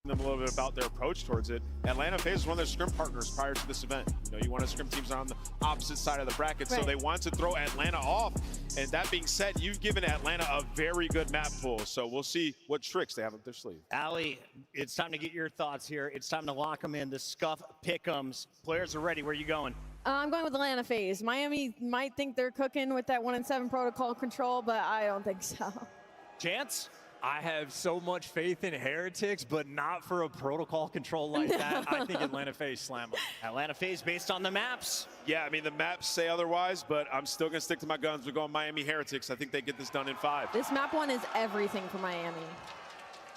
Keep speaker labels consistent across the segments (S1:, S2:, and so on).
S1: Them a little bit about their approach towards it. Atlanta faces one of their scrim partners prior to this event. You know, you want to scrim teams on the opposite side of the bracket, right. So they want to throw Atlanta off. And that being said, you've given Atlanta a very good map pool, so we'll see what tricks they have up their sleeve.
S2: Ali, it's time to get your thoughts here. It's time to lock them in. The scuff pick'ems. Players are ready. Where are you going?
S3: I'm going with Atlanta FaZe. Miami might think they're cooking with that 1-7 protocol control, but I don't think so.
S2: Chance?
S4: I have so much faith in Heretics, but not for a protocol control like that. I think Atlanta FaZe slam them.
S2: Atlanta FaZe based on the maps.
S1: Yeah, I mean, the maps say otherwise, but I'm still going to stick to my guns. We're going Miami Heretics. I think they get this done in 5.
S3: This map one is everything for Miami.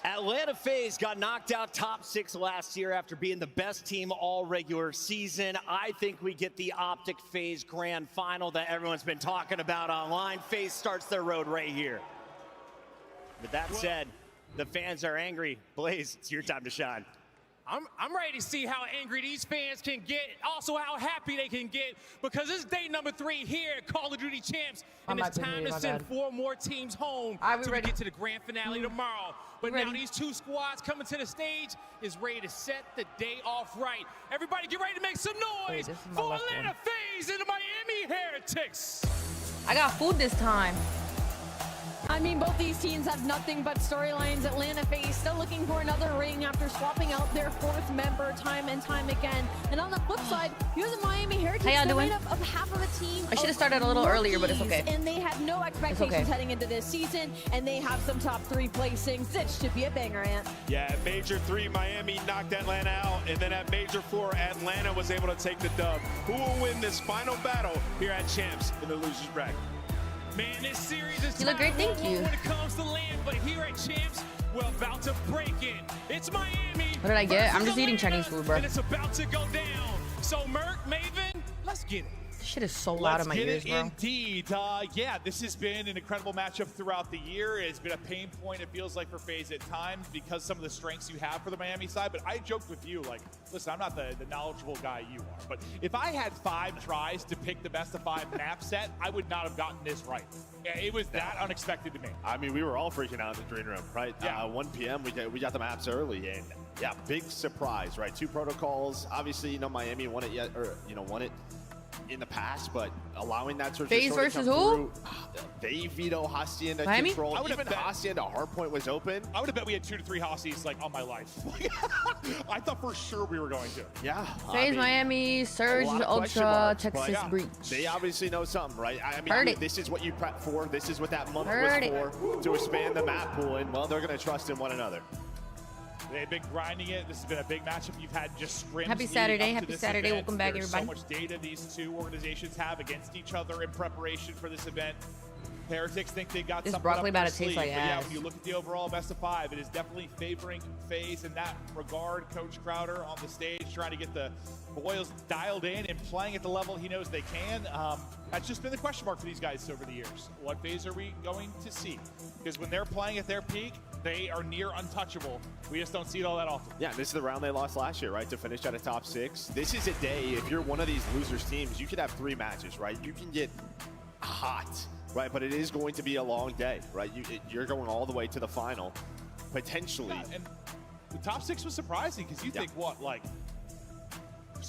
S2: Atlanta FaZe got knocked out top 6 last year after being the best team all regular season. I think we get the Optic FaZe Grand Final that everyone's been talking about online. FaZe starts their road right here. With that said, the fans are angry. Blaze, it's your time to shine.
S5: I'm ready to see how angry these fans can get, also how happy they can get, because it's day number 3 here at Call of Duty Champs, and it's time to send 4 more teams home to get to the grand finale tomorrow. But now these 2 squads coming to the stage is ready to set the day off right. Everybody get ready to make some noise for Atlanta FaZe and the Miami Heretics.
S6: I got food this time.
S3: I mean, both these teams have nothing but storylines. Atlanta FaZe still looking for another ring after swapping out their 4th member time and time again. And on the flip side, here's the Miami Heretics.
S6: How y'all doing?
S3: Made up of half of a team.
S6: I should have started a little earlier, but it's okay.
S3: And they had no expectations heading into this season, and they have some top 3 placings. This should be a banger, Ant.
S1: Yeah, at Major 3, Miami knocked Atlanta out, and then at Major 4, Atlanta was able to take the dub. Who will win this final battle here at Champs in the losers bracket?
S5: Man, this series is
S6: you look great, thank you.
S5: When it comes to land, but here at Champs, we're about to break in. It's Miami.
S6: What did I get? I'm just eating Chinese food, bro.
S5: And it's about to go down. So Merc, Maven, let's get it.
S6: This shit is so loud in my ears, bro.
S7: Indeed. Yeah, this has been an incredible matchup throughout the year. It's been a pain point, it feels like, for FaZe at times because some of the strengths you have for the Miami side. But I joked with you, like, listen, I'm not the knowledgeable guy you are. But if I had 5 tries to pick the best of 5 map set, I would not have gotten this right. It was that unexpected to me.
S8: I mean, we were all freaking out in the green room, right?
S7: Yeah.
S8: 1 p.m., we got the maps early, and yeah, big surprise, right? 2 protocols. Obviously, Miami won it yet, or, won it in the past, but allowing that sort of
S6: FaZe versus who?
S8: They veto Hacienda
S6: Miami?
S8: control.
S7: I would have
S8: Even Hacienda Hardpoint was open.
S7: I would have bet we had 2 to 3 Hassies like on my life. I thought for sure we were going to.
S8: Yeah.
S6: FaZe Miami, Surge, Ultra, Texas Breach.
S8: They obviously know something, right? I mean,
S6: Heard it.
S8: this is what you prep for. This is what that month
S6: Heard
S8: was for, to expand the map pool, and well, they're going to trust in one another.
S7: They've been grinding it. This has been a big matchup. You've had just scrims.
S6: Happy Saturday. Happy Saturday. Welcome back,
S7: There's
S6: everybody.
S7: so much data these two organizations have against each other in preparation for this event. Heretics think they got
S6: This
S7: something
S6: broccoli
S7: up their
S6: about to taste
S7: sleeve,
S6: like
S7: but yeah,
S6: ass.
S7: when you look at the overall best of 5, it is definitely favoring FaZe in that regard. Coach Crowder on the stage trying to get the boys dialed in and playing at the level he knows they can. That's just been the question mark for these guys over the years. What FaZe are we going to see? Because when they're playing at their peak, they are near untouchable. We just don't see it all that often.
S8: Yeah, this is the round they lost last year, right, to finish at a top 6. This is a day, if you're one of these losers teams, you could have 3 matches, right? You can get hot, right? But it is going to be a long day, right? You're going all the way to the final, potentially.
S7: Yeah, and the top 6 was surprising because you think, what, like,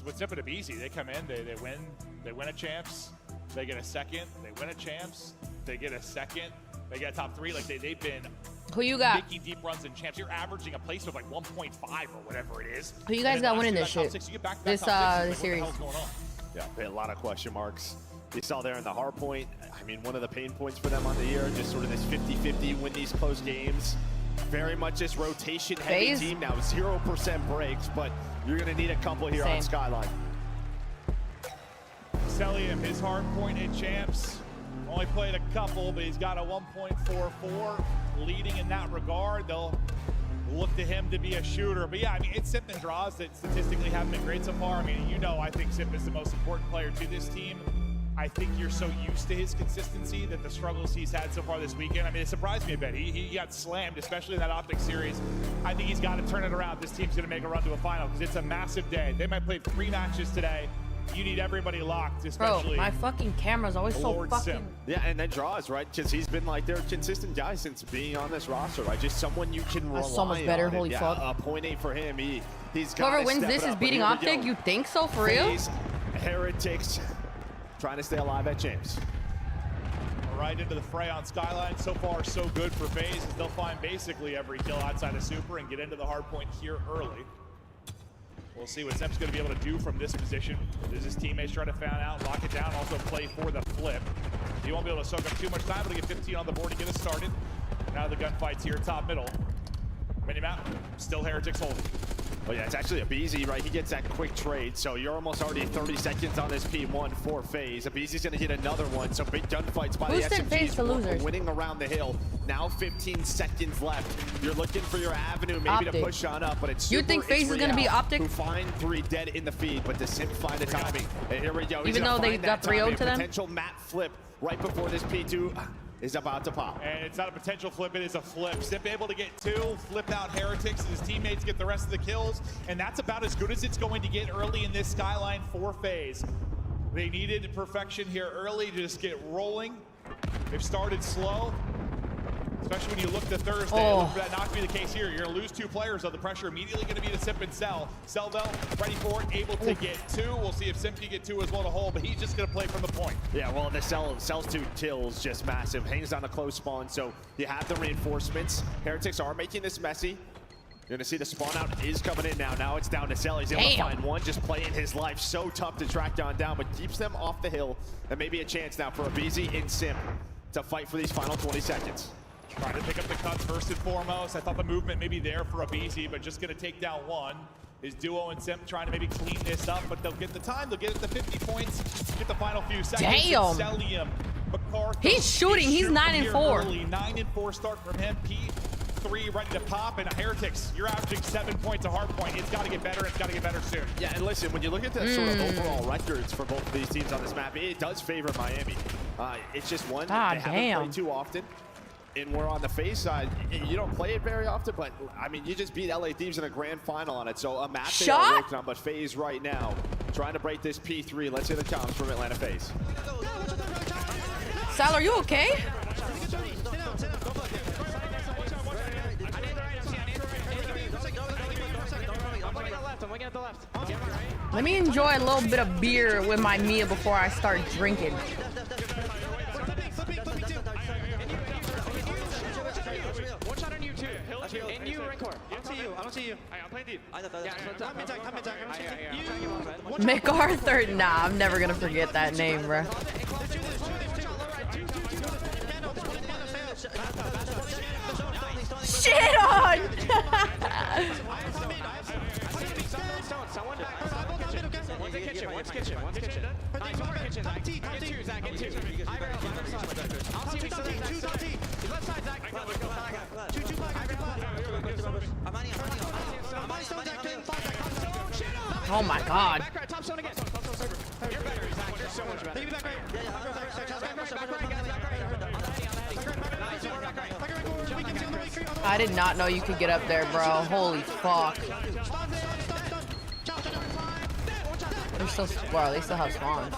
S7: what's up at BZ? They come in, they win a champs, they get a second, they win a champs, they get a second, they get a top 3. Like, they've been
S6: Who you got?
S7: making deep runs in champs. You're averaging a placement of like 1.5 or whatever it is.
S6: Who you guys got winning this shit? This series.
S8: Yeah, a lot of question marks. You saw there in the Hardpoint, I mean, one of the pain points for them on the year, just sort of this 50-50 win these close games. Very much this rotation-heavy
S6: FaZe?
S8: team now, 0% breaks, but you're going to need a couple here on Skyline.
S7: Celium, his Hardpoint in champs. Only played a couple, but he's got a 1.44 leading in that regard. They'll look to him to be a shooter. But yeah, I mean, it's Simp and Draws that statistically haven't been great so far. I mean, you know, I think Simp is the most important player to this team. I think you're so used to his consistency that the struggles he's had so far this weekend, I mean, it surprised me a bit. He got slammed, especially in that Optic series. I think he's got to turn it around. This team's going to make a run to a final because it's a massive day. They might play 3 matches today. You need everybody locked, especially.
S6: Bro, my fucking camera's always so
S7: Lord
S6: fucking...
S7: Sim.
S8: Yeah, and then Draws, right? Because he's been like their consistent guy since being on this roster, right? Just someone you can rely on.
S6: That's so much better, holy
S8: yeah,
S6: fuck.
S8: A 0.8 for him. He's got
S6: Whoever wins this is beating Optic? You think so, for real?
S8: Heretics trying to stay alive at James.
S7: Right into the fray on Skyline. So far, so good for FaZe as they'll find basically every kill outside of Super and get into the Hardpoint here early. We'll see what Zep's going to be able to do from this position. Does his teammates try to fan out, lock it down, also play for the flip? He won't be able to soak up too much time, but he'll get 15 on the board to get us started. Now the gunfight's here, top middle. Minimap, still Heretics holding.
S8: Oh yeah, it's actually a BZ, right? He gets that quick trade, so you're almost already 30 seconds on this P1 for FaZe. A BZ's gonna hit another one, so big gunfights by the SMGs winning around the hill. Now 15 seconds left. You're looking for your avenue maybe to push on up, but it's
S6: You think FaZe is gonna be Optic?
S8: Who find 3 dead in the feed, but does Simp find the timing? And here we go.
S6: Even though they got 3-0 to them?
S8: Potential map flip right before this P2 is about to pop.
S7: And it's not a potential flip, it is a flip. Simp able to get 2, flip out Heretics, and his teammates get the rest of the kills. And that's about as good as it's going to get early in this Skyline for FaZe. They needed perfection here early to just get rolling. They've started slow, especially when you look to Thursday. Look for that not to be the case here. You're gonna lose 2 players, so the pressure immediately gonna be to Simp and Cell. Cell though, ready for it, able to get 2. We'll see if Simp can get 2 as well to hold, but he's just gonna play from the point.
S8: Yeah, well, the Cell's 2 kills just massive. Hangs down a close spawn, so you have the reinforcements. Heretics are making this messy. You're gonna see the spawn out is coming in now. Now it's down to Cell. He's able to find one, just playing his life. So tough to track down, but keeps them off the hill. And maybe a chance now for a BZ and Simp to fight for these final 20 seconds.
S7: Trying to pick up the cuts first and foremost. I thought the movement may be there for a BZ, but just gonna take down 1. His duo and Simp trying to maybe clean this up, but they'll get the time. They'll get it to 50 points. Get the final few seconds.
S6: Damn.
S7: Celium, McCarthy.
S6: He's shooting. He's 9-4.
S7: 9-4 start from him. P3 ready to pop, and Heretics, you're averaging 7 points a Hardpoint. It's got to get better. It's got to get better soon.
S8: Yeah, and listen, when you look at the sort of overall records for both of these teams on this map, it does favor Miami. It's just one they haven't played too often. And we're on the FaZe side. You don't play it very often, but I mean, you just beat LA Thieves in a grand final on it. So a map they are working on, but FaZe right now trying to break this P3. Let's hear the comms from Atlanta FaZe.
S6: Sal, are you okay? Let me enjoy a little bit of beer with my meal before I start drinking.
S9: One shot on you too. And you, Rancor. I don't see you. I'm playing deep.
S6: MacArthur? Nah, I'm never gonna forget that name, bro. Shit on!
S9: One's kitchen. Nice, one kitchen. Get two, Zach, get two. I'll see you. Left side, Zach.
S6: Oh my god.
S9: Back right, top zone again. You're better, Zach. You're so much better. Back right.
S6: I did not know you could get up there, bro. Holy fuck. They're still, wow, they still have spawns.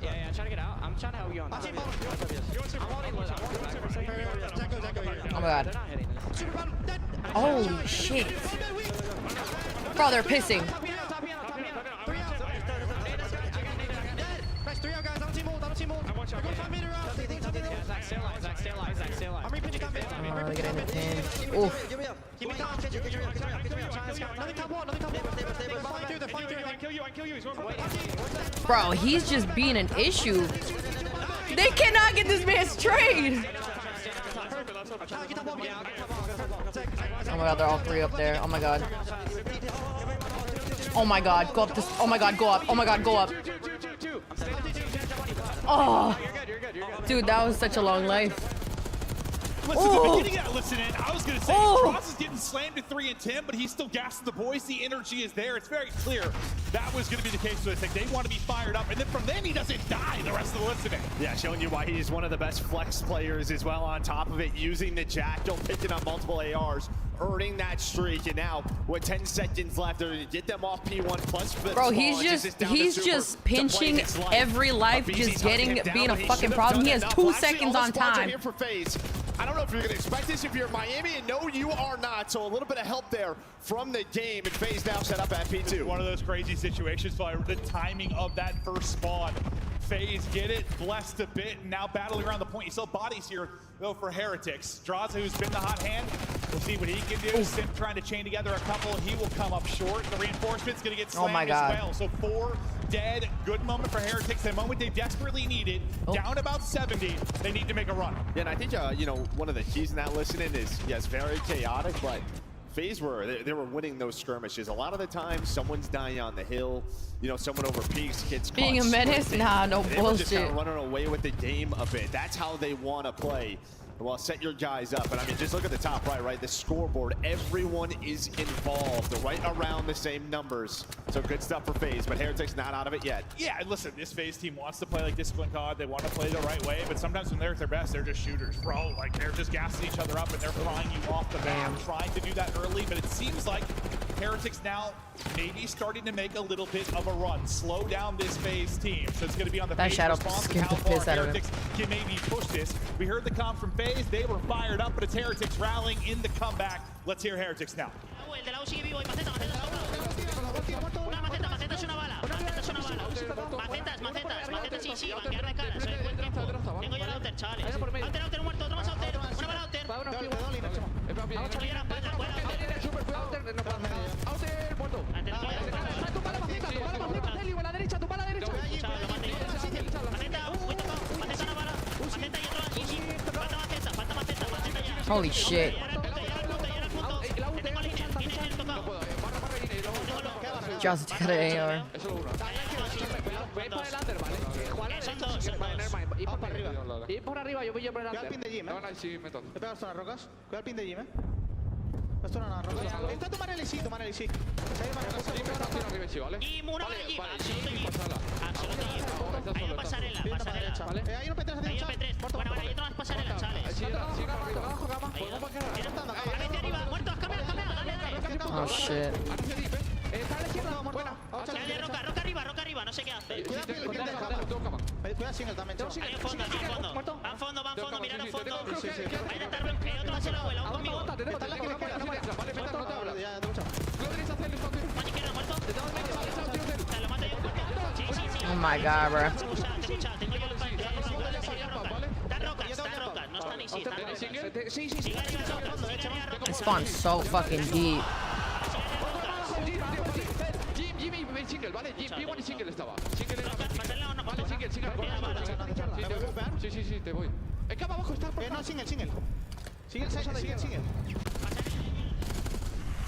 S9: Yeah, trying to get out. I'm trying to help you on that.
S6: Oh my god. Holy shit. Bro, they're pissing. Oh, they get in the pin. Oof. Bro, he's just being an issue. They cannot get this man straight. Oh my god, they're all three up there. Oh my god. Oh my god, go up this. Oh my god, go up. Oh my god, go up. Oh. Dude, that was such a long life.
S7: Listen, the beginning of that listening, I was going to say, Cross is getting slammed to 3 and 10, but he's still gassing the boys. The energy is there. It's very clear that was going to be the case. So it's like they want to be fired up, and then from then he doesn't die the rest of the listening.
S8: Yeah, showing you why he's one of the best flex players as well on top of it, using the jackal, picking up multiple ARs, earning that streak, and now with 10 seconds left, they're going to get them off P1 plus.
S6: Bro, he's just pinching every life, just being a fucking problem. He has 2 seconds on time.
S8: For FaZe. I don't know if you're going to expect this if you're Miami, and no, you are not. So a little bit of help there from the game, and FaZe now set up at P2.
S7: One of those crazy situations by the timing of that first spawn. FaZe get it, blessed a bit, and now battling around the point. You saw bodies here, though, for Heretics. Draza, who's been the hot hand, we'll see what he can do. Sim trying to chain together a couple, he will come up short. The reinforcement's going to get slammed as well. So 4 dead. Good moment for Heretics. The moment they desperately needed. Down about 70. They need to make a run.
S8: Yeah, and I think, you know, one of the keys in that listening is, yes, very chaotic, but FaZe they were winning those skirmishes. A lot of the time, someone's dying on the hill. You know, someone over peaks, gets
S6: being a menace? Nah, no bullshit.
S8: They were just kind of running away with the game a bit. That's how they want to play. Well, set your guys up. And I mean, just look at the top right? The scoreboard. Everyone is involved. They're right around the same numbers. So good stuff for FaZe, but Heretics not out of it yet.
S7: Yeah, and listen, this FaZe team wants to play like Discipline COD. They want to play the right way, but sometimes when they're at their best, they're just shooters, bro. Like, they're just gassing each other up and they're flying you off the map, trying to do that early, but it seems like Heretics now maybe starting to make a little bit of a run. Slow down this FaZe team. So it's going to be on the FaZe response and how far Heretics can maybe push this. We heard the comp from FaZe. They were fired up, but it's Heretics rallying in the comeback. Let's hear Heretics now.
S6: Holy shit. Just got an AR.
S9: Ir por arriba, yo voy por delante.
S10: Cuidado el pin de Jim, Te pegas a las rocas. Cuidado el pin de Jim, Esto no es rocas. Está tomar el IC,
S9: Y muro de Jim, absoluto Jim. Hay una pasarela.
S10: Hay uno P3 hacia un chat.
S9: Bueno, hay otras pasarelas, chales. Vete arriba, muertos, cámara, dale.
S6: Oh shit.
S9: Dale, roca arriba. roca arriba, no sé qué hace.
S10: Cuidado single también, chaval.
S9: Hay un fondo, va a fondo, mirar a fondo. Va a intentar bloquear, otro va a ser la abuela, conmigo.
S10: Está en la que me queda, no me queda. Vale, no te hablo. Ya, te he escuchado.
S9: Juan izquierdo, muerto. Lo mato yo, muerto. Sí.
S6: Oh my god, bro.
S9: Te he escuchado, tengo yo el fight. Da rocas, no están easy. Sigue arriba a roca.
S6: It spawned so fucking deep.
S11: Single, ¿vale? P1 y single estaba.
S9: Vale,
S11: single. Sí, te voy. Acá abajo está.
S10: No, single. Single,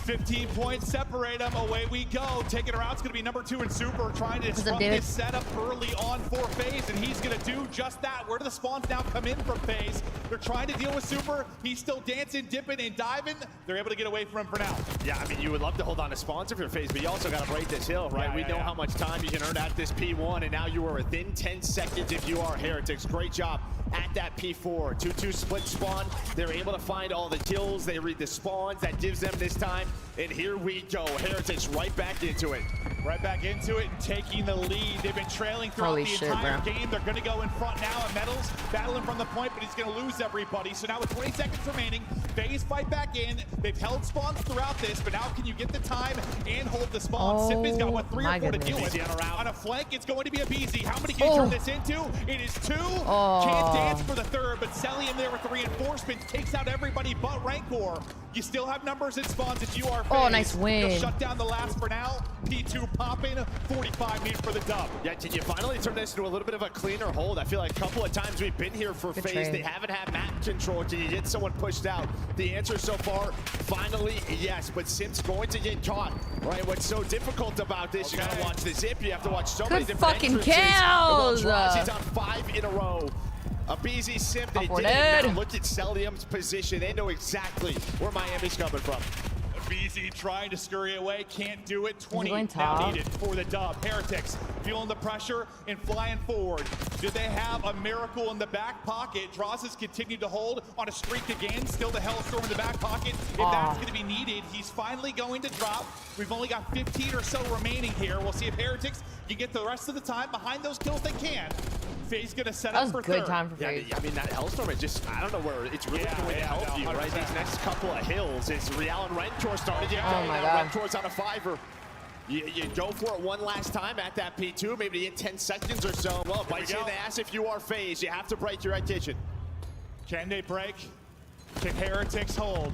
S7: 15 points separate them. Away we go. Taking her out. It's going to be number 2 in Super. Trying to disrupt this setup early on for FaZe, and he's going to do just that. Where do the spawns now come in from FaZe? They're trying to deal with Super. He's still dancing, dipping, and diving. They're able to get away from him for now.
S8: Yeah, I mean, you would love to hold on to spawns if you're FaZe, but you also got to break this hill, right? We know how much time you can earn at this P1, and now you are within 10 seconds if you are Heretics. Great job at that P4. 2-2 split spawn. They're able to find all the kills. They read the spawns. That gives them this time. And here we go. Heretics right back into it.
S7: Right back into it and taking the lead. They've been trailing throughout the entire game. They're going to go in front now. And Metals battling from the point, but he's going to lose everybody. So now with 20 seconds remaining, FaZe fight back in. They've held spawns throughout this, but now can you get the time and hold the spawn? Simpy's got, what, 3 or 4 to deal with. On a flank, it's going to be a BZ. How many can you turn this into? It is 2. Can't dance for the third, but Celium there with the reinforcements takes out everybody but Rancor. You still have numbers and spawns if you are FaZe.
S6: Oh, nice win.
S7: You'll shut down the last for now. P2 popping, 45 needed for the dub.
S8: Yeah, can you finally turn this into a little bit of a cleaner hold? I feel like a couple of times we've been here for FaZe. They haven't had map control. Can you get someone pushed out? The answer so far, finally, yes. But Sim's going to get caught, right? What's so difficult about this, you got to watch the zip. You have to watch so many different
S6: fucking kills.
S8: He's on 5 in a row. A BZ Sim, they did it. Now look at Celium's position. They know exactly where Miami's coming from.
S7: BZ trying to scurry away, can't do it. 20 now needed for the dub. Heretics feeling the pressure and flying forward. Do they have a miracle in the back pocket? Dross has continued to hold on a streak again. Still the Hellstorm in the back pocket. If that's going to be needed, he's finally going to drop. We've only got 15 or so remaining here. We'll see if Heretics can get the rest of the time behind those kills they can. FaZe going to set up for third.
S6: That was a good time for FaZe.
S8: Yeah, I mean, that Hellstorm is just, I don't know where it's really going to help you, right? These next couple of hills is Real and Rentor started.
S6: Oh my God.
S8: Rentor's on a 5er. You go for it one last time at that P2, maybe in 10 seconds or so. Well, bites you in the ass if you are FaZe. You have to break your kitchen.
S7: Can they break? Can Heretics hold?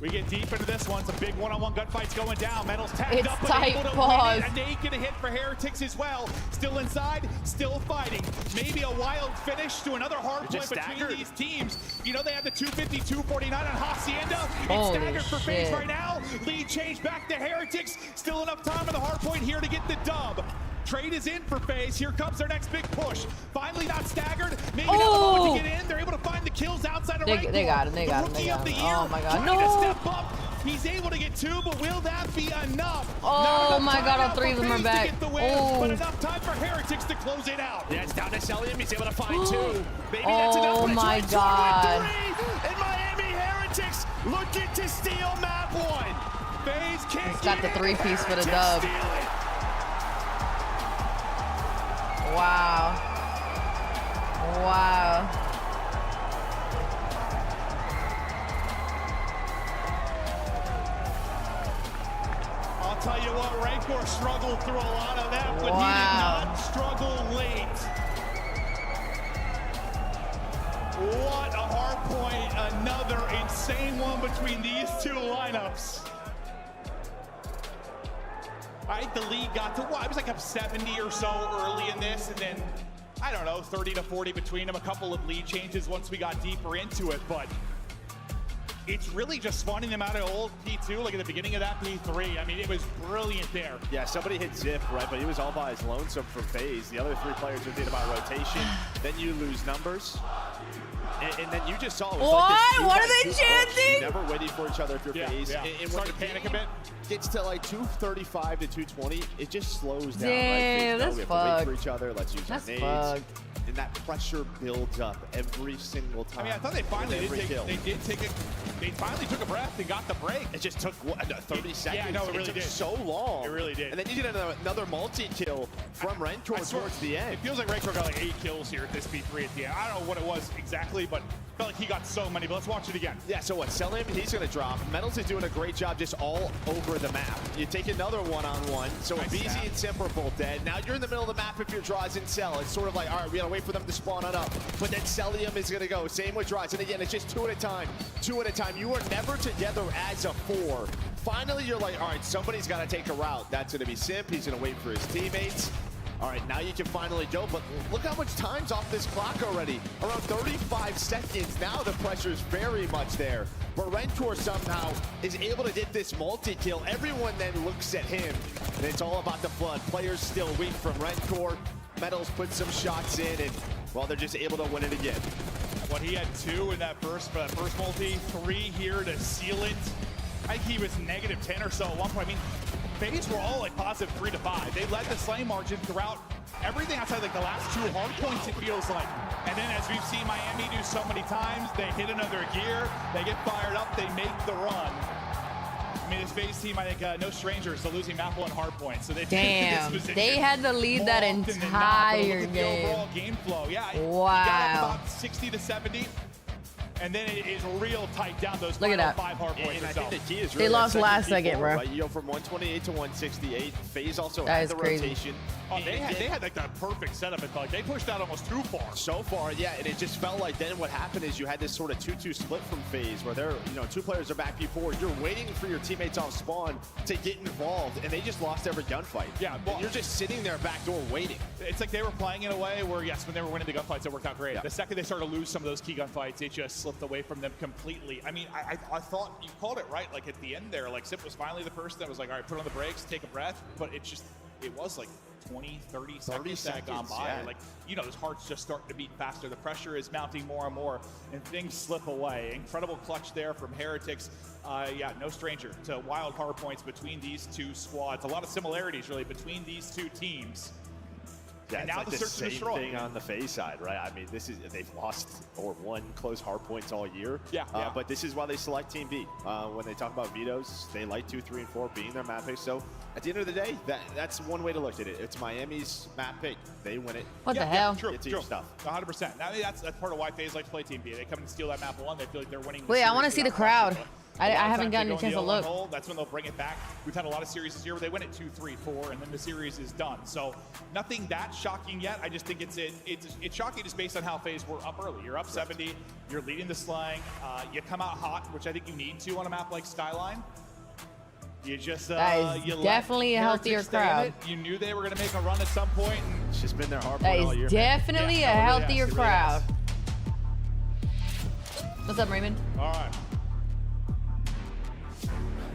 S7: We get deep into this one. It's a big one-on-one gunfight's going down. Metals tagged up, but able to win it. A naked hit for Heretics as well. Still inside, still fighting. Maybe a wild finish to another hardpoint between these teams. You know they have the 250, 249 on Hacienda. It's staggered for FaZe right now. Lead change back to Heretics. Still enough time on the hardpoint here to get the dub. Trade is in for FaZe. Here comes their next big push. Finally not staggered. Maybe not the moment to get in. They're able to find the kills outside of Rancor.
S6: They got him. Oh my God, no!
S7: To step up. He's able to get 2, but will that be enough?
S6: Oh my God, all 3 of them are back.
S7: But enough time for Heretics to close it out.
S8: Yeah, it's down to Celium. He's able to find 2. Maybe that's enough.
S6: Oh my God.
S8: And Miami Heretics looking to steal map 1. FaZe can't.
S6: He's got the 3-piece for the dub. Wow. Wow.
S7: I'll tell you what, Rancor struggled through a lot of that, but he did not struggle late. What a hard point, another insane one between these 2 lineups. I think the lead got to, I was like up 70 or so early in this, and then, I don't know, 30 to 40 between them, a couple of lead changes once we got deeper into it, but it's really just spawning them out of old P2, like at the beginning of that P3. I mean, it was brilliant there.
S8: Yeah, somebody hit Zip, right, but he was all by his lonesome for FaZe. The other 3 players were thinking about rotation. Then you lose numbers. And then you just saw it was
S6: what?
S8: Like this
S6: what are they chanting?
S8: You never waiting for each other if you're FaZe.
S7: And when the panic a bit,
S8: gets to like 235 to 220, it just slows down.
S6: Damn,
S8: right?
S6: that's
S8: we have
S6: fucked.
S8: to wait for each other. Let's use our nades. And that pressure builds up every single time.
S7: I mean, I thought they finally did take a they finally took a breath and got the break.
S8: It just took, what, 30 seconds?
S7: Yeah, no, it really
S8: took
S7: did.
S8: so long.
S7: It really did.
S8: And then you get another multi-kill from Rentor towards the end.
S7: It feels like Rentor got like 8 kills here at this B3 at the end. I don't know what it was exactly, but felt like he got so many, but let's watch it again.
S8: Yeah, so what, Selim, he's gonna drop. Metals is doing a great job just all over the map. You take another one-on-one, so
S7: nice
S8: BZ and Simp are both dead. Now you're in the middle of the map if your draws in Cell. It's sort of like, all right, we gotta wait for them to spawn on up. But then Celium is gonna go, same with draws. And again, it's just 2 at a time. 2 at a time. You are never together as a 4. Finally, you're like, all right, somebody's gotta take a route. That's gonna be Simp, he's gonna wait for his teammates. All right, now you can finally go, but look how much time's off this clock already. Around 35 seconds. Now the pressure is very much there. But Rentor somehow is able to get this multi-kill. Everyone then looks at him, and it's all about the flood. Players still weak from Rentor. Metals put some shots in, and, well, they're just able to win it again.
S7: Well, he had 2 in that first multi, 3 here to seal it. I think he was -10 or so at one point. I mean, FaZe were all like positive 3 to 5. They led the slaying margin throughout everything outside like the last 2 hard points, it feels like. And then as we've seen Miami do so many times, they hit another gear, they get fired up, they make the run. I mean, this FaZe team, I think, no strangers to losing map 1 Hardpoint. So they
S6: damn, they had to lead that entire game.
S7: The overall game flow, yeah.
S6: Wow.
S7: You got up about 60 to 70. And then it is real tight down those
S6: Look at
S7: final
S6: that.
S7: 5 hard points.
S8: And I
S7: or so.
S8: think the key is
S6: They
S8: really
S6: lost
S8: that
S6: last
S8: second
S6: second, bro.
S8: Right? You go from 128 to 168. FaZe also
S6: That
S8: had
S6: is
S8: the
S6: crazy.
S8: rotation.
S7: Oh, they had like the perfect setup. It felt like they pushed out almost too far.
S8: So far, yeah, and it just felt like then what happened is you had this sort of 2-2 split from FaZe where they're, 2 players are back before. You're waiting for your teammates off spawn to get involved, and they just lost every gunfight.
S7: Yeah, well,
S8: and you're just sitting there backdoor waiting.
S7: It's like they were playing in a way where, yes, when they were winning the gunfights, it worked out great.
S8: Yeah.
S7: The second they started to lose some of those key gunfights, it just slipped away from them completely. I mean, I thought you called it right, like at the end there, like Sip was finally the person that was like, all right, put on the brakes, take a breath, but it was like 20, 30 seconds that had gone by.
S8: Yeah.
S7: Like, his heart's just starting to beat faster. The pressure is mounting more and more, and things slip away. Incredible clutch there from Heretics. Yeah, no stranger to wild hard points between these 2 squads. A lot of similarities, really, between these 2 teams.
S8: Yeah,
S7: and
S8: it's
S7: now
S8: like
S7: the search
S8: same
S7: and destroy
S8: thing on the FaZe side, right? I mean, they've lost or won close hard points all year.
S7: Yeah,
S8: But this is why they select Team B. When they talk about vetoes, they like 2, 3, and 4 being their map pick. So at the end of the day, that's one way to look at it. It's Miami's map pick. They win it.
S6: What the hell?
S7: True,
S8: Get to your stuff.
S7: 100%. I mean, that's part of why FaZe like to play Team B. They come and steal that map 1. They feel like they're winning.
S6: Wait, I want to see the crowd. I
S7: lot of
S6: haven't
S7: times
S6: gotten
S7: they
S6: a
S7: go
S6: chance
S7: in
S6: to
S7: the
S6: look.
S7: hole, that's when they'll bring it back. We've had a lot of series this year where they win it 2, 3, 4, and then the series is done. So nothing that shocking yet. I just think it's shocking just based on how FaZe were up early. You're up 70. You're leading the slang. You come out hot, which I think you need to on a map like Skyline. You just
S6: that is definitely a healthier crowd.
S7: You knew they were going to make a run at some point. And
S8: It's just been their hard
S6: That
S8: point all
S6: is
S8: year.
S6: definitely a healthier crowd. What's up, Raymond?
S7: All right.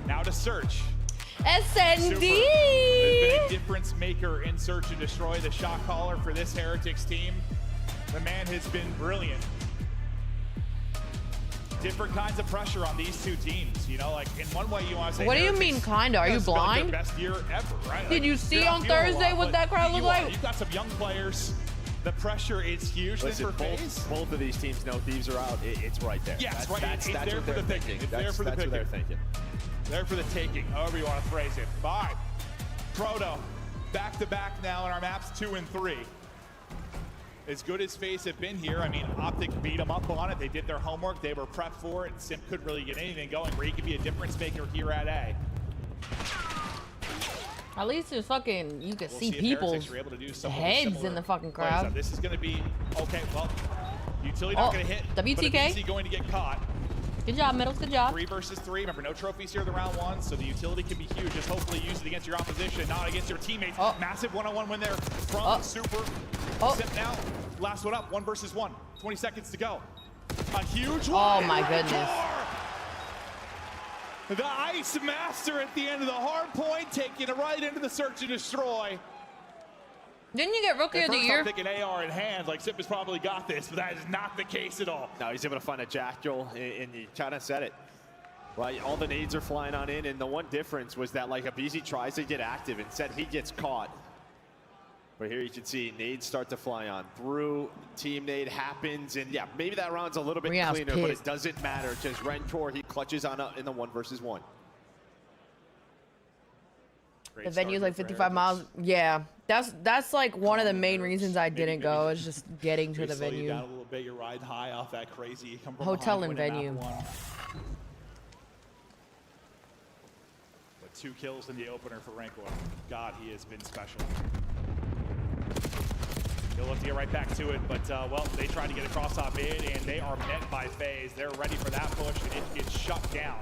S7: Now to Search.
S6: SND!
S7: Super. There's been a difference maker in Search and Destroy, the shot caller for this Heretics team. The man has been brilliant. Different kinds of pressure on these 2 teams. Like in one way you want to say.
S6: What do you mean, kinda? Are you blind?
S7: Their best year ever, right?
S6: Did you see on Thursday what that crowd looked like?
S7: You've got some young players. The pressure is huge.
S8: Listen,
S7: for FaZe.
S8: both of these teams know thieves are out. It's right there.
S7: Yeah,
S8: that's
S7: right.
S8: That's
S7: It's there
S8: what
S7: for
S8: they're
S7: the picking.
S8: thinking.
S7: It's there for the
S8: That's what they're
S7: picking.
S8: thinking.
S7: There for the taking, however you want to phrase it. 5. Proto, back-to-back now in our maps 2 and 3. As good as FaZe have been here, I mean, Optic beat them up on it. They did their homework. They were prepped for it. Simp couldn't really get anything going where he could be a difference maker here at A.
S6: At least there's fucking, you can
S7: We'll
S6: see
S7: if
S6: people's
S7: Heretics are able to do some of the
S6: heads
S7: similar
S6: in the fucking
S7: plays.
S6: crowd.
S7: This is going to be, okay, well, utility not going to hit.
S6: WTK.
S7: But easy going to get caught.
S6: Good job, Middles. Good job.
S7: 3 versus 3. Remember, no trophies here in the round 1, so the utility can be huge. Just hopefully use it against your opposition, not against your teammates. Massive one-on-one win there from Super. Simp now. Last one up, 1 versus 1. 20 seconds to go. A huge one.
S6: Oh my goodness.
S7: The Ice Master at the end of the hard point, taking it right into the Search and Destroy.
S6: Didn't you get Rookie of the Year?
S7: I'm thinking AR in hand, like Simp has probably got this, but that is not the case at all.
S8: No, he's able to find a Jackal, and you kind of said it. Right, all the nades are flying on in, and the one difference was that like a BZ tries to get active, and instead he gets caught. But here you can see nades start to fly on through. Team nade happens, and yeah, maybe that round's a little bit cleaner, but it doesn't matter because Rentor, he clutches on up in the 1 versus 1.
S6: The venue's like 55 miles. Yeah, that's like one of the main reasons I didn't go, is just getting to the venue.
S7: Down a little bit, you're riding high off that crazy. You come from
S6: hotel and venue.
S7: But 2 kills in the opener for Rancor. God, he has been special. He'll have to get right back to it, but well, they tried to get across top mid, and they are met by FaZe. They're ready for that push, and it gets shut down.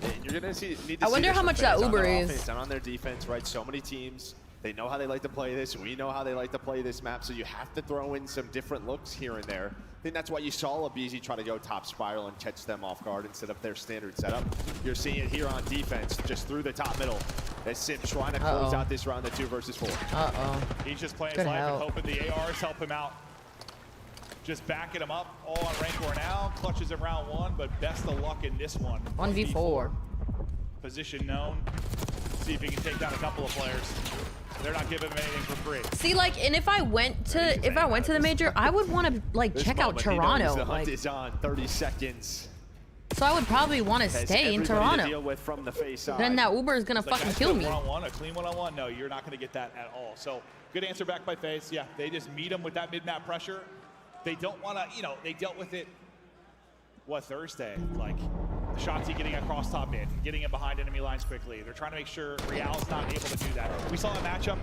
S8: And you're gonna need to
S6: I wonder how much that Uber is.
S8: And on their defense, right? So many teams, they know how they like to play this. We know how they like to play this map, so you have to throw in some different looks here and there. I think that's why you saw aBeZy try to go top spiral and catch them off guard instead of their standard setup. You're seeing it here on defense, just through the top middle. As Sim trying to close out this round, the 2 versus 4.
S7: He's just playing his life and hoping the ARs help him out. Just backing him up, all on Rancor now. Clutches in round 1, but best of luck in this one.
S6: 1v4.
S7: Position known. See if he can take down a couple of players. They're not giving him anything for free.
S6: See, like, and if I went to the major, I would want to like check out Toronto.
S8: The hunt is on 30 seconds.
S6: So I would probably want to stay in Toronto.
S8: Deal with from the face side.
S6: Then that Uber is gonna fucking kill me.
S7: One-on-one, a clean one-on-one. No, you're not gonna get that at all. So good answer back by FaZe. Yeah, they just meet him with that mid-map pressure. They don't want to, you know, they dealt with it. What, Thursday? Like Shotzi getting across top mid, getting in behind enemy lines quickly. They're trying to make sure Real's not able to do that. We saw a matchup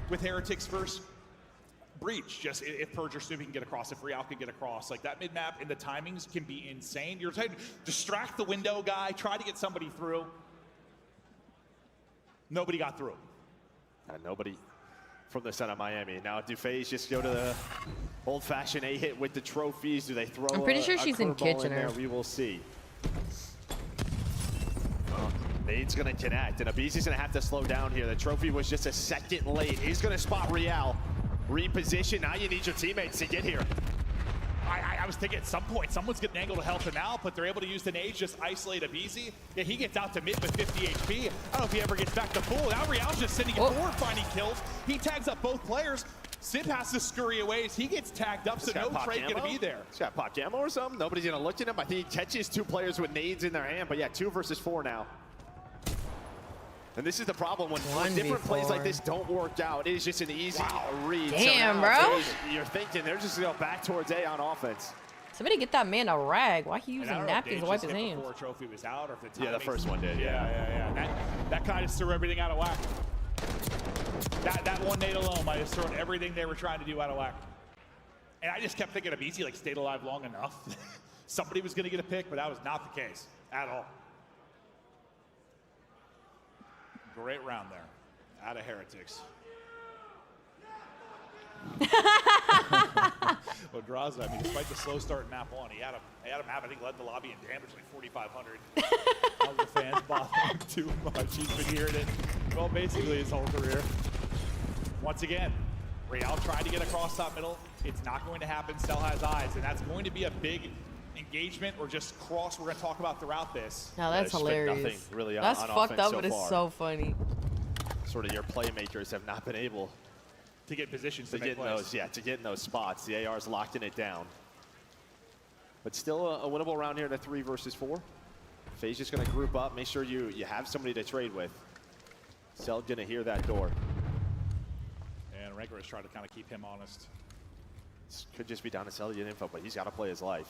S7: with Heretics first. Breach, just if Purge or Snoopy can get across, if Real can get across, like that mid-map and the timings can be insane. You're trying to distract the window guy, try to get somebody through. Nobody got through.
S8: Nobody from the side of Miami. Now, do FaZe just go to the old-fashioned A-hit with the trophies? Do they throw
S6: I'm pretty sure she's in Kitchener.
S8: We will see. Nade's going to connect, and aBeZy's going to have to slow down here. The trophy was just a second late. He's going to spot Real. Reposition, now you need your teammates to get here.
S7: I was thinking at some point someone's getting an angle to help him out, but they're able to use the nades, just isolate aBeZy. Yeah, he gets out to mid with 50 HP. I don't know if he ever gets back to full. Now Real's just sitting at forward, finding kills. He tags up both players. Sid has to scurry away as he gets tagged up, so no trade gonna be there.
S8: He's got pop camo or something. Nobody's gonna look at him. I think he catches 2 players with nades in their hand, but yeah, 2 versus 4 now. And this is the problem when different plays like this don't work out. It is just an easy read.
S6: Damn,
S8: so
S6: bro.
S8: You're thinking they're just going to go back towards A on offense.
S6: Somebody get that man a rag. Why he using napkins to wipe his hands?
S7: Before trophy was out, or if the
S8: the first one did.
S7: Yeah. That kind of threw everything out of whack. That one nade alone might have thrown everything they were trying to do out of whack. And I just kept thinking aBeZy like stayed alive long enough. Somebody was going to get a pick, but that was not the case at all. Great round there, out of Heretics. Well, Draza, I mean, despite the slow start in map 1, he had a map, I think, led the lobby in damage like 4,500. How the fans bother him too much. He's been hearing it, well, basically his whole career. Once again, Real tried to get across top middle. It's not going to happen. Cell has eyes, and that's going to be a big engagement or just cross we're going to talk about throughout this.
S6: Now that's hilarious.
S8: Nothing really
S6: that's
S8: on
S6: fucked up,
S8: so
S6: but it's
S8: far.
S6: so funny.
S8: Sort of your playmakers have not been able
S7: to get positions to
S8: get in those, to get in those spots. The AR's locking it down. But still a winnable round here in a 3 versus 4. FaZe just going to group up, make sure you have somebody to trade with. Cell going to hear that door.
S7: And Rancor is trying to kind of keep him honest.
S8: This could just be down to Cell to get info, but he's got to play his life.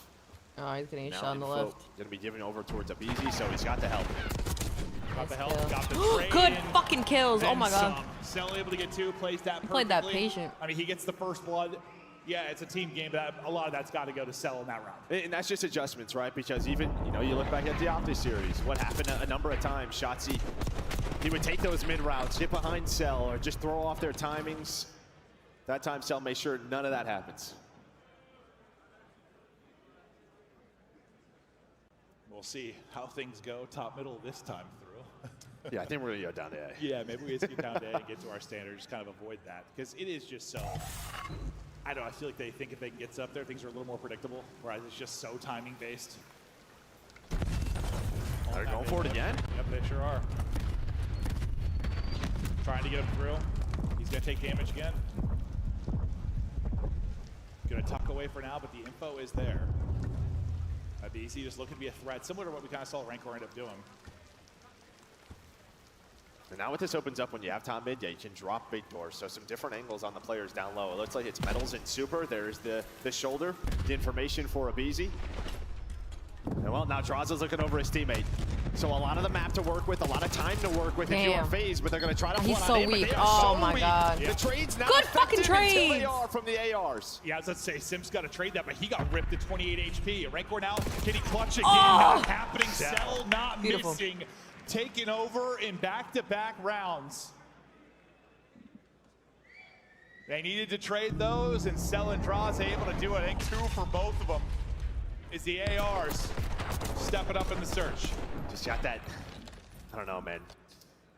S6: Oh, he's getting shot on the left.
S8: Going to be given over towards aBeZy, so he's got the help.
S7: Got the help, got the trade.
S6: Good fucking kills. Oh my god.
S7: Cell able to get 2, plays that perfectly.
S6: Played that patient.
S7: I mean, he gets the first blood. Yeah, it's a team game, but a lot of that's got to go to Cell in that round.
S8: And that's just adjustments, right? Because even, you look back at the Optic series, what happened a number of times, Shotzi, he would take those mid routes, get behind Cell, or just throw off their timings. That time, Cell made sure none of that happens.
S7: We'll see how things go top middle this time through.
S8: Yeah, I think we're going to go down to A.
S7: Yeah, maybe we just get down to A and get to our standard, just kind of avoid that. Because it is just so, I don't know, I feel like they think if they can get up there, things are a little more predictable, whereas it's just so timing based.
S8: They're going for it again?
S7: Yep, they sure are. Trying to get him through. He's going to take damage again. Going to tuck away for now, but the info is there. BZ just looking to be a threat, similar to what we kind of saw Rancor end up doing.
S8: And now what this opens up when you have top mid, yeah, you can drop big doors. So some different angles on the players down low. It looks like it's Metals and Super. There's the shoulder, the information for Abizi. And well, now Draza's looking over his teammate. So a lot of the map to work with, a lot of time to work with if you are phased, but they're going to try to pull
S6: so
S8: on
S6: weak.
S8: But
S6: Oh
S8: so
S6: my
S8: weak.
S6: god.
S8: The trade's not
S6: good fucking trade.
S8: They are from the ARs.
S7: Yeah, I was about to say, Sim's got to trade that, but he got ripped to 28 HP. Rancor now getting clutch again.
S6: Oh.
S7: Not happening. Cell not missing. Taking over in back-to-back rounds. They needed to trade those, and Cell and Draws able to do it. I think 2 for both of them. Is the ARs stepping up in the search.
S8: Just got that, I don't know, man.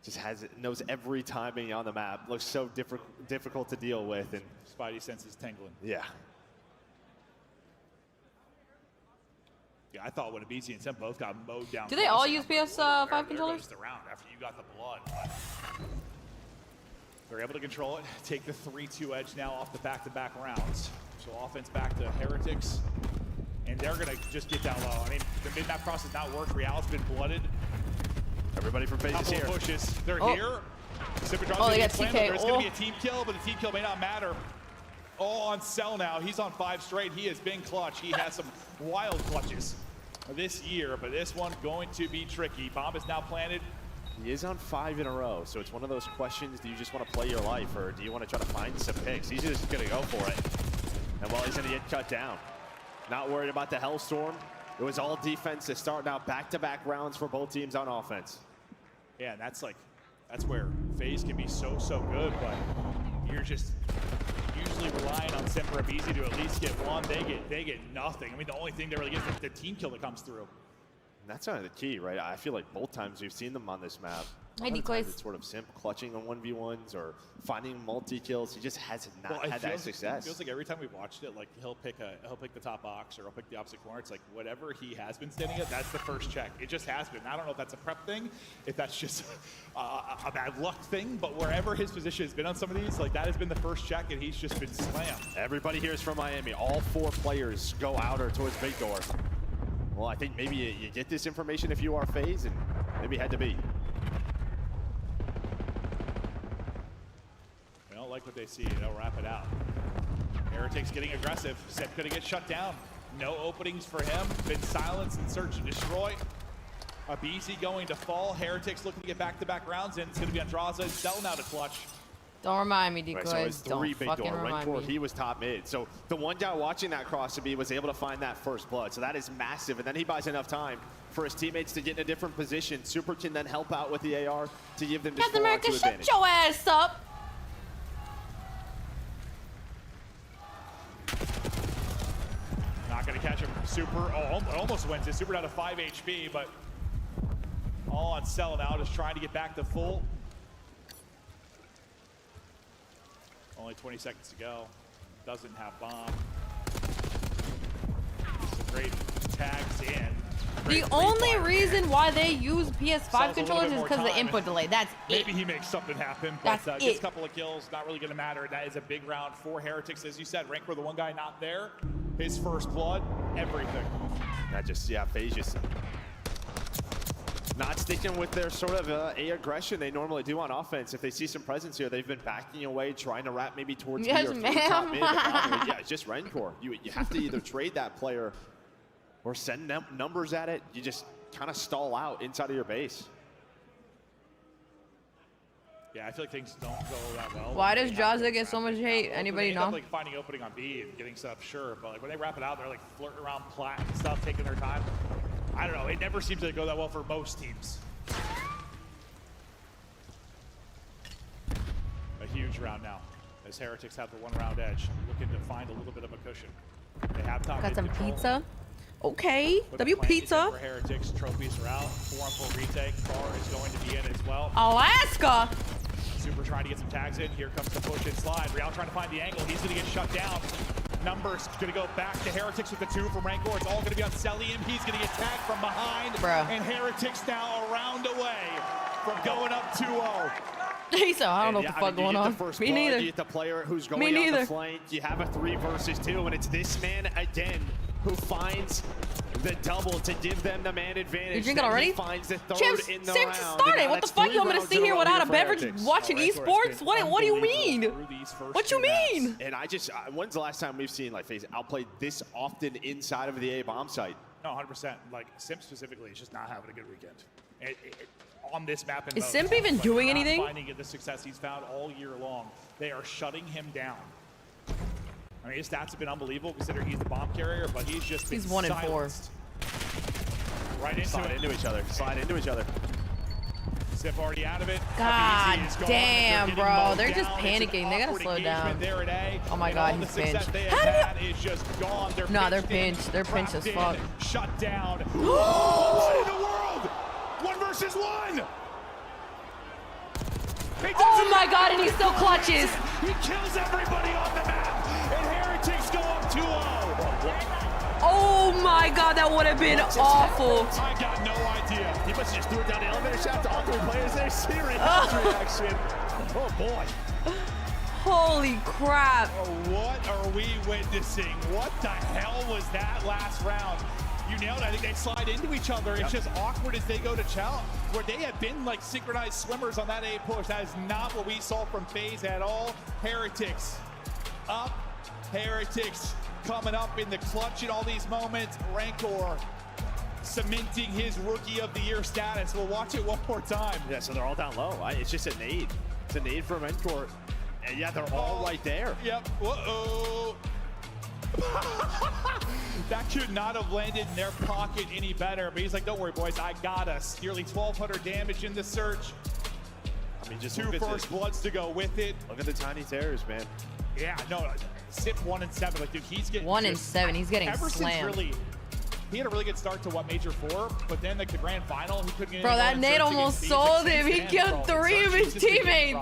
S8: Just knows every timing on the map. Looks so difficult to deal with. And
S7: Spidey senses tingling.
S8: Yeah.
S7: Yeah, I thought when Abizi and Sim both got mowed down.
S6: Do they all use PS5 controllers?
S7: There goes the round after you got the blood. They're able to control it, take the 3-2 edge now off the back-to-back rounds. So offense back to Heretics, and they're gonna just get down low. I mean, the mid-map cross has not worked. Real's been blooded.
S8: Everybody from FaZe is here.
S7: Couple of pushes. They're here.
S6: Oh, they got TK.
S7: There's gonna be a team kill, but the team kill may not matter. All on Cell now. He's on 5 straight. He has been clutch. He has some wild clutches this year, but this one going to be tricky. Bomb is now planted.
S8: He is on 5 in a row, so it's one of those questions, do you just want to play your life, or do you want to try to find some picks? He's just going to go for it. And well, he's going to get cut down. Not worried about the Hellstorm. It was all defense to start. Now back-to-back rounds for both teams on offense.
S7: Yeah, and that's where FaZe can be so good, but you're just usually relying on Sim or Abizi to at least get one. They get nothing. I mean, the only thing they really get is the team kill that comes through.
S8: That's kind of the key, right? I feel like both times we've seen them on this map. It's sort of Simp clutching on 1v1s or finding multi-kills. He just has not had that success.
S7: It feels like every time we've watched it, like he'll pick the top box or he'll pick the opposite corner. It's like whatever he has been standing at, that's the first check. It just has been. I don't know if that's a prep thing, if that's just a bad luck thing, but wherever his position has been on some of these, like that has been the first check, and he's just been slammed.
S8: Everybody here is from Miami. All 4 players go outer towards big door. Well, I think maybe you get this information if you are FaZe, and maybe had to be.
S7: They don't like what they see. They'll wrap it out. Heretics getting aggressive. Sep gonna get shut down. No openings for him. Been silenced and search and destroy. Abizi going to fall. Heretics looking to get back-to-back rounds, and it's gonna be on Draza and Cell now to clutch.
S6: Don't remind me, decoys.
S8: Right, so it's 3 big
S6: fucking
S8: door.
S6: remind me.
S8: He was top mid. So the one guy watching that cross to be was able to find that first blood. So that is massive. And then he buys enough time for his teammates to get in a different position. Super can then help out with the AR to give them just
S6: Captain America, shut your ass up.
S7: Not gonna catch him. Super, almost wins it. Super down to 5 HP, but all on Cell now, just trying to get back to full. Only 20 seconds to go. Doesn't have bomb. Some great tags in.
S6: The only reason why they use PS5 controllers is because of the input delay. That's it.
S7: Maybe he makes something happen,
S6: but
S7: gets a couple of kills. Not really going to matter. That is a big round for Heretics. As you said, Rancor, the one guy not there. His first blood, everything.
S8: That just, yeah, FaZe just not sticking with their sort of A aggression they normally do on offense. If they see some presence here, they've been backing away, trying to wrap maybe towards
S6: yes,
S8: B or top mid. Yeah, it's just Rancor. You have to either trade that player or send them numbers at it. You just kind of stall out inside of your base.
S7: Yeah, I feel like things don't go that well.
S6: Why does Draza get so much hate? Anybody know?
S7: Like finding opening on B and getting stuff, sure, but like when they wrap it out, they're like flirting around plat and stuff, taking their time. I don't know. It never seems to go that well for most teams. A huge round now, as Heretics have the 1-round edge, looking to find a little bit of a cushion. They have top
S6: got some
S7: control.
S6: Pizza. Okay, W Pizza.
S7: For Heretics, trophies are out. 4-on-4 retake. Bar is going to be in as well.
S6: Alaska.
S7: Super trying to get some tags in. Here comes the push and slide. Real trying to find the angle. He's going to get shut down. Numbers going to go back to Heretics with the 2 from Rancor. It's all going to be on Celium. He's going to get tagged from behind.
S6: Bruh.
S7: And Heretics now a round away from going up 2-0.
S6: He said, I don't know what the fuck going on. Me neither.
S8: You get the player who's going on the flank. You have a 3 versus 2, and it's this man again who finds the double to give them the man advantage.
S6: You drinking already?
S8: Finds the third
S6: Champs,
S8: in the
S6: Sim
S8: round.
S6: just started. What the fuck? You want me to sit here without a beverage watching esports? What do you mean? What you mean?
S8: And when's the last time we've seen like FaZe outplayed this often inside of the A bomb site?
S7: No, 100%. Like Sim specifically is just not having a good weekend. On this map,
S6: is Simp even doing anything?
S7: Finding the success he's found all year long. They are shutting him down. I mean, his stats have been unbelievable considering he's the bomb carrier, but he's just been silenced.
S6: 1 and 4.
S7: Right into
S8: each other. Slide into each other.
S7: Sip already out of it.
S6: God damn, bro. They're just panicking. They gotta slow down. Oh my god, he's pinched. Nah, they're pinched. They're pinched as fuck.
S7: Shut down. What in the world? 1 versus 1.
S6: Oh my god, and he still clutches.
S7: He kills everybody on the map. And Heretics go up 2-0.
S6: Oh my god, that would have been awful.
S7: I got no idea.
S8: He must have just threw it down the elevator shaft to all 3 players there. Serious reaction. Oh boy.
S6: Holy crap.
S7: What are we witnessing? What the hell was that last round? You nailed it. I think they slide into each other. It's just awkward as they go to challenge. Where they have been like synchronized swimmers on that A push. That is not what we saw from FaZe at all. Heretics up. Heretics coming up in the clutch in all these moments. Rancor cementing his Rookie of the Year status. We'll watch it one more time.
S8: Yeah, so they're all down low. It's just a nade. It's a nade for Rancor. And yeah, they're all right there.
S7: Yep. Whoa. That could not have landed in their pocket any better. But he's like, don't worry, boys. I got us. Nearly 1,200 damage in the search.
S8: I mean, just
S7: 2 first bloods to go with it.
S8: Look at the tiny terrors, man.
S7: Yeah, no. Sip 1 and 7. Like, dude, he's getting
S6: 1 and 7. He's getting
S7: ever
S6: slammed.
S7: Since he had a really good start to Major 4, but then like the grand final, he couldn't get.
S6: Bro, that nade almost sold him. He killed 3 of his teammates.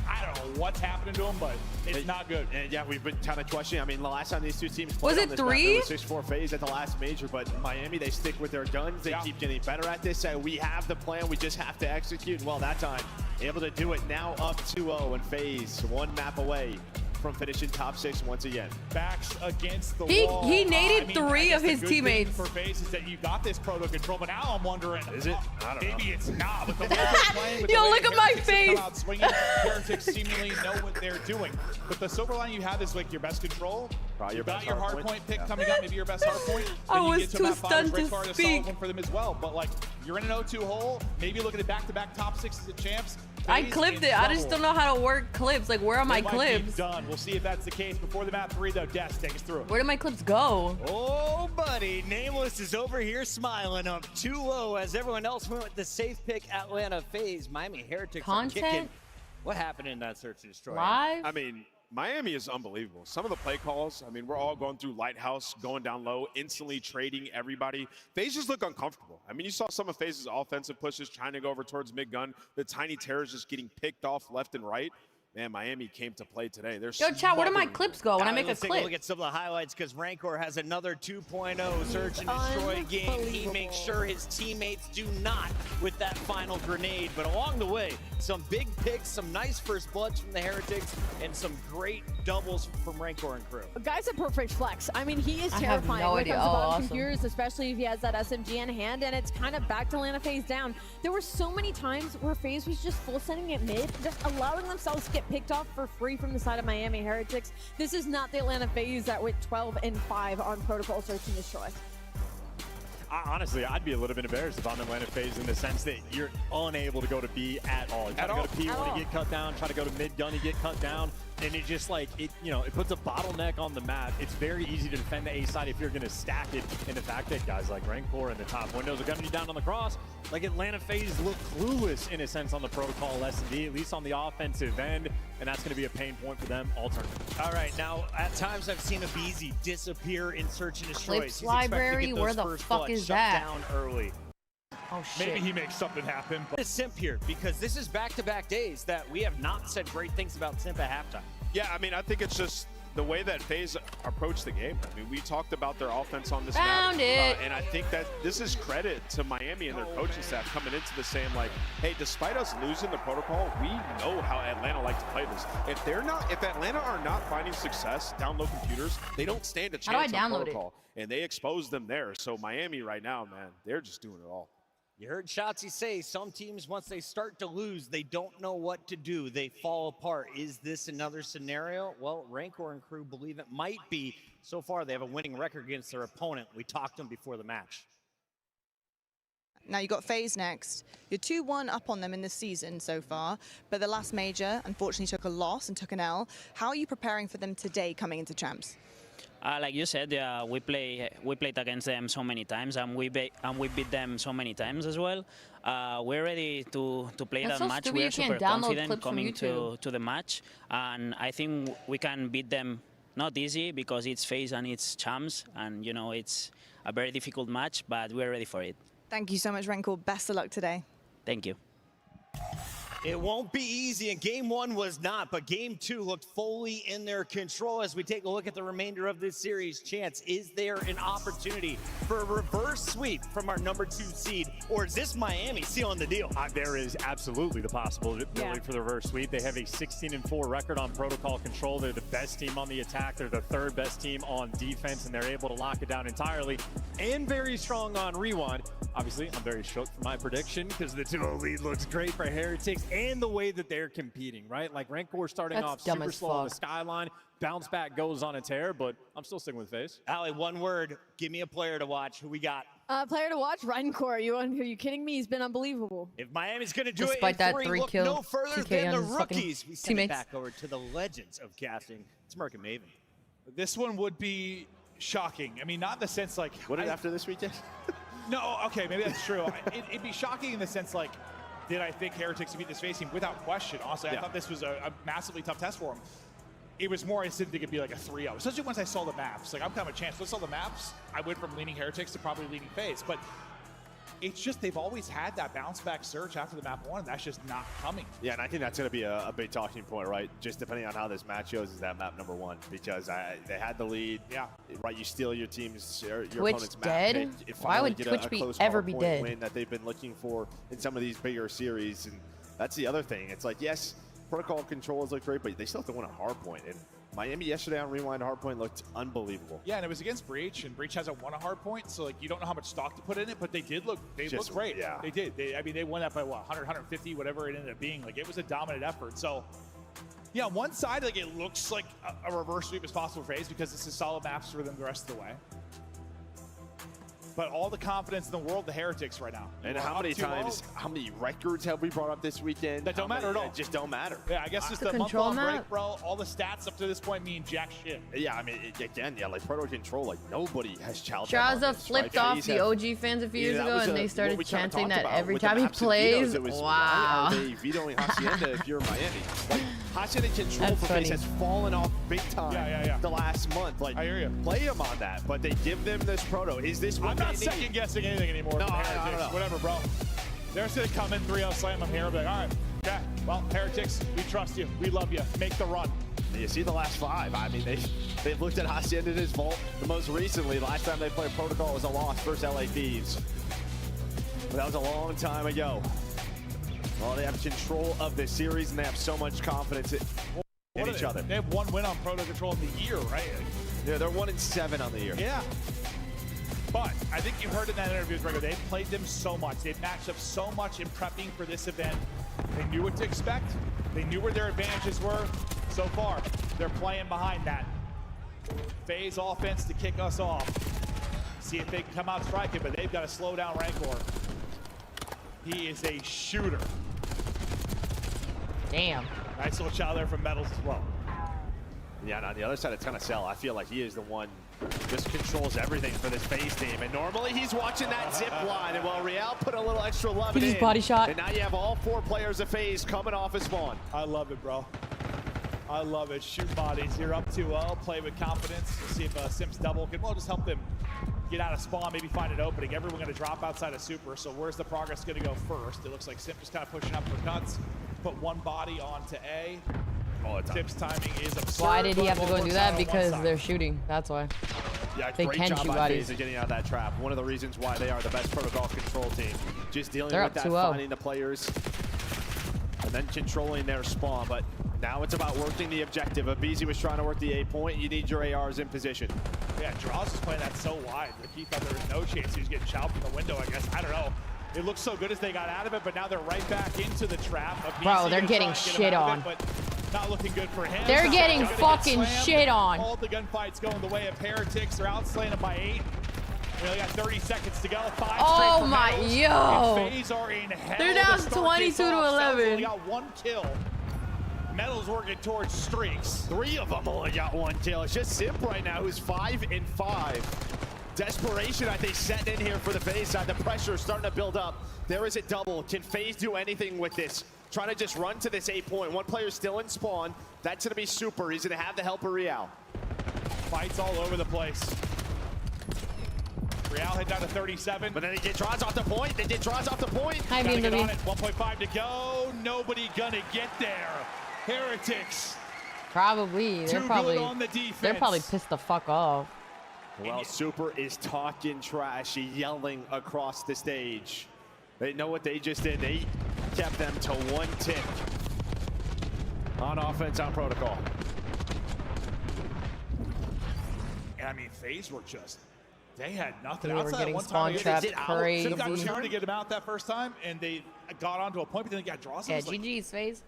S7: I don't know what's happening to him, but it's not good.
S8: And yeah, we've been kind of questioning. I mean, the last time these 2 teams
S6: was it 3?
S8: 6-4 FaZe at the last major, but Miami, they stick with their guns. They keep getting better at this. We have the plan. We just have to execute. And well, that time, able to do it now up 2-0 and FaZe 1 map away from finishing top 6 once again.
S7: Backs against the wall.
S6: He naded 3 of his teammates.
S7: For FaZe is that you got this proto control, but now I'm wondering,
S8: is it? I don't know.
S7: Maybe it's not. But the way they're playing, with
S6: Yo,
S7: the way
S6: look at my face.
S7: Come out swinging, Heretics seemingly know what they're doing. But the silver line you have is like your best control.
S8: Probably
S7: you got your hardpoint pick coming up, maybe your best hardpoint.
S6: I was too stunned to speak.
S7: One for them as well. But like, you're in an 0-2 hole. Maybe looking at back-to-back top 6s at champs.
S6: I clipped it. I just don't know how to work clips. Like, where are my clips?
S7: Done. We'll see if that's the case. Before the map 3, though, Des, take us through.
S6: Where did my clips go?
S2: Oh, buddy. Nameless is over here smiling up 2-0 as everyone else went with the safe pick Atlanta FaZe. Miami Heretics are kicking. What happened in that search and destroy?
S6: Live?
S1: I mean, Miami is unbelievable. Some of the play calls, I mean, we're all going through Lighthouse, going down low, instantly trading everybody. FaZe just look uncomfortable. I mean, you saw some of FaZe's offensive pushes trying to go over towards mid-gun. The tiny terrors just getting picked off left and right. Man, Miami came to play today. They're
S6: Yo, chat, where do my clips go when I make a
S2: Let's
S6: clip?
S2: take a look at some of the highlights because Rancor has another 2.0 search and destroy game. He makes sure his teammates do not with that final grenade. But along the way, some big picks, some nice first bloods from the Heretics, and some great doubles from Rancor and crew.
S3: Guy's a perfect flex. I mean, he is
S6: I
S3: terrifying
S6: have no
S3: when it
S6: idea.
S3: comes to bottom
S6: Awesome.
S3: computers, especially if he has that SMG in hand, and it's kind of back to Atlanta FaZe down. There were so many times where FaZe was just full sending it mid, just allowing themselves to get picked off for free from the side of Miami Heretics. This is not the Atlanta FaZe that went 12 and 5 on protocol search and destroy.
S4: Honestly, I'd be a little bit embarrassed if I'm Atlanta FaZe in the sense that you're unable to go to B at all. You try to go to P, you want to get cut down, try to go to mid gun, you get cut down, and it just like, it puts a bottleneck on the map. It's very easy to defend the A side if you're going to stack it, and the fact that guys like Rancor in the top windows are gunning you down on the cross, like Atlanta FaZe look clueless in a sense on the protocol S&D, at least on the offensive end, and that's going to be a pain point for them all tournament.
S2: All right, now at times I've seen a BZ disappear in search and destroy.
S6: Clips library, where the fuck is that?
S2: Down early.
S6: Oh shit.
S7: Maybe he makes something happen.
S2: But Simp here, because this is back-to-back days that we have not said great things about Simp at halftime.
S1: Yeah, I mean, I think it's just the way that FaZe approached the game. I mean, we talked about their offense on this
S6: Found
S1: map,
S6: it.
S1: and I think that this is credit to Miami and their coaching staff coming into this saying like, hey, despite us losing the protocol, we know how Atlanta like to play this. If Atlanta are not finding success down low computers, they don't stand a chance on protocol, and they expose them there. So Miami right now, man, they're just doing it all.
S2: You heard Shotzi say some teams, once they start to lose, they don't know what to do. They fall apart. Is this another scenario? Well, Rancor and crew believe it might be. So far, they have a winning record against their opponent. We talked to them before the match.
S12: Now you've got FaZe next. You're 2-1 up on them in this season so far, but the last major unfortunately took a loss and took an L. How are you preparing for them today coming into Champs?
S13: Like you said, we played against them so many times, and we beat them so many times as well. We're ready to play that match. We are super confident coming to the match, and I think we can beat them. Not easy because it's FaZe and it's Champs, and you know it's a very difficult match, but we're ready for it.
S12: Thank you so much, Rancor. Best of luck today.
S13: Thank you.
S2: It won't be easy, and game one was not, but game two looked fully in their control. As we take a look at the remainder of this series, Chance, is there an opportunity for a reverse sweep from our #2 seed, or is this Miami sealing the deal?
S4: There is absolutely the possibility for the reverse sweep. They have a 16-4 record on protocol control. They're the best team on the attack. They're the third best team on defense, and they're able to lock it down entirely, and very strong on rewind. Obviously, I'm very shook for my prediction because the 2-0 lead looks great for Heretics and the way that they're competing, right? Like Rancor starting off super slow on the Skyline, bounce back goes on a tear, but I'm still sticking with FaZe.
S2: Allie, one word, give me a player to watch. Who we got?
S3: Player to watch, Rancor. Are you kidding me? He's been unbelievable.
S2: If Miami's going to do
S6: Despite
S2: it
S6: that
S2: in 3, look
S6: kill
S2: no further than the rookies. We send it
S6: teammates.
S2: back over to the legends of casting. It's Merc and Maven.
S7: This one would be shocking. I mean, not in the sense like...
S8: What did after this weekend?
S7: No, okay, maybe that's true. It'd be shocking in the sense like, did I think Heretics would beat this FaZe team? Without question. Honestly, I thought this was a massively tough test for them. It was more, I didn't think it'd be like a 3-0, especially once I saw the maps. Like, I'm kind of a chance. Once I saw the maps, I went from leaning Heretics to probably leaning FaZe. But it's just they've always had that bounce back surge after the map one, and that's just not coming.
S8: Yeah, and I think that's going to be a big talking point, right? Just depending on how this match goes, is that map #1 because they had the lead.
S7: Yeah,
S8: right. You steal your team's your
S6: Twitch
S8: opponent's
S6: dead?
S8: map.
S6: Why would Twitch ever be dead?
S8: Win that they've been looking for in some of these bigger series, and that's the other thing. It's like, yes, protocol controls look great, but they still have to win a Hardpoint. And Miami yesterday on Rewind Hardpoint looked unbelievable.
S7: Yeah, and it was against Breach, and Breach hasn't won a Hardpoint, so like you don't know how much stock to put in it, but they looked great.
S8: Yeah.
S7: They did. I mean, they won that by what, 100, 150, whatever it ended up being. Like, it was a dominant effort. So, yeah, on one side, like, it looks like a reverse sweep is possible for FaZe because this is solid maps for them the rest of the way. But all the confidence in the world, the Heretics right now.
S8: And how many times, how many records have we brought up this weekend?
S7: That don't matter at all.
S8: Just don't matter.
S7: Yeah, I guess just the month-long break, bro. All the stats up to this point mean jack shit.
S8: Yeah, I mean, again, yeah, like proto control, like nobody has challenged.
S6: Traza flipped off the OG fans a few years ago, and they started chanting that every time he plays.
S8: Wow.
S6: Wow.
S8: Are they vetoing Hacienda if you're Miami? Like, Hacienda control for FaZe has fallen off big time the last month. Like,
S7: I hear you.
S8: Play him on that, but they give them this proto. Is this what
S7: I'm not second guessing anything anymore.
S8: No, I don't know.
S7: Whatever, bro. They're just gonna come in 3-0, slam them here, and be like, all right, okay, well, Heretics, we trust you, we love you, make the run.
S8: You see the last 5. I mean, they've looked at Hacienda in his vault. The most recently, last time they played protocol was a loss versus LA Thieves. But that was a long time ago. Well, they have control of the series, and they have so much confidence in each other.
S7: They have 1 win on proto control in the year, right?
S8: Yeah, they're 1-7 on the year.
S7: Yeah. But I think you heard in that interview with Rego, they played them so much. They've matched up so much in prepping for this event. They knew what to expect. They knew where their advantages were. So far, they're playing behind that. FaZe offense to kick us off. See if they can come out striking, but they've got to slow down Rancor. He is a shooter.
S6: Damn.
S7: Nice little shot there from Metals as well.
S8: Yeah, and on the other side of Tenacel, I feel like he is the one just controls everything for this FaZe team. And normally he's watching that zip line. And while Real put a little extra love in,
S6: body shot.
S8: And now you have all 4 players of FaZe coming off his spawn.
S7: I love it, bro. I love it. Shoot bodies. You're up 2-0. Play with confidence. We'll see if Sim's double can just help them get out of spawn, maybe find an opening. Everyone going to drop outside of Super. So where's the progress going to go first? It looks like Sim just kind of pushing up for cuts. Put 1 body onto A.
S8: all the time.
S7: Tips timing is absurd.
S6: Why did he have to go and do that? Because they're shooting. That's why.
S8: Yeah,
S6: they
S8: great
S6: can
S8: job
S6: shoot
S8: by
S6: bodies.
S8: FaZe of getting out of that trap. One of the reasons why they are the best protocol control team. Just dealing
S6: They're
S8: with
S6: up
S8: that,
S6: 2-0.
S8: finding the players, and then controlling their spawn. But now it's about working the objective. Abizi was trying to work the A point. You need your ARs in position.
S7: Yeah, Draws was playing that so wide. Like he thought there was no chance he was getting chopped from the window, I guess. I don't know. It looked so good as they got out of it, but now they're right back into the trap.
S6: Bro, they're getting shit on.
S7: But not looking good for him.
S6: They're getting fucking shit on.
S7: All the gunfights going the way of Heretics. They're outslaying them by 8. We only got 30 seconds to go. 5
S6: Oh
S7: straight
S6: my,
S7: medals.
S6: yo.
S7: And FaZe are in hell.
S6: They're down
S7: to start this
S6: 22 to
S7: off.
S6: 11.
S7: Only got 1 kill. Medals working towards streaks.
S8: 3 of them only got 1 kill. It's just Simp right now, who's 5 and 5. Desperation, I think, setting in here for the FaZe side. The pressure is starting to build up. There is a double. Can FaZe do anything with this? Trying to just run to this 8 point. One player still in spawn. That's going to be Super. He's going to have the help of Real.
S7: Fights all over the place. Real hit down to 37.
S8: But then they get draws off the point. They get draws off the point.
S6: Hi,
S7: Gotta get
S6: BMW.
S7: on it. 1.5 to go. Nobody gonna get there. Heretics.
S6: Probably.
S7: Too good on the defense.
S6: They're probably pissed the fuck off.
S8: Well, Super is talking trash, yelling across the stage. They know what they just did. They kept them to 1 tick on offense, on protocol.
S7: And I mean, FaZe were just, they had nothing.
S6: They were
S7: Outside
S6: getting
S7: one
S6: spawn
S7: time,
S6: trapped
S7: they did
S6: crazy.
S7: got 2 to get him out that first time, and they got onto a point, but then they got draws.
S6: Yeah,
S7: Like,
S6: GG's, FaZe.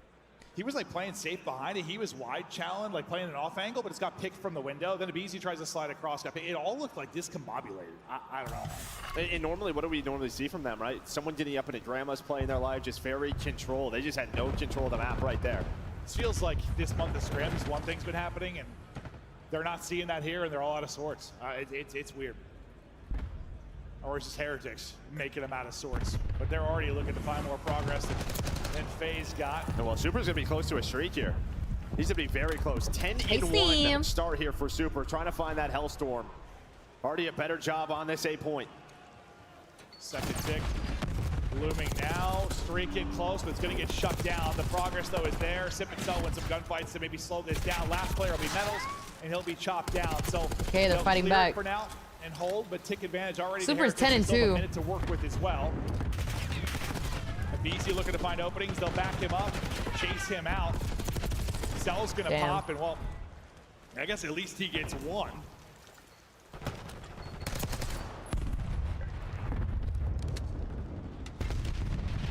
S7: he was like playing safe behind it. He was wide challenged, like playing an off angle, but it's got picked from the window. Then Abizi tries to slide across. Got picked. It all looked like discombobulated. I don't know.
S8: And normally, what do we normally see from them, right? Someone getting up in a grandma's playing their life, just very controlled. They just had no control of the map right there.
S7: This feels like this month of scrims, one thing's been happening, and they're not seeing that here, and they're all out of sorts. It's weird. Or it's just Heretics making them out of sorts. But they're already looking to find more progress than FaZe got.
S8: And well, Super's gonna be close to a streak here. He's gonna be very close. 10-1 start here for Super, trying to find that Hellstorm. Already a better job on this 8 point.
S7: Second tick looming now, streaking close, but it's gonna get shut down. The progress though is there. Sip and Cell wins some gunfights to maybe slow this down. Last player will be Metals, and he'll be chopped down. So
S6: okay, they're fighting back
S7: for now and hold, but tick advantage already.
S6: Super's 10 and 2.
S7: A minute to work with as well. Abizi looking to find openings. They'll back him up, chase him out. Cell's gonna pop, and well, I guess at least he gets 1.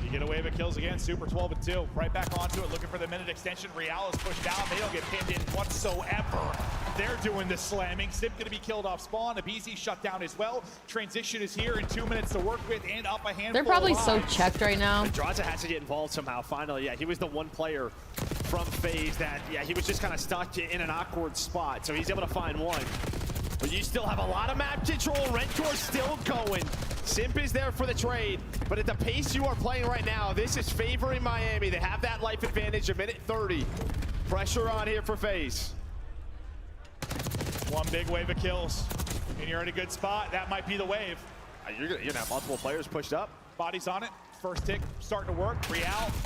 S7: You get a wave of kills again. Super 12 and 2. Right back onto it, looking for the minute extension. Real is pushed down. They don't get pinned in whatsoever. They're doing the slamming. Simp gonna be killed off spawn. Abizi shut down as well. Transition is here in 2 minutes to work with, and up a handful.
S6: They're probably so checked right now.
S8: Draza has to get involved somehow. Finally, yeah, he was the one player from FaZe that, yeah, he was just kind of stuck in an awkward spot. So he's able to find 1. But you still have a lot of map control. Rentor's still going. Simp is there for the trade, but at the pace you are playing right now, this is favoring Miami. They have that life advantage, a minute 30. Pressure on here for FaZe.
S7: 1 big wave of kills, and you're in a good spot. That might be the wave.
S8: You're gonna have multiple players pushed up.
S7: Bodies on it. First tick starting to work. Real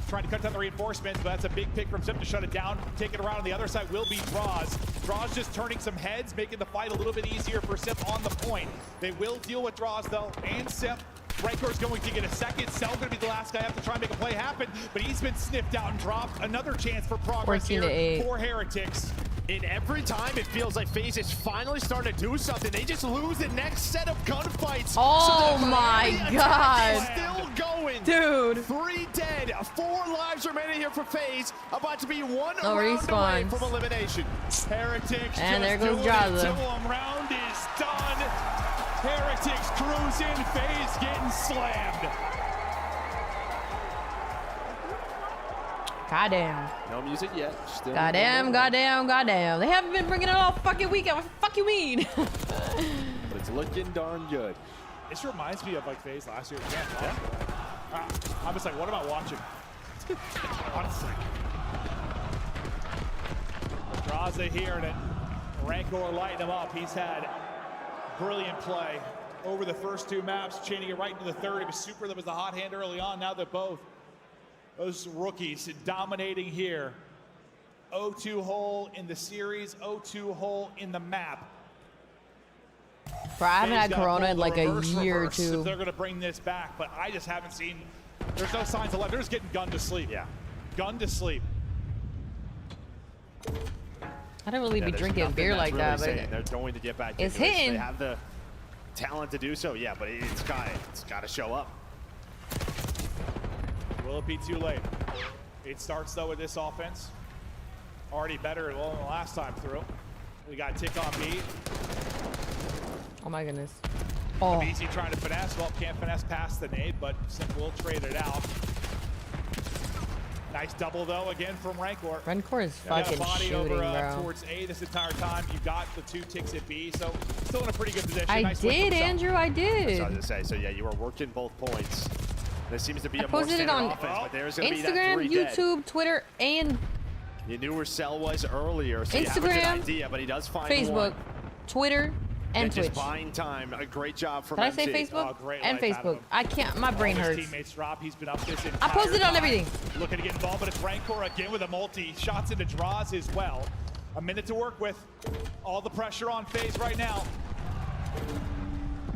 S7: trying to cut down the reinforcements, but that's a big pick from Simp to shut it down. Take it around on the other side will be Draws. Draws just turning some heads, making the fight a little bit easier for Simp on the point. They will deal with Draws though, and Simp. Rancor's going to get a second. Cell going to be the last guy up to try and make a play happen, but he's been sniffed out and dropped. Another chance for progress here for Heretics.
S8: And every time it feels like FaZe is finally starting to do something. They just lose the next set of gunfights.
S6: Oh my god.
S8: Still going.
S6: Dude.
S8: 3 dead. 4 lives remaining here for FaZe. About to be 1 round away from elimination.
S7: Heretics.
S6: And there goes Draza.
S7: Round is done. Heretics cruising. FaZe getting slammed.
S6: Goddamn.
S8: No music yet. Still
S6: Goddamn. They haven't been bringing it all fucking weekend. What the fuck you mean?
S8: But it's looking darn good.
S7: This reminds me of like FaZe last year. I'm just like, what am I watching? Honestly. Draza here, and Rancor lighting him up. He's had brilliant play over the first 2 maps, chaining it right into the third. It was Super that was the hot hand early on. Now they're both those rookies dominating here 0-2 hole in the series, 0-2 hole in the map.
S6: Bro, I haven't had Corona in like a year or two.
S7: If they're going to bring this back, but I just haven't seen. There's no signs of life. They're just getting gunned to sleep.
S8: Yeah.
S7: Gunned to sleep.
S6: I don't really be drinking beer like that, but
S8: they're going to get back.
S6: It's hitting.
S8: They have the talent to do so, yeah, but it's got to show up.
S7: Will it be too late? It starts though with this offense. Already better than the last time through. We got tick on B.
S6: Oh my goodness. Oh.
S7: Easy trying to finesse. Well, can't finesse past the nade, but Simp will trade it out. Nice double though again from Rancor.
S6: Rancor is fucking
S7: body
S6: shooting,
S7: over,
S6: bro.
S7: Towards A this entire time. You got the 2 ticks at B, so still in a pretty good position.
S6: I
S7: nice
S6: did, Andrew. I did.
S8: That's what I was gonna say. So yeah, you are working both points. This seems to be a more
S6: posted it on
S8: offense, but there's gonna
S6: Instagram,
S8: be that 3
S6: YouTube,
S8: dead.
S6: Twitter, and
S8: You knew where Cell was earlier, so you have a good
S6: Instagram,
S8: idea, but he does find
S6: Facebook,
S8: one.
S6: Twitter, and Twitch.
S8: Just buying time. A great job from
S6: Did I
S8: MC.
S6: say Facebook
S7: great
S6: and
S7: life out of
S6: Facebook?
S7: him.
S6: I can't. My brain
S7: All his
S6: hurts.
S7: teammates drop. He's been up this entire
S6: I posted it on
S7: time.
S6: everything.
S7: Looking to get involved, but it's Rancor again with a multi. Shots into draws as well. A minute to work with. All the pressure on FaZe right now.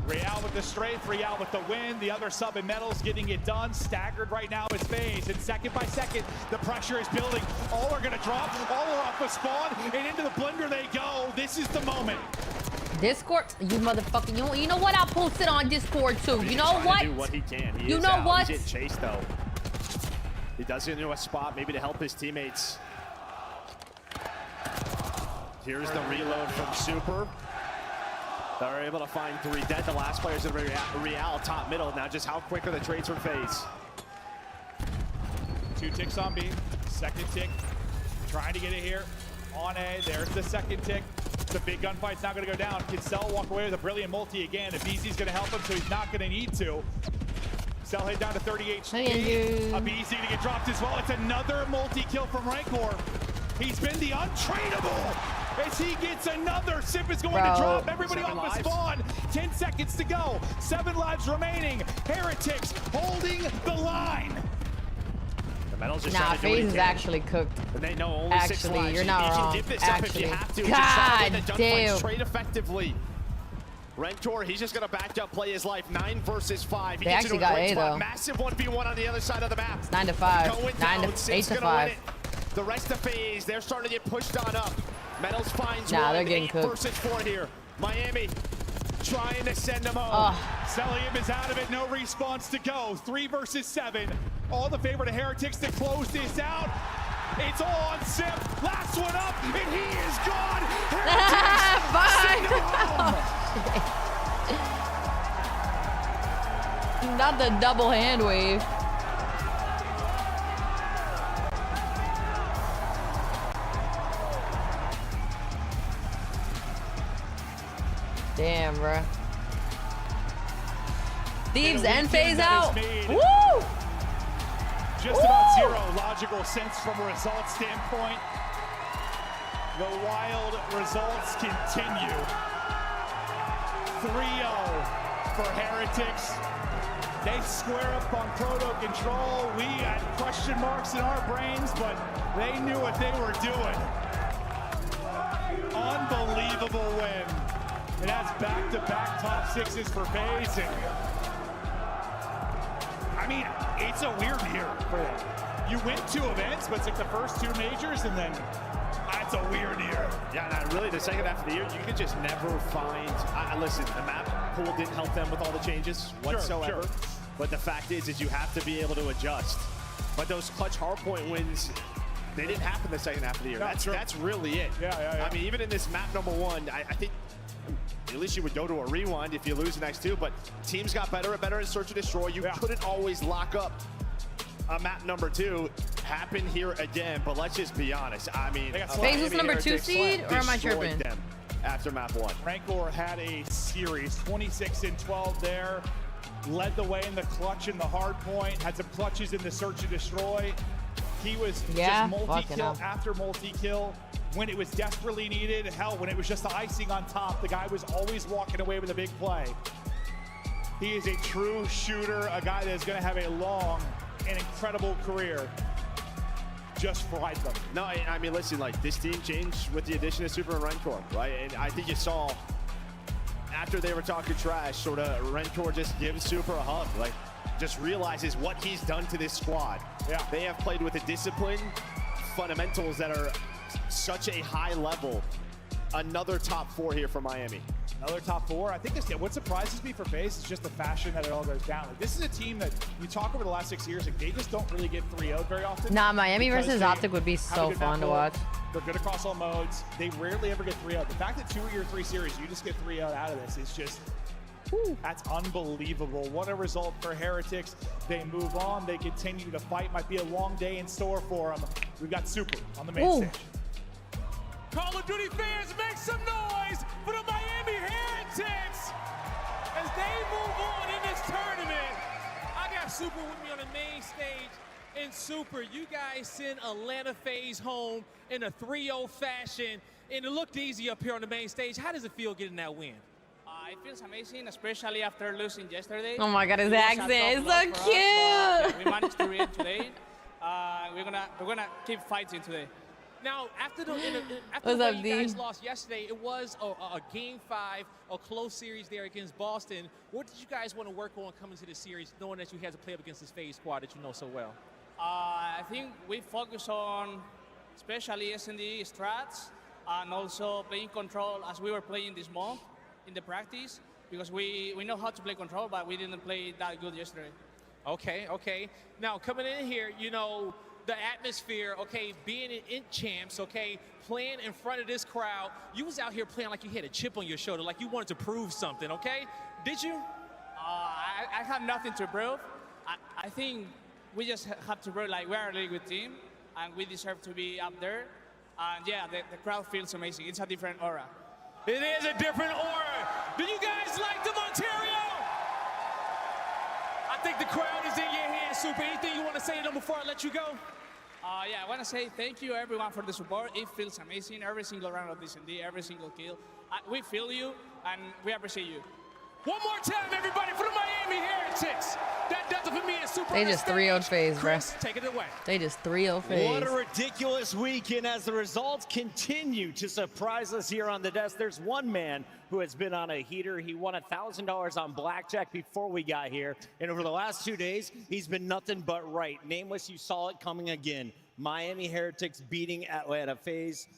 S7: Real with the strafe, Real with the win. The other sub in Metals getting it done. Staggered right now is FaZe. And second by second, the pressure is building. All are going to drop. All are off the spawn. And into the blender they go. This is the moment.
S6: Discord, you motherfucker. You know what? I'll post it on Discord too. You know what?
S8: Do what he can.
S6: You know what?
S8: He's getting chased though. He does get into a spot maybe to help his teammates. Here's the reload from Super. They're able to find 3 dead. The last player's in Real, top middle. Now just how quick are the trades from FaZe?
S7: 2 ticks on B. Second tick. Trying to get it here. On A. There's the second tick. The big gunfight's not going to go down. Can Cell walk away with a brilliant multi again? If Easy's going to help him, so he's not going to need to. Cell head down to 30 HP. Easy to get dropped as well. It's another multi-kill from Rancor. He's been the untradeable as he gets another. Simp is going to drop everybody off the spawn. 10 seconds to go. 7 lives remaining. Heretics holding the line.
S6: Nah, FaZe is actually cooked.
S8: And they know only 6
S6: Actually,
S8: lives.
S6: you're not
S8: you
S6: wrong.
S8: can give this up if you have to.
S6: God damn.
S8: Trade effectively. Rancor, he's just going to back up, play his life. 9 versus 5. He
S6: They
S8: gets
S6: actually
S8: into a
S6: got
S8: great
S6: A,
S8: spot.
S6: though.
S8: Massive 1v1 on the other side of the map.
S6: It's 9 to 5.
S8: Going
S6: 9
S8: down.
S6: to 8 to 5.
S8: Win it. The rest of FaZe, they're starting to get pushed on up. Metals finds
S6: nah,
S8: one.
S6: they're getting
S8: 8
S6: cooked.
S8: versus 4 here. Miami trying to send them home.
S7: Celium is out of it. No respawns to go. 3 versus 7. All the favor to Heretics to close this out. It's all on Simp. Last one up, and he is gone.
S6: Bye. Not the double hand wave. Damn, bro. Thieves and FaZe out. Woo!
S7: Just about zero logical sense from a result standpoint. The wild results continue. 3-0 for Heretics. They square up on proto control. We had question marks in our brains, but they knew what they were doing. Unbelievable win. And that's back-to-back top 6s for FaZe. I mean, it's a weird year for them. You win 2 events, but it's like the first 2 majors, and then it's a weird year.
S8: Yeah, and really the second half of the year, you can just never find. Listen, the map pool didn't help them with all the changes whatsoever.
S7: Sure.
S8: But the fact is you have to be able to adjust. But those clutch hardpoint wins, they didn't happen the second half of the year.
S7: No,
S8: that's really it.
S7: Yeah.
S8: I mean, even in this map number 1, I think at least you would go to a rewind if you lose the next 2, but teams got better and better in search and destroy. You couldn't always lock up a map number 2. Happened here again, but let's just be honest. I mean,
S6: FaZe was number 2 seed, or am I tripping?
S8: Them after map 1.
S7: Rancor had a series, 26-12 there. Led the way in the clutch in the hard point. Had some clutches in the search and destroy. He was just multi-kill after multi-kill. When it was desperately needed, hell, when it was just the icing on top, the guy was always walking away with a big play. He is a true shooter, a guy that is going to have a long and incredible career. just fried them.
S8: No, I mean, listen, like, this team changed with the addition of Super and Rencor, right? And I think you saw, after they were talking trash, sort of Rencor just gives Super a hug, like, just realizes what he's done to this squad.
S7: Yeah.
S8: They have played with a discipline, fundamentals that are such a high level. Another top 4 here for Miami.
S7: Another top 4. I think what surprises me for FaZe is just the fashion that it all goes down. Like, this is a team that you talk over the last 6 years, like, they just don't really get 3-0'd very often.
S6: Nah, Miami versus Optic would be so fun to watch.
S7: They're good across all modes. They rarely ever get 3-0'd. The fact that 2 of your 3 series, you just get 3-0'd out of this is just, that's unbelievable. What a result for Heretics. They move on. They continue to fight. Might be a long day in store for them. We've got Super on the main stage.
S5: Call of Duty fans, make some noise for the Miami Heretics as they move on in this tournament. I got Super with me on the main stage. And Super, you guys send Atlanta FaZe home in a 3-0 fashion, and it looked easy up here on the main stage. How does it feel getting that win?
S13: It feels amazing, especially after losing yesterday.
S6: Oh my God, his accent is so cute.
S13: We managed to win today. We're gonna keep fighting today.
S5: Now, after the way you guys lost yesterday, it was a Game 5, a close series there against Boston. What did you guys want to work on coming to the series, knowing that you had to play up against this FaZe squad that you know so well?
S13: I think we focus on especially S&D strats and also playing control as we were playing this month in the practice, because we know how to play control, but we didn't play that good yesterday.
S5: Okay. Now, coming in here, you know, the atmosphere, okay, being in champs, okay, playing in front of this crowd, you was out here playing like you had a chip on your shoulder, like you wanted to prove something, okay? Did you?
S13: I have nothing to prove. I think we just have to prove like we're a really good team and we deserve to be up there. And yeah, the crowd feels amazing. It's a different aura.
S5: It is a different aura. Do you guys like them, Ontario? I think the crowd is in your hands, Super. Anything you want to say to them before I let you go?
S13: Yeah, I want to say thank you everyone for the support. It feels amazing. Every single round of D&D, every single kill. We feel you and we appreciate you.
S5: One more time, everybody, for the Miami Heretics. That does it for me and Super.
S6: They just 3-0'd FaZe, bro.
S5: Take it away.
S6: They just 3-0 FaZe.
S2: What a ridiculous weekend as the results continue to surprise us here on the desk. There's one man who has been on a heater. He won $1,000 on blackjack before we got here. And over the last 2 days, he's been nothing but right. Nameless, you saw it coming again. Miami Heretics beating Atlanta FaZe.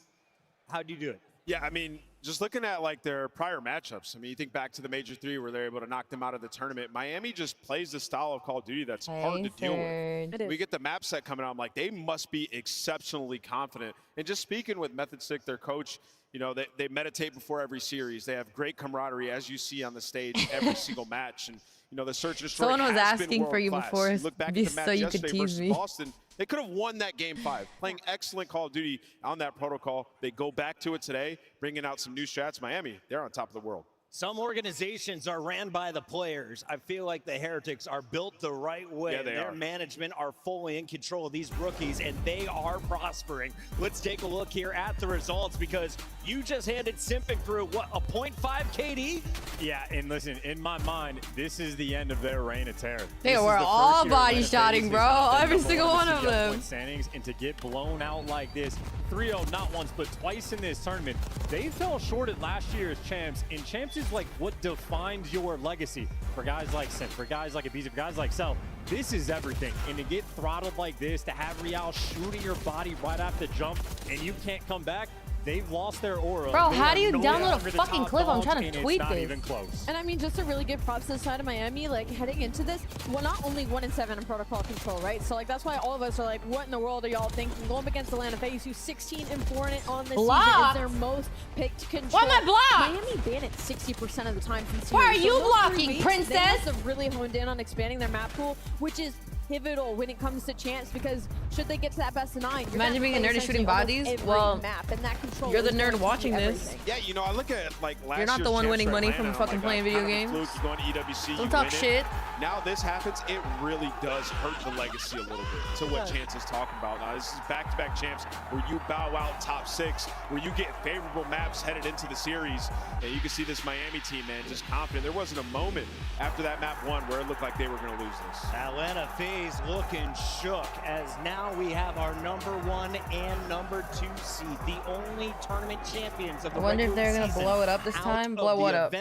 S2: How'd you do it?
S1: Yeah, I mean, just looking at like their prior matchups, I mean, you think back to the Major 3 where they're able to knock them out of the tournament. Miami just plays the style of Call of Duty that's hard to deal with. We get the map set coming out, I'm like, they must be exceptionally confident. And just speaking with Method Stick, their coach, you know, they meditate before every series. They have great camaraderie, as you see on the stage, every single match. And, you know, the search and destroy.
S6: Someone was asking for you before,
S1: you look back at the match
S6: so you
S1: yesterday
S6: could tease
S1: versus
S6: me.
S1: Boston. They could have won that Game 5, playing excellent Call of Duty on that protocol. They go back to it today, bringing out some new strats. Miami, they're on top of the world.
S2: Some organizations are ran by the players. I feel like the Heretics are built the right way.
S1: Yeah,
S2: Their management are fully in control of these rookies, and they are prospering. Let's take a look here at the results, because you just handed Simping through, what, a 0.5 KD?
S4: Yeah, and listen, in my mind, this is the end of their reign of terror.
S6: They were all body shotting, bro. Every single one of them.
S4: Standings, and to get blown out like this, 3-0 not once but twice in this tournament. They fell short at last year's champs, and champs is like what defines your legacy. For guys like Sim, for guys like Ibiza, for guys like Cell, this is everything. And to get throttled like this, to have Real shooting your body right after the jump, and you can't come back, they've lost their aura.
S6: Bro,
S4: They
S6: how
S4: are
S6: do you
S4: no
S6: download a
S4: longer the
S6: fucking
S4: top
S6: clip? I'm
S4: dogs,
S6: trying to
S4: and
S6: tweet
S4: it's not
S6: this.
S4: even close.
S3: And I mean, just to really give props to the side of Miami, like heading into this, well, not only 1-7 in protocol control, right? So like that's why all of us are like, what in the world are y'all thinking? Going up against Atlanta FaZe, who's 16-4 in it on this season, is their most picked control.
S6: Why am I blocked?
S3: Miami ban it 60% of the time from series.
S6: Why are
S3: So
S6: you
S3: those 3
S6: blocking,
S3: weeks,
S6: princess?
S3: They have to really honed in on expanding their map pool, which is pivotal when it comes to chance, because should they get to that best of 9,
S6: Imagine being a nerd and shooting bodies. Well,
S3: map, and that control
S6: you're the
S3: is
S6: nerd
S3: going to be
S6: watching this.
S3: everything.
S1: Yeah, you know, I look at like last
S6: You're not the
S1: year's
S6: one
S1: champs
S6: winning
S1: for
S6: money
S1: Atlanta,
S6: from fucking playing video
S1: kind of a
S6: games.
S1: fluke. You go into EWC,
S6: Don't
S1: you
S6: talk
S1: win it.
S6: shit.
S1: Now this happens, it really does hurt the legacy a little bit to what Chance is talking about. Now this is back-to-back champs where you bow out top 6, where you get favorable maps headed into the series. And you can see this Miami team, man, just confident. There wasn't a moment after that map 1 where it looked like they were going to lose this.
S2: Atlanta FaZe FaZe looking shook as now we have our #1 and #2 seed, the only tournament champions of the
S6: I wonder if
S2: regular
S6: they're gonna
S2: season
S6: blow it up this time. Blow what up?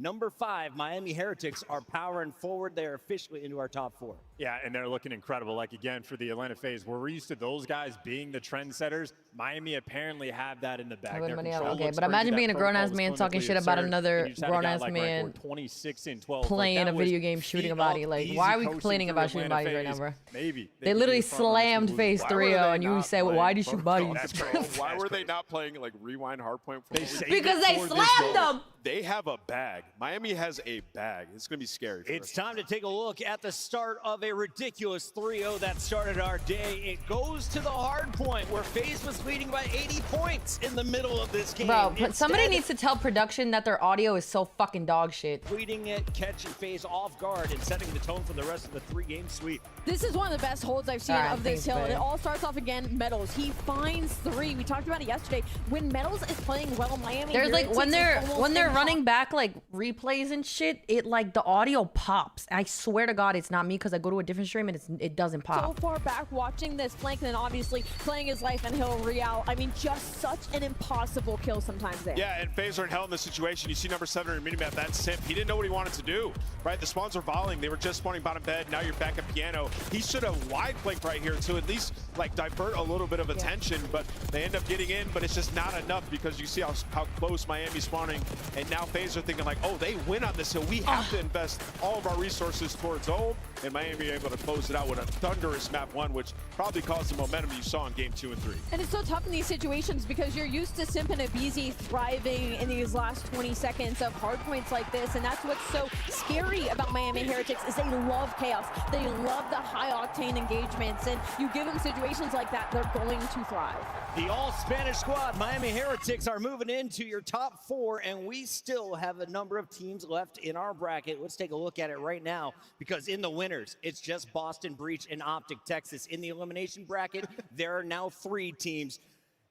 S2: #5, Miami Heretics are powering forward. They're officially into our top 4.
S4: Yeah, and they're looking incredible. Like, again, for the Atlanta FaZe, where we're used to those guys being the trendsetters, Miami apparently have that in the bag.
S6: Okay, but imagine being a grown-ass man talking shit about another grown-ass man
S4: 26 and 12
S6: playing a video game shooting a body. Like, why are we complaining about shooting bodies right now, bro?
S4: Maybe.
S6: They literally slammed FaZe 3-0, and you say, well, why do you shoot bodies?
S1: Why were they not playing, like, Rewind Hardpoint?
S6: Because they slammed them!
S1: They have a bag. Miami has a bag. It's going to be scary.
S2: It's time to take a look at the start of a ridiculous 3-0 that started our day. It goes to the hard point where FaZe was leading by 80 points in the middle of this game.
S6: Bro, somebody needs to tell production that their audio is so fucking dog shit.
S2: Leading it, catching FaZe off guard and setting the tone for the rest of the 3-game sweep.
S3: This is one of the best holds I've seen of this hill. It all starts off again, Metals. He finds 3. We talked about it yesterday. When Metals is playing well, Miami.
S6: There's like when they're running back like replays and shit, it like the audio pops. I swear to God, it's not me because I go to a different stream and it doesn't pop.
S3: So far back watching this flank, and then obviously playing his life in Hill Real. I mean, just such an impossible kill sometimes there.
S1: Yeah, and FaZe are in hell in this situation. You see #7 on your minimap, that's Simp. He didn't know what he wanted to do, right? The spawns are volleying. They were just spawning bottom bed. Now you're back at piano. He should have wide flanked right here to at least like divert a little bit of attention, but they end up getting in, but it's just not enough because you see how close Miami's spawning, and now FaZe are thinking like, oh, they win on this, so we have to invest all of our resources towards Old, and Miami able to close it out with a thunderous map 1, which probably caused the momentum you saw in game 2 and 3.
S3: And it's so tough in these situations because you're used to Simp and Abizi thriving in these last 20 seconds of hard points like this, and that's what's so scary about Miami Heretics is they love chaos. They love the high-octane engagements, and you give them situations like that, they're going to thrive.
S2: The all-Spanish squad, Miami Heretics, are moving into your top 4, and we still have a number of teams left in our bracket. Let's take a look at it right now, because in the winners, it's just Boston Breach and Optic Texas. In the elimination bracket, there are now 3 teams.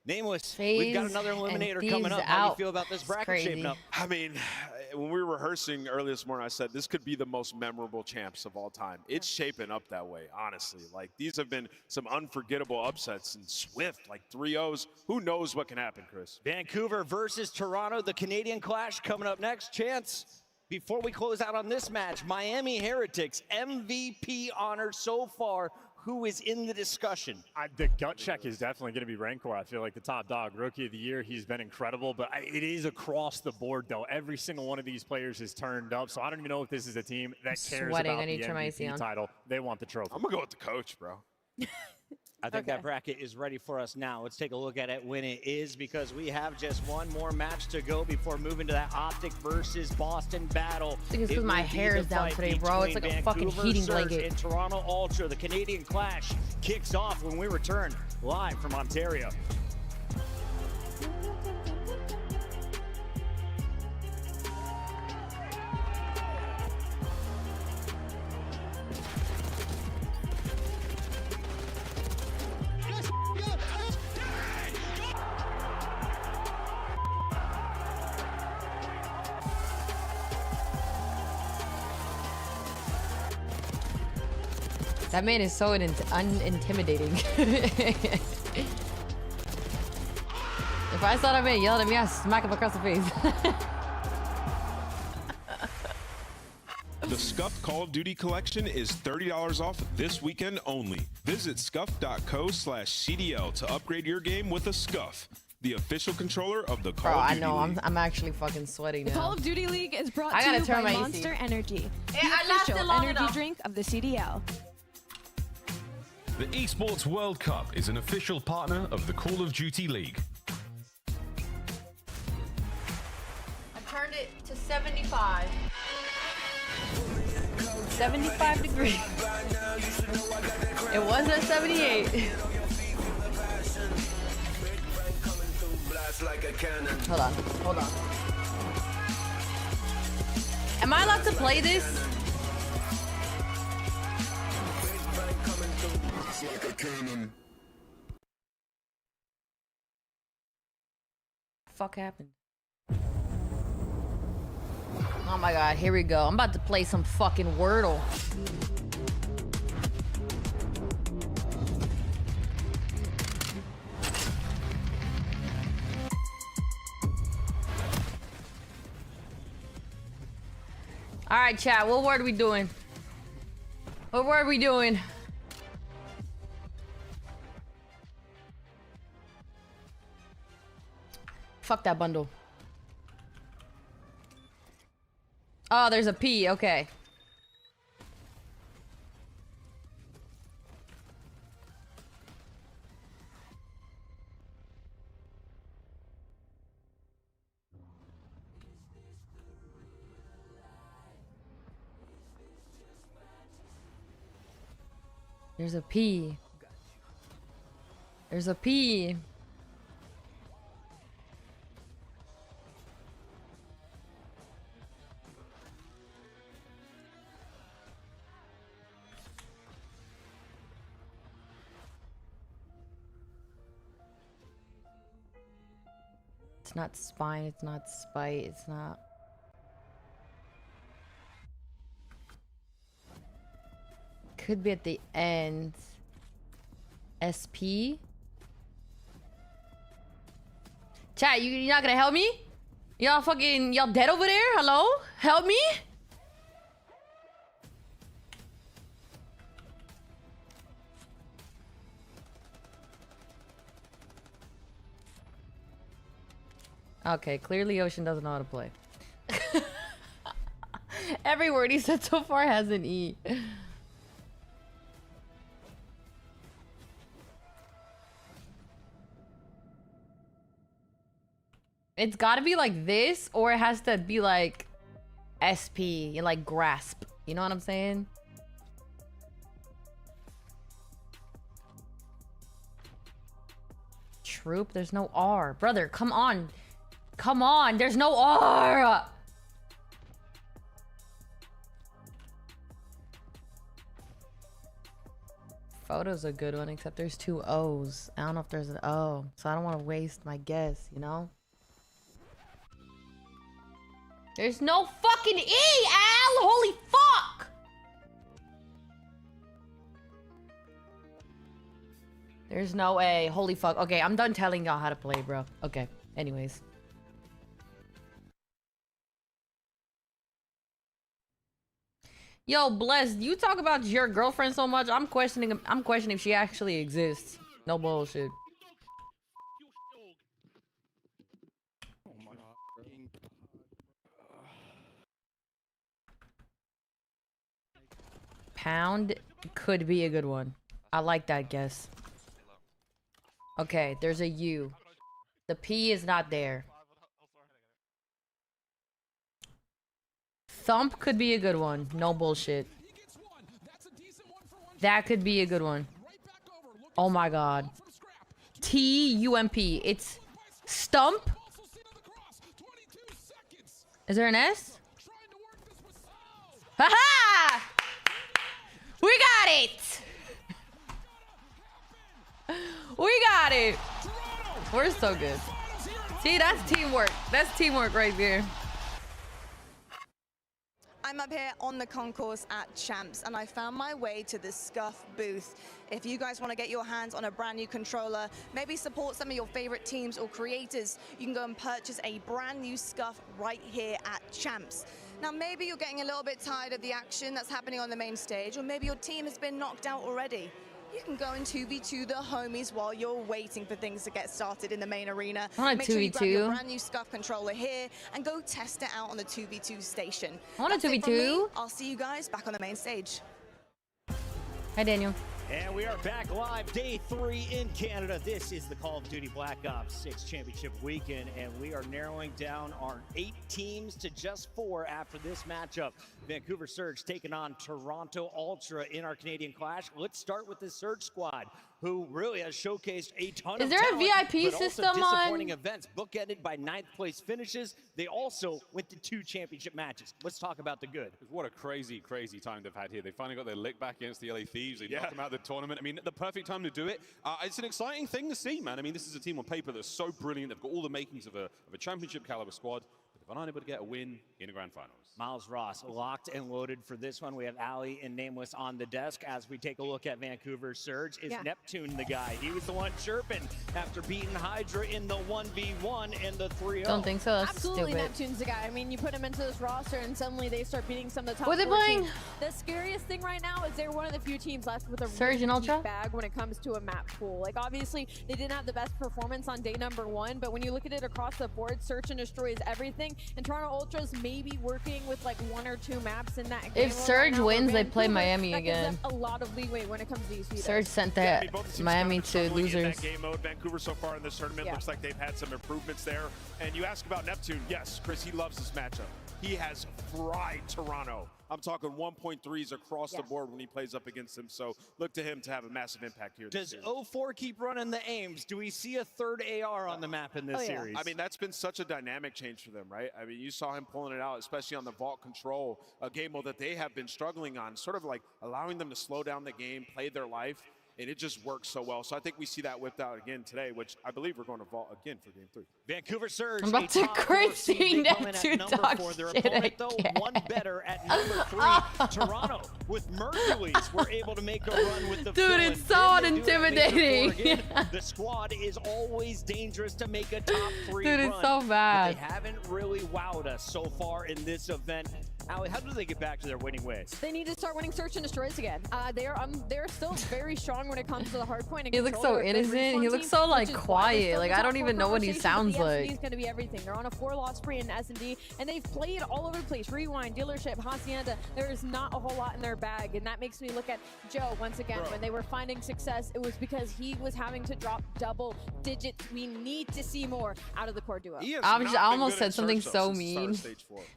S2: Nameless, we've got another eliminator coming up. How do you feel about this bracket shaping up?
S1: I mean, when we were rehearsing earlier this morning, I said this could be the most memorable champs of all time. It's shaping up that way, honestly. Like, these have been some unforgettable upsets and swift, like 3-0s. Who knows what can happen, Chris?
S2: Vancouver versus Toronto, the Canadian clash coming up next. Chance, before we close out on this match, Miami Heretics, MVP honor so far. Who is in the discussion?
S4: The gut check is definitely going to be Rancor. I feel like the top dog. Rookie of the year, he's been incredible, but it is across the board, though. Every single one of these players has turned up, so I don't even know if this is a team that cares about the MVP title. They want the trophy.
S1: I'm going to go with the coach, bro.
S2: I think that bracket is ready for us now. Let's take a look at it when it is, because we have just one more match to go before moving to that Optic versus Boston battle.
S6: I think it's because my hair is down today, bro. It's like a fucking heating blanket.
S2: In Toronto Ultra, the Canadian clash kicks off when we return live from Ontario.
S6: That man is so unintimidating. If I saw that man yelling at me, I'd smack him across the face.
S14: The Scuffed Call of Duty collection is $30 off this weekend only. Visit scuff.co/CDL to upgrade your game with a Scuff, the official controller of the Call of Duty League.
S6: I'm actually fucking sweating now.
S3: The Call of Duty League is brought to you by Monster Energy, the official energy drink of the CDL.
S15: The Esports World Cup is an official partner of the Call of Duty League.
S6: I turned it to 75. 75 degrees. It was at 78. Hold on. Am I allowed to play this? Fuck happened? Oh my god, here we go. I'm about to play some fucking Wordle. All right, chat. What word are we doing? What word are we doing? Fuck that bundle. Oh, there's a P. Okay. There's a P. There's a P. It's not spine, it's not spite, it's not... Could be at the end. SP? Chat, you're not gonna help me? Y'all fucking... Y'all dead over there? Hello? Help me? Okay, clearly Ocean doesn't know how to play. Every word he said so far has an E. It's gotta be like this, or it has to be like SP, like grasp. You know what I'm saying? Troop, there's no R. Brother, come on. Come on, there's no R! Photo's a good one, except there's 2 O's. I don't know if there's an O, so I don't want to waste my guess, you know? There's no fucking E, Al! Holy fuck! There's no A. Holy fuck. Okay, I'm done telling y'all how to play, bro. Okay, anyways. Yo, Bless, you talk about your girlfriend so much, I'm questioning if she actually exists. No bullshit. Pound could be a good one. I like that guess. Okay, there's a U. The P is not there. Thump could be a good one. No bullshit. That could be a good one. Oh my god. T-U-M-P. It's stump. Is there an S? Ha-ha! We got it! We got it! We're so good. See, that's teamwork. That's teamwork right there.
S12: I'm up here on the concourse at Champs, and I found my way to the Scuff booth. If you guys want to get your hands on a brand new controller, maybe support some of your favorite teams or creators, you can go and purchase a brand new Scuff right here at Champs. Now, maybe you're getting a little bit tired of the action that's happening on the main stage, or maybe your team has been knocked out already. You can go and 2v2 the homies while you're waiting for things to get started in the main arena.
S6: I want a
S12: Make sure you grab your
S6: 2v2.
S12: brand new Scuff controller here and go test it out on the 2v2 station.
S6: I want a 2v2.
S12: I'll see you guys back on the main stage.
S6: Hi, Daniel.
S2: And we are back live, day 3 in Canada. This is the Call of Duty Black Ops 6 Championship Weekend, and we are narrowing down our 8 teams to just 4 after this matchup. Vancouver Surge taking on Toronto Ultra in our Canadian Clash. Let's start with the Surge squad, who really has showcased a ton of talent.
S6: Is there a VIP
S2: but
S6: system
S2: also
S6: on?
S2: disappointing events, bookended by 9th place finishes. They also went to 2 championship matches. Let's talk about the good.
S16: What a crazy, crazy time they've had here. They finally got their lick back against the LA Thieves. They knocked them out of the tournament. I mean, the perfect time to do it. It's an exciting thing to see, man. I mean, this is a team on paper that's so brilliant. They've got all the makings of a championship caliber squad. But unable to get a win in the grand finals.
S2: Miles Ross locked and loaded for this one. We have Ali and Nameless on the desk as we take a look at Vancouver Surge. Is Neptune the guy? He was the one chirping after beating Hydra in the 1v1 and the 3-0.
S6: Don't think so. That's
S3: Absolutely,
S6: stupid.
S3: Neptune's the guy. I mean, you put him into this roster and suddenly they start beating some of the top
S6: What are they playing?
S3: teams. The scariest thing right now is they're one of the few teams left with a
S6: Surge
S3: really
S6: and Ultra
S3: deep bag when it comes to a map pool. Like, obviously, they didn't have the best performance on day number 1, but when you look at it across the board, Search and Destroy is everything. And Toronto Ultra's maybe working with like 1 or 2 maps in that game.
S6: If Surge wins, they play Miami
S3: that
S6: again.
S3: gives them a lot of leeway when it comes to these vetoes.
S6: Surge sent that Miami to losers.
S1: In that game mode, Vancouver so far in this tournament looks like they've had some improvements there. And you ask about Neptune, yes, Chris, he loves this matchup. He has fried Toronto. I'm talking 1.3s across the board when he plays up against them. So look to him to have a massive impact here.
S2: Does 04 keep running the aims? Do we see a third AR on the map in this series?
S1: I mean, that's been such a dynamic change for them, right? I mean, you saw him pulling it out, especially on the vault control, a game mode that they have been struggling on, sort of like allowing them to slow down the game, play their life. And it just works so well. So I think we see that whipped out again today, which I believe we're going to vault again for game 3.
S2: Vancouver Surge.
S6: I'm about to crazy Neptune talk
S2: their
S6: shit
S2: opponent, though, one better at number 3. Toronto with Mercules were able to make a run with the
S6: Dude, it's so intimidating.
S2: The squad is always dangerous to make a top 3
S6: Dude,
S2: run.
S6: it's so bad.
S2: But they haven't really wowed us so far in this event. Allie, how do they get back to their winning ways?
S3: They need to start winning Search and Destroys again. They're still very strong when it comes to the hardpoint.
S6: He looks so innocent. He looks so like quiet. Like I don't even know what he sounds like.
S3: He's going to be everything. They're on a 4-loss spree in S&D, and they've played all over the place. Rewind, Dealership, Hacienda. There is not a whole lot in their bag, and that makes me look at Joe once again. When they were finding success, it was because he was having to drop double digits. We need to see more out of the core duo.
S6: I almost said something so mean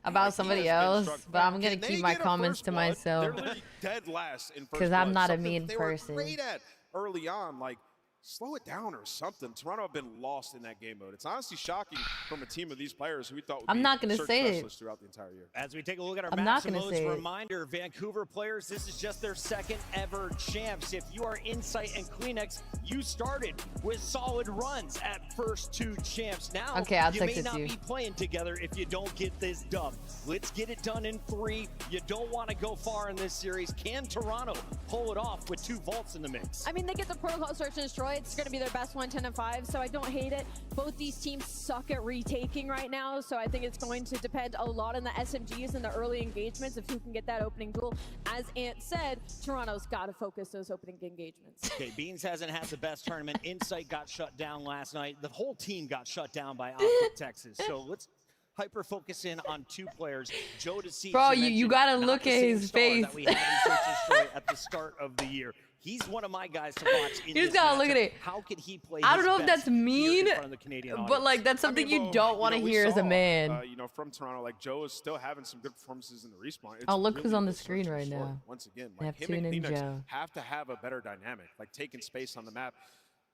S6: about somebody else. But I'm gonna keep my comments to myself.
S1: They're literally dead last in first
S6: because I'm not a
S1: Something
S6: mean
S1: they
S6: person.
S1: Were great at early on, like slow it down or something. Toronto have been lost in that game mode. It's honestly shocking from a team of these players who we thought would be
S6: not gonna
S1: search
S6: say it
S1: specialists throughout the entire year.
S2: As we take a look at our
S6: I'm
S2: match
S6: not gonna say it.
S2: reminder, Vancouver players, this is just their 2nd ever champs. If you are Insight and Kleenex, you started with solid runs at first 2 champs. Now,
S6: okay, I'll
S2: you may
S6: text
S2: not
S6: you.
S2: be playing together if you don't get this dub. Let's get it done in 3. You don't want to go far in this series. Can Toronto pull it off with 2 vaults in the mix?
S3: I mean, they get the protocol Search and Destroy. It's going to be their best one, 10-5, so I don't hate it. Both these teams suck at retaking right now, so I think it's going to depend a lot on the SMGs and the early engagements of who can get that opening duel. As Ant said, Toronto's got to focus those opening engagements.
S2: Okay, Beans hasn't had the best tournament. Insight got shut down last night. The whole team got shut down by Optic Texas. So let's hyper focus in on 2 players. Joe to see.
S6: Bro, you gotta look at his face.
S2: That we had in Search and Destroy at the start of the year. He's one of my guys to watch.
S6: You just gotta look at it.
S2: How could he play?
S6: I don't know if that's mean,
S2: but
S6: but like that's something you don't want to hear as a man.
S1: You know, from Toronto, like Joe is still having some good performances in the respawn. It's
S6: Oh, look
S1: really
S6: who's on the
S1: good
S6: screen
S1: Search
S6: right
S1: and Destroy.
S6: now.
S1: Once again, like him
S6: Neptune
S1: and
S6: and
S1: Kleenex
S6: Joe.
S1: have to have a better dynamic, like taking space on the map.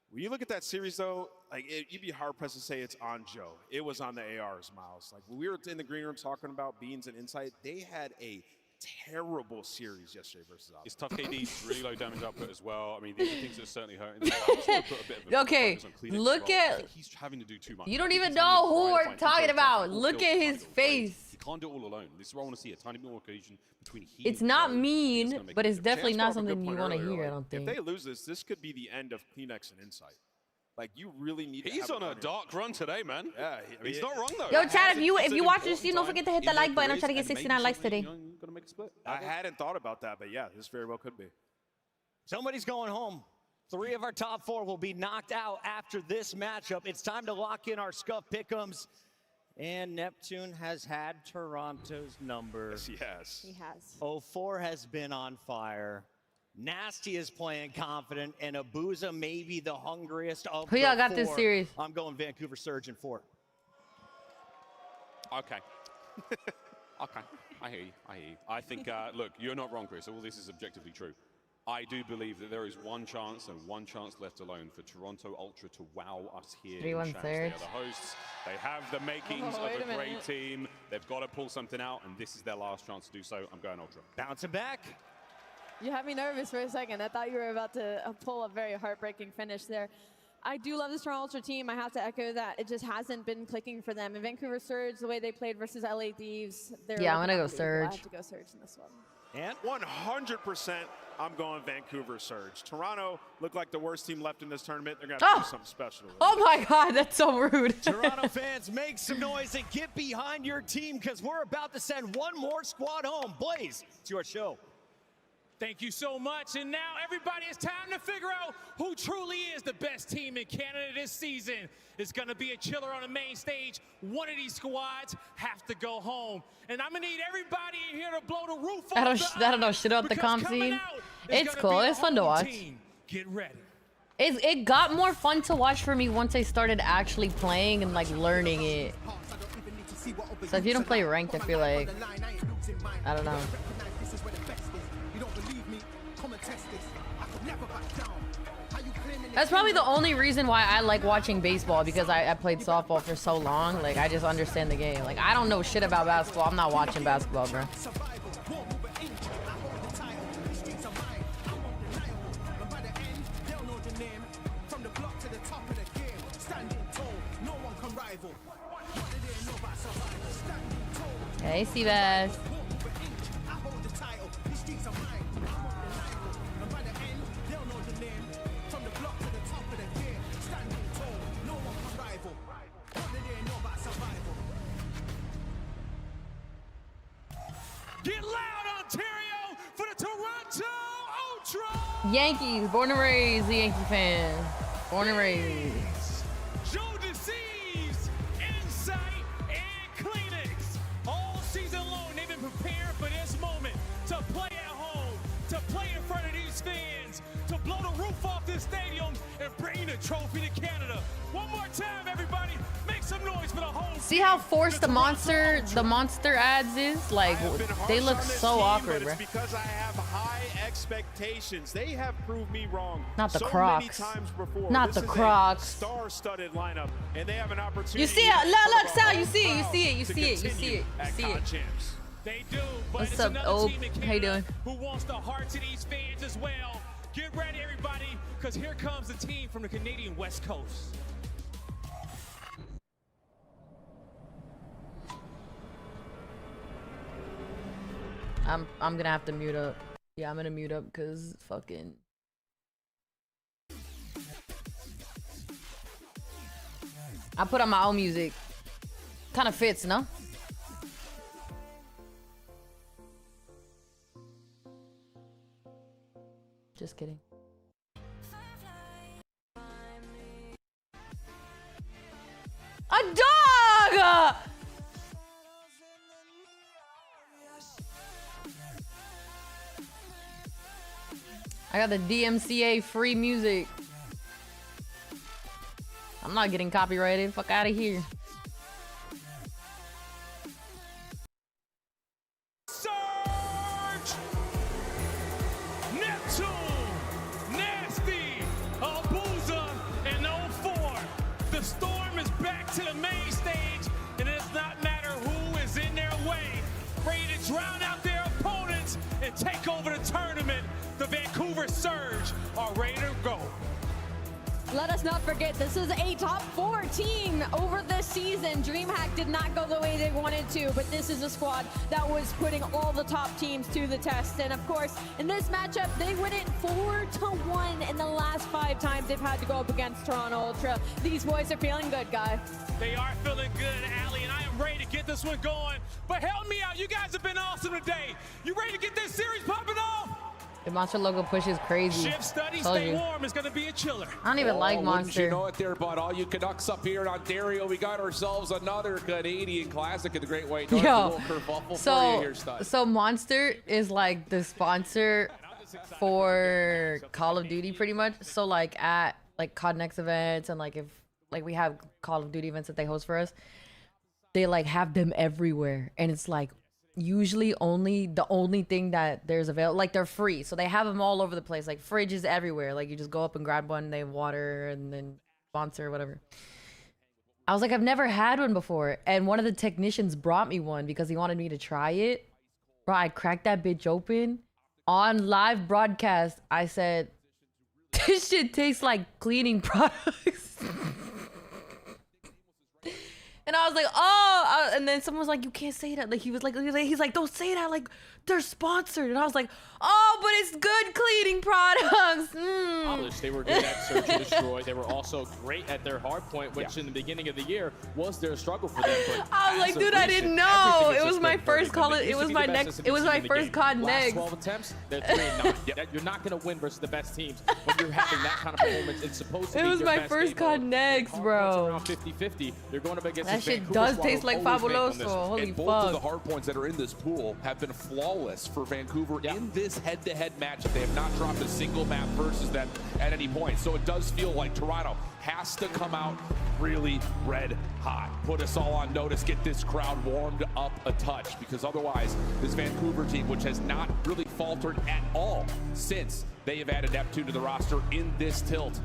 S1: When you look at that series, though, like you'd be hard-pressed to say it's on Joe. It was on the ARs, Miles. Like when we were in the green room talking about Beans and Insight, they had a terrible series yesterday versus Optic.
S16: It's tough. KD's really low damage output as well. I mean, these are things that are certainly hurting them. I just wanna put a bit of a
S6: Okay,
S16: focus on Kleenex
S6: look
S16: as well. I
S6: at.
S16: think he's having to do too much.
S6: You don't even
S16: He's
S6: know
S16: having to
S6: who we're
S16: find
S6: talking
S16: himself
S6: about.
S16: and
S6: Look
S16: feel
S6: at his
S16: comfortable.
S6: face.
S16: He can't do it all alone. This is where I want to see a tiny bit more cohesion between he
S6: It's
S16: and
S6: not
S16: Joe.
S6: mean, but it's definitely
S1: Chance
S6: not
S1: brought up a good
S6: something you
S1: point
S6: want to
S1: earlier,
S6: hear. I
S1: like,
S6: don't think.
S1: If they lose this could be the end of Kleenex and Insight. Like you really need.
S16: He's
S1: to
S16: on a dark run today, man.
S1: Yeah,
S16: he's not wrong though.
S6: Yo, chat, if you watch this, don't forget to hit the like button. I'm trying to get 69 likes today.
S16: Gonna make a split.
S1: I hadn't thought about that, but yeah, this very well could be.
S2: Somebody's going home. 3 of our top 4 will be knocked out after this matchup. It's time to lock in our Scuff pick'ems. And Neptune has had Toronto's number.
S1: Yes, he has.
S3: He has.
S2: 04 has been on fire. Nasty is playing confident, and Abuza may be the hungriest of
S6: Who
S2: the
S6: y'all got
S2: 4.
S6: this series?
S2: I'm going Vancouver Surge in 4.
S16: Okay. Okay. I hear you. I hear you. I think, look, you're not wrong, Chris. All this is objectively true. I do believe that there is one chance and one chance left alone for Toronto Ultra to wow us here.
S6: 3-1
S16: in Shams.
S6: third.
S16: They are the hosts. They have the makings of a great team. They've got to pull something out, and this is their last chance to do so. I'm going Ultra.
S2: Bouncing back.
S3: You had me nervous for a second. I thought you were about to pull a very heartbreaking finish there. I do love this Toronto Ultra team. I have to echo that. It just hasn't been clicking for them. And Vancouver Surge, the way they played versus LA Thieves,
S6: yeah, I'm gonna go Surge.
S3: I have to go Surge in this one.
S1: And 100%, I'm going Vancouver Surge. Toronto looked like the worst team left in this tournament. They're going to have to do something special.
S6: Oh my God, that's so rude.
S2: Toronto fans, make some noise and get behind your team because we're about to send one more squad home. Blaze, it's your show.
S5: Thank you so much. And now, everybody, it's time to figure out who truly is the best team in Canada this season. It's going to be a chiller on the main stage. One of these squads have to go home. And I'm going to need everybody in here to blow the roof off.
S6: I don't know shit about the comp scene. It's cool. It's fun to watch.
S5: Get ready.
S6: It got more fun to watch for me once I started actually playing and like learning it. So if you don't play ranked, I feel like, I don't know. That's probably the only reason why I like watching baseball, because I played softball for so long. Like, I just understand the game. Like, I don't know shit about basketball. I'm not watching basketball, bro. Hey, Seabass.
S5: Get loud, Ontario, for the Toronto Ultra!
S6: Yankees, born and raised, the Yankee fan. Born and raised.
S5: Joe Deceives, Insight, and Kleenex. All season long, they've been preparing for this moment to play at home, to play in front of these fans, to blow the roof off this stadium and bring the trophy to Canada. One more time, everybody, make some noise for the home.
S6: See how forced the monster ads is? Like, they look so awkward, bro.
S1: It's because I have high expectations. They have proved me wrong.
S6: Not the
S1: so
S6: Crocs.
S1: Many times before.
S6: Not the Crocs.
S1: Star-studded lineup, and they have an opportunity.
S6: You see it? Look, Sal, you see it, you see it, you see it, you see it, you see it.
S5: They do, but
S6: What's
S5: it's
S6: up,
S5: another
S6: Ope?
S5: team in
S6: How you
S5: Canada
S6: doing?
S5: who wants the hearts of these fans as well. Get ready, everybody, because here comes the team from the Canadian West Coast.
S6: I'm gonna have to mute up. Yeah, I'm gonna mute up because fucking. I put on my own music. Kind of fits, no? Just kidding. A dog! I got the DMCA free music. I'm not getting copyrighted. Fuck out of here.
S5: Surge! Neptune! Nasty! Abusa! And 04. The storm is back to the main stage, and it does not matter who is in their way. Ready to drown out their opponents and take over the tournament. The Vancouver Surge are ready to go.
S3: Let us not forget, this is a top 4 team over this season. DreamHack did not go the way they wanted to, but this is a squad that was putting all the top teams to the test. And of course, in this matchup, they win it 4-1 in the last 5 times they've had to go up against Toronto Ultra. These boys are feeling good, guys.
S5: They are feeling good, Allie, and I am ready to get this one going. But help me out, you guys have been awesome today. You ready to get this series popping off?
S6: The Monster logo push is crazy.
S5: Shift study, stay warm. It's going to be a chiller.
S6: I don't even like Monster.
S17: You know it there, bud. All you Canucks up here in Ontario, we got ourselves another Canadian classic of the Great White North.
S6: Yo, so Monster is like the sponsor for Call of Duty pretty much. So like at like COD Next events and like if like we have Call of Duty events that they host for us, they like have them everywhere. And it's like usually the only thing that there's available, like they're free, so they have them all over the place, like fridges everywhere, like you just go up and grab one, they have water and then sponsor or whatever. I was like, I've never had one before, and one of the technicians brought me one because he wanted me to try it. Bro, I cracked that bitch open on live broadcast. I said, This shit tastes like cleaning products. And I was like, oh, and then someone was like, you can't say that. Like, he's like, don't say that. Like, they're sponsored. And I was like, oh, but it's good cleaning products.
S18: They were good at Search and Destroy. They were also great at their Hardpoint, which in the beginning of the year was their struggle for them. But
S6: I was like, dude, I didn't know. It was my first call. It was my next. It was my first COD next.
S18: 12 attempts, they're 3-9. You're not gonna win versus the best teams when you're having that kind of performance. It's supposed to be.
S6: It was my first COD next, bro.
S18: Around 50-50. They're going up against
S6: that shit does taste like Fabuloso. Holy
S17: and both of the Hardpoints that are in this pool have been flawless for Vancouver in this head-to-head matchup. They have not dropped a single map versus them at any point. So it does feel like Toronto has to come out really red hot. Put us all on notice, get this crowd warmed up a touch, because otherwise this Vancouver team, which has not really faltered at all since they have added Neptune to the roster in this tilt.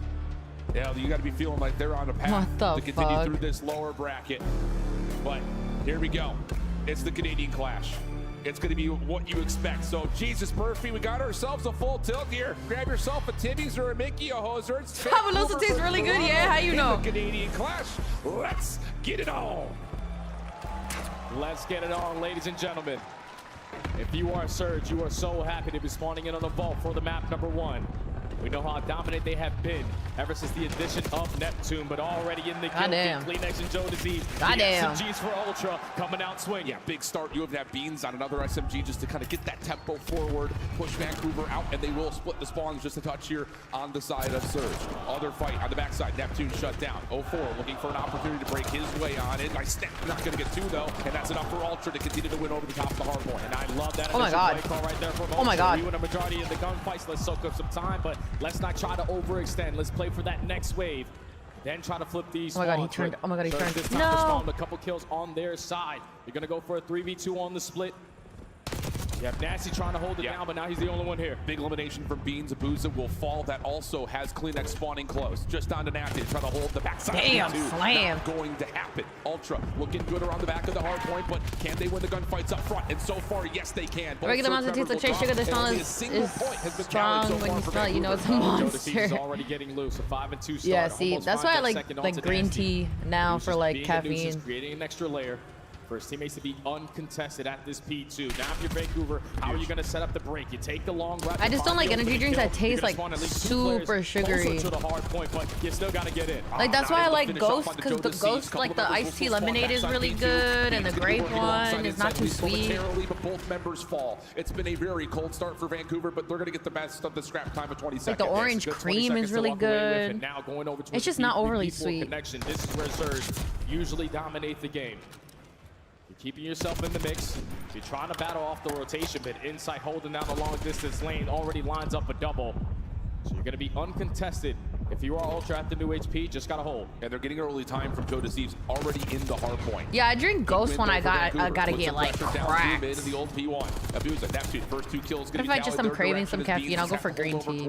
S17: Yeah, you got to be feeling like they're on a path to continue through this lower bracket. But here we go. It's the Canadian Clash. It's going to be what you expect. So, Jesus Murphy, we got ourselves a full tilt here. Grab yourself a Timmy's or a Mickey, a Hoser.
S6: Fabuloso tastes really good, yeah? How you know?
S17: The Canadian Clash. Let's get it on.
S18: Let's get it on, ladies and gentlemen. If you are Surge, you are so happy to be spawning in on the vault for the map number 1. We know how dominant they have been ever since the addition of Neptune, but already in the kill feed, Kleenex and Joe Disease.
S6: Goddamn.
S18: SMGs for Ultra coming out swinging.
S17: Yeah, big start. You have that Beans on another SMG just to kind of get that tempo forward, push Vancouver out, and they will split the spawns just a touch here on the side of Surge. Other fight on the backside. Neptune shut down. 0-4 looking for an opportunity to break his way on it. Nice snap. Not going to get 2 though, and that's enough for Ultra to continue to win over the top of the Hardpoint.
S18: And I love that.
S6: Oh my God.
S18: Play call right there from Ultra.
S6: Oh my God.
S18: We win a majority of the gunfights. Let's soak up some time, but let's not try to overextend. Let's play for that next wave. Then try to flip these.
S6: Oh my God, he turned. Oh my God, he turned.
S18: This time to spawn a couple kills on their side. You're gonna go for a 3v2 on the split. You have Nasty trying to hold it down, but now he's the only one here.
S17: Big elimination from Beans. Abuza will fall. That also has Kleenex spawning close. Just down to Nasty to try to hold the backside.
S6: Damn, slam.
S17: Not going to happen. Ultra looking good around the back of the Hardpoint, but can they win the gunfights up front? And so far, yes, they can.
S6: Regular monster tastes like Chase Sugar. The smell is strong when you smell it. You know it's a monster.
S18: Already getting loose. A 5-2 start.
S6: Yeah, see, that's why I like green tea now for like caffeine.
S18: Creating an extra layer for his teammates to be uncontested at this P2. Now if you're Vancouver, how are you going to set up the break? You take the long route.
S6: I just don't like energy drinks that taste like super sugary.
S18: To the hard point, but you still got to get in.
S6: Like that's why I like Ghost, because the Ghost, like the iced tea lemonade is really good, and the grape one is not too sweet.
S17: But both members fall. It's been a very cold start for Vancouver, but they're going to get the best of the scrap time of 20 seconds.
S6: Like the orange cream is really good. It's just not overly sweet.
S18: This is where Surge usually dominate the game. You're keeping yourself in the mix. You're trying to battle off the rotation, but inside holding down the long distance lane already lines up a double. So you're going to be uncontested. If you are Ultra at the new HP, just got to hold.
S17: And they're getting early time from Joe Deceives already in the hard point.
S6: Yeah, I drink Ghost when I gotta get like cracked.
S17: In the old P1. Abuza, Neptune, first 2 kills.
S6: If I just am craving some caffeine, I'll go for green tea.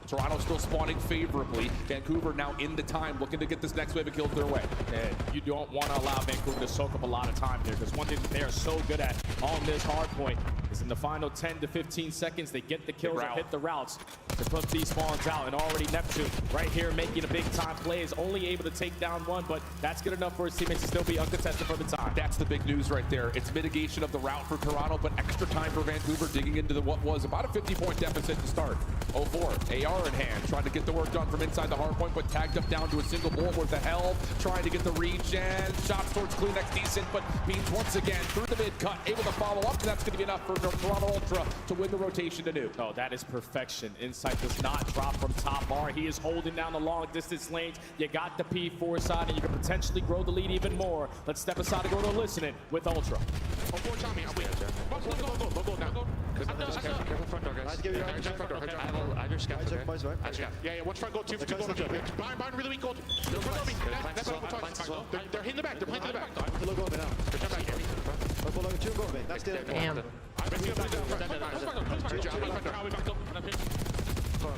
S17: Toronto still spawning favorably. Vancouver now in the time, looking to get this next wave of kills their way.
S18: And you don't want to allow Vancouver to soak up a lot of time here, because one thing that they are so good at on this hard point is in the final 10 to 15 seconds, they get the kills and hit the routes to put these spawns out. And already Neptune right here making a big time play, is only able to take down one, but that's good enough for his teammates to still be uncontested for the time.
S17: That's the big news right there. It's mitigation of the route for Toronto, but extra time for Vancouver digging into what was about a 50-point deficit to start. 0-4, AR in hand, trying to get the work done from inside the hard point, but tagged up down to a single bullet worth of health, trying to get the reach, and shots towards Kleenex decent, but Beans once again through the mid-cut, able to follow up, and that's going to be enough for Toronto Ultra to win the rotation to nuke.
S18: Oh, that is perfection. Insight does not drop from top bar. He is holding down the long distance lanes. You got the P4 side, and you can potentially grow the lead even more. Let's step aside and go to listening with Ultra.
S19: Yeah, watch front goal, 2 for 2 goal. Behind really weak goal. They're hitting the back, they're playing to the back.
S6: Damn.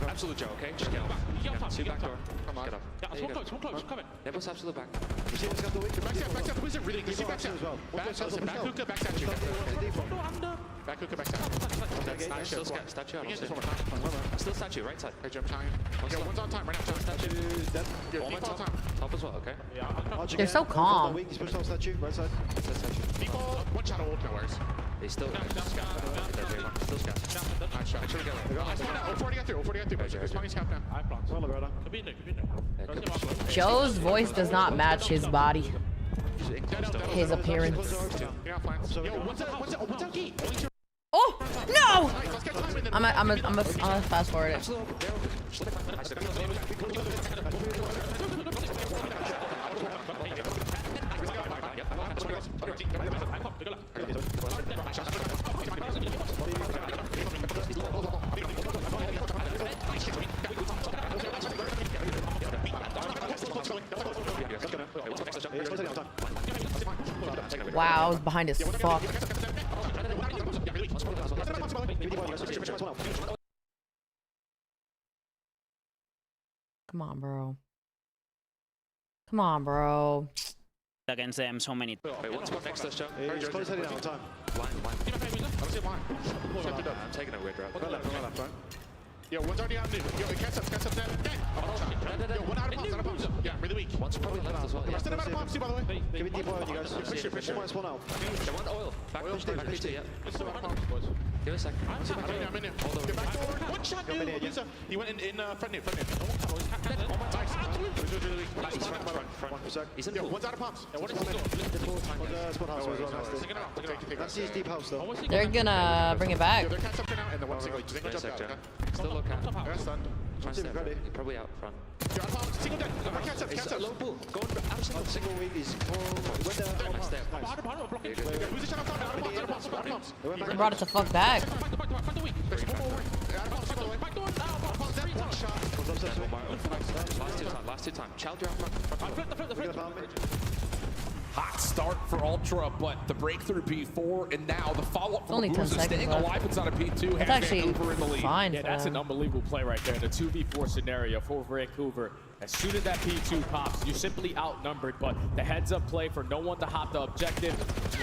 S11: Absolute Joe, okay? Just get up. See back door. Come on. Get up. Yeah, smoke close, come in. Nimbus absolute back.
S19: You see what's got the weak? Backside, who's it really good? See backside. Back hookah, backside. Back hook, back side. That's nice. Still statue. Still statue, right side. Hey, jump time. Yo, one's on time right now. Statue. One on time. Top as well, okay?
S6: Yeah. They're so calm.
S10: He's pushed off statue, right side.
S19: Default, one shot of ult, no worries. They still got still scout. Nice shot. Actually, go. 40 got through. 40 got through. There's plenty scout now. I blocked.
S6: Joe's voice does not match his body. His appearance. Oh no! I'm a fast forward it. Wow, I was behind as fuck. Come on, bro. Come on, bro.
S13: Against them so many.
S11: Wait, one spot next to us, Joe.
S10: He's close heading all the time.
S11: Blind. I'm taking a weird route.
S10: Go left, right?
S19: Yo, one's already on new. Yo, catch up there. Yo, one out of pumps, Yeah, really weak.
S11: One's probably left as well.
S19: The rest of them out of pumps, by the way.
S10: Give me deep oil, you guys.
S19: Push it.
S10: Spawn out.
S11: Yeah, one oil. Back push two, yeah.
S19: Still out of pumps, boys.
S11: Give it a second.
S19: I'm in there. Get back forward. One shot, dude. He went in front new.
S11: He's in
S19: Yo, one's out of pumps. What is he doing?
S10: Spawn house as well. That's his deep house, though.
S6: They're gonna bring it back.
S19: They're catch up now, and the one single.
S11: Still look at.
S19: That's done.
S11: Probably out front.
S19: You're out of pumps. Single dead. Catch up.
S11: Low pool. Go out.
S10: Single weak. He's
S19: Who's the shot out of pumps?
S6: They brought it the fuck back.
S11: Last two time. Child, you're out front.
S17: Hot start for Ultra, but the breakthrough P4, and now the follow-up from Bruiser staying alive inside of P2.
S6: It's actually
S17: Vancouver in the lead.
S6: fine.
S18: Yeah, that's an unbelievable play right there. The 2v4 scenario for Vancouver. As soon as that P2 pops, you're simply outnumbered, but the heads-up play for no one to hop the objective,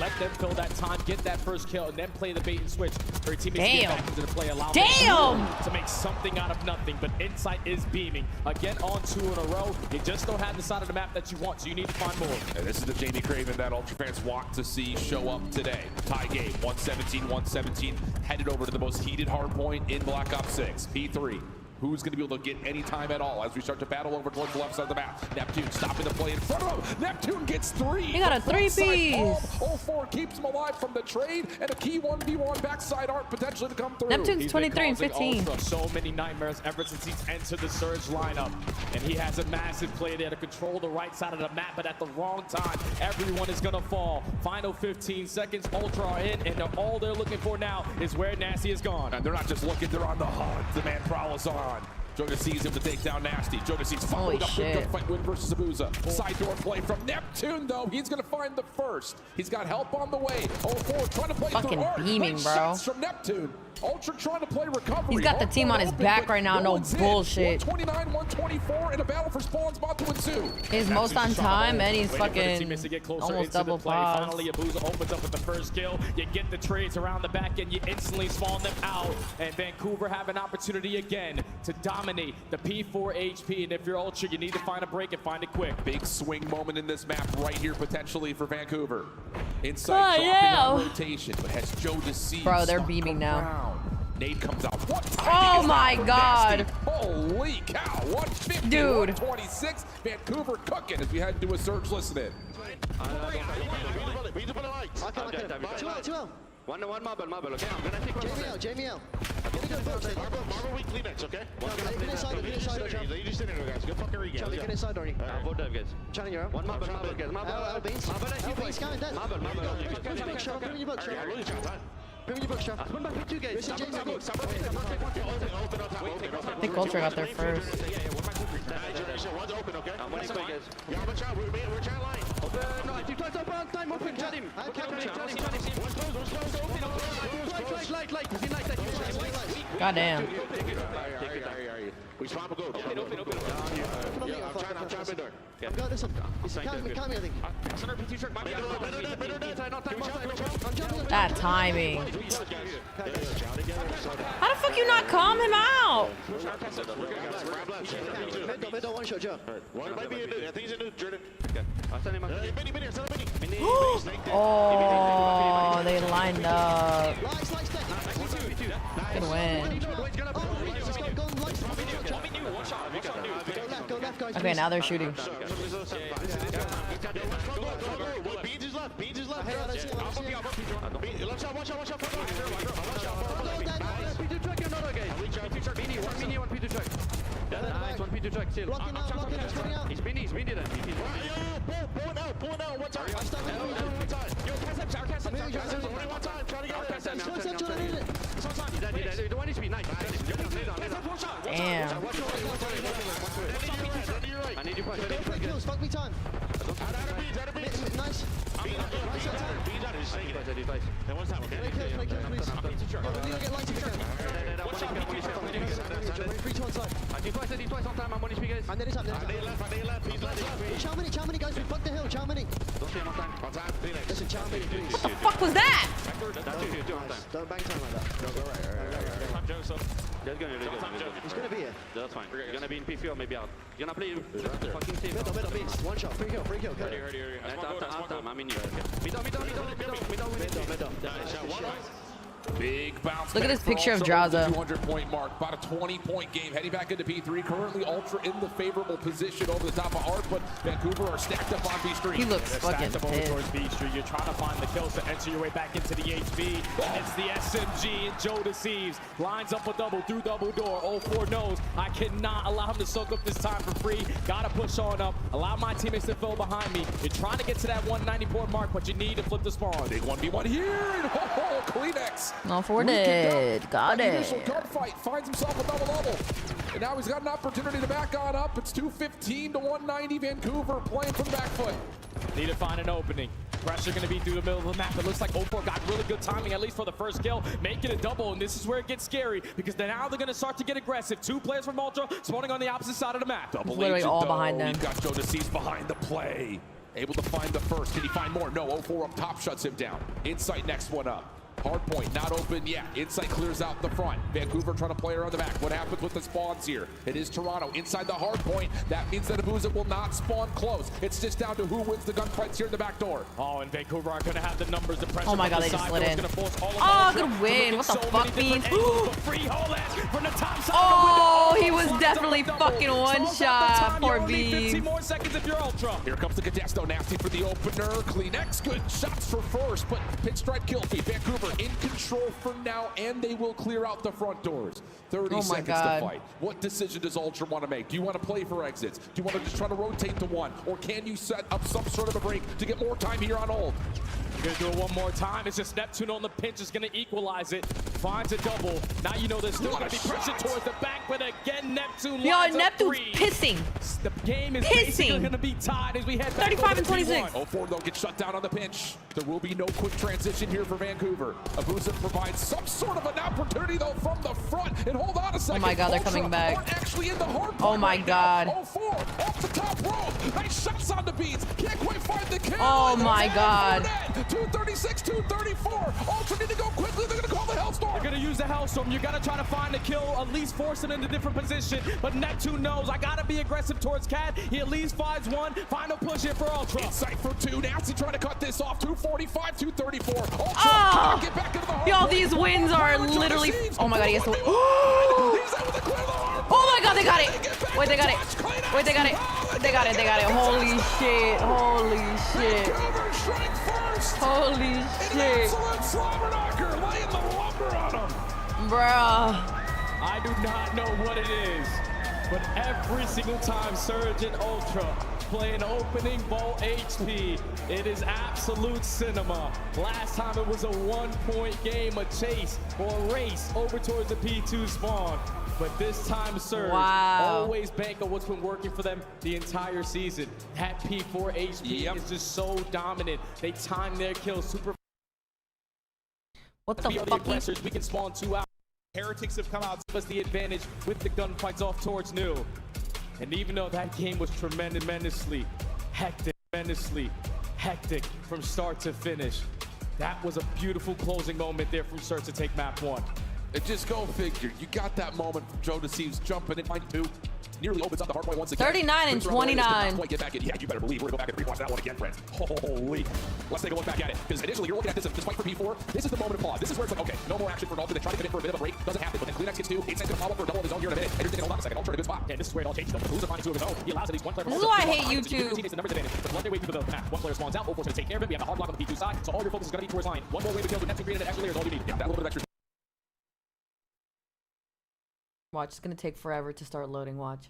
S18: let them fill that time, get that first kill, and then play the bait and switch. For your teammates to get back into the play, allow them to make something out of nothing, but Insight is beaming. Again, on 2 in a row. You just don't have the side of the map that you want, so you need to find more.
S17: And this is the Jamie Craven that Ultra fans want to see show up today. Tie game, 117-117, headed over to the most heated hardpoint in Black Ops 6. P3. Who's going to be able to get any time at all as we start to battle over towards the left side of the map. Neptune stopping the play in front of him. Neptune gets 3.
S6: He got a 3-piece.
S17: 04 keeps him alive from the trade, and a key 1v1 backside art potentially to come through.
S6: Neptune's 23 and 15.
S18: Ultra so many nightmares ever since he's entered the Surge lineup. And he has a massive play there to control the right side of the map, but at the wrong time, everyone is going to fall. Final 15 seconds, Ultra are in, and all they're looking for now is where Nasty is gone.
S17: And they're not just looking, they're on the hunt. The man Prowler's on. Joga sees him to take down Nasty. Joga sees followed up with gunfight win versus Abuza. Side door play from Neptune, though. He's going to find the first. He's got help on the way. 04 trying to play
S6: fucking
S17: through
S6: beaming, bro.
S17: Shots from Neptune. Ultra trying to play recovery.
S6: He's got the team on his back right now. No bullshit.
S17: 129, 124, and a battle for spawns about to ensue.
S6: He's most on time, and he's fucking almost double pause.
S18: Finally, Abuza opens up with the first kill. You get the trades around the back end. You instantly spawn them out. And Vancouver have an opportunity again to dominate the P4 HP. And if you're Ultra, you need to find a break and find it quick.
S17: Big swing moment in this map right here potentially for Vancouver. Inside dropping on rotation, but has Joe deceived.
S6: Bro, they're beaming now.
S17: Nade comes out. What
S6: oh my god.
S17: Holy cow. 150,
S6: dude.
S17: 126. Vancouver cooking as we head into a surge listen-in.
S11: One marble, okay? I'm gonna take
S10: Jamie out.
S19: Marble weak Kleenex, okay?
S10: Get inside,
S19: You just sit in there, guys. Good fucking regame.
S10: Charlie, get inside, Donnie.
S11: Vote dive, guys.
S10: Charlie, you're up.
S11: One marble, guys. Marble,
S10: beans. Beans coming dead.
S11: Marble.
S10: Bring your book, Shop. Bring your book, Shop. Bring your book, Shop.
S11: One back, 2 guys.
S10: I
S6: think Ultra got there first.
S19: One's open, okay?
S11: I'm waiting for you guys.
S19: Yeah, I'm a chat. We're chat line.
S11: Open. No, if you try to time, open. Chat him.
S19: One's close.
S11: Light. He's in light.
S6: Goddamn.
S19: We swap a goat.
S11: Open.
S19: I'm trying to door.
S10: I've got this one. It's Cammy, I think.
S6: That timing. How the fuck you not calm him out? Oh, they lined up. Good win. Okay, now they're shooting. Damn.
S19: I need you push. Fuck me time. Nice. One time, okay? Chow many guys, we fucked the hill, chow many. Listen, chow many, please.
S6: What the fuck was that?
S19: Don't bang time like that. Go right. Joseph. He's gonna be here. That's fine. You're gonna be in P3 or maybe out. You're gonna play fucking team. Middle, beats. One shot. Free kill.
S11: Ready.
S19: I'm in you. Middle.
S17: Big bounce.
S6: Look at this picture of Draza.
S17: 200-point mark, about a 20-point game, heading back into P3. Currently, Ultra in the favorable position over the top of Hardpoint. Vancouver are stacked up on B Street.
S6: He looks fucking
S4: stacked up over towards B Street. You're trying to find the kills to enter your way back into the HB. It's the SMG, and Joe deceives. Lines up a double through double door. 04 knows I cannot allow him to soak up this time for free. Gotta push on up. Allow my teammates to fill behind me. You're trying to get to that 190-point mark, but you need to flip the spawn.
S17: Big 1v1 here, and Kleenex.
S6: No, for it. Got it.
S17: Initial gunfight, finds himself a double-double. And now he's got an opportunity to back on up. It's 215 to 190 Vancouver playing from back foot.
S4: Need to find an opening. Pressure going to be through the middle of the map. It looks like 04 got really good timing, at least for the first kill. Make it a double, and this is where it gets scary because now they're going to start to get aggressive. Two players from Ultra spawning on the opposite side of the map.
S17: Double
S6: literally
S17: agent,
S6: all behind them.
S17: We've got Joe Deceased behind the play. Able to find the first. Can he find more? No, 04 up top shuts him down. Insight next one up. Hardpoint not open yet. Insight clears out the front. Vancouver trying to play around the back. What happens with the spawns here? It is Toronto inside the hardpoint. That means that Abuza will not spawn close. It's just down to who wins the gunfights here in the back door.
S4: Oh, and Vancouver are going to have the numbers, the pressure.
S6: Oh my god, they just slid in. Oh, good win. What the fuck, Beans? Oh, he was definitely fucking one shot. Poor Beans.
S4: 15 more seconds if you're Ultra.
S17: Here comes the Cadesto. Nasty for the opener. Kleenex. Good shots for first, but pinstripe kill feed. Vancouver in control for now, and they will clear out the front doors. 30 seconds to fight. What decision does Ultra want to make? Do you want to play for exits? Do you want to just try to rotate to one? Or can you set up some sort of a break to get more time here on ult?
S4: Gonna do it one more time. It's just Neptune on the pinch is gonna equalize it. Finds a double. Now you know there's still gonna be pressure towards the back, but again, Neptune lines
S6: Neptune's pissing.
S4: The game is basically gonna be tied as we head back
S6: 35 and 26.
S17: 04 though gets shut down on the pinch. There will be no quick transition here for Vancouver. Abuza provides some sort of an opportunity though from the front. And hold on a second.
S6: Oh my god, they're coming back.
S17: Actually in the hard
S6: oh my god.
S17: 04 off the top rope. Nice shots on the beats. Can't quite find the kill.
S6: Oh my god.
S17: 236, 234. Ultra need to go quickly. They're gonna call the Hellstorm.
S4: They're gonna use the Hellstorm. You gotta try to find a kill, at least force it into different position. But Neptune knows I gotta be aggressive towards Cat. He at least finds one. Final push here for Ultra.
S17: Insight for two. Nasty trying to cut this off. 245, 234. Ultra get back into the hard.
S6: Y'all, these wins are literally. Oh my god, he has to. Oh my god, they got it. Wait, they got it. Wait, they got it. They got it. They got it. Holy shit. Holy shit. Holy shit. Bruh.
S4: I do not know what it is, but every single time Surge and Ultra play an opening ball HP, it is absolute cinema. Last time it was a 1-point game, a chase or a race over towards the P2 spawn. But this time Surge always bank on what's been working for them the entire season. That P4 HP is just so dominant. They time their kills super.
S6: What the fuck?
S4: We can spawn 2 out. Heretics have come out to us the advantage with the gunfights off towards New. And even though that game was tremendously hectic from start to finish,
S18: That was a beautiful closing moment there from Surge to take map 1.
S17: And just go figure. You got that moment from Joe Deceives jumping in line 2. Nearly opens up the hardpoint once again.
S6: 39 and 29.
S17: Get back in. Yeah, you better believe we're going to go back and rewatch that one again, friends. Holy. Let's take a look back at it. Because initially you're looking at this fight for P4. This is the moment of pause. This is where it's like, okay, no more action for an Ultra. They try to commit for a bit of a break. Doesn't happen. But then Kleenex gets 2. 8 seconds to follow up for a double of his own here in a minute. And you're thinking, hold on a second. Ultra in a good spot.
S18: Yeah, this is where it all changes. Who's a finding 2 of his own? He allows at least one player.
S6: This is why I hate YouTube.
S18: Takes the numbers advantage. But one day wait for the map. One player spawns out. 0-4's going to take care of it. We have a hard block on the P2 side. So all your focus is going to be towards line. One more wave of kills with Neptune Green and extra layers. All you need. Yeah, that little bit of extra.
S6: Watch, it's gonna take forever to start loading. Watch.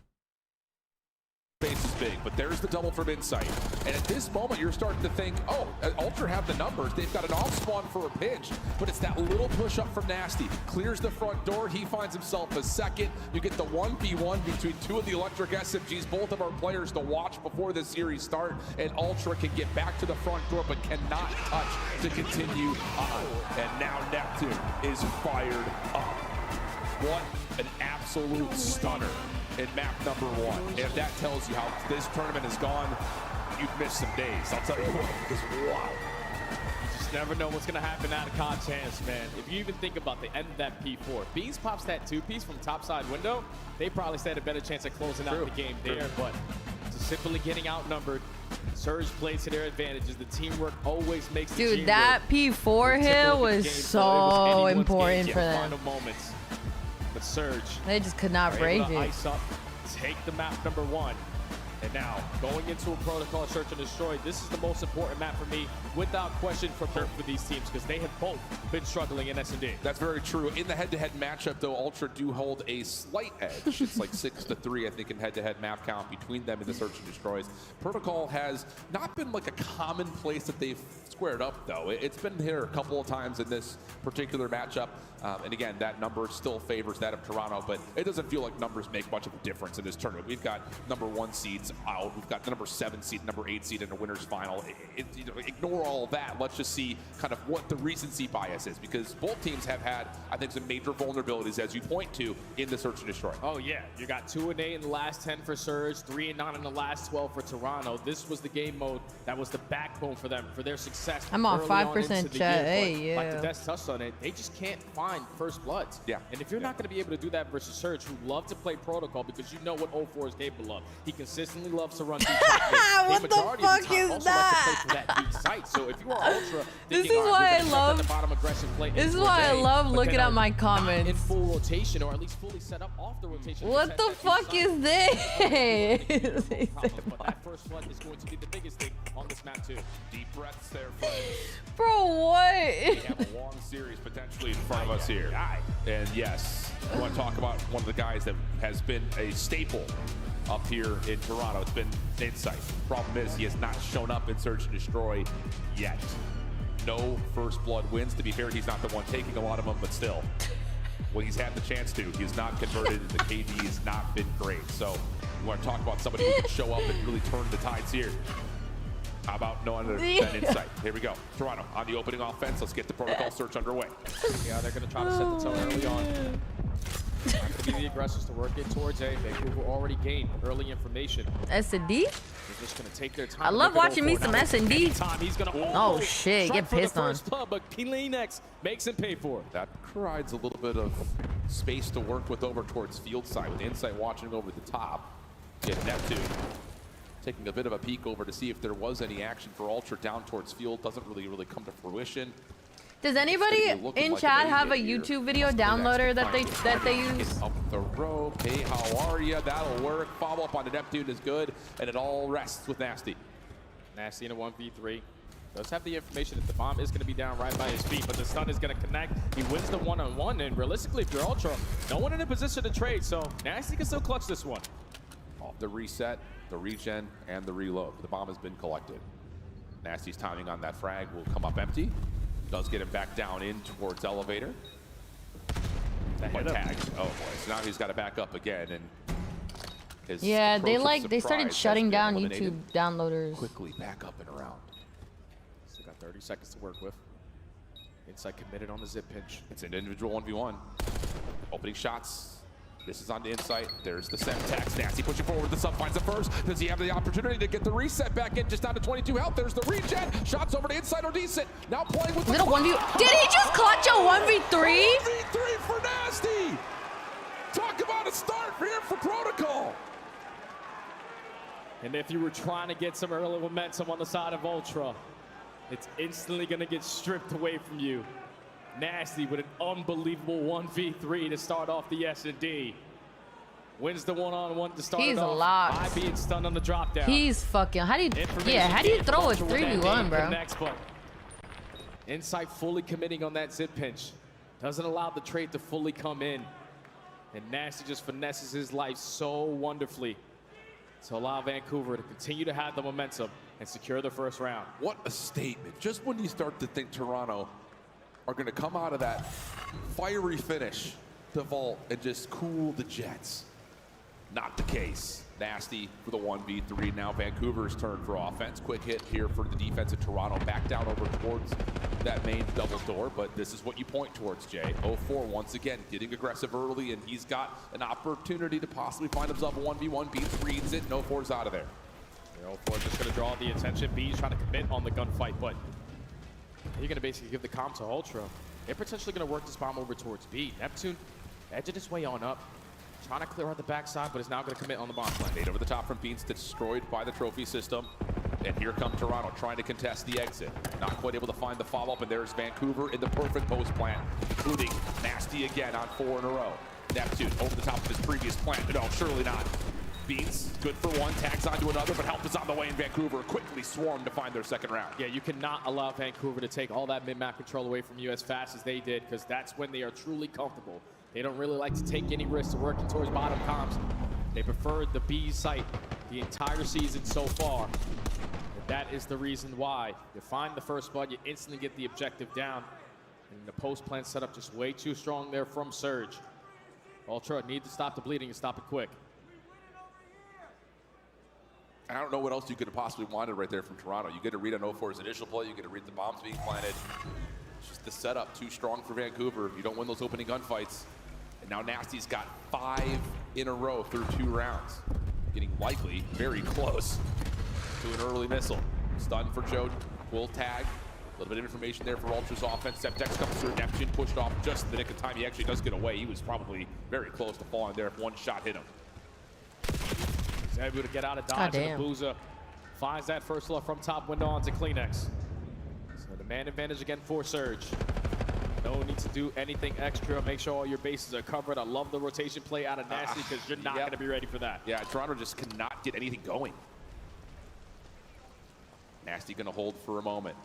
S17: Base is big, but there's the double from Insight. And at this moment, you're starting to think, oh, Ultra have the numbers. They've got an off spawn for a pinch, but it's that little push up from Nasty. Clears the front door. He finds himself a second. You get the 1v1 between 2 of the electric SMGs, both of our players to watch before the series start. And Ultra can get back to the front door, but cannot touch to continue on. And now Neptune is fired up. What an absolute stunner in map number 1. If that tells you how this tournament has gone, you've missed some days. I'll tell you what, because wow.
S18: You just never know what's going to happen out of COD chance, man. If you even think about the end of that P4, Beans pops that 2-piece from topside window, they probably stand a better chance at closing out the game there, but just simply getting outnumbered. Surge plays to their advantages. The teamwork always makes the
S6: Dude, that P4 hill was so important for them.
S18: Final moments. But Surge,
S6: they just could not break it.
S18: Ice up, take the map number 1. And now, going into a protocol search and destroy, this is the most important map for me, without question, for both of these teams, because they have both been struggling in S&D.
S17: That's very true. In the head-to-head matchup, though, Ultra do hold a slight edge. It's like 6-3, I think, in head-to-head map count between them in the search and destroys. Protocol has not been like a common place that they've squared up, though. It's been here a couple of times in this particular matchup. And again, that number still favors that of Toronto, but it doesn't feel like numbers make much of a difference in this tournament. We've got number 1 seeds out. We've got the number 7 seed, number 8 seed in the winner's final. You know, ignore all of that. Let's just see kind of what the recency bias is, because both teams have had, I think, some major vulnerabilities, as you point to, in the search and destroy.
S18: Oh, yeah. You got 2-8 in the last 10 for Surge, 3-9 in the last 12 for Toronto. This was the game mode that was the backbone for them, for their success.
S6: I'm on 5% chat. Hey, yeah.
S18: Like the Death touched on it, they just can't find first bloods.
S17: Yeah.
S18: And if you're not going to be able to do that versus Surge, who love to play protocol because you know what 0-4 is capable of. He consistently loves to run deep.
S6: What the fuck is that?
S18: Like that deep site. So if you are Ultra,
S6: this is why I love. This is why I love looking at my comments.
S18: In full rotation, or at least fully set up off the rotation.
S6: What the fuck is this?
S18: But that first flood is going to be the biggest thing on this map too.
S17: Deep breaths there, friends.
S6: Bro, what?
S17: We have a long series potentially in front of us here. And yes, I want to talk about one of the guys that has been a staple up here in Toronto. It's been Insight. Problem is, he has not shown up in Search and Destroy yet. No first blood wins. To be fair, he's not the one taking a lot of them, but still, when he's had the chance to, he has not converted, and the KD has not been great. So we want to talk about somebody who can show up and really turn the tides here. How about no other than Insight? Here we go. Toronto on the opening offense. Let's get the protocol search underway.
S18: Yeah, they're going to try to set the tone early on. Not going to be the aggressors to work it towards A. Vancouver already gained early information.
S6: S&D?
S18: They're just going to take their time.
S6: I love watching me some S&D.
S18: He's going to
S6: oh shit, get pissed on.
S18: But Kleenex makes him pay for it.
S17: That provides a little bit of space to work with over towards field side, with Insight watching over the top. Get Neptune taking a bit of a peek over to see if there was any action for Ultra down towards field. Doesn't really come to fruition.
S6: Does anybody in chat have a YouTube video downloader that they use?
S17: Up the rope. Hey, how are you? That'll work. Follow up on the Neptune is good, and it all rests with Nasty.
S18: Nasty in a 1v3. Does have the information that the bomb is going to be down right by his feet, but the stun is going to connect. He wins the one-on-one, and realistically, if you're Ultra, no one in a position to trade, so Nasty can still clutch this one.
S17: Off the reset, the regen, and the reload. The bomb has been collected. Nasty's timing on that frag will come up empty. Does get him back down in towards elevator. But tagged. Oh boy, so now he's got to back up again, and his
S6: they started shutting down YouTube downloaders.
S17: Quickly back up and around.
S18: Still got 30 seconds to work with. Insight committed on the zip pinch.
S17: It's an individual 1v1. Opening shots. This is on the inside. There's the Semtex. Nasty pushing forward. The sub finds it first. Does he have the opportunity to get the reset back in? Just down to 22 health. There's the regen. Shots over to inside are decent. Now playing with the
S6: 1v. Did he just clutch a 1v3?
S17: 1v3 for Nasty. Talk about a start here for Protocol.
S18: And if you were trying to get some early momentum on the side of Ultra, it's instantly going to get stripped away from you. Nasty with an unbelievable 1v3 to start off the S&D. Wins the one-on-one to start it off.
S6: He's locked.
S18: By being stunned on the drop down.
S6: He's fucking. How do you throw a 3v1, bro?
S18: Insight fully committing on that zip pinch. Doesn't allow the trade to fully come in. And Nasty just finesses his life so wonderfully to allow Vancouver to continue to have the momentum and secure the first round.
S17: What a statement. Just when you start to think Toronto are going to come out of that fiery finish to vault and just cool the Jets. Not the case. Nasty for the 1v3. Now Vancouver's turn for offense. Quick hit here for the defense of Toronto. Back down over towards that main double door, but this is what you point towards, Jay. 0-4 once again, getting aggressive early, and he's got an opportunity to possibly find himself a 1v1. Beats reads it, 0-4's out of there.
S18: 0-4 just going to draw the attention. B's trying to commit on the gunfight, but you're going to basically give the comp to Ultra. They're potentially going to work this bomb over towards B. Neptune edging his way on up. Trying to clear out the backside, but is now going to commit on the bomb plant.
S17: Made over the top from Beans, destroyed by the trophy system. And here come Toronto trying to contest the exit. Not quite able to find the follow-up, and there's Vancouver in the perfect post plant, including Nasty again on 4 in a row. Neptune over the top of his previous plant. No, surely not. Beans, good for one, tags onto another, but help is on the way, and Vancouver quickly swarm to find their second round.
S18: Yeah, you cannot allow Vancouver to take all that mid-map control away from you as fast as they did, because that's when they are truly comfortable. They don't really like to take any risks working towards bottom comps. They preferred the B site the entire season so far. And that is the reason why. You find the first blood, you instantly get the objective down. And the post plan set up just way too strong there from Surge. Ultra need to stop the bleeding and stop it quick.
S17: I don't know what else you could have possibly wanted right there from Toronto. You get to read on 0-4's initial play, you get to read the bombs being planted. It's just the setup too strong for Vancouver. You don't win those opening gunfights. And now Nasty's got 5 in a row through 2 rounds. Getting likely very close to an early missile. Stun for Joe, will tag. A little bit of information there for Ultra's offense. Semtex comes through, Neptune pushed off just in the nick of time. He actually does get away. He was probably very close to falling there if one shot hit him.
S18: He's able to get out of dodge, and Booza finds that first look from top window onto Kleenex. So the man advantage again for Surge. No need to do anything extra. Make sure all your bases are covered. I love the rotation play out of Nasty because you're not going to be ready for that.
S17: Yeah, Toronto just cannot get anything going. Nasty going to hold for a moment.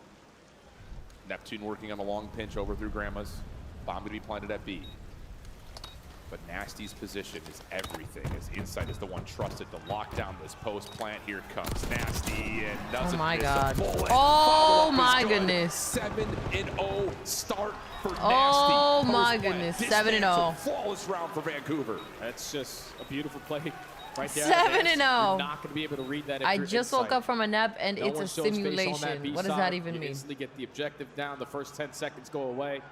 S17: Neptune working on a long pinch over through Grandma's. Bomb going to be planted at B. But Nasty's position is everything, as Insight is the one trusted to lock down this post plant. Here comes Nasty, and doesn't miss a bullet.
S6: Oh my goodness.
S17: 7-0 start for Nasty.
S6: Oh my goodness, 7-0.
S17: Flawless round for Vancouver.
S18: That's just a beautiful play right there.
S6: 7-0.
S18: You're not going to be able to read that.
S6: I just woke up from a nap, and it's a simulation. What does that even mean?
S18: Instantly get the objective down. The first 10 seconds go away.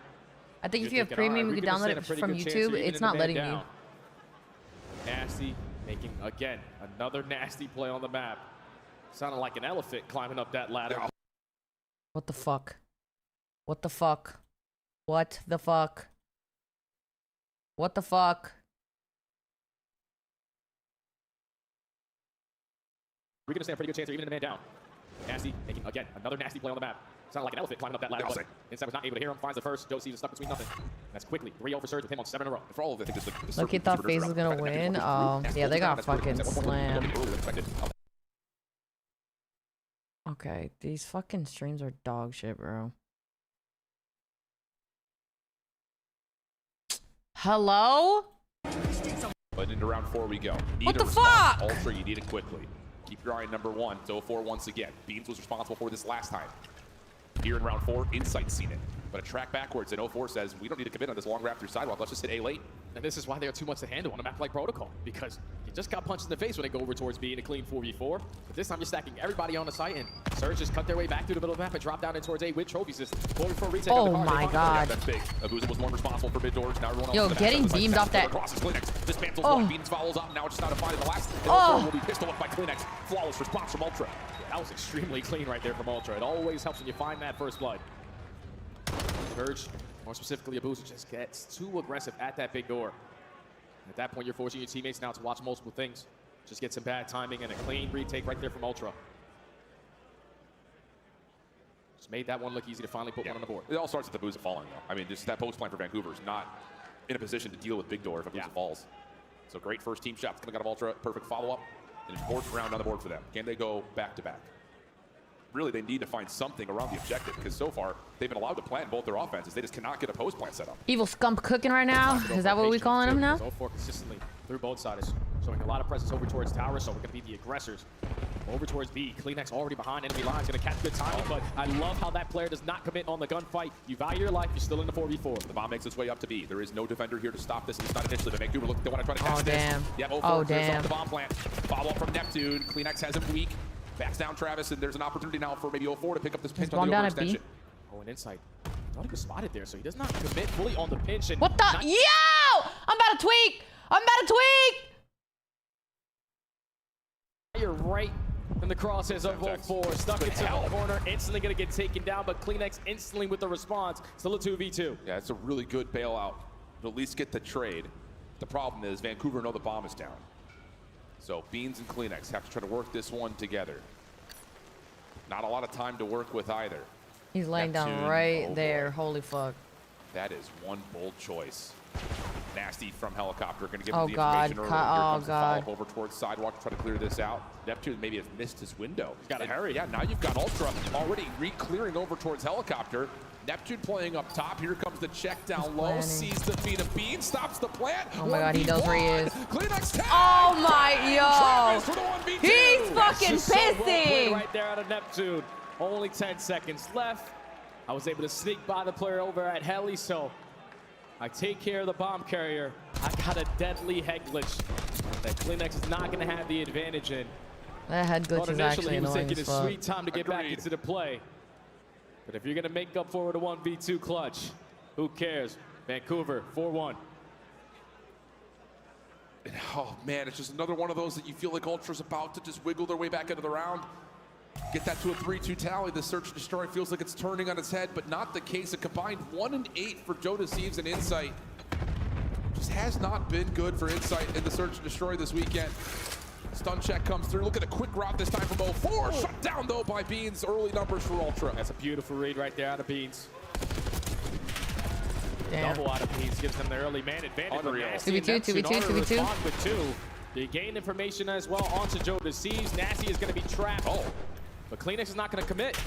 S6: I think if you have premium, you can download it from YouTube. It's not letting me.
S18: Nasty making, again, another nasty play on the map. Sounded like an elephant climbing up that ladder.
S6: What the fuck? What the fuck? What the fuck? What the fuck?
S18: We're going to stand a pretty good chance here, even in the man down. Nasty making, again, another nasty play on the map. Sounded like an elephant climbing up that ladder, but Inside was not able to hear him. Finds the first. Joe sees it stuck between nothing. That's quickly 3-0 for Surge with him on 7 in a row.
S17: For all of it, I think it's
S6: Look, he thought FaZe was gonna win. Oh, yeah, they got fucking slammed. Okay, these fucking streams are dog shit, bro. Hello?
S17: But into round 4 we go.
S6: What the fuck?
S17: Ultra, you need it quickly. Keep your eye on number 1. 0-4 once again. Beans was responsible for this last time. Here in round 4, Insight's seen it. But a track backwards, and 0-4 says, we don't need to commit on this long wrap through sidewalk. Let's just hit A late.
S18: And this is why they're too much to handle on a map like Protocol, because you just got punched in the face when they go over towards B in a clean 4v4. But this time you're stacking everybody on the site, and Surge just cut their way back through the middle of the map and drop down in towards A with trophy system. 4v4 retake
S6: oh
S18: on the
S6: my god.
S17: Yeah, that's big. Abuza was one responsible for mid doors. Now everyone else.
S6: Yo, getting beamed off that.
S17: Dismantles one. Beans follows up. Now it's just not a fight in the last. Will be pistol up by Kleenex. Flawless response from Ultra.
S18: Yeah, that was extremely clean right there from Ultra. It always helps when you find that first blood. Surge, more specifically Abuza, just gets too aggressive at that big door. At that point, you're forcing your teammates now to watch multiple things. Just get some bad timing and a clean retake right there from Ultra. Just made that one look easy to finally put one on the board.
S17: It all starts with Abuza falling, though. I mean, just that post plan for Vancouver is not in a position to deal with big door if Abuza falls. So great first team shots coming out of Ultra. Perfect follow-up. An important round on the board for them. Can they go back-to-back? Really, they need to find something around the objective, because so far, they've been allowed to plan both their offenses. They just cannot get a post plan set up.
S6: Evil Scump cooking right now. Is that what we're calling him now?
S18: 0-4 consistently through both sides, showing a lot of presence over towards Tower, so we're going to be the aggressors. Over towards B. Kleenex already behind enemy lines, going to catch good timing, but I love how that player does not commit on the gunfight. You value your life, you're still in the 4v4.
S17: The bomb makes its way up to B. There is no defender here to stop this, at least not initially, but Vancouver look, they want to try to catch this.
S6: Damn.
S17: Yep,
S6: Oh, damn.
S17: The bomb plant. Follow up from Neptune. Kleenex has him weak. Backs down Travis, and there's an opportunity now for maybe 0-4 to pick up this pinch on the overextension.
S18: Oh, an insight. Thought he was spotted there, so he does not commit fully on the pinch. And
S6: what the? Yo! I'm about to tweak! I'm about to tweak!
S18: You're right in the crosshairs of 0-4. Stuck into the corner, instantly going to get taken down, but Kleenex instantly with the response. Still a 2v2.
S17: Yeah, it's a really good bailout to at least get the trade. The problem is Vancouver know the bomb is down. So Beans and Kleenex have to try to work this one together. Not a lot of time to work with either.
S6: He's laying down right there. Holy fuck.
S17: That is one bold choice. Nasty from helicopter. Going to give him the
S6: God.
S17: information early. Here comes the follow-up over towards sidewalk to try to clear this out. Neptune maybe has missed his window.
S18: He's got to hurry.
S17: Yeah, now you've got Ultra already re-clearing over towards helicopter. Neptune playing up top. Here comes the check down low. Sees the feed of Bean. Stops the plant.
S6: Oh my god, he knows where he is.
S17: Kleenex tag.
S6: Oh my, yo.
S17: For the 1v2.
S6: He's fucking pissing.
S18: Right there out of Neptune. Only 10 seconds left. I was able to sneak by the player over at Heli, so I take care of the bomb carrier. I got a deadly head glitch that Kleenex is not going to have the advantage in.
S6: That head glitch is actually
S18: he was
S6: annoying
S18: taking
S6: as
S18: a
S6: fuck.
S18: sweet time to get back into the play. But if you're going to make up for it a 1v2 clutch, who cares? Vancouver, 4-1.
S17: Oh, man, it's just another one of those that you feel like Ultra's about to just wiggle their way back into the round. Get that to a 3-2 tally. The search and destroy feels like it's turning on its head, but not the case. A combined 1 and 8 for Joe Deceives and Insight. Just has not been good for Insight in the search and destroy this weekend. Stun check comes through. Look at a quick route this time from 0-4. Shut down, though, by Beans. Early numbers for Ultra.
S18: That's a beautiful read right there out of Beans.
S6: Damn.
S18: Double out of Beans gives them the early man advantage.
S17: Unreal.
S6: 2v2, 2v2, 2v2.
S18: With 2. They gain information as well onto Joe Deceives. Nasty is going to be trapped. But Kleenex is not going to commit.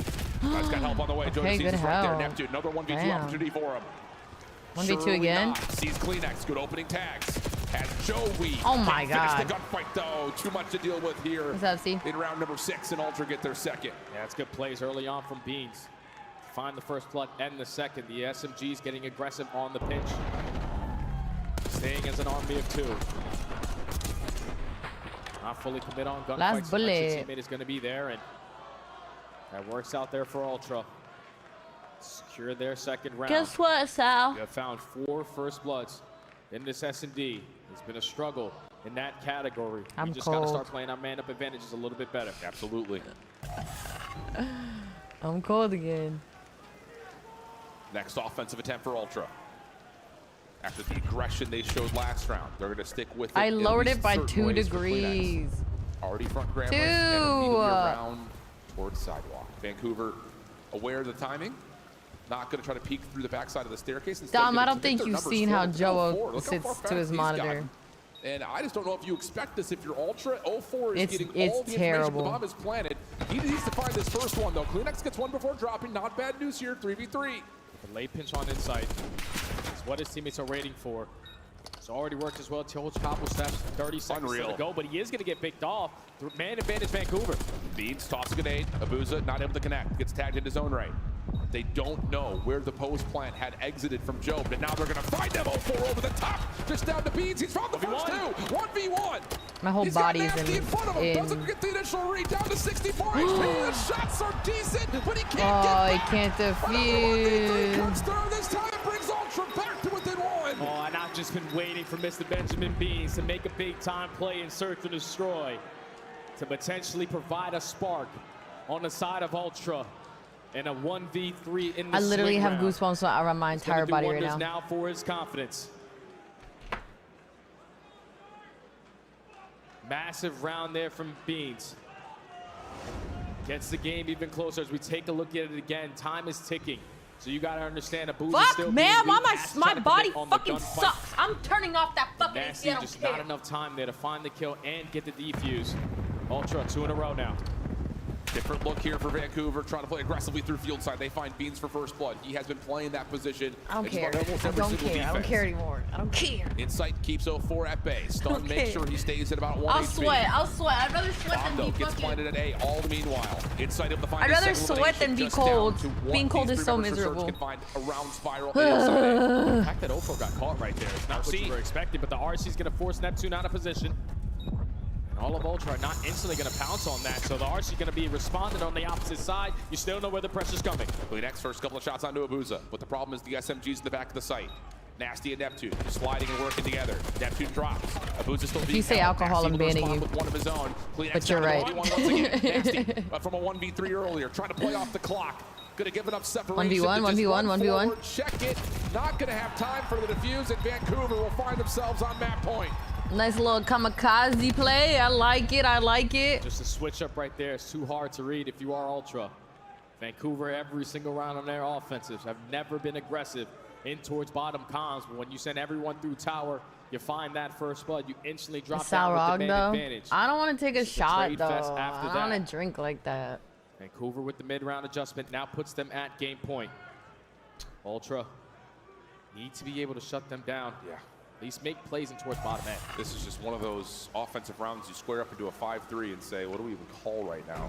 S17: Nice, got help on the way. Joe
S6: Okay,
S17: Deceives
S6: good
S17: is right there.
S6: help.
S17: Neptune, another 1v2 opportunity for him.
S6: 1v2 again.
S17: Sees Kleenex. Good opening tags. Has Joey.
S6: Oh my god.
S17: Finish the gunfight though. Too much to deal with here.
S6: What's up, C?
S17: In round number 6, and Ultra get their second.
S18: Yeah, it's good plays early on from Beans. Find the first blood and the second. The SMG's getting aggressive on the pinch. Staying as an army of 2. Not fully commit on gunfights.
S6: Last bullet.
S18: Teammate is going to be there, and that works out there for Ultra. Secure their second round.
S6: Guess what, Sal?
S18: We have found 4 first bloods in this S&D. It's been a struggle in that category. We just got to start playing our man-up advantages a little bit better.
S17: Absolutely.
S6: I'm cold again.
S17: Next offensive attempt for Ultra. After the aggression they showed last round, they're going to stick with it.
S6: I lowered it by 2 degrees.
S17: Already front grammars and immediately around towards sidewalk. Vancouver aware of the timing. Not going to try to peek through the backside of the staircase.
S6: Dom, I don't think you've seen how Joe sits to his monitor.
S17: And I just don't know if you expect this if you're Ultra. 0-4 is getting all the
S6: terrible.
S17: information. The bomb is planted. He needs to find this first one, though. Kleenex gets one before dropping. Not bad news here. 3v3.
S18: The late pinch on Insight is what his teammates are waiting for. It's already worked as well. Tilch couple steps, 30 seconds to go, but he is going to get picked off. Man advantage Vancouver.
S17: Beans toss a grenade. Abuza not able to connect. Gets tagged into zone right. They don't know where the post plant had exited from Joe, but now they're going to find them. 0-4 over the top, just down to Beans. He's found the first two. 1v1.
S6: My whole body is
S17: in front of him. Doesn't get the initial read, down to 64 HP. The shots are decent, but he can't get back.
S6: He can't defuse.
S17: Comes through. This time it brings Ultra back to within one.
S18: Oh, and I've just been waiting for Mr. Benjamin Beans to make a big-time play in Search and Destroy to potentially provide a spark on the side of Ultra. And a 1v3 in the
S6: I literally have
S18: round.
S6: goosebumps around my entire body right now.
S18: Now for his confidence. Massive round there from Beans. Gets the game even closer as we take a look at it again. Time is ticking. So you got to understand a boost is still
S6: Fuck, man, my body
S18: fucking
S6: fucking sucks. I'm turning off that fucking
S18: Nasty, just not enough time there to find the kill and get the defuse. Ultra, 2 in a row now.
S17: Different look here for Vancouver, trying to play aggressively through field side. They find Beans for first blood. He has been playing that position.
S6: I don't care. I don't care anymore. I don't care.
S17: Insight keeps 0-4 at bay. Stun makes sure he stays at about 1
S6: I'll
S17: HP.
S6: sweat. I'll sweat. I'd rather sweat than be
S17: gets
S6: fucking...
S17: planted at A all the meanwhile. Insight able to find
S6: I'd rather sweat than be cold. Being cold is so miserable.
S17: Can find a round spiral
S18: The fact that Ofo got caught right there is not what you were expecting, but the RC's going to force Neptune out of position. All of Ultra are not instantly going to pounce on that, so the RC going to be responding on the opposite side. You still know where the pressure's coming.
S17: Next, first couple of shots onto Abuza, but the problem is the SMG's in the back of the site. Nasty and Neptune sliding and working together. Neptune drops. Abuza still being
S6: you say alcohol, I'm banning you.
S17: With one of his own.
S6: But you're right.
S17: Once again. Nasty from a 1v3 earlier, trying to play off the clock. Going to give it up separation.
S6: 1v1.
S17: Check it. Not going to have time for the defuse, and Vancouver will find themselves on map point.
S6: Nice little kamikaze play. I like it. I like it.
S18: Just a switch up right there. It's too hard to read if you are Ultra. Vancouver, every single round on their offensives, have never been aggressive in towards bottom comms. But when you send everyone through tower, you find that first blood. You instantly drop down with the man advantage.
S6: I don't want to take a shot, though.
S18: After
S6: I don't want to drink like that.
S18: Vancouver with the mid-round adjustment now puts them at game point. Ultra need to be able to shut them down.
S17: Yeah.
S18: At least make plays in towards bottom end.
S17: This is just one of those offensive rounds you square up into a 5-3 and say, what do we even call right now?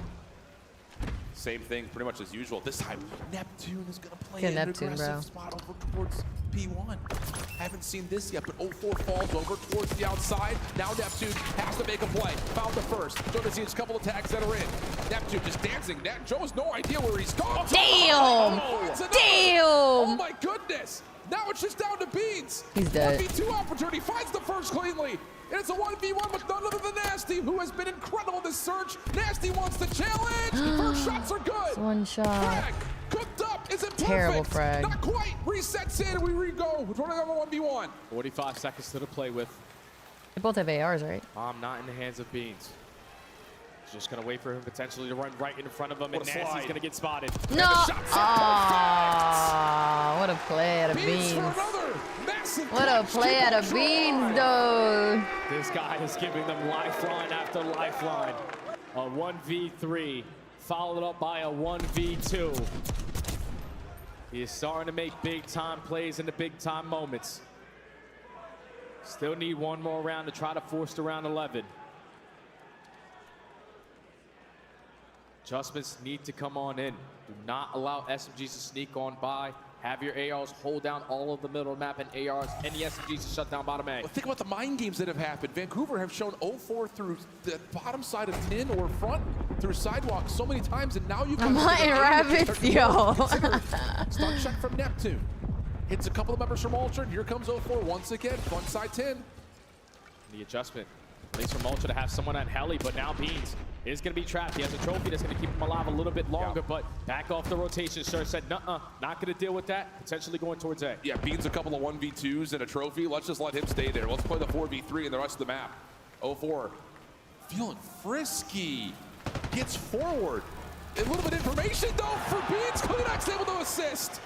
S17: Same thing pretty much as usual. This time, Neptune is going to play an aggressive spot over towards P1. Haven't seen this yet, but 0-4 falls over towards the outside. Now Neptune has to make a play. Found the first. Joe see a couple of tags that are in. Neptune just dancing. Joe has no idea where he's gone.
S6: Damn! Damn!
S17: Oh my goodness! Now it's just down to Beans.
S6: He's dead.
S17: 1v2 opportunity, finds the first cleanly. And it's a 1v1 with none other than Nasty, who has been incredible this search. Nasty wants to challenge. First shots are good.
S6: It's one shot.
S17: Frag cooked up. Is it perfect?
S6: Terrible frag.
S17: Not quite. Resets in and we re-go. We're running on a 1v1.
S18: 45 seconds to play with.
S6: They both have ARs, right?
S18: Not in the hands of Beans. Just gonna wait for him potentially to run right in front of him, and Nasty's gonna get spotted.
S6: No! Oh, what a play out of Beans. What a play out of Beans, though.
S18: This guy is giving them lifeline after lifeline. A 1v3, followed up by a 1v2. He is starting to make big-time plays in the big-time moments. Still need one more round to try to force to round 11. Adjustments need to come on in. Do not allow SMGs to sneak on by. Have your ARs hold down all of the middle map and ARs and the SMGs to shut down bottom A.
S17: Well, think about the mind games that have happened. Vancouver have shown 0-4 through the bottom side of tin or front through sidewalk so many times, and now you come
S6: I'm hunting rabbits, yo.
S17: Stun check from Neptune. Hits a couple of members from Ultra, and here comes 0-4 once again. Front side 10.
S18: The adjustment. At least from Ultra to have someone at heli, but now Beans is going to be trapped. He has a trophy that's going to keep him alive a little bit longer, but back off the rotation. Sir said, nuh-uh, not going to deal with that. Potentially going towards A.
S17: Yeah, Beans a couple of 1v2s and a trophy. Let's just let him stay there. Let's play the 4v3 and the rest of the map. 0-4 feeling frisky. Gets forward. A little bit of information, though, for Beans. Kleenex able to assist.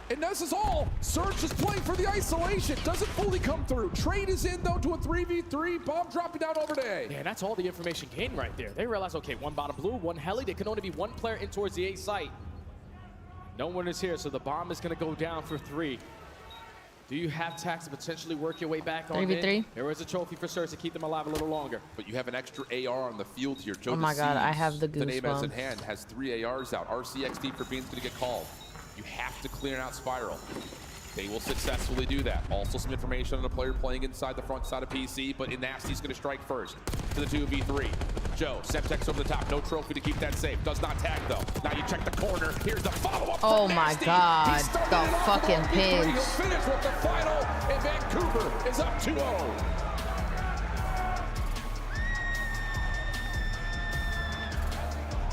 S17: And this is all. Surge is playing for the isolation. Doesn't fully come through. Trade is in, though, to a 3v3. Bomb dropping down over to A.
S18: Yeah, that's all the information gained right there. They realize, okay, one bottom blue, one heli. There can only be one player in towards the A site. No one is here, so the bomb is going to go down for 3. Do you have tax to potentially work your way back on
S6: 3v3?
S18: There is a trophy for Surge to keep them alive a little longer.
S17: But you have an extra AR on the field here. Joe
S6: Oh my God, I have the
S17: name as in
S6: goosebumps.
S17: hand, has 3 ARs out. RCXD for Bean's going to get called. You have to clear out Spiral. They will successfully do that. Also some information on a player playing inside the front side of PC, but Nasty's going to strike first to the 2v3. Joe, Semtex over the top, no trophy to keep that safe. Does not tag though. Now you check the corner. Here's the follow-up.
S6: Oh my God, the fucking pigs.
S17: He'll finish with the final, and Vancouver is up 2-0.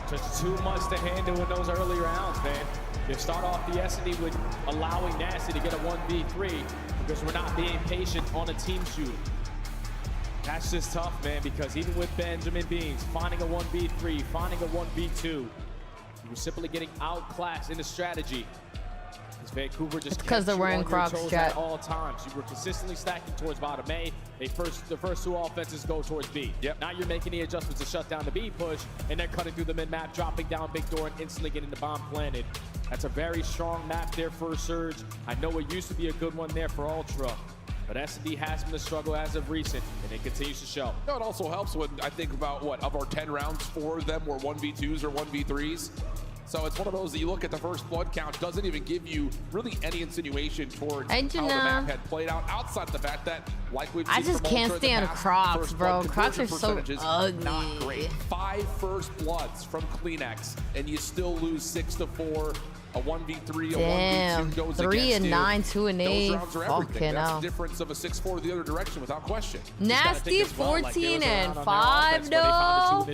S18: Just too much to handle in those early rounds, man. You start off the S&D with allowing Nasty to get a 1v3 because we're not being patient on a team shoot. That's just tough, man, because even with Benjamin Beans, finding a 1v3, finding a 1v2, you were simply getting outclassed in the strategy. Because Vancouver just
S6: because they're wearing Crocs, chat.
S18: At all times. You were consistently stacking towards bottom A. The first two offenses go towards B.
S17: Yep.
S18: Now you're making the adjustments to shut down the B push, and they're cutting through the mid-map, dropping down big door, and instantly getting the bomb planted. That's a very strong map there for Surge. I know it used to be a good one there for Ultra, but S&D has been a struggle as of recent, and it continues to show.
S17: No, it also helps when I think about what, of our 10 rounds, 4 of them were 1v2s or 1v3s. So it's one of those that you look at the first blood count, doesn't even give you really any insinuation towards how the map had played out, outside the fact that, like we've seen
S6: I just
S17: from
S6: can't
S17: Ultra in the
S6: stand
S17: past,
S6: Crocs,
S17: first
S6: bro.
S17: blood
S6: Crocs are
S17: conversion
S6: so
S17: percentages,
S6: ugly.
S17: not great. 5 first bloods from Kleenex, and you still lose 6-4. A 1v3, a
S6: Damn,
S17: 1v2 goes
S6: 3
S17: against
S6: and
S17: you.
S6: 9, 2 and 8.
S17: Those rounds are everything.
S6: Fucking
S17: That's
S6: hell.
S17: the difference of a 6-4 the other direction, without question.
S6: Nasty 14 and 5 though.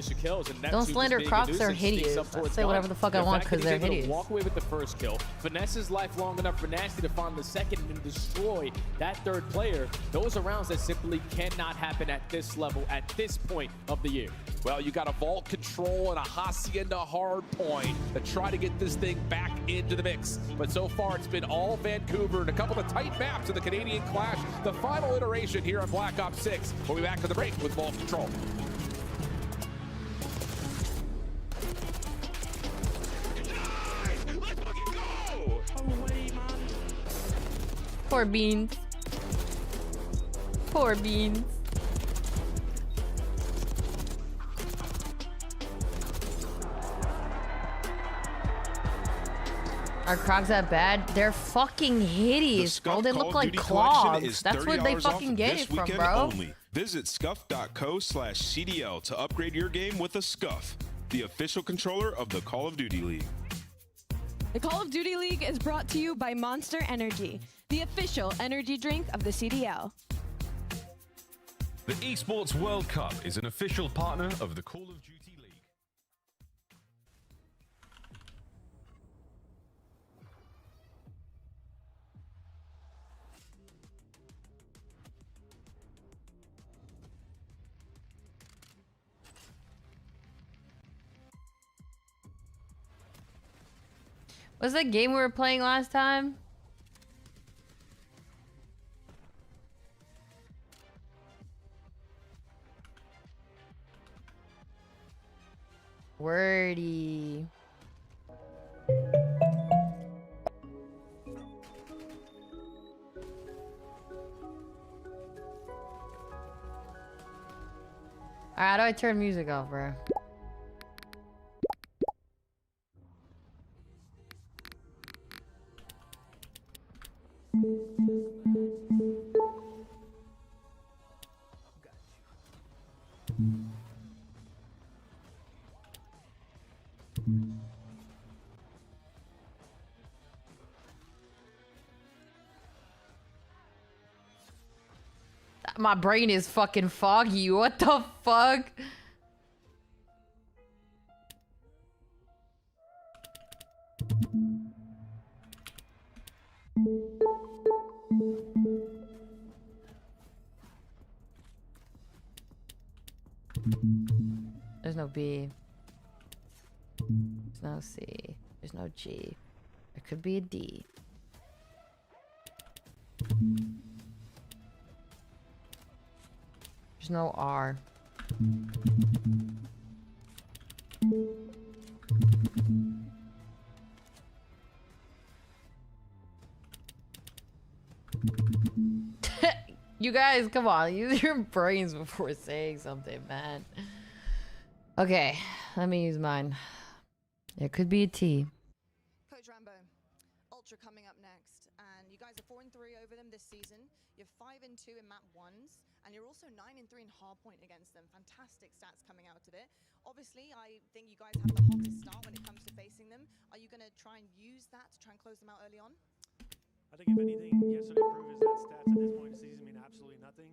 S6: Don't slander Crocs, they're hideous. I say whatever the fuck I want because they're hideous.
S18: Walk away with the first kill. Finesse's life long enough for Nasty to find the second and destroy that third player. Those are rounds that simply cannot happen at this level, at this point of the year.
S17: Well, you got a vault control and a Hacienda Hardpoint to try to get this thing back into the mix. But so far, it's been all Vancouver and a couple of tight maps in the Canadian Clash. The final iteration here on Black Ops 6. We'll be back to the break with vault control.
S6: Poor Beans. Poor Beans. Are Crocs that bad? They're fucking hideous, bro. They look like clogs. That's where they fucking get it from, bro.
S14: Only. Visit scuff.co/CDL to upgrade your game with a Scuff, the official controller of the Call of Duty League.
S20: The Call of Duty League is brought to you by Monster Energy, the official energy drink of the CDL.
S15: The Esports World Cup is an official partner of the Call of Duty League.
S6: What's that game we were playing last time? Wordy. Alright, how do I turn music off, bro? My brain is fucking foggy. What the fuck? There's no B. There's no C. There's no G. There could be a D. There's no R. You guys, come on. Use your brains before saying something, man. Okay, let me use mine. It could be a T.
S12: Coach Rambo, Ultra coming up next, and you guys are 4-3 over them this season. You're 5-2 in map 1s, and you're also 9-3 in Hardpoint against them. Fantastic stats coming out of it. Obviously, I think you guys have the hottest start when it comes to facing them. Are you going to try and use that to try and close them out early on?
S21: I think if anything, yesterday proved is that stats at this point in the season mean absolutely nothing.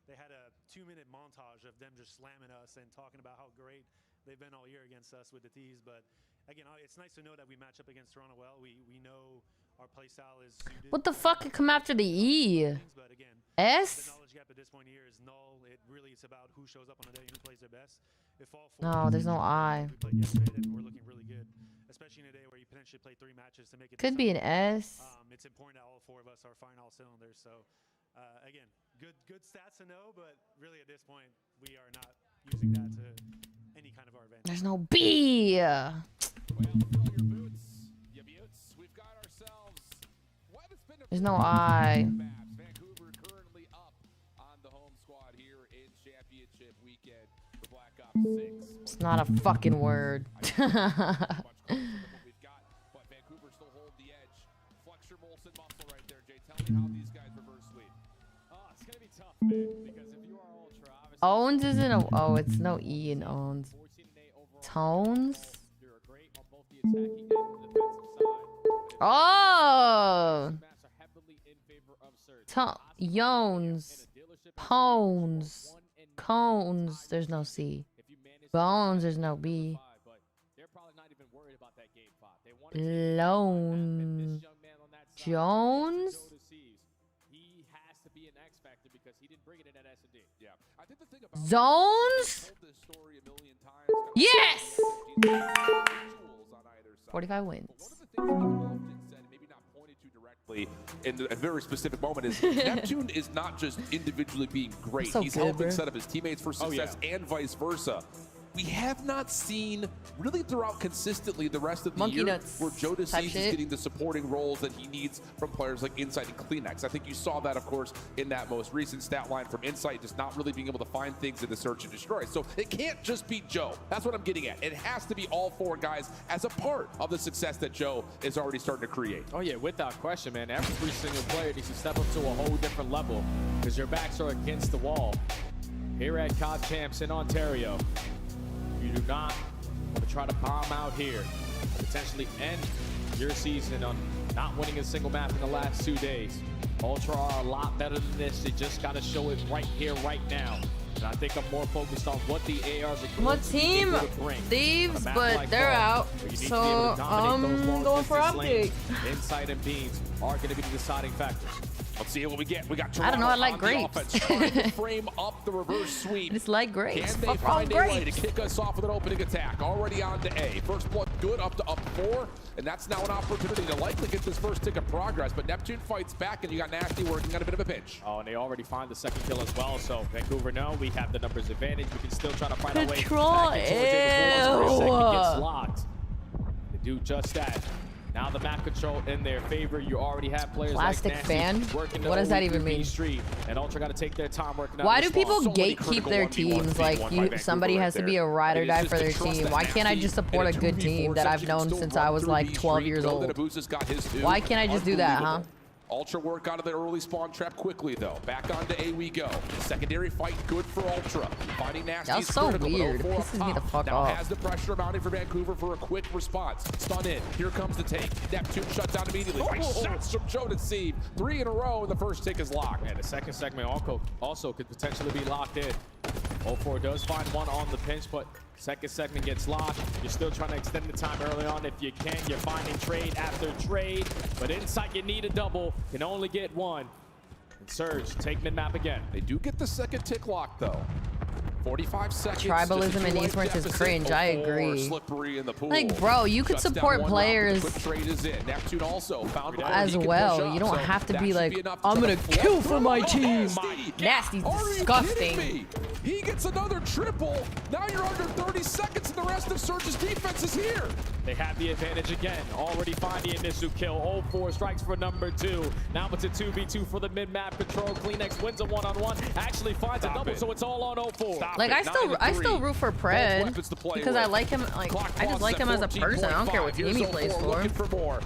S21: They had a 2-minute montage of them just slamming us and talking about how great they've been all year against us with the T's. But again, it's nice to know that we match up against Toronto well. We know our play style is suited.
S6: What the fuck could come after the E?
S21: But again,
S6: S?
S21: the knowledge gap at this point here is null. It really is about who shows up on the day and who plays their best. If all four
S6: No, there's no I.
S21: we played yesterday, then we're looking really good. Especially in a day where you potentially play 3 matches to make it.
S6: Could be an S.
S21: It's important that all 4 of us are firing all cylinders. So, again, good stats to know, but really at this point, we are not using that to any kind of our advantage.
S6: There's no B. There's no I.
S17: Vancouver currently up on the home squad here in championship weekend. The Black Ops 6.
S6: It's not a fucking word. Owns isn't a. Oh, it's no E in owns. Tones? Oh! Yones. Pones. Cones. There's no C. Bones. There's no B. Lone. Jones? Zones? Yes! 45 wins.
S17: In a very specific moment is Neptune is not just individually being great.
S6: So
S17: He's
S6: good,
S17: helping
S6: bro.
S17: set up his teammates for success and vice versa. We have not seen really throughout consistently the rest of the
S6: Monkey
S17: year
S6: nuts
S17: where Joe
S6: type
S17: DeCease is
S6: shit.
S17: getting the supporting roles that he needs from players like Insight and Kleenex. I think you saw that, of course, in that most recent stat line from Insight, just not really being able to find things in the search and destroy. So it can't just be Joe. That's what I'm getting at. It has to be all 4 guys as a part of the success that Joe is already starting to create.
S18: Oh yeah, without question, man. Every single player needs to step up to a whole different level because your backs are against the wall. Here at COD Champs in Ontario, you do not want to try to bomb out here, potentially end your season on not winning a single map in the last 2 days. Ultra are a lot better than this. They just got to show it right here, right now. And I think I'm more focused on what the ARs are
S6: What team? Thieves, but they're out. So I'm going for Optic.
S18: Insight and Beans are going to be the deciding factors.
S17: Let's see what we get. We got
S6: I don't know, I like
S17: Toronto on the
S6: grapes.
S17: offense, trying to frame up the reverse sweep.
S6: I just like grapes.
S17: Can they
S6: Fuck all
S17: find a way to
S6: grapes.
S17: kick us off with an opening attack? Already on to A. First blood good, up to up 4. And that's now an opportunity to likely get this first tick of progress. But Neptune fights back, and you got Nasty working on a bit of a pinch.
S18: Oh, and they already find the second kill as well. So Vancouver, no, we have the numbers advantage. We can still try to find our way back into it. Second gets locked. They do just that. Now the map control in their favor. You already have players
S6: Plastic
S18: like
S6: fan?
S18: Nasty working
S6: What does that even mean?
S18: Street, and Ultra got to take their time working out
S6: Why
S18: this
S6: do people
S18: ball.
S6: gatekeep their teams? Like, somebody has to be a ride or die for their team. Why can't I just support a good team that I've known since I was like 12 years old? Why can't I just do that, huh?
S17: Ultra work out of the early spawn trap quickly, though. Back onto A we go. Secondary fight good for Ultra. Finding Nasty
S6: That was
S17: is
S6: so
S17: critical, but
S6: weird.
S17: 0-4
S6: It
S17: up
S6: pisses me the
S17: top.
S6: fuck
S17: now
S6: off.
S17: has the pressure mounting for Vancouver for a quick response. Stun in. Here comes the take. Neptune shut down immediately. Nice shots from Joe DeCease. 3 in a row, and the first tick is locked.
S18: And the second segment also could potentially be locked in. 0-4 does find one on the pinch, but second segment gets locked. You're still trying to extend the time early on if you can. You're finding trade after trade, but Insight, you need a double. Can only get one. And Surge, take mid-map again.
S17: They do get the second tick lock, though. 45 seconds.
S6: Tribalism in esports is cringe. I agree.
S17: Slippery in the pool.
S6: Like, bro, you could support players
S17: Neptune also found
S6: as well. You don't have to be like, I'm gonna kill for my team. Nasty's disgusting.
S17: He gets another triple. Now you're under 30 seconds, and the rest of Surge's defense is here.
S18: They have the advantage again. Already find the initial kill. 0-4 strikes for number 2. Now it's a 2v2 for the mid-map control. Kleenex wins a one-on-one. Actually finds a double, so it's all on 0-4.
S6: Like, I still root for Pred because I like him. Like, I just like him as a person. I don't care what team he plays for.
S17: Looking for more.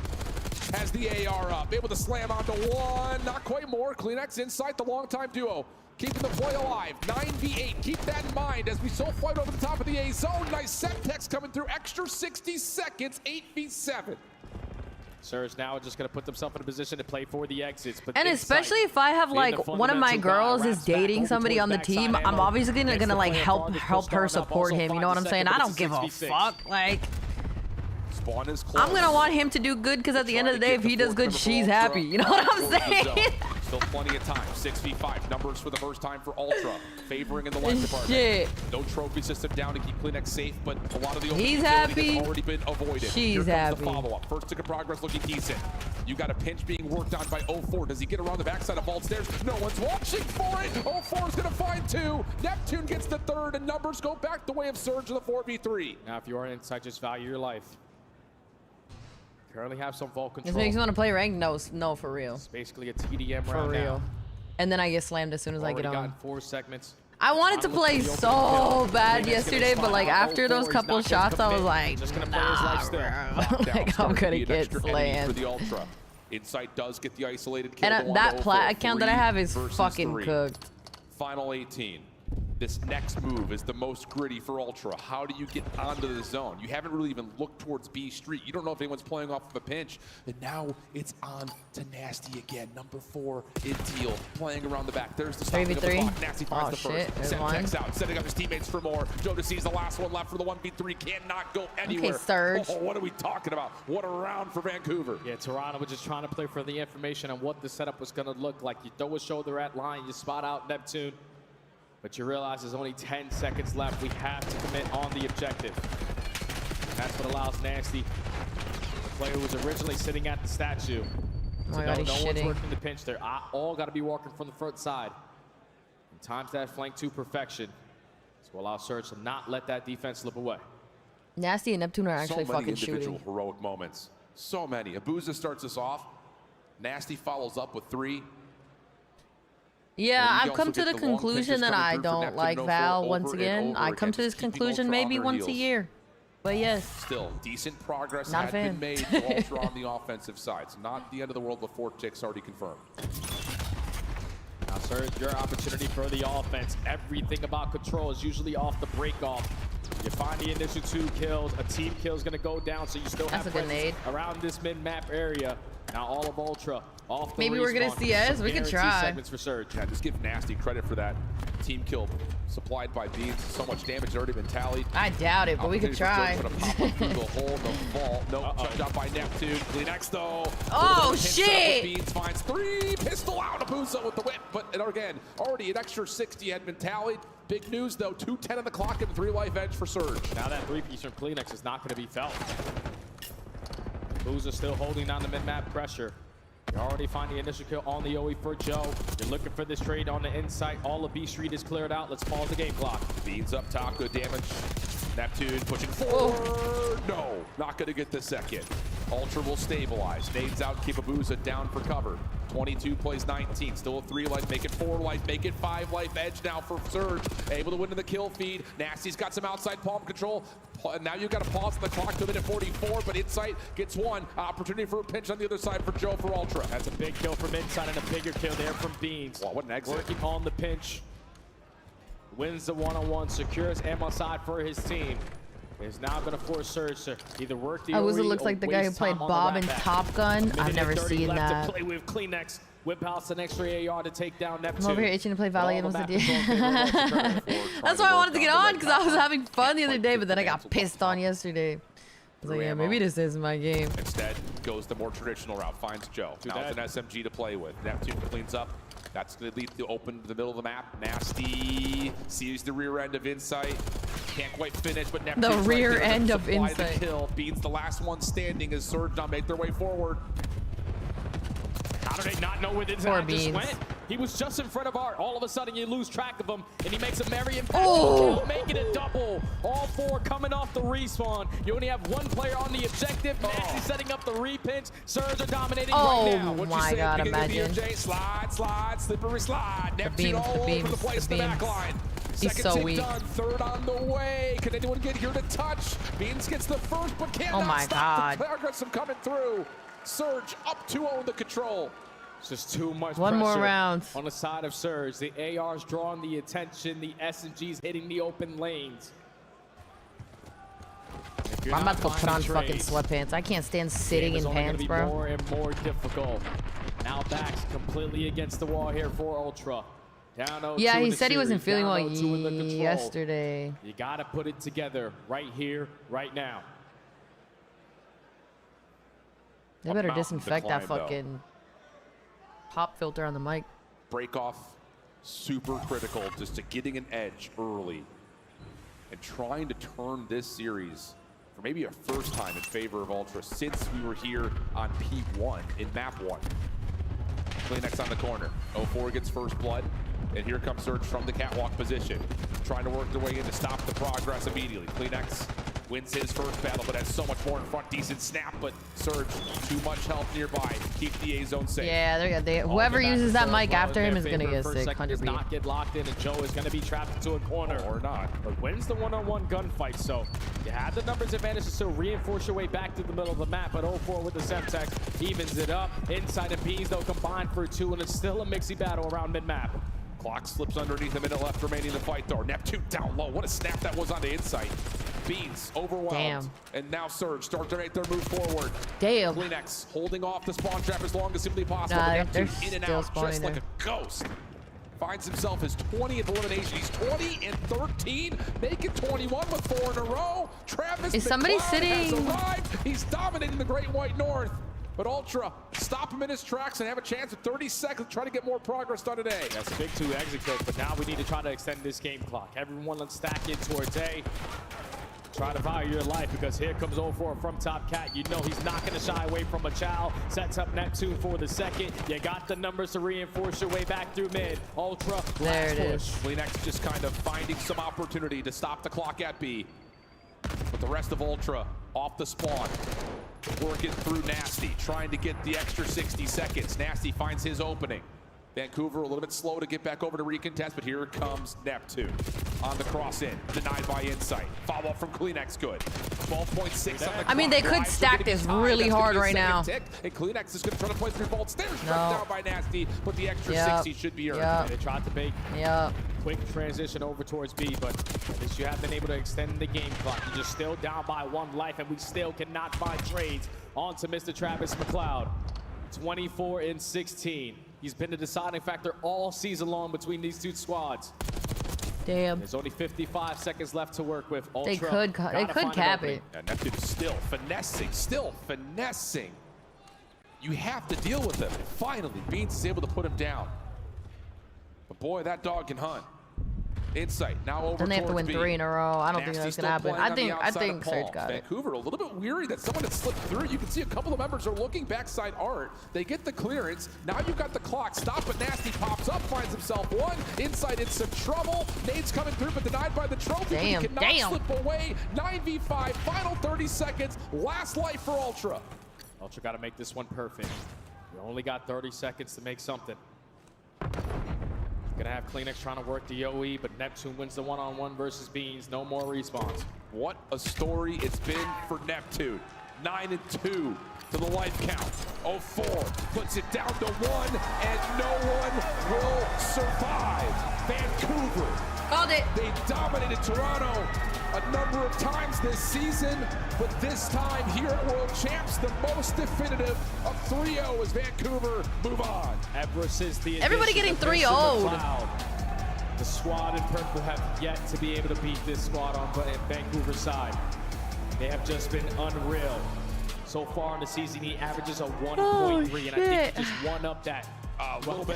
S17: Has the AR up, able to slam onto one. Not quite more. Kleenex inside the long-time duo. Keeping the play alive. 9v8. Keep that in mind as we still fight over the top of the A zone. Nice set text coming through. Extra 60 seconds. 8v7.
S18: Surge now just going to put themselves in a position to play for the exits. But
S6: and especially if I have like one of my girls is dating somebody on the team, I'm obviously gonna like help her support him. You know what I'm saying? I don't give a fuck. Like, I'm gonna want him to do good because at the end of the day, if he does good, she's happy. You know what I'm saying?
S17: Still plenty of time. 6v5 numbers for the first time for Ultra, favoring in the life department.
S6: Shit.
S17: No trophy system down to keep Kleenex safe, but a lot of the
S6: he's happy.
S17: Has already been avoided.
S6: She's happy.
S17: The follow-up. First tick of progress looking decent. You got a pinch being worked on by 0-4. Does he get around the backside of Vault Stairs? No one's watching for it. 0-4 is gonna find 2. Neptune gets the 3rd, and numbers go back the way of Surge to the 4v3.
S18: Now, if you are inside, just value your life. Currently have some vault control.
S6: This makes me want to play ranked? No, for real.
S18: It's basically a TDM
S6: for
S18: round
S6: real.
S18: Now.
S6: And then I get slammed as soon as I get on.
S18: Gotten 4 segments.
S6: I wanted to play so bad yesterday, but like after those couple shots, I was like, nah, bro. Like, I'm gonna get slammed.
S17: For the Ultra. Insight does get the isolated kill.
S6: And that plat account that I have is fucking cooked.
S17: Final 18. This next move is the most gritty for Ultra. How do you get onto the zone? You haven't really even looked towards B Street. You don't know if anyone's playing off of a pinch. And now it's on to Nasty again. Number 4 in teal, playing around the back. There's the stopping of the clock. Nasty finds the first. Semtex out, setting up his teammates for more. Joe sees the last one left for the 1v3. Cannot go anywhere.
S6: Okay, Surge.
S17: Oh, what are we talking about? What a round for Vancouver.
S18: Yeah, Toronto was just trying to play for the information on what the setup was going to look like. You throw a shoulder at line, you spot out Neptune. But you realize there's only 10 seconds left. We have to commit on the objective. That's what allows Nasty, the player who was originally sitting at the statue, to know no one's working the pinch. They're all got to be walking from the front side. And times that flank to perfection. So allow Surge to not let that defense slip away.
S6: Nasty and Neptune are actually fucking shooting.
S17: So many individual heroic moments. So many. Abuza starts us off. Nasty follows up with 3.
S6: Yeah, I've come to the conclusion that I don't like Val once again. I come to this conclusion maybe once a year. But yes.
S17: Still, decent progress had been made for Ultra on the offensive side. So not the end of the world with 4 ticks already confirmed.
S18: Now, Surge, your opportunity for the offense. Everything about control is usually off the break-off. You find the initial 2 kills. A team kill is going to go down, so you still have presence around this mid-map area. Now all of Ultra off the
S6: maybe we're gonna see us. We could try.
S18: Segments for Surge.
S17: Yeah, just give Nasty credit for that team kill supplied by Beans. So much damage already been tallied.
S6: I doubt it, but we could try.
S17: Pop up through the hole, the vault. Nope, touched out by Neptune. Kleenex though.
S6: Oh shit!
S17: Beans finds 3. Pistol out. Abuza with the whip, but again, already an extra 60 had been tallied. Big news though, 2:10 on the clock and 3 life edge for Surge.
S18: Now that 3-piece from Kleenex is not going to be felt. Boozer still holding down the mid-map pressure. You already find the initial kill on the OE for Joe. You're looking for this trade on the inside. All of B Street is cleared out. Let's pause the game clock.
S17: Beans up top, good damage. Neptune pushing forward. No, not going to get the second. Ultra will stabilize. Nades out, keep Abuza down for cover. 22 plays 19, still a 3 life, make it 4 life, make it 5 life edge now for Surge. Able to win in the kill feed. Nasty's got some outside palm control. Now you've got to pause the clock to minute 44, but Insight gets 1. Opportunity for a pinch on the other side for Joe for Ultra.
S18: That's a big kill from Insight and a bigger kill there from Beans.
S17: Wow, what an exit.
S18: Working on the pinch. Wins the one-on-one, secures ammo side for his team. Is now going to force Surge to either work the
S6: Abuza looks like the guy who played Bob in Top Gun. I've never seen that.
S18: To play with Kleenex. Whip house an extra AR to take down Neptune.
S6: I'm over here itching to play Valiant with the That's why I wanted to get on, because I was having fun the other day, but then I got pissed on yesterday. I was like, yeah, maybe this is my game.
S17: Instead, goes the more traditional route, finds Joe. Now it's an SMG to play with. Neptune cleans up That's going to lead to open to the middle of the map. Nasty sees the rear end of Insight. Can't quite finish, but Neptune's
S6: the rear
S17: right
S6: end of Insight.
S17: Kill. Beans the last one standing as Surge now make their way forward.
S18: How do they not know where this guy just went? He was just in front of Art. All of a sudden, you lose track of him, and he makes a merry impact.
S6: Oh!
S18: Make it a double. All 4 coming off the respawn. You only have 1 player on the objective. Nasty setting up the repinch. Surge are dominating right now.
S6: Oh my God, imagine.
S17: Slide, slide, slippery slide. Neptune all over the place in the back line.
S6: He's
S17: Second
S6: so
S17: tip
S6: weak.
S17: done, 3rd on the way. Can anyone get here to touch? Beans gets the first, but cannot
S6: Oh my
S17: stop
S6: God.
S17: the progress from coming through. Surge up 2-0 in the control.
S18: It's just too much
S6: One more
S18: pressure
S6: round.
S18: on the side of Surge. The AR's drawing the attention. The SMG's hitting the open lanes.
S6: I'm about to go put on fucking sweatpants. I can't stand sitting in pants, bro.
S18: More and more difficult. Now back's completely against the wall here for Ultra. Down 0-2
S6: Yeah,
S18: in
S6: he
S18: the
S6: said he wasn't
S18: series,
S6: feeling
S18: down
S6: well
S18: 0-2 in the control.
S6: yesterday.
S18: You got to put it together right here, right now.
S6: They better disinfect that fucking pop filter on the mic.
S17: Break off, super critical just to getting an edge early and trying to turn this series for maybe a first time in favor of Ultra since we were here on P1 in map 1. Kleenex on the corner. 0-4 gets first blood. And here comes Surge from the catwalk position. Trying to work their way in to stop the progress immediately. Kleenex wins his first battle, but has so much more in front. Decent snap, but Surge, too much help nearby. Keep the A zone safe.
S6: Yeah, whoever uses that mic after him is going to get sick. 100
S18: does not get locked in, and Joe is going to be trapped into a corner.
S17: Or not.
S18: But wins the one-on-one gunfight, so you have the numbers advantage to still reinforce your way back to the middle of the map. But 0-4 with the Semtex evens it up. Inside and Beans, though, combined for 2, and it's still a mixy battle around mid-map.
S17: Clock slips underneath, a minute left remaining in the fight, though. Neptune down low. What a snap that was onto Insight. Beans overwhelmed.
S6: Damn.
S17: And now Surge start to make their move forward.
S6: Damn.
S17: Kleenex holding off the spawn trap as long as simply possible.
S6: Nah,
S17: Neptune
S6: they're
S17: in and
S6: still
S17: out just
S6: spawning
S17: like a ghost. Finds himself his 20th elimination. He's 20-13, making 21 with 4 in a row. Travis
S6: Is somebody
S17: McCloud
S6: sitting?
S17: has arrived. He's dominating the Great White North. But Ultra stop him in his tracks and have a chance at 30 seconds to try to get more progress done today.
S18: That's a big 2 exit kills, but now we need to try to extend this game clock. Everyone, let's stack in towards A. Try to value your life, because here comes 0-4 from Top Cat. You know he's not going to shy away from a chow. Sets up Neptune for the second. You got the numbers to reinforce your way back through mid. Ultra,
S6: there it is.
S17: Kleenex just kind of finding some opportunity to stop the clock at B. But the rest of Ultra off the spawn. Working through Nasty, trying to get the extra 60 seconds. Nasty finds his opening. Vancouver a little bit slow to get back over to recontest, but here comes Neptune on the cross in, denied by Insight. Follow up from Kleenex, good. 12.6 on the clock.
S6: I mean, they could stack this really hard right now.
S17: And Kleenex is going to try to play through vault stairs. Struck down by Nasty, but the extra 60 should be earned.
S6: Yep.
S18: They tried to make quick transition over towards B, but at least you have been able to extend the game clock. You're just still down by 1 life, and we still cannot find trades. On to Mr. Travis McCloud. 24-16. He's been the deciding factor all season long between these 2 squads.
S6: Damn.
S18: There's only 55 seconds left to work with. Ultra,
S6: They could cap it.
S17: And Neptune is still finessing. You have to deal with him. Finally, Beans is able to put him down. But boy, that dog can hunt. Insight now over.
S6: Then they have to win
S17: B.
S6: 3 in a row. I don't think that's gonna happen. I think
S17: Surge
S6: Surge got it.
S17: Vancouver a little bit weary that someone had slipped through. You can see a couple of members are looking backside Art. They get the clearance. Now you've got the clock. Stop, but Nasty pops up, finds himself 1. Insight in some trouble. Nade's coming through, but denied by the trophy.
S6: Damn,
S17: But he cannot slip away. 9v5, final 30 seconds. Last life for Ultra.
S18: Ultra got to make this one perfect. You only got 30 seconds to make something. Gonna have Kleenex trying to work the OE, but Neptune wins the one-on-one versus Beans. No more respawns.
S17: What a story it's been for Neptune. 9-2 to the life count. 0-4 puts it down to 1, and no one will survive. Vancouver.
S6: Called it.
S17: They dominated Toronto a number of times this season, but this time here at World Champs, the most definitive of 3-0 as Vancouver move on.
S18: Ever since the
S6: Everybody getting 3-0'd.
S18: The squad in purple have yet to be able to beat this squad on Vancouver's side. They have just been unreal. So far in the season, he averages a 1.3,
S6: Oh,
S18: and I think
S6: shit.
S18: he just won up that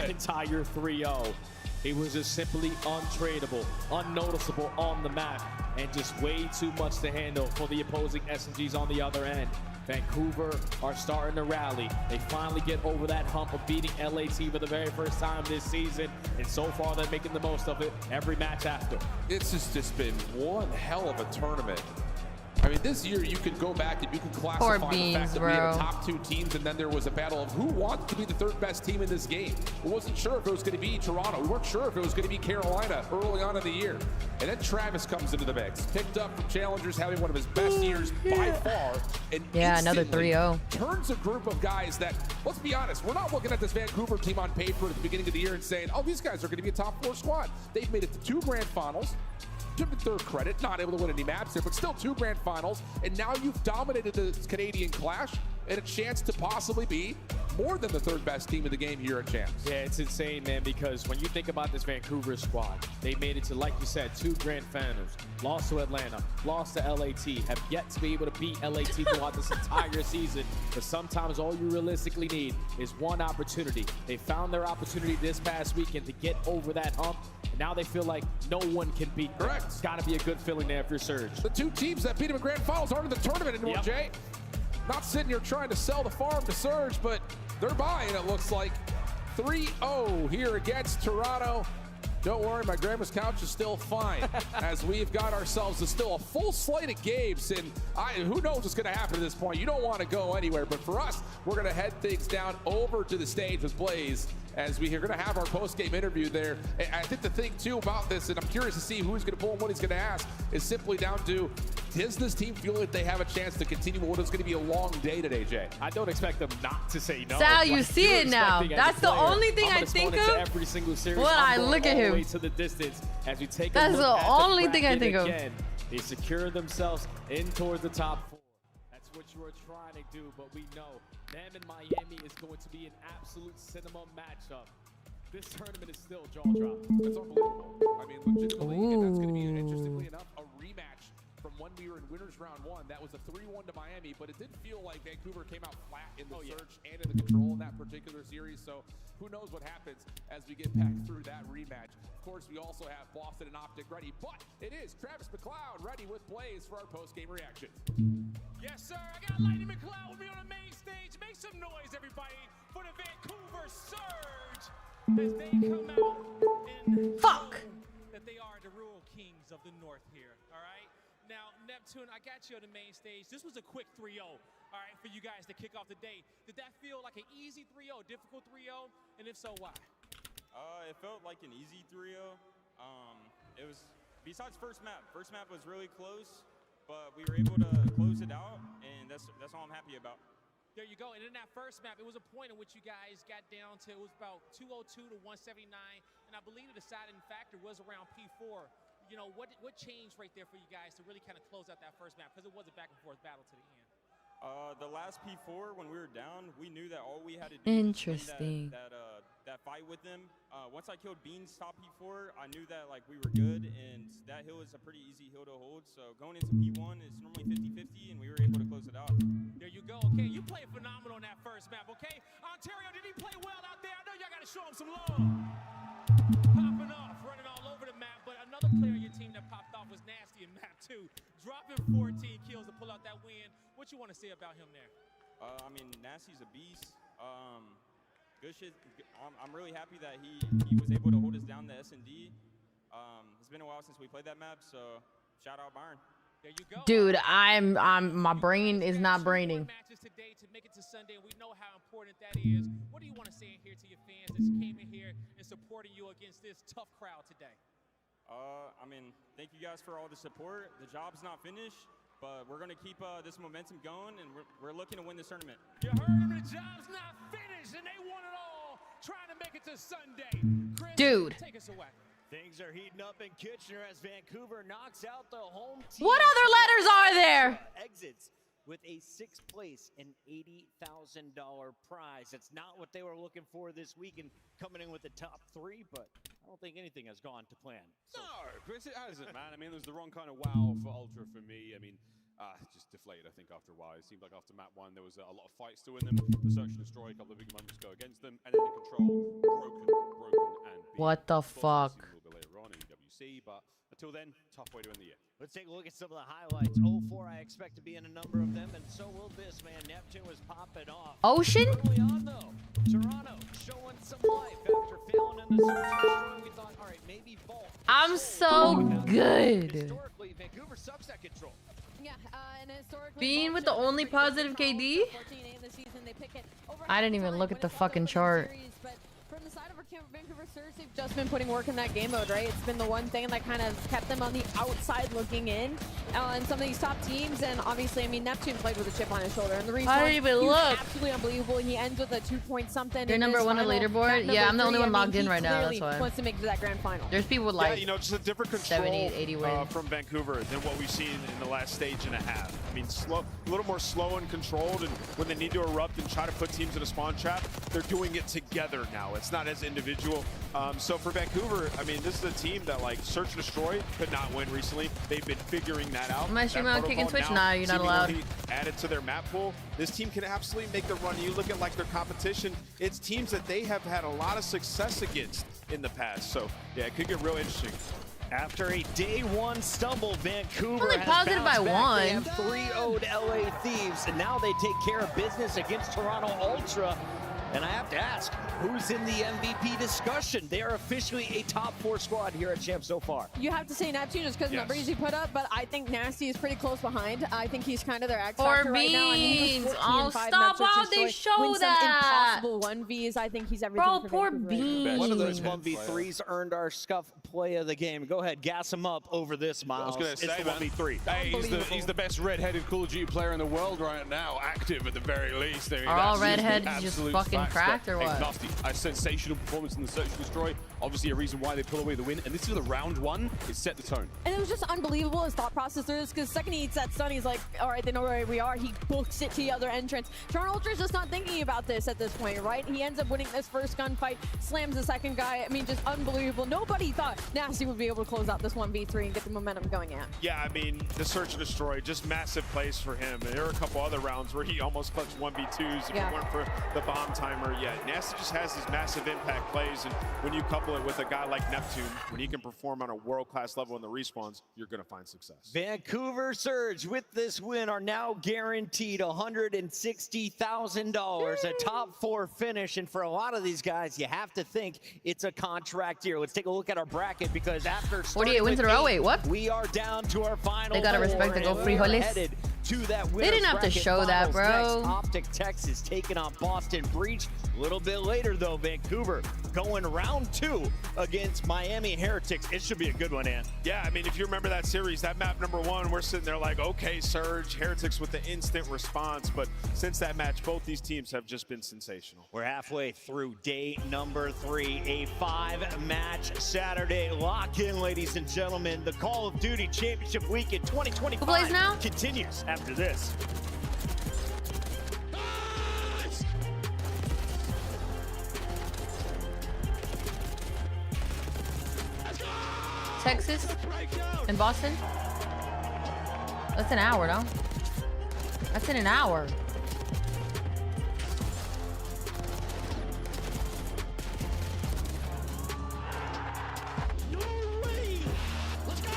S18: entire 3-0. He was just simply untradeable, unnoticeable on the map, and just way too much to handle for the opposing SMGs on the other end. Vancouver are starting to rally. They finally get over that hump of beating LAT for the very first time this season, and so far they're making the most of it every match after.
S17: It's just been one hell of a tournament. I mean, this year you could go back and you could classify the fact that we had top 2 teams, and then there was a battle of who wanted to be the 3rd best team in this game. We wasn't sure if it was going to be Toronto. We weren't sure if it was going to be Carolina early on in the year. And then Travis comes into the mix, picked up from Challengers, having one of his best years by far, and
S6: another 3-0.
S17: Turns a group of guys that, let's be honest, we're not looking at this Vancouver team on paper at the beginning of the year and saying, oh, these guys are going to be a top 4 squad. They've made it to 2 grand finals. Took the 3rd credit, not able to win any maps here, but still 2 grand finals, and now you've dominated the Canadian Clash and a chance to possibly be more than the 3rd best team in the game here at Champs.
S18: Yeah, it's insane, man, because when you think about this Vancouver squad, they made it to, like you said, 2 grand finals, lost to Atlanta, lost to LAT, have yet to be able to beat LAT throughout this entire season, but sometimes all you realistically need is one opportunity. They found their opportunity this past weekend to get over that hump, and now they feel like no one can beat them.
S17: Correct.
S18: It's got to be a good feeling there for Surge.
S17: The 2 teams that beat him in grand finals aren't in the tournament anymore, Jay. Not sitting here trying to sell the farm to Surge, but they're buying, it looks like. 3-0 here against Toronto. Don't worry, my grandma's couch is still fine, as we've got ourselves still a full slate of games, and who knows what's going to happen at this point. You don't want to go anywhere, but for us, we're going to head things down over to the stage with Blaze, as we're going to have our post-game interview there. I think the thing, too, about this, and I'm curious to see who's going to pull and what he's going to ask, is simply down to, does this team feel like they have a chance to continue what is going to be a long day today, Jay?
S18: I don't expect them not to say no.
S6: Sal, you see it now. That's the only thing I think of
S18: every single series.
S6: when I look at him.
S18: To the distance as we take
S6: That's
S18: a look
S6: the
S18: at
S6: only
S18: the
S6: thing I think
S18: again.
S6: of.
S18: They secure themselves in towards the top 4. That's what you are trying to do, but we know them in Miami is going to be an absolute cinema matchup. This tournament is still jaw-dropping.
S17: That's unbelievable. I mean, legitimately, and that's going to be, interestingly enough, a rematch from when we were in winners round 1. That was a 3-1 to Miami, but it did feel like Vancouver came out flat in the search and in the control in that particular series. So who knows what happens as we get back through that rematch. Of course, we also have Boston and Optic ready, but it is Travis McLeod ready with Blaze for our post-game reaction.
S5: Yes, sir. I got Lightning McLeod with me on the main stage. Make some noise, everybody, for the Vancouver Surge as they come out and show that they are the rural kings of the North here, all right? Now, Neptune, I got you on the main stage. This was a quick 3-0, all right, for you guys to kick off the day. Did that feel like an easy 3-0, difficult 3-0? And if so, why?
S9: It felt like an easy 3-0. It was, besides first map was really close, but we were able to close it out, and that's all I'm happy about.
S5: There you go. And in that first map, it was a point in which you guys got down to, it was about 202 to 179, and I believe the deciding factor was around P4. You know, what changed right there for you guys to really kind of close out that first map? Because it was a back-and-forth battle to the end.
S9: The last P4, when we were down, we knew that all we had to do was win that fight with them. Once I killed Bean's top P4, I knew that like we were good, and that hill is a pretty easy hill to hold. So going into P1 is normally 50-50, and we were able to close it out.
S5: There you go. Okay, you played phenomenal on that first map. Okay, Ontario, did he play well out there? I know y'all got to show him some love. Popping off, running all over the map, but another player on your team that popped off was Nasty in map 2, dropping 14 kills to pull out that win. What you want to say about him there?
S9: I mean, Nasty's a beast. Good shit. I'm really happy that he was able to hold us down to S&D. It's been a while since we played that map, so shout out Byron.
S5: There you go.
S6: Dude, my brain is not braining.
S5: Matches today to make it to Sunday, and we know how important that is. What do you want to say in here to your fans that came in here and supporting you against this tough crowd today?
S9: I mean, thank you guys for all the support. The job's not finished, but we're going to keep this momentum going, and we're looking to win this tournament.
S5: You heard him, the job's not finished, and they want it all, trying to make it to Sunday. Chris,
S6: dude.
S5: Take us away.
S2: Things are heating up in Kitchener as Vancouver knocks out the home team.
S6: What other letters are there?
S2: Exits with a 6th place and $80,000 prize. It's not what they were looking for this week and coming in with the top 3, but I don't think anything has gone to plan.
S16: No, Chris, it hasn't, man. I mean, there's the wrong kind of wow for Ultra for me. I mean, just deflated, I think, after a while. It seemed like after map 1, there was a lot of fight still in them. The search and destroy, a couple of big moments go against them, and then in control, broken, and
S6: what the fuck?
S16: A little bit later on in WC, but until then, tough way to end the year.
S2: Let's take a look at some of the highlights. 0-4, I expect to be in a number of them, and so will this, man. Neptune was popping off.
S6: Ocean?
S2: Early on, though, Toronto showing some life after failing in the search and destroy. We thought, all right, maybe Vault.
S6: I'm so good.
S2: Historically, Vancouver sucks at control.
S3: Yeah, and historically,
S6: Being with the only positive KD? I didn't even look at the fucking chart.
S3: From the side of Vancouver Surge, they've just been putting work in that game mode, right? It's been the one thing that kind of kept them on the outside looking in some of these top teams. And obviously, I mean, Neptune played with a chip on his shoulder. And the reason
S6: I didn't even look.
S3: Absolutely unbelievable. He ends with a 2-point-something.
S6: You're number 1 on the leaderboard? Yeah, I'm the only one logged in right now. That's why.
S3: Wants to make it to that grand final.
S6: There's people with like,
S1: yeah, you know, just a different control
S6: 70, 80 wins.
S1: from Vancouver than what we've seen in the last stage and a half. I mean, slow, a little more slow and controlled, and when they need to erupt and try to put teams in a spawn trap, they're doing it together now. It's not as individual. So for Vancouver, I mean, this is a team that, like, Search and Destroy could not win recently. They've been figuring that out.
S6: Am I streaming on Kick and Twitch? Nah, you're not allowed.
S1: Added to their map pool, this team can absolutely make the run. You look at, like, their competition, it's teams that they have had a lot of success against in the past. So, yeah, it could get real interesting.
S2: After a day 1 stumble, Vancouver
S6: only
S2: has
S6: positive by
S2: bounced back.
S6: 1.
S2: They have 3-0'd LA Thieves, and now they take care of business against Toronto Ultra. And I have to ask, who's in the MVP discussion? They are officially a top 4 squad here at Champ so far.
S3: You have to say Neptune just because numbers he put up, but I think Nasty is pretty close behind. I think he's kind of their X factor right now.
S6: Beans. Oh, stop! Why would they show that?
S3: Impossible 1Vs. I think he's everything.
S6: Bro, poor Beans.
S2: One of those 1v3s earned our Scuff play of the game. Go ahead, gas him up over this, Miles.
S16: I was going to say,
S2: it's the 1v3.
S16: Hey, he's the best red-headed Call of Duty player in the world right now, active at the very least. I mean,
S6: are all redheads just fucking cracked or what?
S16: Nasty. A sensational performance in the Search and Destroy. Obviously a reason why they pull away the win. And this is the round 1. It set the tone.
S3: And it was just unbelievable his thought process through this, because the second he eats that stun, he's like, all right, they know where we are. He books it to the other entrance. Toronto Ultra's just not thinking about this at this point, right? He ends up winning this first gunfight, slams the second guy. I mean, just unbelievable. Nobody thought Nasty would be able to close out this 1v3 and get the momentum going at.
S1: Yeah, I mean, the Search and Destroy, just massive plays for him. And there were a couple other rounds where he almost clutched 1v2s if it weren't for the bomb timer. Yeah, Nasty just has these massive impact plays, and when you couple it with a guy like Neptune, when he can perform on a world-class level in the respawns, you're going to find success.
S2: Vancouver Surge with this win are now guaranteed $160,000, a top 4 finish, and for a lot of these guys, you have to think it's a contract year. Let's take a look at our bracket, because after
S6: 48 wins in a row. Wait, what?
S2: We are down to our final.
S6: They gotta respect the go frijoles.
S2: Headed to that
S6: they didn't have to show that, bro.
S2: Next, Optic Texas taking on Boston Breach. A little bit later, though, Vancouver going round 2 against Miami Heretics. It should be a good one, Ant.
S1: Yeah, I mean, if you remember that series, that map number 1, we're sitting there like, okay, Surge, Heretics with the instant response. But since that match, both these teams have just been sensational.
S2: We're halfway through day number 3, a 5-match Saturday lock-in, ladies and gentlemen. The Call of Duty Championship Weekend 2025
S6: Who plays now?
S2: Continues after this.
S6: Texas and Boston. That's an hour, no? That's in an hour.
S8: No way! Let's go!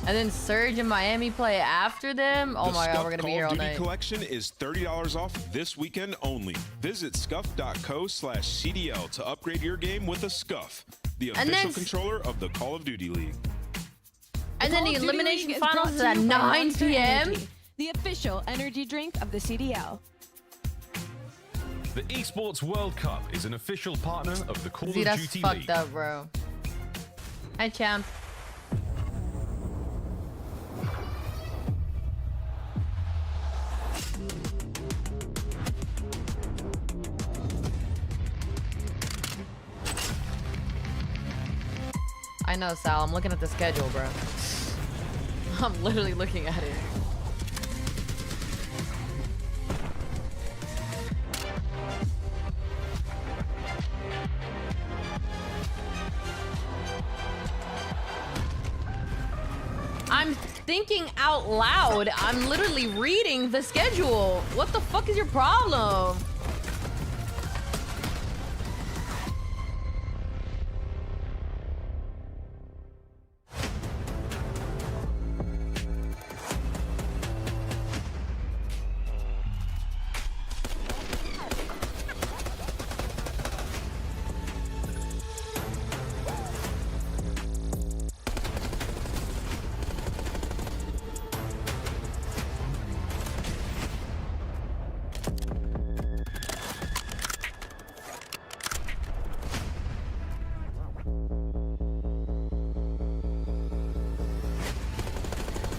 S6: And then Surge and Miami play after them. Oh my God, we're gonna be here all night.
S14: The Call of Duty collection is $30 off this weekend only. Visit scuff.co/CDL to upgrade your game with a Scuff, the official controller of the Call of Duty League.
S6: And then the elimination finals is at 9 p.m.
S20: The official energy drink of the CDL.
S15: The Esports World Cup is an official partner of the Call of
S6: that's
S15: Duty
S6: fucked
S15: League.
S6: up, bro. Hi, champ. I know, Sal. I'm looking at the schedule, bro. I'm literally looking at it. thinking out loud. I'm literally reading the schedule. What the fuck is your problem?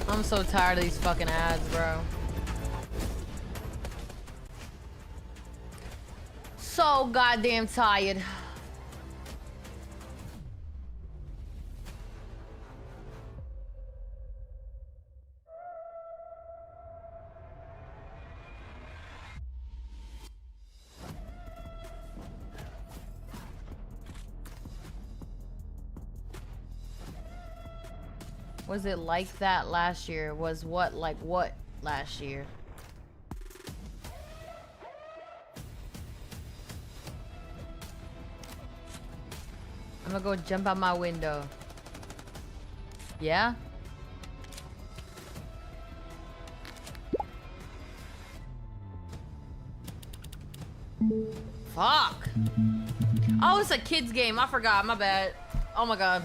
S6: I'm so tired of these fucking ads, bro. So goddamn tired. Was it like that last year? Was what like what last year? I'm gonna go jump out my window. Yeah? Fuck. Oh, it's a kid's game. I forgot. My bad. Oh my god.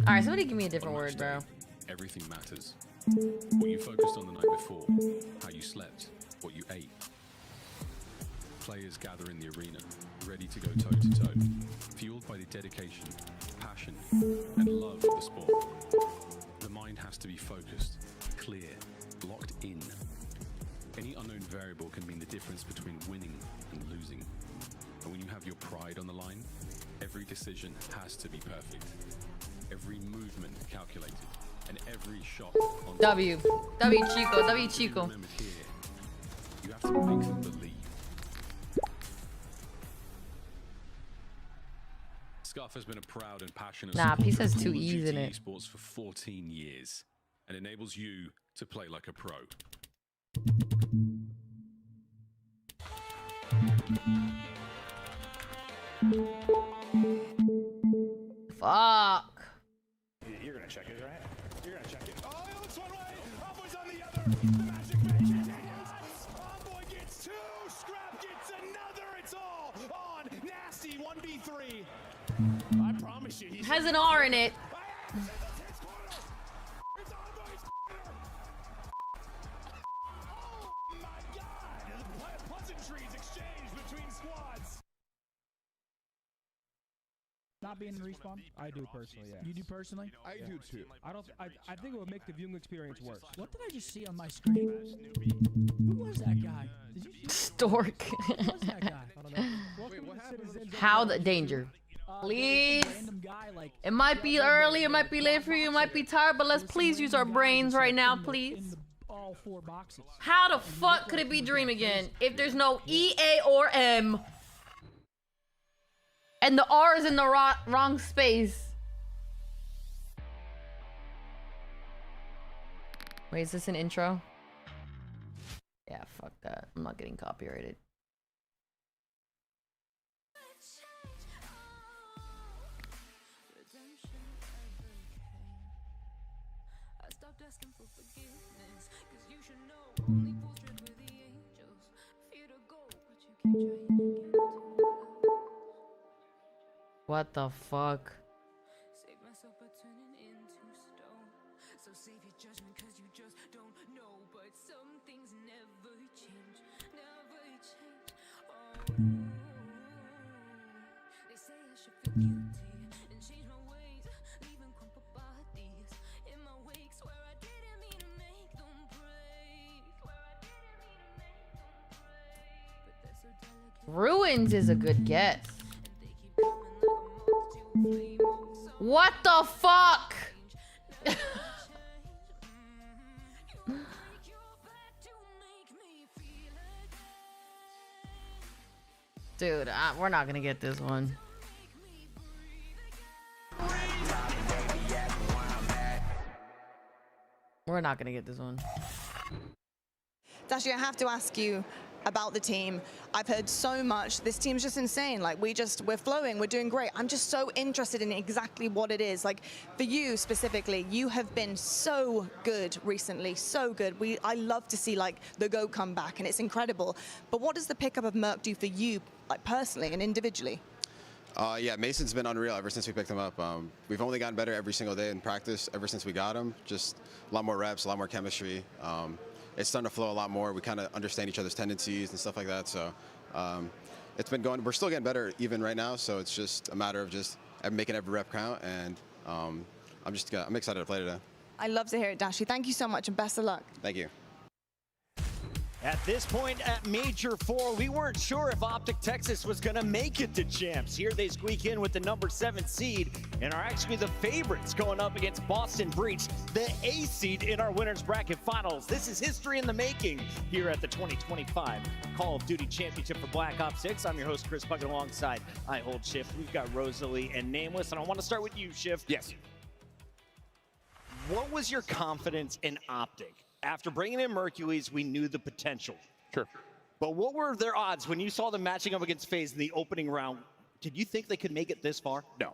S6: All right, somebody give me a different word, bro.
S15: Everything matters. What you focused on the night before, how you slept, what you ate. Players gather in the arena, ready to go toe-to-toe, fueled by the dedication, passion, and love of the sport. The mind has to be focused, clear, locked in. Any unknown variable can mean the difference between winning and losing. And when you have your pride on the line, every decision has to be perfect. Every movement calculated, and every shot on
S6: W Chico, W Chico.
S15: You have to make them believe. Scuff has been a proud and passionate
S6: Peace has
S15: supporter
S6: two
S15: of
S6: E's in
S15: GT
S6: it.
S15: Esports for 14 years, and enables you to play like a pro.
S6: Fuck.
S7: You're gonna check it, right? You're gonna check it. Oh, it looks one way. Homeboy's on the other. The magic man continues. Homeboy gets two. Scrap gets another. It's all on Nasty 1v3. I promise you, he's
S6: Has an R in it.
S7: Pleasantries exchanged between squads.
S22: Not being in respawn? I do personally, yeah. You do personally?
S23: I do too.
S22: I think it would make the viewing experience worse. What did I just see on my screen? Who was that guy? Did you see
S6: Stork.
S22: Who was that guy? I don't know. Wait, what happened?
S6: How the danger? Please. It might be early, it might be late for you, it might be tired, but let's please use our brains right now, please.
S22: All 4 boxes.
S6: How the fuck could it be Dream again if there's no E, A, or M? And the R is in the wrong space. Wait, is this an intro? Yeah, fuck that. I'm not getting copyrighted. What the fuck? Ruins is a good guess. What the fuck? Dude, we're not gonna get this one. We're not gonna get this one.
S12: Dashi, I have to ask you about the team. I've heard so much. This team's just insane. Like, we're flowing, we're doing great. I'm just so interested in exactly what it is. Like, for you specifically, you have been so good recently, so good. I love to see, like, the GOAT come back, and it's incredible. But what does the pickup of Merc do for you, like, personally and individually?
S10: Yeah, Mason's been unreal ever since we picked him up. We've only gotten better every single day in practice ever since we got him. Just a lot more reps, a lot more chemistry. It's starting to flow a lot more. We kind of understand each other's tendencies and stuff like that. So it's been going. We're still getting better even right now. So it's just a matter of just making every rep count. And I'm excited to play today.
S12: I love to hear it, Dashi. Thank you so much, and best of luck.
S10: Thank you.
S2: At this point at Major 4, we weren't sure if Optic Texas was going to make it to champs. Here they squeak in with the number 7 seed and are actually the favorites going up against Boston Breach, the A seed in our winners bracket finals. This is history in the making here at the 2025 Call of Duty Championship for Black Ops 6. I'm your host, Chris Puckett, alongside I Hold Shift. We've got Rosalie and Nameless, and I want to start with you, Shift.
S17: Yes.
S2: What was your confidence in Optic? After bringing in Mercules, we knew the potential.
S17: Sure.
S2: But what were their odds when you saw them matching up against FaZe in the opening round? Did you think they could make it this far?
S17: No.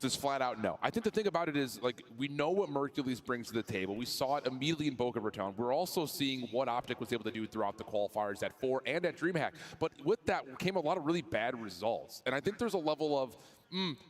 S17: Just flat out no. I think the thing about it is, like, we know what Mercules brings to the table. We saw it immediately in Boca Raton. We're also seeing what Optic was able to do throughout the qualifiers at 4 and at DreamHack. But with that came a lot of really bad results. And I think there's a level of,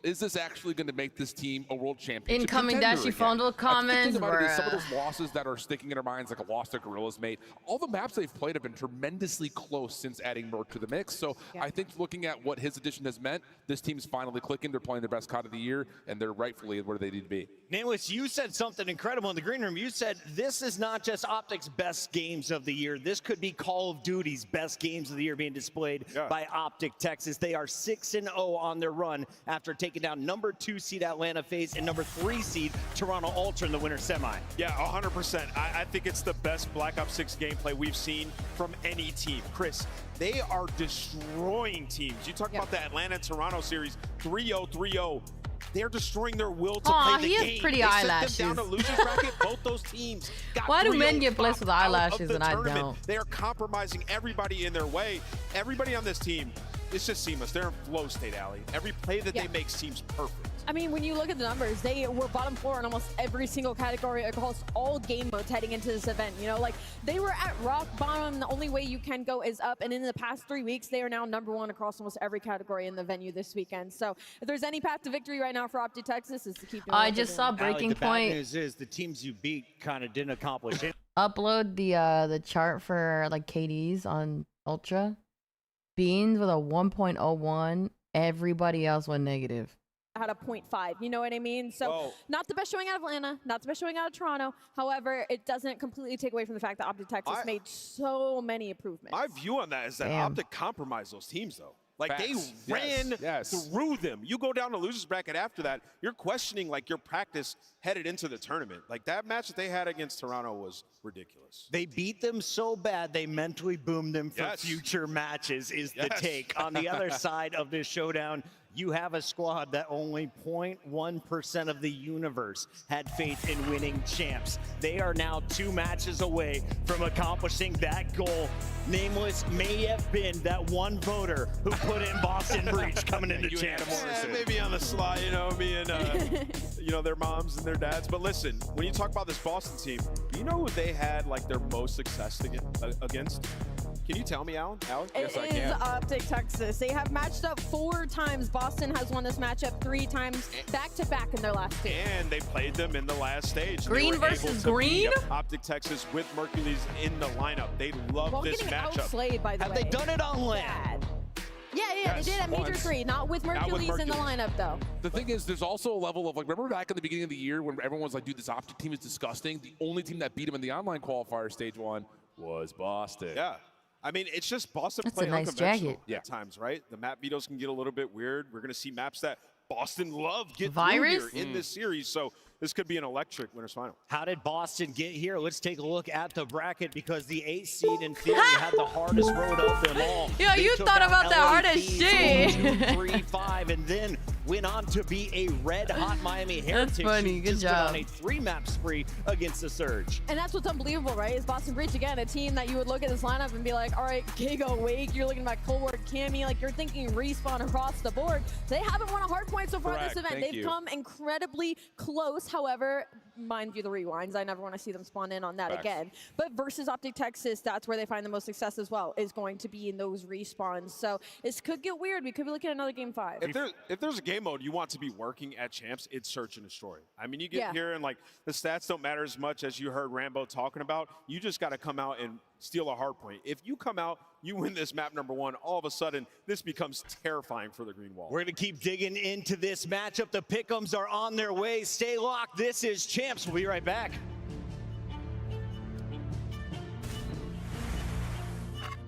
S17: is this actually going to make this team a world championship
S6: Incoming Dashi Fondle comments.
S17: Some of those losses that are sticking in our minds, like a loss to Gorillas mate, all the maps they've played have been tremendously close since adding Merc to the mix. So I think looking at what his addition has meant, this team's finally clicking. They're playing their best COD of the year, and they're rightfully where they need to be.
S2: Nameless, you said something incredible in the green room. You said this is not just Optic's best games of the year. This could be Call of Duty's best games of the year being displayed by Optic Texas. They are 6-0 on their run after taking down number 2 seed Atlanta FaZe and number 3 seed Toronto Ultra in the winter semi.
S1: Yeah, 100%. I think it's the best Black Ops 6 gameplay we've seen from any team. Chris, they are destroying teams. You talk about the Atlanta-Toronto series, 3-0, 3-0. They're destroying their will to play the game.
S6: He has pretty
S1: they
S6: eyelashes.
S1: Sent them down to losers bracket. Both those teams got
S6: Why do men
S1: 3-0
S6: get blessed with eyelashes and I
S1: tournament.
S6: don't?
S1: They are compromising everybody in their way. Everybody on this team, it's just seamless. They're in flow state, Allie. Every play that they make seems perfect.
S3: I mean, when you look at the numbers, they were bottom 4 in almost every single category across all game modes heading into this event. You know, like, they were at rock bottom. The only way you can go is up. And in the past 3 weeks, they are now number 1 across almost every category in the venue this weekend. So if there's any path to victory right now for Optic Texas, is to keep doing
S6: I just saw Breaking
S2: Allie,
S6: Point.
S2: The bad news is the teams you beat kind of didn't accomplish it.
S6: Upload the chart for like KDs on Ultra. Beans with a 1.01. Everybody else went negative.
S3: Had a 0.5, you know what I mean? So not the best showing out of Atlanta, not the best showing out of Toronto. However, it doesn't completely take away from the fact that Optic Texas made so many improvements.
S1: My view on that is that Optic compromised those teams, though. Like, they ran through them. You go down to losers bracket after that, you're questioning, like, your practice headed into the tournament. Like, that match that they had against Toronto was ridiculous.
S2: They beat them so bad, they mentally boomed them for future matches is the take. On the other side of this showdown, you have a squad that only 0.1% of the universe had faith in winning champs. They are now 2 matches away from accomplishing that goal. Nameless may have been that one voter who put in Boston Breach coming into champs.
S1: Yeah, maybe on the sly, you know, me and, you know, their moms and their dads. But listen, when you talk about this Boston team, you know who they had, like, their most success against? Can you tell me, Alan?
S3: Yes, I can. It is Optic Texas. They have matched up 4 times. Boston has won this matchup 3 times back-to-back in their last stage.
S1: And they played them in the last stage.
S6: Green versus green?
S1: Optic Texas with Mercules in the lineup. They love this matchup.
S3: Outslayed, by the way.
S2: Have they done it on land?
S3: Yeah, they did at Major 3. Not with Mercules in the lineup, though.
S17: The thing is, there's also a level of, like, remember back in the beginning of the year when everyone was like, dude, this Optic team is disgusting? The only team that beat them in the online qualifier stage 1 was Boston.
S1: Yeah. I mean, it's just Boston
S6: That's
S1: play
S6: a nice
S1: unconventional
S6: jacket.
S1: at times, right? The map vetoes can get a little bit weird. We're going to see maps that Boston love get
S6: Virus?
S1: through here in this series. So this could be an electric winners final.
S2: How did Boston get here? Let's take a look at the bracket because the 8th seed in theory had the hardest road of them all.
S6: Yo, you thought about that hard as shit.
S2: 2, 3, 5, and then went on to be a red-hot Miami Heritage.
S6: That's funny. Good job.
S2: On a 3-map spree against the Surge.
S3: And that's what's unbelievable, right? Is Boston Breach, again, a team that you would look at this lineup and be like, all right, Giga, Wake, you're looking at Colward, Cammy, like you're thinking Respawn across the board. They haven't won a Hardpoint so far this event. They've come incredibly close. However, mind you, the rewinds, I never want to see them spawn in on that again. But versus Optic Texas, that's where they find the most success as well, is going to be in those respawns. So this could get weird. We could be looking at another game 5.
S1: If there's a game mode you want to be working at Champs, it's Search and Destroy. I mean, you get here and like the stats don't matter as much as you heard Rambo talking about. You just got to come out and steal a hard point. If you come out, you win this map number 1, all of a sudden, this becomes terrifying for the Green Wall.
S2: We're going to keep digging into this matchup. The pick'ems are on their way. Stay locked. This is Champs. We'll be right back.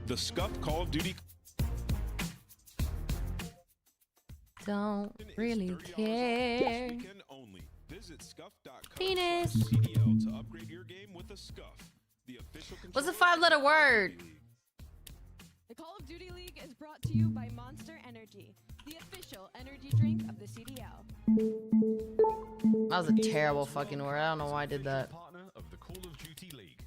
S14: The Scuffed Call of Duty.
S6: Don't really care.
S14: Visit scuff.com
S6: Penis.
S14: CDL to upgrade your game with a Scuff. The official
S6: What's a 5-letter word?
S20: The Call of Duty League is brought to you by Monster Energy, the official energy drink of the CDL.
S6: That was a terrible fucking word. I don't know why I did that.
S15: Partner of the Call of Duty League.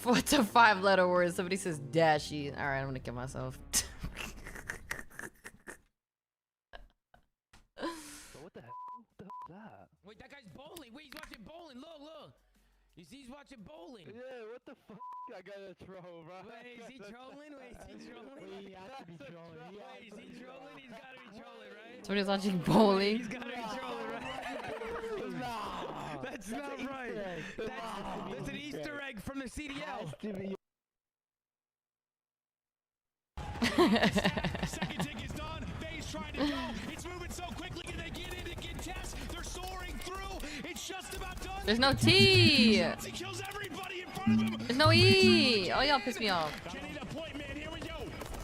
S6: What's a 5-letter word? Somebody says dashy. All right, I'm gonna kill myself.
S19: What the hell? What the hell is that?
S5: Wait, that guy's bowling. Wait, he's watching bowling. Look. He's watching bowling.
S19: Yeah, what the fuck? I gotta throw, bro.
S5: Wait, is he trolling? Wait, is he trolling?
S19: He has to be trolling.
S5: Wait, is he trolling? He's gotta be trolling, right?
S6: Somebody's watching bowling.
S5: He's gotta be trolling, right?
S19: Nah,
S5: that's not right. That's an Easter egg from the CDL.
S7: Second tick is done. Bay's trying to go. It's moving so quickly. Can they get in and get Tess? They're soaring through. It's just about done.
S6: There's no T.
S7: He kills everybody in front of him.
S6: There's no E. Oh, y'all pissed me off.
S7: Getting a point, man. Here we go.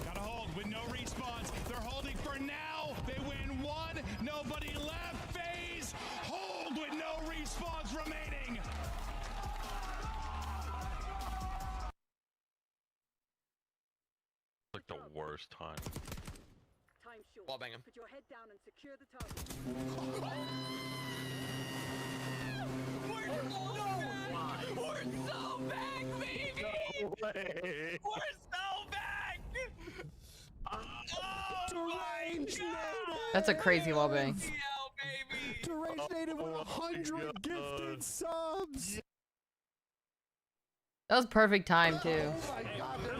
S7: Gotta hold with no respawns. They're holding for now. They win 1. Nobody left. Phase hold with no respawns remaining.
S11: Like the worst time.
S13: Wall bang him. Put your head down and secure the target. We're so back, baby!
S7: No way!
S13: We're so back!
S7: Deranged native!
S6: That's a crazy wallbang.
S7: Deranged native with 100 gifted subs!
S6: That was perfect time too.
S7: Oh my god, they're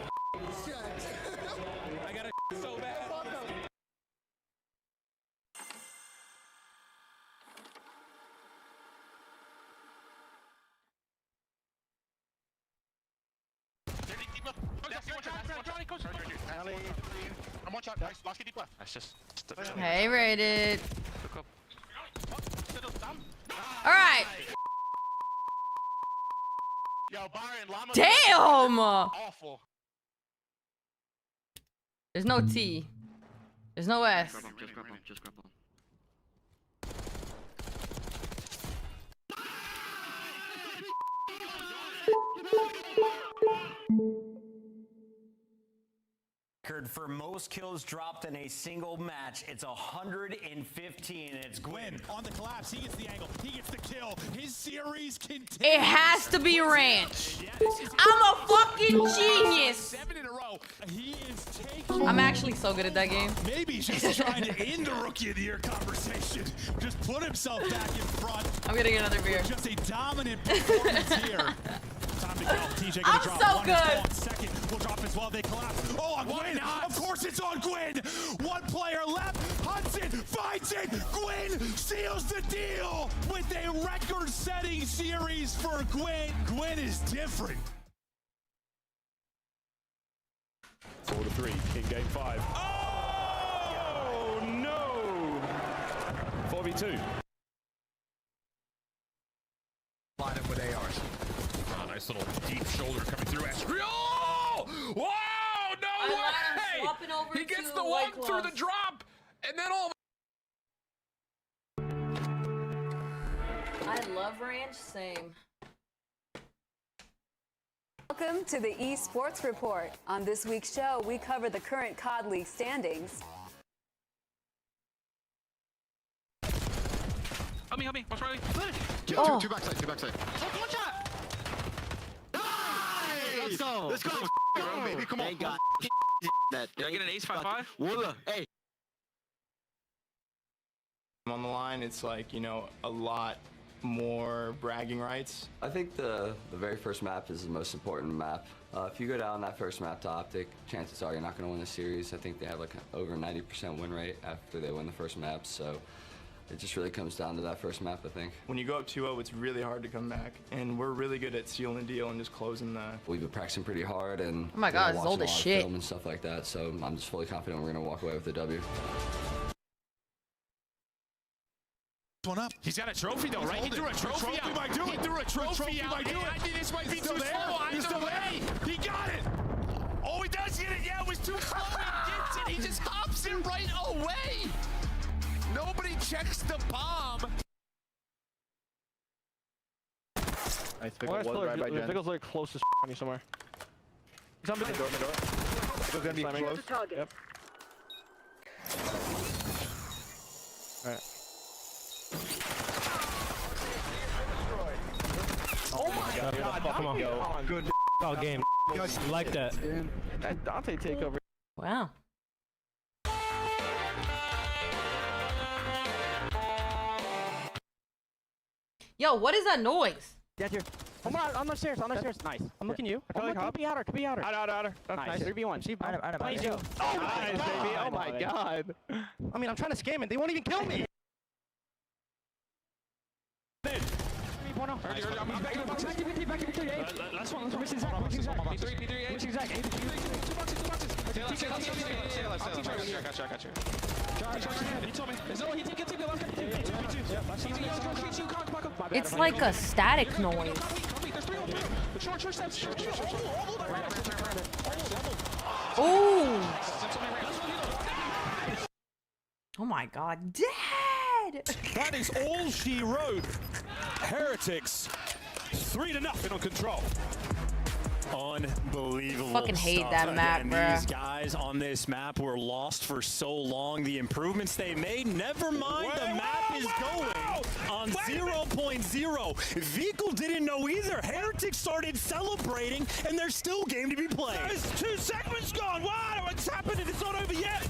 S7: I got a so bad.
S6: Hey, rated. All right. Damn.
S11: Awful.
S6: There's no T. There's no S.
S11: Just grab him. Just grab him.
S2: For most kills dropped in a single match, it's 115, and it's Gwyn.
S7: On the collapse, he gets the angle, he gets the kill. His series continues.
S6: It has to be ranch. I'm a fucking genius.
S7: 7 in a row. He is taking.
S6: I'm actually so good at that game.
S7: Maybe he's just trying to end the Rookie of the Year conversation. Just put himself back in front.
S6: I'm gonna get another beer.
S7: Just a dominant performance here. Time to go. TJ gonna drop
S6: so
S7: one
S6: good.
S7: Second will drop as well. They collapse. Oh, on Gwyn. Of course it's on Gwyn. One player left. Hudson finds it. Gwyn seals the deal with a record-setting series for Gwyn. Gwyn is different.
S18: 4-3 in game 5.
S7: Oh, no.
S18: 4v2.
S11: Line up with ARs. Nice little deep shoulder coming through. Oh! Wow! No way! He gets the one through the drop, and then all.
S6: I love ranch. Same.
S4: Welcome to the Esports Report. On this week's show, we cover the current COD League standings.
S11: Help me. Watch right.
S10: Two backside.
S11: Watch out.
S19: Let's go. Let's go.
S10: Baby, come on.
S19: Thank God. That.
S11: Did I get an ace 5-5?
S19: Walla. Hey.
S21: On the line, it's like, you know, a lot more bragging rights.
S23: I think the very first map is the most important map. If you go down that first map to Optic, chances are you're not going to win the series. I think they have like over 90% win rate after they win the first map, so it just really comes down to that first map, I think.
S21: When you go up 2-0, it's really hard to come back, and we're really good at sealing the deal and just closing the...
S23: We've been practicing pretty hard and
S6: oh my God, it's
S23: watching
S6: old
S23: a
S6: as
S23: lot of
S6: shit.
S23: film and stuff like that, so I'm just fully confident we're going to walk away with the W.
S7: One up.
S11: He's got a trophy though, right? He threw a trophy out. He threw a trophy out. I think this might be too slow. Either way, he got it. Oh, he does get it. Yeah, it was too slow. He gets it. He just hops in right away. Nobody checks the bomb.
S24: Nice pickle. Was right by Jen. Pickle's like close as on you somewhere. He's on the door. Pickle's gonna be close. Yep. Alright. Oh my God! Come on. Good game. You like that? That Dante takeover.
S6: Wow. Yo, what is that noise?
S24: Yeah, here. Come on the stairs. Nice. I'm looking at you. Could be outer. Outer. That's nice. 3v1. See, nice, baby. Oh my God. I mean, I'm trying to scam it. They won't even kill me. Last one.
S6: It's like a static noise. Oh! Oh my God, Dad!
S7: That is all she wrote. Heretics, 3-0 on control.
S2: Unbelievable.
S6: Fucking hate
S2: stuff.
S6: that map,
S2: And
S6: bruh.
S2: these guys on this map were lost for so long. The improvements they made, never mind, the map is going on 0.0. Vehicle didn't know either. Heretics started celebrating, and there's still game to be played.
S7: There's 2 segments gone. Wow, what's happening? It's not over yet.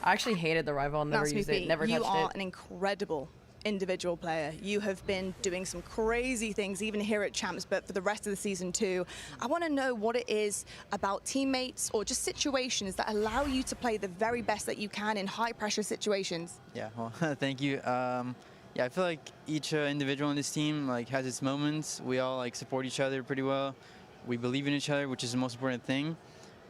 S6: I actually hated the rifle. Never used it. Never touched it.
S12: You are an incredible individual player. You have been doing some crazy things even here at Champs, but for the rest of the season too. I want to know what it is about teammates or just situations that allow you to play the very best that you can in high pressure situations.
S25: Yeah, well, thank you. Yeah, I feel like each individual in this team like has its moments. We all like support each other pretty well. We believe in each other, which is the most important thing.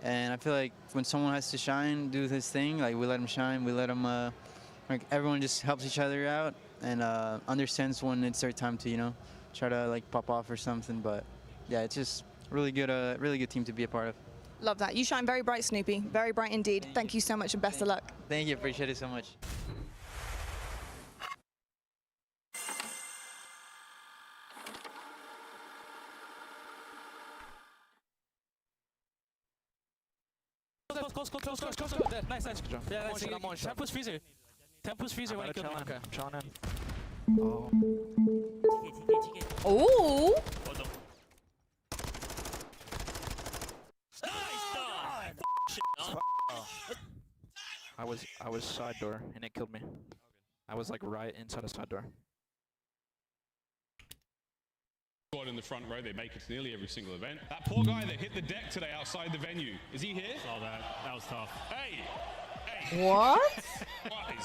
S25: And I feel like when someone has to shine, do his thing, like we let him shine, we let him, like everyone just helps each other out and understands when it's their time to, you know, try to like pop off or something. But yeah, it's just really good team to be a part of.
S12: Love that. You shine very bright, Snoopy. Very bright indeed. Thank you so much and best of luck.
S25: Thank you. Appreciate it so much.
S5: Close. Nice. Good job. Yeah, I'm on shot. Tempus freezer when I kill him. Okay, I'm trying in.
S6: Oh!
S24: I was side door and it killed me. I was like right inside a side door.
S14: In the front row, they make it to nearly every single event. That poor guy that hit the deck today outside the venue, is he here?
S5: Saw that. That was tough.
S14: Hey!
S6: What?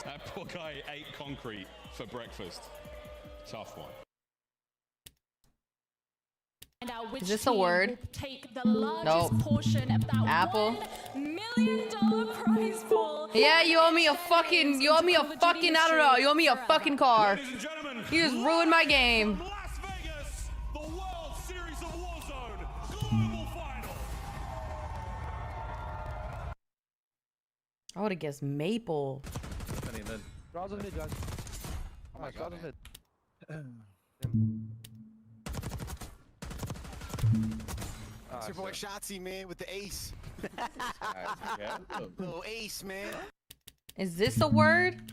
S14: That poor guy ate concrete for breakfast. Tough one.
S6: Is this a word?
S20: Take the largest
S6: Nope.
S20: portion of that
S6: Apple.
S20: $1 million prize pool.
S6: Yeah, you owe me a fucking, I don't know, you owe me a fucking car. You just ruined my game. I would have guessed Maple.
S24: Draws on mid, guys. Oh my God, mid.
S8: It's your boy Shotzi, man, with the ace. Little ace, man.
S6: Is this a word?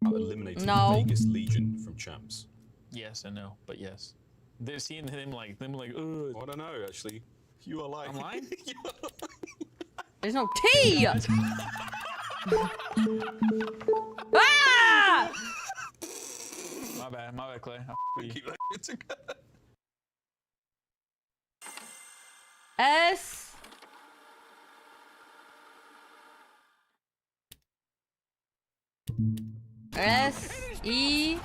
S15: Eliminating
S6: No.
S15: Vegas Legion from champs.
S9: Yes and no, but yes. They've seen them like, ugh.
S15: I don't know, actually. You are lying.
S9: I'm lying?
S6: There's no T! Ah!
S9: My bad, Clay.
S6: S. S. E.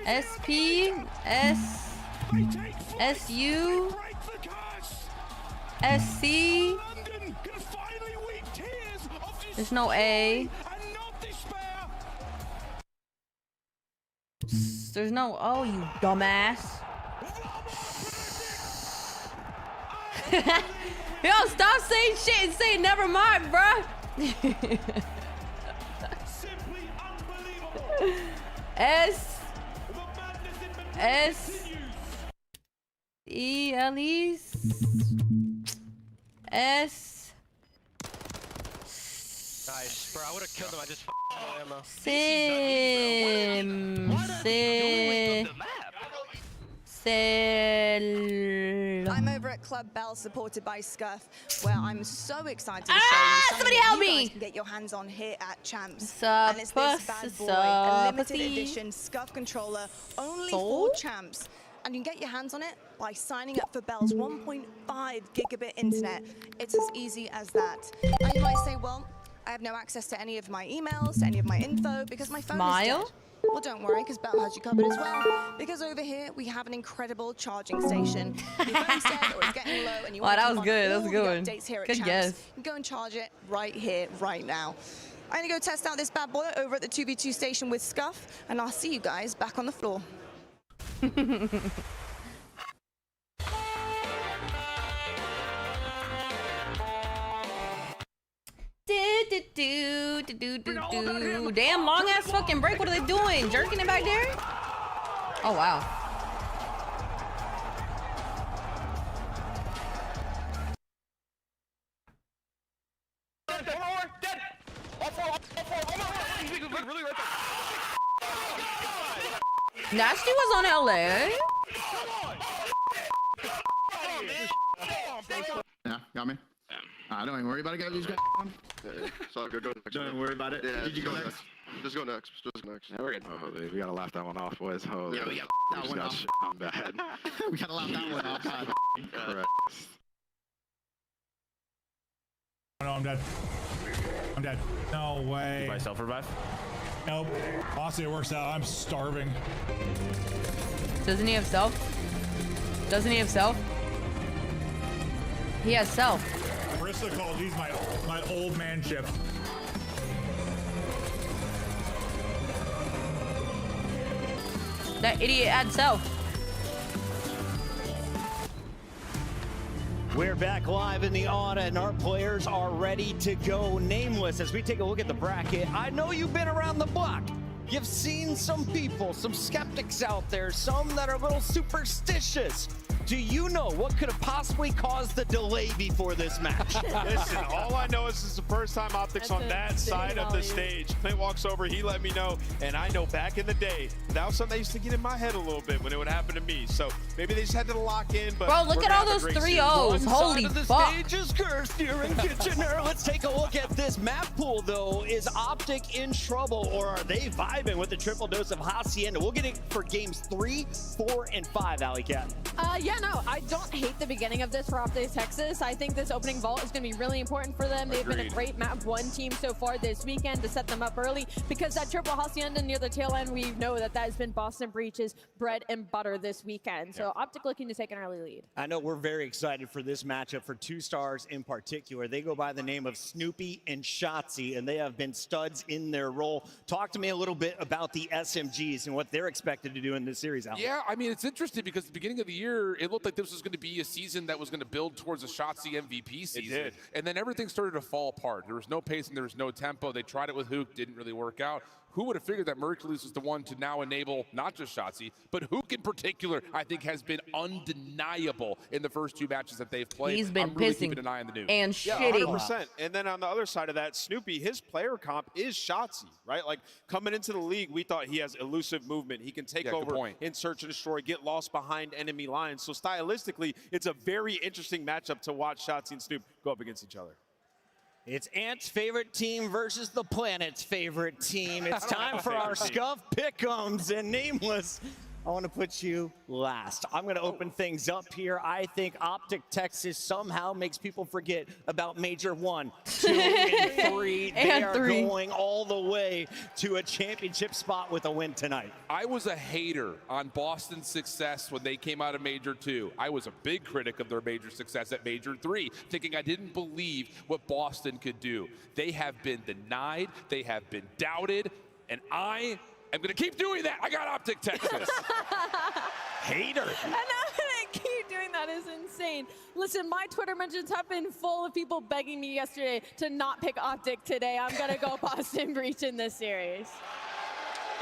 S6: S. P. S. S. U. S. C. There's no A. There's no O, you dumbass. Yo, stop saying shit and say never mind, bruh. S. S. E. L. E. S.
S24: Nice, bro. I would have killed him. I just ammo.
S6: Sim.
S12: I'm over at Club Bell, supported by Scuff, where I'm so excited to show you
S6: somebody
S12: something
S6: help
S12: that you
S6: me.
S12: guys can get your hands on here at Champs.
S6: Sup,
S12: And it's this bad boy, a limited
S6: pussy.
S12: edition Scuff controller, only
S6: Sold?
S12: for Champs. And you can get your hands on it by signing up for Bell's 1.5 gigabit internet. It's as easy as that. And you might say, well, I have no access to any of my emails, to any of my info, because my phone is dead. Well, don't worry, because Bell has you covered as well. Because over here, we have an incredible charging station. If your phone's dead or it's getting low and you want to
S6: that
S12: keep
S6: was
S12: on
S6: good. That
S12: all
S6: was a
S12: the
S6: good one.
S12: updates here at
S6: Good
S12: Champs,
S6: guess.
S12: you can go and charge it right here, right now. I'm going to go test out this bad boy over at the 2v2 station with Scuff, and I'll see you guys back on the floor.
S6: Damn, long ass fucking break. What are they doing? Jerking it back there? Oh wow. Nasty was on LA.
S16: Yeah, got me. Don't even worry about it, guys. These guys.
S19: So go next.
S16: Don't worry about it.
S19: Yeah,
S16: Did you go next?
S19: Just go next. Just go next.
S16: Yeah, we're good.
S19: Oh, babe, we gotta laugh that one off, boys. Oh,
S16: Yeah, we gotta laugh that one off.
S19: I'm bad.
S16: We gotta laugh that one off.
S19: Correct.
S7: No, I'm dead. I'm dead. No way.
S9: By self-revive?
S7: Nope. Honestly, it works out. I'm starving.
S6: Doesn't he have self? Doesn't he have self? He has self.
S7: Marissa called these my old man chip.
S6: That idiot had self.
S2: We're back live in the Audit, and our players are ready to go. Nameless, as we take a look at the bracket, I know you've been around the block. You've seen some people, some skeptics out there, some that are a little superstitious. Do you know what could have possibly caused the delay before this match?
S1: Listen, all I know is this is the first time Optics on that side of the stage. Clint walks over, he let me know, and I know back in the day, that was something that used to get in my head a little bit when it would happen to me. So maybe they just had to lock in, but
S6: bro, look at all those 3 O's. Holy
S2: One side of the
S6: fuck.
S2: stage is cursed here in Kitchener. Let's take a look at this map pool, though. Is Optic in trouble, or are they vibing with the triple dose of Hacienda? We'll get it for games 3, 4, and 5, Alley Cat.
S3: Yeah, no, I don't hate the beginning of this for Optic Texas. I think this opening vault is going to be really important for them. They've been a great map 1 team so far this weekend to set them up early, because that triple Hacienda near the tail end, we know that has been Boston Breach's bread and butter this weekend. So Optic looking to take an early lead.
S2: I know we're very excited for this matchup for 2 stars in particular. They go by the name of Snoopy and Shotzi, and they have been studs in their role. Talk to me a little bit about the SMGs and what they're expected to do in this series, Alan.
S11: Yeah, I mean, it's interesting because at the beginning of the year, it looked like this was going to be a season that was going to build towards a Shotzi MVP season.
S1: It did.
S11: And then everything started to fall apart. There was no pace and there was no tempo. They tried it with Hook, didn't really work out. Who would have figured that Mercules was the one to now enable not just Shotzi, but Hook in particular, I think has been undeniable in the first 2 matches that they've played.
S6: He's been
S11: I'm really
S6: pissing
S11: keeping an eye on the news.
S6: and shitting.
S1: 100%. And then on the other side of that, Snoopy, his player comp is Shotzi, right? Like coming into the league, we thought he has elusive movement. He can take over in search and destroy, get lost behind enemy lines. So stylistically, it's a very interesting matchup to watch Shotzi and Snoop go up against each other.
S2: It's Ant's favorite team versus the planet's favorite team. It's time for our Scuff Pick'ems, and Nameless, I want to put you last. I'm going to open things up here. I think Optic Texas somehow makes people forget about Major 1, 2, and 3. They are going all the way to a championship spot with a win tonight.
S11: I was a hater on Boston's success when they came out of Major 2. I was a big critic of their major success at Major 3, thinking I didn't believe what Boston could do. They have been denied, they have been doubted, and I'm going to keep doing that. I got Optic Texas.
S2: Hater.
S3: And I'm gonna keep doing that. Is insane. Listen, my Twitter mentions have been full of people begging me yesterday to not pick Optic today. I'm gonna go Boston Breach in this series.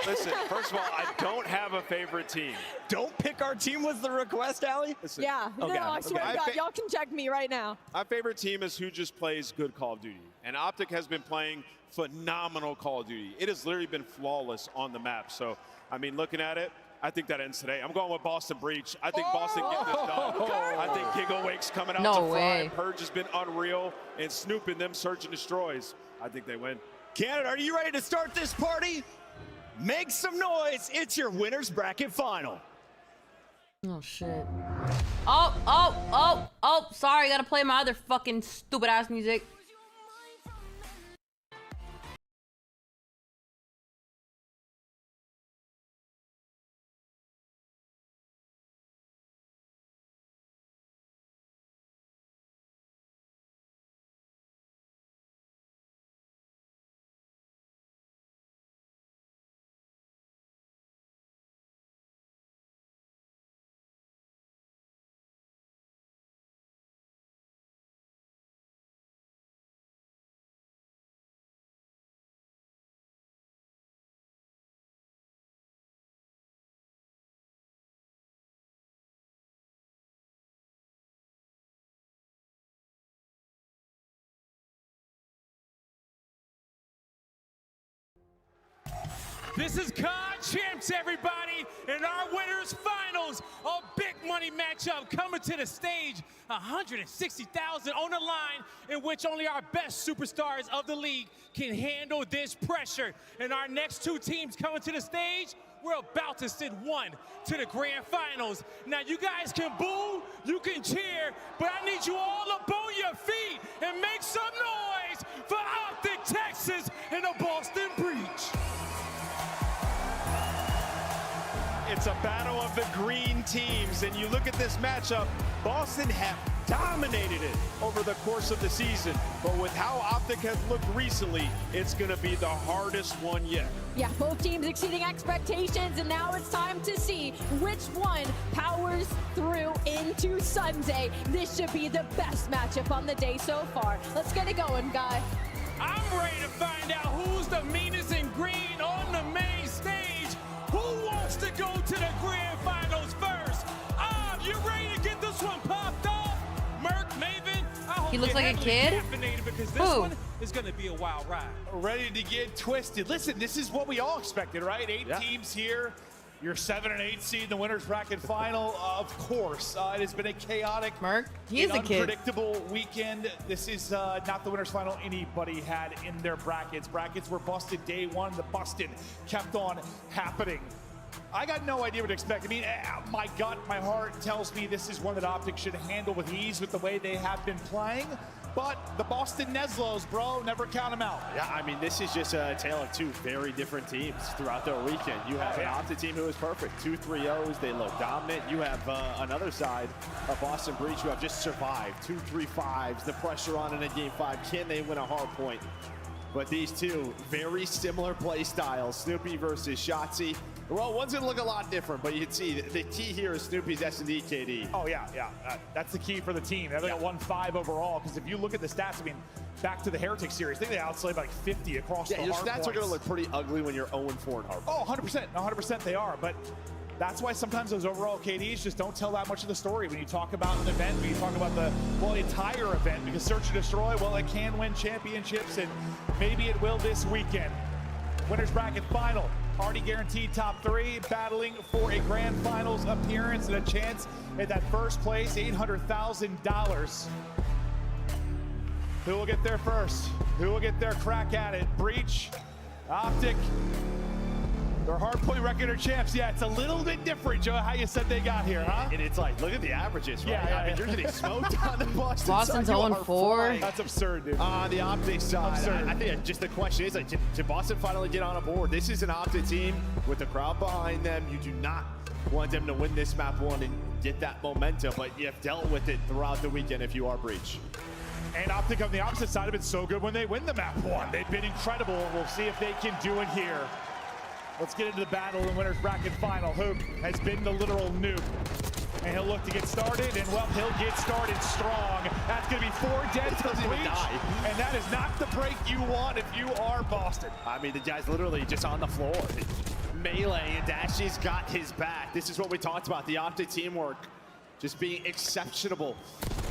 S1: Listen, first of all, I don't have a favorite team.
S2: Don't pick our team was the request, Allie?
S1: Listen,
S3: Yeah, no, I swear to God, y'all can check me right now.
S1: My favorite team is who just plays good Call of Duty. And Optic has been playing phenomenal Call of Duty. It has literally been flawless on the map. So, I mean, looking at it, I think that ends today. I'm going with Boston Breach. I think Boston get this done. I think Giggle Wake's coming out to fry. Purge has been unreal. And Snoop and them search and destroys. I think they win.
S2: Canada, are you ready to start this party? Make some noise. It's your winner's bracket final.
S6: Oh, shit. Oh, sorry. I gotta play my other fucking stupid ass music.
S5: This is COD Champs, everybody, and our winners finals. A big money matchup coming to the stage. 160,000 on the line, in which only our best superstars of the league can handle this pressure. And our next 2 teams coming to the stage, we're about to send one to the grand finals. Now, you guys can boo, you can cheer, but I need you all up on your feet and make some noise for Optic Texas and the Boston Breach.
S1: It's a battle of the green teams, and you look at this matchup, Boston have dominated it over the course of the season, but with how Optic has looked recently, it's going to be the hardest one yet.
S3: Yeah, both teams exceeding expectations, and now it's time to see which one powers through into Sunday. This should be the best matchup on the day so far. Let's get it going, guy.
S5: I'm ready to find out who's the meanest in green on the main stage. Who wants to go to the grand finals first? You ready to get this one popped off? Merc, Maven, I hope
S6: he looks like a kid.
S5: Because this one is going to be a wild ride.
S7: Ready to get twisted. Listen, this is what we all expected, right? 8 teams here. Your 7 and 8 seed in the winner's bracket final. Of course, it has been a chaotic, unpredictable weekend. This is not the winner's final anybody had in their brackets. Brackets were busted day one. The busting kept on happening. I got no idea what to expect. I mean, my gut, my heart tells me this is one that Optic should handle with ease with the way they have been playing. But the Boston Neslos, bro, never count them out.
S4: Yeah, I mean, this is just a tale of 2 very different teams throughout their weekend. You have an Optic team who is perfect, 2 3-0s, they look dominant. You have another side of Boston Breach who have just survived, 2 3-5s, the pressure on in a game 5. Can they win a hard point? But these two, very similar play styles. Snoopy versus Shotzi. Well, one's going to look a lot different, but you can see the key here is Snoopy's S&D KD.
S7: Oh, yeah. That's the key for the team. They're at 1-5 overall, because if you look at the stats, I mean, back to the Heretic series, I think they outslayed like 50 across the
S4: your
S7: hard
S4: stats
S7: points.
S4: are going to look pretty ugly when you're 0-4 in hard.
S7: Oh, 100%. 100% they are, but that's why sometimes those overall KDs just don't tell that much of the story when you talk about an event, when you talk about the entire event, because Search and Destroy, well, it can win championships, and maybe it will this weekend. Winners bracket final, already guaranteed top 3, battling for a grand finals appearance and a chance at that first place, $800,000. Who will get there first? Who will get their crack at it? Breach, Optic, their Hardpoint record are champs. Yeah, it's a little bit different, Joe, how you said they got here, huh?
S4: And it's like, look at the averages, right?
S7: Yeah,
S4: I mean, you're getting smoked on the Boston
S6: Boston's
S4: side.
S6: 0-4.
S7: That's absurd, dude.
S4: On the Optic side,
S7: Absurd.
S4: I think just the question is, like, did Boston finally get on a board? This is an Optic team with the crowd behind them. You do not want them to win this map 1 and get that momentum, but you have dealt with it throughout the weekend if you are Breach.
S7: And Optic on the opposite side have been so good when they win the map 1. They've been incredible. We'll see if they can do it here. Let's get into the battle in winners bracket final. Hook has been the literal nuke. And he'll look to get started, and well, he'll get started strong. That's gonna be 4 dead for Breach, and that is not the break you want if you are Boston.
S4: I mean, the guy's literally just on the floor. Melee, and Dashy's got his back. This is what we talked about, the Optic teamwork. Just being exceptional.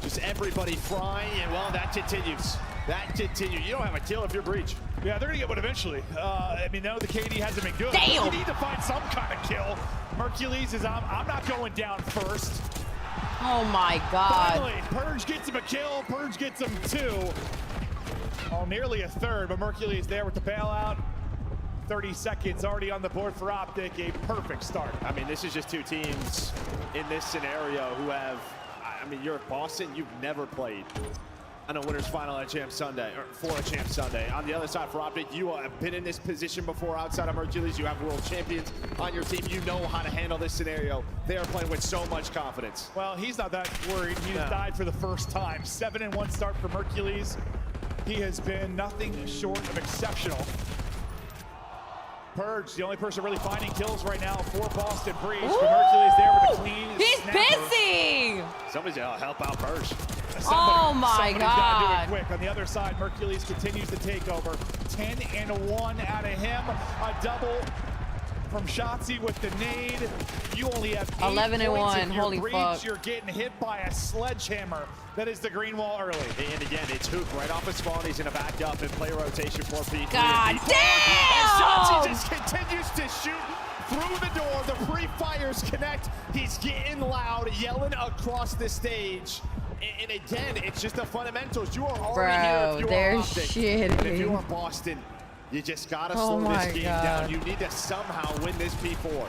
S4: Just everybody frying, and well, that continues. That continues. You don't have a kill if you're Breach.
S7: Yeah, they're gonna get one eventually. I mean, no, the KD hasn't been good.
S6: Damn.
S7: You need to find some kind of kill. Mercules is, I'm not going down first.
S6: Oh my God.
S7: Finally, Purge gets him a kill. Purge gets him 2. Oh, nearly a third, but Mercules there with the bailout. 30 seconds already on the board for Optic. A perfect start.
S4: I mean, this is just 2 teams in this scenario who have, I mean, you're Boston, you've never played on a winners final at Champ Sunday, or for a Champ Sunday. On the other side for Optic, you have been in this position before outside of Mercules. You have world champions on your team. You know how to handle this scenario. They are playing with so much confidence.
S7: Well, he's not that worried. He has died for the first time. 7-1 start for Mercules. He has been nothing short of exceptional. Purge, the only person really finding kills right now for Boston Breach. But Mercules there with a clean
S6: He's
S7: snapper.
S6: pissy!
S4: Somebody's gonna help out Purge.
S6: Oh my
S7: Somebody's
S6: God.
S7: gotta do it quick. On the other side, Mercules continues to take over. 10-1 out of him. A double from Shotzi with the nade. You only have 8
S6: 11-1.
S7: points if you're
S6: Holy
S7: Breach.
S6: fuck.
S7: You're getting hit by a sledgehammer. That is the green wall early.
S4: And again, it's Hook right off his spawn. He's gonna back up and play rotation for P3.
S6: God damn!
S4: And Shotzi just continues to shoot through the door. The pre-fires connect. He's getting loud, yelling across the stage. And again, it's just the fundamentals. You are already here if you
S6: they're
S4: are Optic.
S6: shitting.
S4: And if you are Boston, you just gotta slow this game down. You need to somehow win this P4.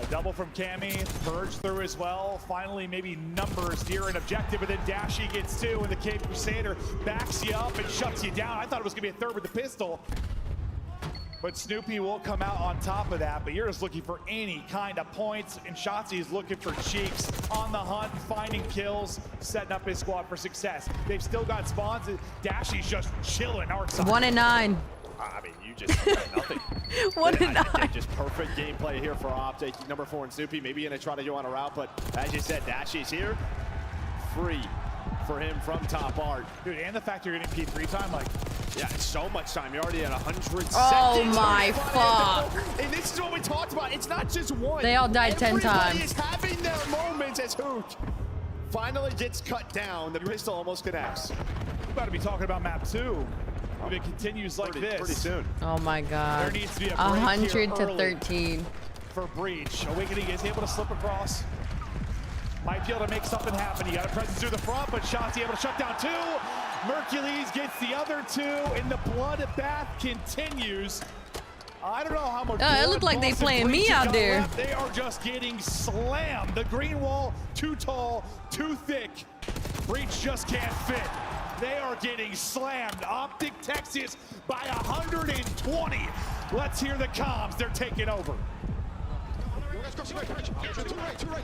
S7: A double from Cammy, Purge through as well. Finally, maybe numbers near an objective, but then Dashy gets 2, and the Cape Crusader backs you up and shuts you down. I thought it was gonna be a third with the pistol, but Snoopy will come out on top of that. But you're just looking for any kind of points, and Shotzi is looking for cheeks, on the hunt, finding kills, setting up his squad for success. They've still got spawns. Dashy's just chilling our side.
S6: 1-9.
S4: I mean, you just nothing.
S6: 1-9.
S4: Just perfect gameplay here for Optic. Number 4 and Snoopy maybe gonna try to go on a route, but as you said, Dashy's here. Free for him from top art.
S7: Dude, and the fact you're getting P3 time, like,
S4: yeah, so much time. You're already at 100
S6: Oh
S4: seconds.
S6: my fuck.
S4: And this is what we talked about. It's not just one.
S6: They all died 10
S4: Everybody
S6: times.
S4: is having their moments as Hook finally gets cut down. The pistol almost connects.
S7: we're about to be talking about map 2. If it continues like this,
S4: pretty soon.
S6: Oh my God.
S7: there needs to be a break
S6: 100
S7: here
S6: to
S7: early
S6: 13.
S7: for Breach. Awakening is able to slip across. Might be able to make something happen. He got a presence through the front, but Shotzi able to shut down 2. Mercules gets the other 2, and the bloodbath continues. I don't know how much.
S6: It looked like they
S7: Boston
S6: playing me
S7: Breach
S6: out
S7: got
S6: there.
S7: left. They are just getting slammed. The green wall, too tall, too thick. Breach just can't fit. They are getting slammed. Optic Texas by 120. Let's hear the comms. They're taking over.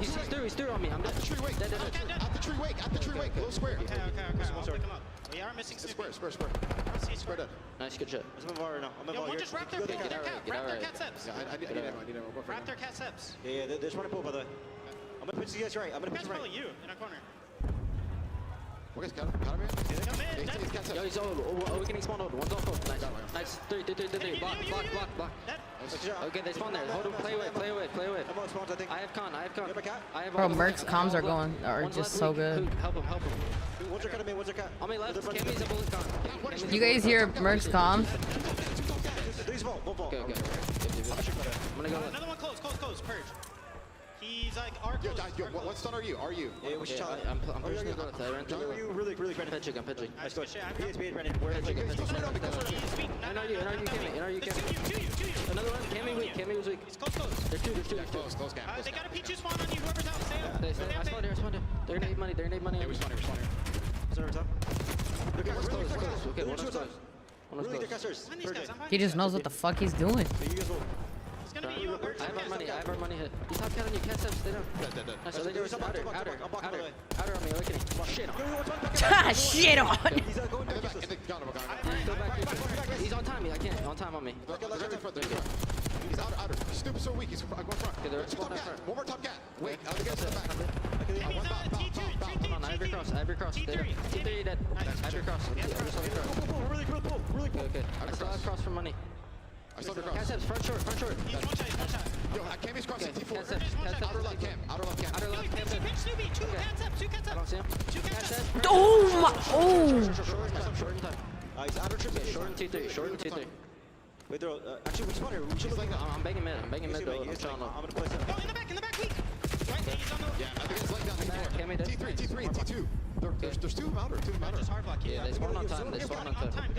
S19: He's through on me. I'm dead.
S8: At the tree wake. Low square.
S10: We are missing
S8: Square.
S10: Square dead.
S19: Nice, good shot.
S10: Let's move over now. Yo, we'll just wrap their cat steps.
S8: Yeah, I need ammo.
S10: Wrap their cat steps.
S13: Yeah, they're trying to pull, by the way. I'm gonna pitch you guys right. I'm gonna pitch you right.
S10: You in our corner.
S8: What guys counter me?
S19: Yo, he's we can spawn hold. One's off. Nice. Three. Block. Okay, they spawn there. Hold him. Play away. I have con.
S6: Bro, Merc's comms are just so good.
S19: Help him.
S13: What's your cut of me? What's your cut?
S19: On my left, Cammy's a bullet con.
S6: You guys hear Merc's comms?
S19: Okay. I'm gonna go.
S10: Another one close. Purge. He's like our
S8: Yo, what stun are you?
S13: Yeah, we should challenge.
S19: I'm pushing the bullet.
S13: You really, Brandon.
S19: I'm pitching.
S13: Nice, good. PSP, Brandon. Where are you?
S19: NRU, Cammy. Another one. Cammy was weak.
S10: He's close.
S19: There's two.
S8: Close camp.
S10: They got a P2 spawn on you. Whoever's out, stay up.
S19: I spawned here. They're gonna need money.
S8: Yeah, we spawn here.
S13: Sorry, top.
S19: Okay, one's close. Okay, one is close.
S13: Really, casters.
S6: He just knows what the fuck he's doing.
S10: It's gonna be you.
S19: I have our money hit. He's top cat on you. Can't step. Stay down.
S8: Dead.
S19: Nice. Outer on me. Awakening. Shit on.
S6: Shit on.
S19: He's on time. I can't. On time on me.
S8: He's outer. Stupid, so weak. He's going front.
S19: Okay, they're spawned front.
S8: One more top cat. Wait,
S19: Hold on. Ivory cross. T3 dead. Ivory cross.
S13: Really
S19: Okay. I still have cross for money.
S8: I still have cross.
S19: Cat steps, front short.
S10: He's one shot.
S8: Yo, Cammy's crossing T4.
S19: Cat steps.
S8: Outer left cam.
S19: Outer left cam.
S10: Pinch Snoopy. Two cats up.
S19: I don't see him.
S10: Two cats up.
S6: Oh my! Oh!
S19: Short in time.
S13: He's outer trip.
S19: Short in T3.
S13: Wait, actually, we spawn here. We should look.
S19: I'm banging mid. I'm though. I'm trying to.
S13: I'm gonna place it.
S10: Oh, in the back, weak. Right, he's on the.
S8: Yeah, I think it's like down T4.
S19: Cammy dead.
S8: T3, T2. There's two outer.
S10: Just hard block.
S19: Yeah, they spawn on time.
S10: They're spawning on time.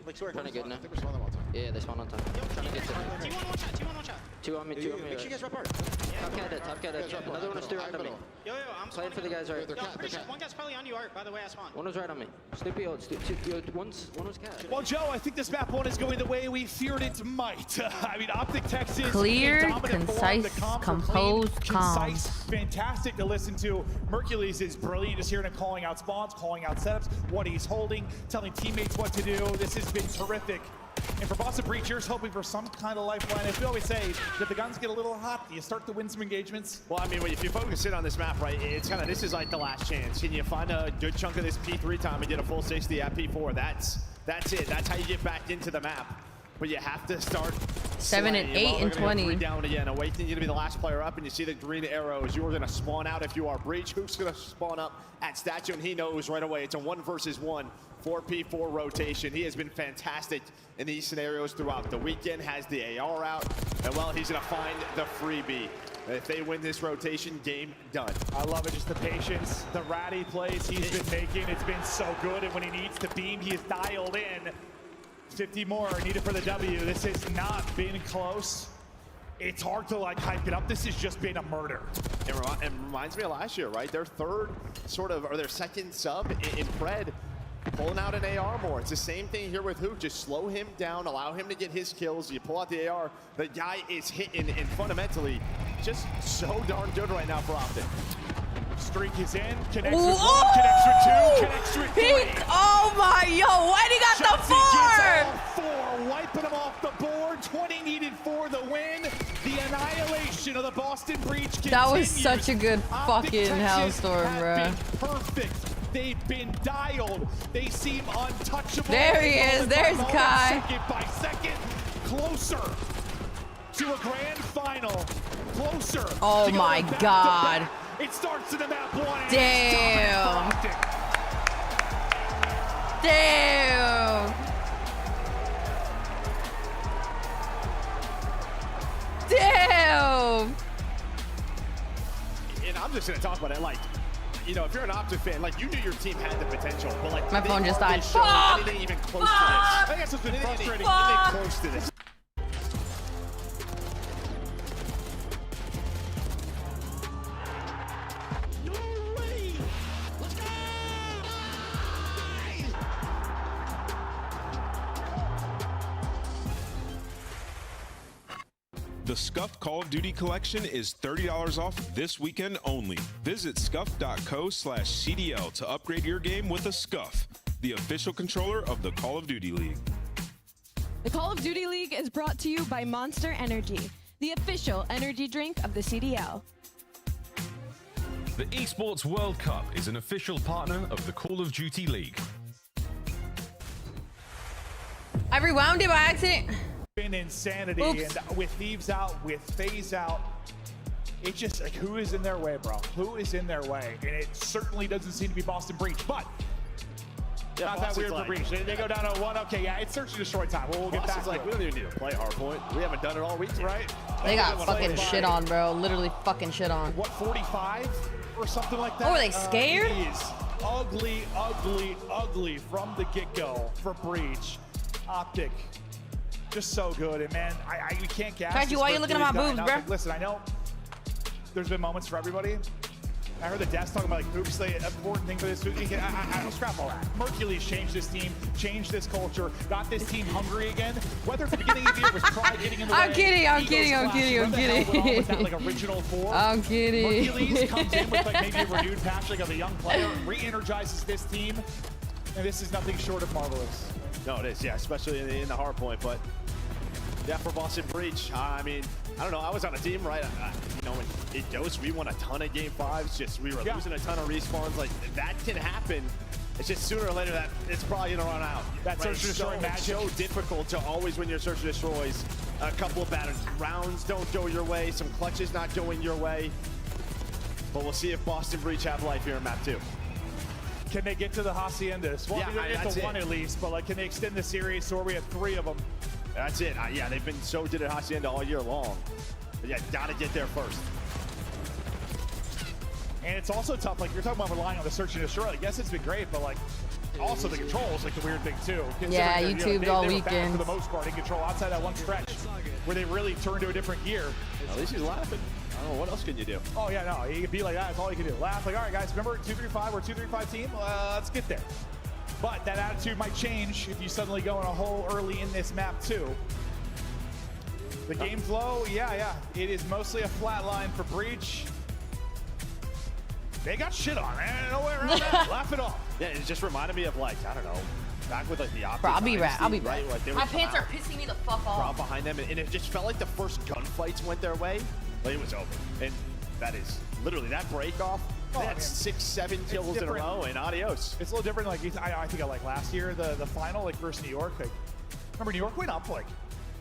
S13: Like, swear.
S19: Trying to get now.
S8: I think we're spawning on time.
S19: Yeah, they spawn on time. Trying to get to
S10: T1 one shot.
S19: Two on me.
S13: Make sure you guys wrap hard.
S19: Top cat dead. Another one is still right on me.
S10: Yo, I'm
S19: Playing for the guys right.
S10: Yo, I'm pretty sure one guy's probably on you, Art, by the way I spawned.
S19: One was right on me. Snoopy, one was cat.
S7: Well, Joe, I think this map one is going the way we feared it might. I mean, Optic Texas.
S6: Clear,
S7: in dominant form.
S6: concise,
S7: The comms are
S6: composed
S7: clean, concise, fantastic to listen to. Mercules is brilliant, just hearing him calling out spawns, calling out setups, what he's holding, telling teammates what to do. This has been terrific. And for Boston Breachers, hoping for some kind of lifeline. As we always say, if the guns get a little hot, you start to win some engagements.
S2: Well, I mean, if you focus in on this map, right, it's kind of, this is like the last chance. Can you find a good chunk of this P3 time and get a full 60 at P4? That's it. That's how you get back into the map. But you have to start
S6: 7 and 8 and 20.
S2: Down again. Awakening, you're gonna be the last player up, and you see the green arrows. You are gonna spawn out if you are Breach. Who's gonna spawn up at Statue? And he knows right away it's a 1 versus 1. 4P4 rotation. He has been fantastic in these scenarios throughout the weekend, has the AR out, and well, he's gonna find the freebie. If they win this rotation, game done.
S7: I love it, just the patience, the ratty plays he's been making. It's been so good, and when he needs to beam, he is dialed in. 50 more needed for the W. This has not been close. It's hard to like hype it up. This has just been a murder.
S2: It reminds me of last year, right? Their third sort of, or their second sub in Fred, pulling out an AR more. It's the same thing here with Hoot. Just slow him down, allow him to get his kills. You pull out the AR, the guy is hitting, and fundamentally, just so darn good right now for Optic.
S7: Streak is in, connects with one, connects with two, connects with three.
S6: Oh my, yo, why he got the 4?
S7: Gets all 4, wiping him off the board. 20 needed for the win. The annihilation of the Boston Breach continues.
S6: That was such a good fucking hellstorm, bro.
S7: Perfect. They've been dialed. They seem untouchable.
S6: There he is. There's Kai.
S7: Second by second, closer to a grand final. Closer.
S6: Oh my God.
S7: It starts in the map 1.
S6: Damn. Damn. Damn.
S2: And I'm just gonna talk about it, like, you know, if you're an Optic fan, like, you knew your team had the potential, but like,
S6: my phone just died.
S2: Fuck! Anything even close to this. I think that's what's been frustrating. Anything close to this.
S14: The Scuff Call of Duty collection is $30 off this weekend only. Visit scuff.co/CDL to upgrade your game with a Scuff, the official controller of the Call of Duty League.
S20: The Call of Duty League is brought to you by Monster Energy, the official energy drink of the CDL.
S15: The Esports World Cup is an official partner of the Call of Duty League.
S6: I rewound it by accident.
S7: Been insanity.
S6: Oops.
S7: And with Thieves out, with FaZe out, it's just like, who is in their way, bro? Who is in their way? And it certainly doesn't seem to be Boston Breach, but
S4: yeah,
S7: not that weird for Breach. They go down to 1. Okay, yeah, it's search and destroy time. We'll get back to
S4: like,
S7: it.
S4: we don't even need to play Hardpoint. We haven't done it all weekend.
S7: Right?
S6: They got fucking shit on, bro. Literally fucking shit on.
S7: What, 45 or something like that?
S6: Oh, are they scared?
S7: It is ugly, ugly, ugly from the get-go for Breach. Optic, just so good. And man, we can't gas.
S6: Kaji, why are you looking at my boobs, bro?
S7: Listen, I know there's been moments for everybody. I heard the devs talking about like boobs, like important thing for this weekend. I don't scrap all that. Mercury's changed this team, changed this culture, got this team hungry again. Whether at the beginning of the year was pride getting in the way.
S6: I'm kidding.
S7: With that like original 4.
S6: I'm kidding.
S7: Mercury's comes in with like maybe a renewed passion of a young player, re-energizes this team, and this is nothing short of marvelous.
S4: No, it is, yeah, especially in the hardpoint. But yeah, for Boston Breach, I mean, I don't know. I was on a team, right? You know, in Dose, we won a ton of game 5s. Just we were losing a ton of respawns. Like that can happen. It's just sooner or later that it's probably gonna run out.
S7: That search and destroy magic.
S4: So difficult to always win your search and destroys. A couple of bad rounds don't go your way. Some clutches not going your way. But we'll see if Boston Breach have life here in map 2.
S7: Can they get to the Haciendas? Well,
S4: yeah,
S7: they get to 1 at least, but like, can they extend the series so we have 3 of them?
S4: That's it. Yeah, they've been so good at Hacienda all year long. But yeah, gotta get there first.
S7: And it's also tough, like you're talking about relying on the search and destroy. Like, yes, it's been great, but like also the controls, like the weird thing too.
S6: Yeah, YouTubed all
S7: they
S6: weekend.
S7: For the most part, in control outside that one stretch where they really turned to a different gear.
S4: At least he's laughing. I don't know, what else can you do?
S7: Oh yeah, no, you can be like that. That's all you can do. Laugh like, all right, guys, remember 2-3-5? We're a 2-3-5 team. Let's get there. But that attitude might change if you suddenly go in a hole early in this map too. The game flow, yeah, it is mostly a flat line for Breach. They got shit on, man. No way around that. Laugh it off.
S4: Yeah, it just reminded me of like, I don't know, back with like the Optic.
S6: Bro, I'll be right.
S4: Like,
S6: My pants are pissing me the fuck off.
S4: Drop behind them, and it just felt like the first gunfights went their way. Like it was over. And that is literally that break off. They had 6-7 kills in a row, and adios.
S7: It's a little different. Like I think I like last year, the final, like versus New York. Like, remember New York went up like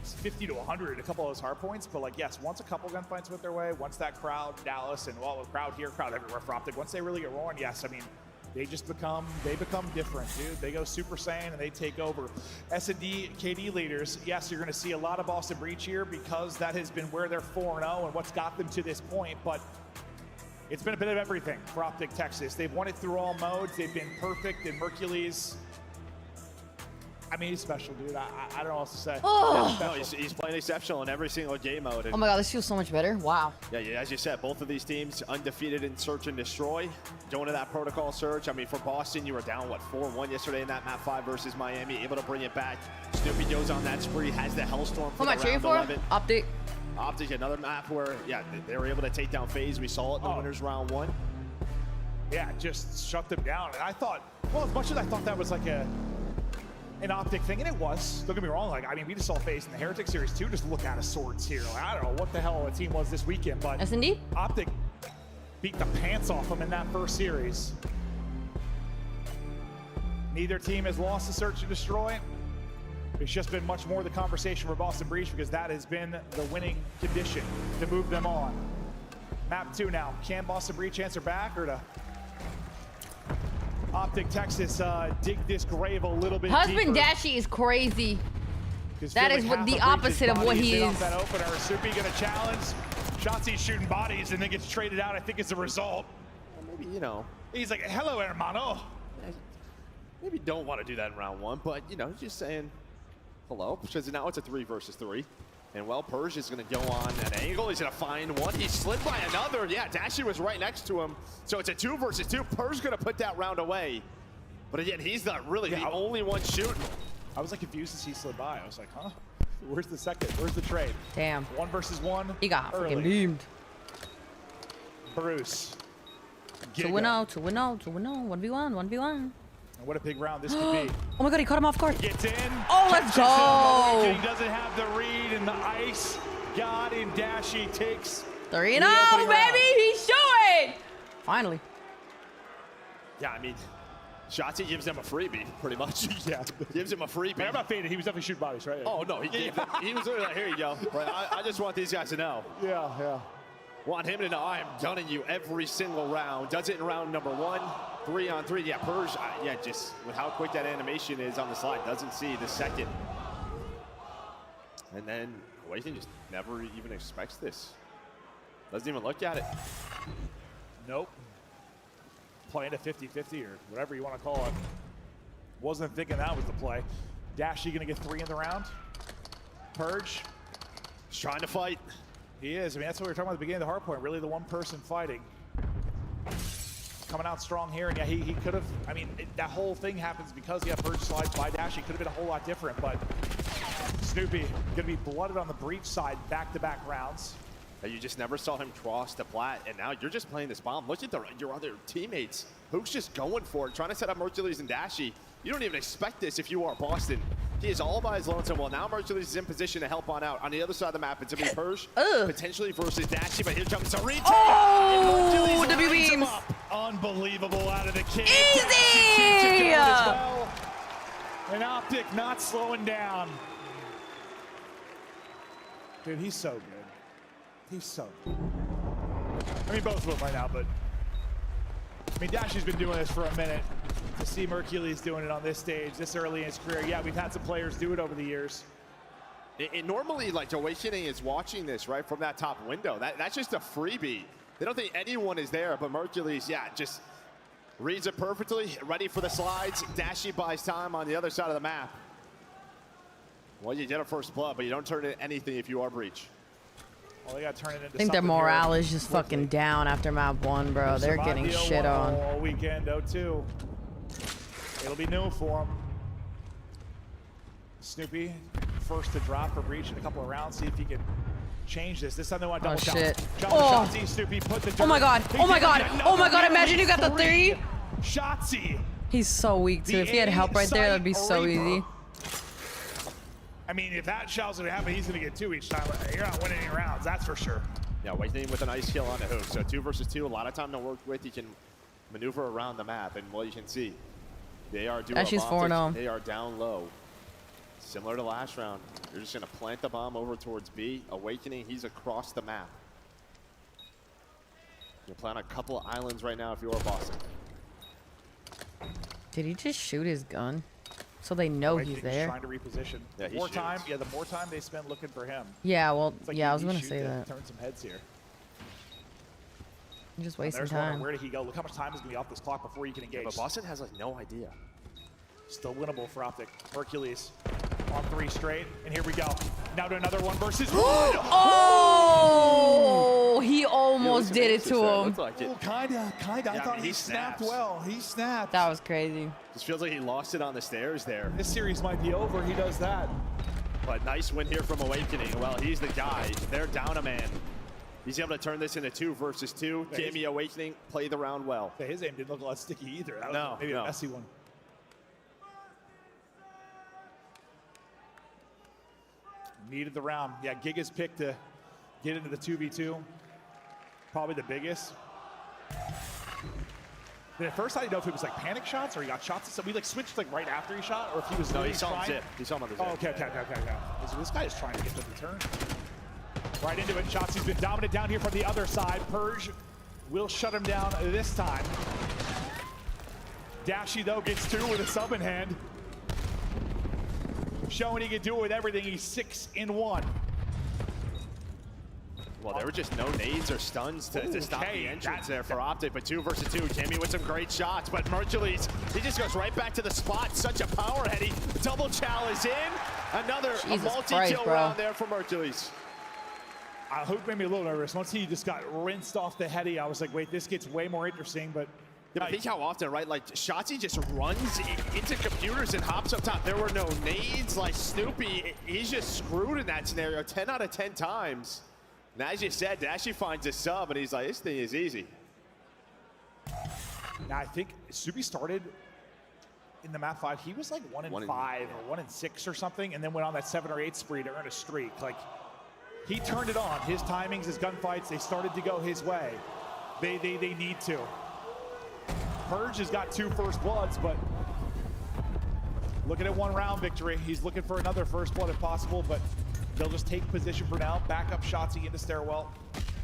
S7: 50 to 100 a couple of those hard points, but like yes, once a couple gunfights went their way, once that crowd, Dallas, and well, crowd here, crowd everywhere for Optic, once they really get rolling, yes, I mean, they become different, dude. They go Super Saiyan and they take over. S&D KD leaders, yes, you're going to see a lot of Boston Breach here because that has been where they're 4-0 and what's got them to this point, but it's been a bit of everything for Optic Texas. They've won it through all modes. They've been perfect in Mercules. I mean, he's special, dude. I don't know what else to say.
S6: Oh.
S4: No, he's playing exceptional in every single game mode. And
S6: oh my god, this feels so much better. Wow.
S4: Yeah, as you said, both of these teams undefeated in search and destroy. Going to that protocol search. I mean, for Boston, you were down, what, 4-1 yesterday in that map 5 versus Miami. Able to bring it back. Snoopy goes on that spree, has the Hellstorm for
S6: Who am I cheering for?
S4: 11.
S6: Optic.
S4: Optic, another map where, yeah, they were able to take down FaZe. We saw it in the winners round 1.
S7: Yeah, just shut them down. And I thought, well, as much as I thought that was like an Optic thing, and it was, don't get me wrong, like, I mean, we just saw FaZe in the Heretic Series 2 just look out of sorts here. Like, I don't know what the hell the team was this weekend, but
S6: S&D?
S7: Optic beat the pants off them in that first series. Neither team has lost the search and destroy. It's just been much more the conversation for Boston Breach because that has been the winning condition to move them on. Map 2 now. Can Boston Breach answer back or to Optic Texas dig this grave a little bit
S6: Husband
S7: deeper?
S6: Dashy is crazy. That is what the opposite of what he is.
S7: That opener. Supi gonna challenge. Shotzi's shooting bodies and then gets traded out, I think, as a result.
S4: Well, maybe, you know.
S7: He's like, hello, hermano.
S4: Maybe don't want to do that in round 1, but, you know, just saying hello. Because now it's a 3 versus 3. And, well, Persia's going to go on an angle. He's going to find one. He slid by another. Yeah, Dashi was right next to him. So it's a 2 versus 2. Persia's going to put that round away. But, again, he's not really the only one shooting.
S7: I was, like, confused as he slid by. I was like, huh? Where's the second? Where's the trade?
S6: Damn.
S7: 1 versus 1.
S6: He got freaking beamed.
S7: Bruce.
S6: 2-0, 2-0, 2-0. 1v1, 1v1.
S7: And what a big round this could be.
S6: Oh my god, he caught him off guard.
S7: Gets in.
S6: Oh, let's go.
S7: He doesn't have the read, and the ice got him. Dashy takes
S6: 3-0, baby. He's showing. Finally.
S4: Yeah, I mean, Shotzi gives him a freebie, pretty much.
S7: Yeah.
S4: Gives him a freebie.
S7: Man, I'm not fading. He was definitely shooting bodies, right?
S4: Oh, no, he gave them, he was literally like, here you go. Right, I just want these guys to know.
S7: Yeah, yeah.
S4: Want him to know I am gunning you every single round. Does it in round number 1, 3-on-3. Yeah, Purge, yeah, just with how quick that animation is on the slide, doesn't see the second. And then Awakening just never even expects this. Doesn't even look at it.
S7: Nope. Playing a 50-50 or whatever you want to call it. Wasn't thinking that was the play. Dashy gonna get 3 in the round. Purge.
S4: He's trying to fight.
S7: He is. I mean, that's what we were talking about at the beginning of the Hardpoint. Really the one person fighting. Coming out strong here. And yeah, he could have, I mean, that whole thing happens because he had Purge slides by Dashy. Could have been a whole lot different, but Snoopy gonna be blooded on the breach side back-to-back rounds.
S4: You just never saw him cross the plat, and now you're just playing this bomb. Look at your other teammates. Hook's just going for it, trying to set up Mercules and Dashy. You don't even expect this if you are Boston. He is all by his lonesome. Well, now Mercules is in position to help on out. On the other side of the map, it's going to be Purge, potentially versus Dashy, but here comes a retake.
S6: Oh, W beams.
S7: Unbelievable out of the kid.
S6: Easy.
S7: Well. And Optic not slowing down. Dude, he's so good. He's so good. I mean, both of them right now, but I mean, Dashy's been doing this for a minute. To see Mercules doing it on this stage, this early in his career, yeah, we've had some players do it over the years.
S4: It normally, like, Awakening is watching this, right, from that top window. That's just a freebie. They don't think anyone is there, but Mercules, yeah, just reads it perfectly, ready for the slides. Dashy buys time on the other side of the map. Well, you get a first blood, but you don't turn it into anything if you are breach.
S7: Well, they got to turn it into
S6: I think their morale is just fucking down after map 1, bro. They're getting shit on.
S7: All weekend, 0-2. It'll be new for him. Snoopy, first to drop for breach in a couple of rounds. See if he can change this. This time they want double shot.
S6: Shit.
S7: Shotzi, Snoopy put the dirt.
S6: Oh my god. Oh my god. Oh my god. Imagine you got the 3.
S7: Shotzi.
S6: He's so weak too. If he had help right there, that'd be so easy.
S7: I mean, if that shot's gonna happen, he's gonna get 2 each time. You're not winning any rounds, that's for sure.
S4: Yeah, Awakening with a nice kill on the hook. So 2 versus 2, a lot of time to work with. You can maneuver around the map, and well, you can see they are doing.
S6: She's 4-0.
S4: They are down low. Similar to last round. You're just gonna plant the bomb over towards B. Awakening, he's across the map. You're playing a couple of islands right now if you're Boston.
S6: Did he just shoot his gun? So they know he's there.
S7: Trying to reposition.
S4: Yeah,
S7: the more time they spend looking for him.
S6: Yeah, well,
S7: like
S6: yeah, I was gonna say that.
S7: Turn some heads here.
S6: You're just wasting
S7: there's
S6: time.
S7: Where did he go? Look how much time is gonna be off this clock before you can engage.
S4: Yeah, but Boston has like no idea.
S7: Still winnable for Optic. Hercules on 3 straight, and here we go. Now to another 1 versus 1.
S6: Oh, he almost did it to him.
S4: Like it.
S7: Kinda.
S4: Yeah,
S7: I thought he snapped well. He snapped.
S6: That was crazy.
S4: Just feels like he lost it on the stairs there.
S7: This series might be over. He does that.
S4: But nice win here from Awakening. Well, he's the guy. They're down a man. He's able to turn this into 2 versus 2. Jamie Awakening played the round well.
S7: Yeah, his aim didn't look a lot sticky either. That was maybe a messy one. Needed the round. Yeah, Giga's pick to get into the 2v2. Probably the biggest. But at first I didn't know if it was like panic shots or he got shots. So we like switched like right after he shot, or if he was
S4: he saw him zip. He saw him on the zip.
S7: Oh, okay. So this guy is trying to get the return. Right into it. Shotzi's been dominant down here from the other side. Purge will shut him down this time. Dashy though gets 2 with a sub in hand. Showing he can do it with everything. He's 6 in 1.
S4: Well, there were just no nades or stuns to stop the entrance there for Optic, but 2 versus 2. Jamie with some great shots, but Mercules, he just goes right back to the spot. Such a power heady. Double chow is in. Another multi-kill round there for Mercules.
S7: Hook made me a little nervous. Once he just got rinsed off the heady, I was like, wait, this gets way more interesting, but
S4: yeah, think how often, right? Like, Shotzi just runs into computers and hops up top. There were no nades. Like, Snoopy, he's just screwed in that scenario 10 out of 10 times. And as you said, Dashy finds a sub, and he's like, this thing is easy.
S7: Now, I think Snoopy started in the map 5, he was like 1-5 or 1-6 or something, and then went on that 7 or 8 spree to earn a streak. Like, he turned it on. His timings, his gunfights, they started to go his way. They need to. Purge has got 2 first bloods, but looking at 1 round victory. He's looking for another first blood if possible, but they'll just take position for now. Back up Shotzzy into stairwell.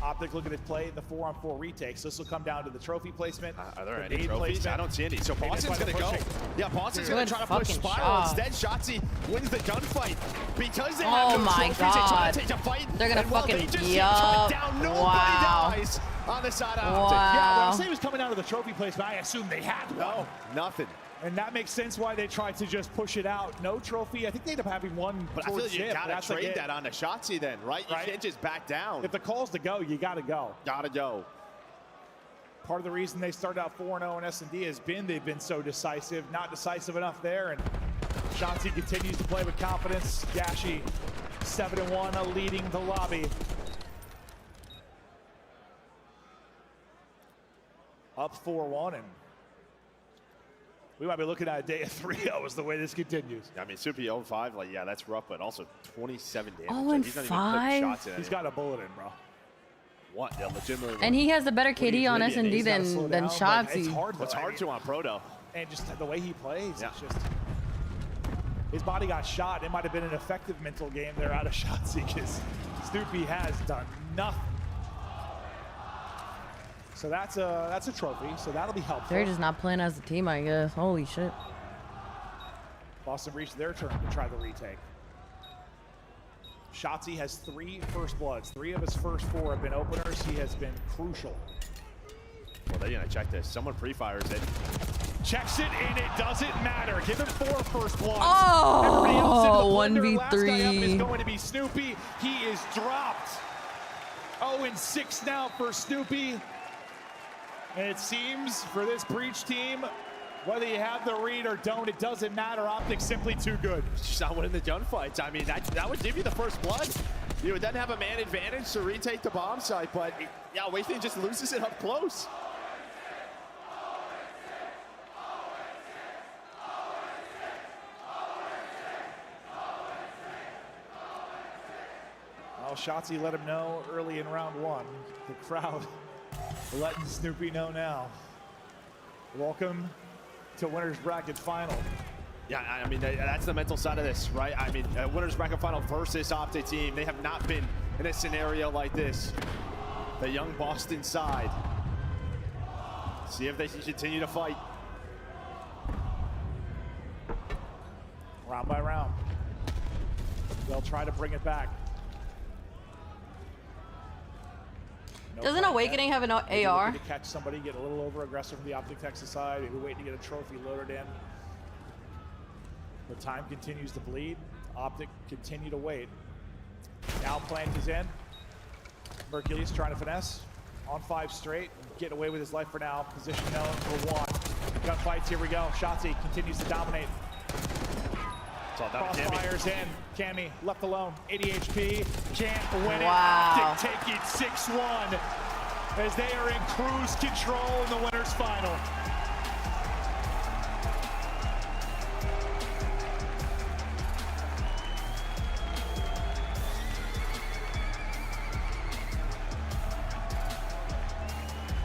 S7: Optic looking to play the 4-on-4 retakes. This will come down to the trophy placement.
S1: Are there any trophies? I don't see any. So Boston's going to go. Yeah, Boston's going to try to push Spiral. Instead, Shotzzy wins the gunfight. Because they have no trophies, they try to take a fight.
S6: They're going to fucking
S1: down. Nobody dies on the side of Optic.
S7: Yeah, when I say it was coming down to the trophy placement, I assumed they had one.
S1: No, nothing.
S7: And that makes sense why they tried to just push it out. No trophy. I think they end up having one.
S1: But I feel like you got to trade that on to Shotzzy then, right? You can't just back down.
S7: If the call's to go, you got to go.
S1: Got to go.
S7: Part of the reason they started out 4-0 in S&D has been they've been so decisive. Not decisive enough there. And Shotzzy continues to play with confidence. Gashi, 7-1, leading the lobby. Up 4-1, and we might be looking at a day of 3-0 is the way this continues.
S1: I mean, Super 0-5, like, yeah, that's rough, but also 27 damage.
S6: 0-5?
S7: He's got a bullet in, bro.
S1: What? Yeah, legitimately.
S6: And he has a better KD on S&D than Shotzzy.
S7: It's hard
S1: to on Proto.
S7: And just the way he plays, it's just... His body got shot. It might have been an effective mental game there out of Shotzzy because Snoopy has done nothing. So that's a trophy, so that'll be helpful.
S6: They're just not playing as a team, I guess. Holy shit.
S7: Boston reached their turn to try the retake. Shotzzy has 3 first bloods. 3 of his first 4 have been openers. He has been crucial.
S1: Well, they're gonna check this. Someone pre-fires it.
S7: Checks it, and it doesn't matter. Give him 4 first bloods.
S6: Oh, 1v3.
S7: Last guy up is going to be Snoopy. He is dropped. 0-6 now for Snoopy. And it seems for this Breach team, whether you have the read or don't, it doesn't matter. Optic's simply too good.
S1: Just not winning the gunfights. I mean, that would give you the first blood. You would then have a man advantage to retake the bomb site, but yeah, Waithin just loses it up close.
S7: Well, Shotzzy let him know early in round 1. The crowd letting Snoopy know now. Welcome to Winners Bracket Final.
S1: Yeah, I mean, that's the mental side of this, right? I mean, Winners Bracket Final versus Optic team. They have not been in a scenario like this. The young Boston side. See if they can continue to fight.
S7: Round by round. They'll try to bring it back.
S6: Doesn't Awakening have an AR?
S7: To catch somebody, get a little over aggressive from the Optic Texas side, maybe waiting to get a trophy loaded in. The time continues to bleed. Optic continue to wait. Now plant is in. Mercules trying to finesse. On 5 straight, getting away with his life for now. Position known for 1. Gunfights, here we go. Shotzzy continues to dominate. Crossfires in. Cammy left alone. 80 HP. Can't win it. Optic take it 6-1 as they are in cruise control in the winners final.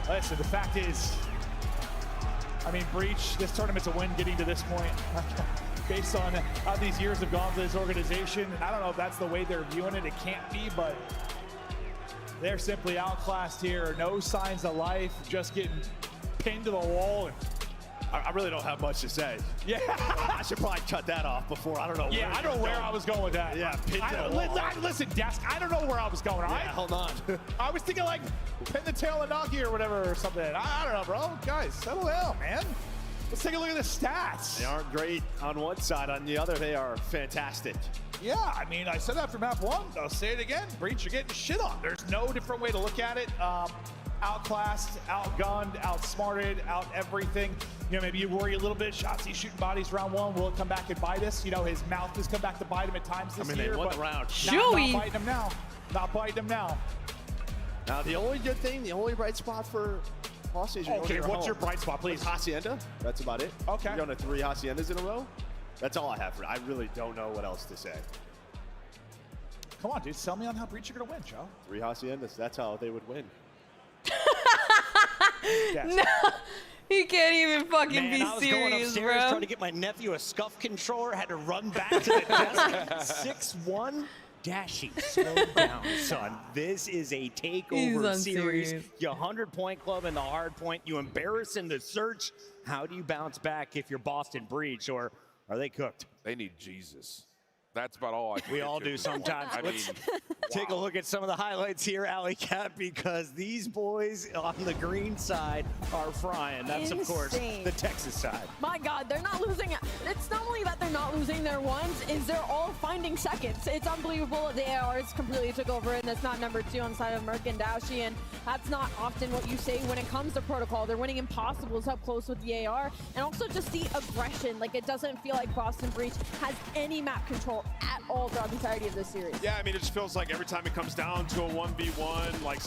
S7: Listen, the fact is, I mean, Breach, this tournament's a win getting to this point. Based on how these years have gone for this organization. And I don't know if that's the way they're viewing it. It can't be, but they're simply outclassed here. No signs of life, just getting pinned to the wall. And
S1: I really don't have much to say.
S7: Yeah.
S1: I should probably cut that off before. I don't know.
S7: Yeah, I don't know where I was going with that.
S1: Yeah, pinned to the wall.
S7: Listen, Desk, I don't know where I was going, all right?
S1: Yeah, hold on.
S7: I was thinking like pin the tail of Nagi or whatever or something. I don't know, bro. Guys, settle down, man. Let's take a look at the stats.
S1: They aren't great on one side. On the other, they are fantastic.
S7: Yeah, I mean, I said after map 1, I'll say it again. Breach, you're getting shit on. There's no different way to look at it. Outclassed, outgunned, outsmarted, out everything. You know, maybe you worry a little bit. Shotzzy shooting bodies round 1. Will it come back and bite us? You know, his mouth has come back to bite him at times this year.
S1: They won the round.
S7: Not biting him now. Not biting him now.
S1: Now, the only good thing, the only bright spot for
S8: Boston is your
S24: Okay, what's your
S8: home.
S24: bright spot, please?
S8: Hacienda. That's about it.
S24: Okay.
S8: You're on 3 Haciendas in a row.
S24: That's all I have for it. I really don't know what else to say.
S7: Come on, dude. Sell me on how Breach are going to win, Joe.
S8: 3 Haciendas. That's how they would win.
S6: No, he can't even fucking
S2: Man,
S6: be
S2: I was
S6: serious,
S2: going upstairs
S6: bro.
S2: trying to get my nephew a scuff controller, had to run back to the desk. 6'1", Dashy, slow down, son. This is a takeover series. Your 100-point club in the Hardpoint. You embarrass in the search. How do you bounce back if you're Boston Breach, or are they cooked?
S11: They need Jesus. That's about all I can
S2: We
S11: get
S2: all
S11: to.
S2: do sometimes.
S11: I mean,
S2: Let's take a look at some of the highlights here, Alley Cat, because these boys on the green side are frying. That's, of course,
S3: Insane.
S2: the Texas side.
S3: My God, they're not losing. It's not only that they're not losing their ones, is they're all finding seconds. It's unbelievable. The ARs completely took over, and that's not number 2 on the side of Merc and Dashi, and that's not often what you say when it comes to protocol. They're winning impossibles up close with the AR, and also just the aggression. Like, it doesn't feel like Boston Breach has any map control at all throughout the entirety of this series.
S1: Yeah, I mean, it just feels like every time it comes down to a 1v1, like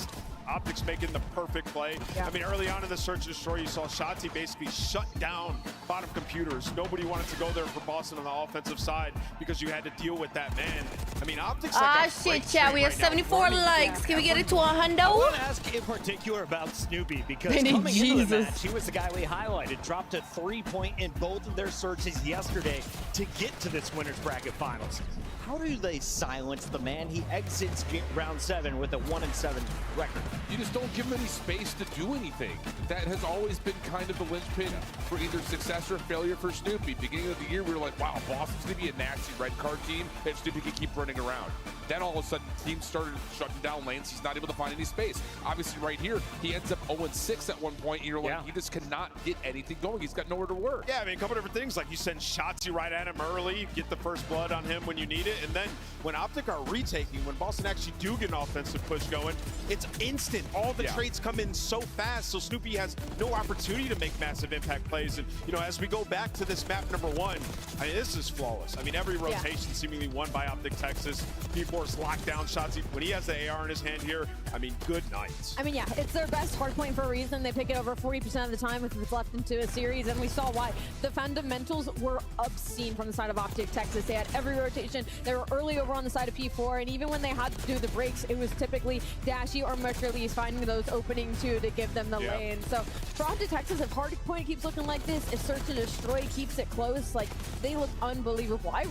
S1: Optic's making the perfect play.
S3: Yeah.
S1: I mean, early on in the search and destroy, you saw Shotzi basically shut down bottom computers. Nobody wanted to go there for Boston on the offensive side because you had to deal with that man. I mean, Optic's like
S6: shit, chat. We have 74 likes. Can we get it to 100?
S2: I want to ask in particular about Snoopy, because
S6: Thank
S2: coming into the
S6: Jesus.
S2: match, he was the guy we highlighted, dropped a 3-point in both of their searches yesterday to get to this winner's bracket finals. How do they silence the man? He exits round 7 with a 1-7 record.
S11: you just don't give him any space to do anything. That has always been kind of the linchpin for either success or failure for Snoopy. Beginning of the year, we were like, wow, Boston's going to be a nasty red card team, and Snoopy can keep running around. Then all of a sudden, teams started shutting down lanes. He's not able to find any space. Obviously, right here, he ends up 0-6 at one point, and you're like, he just cannot get anything going. He's got nowhere to work.
S1: Yeah, I mean, a couple different things. Like, you send Shotzi right at him early, get the first blood on him when you need it, and then when Optic are retaking, when Boston actually do get an offensive push going, it's instant. All the trades come in so fast, so Snoopy has no opportunity to make massive impact plays. And, you know, as we go back to this map number 1, I mean, this is flawless. I mean, every rotation seemingly won by Optic Texas. P4's lockdown shots. When he has the AR in his hand here, I mean, good night.
S3: I mean, yeah, it's their best hardpoint for a reason. They pick it over 40% of the time if it's left into a series, and we saw why. The fundamentals were obscene from the side of Optic Texas. They had every rotation. They were early over on the side of P4, and even when they had to do the breaks, it was typically Dashy or Mercury's finding those opening two to give them the lane. So for Optic Texas, if Hardpoint keeps looking like this, if Search and Destroy keeps it close, like, they look unbelievable. I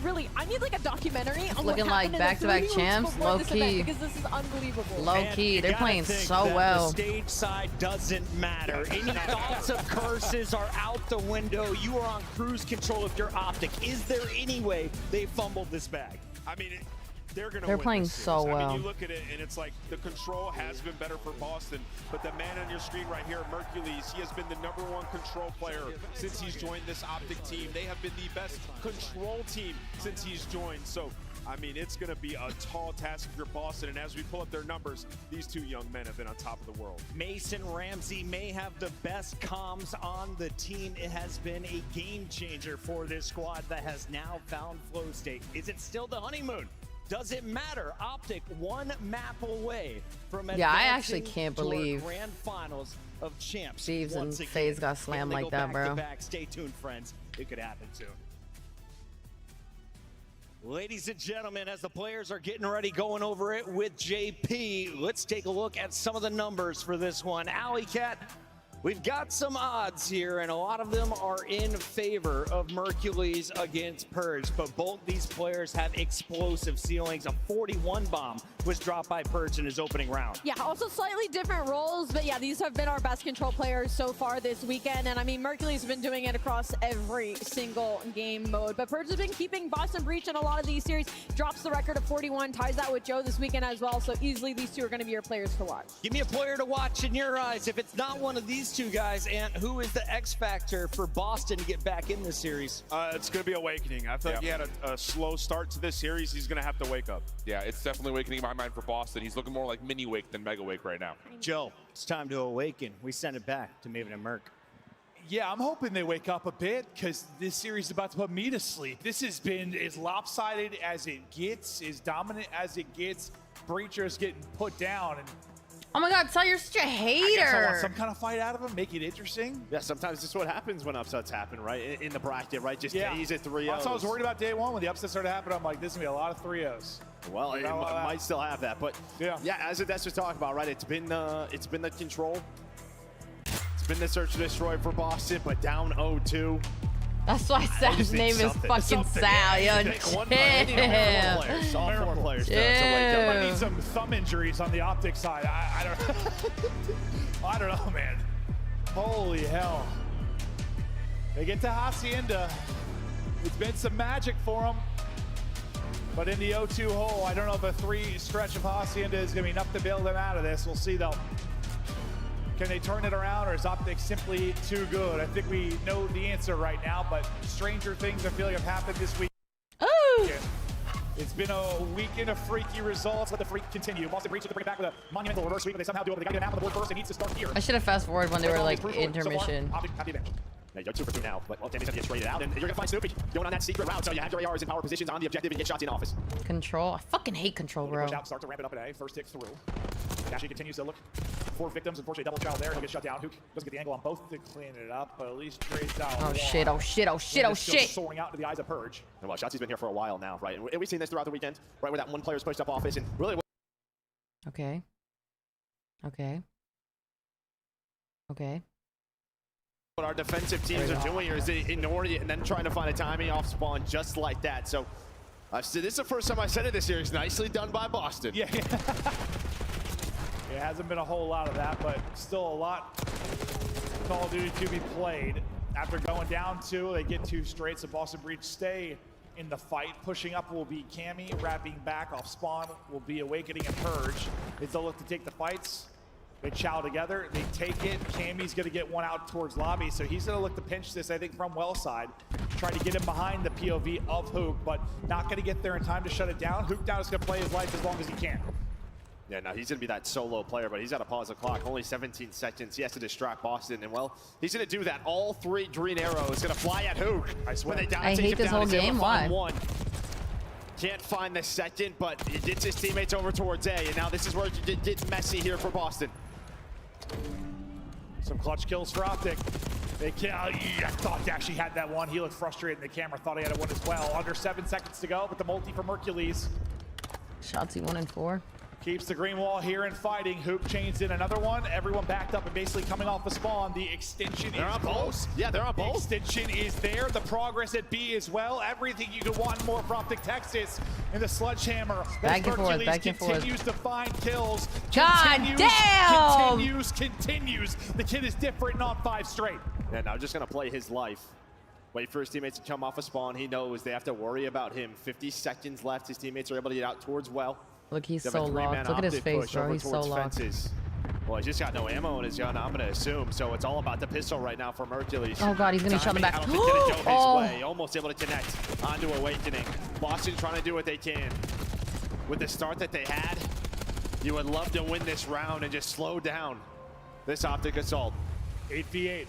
S3: need like a documentary on
S6: looking
S3: what
S6: like back-to-back champs, low key.
S3: Because this is unbelievable.
S6: Low key, they're playing so well.
S2: The stage side doesn't matter. Any thoughts of curses are out the window. You are on cruise control if you're Optic. Is there any way they fumbled this bag?
S1: I mean, they're going to
S6: They're
S1: win
S6: playing
S1: this
S6: so
S1: series. I
S6: well.
S1: mean, you look at it, and it's like the control has been better for Boston, but the man on your screen right here, Mercules, he has been the #1 control player since he's joined this Optic team. They have been the best control team since he's joined. So, I mean, it's going to be a tall task for Boston, and as we pull up their numbers, these two young men have been on top of the world.
S2: Mason Ramsey may have the best comms on the team. It has been a game changer for this squad that has now found flow state. Is it still the honeymoon? Does it matter? Optic one map away from
S6: I actually can't believe
S2: grand finals of champs.
S6: Thieves and
S2: once again.
S6: FaZe got slammed
S2: Can they
S6: like
S2: go
S6: that,
S2: back to
S6: bro.
S2: back? Stay tuned, friends. It could happen soon. Ladies and gentlemen, as the players are getting ready, going over it with JP, let's take a look at some of the numbers for this one. Alley Cat, we've got some odds here, and a lot of them are in favor of Mercules against Purge, but both these players have explosive ceilings. A 41 bomb was dropped by Purge in his opening round.
S3: Yeah, also slightly different roles, but yeah, these have been our best control players so far this weekend. And I mean, Mercules have been doing it across every single game mode, but Purge has been keeping Boston Breach in a lot of these series. Drops the record of 41, ties that with Joe this weekend as well. So easily these two are going to be your players to watch.
S2: Give me a player to watch in your eyes. If it's not one of these two guys, and who is the X factor for Boston to get back in this series?
S1: It's going to be Awakening. I thought he had a slow start to this series. He's going to have to wake up.
S11: Yeah, it's definitely Awakening in my mind for Boston. He's looking more like mini Wake than Mega Wake right now.
S2: Joe, it's time to awaken. We send it back to Maven and Merc.
S7: Yeah, I'm hoping they wake up a bit because this series is about to put me to sleep. This has been as lopsided as it gets, as dominant as it gets. Breacher's getting put down, and
S6: Oh my God, Sal, you're such a hater.
S7: I guess I want some kind of fight out of him, make it interesting.
S4: Yeah, sometimes this is what happens when upsets happen, right? In the bracket, right? Just days at 3-0s.
S7: That's what I was worried about day one when the upset started happening. I'm like, this is going to be a lot of 3-0s.
S4: Well, it might still have that, but yeah, as that's what talking about, right? It's been the control. It's been the search and destroy for Boston, but down 0-2.
S6: That's why Sal's name is fucking Sal. Yo, chill.
S7: All four players to wake up. I need some thumb injuries on the Optic side. I don't I don't know, man. Holy hell. They get to Hacienda. It's been some magic for them. But in the 0-2 hole, I don't know if a 3 stretch of Hacienda is going to be enough to bail them out of this. We'll see, though. Can they turn it around, or is Optic simply too good? I think we know the answer right now, but stranger things I feel like have happened this week.
S6: Oh!
S7: It's been a weekend of freaky results. Let the freak continue. Boston Breach to bring it back with a monumental reverse sweep, but they somehow do it. They got to get an app on the board first. It needs to start here.
S6: I should have fast forwarded when they were like intermission.
S7: So Optic have the advantage.
S4: Yeah, you're 2 for 2 now, but Tammy's gonna get traded out, and you're gonna find Snoopy going on that secret route, so you have your ARs in power positions on the objective and get shots in office.
S6: Control. I fucking hate control, bro.
S7: Push out, start to ramp it up at A. First tick through. Dashi continues to look for victims. Unfortunately, double child there. He'll get shut down. Hook doesn't get the angle on both to clean it up, but at least trades out.
S6: Oh shit! Oh shit! Oh shit! Oh shit!
S7: Soaring out into the eyes of Purge.
S4: And well, Shotzi's been here for a while now, right? And we've seen this throughout the weekend, right? Where that one player's pushed up office and really.
S6: Okay. Okay. Okay.
S4: What our defensive teams are doing here is they ignore it and then trying to find a timing off spawn just like that. So I've said this is the first time I said it this year. It's nicely done by Boston.
S7: Yeah. It hasn't been a whole lot of that, but still a lot of Call of Duty to be played. After going down 2, they get 2 straight, so Boston Breach stay in the fight. Pushing up will be Cammy, wrapping back off spawn will be Awakening and Purge. They still look to take the fights. They chow together, they take it. Cammy's gonna get one out towards lobby, so he's gonna look to pinch this, I think, from well side. Try to get him behind the POV of Hook, but not gonna get there in time to shut it down. Hook now is gonna play his life as long as he can.
S4: Yeah, now he's gonna be that solo player, but he's got to pause the clock. Only 17 seconds. He has to distract Boston, and well, he's gonna do that. All 3 green arrows gonna fly at Hook.
S7: I swear.
S4: When they
S6: I hate this whole game. Why?
S4: Can't find the second, but he gets his teammates over towards A, and now this is where it gets messy here for Boston.
S7: Some clutch kills for Optic. They can't, I thought Dashi had that one. He looked frustrated in the camera, thought he had one as well. Under 7 seconds to go, but the multi from Hercules.
S6: Shotzi 1 and 4.
S7: Keeps the green wall here and fighting. Hoop chains in another one. Everyone backed up and basically coming off the spawn. The extension is close.
S4: Yeah, they're on both.
S7: The extension is there. The progress at B as well. Everything you could want more for Optic Texas in the sledgehammer.
S6: Back and forth, back and forth.
S7: Continues to find kills.
S6: God damn!
S7: Continues. The kid is different, not 5 straight.
S4: Yeah, now just gonna play his life. Wait for his teammates to come off a spawn. He knows they have to worry about him. 50 seconds left. His teammates are able to get out towards well.
S6: Look, he's so locked. Look at his face, bro. He's so locked.
S4: Well, he's just got no ammo in his gun, I'm going to assume. So it's all about the pistol right now from Hercules.
S6: Oh, God, he's going to be shot in the back.
S4: I don't think it'll go his way. Almost able to connect onto Awakening. Boston trying to do what they can. With the start that they had, you would love to win this round and just slow down this Optic assault.
S7: 8v8.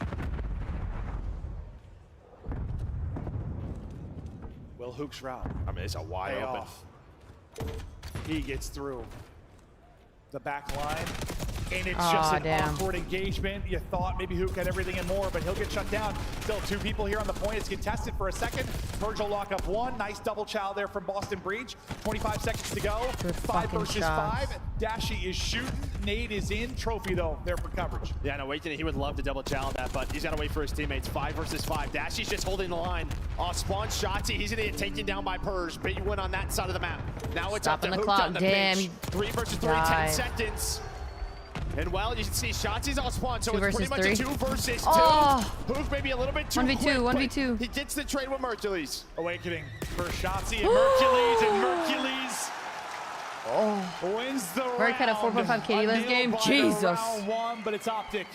S7: Will Hook's route.
S4: I mean, it's a wide open.
S7: Off. He gets through the back line, and it's just an awkward engagement. You thought maybe Hook had everything and more, but he'll get shut down. Still 2 people here on the point. It's contested for a second. Purge will lock up 1. Nice double chow there from Boston Breach. 25 seconds to go. 5 versus 5. Dashi is shooting. Nade is in. Trophy, though, there for coverage.
S4: Yeah, no, Awakening, he would love to double chow that, but he's got to wait for his teammates. 5 versus 5. Dashi's just holding the line. Spawn Shotzi, he's going to get taken down by Purge. Big win on that side of the map. Now it's up to Hook on the pinch. 3 versus 3, 10 seconds. And well, you can see Shotzi's on spawn, so it's pretty much a 2 versus 2. Hook maybe a little bit too
S6: 1v2,
S4: quick,
S6: 1v2.
S4: He gets the trade with Hercules.
S7: Awakening for Shotzi and Hercules, wins the round.
S6: Merc had a 4.5 KD last game. Jesus.
S7: Round 1, but it's Optic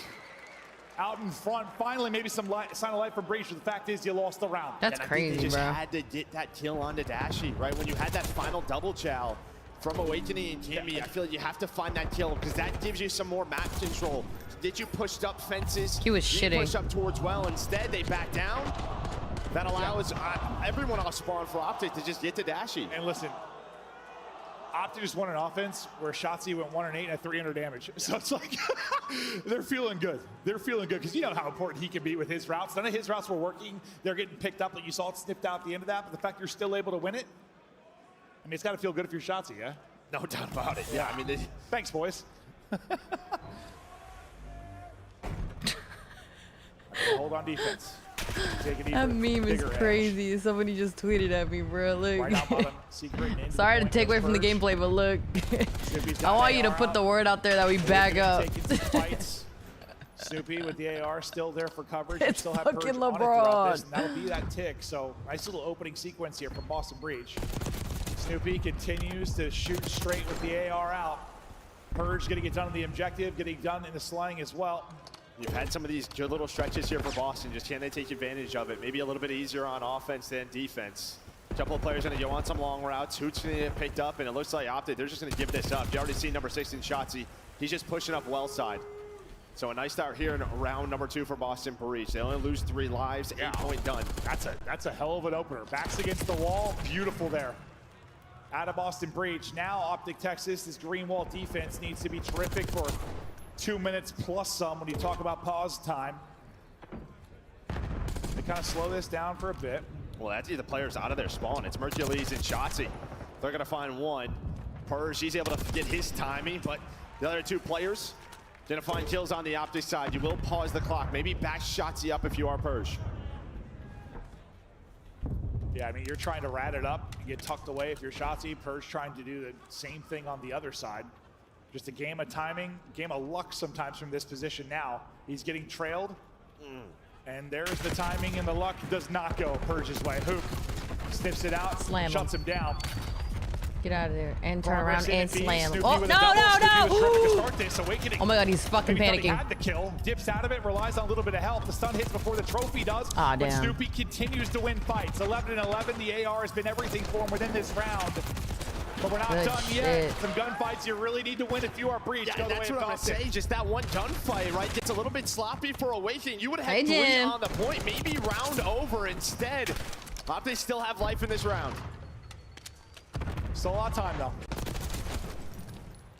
S7: out in front. Finally, maybe some sign of life for Breach. The fact is, you lost the round.
S6: That's crazy,
S4: bro. You just
S6: bro.
S4: had to get that kill onto Dashi, right? When you had that final double chow from Awakening and Kimmy, I feel like you have to find that kill because that gives you some more map control. Did you push up fences?
S6: He was shitting.
S4: Push up towards well. Instead, they back down. That allows everyone off spawn for Optic to just get to Dashi.
S7: And listen, Optic just won an offense where Shotzi went 1 and 8 at 300 damage. So it's like, they're feeling good. They're feeling good because you know how important he can be with his routes. None of his routes were working. They're getting picked up like you saw it snipped out at the end of that. But the fact you're still able to win it, I mean, it's got to feel good if you're Shotzi, yeah?
S4: No doubt about it. Yeah, I mean,
S7: thanks, boys. Hold on defense. Take it easy.
S6: That meme is crazy. Somebody just tweeted at me, bro. Look. Sorry to take away from the gameplay, but look. I want you to put the word out there that we back up.
S7: Snoopy with the AR still there for coverage.
S6: It's
S7: still have
S6: fucking
S7: Purge on it throughout this,
S6: LeBron.
S7: and that'll be that tick. So nice little opening sequence here from Boston Breach. Snoopy continues to shoot straight with the AR out. Purge getting it done on the objective, getting done in the slang as well.
S4: You've had some of these good little stretches here for Boston. Just can they take advantage of it? Maybe a little bit easier on offense than defense. A couple of players going to go on some long routes. Hoot's going to get picked up, and it looks like Optic, they're just going to give this up. You already see number 16, Shotzi. He's just pushing up well side. So a nice start here in round number 2 for Boston Breach. They only lose 3 lives, 8-point done.
S7: That's a hell of an opener. Backs against the wall, beautiful there. Out of Boston Breach. Now Optic Texas, this green wall defense needs to be terrific for 2 minutes plus some when you talk about pause time. They kind of slow this down for a bit.
S4: Well, that's the players out of their spawn. It's Mercules and Shotzi. They're going to find one. Purge, he's able to get his timing, but the other 2 players going to find kills on the Optic side. You will pause the clock. Maybe back Shotzi up if you are Purge.
S7: Yeah, I mean, you're trying to rat it up and get tucked away if you're Shotzi. Purge trying to do the same thing on the other side. Just a game of timing, game of luck sometimes from this position now. He's getting trailed. And there's the timing, and the luck does not go Purge's way. Hoop sniffs it out,
S6: Slam
S7: shuts him down.
S6: Get out of there and turn
S7: Progress
S6: around and
S7: in
S6: slam.
S7: Snoopy
S6: Oh,
S7: with
S6: no,
S7: a double.
S6: no,
S7: Snoopy
S6: no.
S7: was perfect to
S6: Ooh.
S7: start this. Awakening.
S6: Oh my God, he's fucking
S7: Maybe thought he
S6: panicking.
S7: had the kill, dips out of it, relies on a little bit of help. The stun hits before the trophy does.
S6: Ah,
S7: but
S6: damn.
S7: Snoopy continues to win fights. 11 and 11, the AR has been everything for him within this round. But we're not
S6: Good
S7: done
S6: shit.
S7: yet. Some gunfights you really need to win if you are Breach.
S4: Yeah,
S7: Go the
S4: that's
S7: way
S4: what
S7: of
S4: I'm
S7: Boston.
S4: saying. Just that one gunfight, right? Gets a little bit sloppy for Awakening. You would have
S6: Hey,
S4: had 3
S6: Jim.
S4: on the point. Maybe round over instead. Optic still have life in this round.
S7: Still a lot of time, though.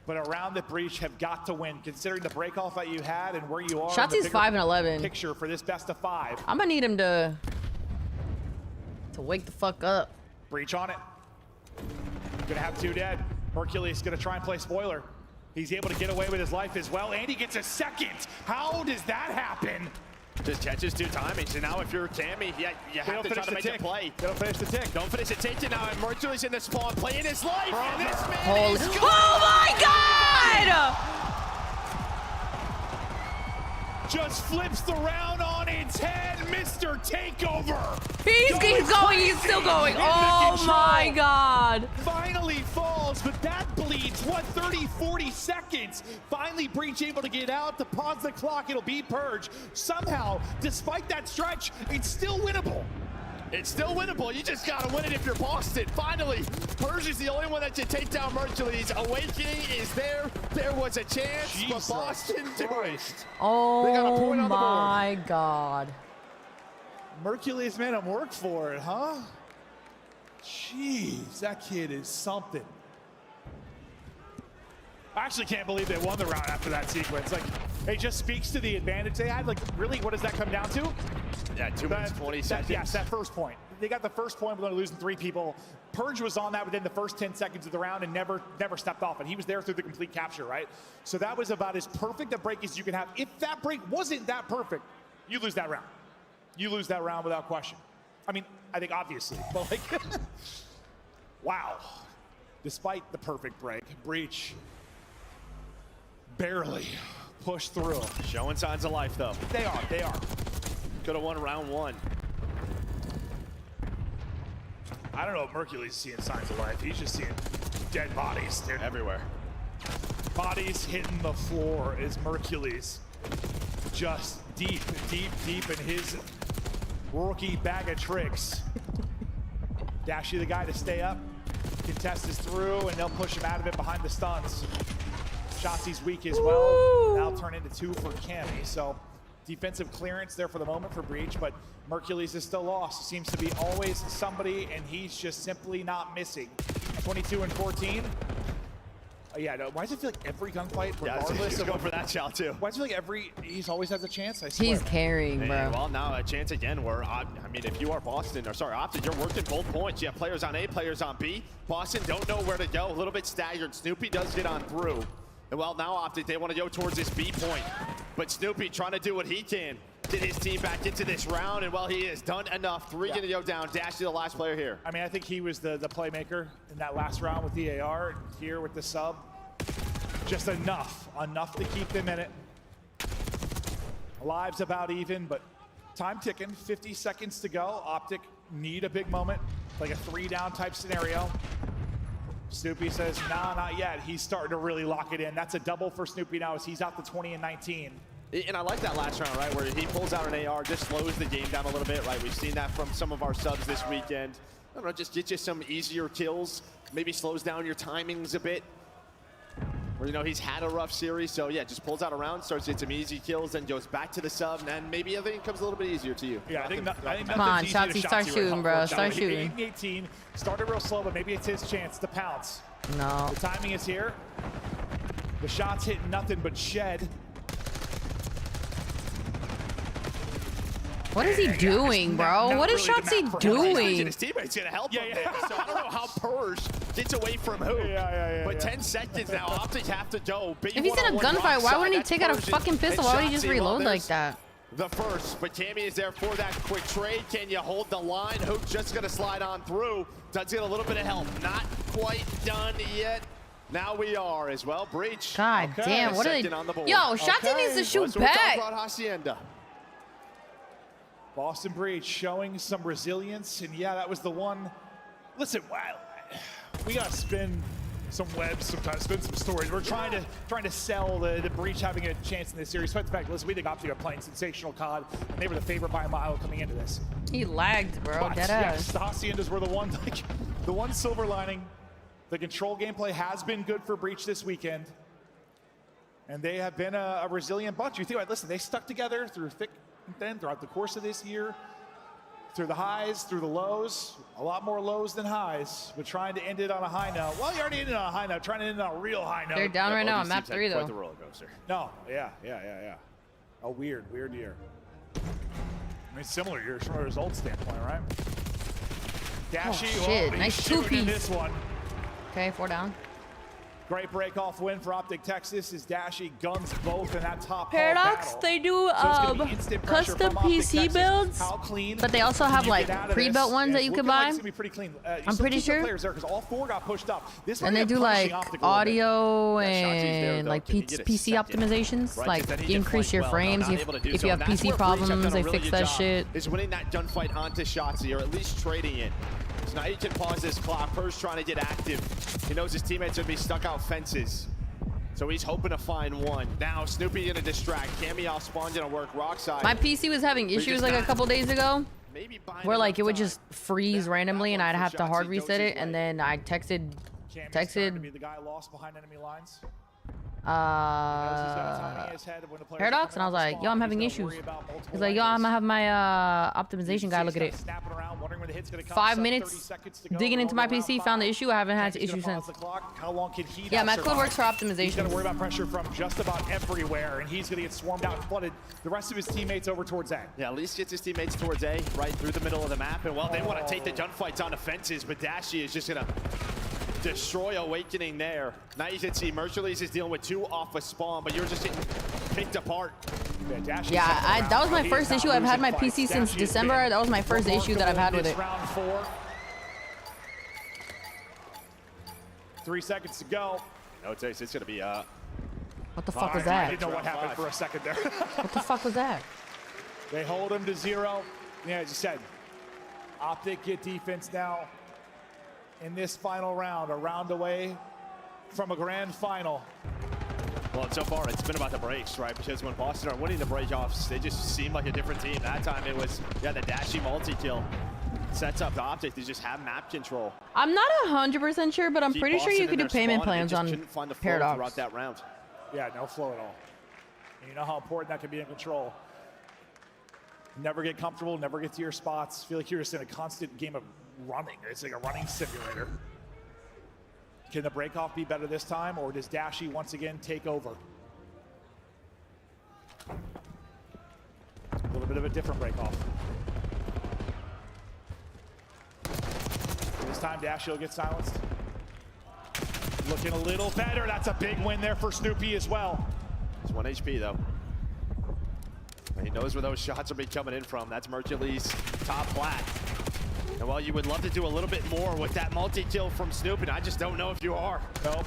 S7: But a round that Breach have got to win, considering the break-off that you had and where you are.
S6: Shotzi's 5 and 11.
S7: Picture for this best of 5.
S6: I'm gonna need him to wake the fuck up.
S7: Breach on it. Gonna have 2 dead. Hercules gonna try and play spoiler. He's able to get away with his life as well, and he gets a second. How does that happen?
S4: Just catches 2 timings. And now if you're Cammy, you have to try to make a play.
S7: They don't finish the tick.
S4: Don't finish the tick now. And Mercules in the spawn, playing his life. And this man
S6: Holy.
S4: is gone.
S6: Oh my God!
S7: Just flips the round on its head, Mr. Takeover.
S6: He's going. He's still going. Oh my God!
S7: Finally falls, but that bleeds. What, 30, 40 seconds? Finally, Breach able to get out to pause the clock. It'll be Purge. Somehow, despite that stretch, it's still winnable.
S4: It's still winnable. You just gotta win it if you're Boston. Finally, Purge is the only one that can take down Mercules. Awakening is there. There was a chance,
S7: Jesus
S4: but Boston Christ.
S6: Oh
S4: They got a point on the board.
S6: my God!
S7: Mercules made him work for it, huh? Jeez, that kid is something. I actually can't believe they won the round after that sequence. Like, it just speaks to the advantage they had. Like, really, what does that come down to?
S4: Yeah, 2 minutes, 20 seconds.
S7: Yes, that first point. They got the first point, but they're losing 3 people. Purge was on that within the first 10 seconds of the round and never stepped off. And he was there through the complete capture, right? So that was about as perfect a break as you can have. If that break wasn't that perfect, you lose that round. You lose that round without question. I mean, I think obviously, but like, wow. Despite the perfect break, Breach barely pushed through.
S4: Showing signs of life, though.
S7: They are.
S4: Could have won round 1.
S7: I don't know if Mercules is seeing signs of life. He's just seeing dead bodies. They're
S4: everywhere.
S7: Bodies hitting the floor as Mercules just deep in his rookie bag of tricks. Dashy the guy to stay up. Contest is through, and they'll push him out of it behind the stuns. Shotzi's weak as well. Now turn into 2 for Cammy. So defensive clearance there for the moment for Breach, but Mercules is still lost. Seems to be always somebody, and he's just simply not missing. 22 and 14. Yeah, no, why does it feel like every gunfight, regardless of
S4: going for that shot too?
S7: Why does it feel like he's always has a chance? I swear.
S6: He's carrying, bro.
S4: Well, now a chance again where, I mean, if you are Boston, or sorry, Optic, you're working both points. You have players on A, players on B. Boston don't know where to go, a little bit staggered. Snoopy does get on through. And well, now Optic, they want to go towards this B point. But Snoopy trying to do what he can. Get his team back into this round, and well, he has done enough. 3 gonna go down. Dashy, the last player here.
S7: I mean, I think he was the playmaker in that last round with the AR. Here with the sub, just enough to keep them in it. Lives about even, but time ticking. 50 seconds to go. Optic need a big moment, like a 3-down type scenario. Snoopy says, nah, not yet. He's starting to really lock it in. That's a double for Snoopy now as he's out to 20 and 19.
S4: And I like that last round, right, where he pulls out an AR, just slows the game down a little bit, right? We've seen that from some of our subs this weekend. I don't know, just get you some easier kills, maybe slows down your timings a bit. Where, you know, he's had a rough series, so yeah, just pulls out a round, starts to get some easy kills, then goes back to the sub, and then maybe everything comes a little bit easier to you.
S7: Yeah, I think
S6: come on, Shotsy, start shooting, bro. Start shooting.
S7: 18, started real slow, but maybe it's his chance to pounce.
S6: No.
S7: The timing is here. The shots hit nothing but shed.
S6: What is he doing, bro? What is Shotsy doing?
S4: His teammate's gonna help him there, so I don't know how Purge gets away from who. But 10 seconds now, Optic have to go.
S6: If he's in a gunfight, why wouldn't he take out a fucking pistol? Why would he just reload like that?
S4: The first, but Cammy is there for that quick trade. Can you hold the line? Hook just gonna slide on through. Does get a little bit of help. Not quite done yet. Now we are as well. Breach.
S6: God damn, what are they? Yo, Shotsy needs to shoot back.
S4: About Hacienda.
S7: Boston Breach showing some resilience, and yeah, that was the one. Listen, wow, we gotta spin some webs sometimes, spin some stories. We're trying to sell the Breach having a chance in this series. Despite the fact, listen, we think Optic are playing sensational COD, and they were the favorite by a mile coming into this.
S6: He lagged, bro. Dead
S7: yes, the Haciendas were the one silver lining. The control gameplay has been good for Breach this weekend, and they have been a resilient bunch. You think about it, listen, they stuck together through thick and thin throughout the course of this year, through the highs, through the lows, a lot more lows than highs, but trying to end it on a high note. Well, you already ended on a high note, trying to end it on a real high note.
S6: They're down right now on map 3, though.
S4: Quite the roller coaster.
S7: No, yeah. A weird year. I mean, similar years from a results standpoint, right? Dashy,
S6: oh, shit. Nice two-piece.
S7: This one.
S6: Okay, 4 down.
S7: Great break-off win for Optic Texas as Dashy guns both in that top
S6: Paradox, they do custom PC builds, but they also have like pre-built ones that you can buy. I'm pretty sure.
S7: All 4 got pushed up.
S6: And they do like audio and like PC optimizations. Like you increase your frames if you have PC problems, they fix that shit.
S4: Is winning that gunfight onto Shotsy, or at least trading it. So now he can pause this clock. Purge trying to get active. He knows his teammates are gonna be stuck out fences. So he's hoping to find one. Now Snoopy gonna distract. Cammy off spawn gonna work rock side.
S6: My PC was having issues like a couple days ago. Where like it would just freeze randomly and I'd have to hard reset it, and then I texted Paradox, and I was like, yo, I'm having issues. He's like, yo, I'm gonna have my optimization guy look at it. 5 minutes digging into my PC, found the issue. I haven't had the issue since. Yeah, my code works for optimization.
S7: He's gonna worry about pressure from just about everywhere, and he's gonna get swarmed out and flooded. The rest of his teammates over towards A.
S4: Yeah, at least gets his teammates towards A, right through the middle of the map. And well, they want to take the gunfights on the fences, but Dashy is just gonna destroy Awakening there. Now you can see Mercules is dealing with 2 off a spawn, but you're just getting picked apart.
S6: Yeah, that was my first issue. I've had my PC since December. That was my first issue that I've had with it.
S7: Round 4. 3 seconds to go.
S4: No, it's gonna be
S6: what the fuck was that?
S7: I didn't know what happened for a second there.
S6: What the fuck was that?
S7: They hold him to 0. Yeah, as you said, Optic get defense now in this final round, a round away from a grand final.
S4: Well, so far it's been about the breaks, right? Because when Boston are winning the break-offs, they just seem like a different team. That time it was, the Dashy multi-kill sets up the Optic to just have map control.
S6: I'm not 100% sure, but I'm pretty sure you could do payment plans on Paradox.
S4: Throughout that round.
S7: Yeah, no flow at all. And you know how important that can be in control. Never get comfortable, never get to your spots. Feel like you're just in a constant game of running. It's like a running simulator. Can the break-off be better this time, or does Dashy once again take over? A little bit of a different break-off. This time Dashy will get silenced. Looking a little better. That's a big win there for Snoopy as well.
S4: It's 1 HP though. He knows where those shots are be coming in from. That's Mercules top flat. And while you would love to do a little bit more with that multi-kill from Snoopy, I just don't know if you are.
S7: Nope.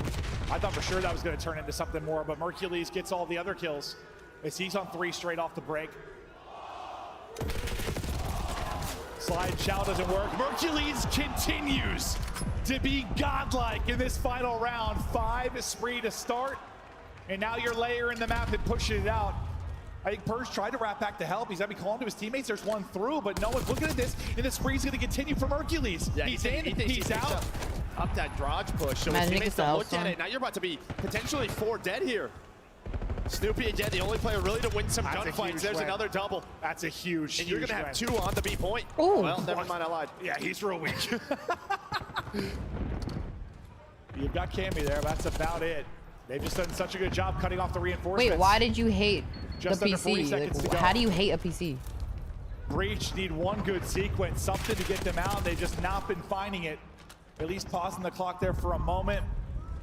S7: I thought for sure that was going to turn into something more, but Mercules gets all the other kills as he's on 3 straight off the break. Slide chow doesn't work. Mercules continues to be godlike in this final round. 5 spree to start, and now you're layering the map and pushing it out. I think Purge tried to wrap back to help. He's gonna be calling to his teammates. There's one through, but no one's looking at this, and the spree's gonna continue for Hercules.
S4: Yeah,
S7: he's in, he's out.
S4: Up that garage push, so his teammates don't look at it. Now you're about to be potentially 4 dead here. Snoopy again, the only player really to win some gunfights. There's another double.
S7: That's a huge,
S4: and you're gonna have 2 on the B point.
S6: Ooh.
S4: Well, never mind, I lied.
S7: Yeah, he's real weak. You've got Cammy there, but that's about it. They've just done such a good job cutting off the reinforcements.
S6: Wait, why did you hate
S7: Just
S6: the
S7: under 40
S6: PC?
S7: seconds to
S6: Like,
S7: go.
S6: how do you hate a PC?
S7: Breach need one good sequence, something to get them out. They've just not been finding it. At least pausing the clock there for a moment.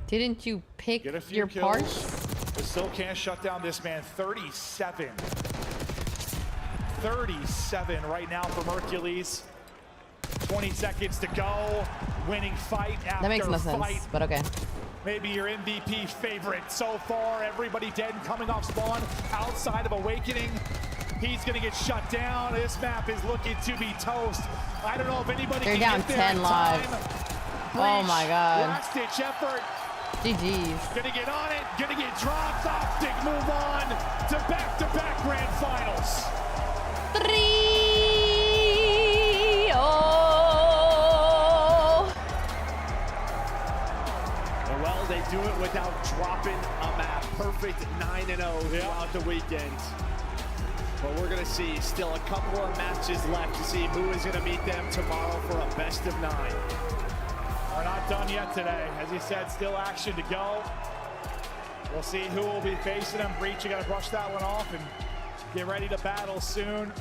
S6: Didn't you pick
S7: Get a few
S6: your
S7: kills.
S6: parts?
S7: But still can't shut down this man. 37. 37 right now for Hercules. 20 seconds to go. Winning fight after
S6: That makes no
S7: fight.
S6: sense, but okay.
S7: Maybe your MVP favorite so far. Everybody dead and coming off spawn outside of Awakening. He's gonna get shut down. This map is looking to be toast. I don't know if anybody
S6: They're
S7: can
S6: down
S7: get there
S6: 10
S7: in
S6: live.
S7: time.
S6: Oh my god.
S7: Last ditch effort.
S6: GG's.
S7: Gonna get on it, gonna get dropped. Optic move on to back-to-back grand finals.
S6: 3-0.
S4: And well, they do it without dropping a map. Perfect 9-0 throughout the weekend. But we're gonna see still a couple of matches left to see who is gonna meet them tomorrow for a best of 9.
S7: We're not done yet today. As he said, still action to go. We'll see who will be facing them. Breach, you gotta brush that one off and get ready to battle soon.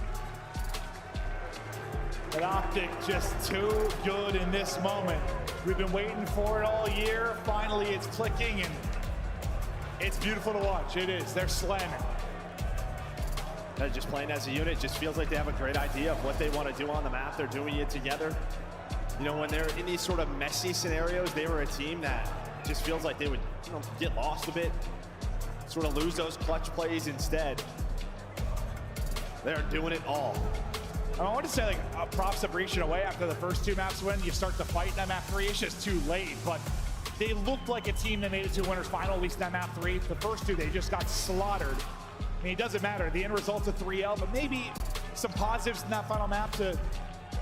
S7: But Optic just too good in this moment. We've been waiting for it all year. Finally, it's clicking, and it's beautiful to watch. It is. They're slamming.
S4: They're just playing as a unit. Just feels like they have a great idea of what they want to do on the map. They're doing it together. You know, when they're in these sort of messy scenarios, they were a team that just feels like they would, you know, get lost a bit, sort of lose those clutch plays instead. They're doing it all.
S7: I want to say, like, props to Breach in a way. After the first 2 maps win, you start to fight in that map 3. It's just too late, but they looked like a team that made it to a winner's final, at least in that map 3. The first 2, they just got slaughtered. I mean, it doesn't matter. The end result's a 3-L, but maybe some positives in that final map to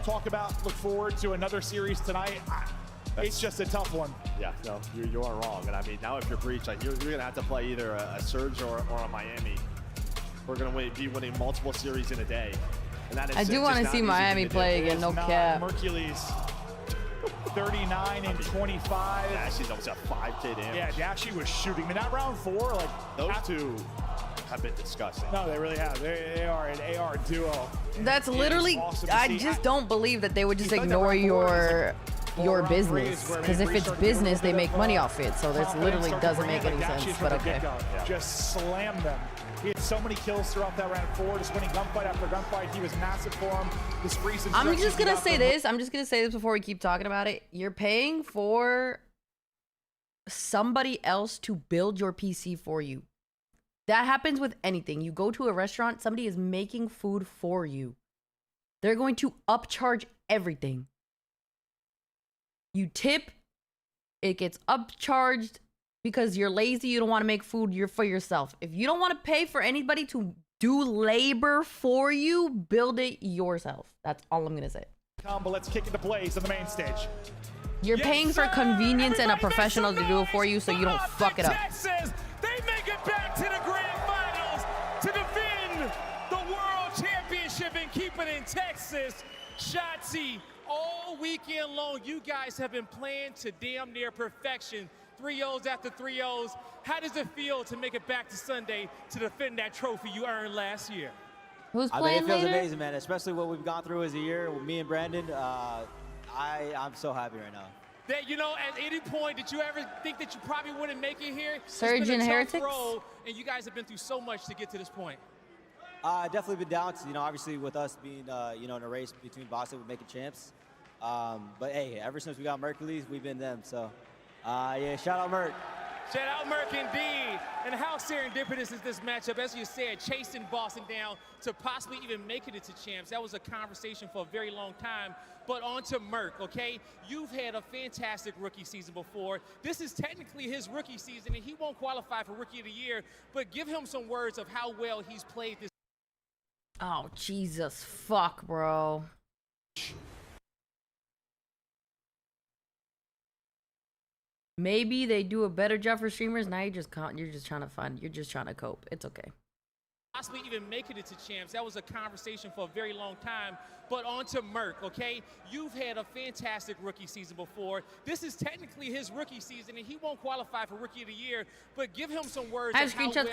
S7: talk about. Look forward to another series tonight. It's just a tough one.
S4: Yeah, no, you are wrong. And I mean, now if you're Breach, like, you're going to have to play either a Surge or a Miami. We're going to be winning multiple series in a day. And that is
S6: I do want to see Miami play again, no cap.
S7: Hercules, 39 and 25.
S4: Dashy's almost at 5K damage.
S7: Yeah, Dashy was shooting. In that round 4, like,
S4: those 2 have been disgusting.
S7: No, they really have. They are an AR duo.
S6: That's literally, I just don't believe that they would just ignore your business. Because if it's business, they make money off it. So this literally doesn't make any sense, but okay.
S7: Just slam them. He had so many kills throughout that round 4, just winning gunfight after gunfight. He was massive for him.
S6: I'm just gonna say this. I'm just gonna say this before we keep talking about it. You're paying for somebody else to build your PC for you. That happens with anything. You go to a restaurant, somebody is making food for you. They're going to upcharge everything. You tip, it gets upcharged because you're lazy, you don't want to make food for yourself. If you don't want to pay for anybody to do labor for you, build it yourself. That's all I'm going to say.
S7: But let's kick into plays on the main stage.
S6: You're paying for convenience and a professional to do it for you so you don't fuck it up.
S5: Texas, they make it back to the grand finals to defend the world championship and keep it in Texas. Shotzi All weekend long, you guys have been playing to damn near perfection. 3-0s after 3-0s. How does it feel to make it back to Sunday to defend that trophy you earned last year?
S6: Who's
S13: I
S6: playing
S13: mean, it feels
S6: later?
S13: amazing, man, especially what we've gone through as a year with me and Brandon. I'm so happy right now.
S5: That, you know, at any point, did you ever think that you probably wouldn't make it here?
S6: Surge
S5: It's been
S6: and
S5: a tough
S6: Heretics?
S5: road, and you guys have been through so much to get to this point.
S13: Definitely been down. You know, obviously with us being, you know, in a race between Boston, we're making champs. But hey, ever since we got Mercules, we've been them. So, yeah, shout out Merc.
S5: Shout out Merc indeed. And how serendipitous is this matchup? As you said, chasing Boston down to possibly even make it into champs. That was a conversation for a very long time. But on to Merc, okay? You've had a fantastic rookie season before. This is technically his rookie season, and he won't qualify for Rookie of the Year. But give him some words of how well he's played this.
S6: Oh, Jesus. Fuck, bro. Maybe they do a better job for streamers. Now you're just trying to cope. It's okay.
S5: Possibly even make it into champs. That was a conversation for a very long time. But on to Merc, okay? You've had a fantastic rookie season before. This is technically his rookie season, and he won't qualify for Rookie of the Year. But give him some words.
S6: I have screenshots.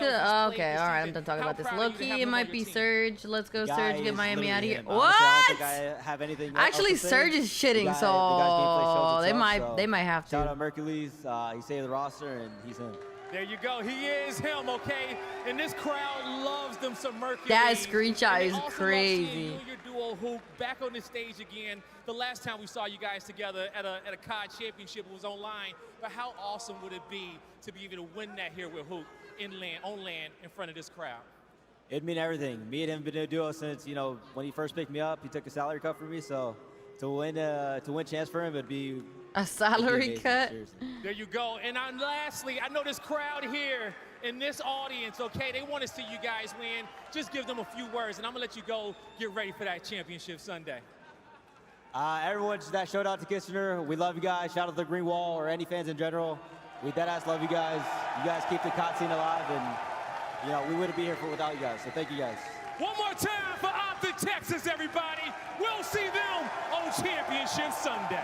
S6: Okay, all right, I'm done talking about this. Low-key, it might be Surge. Let's go, Surge. Get Miami out of here. What?
S13: I don't think I have anything
S6: Actually,
S13: else to say.
S6: Surge is shitting,
S13: The
S6: so
S13: guy's gameplay shows itself,
S6: they might have to.
S13: Shout out Mercules. He saved the roster, and he's him.
S5: There you go. He is him, okay? And this crowd loves them some Mercury.
S6: That screenshot is crazy.
S5: You and your duo Hoop back on the stage again. The last time we saw you guys together at a COD championship, it was online. But how awesome would it be to be able to win that here with Hoop on land in front of this crowd?
S13: It'd mean everything. Me and him have been a duo since, you know, when he first picked me up. He took a salary cut for me, so to win champs for him, it'd be
S6: a salary
S13: amazing,
S6: cut.
S13: seriously.
S5: There you go. And lastly, I know this crowd here in this audience, okay, they want to see you guys win. Just give them a few words, and I'm going to let you go get ready for that championship Sunday.
S13: Everyone, just that shout out to Kitchener. We love you guys. Shout out to the Green Wall or any fans in general. We deadass love you guys. You guys keep the COD scene alive, and you know we wouldn't be here without you guys. So thank you guys.
S5: One more time for Optic Texas, everybody. We'll see them on Championship Sunday.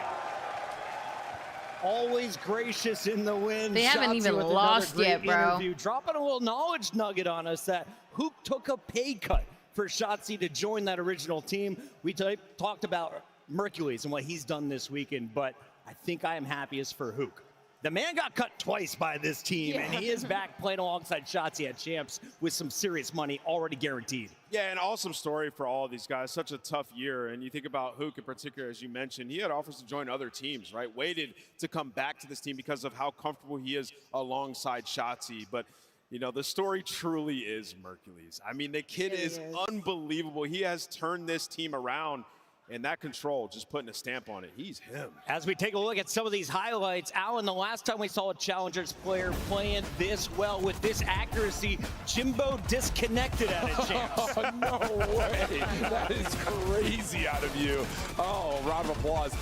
S2: Always gracious in the win.
S6: They haven't even lost yet, bro.
S2: Interview. Dropping a little knowledge nugget on us that Hoop took a pay cut for Shotzi to join that original team. We talked about Mercules and what he's done this weekend, but I think I am happiest for Hook. The man got cut twice by this team, and he is back playing alongside Shotzi at champs with some serious money already guaranteed.
S1: Yeah, an awesome story for all of these guys. Such a tough year. And you think about Hook in particular, as you mentioned, he had offers to join other teams, right? Waited to come back to this team because of how comfortable he is alongside Shotzi. But, you know, the story truly is Mercules. I mean, the kid is unbelievable. He has turned this team around. And that control, just putting a stamp on it, he's him.
S2: As we take a look at some of these highlights, Alan, the last time we saw a Challengers player playing this well with this accuracy, Jimbo disconnected at a chance.
S11: Oh, no way. That is crazy out of you. Oh, round of applause.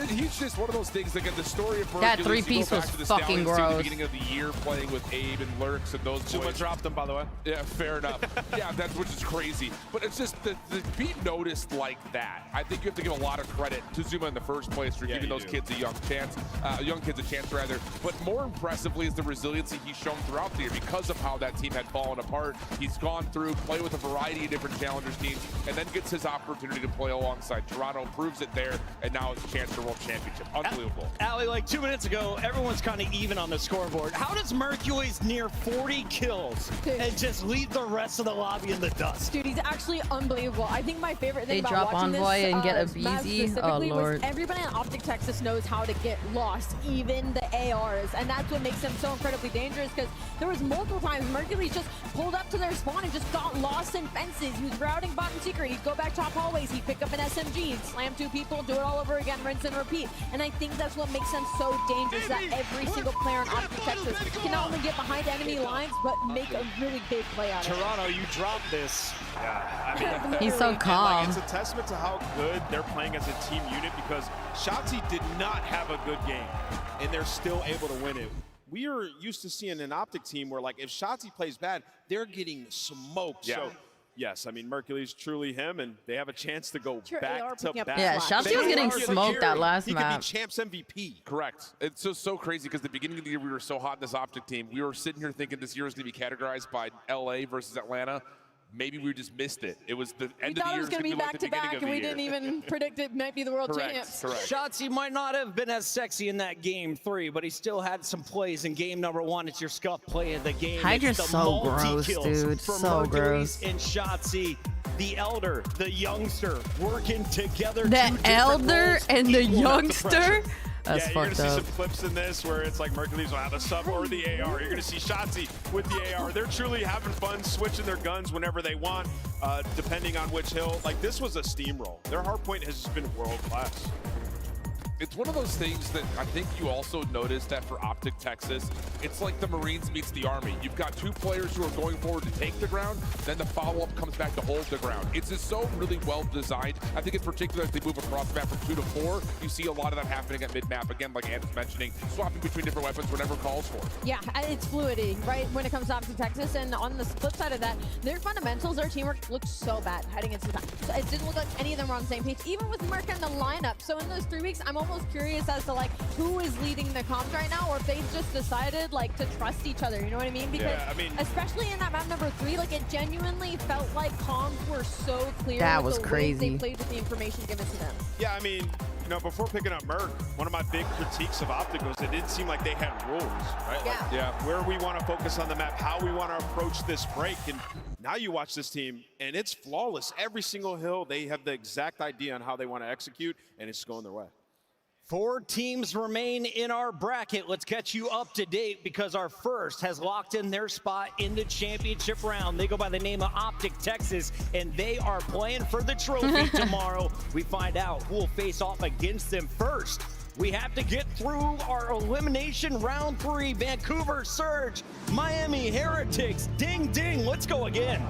S11: He's just one of those things, again, the story of
S6: That three-piece was fucking gross.
S11: At the beginning of the year playing with Abe and Lurks and those
S1: Zuma
S11: boys.
S1: dropped them, by the way.
S11: Yeah, fair enough. Yeah, which is crazy. But it's just the be noticed like that. I think you have to give a lot of credit to Zuma in the first place for giving those kids a young chance, rather. But more impressively is the resiliency he's shown throughout the year because of how that team had fallen apart. He's gone through, played with a variety of different Challengers teams, and then gets his opportunity to play alongside Toronto, proves it there, and now it's a chance for World Championship. Unbelievable.
S2: Allie, like 2 minutes ago, everyone's kind of even on the scoreboard. How does Mercules near 40 kills and just leave the rest of the lobby in the dust?
S3: Dude, he's actually unbelievable. I think my favorite thing
S6: They
S3: about
S6: drop
S3: watching
S6: Envoy
S3: this
S6: and get a
S3: match
S6: BZ.
S3: specifically
S6: Oh,
S3: was
S6: Lord.
S3: everybody in Optic Texas knows how to get lost, even the ARs, and that's what makes them so incredibly dangerous, because there was multiple times Mercules just pulled up to their spawn and just got lost in fences. He was routing bottom secret. He'd go back top hallways. He'd pick up an SMG. He'd slam 2 people, do it all over again, rinse and repeat. And I think that's what makes them so dangerous, that every single player in Optic Texas can not only get behind enemy lines, but make a really big play out of it.
S2: Toronto, you dropped this.
S1: Yeah, I mean,
S6: He's so calm.
S1: And, like, it's a testament to how good they're playing as a team unit, because Shotzi did not have a good game, and they're still able to win it. We are used to seeing an Optic team where, like, if Shotzi plays bad, they're getting smoked.
S11: Yeah.
S1: So Yes, I mean, Mercury's truly him, and they have a chance to go
S3: They are
S1: back to
S3: picking up
S1: back.
S6: Yeah, Shotzi was getting smoked that last
S1: He
S6: map.
S1: could be champs MVP.
S11: Correct. It's just so crazy because the beginning of the year we were so hot in this Optic team. We were sitting here thinking this year was going to be categorized by LA versus Atlanta. Maybe we just missed it. It was the end of the year.
S3: It was going to be
S11: like
S3: back to back, and we didn't even predict it might be the world champs.
S11: Correct.
S2: Shotzi might not have been as sexy in that game 3, but he still had some plays in game number 1. It's your Scuff play of the game.
S6: Hydra's
S2: It's the
S6: so gross,
S2: multi-kills
S6: dude.
S2: for
S6: So
S2: Mercury's
S6: gross.
S2: and Shotzi, the elder, the youngster, working together.
S6: The elder and the youngster? That's
S1: yeah, you're going
S6: fucked
S1: to see
S6: up.
S1: some clips in this where it's like Mercury's will have a sub or the AR. You're going to see Shotzi with the AR. They're truly having fun switching their guns whenever they want, depending on which hill. Like, this was a steamroll. Their hardpoint has just been world class.
S11: It's one of those things that I think you also noticed that for Optic Texas, it's like the Marines meets the Army. You've got two players who are going forward to take the ground, then the follow-up comes back to hold the ground. It's just so really well designed. I think in particular, as they move across the map from 2 to 4, you see a lot of that happening at mid-map. Again, like Anna's mentioning, swapping between different weapons whenever calls for it.
S3: Yeah, it's fluidity, right, when it comes to Optic Texas. And on the flip side of that, their fundamentals, their teamwork looked so bad heading into that. So it didn't look like any of them were on the same page, even with Merc in the lineup. So in those 3 weeks, I'm almost curious as to like who is leading the comms right now, or if they've just decided like to trust each other. You know what I mean? Because
S1: yeah, I mean,
S3: especially in that map number 3, like it genuinely felt like comms were so clear.
S6: That
S3: with
S6: was
S3: the way
S6: crazy.
S3: They played with the information given to them.
S1: Yeah, I mean, you know, before picking up Merc, one of my big critiques of Optic was it didn't seem like they had rules, right?
S3: Yeah.
S1: Like, where we want to focus on the map, how we want to approach this break. And now you watch this team, and it's flawless. Every single hill, they have the exact idea on how they want to execute, and it's going their way.
S2: 4 teams remain in our bracket. Let's get you up to date because our first has locked in their spot in the championship round. They go by the name of Optic Texas, and they are playing for the trophy tomorrow. We find out who will face off against them first. We have to get through our elimination round 3. Vancouver Surge, Miami Heretics, ding ding, let's go again.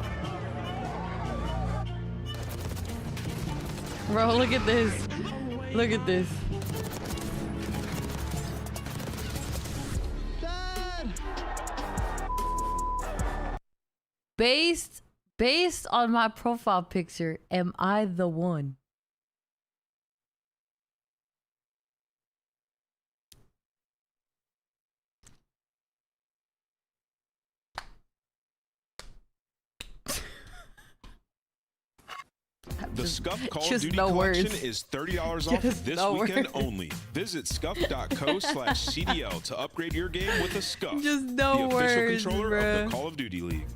S6: Bro, look at this. Look at this. Based on my profile picture, am I the one?
S14: The Scuff Call of
S6: just
S14: Duty
S6: no
S14: collection
S6: words.
S14: is $30 off
S6: Just
S14: this
S6: no
S14: weekend
S6: words.
S14: only. Visit scuff.co/CDL to upgrade your game with a Scuff,
S6: Just no
S14: the
S6: words,
S14: official controller of
S6: bruh.
S14: the Call of Duty League.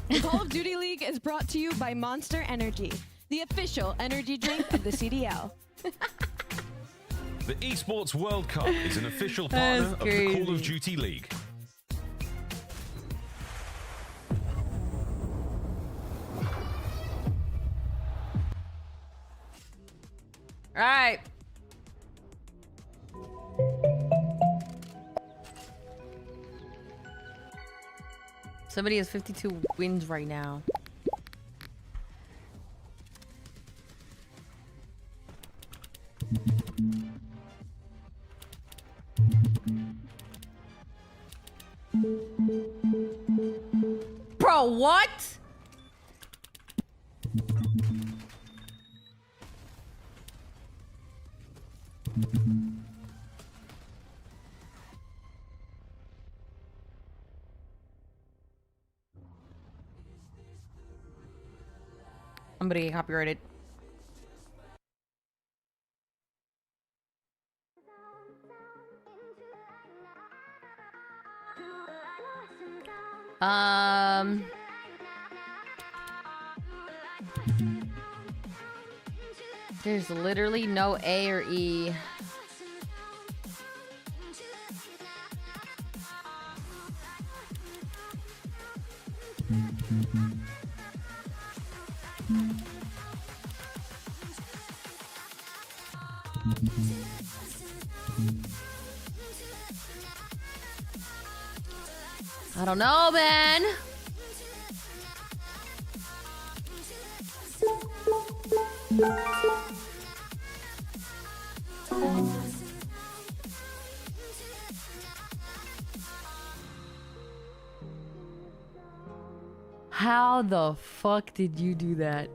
S20: The Call of Duty League is brought to you by Monster Energy, the official energy drink of the CDL.
S17: The Esports World Cup is an official
S6: That's
S17: partner of the Call of
S6: crazy.
S17: Duty League.
S6: All right. Somebody has 52 wins right now. Bro, what? I'm gonna get copyrighted. There's literally no A or E. I don't know, man. How the fuck did you do that?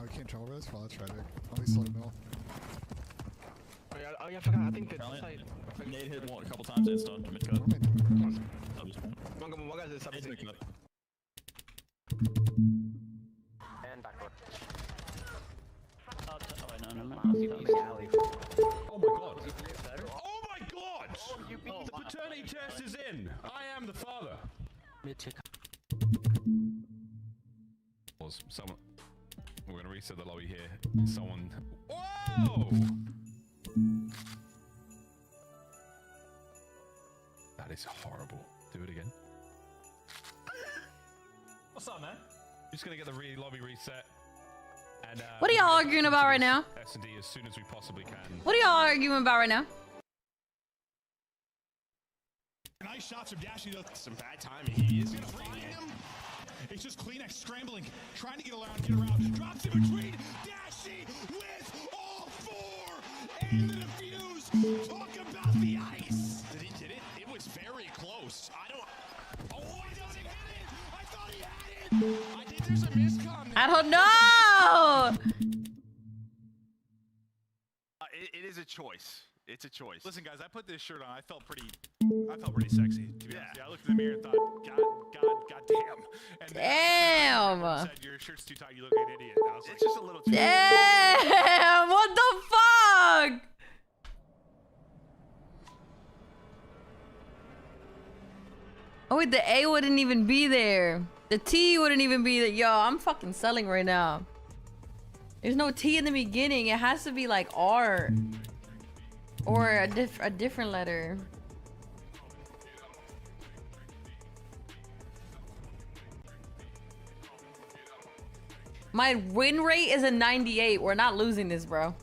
S18: I can't trouble this. Well, that's tragic. At least let him know.
S9: Oh yeah, I forgot. I think that Nate hit one a couple times and stunned mid cut.
S24: And backdoor.
S11: Oh my god. Oh my god! The paternity test is in. I am the father. Someone. We're gonna reset the lobby here. Someone. Whoa! That is horrible. Do it again. What's up, man? Just gonna get the lobby reset. And,
S6: What are y'all arguing about right now?
S11: S&D as soon as we possibly can.
S6: What are y'all arguing about right now?
S7: Nice shots from Dashy, though. Some bad timing. He is gonna find him. It's just Kleenex scrambling, trying to get around, drops in between. Dashy with all four, and the defuse. Talk about the ice. Did he get it? It was very close. I don't. Oh, I thought he had it. I thought he had it. I think there's a miscom.
S6: I don't know.
S1: It is a choice. It's a choice.
S7: Listen, guys, I put this shirt on. I felt pretty sexy. To be honest. Yeah, I looked in the mirror and thought, God damn. And
S6: Damn.
S7: said, your shirt's too tight. You look like an idiot. I was like,
S1: It's just a little too.
S6: Damn. What the fuck? Oh wait, the A wouldn't even be there. The T wouldn't even be there. Yo, I'm fucking selling right now. There's no T in the beginning. It has to be like R. Or a different letter. My win rate is a 98. We're not losing this, bro.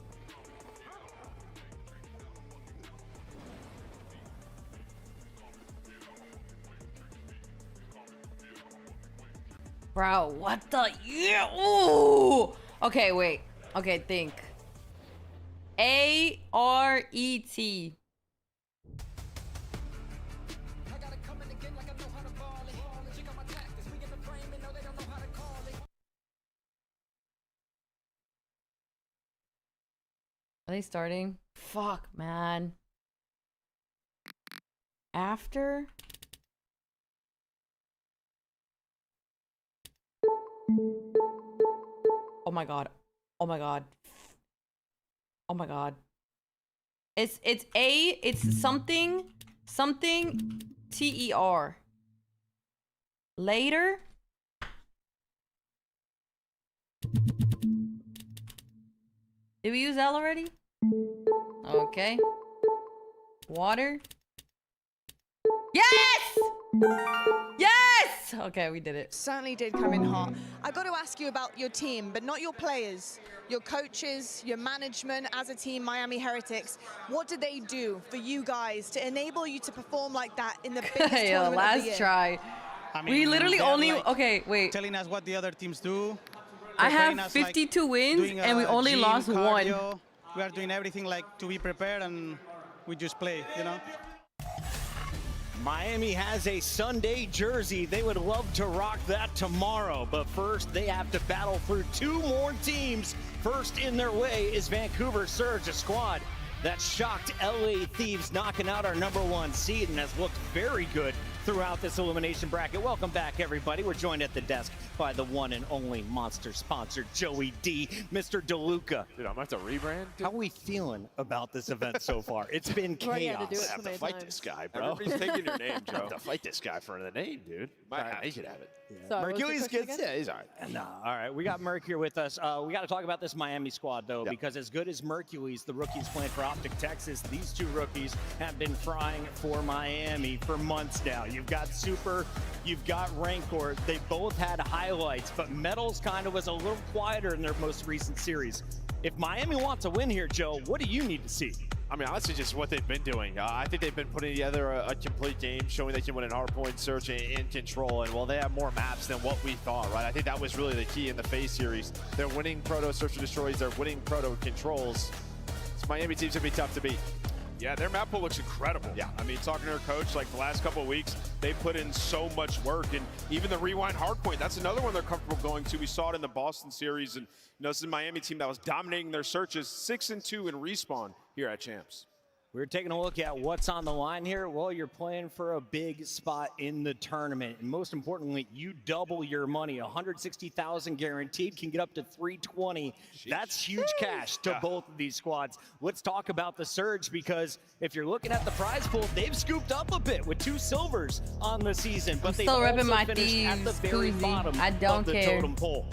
S6: Bro, what the? Yeah. Ooh. Okay, wait. Okay, think. A-R-E-T. Are they starting? Fuck, man. After? Oh my god. Oh my god. Oh my god. It's something T-E-R. Later? Did we use L already? Okay. Water. Yes! Yes! Okay, we did it.
S12: Certainly did come in hot. I got to ask you about your team, but not your players, your coaches, your management as a team, Miami Heretics. What did they do for you guys to enable you to perform like that in the biggest tournament of the
S6: last
S12: year?
S6: try.
S24: I mean,
S6: We literally
S24: they're,
S6: only
S24: like,
S6: okay, wait.
S24: telling us what the other teams do.
S6: I
S24: preparing
S6: have
S24: us, like,
S6: 52 wins
S24: doing,
S6: and we only
S24: gym,
S6: lost
S24: cardio.
S6: one.
S24: We are doing everything like to be prepared, and we just play, you know.
S2: Miami has a Sunday jersey. They would love to rock that tomorrow, but first they have to battle through two more teams. First in their way is Vancouver Surge, a squad that shocked LA Thieves, knocking out our #1 seed and has looked very good throughout this elimination bracket. Welcome back, everybody. We're joined at the desk by the one and only Monster sponsor, Joey D, Mr. DeLuca.
S1: Dude, I'm going to have to rebrand.
S2: How are we feeling about this event so far? It's been chaos.
S1: I have to fight this guy, bro.
S2: Everybody's taking your name,
S1: I
S2: Joe.
S1: have to fight this guy for the name, dude. He should have it.
S2: Mercury's good.
S1: Yeah, he's all right.
S2: No, all right. We got Mercury with us. We got to talk about this Miami squad, though, because as good as Mercury's, the rookies playing for Optic Texas, these two rookies have been frying for Miami for months now. You've got Super, you've got Rancor. They both had highlights, but Metals kind of was a little quieter in their most recent series. If Miami wants to win here, Joe, what do you need to see?
S4: I mean, honestly, just what they've been doing. I think they've been putting together a complete game, showing they can win in hardpoint, search, and control. And while they have more maps than what we thought, right? I think that was really the key in the FaZe series. They're winning proto search and destroys. They're winning proto controls. This Miami team's gonna be tough to beat.
S1: Yeah, their map pool looks incredible.
S4: Yeah.
S1: I mean, talking to their coach, like the last couple of weeks, they put in so much work. And even the Rewind Hardpoint, that's another one they're comfortable going to. We saw it in the Boston series. And you know, this is a Miami team that was dominating their searches, 6-2 in respawn here at Champs.
S2: We're taking a look at what's on the line here. Well, you're playing for a big spot in the tournament. And most importantly, you double your money. 160,000 guaranteed, can get up to 320. That's huge cash to both of these squads. Let's talk about the Surge, because if you're looking at the prize pool, they've scooped up a bit with 2 silvers on the season. But they've
S6: still ripping
S2: also
S6: my
S2: finished at the
S6: thieves,
S2: very
S6: koozie.
S2: bottom
S6: I don't
S2: of the
S6: care.
S2: totem pole.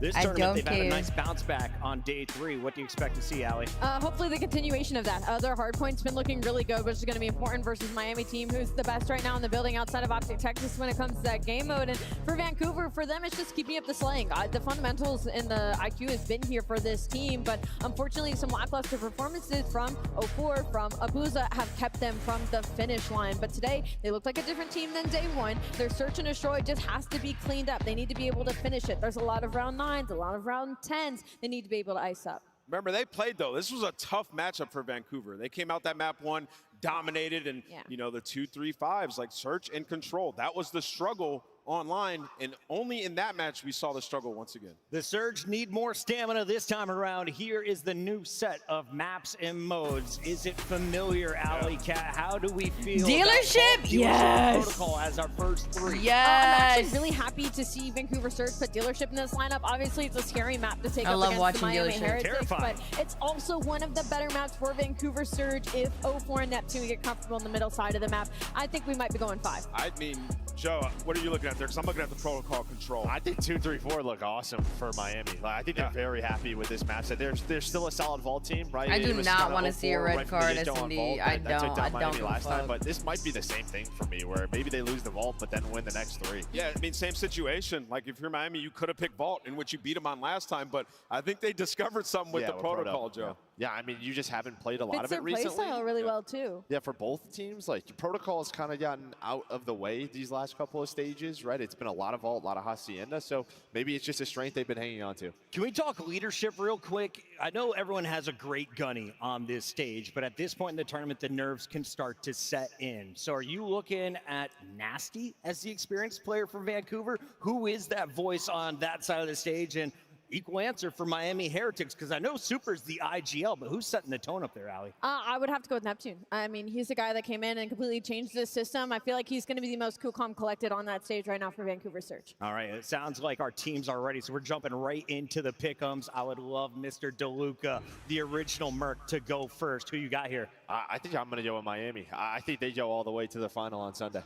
S2: This
S6: I
S2: tournament,
S6: don't
S2: they've had a
S6: care.
S2: nice bounce back on day 3. What do you expect to see, Allie?
S3: Hopefully the continuation of that. Their hardpoint's been looking really good, which is going to be important versus Miami team, who's the best right now in the building outside of Optic Texas when it comes to that game mode. And for Vancouver, for them, it's just keeping up the slaying. The fundamentals and the IQ has been here for this team, but unfortunately some lackluster performances from 04, from Abuza have kept them from the finish line. But today, they look like a different team than day 1. Their search and destroy just has to be cleaned up. They need to be able to finish it. There's a lot of round 9s, a lot of round 10s. They need to be able to ice up.
S1: Remember, they played, though. This was a tough matchup for Vancouver. They came out that map 1, dominated, and, you know, the 2-3-5s, like search and control. That was the struggle online, and only in that match we saw the struggle once again.
S2: The Surge need more stamina this time around. Here is the new set of maps and modes. Is it familiar, Alley Cat? How do we feel?
S6: Dealership? Yes.
S2: Protocol as our first 3.
S3: I'm
S6: Yes.
S3: actually really happy to see Vancouver Surge put Dealership in this lineup. Obviously, it's a scary map to take
S6: I
S3: up
S6: love
S3: against
S6: watching
S3: the Miami
S6: Dealership.
S3: Heretics,
S2: Terrifying.
S3: but it's also one of the better maps for Vancouver Surge if 04 and Neptune get comfortable in the middle side of the map. I think we might be going 5.
S1: I mean, Joe, what are you looking at there? Because I'm looking at the protocol control.
S4: I think 2-3-4 look awesome for Miami. Like, I think they're very happy with this match. They're still a solid vault team, right?
S6: I do
S4: It was
S6: not
S4: kinda
S6: want to see a
S4: 04
S6: red
S4: right from
S6: card
S4: the get-go on
S6: SMD.
S4: vault
S6: I
S4: that took down Miami
S6: don't
S4: last time,
S6: fuck.
S4: but this might be the same thing for me, where maybe they lose the vault, but then win the next 3.
S1: Yeah, I mean, same situation. Like, if you're Miami, you could have picked vault, in which you beat them on last time, but I think they discovered something with the protocol, Joe.
S4: Yeah, I mean, you just haven't played a lot
S3: Fits
S4: of
S3: their
S4: it recently.
S3: playstyle really well, too.
S4: Yeah, for both teams, like, protocol has kind of gotten out of the way these last couple of stages, right? It's been a lot of vault, a lot of Hacienda, so maybe it's just a strength they've been hanging on to.
S2: Can we talk leadership real quick? I know everyone has a great gunny on this stage, but at this point in the tournament, the nerves can start to set in. So are you looking at Nasty as the experienced player for Vancouver? Who is that voice on that side of the stage? And equal answer for Miami Heretics, because I know Super's the IGL, but who's setting the tone up there, Allie?
S3: I would have to go with Neptune. I mean, he's the guy that came in and completely changed the system. I feel like he's going to be the most cool, calm, collected on that stage right now for Vancouver Surge.
S2: All right, it sounds like our teams are ready, so we're jumping right into the pick'ems. I would love Mr. DeLuca, the original Merc, to go first. Who you got here?
S4: I think I'm going to go with Miami. I think they go all the way to the final on Sunday.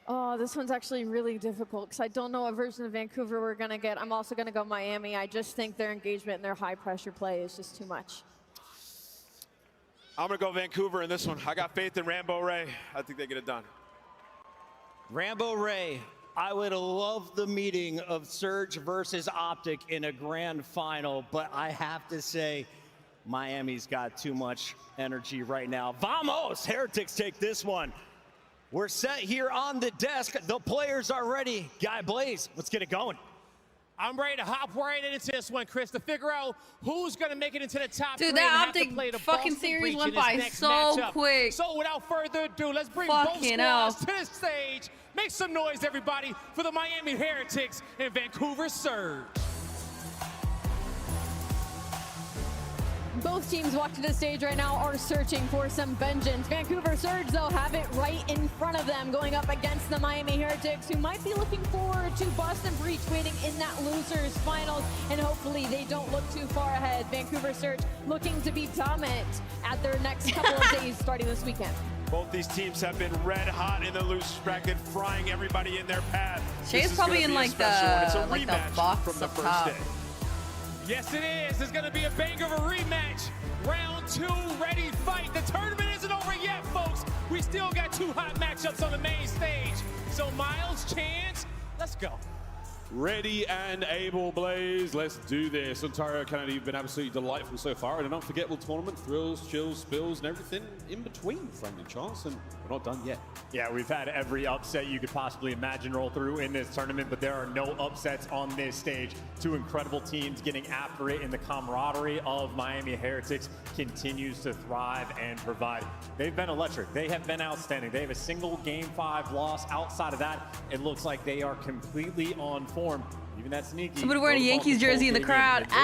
S3: Oh, this one's actually really difficult because I don't know what version of Vancouver we're going to get. I'm also going to go Miami. I just think their engagement and their high-pressure play is just too much.
S1: I'm going to go Vancouver in this one. I got faith in Rambo Ray. I think they get it done.
S2: Rambo Ray, I would love the meeting of Surge versus Optic in a grand final, but I have to say Miami's got too much energy right now. Vamos! Heretics take this one. We're set here on the desk. The players are ready. Guy Blaze, let's get it going.
S5: I'm ready to hop right into this one, Chris, to figure out who's going to make it into the top 3.
S6: Dude, that
S5: and have to
S6: Optic
S5: play the
S6: fucking
S5: Boston
S6: series
S5: Breach
S6: went
S5: in his
S6: by
S5: next
S6: so
S5: matchup.
S6: quick.
S5: So without further ado, let's bring
S6: Fucking
S5: both
S6: hell.
S5: squads to the stage. Make some noise, everybody, for the Miami Heretics and Vancouver Surge.
S3: Both teams walking to the stage right now are searching for some vengeance. Vancouver Surge, though, have it right in front of them, going up against the Miami Heretics, who might be looking forward to Boston Breach waiting in that losers finals, and hopefully they don't look too far ahead. Vancouver Surge looking to be dominant at their next couple of days starting this weekend.
S1: Both these teams have been red hot in the losers bracket, frying everybody in their path.
S6: Shay's probably in like the box
S1: from the
S6: up
S1: first
S6: top.
S1: day.
S5: Yes, it is. It's going to be a banger of a rematch. Round 2, ready, fight. The tournament isn't over yet, folks. We still got 2 hot matchups on the main stage. So, Miles, Chance, let's go.
S16: Ready and able, Blaze. Let's do this. Ontario, Canada, you've been absolutely delightful so far. And an unforgettable tournament, thrills, chills, spills, and everything in between, friendly chance. And we're not done yet.
S4: Yeah, we've had every upset you could possibly imagine roll through in this tournament, but there are no upsets on this stage. Two incredible teams getting after it, and the camaraderie of Miami Heretics continues to thrive and provide. They've been electric. They have been outstanding. They have a single Game 5 loss. Outside of that, it looks like they are completely on form. Even that sneaky.
S6: Somebody wearing a Yankees jersey in the crowd.
S4: Some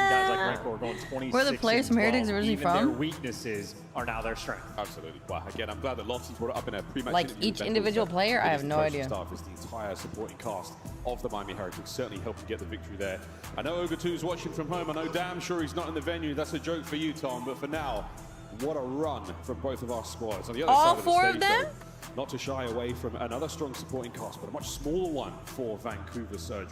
S4: guys like Ranko are going 26.
S6: Where are the players from Heretics originally from?
S4: Their weaknesses are now their strength.
S16: Absolutely. Well, again, I'm glad that Lofty's brought it up in a pre-match
S6: like
S16: interview.
S6: each individual player? I have no idea.
S16: Staff is the entire supporting cast of the Miami Heretics, certainly helping get the victory there. I know Ogre 2 is watching from home. I know damn sure he's not in the venue. That's a joke for you, Tom. But for now, what a run from both of our squads. On the other
S6: all
S16: side
S6: four
S16: of the stage,
S6: of them?
S16: though, not to shy away from another strong supporting cast, but a much smaller one for Vancouver Surge.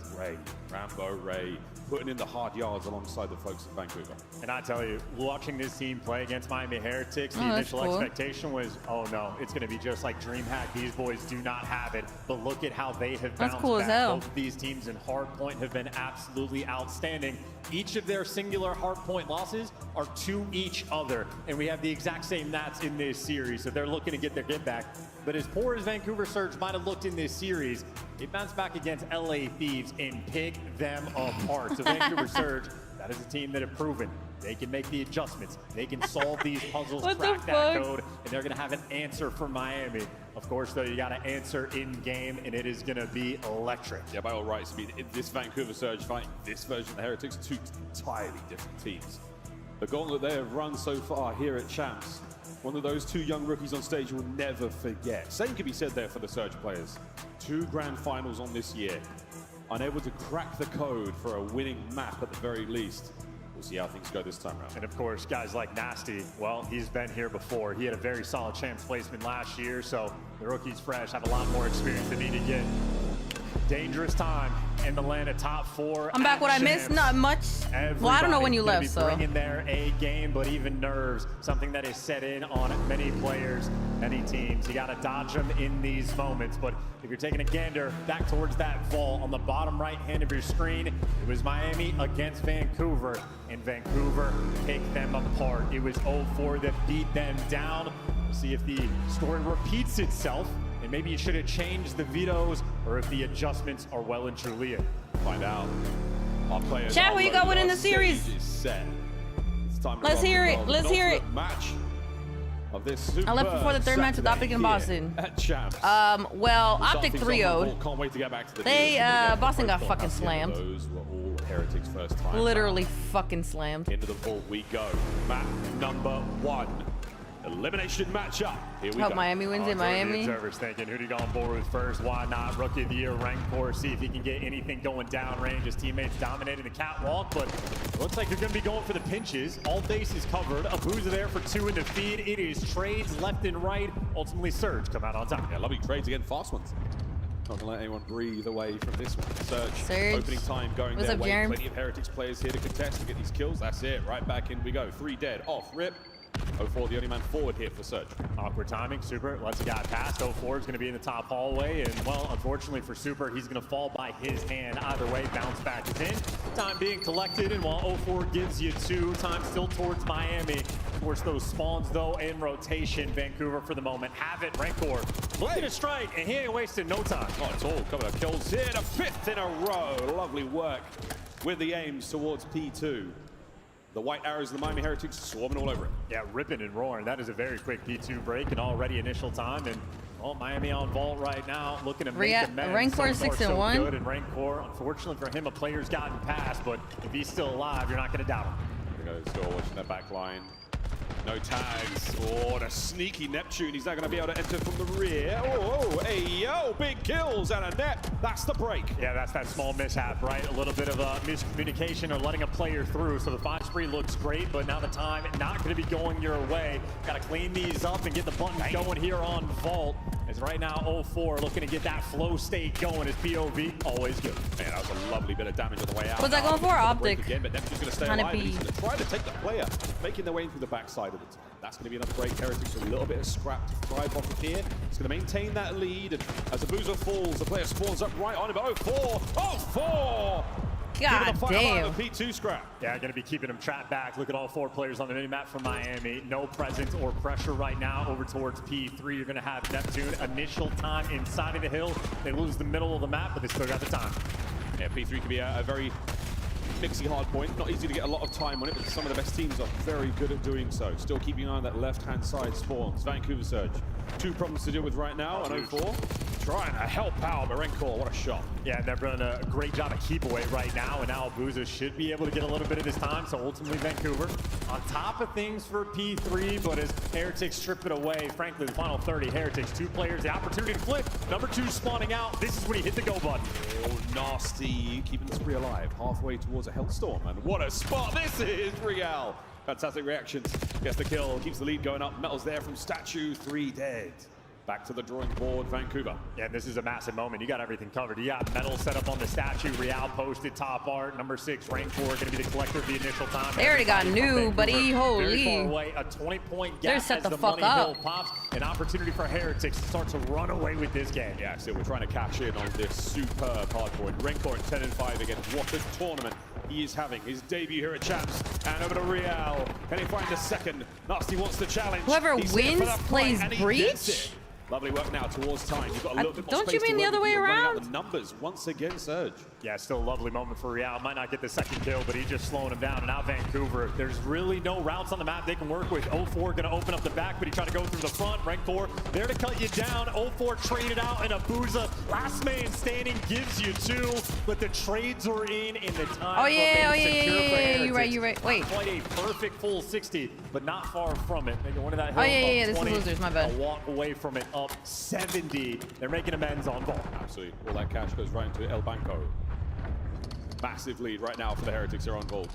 S16: Rambo Ray, putting in the hard yards alongside the folks in Vancouver.
S4: And I tell you, watching this team play against Miami Heretics, the initial expectation was, oh no, it's going to be just like DreamHack. These boys do not have it, but look at how they have bounced back. Both of these teams in Hardpoint have been absolutely outstanding. Each of their singular Hardpoint losses are to each other, and we have the exact same Nats in this series, so they're looking to get their get back. But as poor as Vancouver Surge might have looked in this series, it bounced back against LA Thieves and picked them apart. So Vancouver Surge, that is a team that have proven they can make the adjustments. They can solve these puzzles, crack that code, and they're going to have an answer for Miami. Of course, though, you got to answer in-game, and it is going to be electric.
S16: Yeah, by all rights, I mean, this Vancouver Surge fight, this version of the Heretics, two entirely different teams. The gauntlet they have run so far here at Champs, one of those two young rookies on stage will never forget. Same can be said there for the Surge players. 2 grand finals on this year. Unable to crack the code for a winning map at the very least. We'll see how things go this time around.
S4: And of course, guys like Nasty, well, he's been here before. He had a very solid Champs placement last year, so the rookies fresh have a lot more experience than need to get. Dangerous time in the land of top 4.
S6: I'm back. What I missed? Not much. Well, I don't know when you left, so.
S4: Bringing their A game, but even nerves, something that is set in on many players, many teams. You got to dodge them in these moments. But if you're taking a gander back towards that vault on the bottom right hand of your screen, it was Miami against Vancouver, and Vancouver picked them apart. It was 0-4 that beat them down. We'll see if the story repeats itself. And maybe you should have changed the vetoes, or if the adjustments are well and truly in.
S16: Find out. Our players.
S6: Chat, what you got winning the series?
S16: Set. It's time to
S6: Let's hear it. Let's hear it.
S16: Match of this
S6: I left before the third match with Optic in Boston.
S16: At Champs.
S6: Well, Optic 3-0'd.
S16: Can't wait to get back to the
S6: They, Boston got fucking slammed.
S16: Those were all Heretics first time.
S6: Literally fucking slammed.
S16: Into the vault we go. Map number 1. Elimination matchup. Here we
S6: Hope
S16: go.
S6: Miami wins it. Miami.
S4: Observers thinking, who do you go on board with first? Why not? Rookie of the year, ranked 4. See if he can get anything going downrange. His teammates dominating the catwalk, but it looks like you're going to be going for the pinches. All bases covered. Abuza there for 2 in the feed. It is trades left and right. Ultimately, Surge come out on top.
S16: Yeah, lovely trades again. Fast ones. Not gonna let anyone breathe away from this one.
S6: Surge.
S16: Opening time going
S6: What's
S16: their
S6: up,
S16: way.
S6: Jerem?
S16: Plenty of Heretics players here to contest and get these kills. That's it. Right back in we go. 3 dead. Off. Rip. 0-4, the only man forward here for Surge.
S4: Awkward timing. Super lets a guy pass. 0-4 is going to be in the top hallway. And, well, unfortunately for Super, he's going to fall by his hand. Either way, bounce back is in. Time being collected. And while 0-4 gives you 2, time still towards Miami. Of course, those spawns, though, in rotation. Vancouver, for the moment, have it. Rancor looking to strike. And he ain't wasting no time.
S16: Not at all. Couple of kills here. The 5th in a row. Lovely work with the aims towards P2. The white arrows of the Miami Heretics swarming all over it.
S4: Yeah, ripping and roaring. That is a very quick P2 break and already initial time. And well, Miami on vault right now, looking to make amends.
S6: Rancor 6-1.
S4: Good, and Rancor, unfortunately for him, a player's gotten past, but if he's still alive, you're not going to doubt him.
S16: There goes Door watching that back line. No tags. Oh, the sneaky Neptune. He's not going to be able to enter from the rear. Oh, hey, yo, big kills and a net. That's the break.
S4: Yeah, that's that small mishap, right? A little bit of a miscommunication or letting a player through. So the 5 spree looks great, but now the time not going to be going your way. Got to clean these up and get the buttons going here on vault. As right now, 0-4 looking to get that flow state going. His POV always good.
S16: Man, that was a lovely bit of damage on the way out.
S6: What's that going for? Optic.
S16: Again, but Neptune's going to stay
S6: Kinda
S16: alive. And he's
S6: be-
S16: going to try to take the player, making their way in through the backside of the time. That's going to be another break. Heretics with a little bit of scrap to thrive off of here. He's going to maintain that lead. And as the boozer falls, the player spawns up right on him. 0-4! 0-4!
S6: God damn.
S16: P2 scrap.
S4: Yeah, going to be keeping him trapped back. Look at all 4 players on the minimap from Miami. No presence or pressure right now over towards P3. You're going to have Neptune. Initial time inside of the hill. They lose the middle of the map, but they still got the time.
S16: Yeah, P3 can be a very mixy hard point. Not easy to get a lot of time on it, but some of the best teams are very good at doing so. Still keeping an eye on that left-hand side spawns. Vancouver Surge. 2 problems to deal with right now. An 0-4. Trying to help out Marenko. What a shot.
S4: Yeah, they're doing a great job of keep away right now, and now Abuza should be able to get a little bit of this time, so ultimately Vancouver on top of things for P3, but as Heretics strip it away, frankly, the final 30, Heretics, 2 players, the opportunity to flip, number 2 spawning out, this is when he hit the go button.
S16: Oh, nasty, keeping the spree alive, halfway towards a Hellstorm, and what a spot this is, Real. Fantastic reactions, gets the kill, keeps the lead going up, Metal's there from Statue, 3 dead. Back to the drawing board, Vancouver.
S4: Yeah, this is a massive moment. You got everything covered. You got Metal set up on the statue. Real posted top art. Number 6, rank 4, going to be the collector of the initial time.
S6: They already got new, buddy. Holy.
S4: Very far away. A 20-point gap.
S6: They're set
S4: as
S6: the
S4: the
S6: fuck
S4: money
S6: up.
S4: hill pops. An opportunity for Heretics to start to run away with this game.
S16: Yeah, so we're trying to cash in on this superb hardpoint. Renkor at 10-5 again. What a tournament he is having. His debut here at Champs. And over to Real. Can he find a second? Nasty wants the challenge.
S6: Whoever
S16: He's here for
S6: wins
S16: that fight,
S6: plays
S16: and he
S6: Breach?
S16: gets it. Lovely work now towards time. You've got a little bit more
S6: Don't
S16: space
S6: you mean
S16: to
S6: the
S16: work
S6: other
S16: with.
S6: way
S16: You're running out
S6: around?
S16: the numbers once again, Surge.
S4: Yeah, still a lovely moment for Real. Might not get the second kill, but he's just slowing him down. And now Vancouver, there's really no routes on the map they can work with. 0-4 going to open up the back, but he tried to go through the front. Rank 4 there to cut you down. 0-4 traded out, and Abuza, last man standing, gives you 2. But the trades are in the time.
S6: Oh, yeah,
S4: remains secure for Heretics.
S6: you're right. Wait.
S4: Not quite a perfect full 60, but not far from it. They go into that hill.
S6: Oh, yeah,
S4: up
S6: this is
S4: 20,
S6: losers, my bad.
S4: a walk away from it, up 70. They're making amends on ball.
S16: Absolutely. All that cash goes right into El Banco. Massive lead right now for the Heretics here on Vault.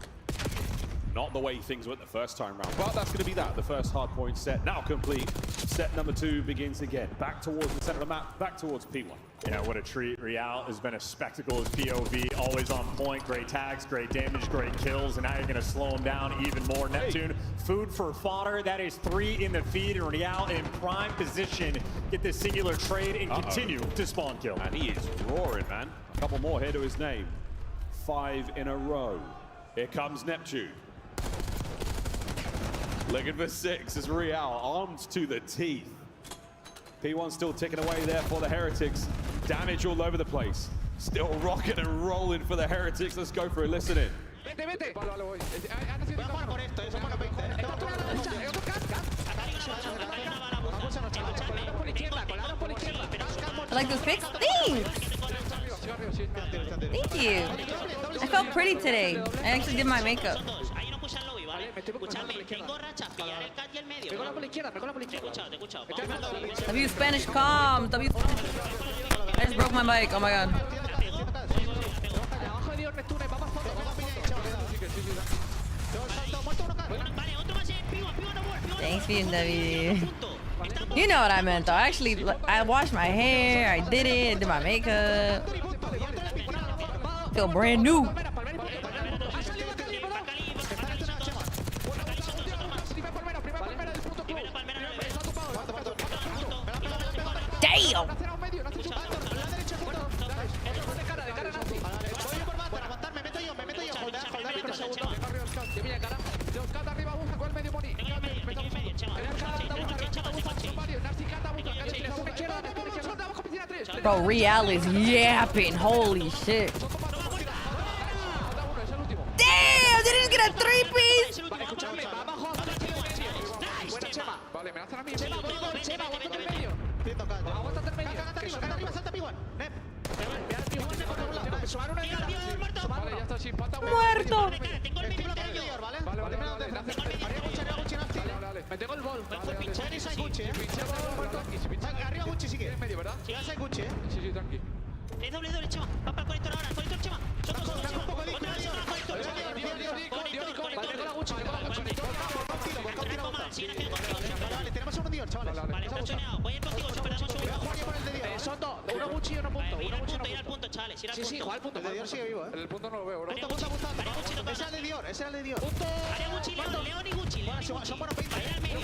S16: Not the way things went the first time round, but that's going to be that. The first hardpoint set now complete. Set number 2 begins again. Back towards the center of the map, back towards P1.
S4: Yeah, what a treat. Real has been a spectacle as POV, always on point. Great tags, great damage, great kills, and now you're going to slow him down even more. Neptune, food for fodder. That is 3 in the feed, and Real in prime position. Get this singular trade and continue to spawn kill.
S16: And he is roaring, man. A couple more here to his name. 5 in a row. Here comes Neptune. Looking for 6 as Real, armed to the teeth. P1 still ticking away there for the Heretics. Damage all over the place. Still rocking and rolling for the Heretics. Let's go for a listen in.
S6: I like those pics. Thanks. Thank you. I felt pretty today. I actually did my makeup. W Spanish comms. W. I just broke my mic. Oh my god. Thanks, BMW. You know what I meant though. Actually, I washed my hair. I did it. I did my makeup. Feel brand new. Damn! Bro, Real is yapping. Holy shit. Damn! Did he get a 3-piece? Muerto.
S7: Me tengo el bol. Arriba Gucci sigue. Si vas a Gucci, Sí, sí, tranqui. Es doble, Chema. Va para el conector ahora. Conector, Chema. Son dos. Un poco de Vale, tenemos uno
S8: con Dior, chavales.
S19: Vale, está choneado. Voy a ir contigo, Chopper, dame un segundo.
S24: Son dos. Uno Gucci y uno punto.
S19: Vale, ir al punto, chavales. Ir al punto.
S24: Sí, juega al punto.
S8: El de Dior sigue vivo,
S24: En el punto no lo veo, bro.
S8: Punto. Ese era el de Dior, ese era el de Dior.
S19: Área Gucci, León y Gucci.
S8: Son buenos pintas.
S19: Vale, al medio.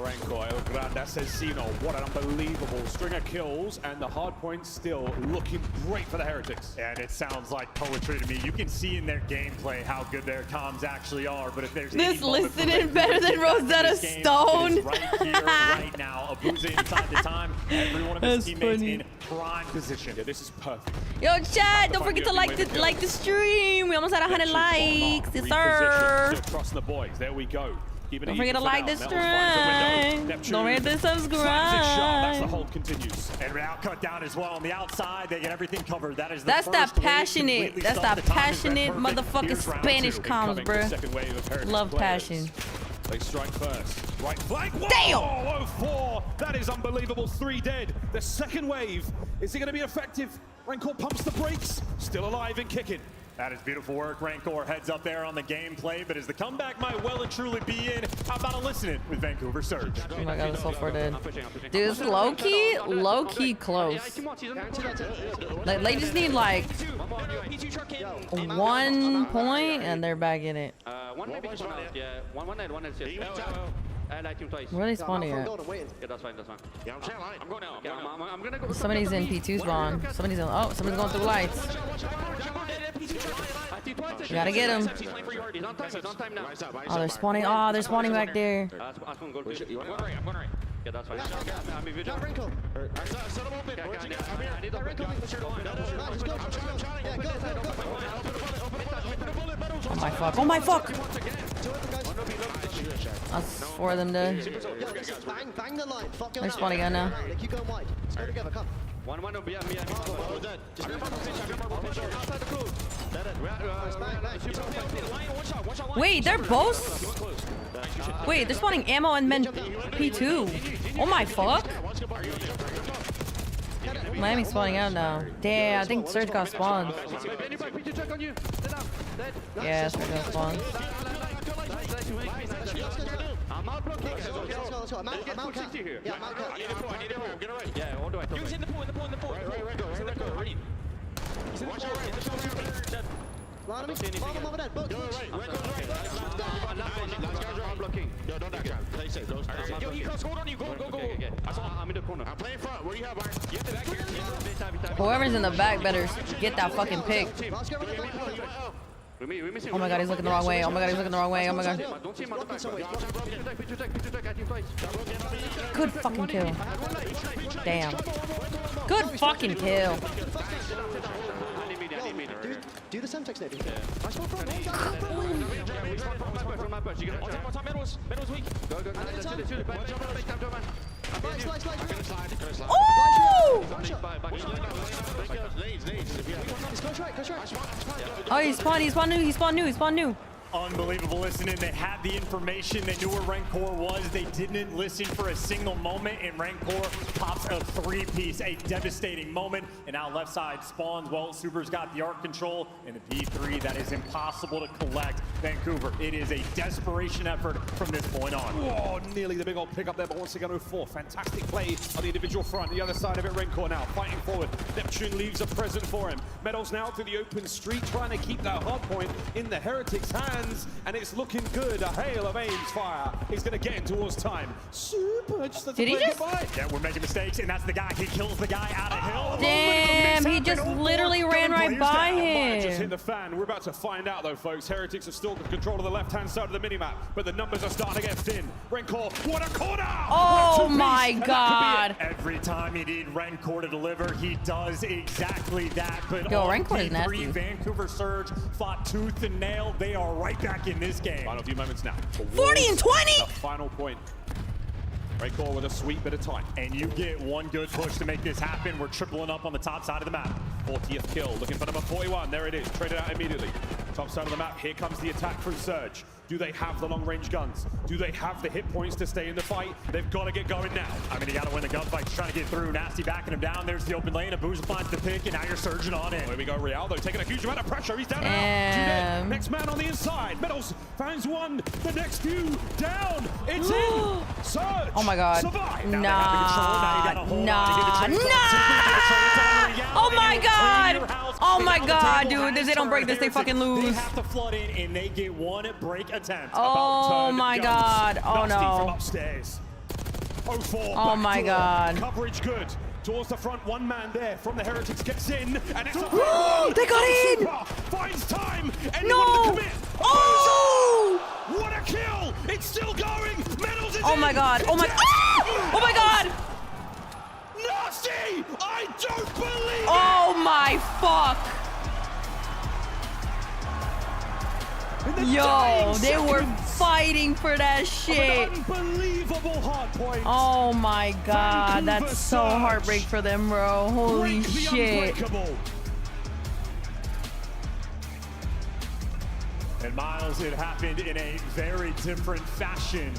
S16: Renko, El Grande Asesino. What an unbelievable string of kills, and the hardpoint still looking great for the Heretics.
S4: And it sounds like poetry to me. You can see in their gameplay how good their comms actually are, but if there's
S6: this listening better than Rosetta Stone.
S4: Right here, right now, Abuza inside the time. Every one of his teammates in prime position.
S16: Yeah, this is perfect.
S6: Yo, chat, don't forget to like the stream. We almost had 100 likes. Yes, sir.
S16: Still trusting the boys. There we go.
S6: Don't forget to like the stream. Don't forget to subscribe.
S16: That's the hold continues.
S4: And route cut down as well on the outside. They get everything covered. That is the
S6: that's that
S4: first
S6: passionate. That's that passionate motherfucking Spanish comms, bro. Love passion.
S16: They strike first. Right flank.
S6: Damn!
S16: Oh, 04. That is unbelievable. 3 dead. The second wave. Is it going to be effective? Rancor pumps the brakes. Still alive and kicking.
S4: That is beautiful work. Rancor heads up there on the gameplay, but as the comeback might well and truly be in, how about a listening with Vancouver Surge?
S6: Oh my god, this so far dead. Dude, it's low key close. Like, they just need like 1 point and they're back in it. Where are they spawning at?
S19: Yeah, that's fine. Yeah, I'm going out. I'm gonna go.
S6: Somebody's in P2 spawn. Somebody's going through lights. You gotta get him. Oh, they're spawning. Oh, they're spawning back there.
S19: I'm going right. Yeah, that's fine. I'm in vigil.
S6: Oh my fuck. That's 4 of them dead.
S8: Bang the line.
S6: They're spawning again now.
S8: Keep going wide. Let's go together, come.
S19: One behind me.
S6: Wait, they're both. Wait, they're spawning ammo and men P2. Oh my fuck. Miami's spawning out now. Damn, I think Surge got spawned. Yeah, Surge got spawned.
S19: I'm out blocking. Let's go. I'm out here. Yeah, I'm out. I need a point. Yeah, what do I do? He's in the pool. Ready. Watch out.
S8: Line him over there. Book.
S19: I'm blocking.
S8: Yo, don't that guy. Play safe.
S19: Yo, he goes. Hold on you. Go. I'm in the corner.
S8: I'm playing front. Where you have, Mark?
S19: Get the back here.
S6: Whoever's in the back better get that fucking pick. Oh my god, he's looking the wrong way. Oh my god. Good fucking kill. Damn. Good fucking kill.
S8: Do the Semtex maybe. I spawn front.
S6: Oh, he spawned new.
S4: Unbelievable listening. They had the information. They knew where Rancor was. They didn't listen for a single moment, and Rancor pops a 3-piece, a devastating moment. And now left side spawns. Well, Super's got the arc control and the P3 that is impossible to collect. Vancouver, it is a desperation effort from this point on.
S16: Oh, nearly the big old pick up there, but once again 04. Fantastic play on the individual front. The other side of it, Rancor now fighting forward. Neptune leaves a present for him. Medals now through the open street, trying to keep that hard point in the Heretics' hands. And it's looking good. A hail of aims fire. He's going to get in towards time. Super.
S6: Did he just?
S4: Yeah, we're making mistakes, and that's the guy. He kills the guy out of hill.
S6: Damn, he just literally ran right by him.
S16: Just hit the fan. We're about to find out, though, folks. Heretics have still got control of the left-hand side of the minimap, but the numbers are starting to get thin. Rancor, what a corner!
S6: Oh my god.
S4: Every time he need Rancor to deliver, he does exactly that. But
S6: yo, Rancor is nasty.
S4: Vancouver Surge fought tooth and nail. They are right back in this game.
S16: Final few moments now.
S6: 40 and 20?
S16: The final point. Rancor with a sweet bit of time.
S4: And you get one good push to make this happen. We're tripling up on the top side of the map.
S16: 40th kill. Looking for number 41. There it is. Traded out immediately. Top side of the map, here comes the attack from Surge. Do they have the long-range guns? Do they have the hit points to stay in the fight? They've got to get going now.
S2: I mean, you got to win the gunfight. He's trying to get through. Nasty backing him down. There's the open lane. Abuja finds the pick, and now you're surging on in.
S16: Here we go, Rialdo taking a huge amount of pressure. He's down now. Next man on the inside. Metals finds one. The next few down. It's in. Surge.
S6: Oh my God.
S16: Survive.
S6: Nah. Oh my God. Oh my God, dude. If they don't break this, they fucking lose.
S2: They have to flood in, and they get one break attempt.
S6: Oh my God. Oh
S16: From
S6: no.
S16: upstairs. 0-4.
S6: Oh my God.
S16: Coverage good. Towards the front, one man there from the Heretics gets in, and it's a big
S6: one. They got in.
S16: Super finds time.
S6: No.
S16: To commit.
S6: Oh.
S16: What a kill! It's still going. Metals is
S6: Oh my God. Oh my. Oh my God.
S16: Nasty! I don't believe it.
S6: Oh my fuck. Yo, they were fighting for that shit.
S16: Unbelievable hardpoint.
S6: Oh my God, that's so heartbreak for them, bro. Holy shit.
S2: And Miles, it happened in a very different fashion.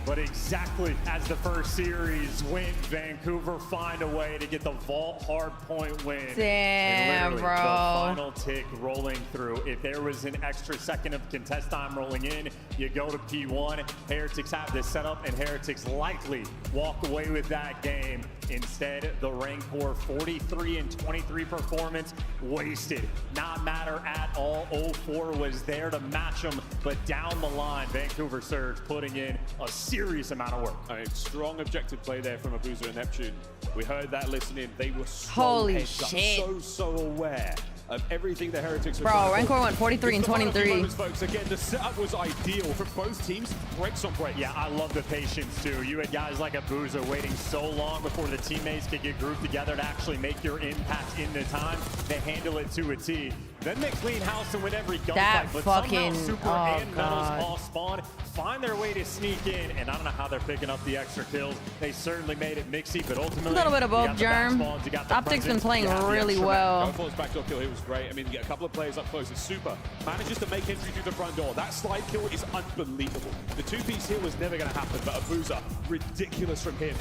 S2: But exactly as the first series went, Vancouver find a way to get the vault hardpoint win.
S6: Damn, bro.
S2: The final tick rolling through. If there was an extra second of contest time rolling in, you go to P1. Heretics have this set up, and Heretics likely walk away with that game. Instead, the Rancor 43-23 performance wasted. Not matter at all. 0-4 was there to match them, but down the line, Vancouver Surge putting in a serious amount of work.
S16: I mean, strong objective play there from Abuja and Neptune. We heard that listening. They were so
S6: holy shit.
S16: So aware of everything the Heretics were
S6: bro, Rancor went 43-23.
S16: Folks, again, the setup was ideal for both teams. Breaks on breaks.
S2: Yeah, I love the patience too. You had guys like Abuja waiting so long before the teammates could get grouped together to actually make your impact in the time. They handle it to a T. Then they clean house and win every gunfight, but somehow Super and Metals all spawn, find their way to sneak in, and I don't know how they're picking up the extra kills. They certainly made it mixy, but ultimately,
S6: a little bit of both, Germ. Optic's been playing really well.
S16: Gofor's backdoor kill here was great. I mean, you get a couple of players up close. It's Super manages to make entry through the front door. That slide kill is unbelievable. The two-piece here was never going to happen, but Abuja, ridiculous from him.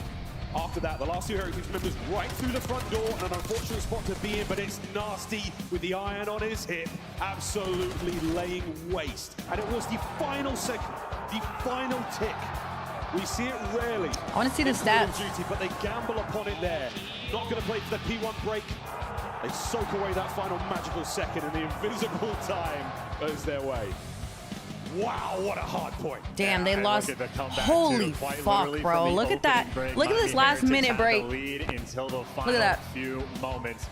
S16: After that, the last two Heretics members right through the front door, and an unfortunate spot to be in, but it's Nasty with the iron on his hip, absolutely laying waste. And it was the final second, the final tick. We see it rarely.
S6: I want to see the stats.
S16: Duty, but they gamble upon it there. Not going to play for the P1 break. They soak away that final magical second, and the invisible time goes their way. Wow, what a hard point.
S6: Damn, they lost. Holy fuck, bro. Look at that. Look at this last minute break.
S2: Lead until the final few moments.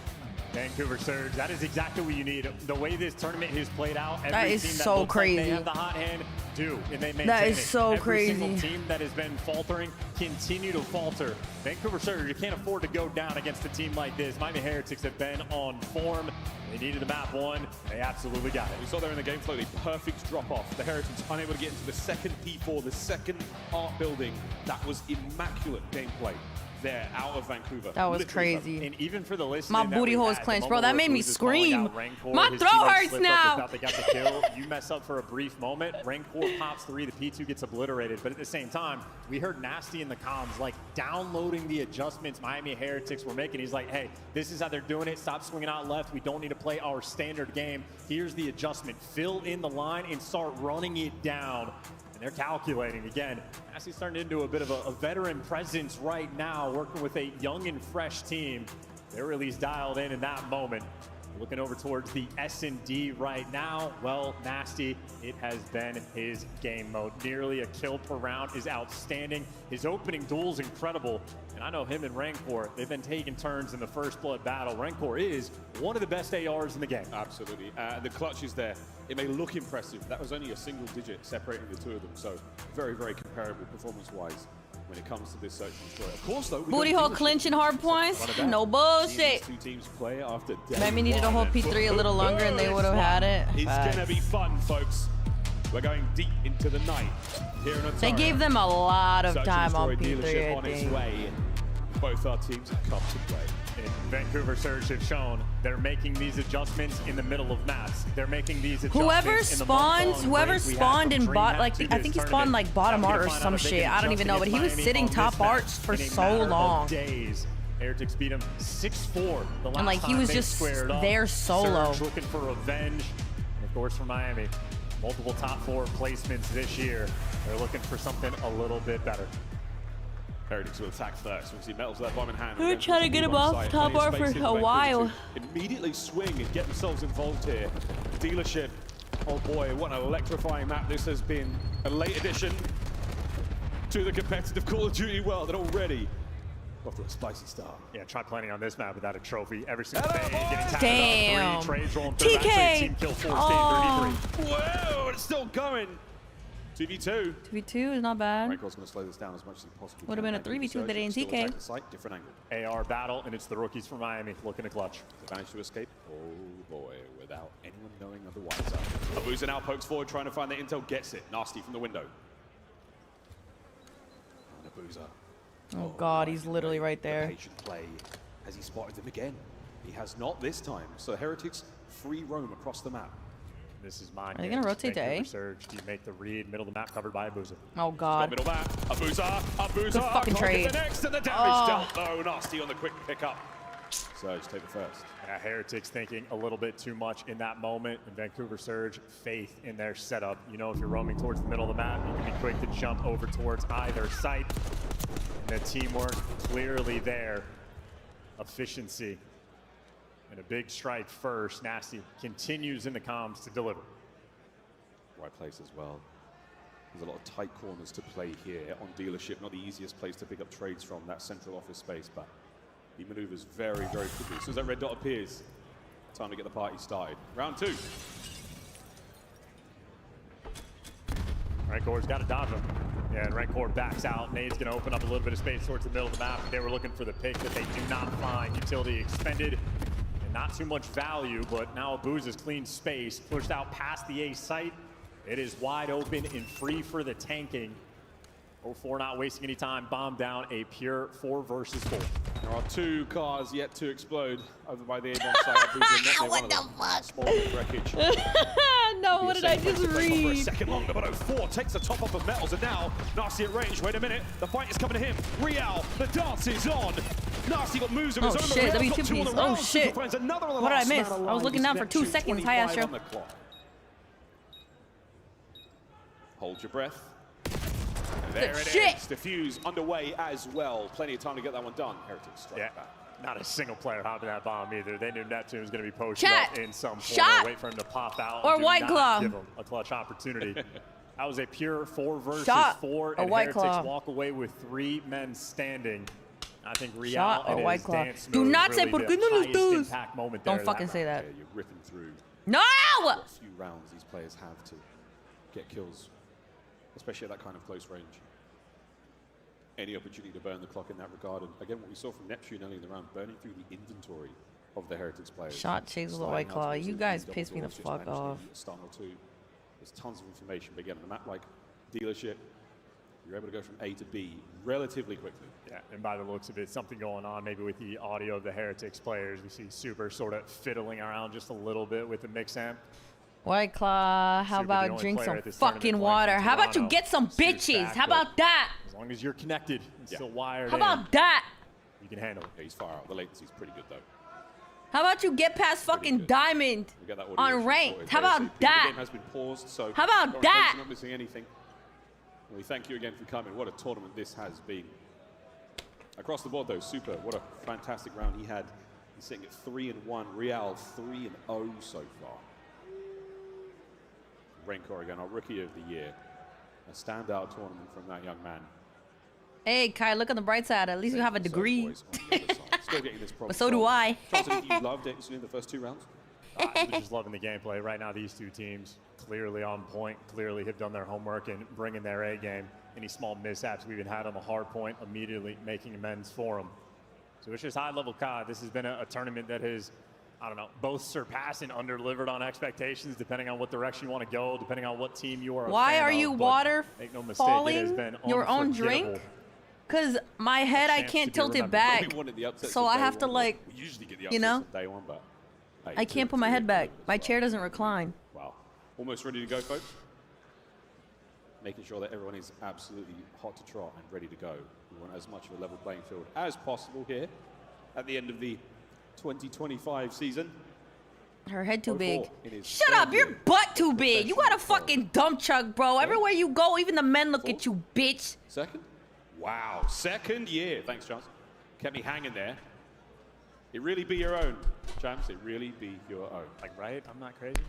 S2: Vancouver Surge, that is exactly what you need. The way this tournament has played out, every
S6: that is
S2: team that
S6: so
S2: looks
S6: crazy.
S2: Like they have the hot hand, do, and they maintain
S6: that is
S2: it.
S6: so
S2: every
S6: crazy.
S2: Single team that has been faltering, continue to falter. Vancouver Surge, you can't afford to go down against a team like this. Miami Heretics have been on form. They needed the map one. They absolutely got it.
S16: We saw there in the game flow the perfect drop off. The Heretics unable to get into the second P4, the second art building. That was immaculate gameplay there out of Vancouver.
S6: That was crazy.
S2: And even for the listening,
S6: my booty hole is clenched, bro. That made me scream. My throat hurts now.
S2: They got the kill. You mess up for a brief moment. Rancor pops 3. The P2 gets obliterated. But at the same time, we heard Nasty in the comms, like downloading the adjustments Miami Heretics were making. He's like, hey, this is how they're doing it. Stop swinging out left. We don't need to play our standard game. Here's the adjustment. Fill in the line and start running it down. They're calculating again. Nasty's starting into a bit of a veteran presence right now, working with a young and fresh team. They're really dialed in that moment. Looking over towards the S&D right now. Well, Nasty, it has been his game mode. Nearly a kill per round is outstanding. His opening duel is incredible. And I know him and Rancor, they've been taking turns in the first blood battle. Rancor is one of the best ARs in the game.
S16: Absolutely. The clutch is there. It may look impressive. That was only a single digit separating the two of them. So very, very comparable performance-wise when it comes to this search and destroy. Of course, though,
S6: booty hole clinching hard points. No bullshit.
S16: Two teams play after
S6: maybe needed to hold P3 a little longer and they would have had it.
S16: It's gonna be fun, folks. We're going deep into the night here in Ontario.
S6: They gave them a lot of time on P3,
S16: on its way. Both our teams have come to play.
S4: Vancouver Surge have shown they're making these adjustments in the middle of maps. They're making these adjustments
S6: Whoever spawned in bot, like I think he spawned like bottom art or some shit. I don't even know, but he was sitting top arts for so long.
S4: Heretics beat him 6-4 the last
S6: and like he was just there solo.
S4: Surge looking for revenge. And of course for Miami, multiple top 4 placements this year. They're looking for something a little bit better.
S16: Heretics will attack first. We see Metals with that bomb in hand.
S6: We're trying to get him off top art for a while.
S16: Immediately swing and get themselves involved here. Dealership. Oh boy, what an electrifying map this has been. A late addition to the competitive Call of Duty world, and already off to a spicy start.
S4: Yeah, try planning on this map without a trophy every single day. Getting tapped
S6: Damn.
S4: on 3, trades rolling through.
S6: TK.
S4: Actually, team kill 4,
S6: Oh.
S4: 33.
S16: Whoa, it's still going. 2v2.
S6: 2v2 is not bad.
S16: Raincore's going to slow this down as much as he possibly
S6: Would have been a 3v2 if they didn't TK.
S16: Different angle.
S4: AR battle, and it's the rookies from Miami looking to clutch.
S16: They managed to escape. Oh boy, without anyone knowing otherwise. Abuza now pokes forward, trying to find the intel, gets it. Nasty from the window. And Abuza.
S6: Oh god, he's literally right there.
S16: Patient play. Has he spotted them again? He has not this time. So Heretics free roam across the map.
S4: This is mine.
S6: Are they gonna rotate to A?
S4: Surge. Do you make the read? Middle of the map covered by Abuza.
S6: Oh god.
S16: Middle map. Abuza.
S6: Good fucking trade.
S16: The next and the damage dealt. Oh, Nasty on the quick pickup. Surge take the first.
S4: Yeah, Heretics thinking a little bit too much in that moment. And Vancouver Surge, faith in their setup. You know, if you're roaming towards the middle of the map, you can be quick to jump over towards either site. And the teamwork clearly there. Efficiency. And a big strike first. Nasty continues in the comms to deliver.
S16: Right place as well. There's a lot of tight corners to play here on Dealership. Not the easiest place to pick up trades from, that central office space, but he maneuvers very, very quickly. As soon as that red dot appears, time to get the party started. Round 2.
S4: Rancor's got to dodge him. Yeah, and Rancor backs out. Nade's going to open up a little bit of space towards the middle of the map. They were looking for the pick that they do not find. Utility expended. And not too much value, but now Abuza's clean space. Pushed out past the A site. It is wide open and free for the tanking. 04 not wasting any time. Bomb down, a pure 4 versus 4.
S16: There are 2 cars yet to explode over by the A-bomb site.
S6: What the fuck?
S16: Small wreckage.
S6: No, what did I just read?
S16: For a second longer, but 04 takes the top off of Metals, and now Nasty at range. Wait a minute, the fight is coming to him. Real, the dance is on. Nasty got moves of his own.
S6: Shit, W2 piece. Oh shit. What did I miss? I was looking down for 2 seconds. Hi, Astro.
S16: Hold your breath. There it is. Defuse underway as well. Plenty of time to get that one done. Heretics strike back.
S4: Not a single player hopping that bomb either. They knew Neptune was going to be posted up in some
S6: corner.
S4: Wait for him to pop out.
S6: Or White Claw.
S4: Give him a clutch opportunity. That was a pure 4 versus 4.
S6: And
S4: Heretics
S6: Claw.
S4: walk away with 3 men standing. I think Real
S6: Shot
S4: and
S6: or White
S4: his
S6: Claw.
S4: dance
S6: Do
S4: move
S6: not
S4: really
S6: say por
S4: the
S6: qué no los
S4: highest
S6: dos.
S4: impact moment there.
S6: Don't fucking say that.
S16: Yeah, you're ripping through.
S6: No!
S16: A few rounds these players have to get kills, especially at that kind of close range. Any opportunity to burn the clock in that regard. And again, what we saw from Neptune early in the round, burning through the inventory of the Heretics players.
S6: Shot chase with a White Claw. You guys piss me the fuck off.
S16: Stun or 2. There's tons of information, but again, on a map like Dealership, you're able to go from A to B relatively quickly.
S4: Yeah, and by the looks of it, something going on maybe with the audio of the Heretics players. We see Super sort of fiddling around just a little bit with the mix amp.
S6: White Claw, how about drink some fucking water? How about you get some bitches? How about that?
S4: As long as you're connected and still wired
S6: How about that?
S4: You can handle it.
S16: Yeah, he's far out. The latency's pretty good, though.
S6: How about you get past fucking Diamond on ranked? How about that?
S16: The game has been paused, so
S6: how about that?
S16: Not missing anything. Well, we thank you again for coming. What a tournament this has been. Across the board, though, Super, what a fantastic round he had. He's sitting at 3-1. Real 3-0 so far. Rancor again, our Rookie of the Year. A standout tournament from that young man.
S6: Hey, Kai, look on the bright side. At least you have a degree.
S16: Still getting this
S6: But so do I.
S16: Johnson, you loved it in the first 2 rounds?
S4: I was just loving the gameplay. Right now, these 2 teams clearly on point, clearly have done their homework and bringing their A game. Any small mishaps we even had on the hard point, immediately making amends for them. So it's just high-level COD. This has been a tournament that has, I don't know, both surpassed and under-delivered on expectations, depending on what direction you want to go, depending on what team you are.
S6: Why are you water
S4: make no mistake,
S6: falling
S4: it has been
S6: your own drink? Cause my head, I can't tilt it back, so I have to like, you know,
S16: day one, but hey,
S6: I can't put my head back. My chair doesn't recline.
S16: Wow, almost ready to go, folks. Making sure that everyone is absolutely hot to trot and ready to go. We want as much of a level playing field as possible here at the end of the 2025 season.
S6: Her head too big. Shut up, your butt too big. You got a fucking dump truck, bro. Everywhere you go, even the men look at you, bitch.
S16: Second? Wow, second year. Thanks, Chance. Kept me hanging there. It really be your own, Chance. It really be your own.
S4: Like, right? I'm not crazy.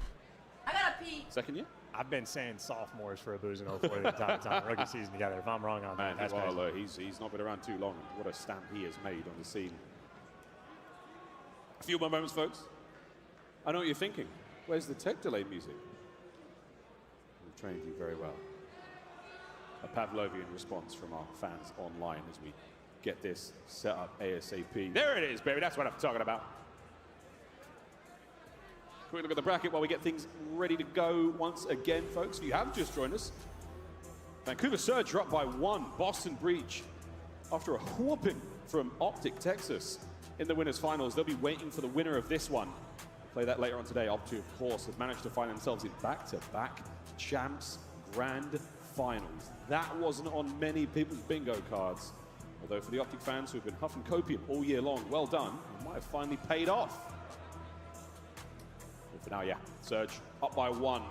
S6: I gotta pee.
S16: Second year?
S4: I've been saying sophomores for a booze and 04 the entire time. Rookie season together. If I'm wrong on that, that's crazy.
S16: He's not been around too long. What a stamp he has made on the scene. A few more moments, folks. I know what you're thinking. Where's the tech delay music? We've trained you very well. A Pavlovian response from our fans online as we get this set up ASAP. There it is, baby. That's what I'm talking about. Quick look at the bracket while we get things ready to go once again, folks. If you have just joined us, Vancouver Surge are up by 1. Boston Breach, after a whooping from Optic Texas in the winners finals. They'll be waiting for the winner of this one. Play that later on today. Optic, of course, have managed to find themselves in back-to-back champs grand finals. That wasn't on many people's bingo cards. Although for the Optic fans who have been huffing copium all year long, well done. It might have finally paid off. But for now, yeah, Surge up by 1.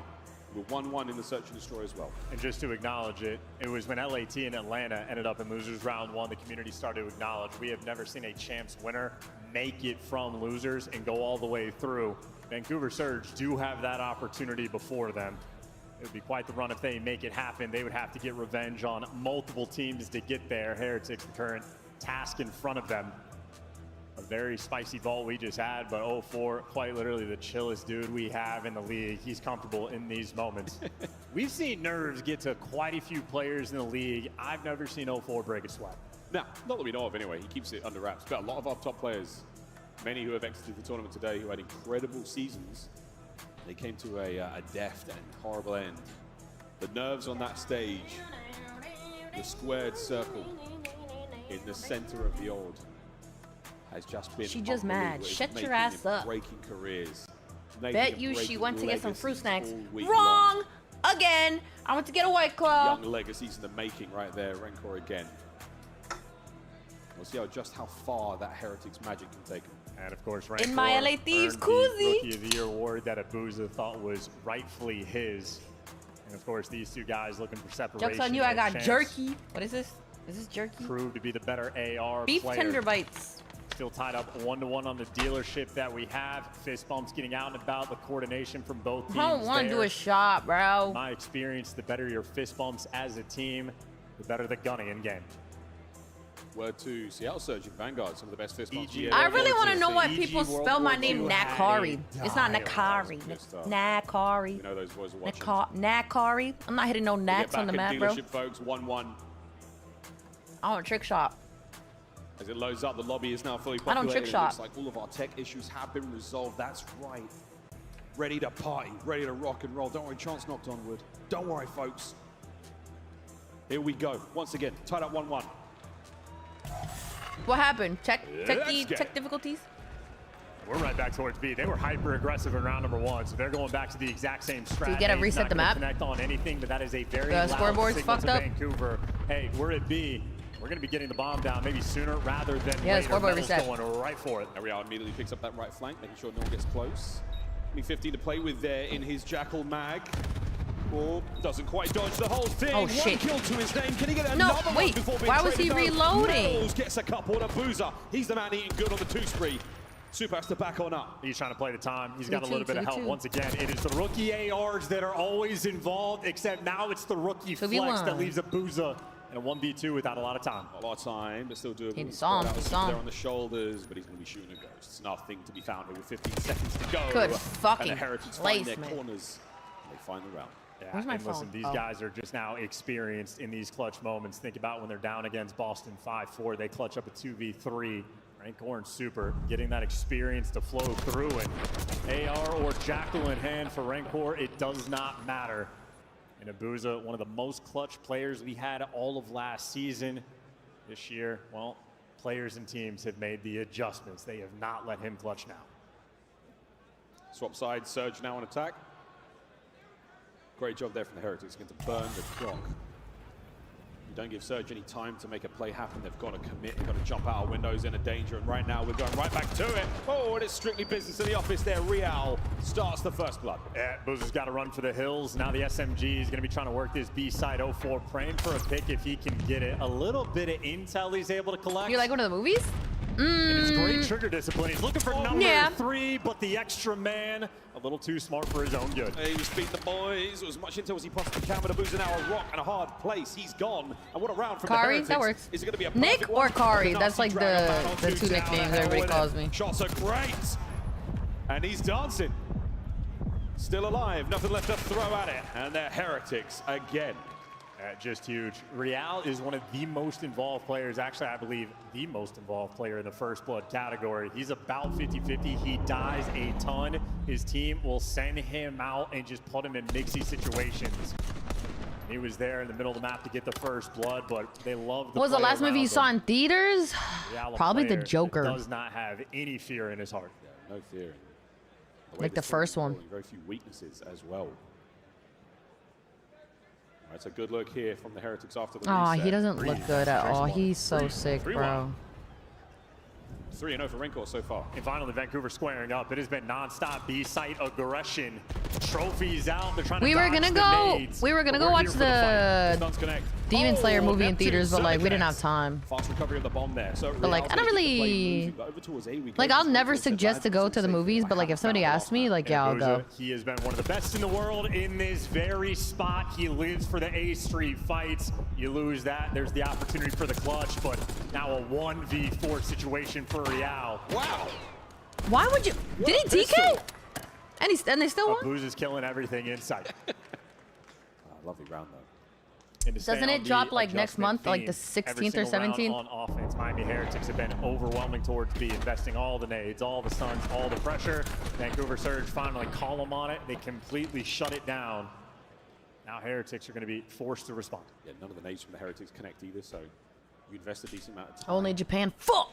S16: We're 1-1 in the search and destroy as well.
S4: And just to acknowledge it, it was when LAT and Atlanta ended up in losers round 1, the community started to acknowledge we have never seen a champs winner make it from losers and go all the way through. Vancouver Surge do have that opportunity before them. It would be quite the run if they make it happen. They would have to get revenge on multiple teams to get there. Heretics, the current task in front of them. A very spicy vault we just had, but 04, quite literally the chillest dude we have in the league. He's comfortable in these moments. We've seen nerves get to quite a few players in the league. I've never seen 04 break a sweat.
S16: Now, not that we know of anyway, he keeps it under wraps, but a lot of our top players, many who have exited the tournament today, who had incredible seasons, they came to a deft and horrible end. The nerves on that stage, the squared circle in the center of the old, has just been
S6: She just mad. Shut your ass up.
S16: Breaking careers.
S6: Bet you she went to get some fruit snacks. Wrong! Again! I went to get a White Claw.
S16: Young legacies in the making right there. Rancor again. We'll see just how far that Heretics magic can take him.
S4: And of course, Rancor
S6: in my LA Thieves
S4: earned the
S6: koozie.
S4: Rookie of the Year award that Abuza thought was rightfully his. And of course, these two guys looking for separation.
S6: Joke's on you, I got jerky. What is this? Is this jerky?
S4: Proved to be the better AR
S6: Beef
S4: player.
S6: tender bites.
S4: Still tied up 1-1 on the dealership that we have. Fist bumps getting out and about. The coordination from both teams.
S6: I don't want to do a shot, bro.
S4: My experience, the better your fist bumps as a team, the better the gunning in game.
S16: Word to Seattle Surge and Vanguard, some of the best fist bumps.
S6: I really want to know why people spell my name Nakari. It's not Nakari. Nakari.
S16: You know those boys are watching.
S6: Nakari. I'm not hitting no nats on the map, bro.
S16: Dealership, folks, 1-1.
S6: I want a trick shot.
S16: As it loads up, the lobby is now fully
S6: I don't
S16: populated.
S6: trick shot.
S16: Looks like all of our tech issues have been resolved. That's right. Ready to party, ready to rock and roll. Don't worry, Chance knocked on wood. Don't worry, folks. Here we go. Once again, tied up 1-1.
S6: What happened? Check difficulties?
S4: We're right back towards B. They were hyper aggressive in round number 1, so they're going back to the exact same strat.
S6: So you gotta reset the map?
S4: Connect on anything, but that is a very
S6: The
S4: loud
S6: scoreboard's
S4: signal
S6: fucked
S4: to
S6: up.
S4: Vancouver. Hey, we're at B. We're going to be getting the bomb down maybe sooner rather than later.
S6: Scoreboard
S4: Metal's
S6: reset.
S4: going right for it.
S16: There we are. Immediately picks up that right flank, making sure no one gets close. Only 15 to play with there in his Jackal mag. Oh, doesn't quite dodge the whole thing.
S6: Oh, shit.
S16: 1 kill to his name. Can he get another one
S6: wait.
S16: before being
S6: Why was he
S16: traded?
S6: reloading?
S16: Mills gets a couple to Boozer. He's the man eating good on the 2 spree. Super has to back on up.
S4: He's trying to play the time. He's got a little bit of
S6: 2-2.
S4: help. Once again, it is the rookie ARs that are always involved, except now it's the rookie flex
S6: 2v1.
S4: that leaves a Booza and a 1v2 without a lot of time.
S16: A lot of time, but still doable.
S6: He saw him,
S16: There on the shoulders, but he's going to be shooting a ghost. Nothing to be found here with 15 seconds to go.
S6: Good
S16: and
S6: fucking
S16: the Heritage find their
S6: placement.
S16: corners. And they find the round.
S4: Yeah,
S6: Where's my
S4: and listen,
S6: phone?
S4: these guys are just now experienced in these clutch moments. Think about when they're down against Boston 5-4, they clutch up a 2v3. Rancor and Super getting that experience to flow through, and AR or Jackal in hand for Rancor, it does not matter. And Abuza, one of the most clutch players we had all of last season,
S10: This year, well, players and teams have made the adjustments. They have not let him clutch now.
S16: Swap side, Surge now on attack. Great job there from the Heretics, going to burn the clock. You don't give Surge any time to make a play happen. They've got to commit, they've got to jump out of windows in a danger, and right now we're going right back to it. Oh, and it's strictly business in the office there. Real starts the first blood.
S10: Yeah, Boozer's got to run for the hills. Now the SMG is going to be trying to work this B side 04, praying for a pick if he can get it. A little bit of intel he's able to collect.
S6: You like one of the movies?
S10: And it's great trigger discipline. He's looking for number 3, but the extra man, a little too smart for his own good.
S16: He was beating the boys as much intel as he possibly can, but Boozer now a rock and a hard place. He's gone. And what a round from
S6: Kari,
S16: the Heretics.
S6: that works.
S16: Is it going to be a
S6: Nick or Kari? That's like the two nicknames everybody calls me.
S16: Shots are great. And he's dancing. Still alive. Nothing left to throw at it. And they're Heretics again.
S10: Just huge. Real is one of the most involved players, actually I believe the most involved player in the first blood category. He's about 50-50. He dies a ton. His team will send him out and just put him in mixy situations. He was there in the middle of the map to get the first blood, but they love the
S6: What was the last movie you saw in theaters? Probably The Joker.
S10: Does not have any fear in his heart.
S16: Yeah, no fear.
S6: Like the first one.
S16: Very few weaknesses as well. It's a good look here from the Heretics after the reset.
S6: Oh, he doesn't look good at all. He's so sick, bro.
S16: 3-0 for Rencor so far.
S10: And finally, Vancouver squaring up. It has been non-stop B-site aggression. Trophies out. They're trying to
S6: We were gonna go watch the Demon Slayer movie in theaters, but like we didn't have time.
S16: Fast recovery of the bomb there. So
S6: but like I don't really like. I'll never suggest to go to the movies, but like if somebody asks me, like yeah, I'll go.
S10: He has been one of the best in the world in this very spot. He lives for the A Street fights. You lose that, there's the opportunity for the clutch, but now a 1v4 situation for Real.
S16: Wow.
S6: Why would you? Did he DK? And they still won?
S10: Booz is killing everything in sight.
S16: Lovely round though.
S6: Doesn't it drop like next month, like the 16th or 17th?
S10: On offense, Miami Heretics have been overwhelming towards B, investing all the nades, all the stuns, all the pressure. Vancouver Surge finally call them on it. They completely shut it down. Now Heretics are going to be forced to respond.
S16: Yeah, none of the nades from the Heretics connect either, so you invest a decent amount of time.
S6: Only Japan. Fuck!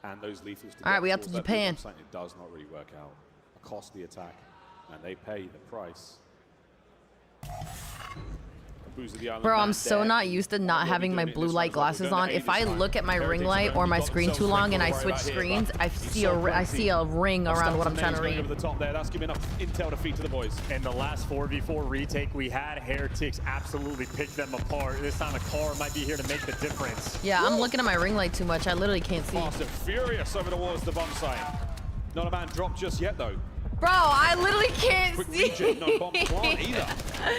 S16: And those lethals to
S6: all right, we up to Japan.
S16: It does not really work out. A costly attack, and they pay the price.
S6: Bro, I'm so not used to not having my blue light glasses on. If I look at my ring light or my screen too long and I switch screens, I see a ring around what I'm trying to read.
S16: Over the top there. That's giving enough intel to feed to the boys.
S10: And the last 4v4 retake we had, Heretics absolutely picked them apart. This time a car might be here to make the difference.
S6: Yeah, I'm looking at my ring light too much. I literally can't see.
S16: Fast and furious over towards the bomb site. Not a man dropped just yet though.
S6: Bro, I literally can't see.
S16: No bomb plant either.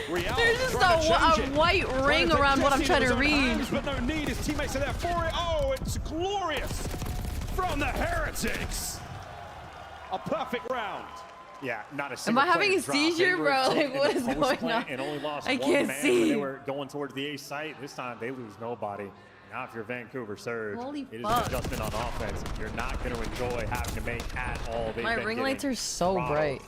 S6: There's just a white ring around what I'm trying to read.
S16: But no need, his teammates are there for it. Oh, it's glorious from the Heretics. A perfect round.
S10: Yeah, not a single.
S6: Am I having a seizure, bro? Like, what is going on?
S10: And only lost
S6: I
S10: one
S6: can't
S10: man
S6: see.
S10: when they were going towards the A site. This time they lose nobody. Now if you're Vancouver Surge, it is an adjustment on offense. You're not going to enjoy having to make at all.
S6: My ring lights are so bright.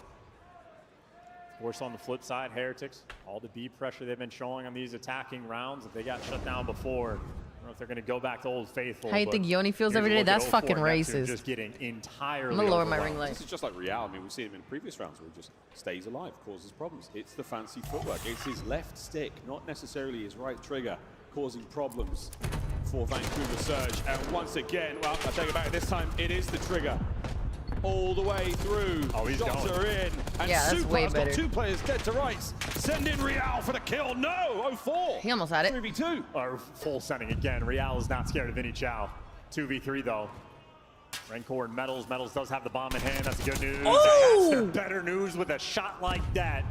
S10: Of course, on the flip side, Heretics, all the B pressure they've been showing on these attacking rounds, if they got shut down before, I don't know if they're going to go back to Old Faithful.
S6: How you think Yoni feels every day? That's fucking racist.
S10: Just getting entirely
S6: I'm going to lower my ring light.
S16: This is just like Real. I mean, we've seen him in previous rounds where he just stays alive, causes problems. It's the fancy footwork. It's his left stick, not necessarily his right trigger, causing problems for Vancouver Surge. And once again, well, I take it back. This time it is the trigger. All the way through.
S10: Oh, he's
S16: Shots
S10: going.
S16: are in. And
S6: yeah, that's way better.
S16: Got two players dead to rights. Send in Real for the kill. No, 0-4.
S6: He almost had it.
S16: 3v2.
S10: Or full sending again. Real is not scared of Vinny Chow. 2v3 though. Rencor and Metals. Metals does have the bomb in hand. That's good news.
S6: Oh!
S10: That's the better news with a shot like that.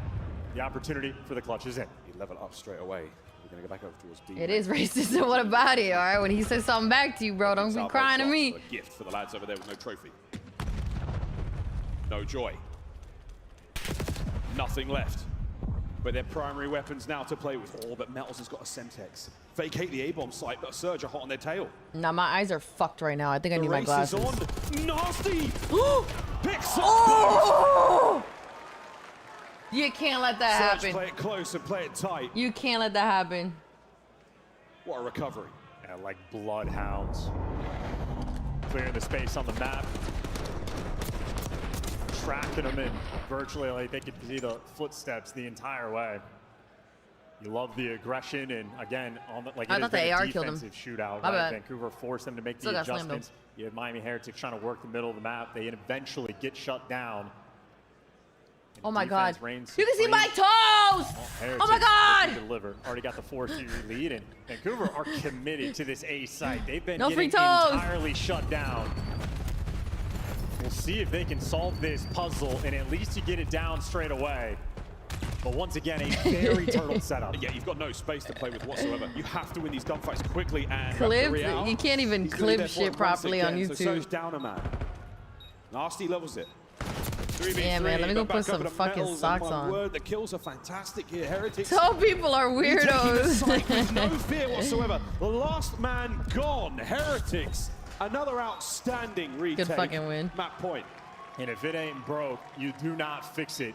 S10: The opportunity for the clutch is in.
S16: He leveled up straight away. We're going to go back over towards B.
S6: It is racist, so what about it? All right, when he says something back to you, bro, don't be crying to me.
S16: A gift for the lads over there with no trophy. No joy. Nothing left. But their primary weapons now to play with. Oh, but Metals has got a Semtex. Vacate the A-bomb site, but Surge are hot on their tail.
S6: Nah, my eyes are fucked right now. I think I need my glasses.
S16: On. Nasty! Picks up.
S6: Oh! You can't let that happen.
S16: Play it close and play it tight.
S6: You can't let that happen.
S16: What a recovery.
S10: Yeah, like bloodhounds. Clearing the space on the map. Tracking them in virtually like they could see the footsteps the entire way. You love the aggression, and again, on the, like
S6: I
S10: it
S6: thought
S10: has been
S6: the
S10: a
S6: AR killed him.
S10: defensive shootout,
S6: My
S10: right?
S6: bad.
S10: Vancouver forced them to make
S6: Still
S10: the
S6: got slammed, though.
S10: adjustments. You have Miami Heretics trying to work the middle of the map. They eventually get shut down.
S6: Oh my God! You
S10: reigns
S6: can see
S10: supreme.
S6: my toes!
S10: Heretics
S6: Oh my God!
S10: Deliver. Already got the 4-2 lead, and Vancouver are committed to this A site. They've been
S6: No free
S10: getting
S6: toes.
S10: entirely shut down. We'll see if they can solve this puzzle, and at least you get it down straight away. But once again, a very turtle setup.
S16: Yeah, you've got no space to play with whatsoever. You have to win these gunfights quickly and
S6: Clip?
S16: Real,
S6: You can't even
S16: he's gonna be
S6: clip
S16: there for it
S6: shit
S16: once
S6: properly on
S16: again. So
S6: YouTube.
S16: Surge down a man. Nasty levels it. 3v3,
S6: Yeah, man, let me go
S16: back
S6: put
S16: over
S6: some
S16: the
S6: fucking
S16: metals,
S6: socks
S16: and my
S6: on.
S16: Word, the kills are fantastic here. Heretics.
S6: Some people are
S16: taking the
S6: weirdos.
S16: site with no fear whatsoever. The last man gone. Heretics. Another outstanding retake.
S6: Good fucking win.
S10: Map point. And if it ain't broke, you do not fix it.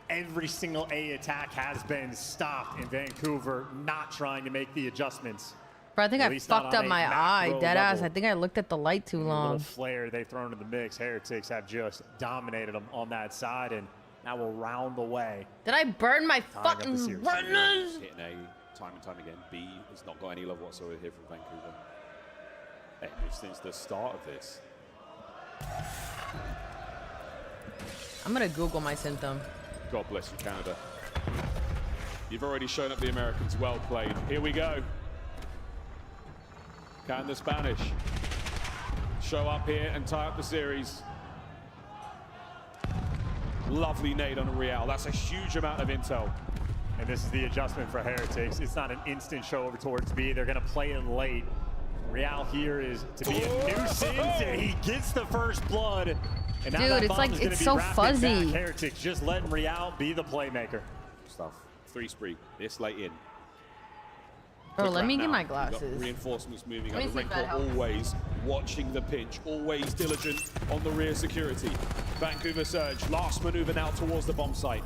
S10: Every single A attack has been stopped in Vancouver, not trying to make the adjustments.
S6: Bro, I think
S10: At
S6: I
S10: least not
S6: fucked
S10: on
S6: up
S10: a
S6: my eye,
S10: macro
S6: dead ass.
S10: level.
S6: I think I looked at the light too
S10: A
S6: long.
S10: little flare they've thrown in the mix. Heretics have just dominated them on that side, and now we'll round the way.
S6: Did I burn my
S10: Tying up the
S6: fucking
S10: series.
S6: runners?
S16: Hitting A time and time again. B has not got any love whatsoever here from Vancouver. And since the start of this.
S6: I'm gonna Google my symptom.
S16: God bless you, Canada. You've already shown up the Americans. Well played. Here we go. Can the Spanish show up here and tie up the series? Lovely nade on a Real. That's a huge amount of intel.
S10: And this is the adjustment for Heretics. It's not an instant show over towards B. They're going to play it late. Real here is to be a nuisance, and he gets the first blood. And now
S6: Dude,
S10: that
S6: it's
S10: bomb
S6: like-
S10: is gonna
S6: it's
S10: be
S6: so
S10: wrapped
S6: fuzzy.
S10: back. Heretics just letting Real be the playmaker.
S16: Stuff. 3 spree. This late in.
S6: Bro,
S16: Quick
S6: let me
S16: wrap
S6: get
S16: now.
S6: my
S16: You've got
S6: glasses.
S16: reinforcements moving
S6: Let me
S16: out.
S6: see if that
S16: Renko
S6: helps.
S16: always watching the pinch, always diligent on the rear security. Vancouver Surge, last maneuver now towards the bomb site.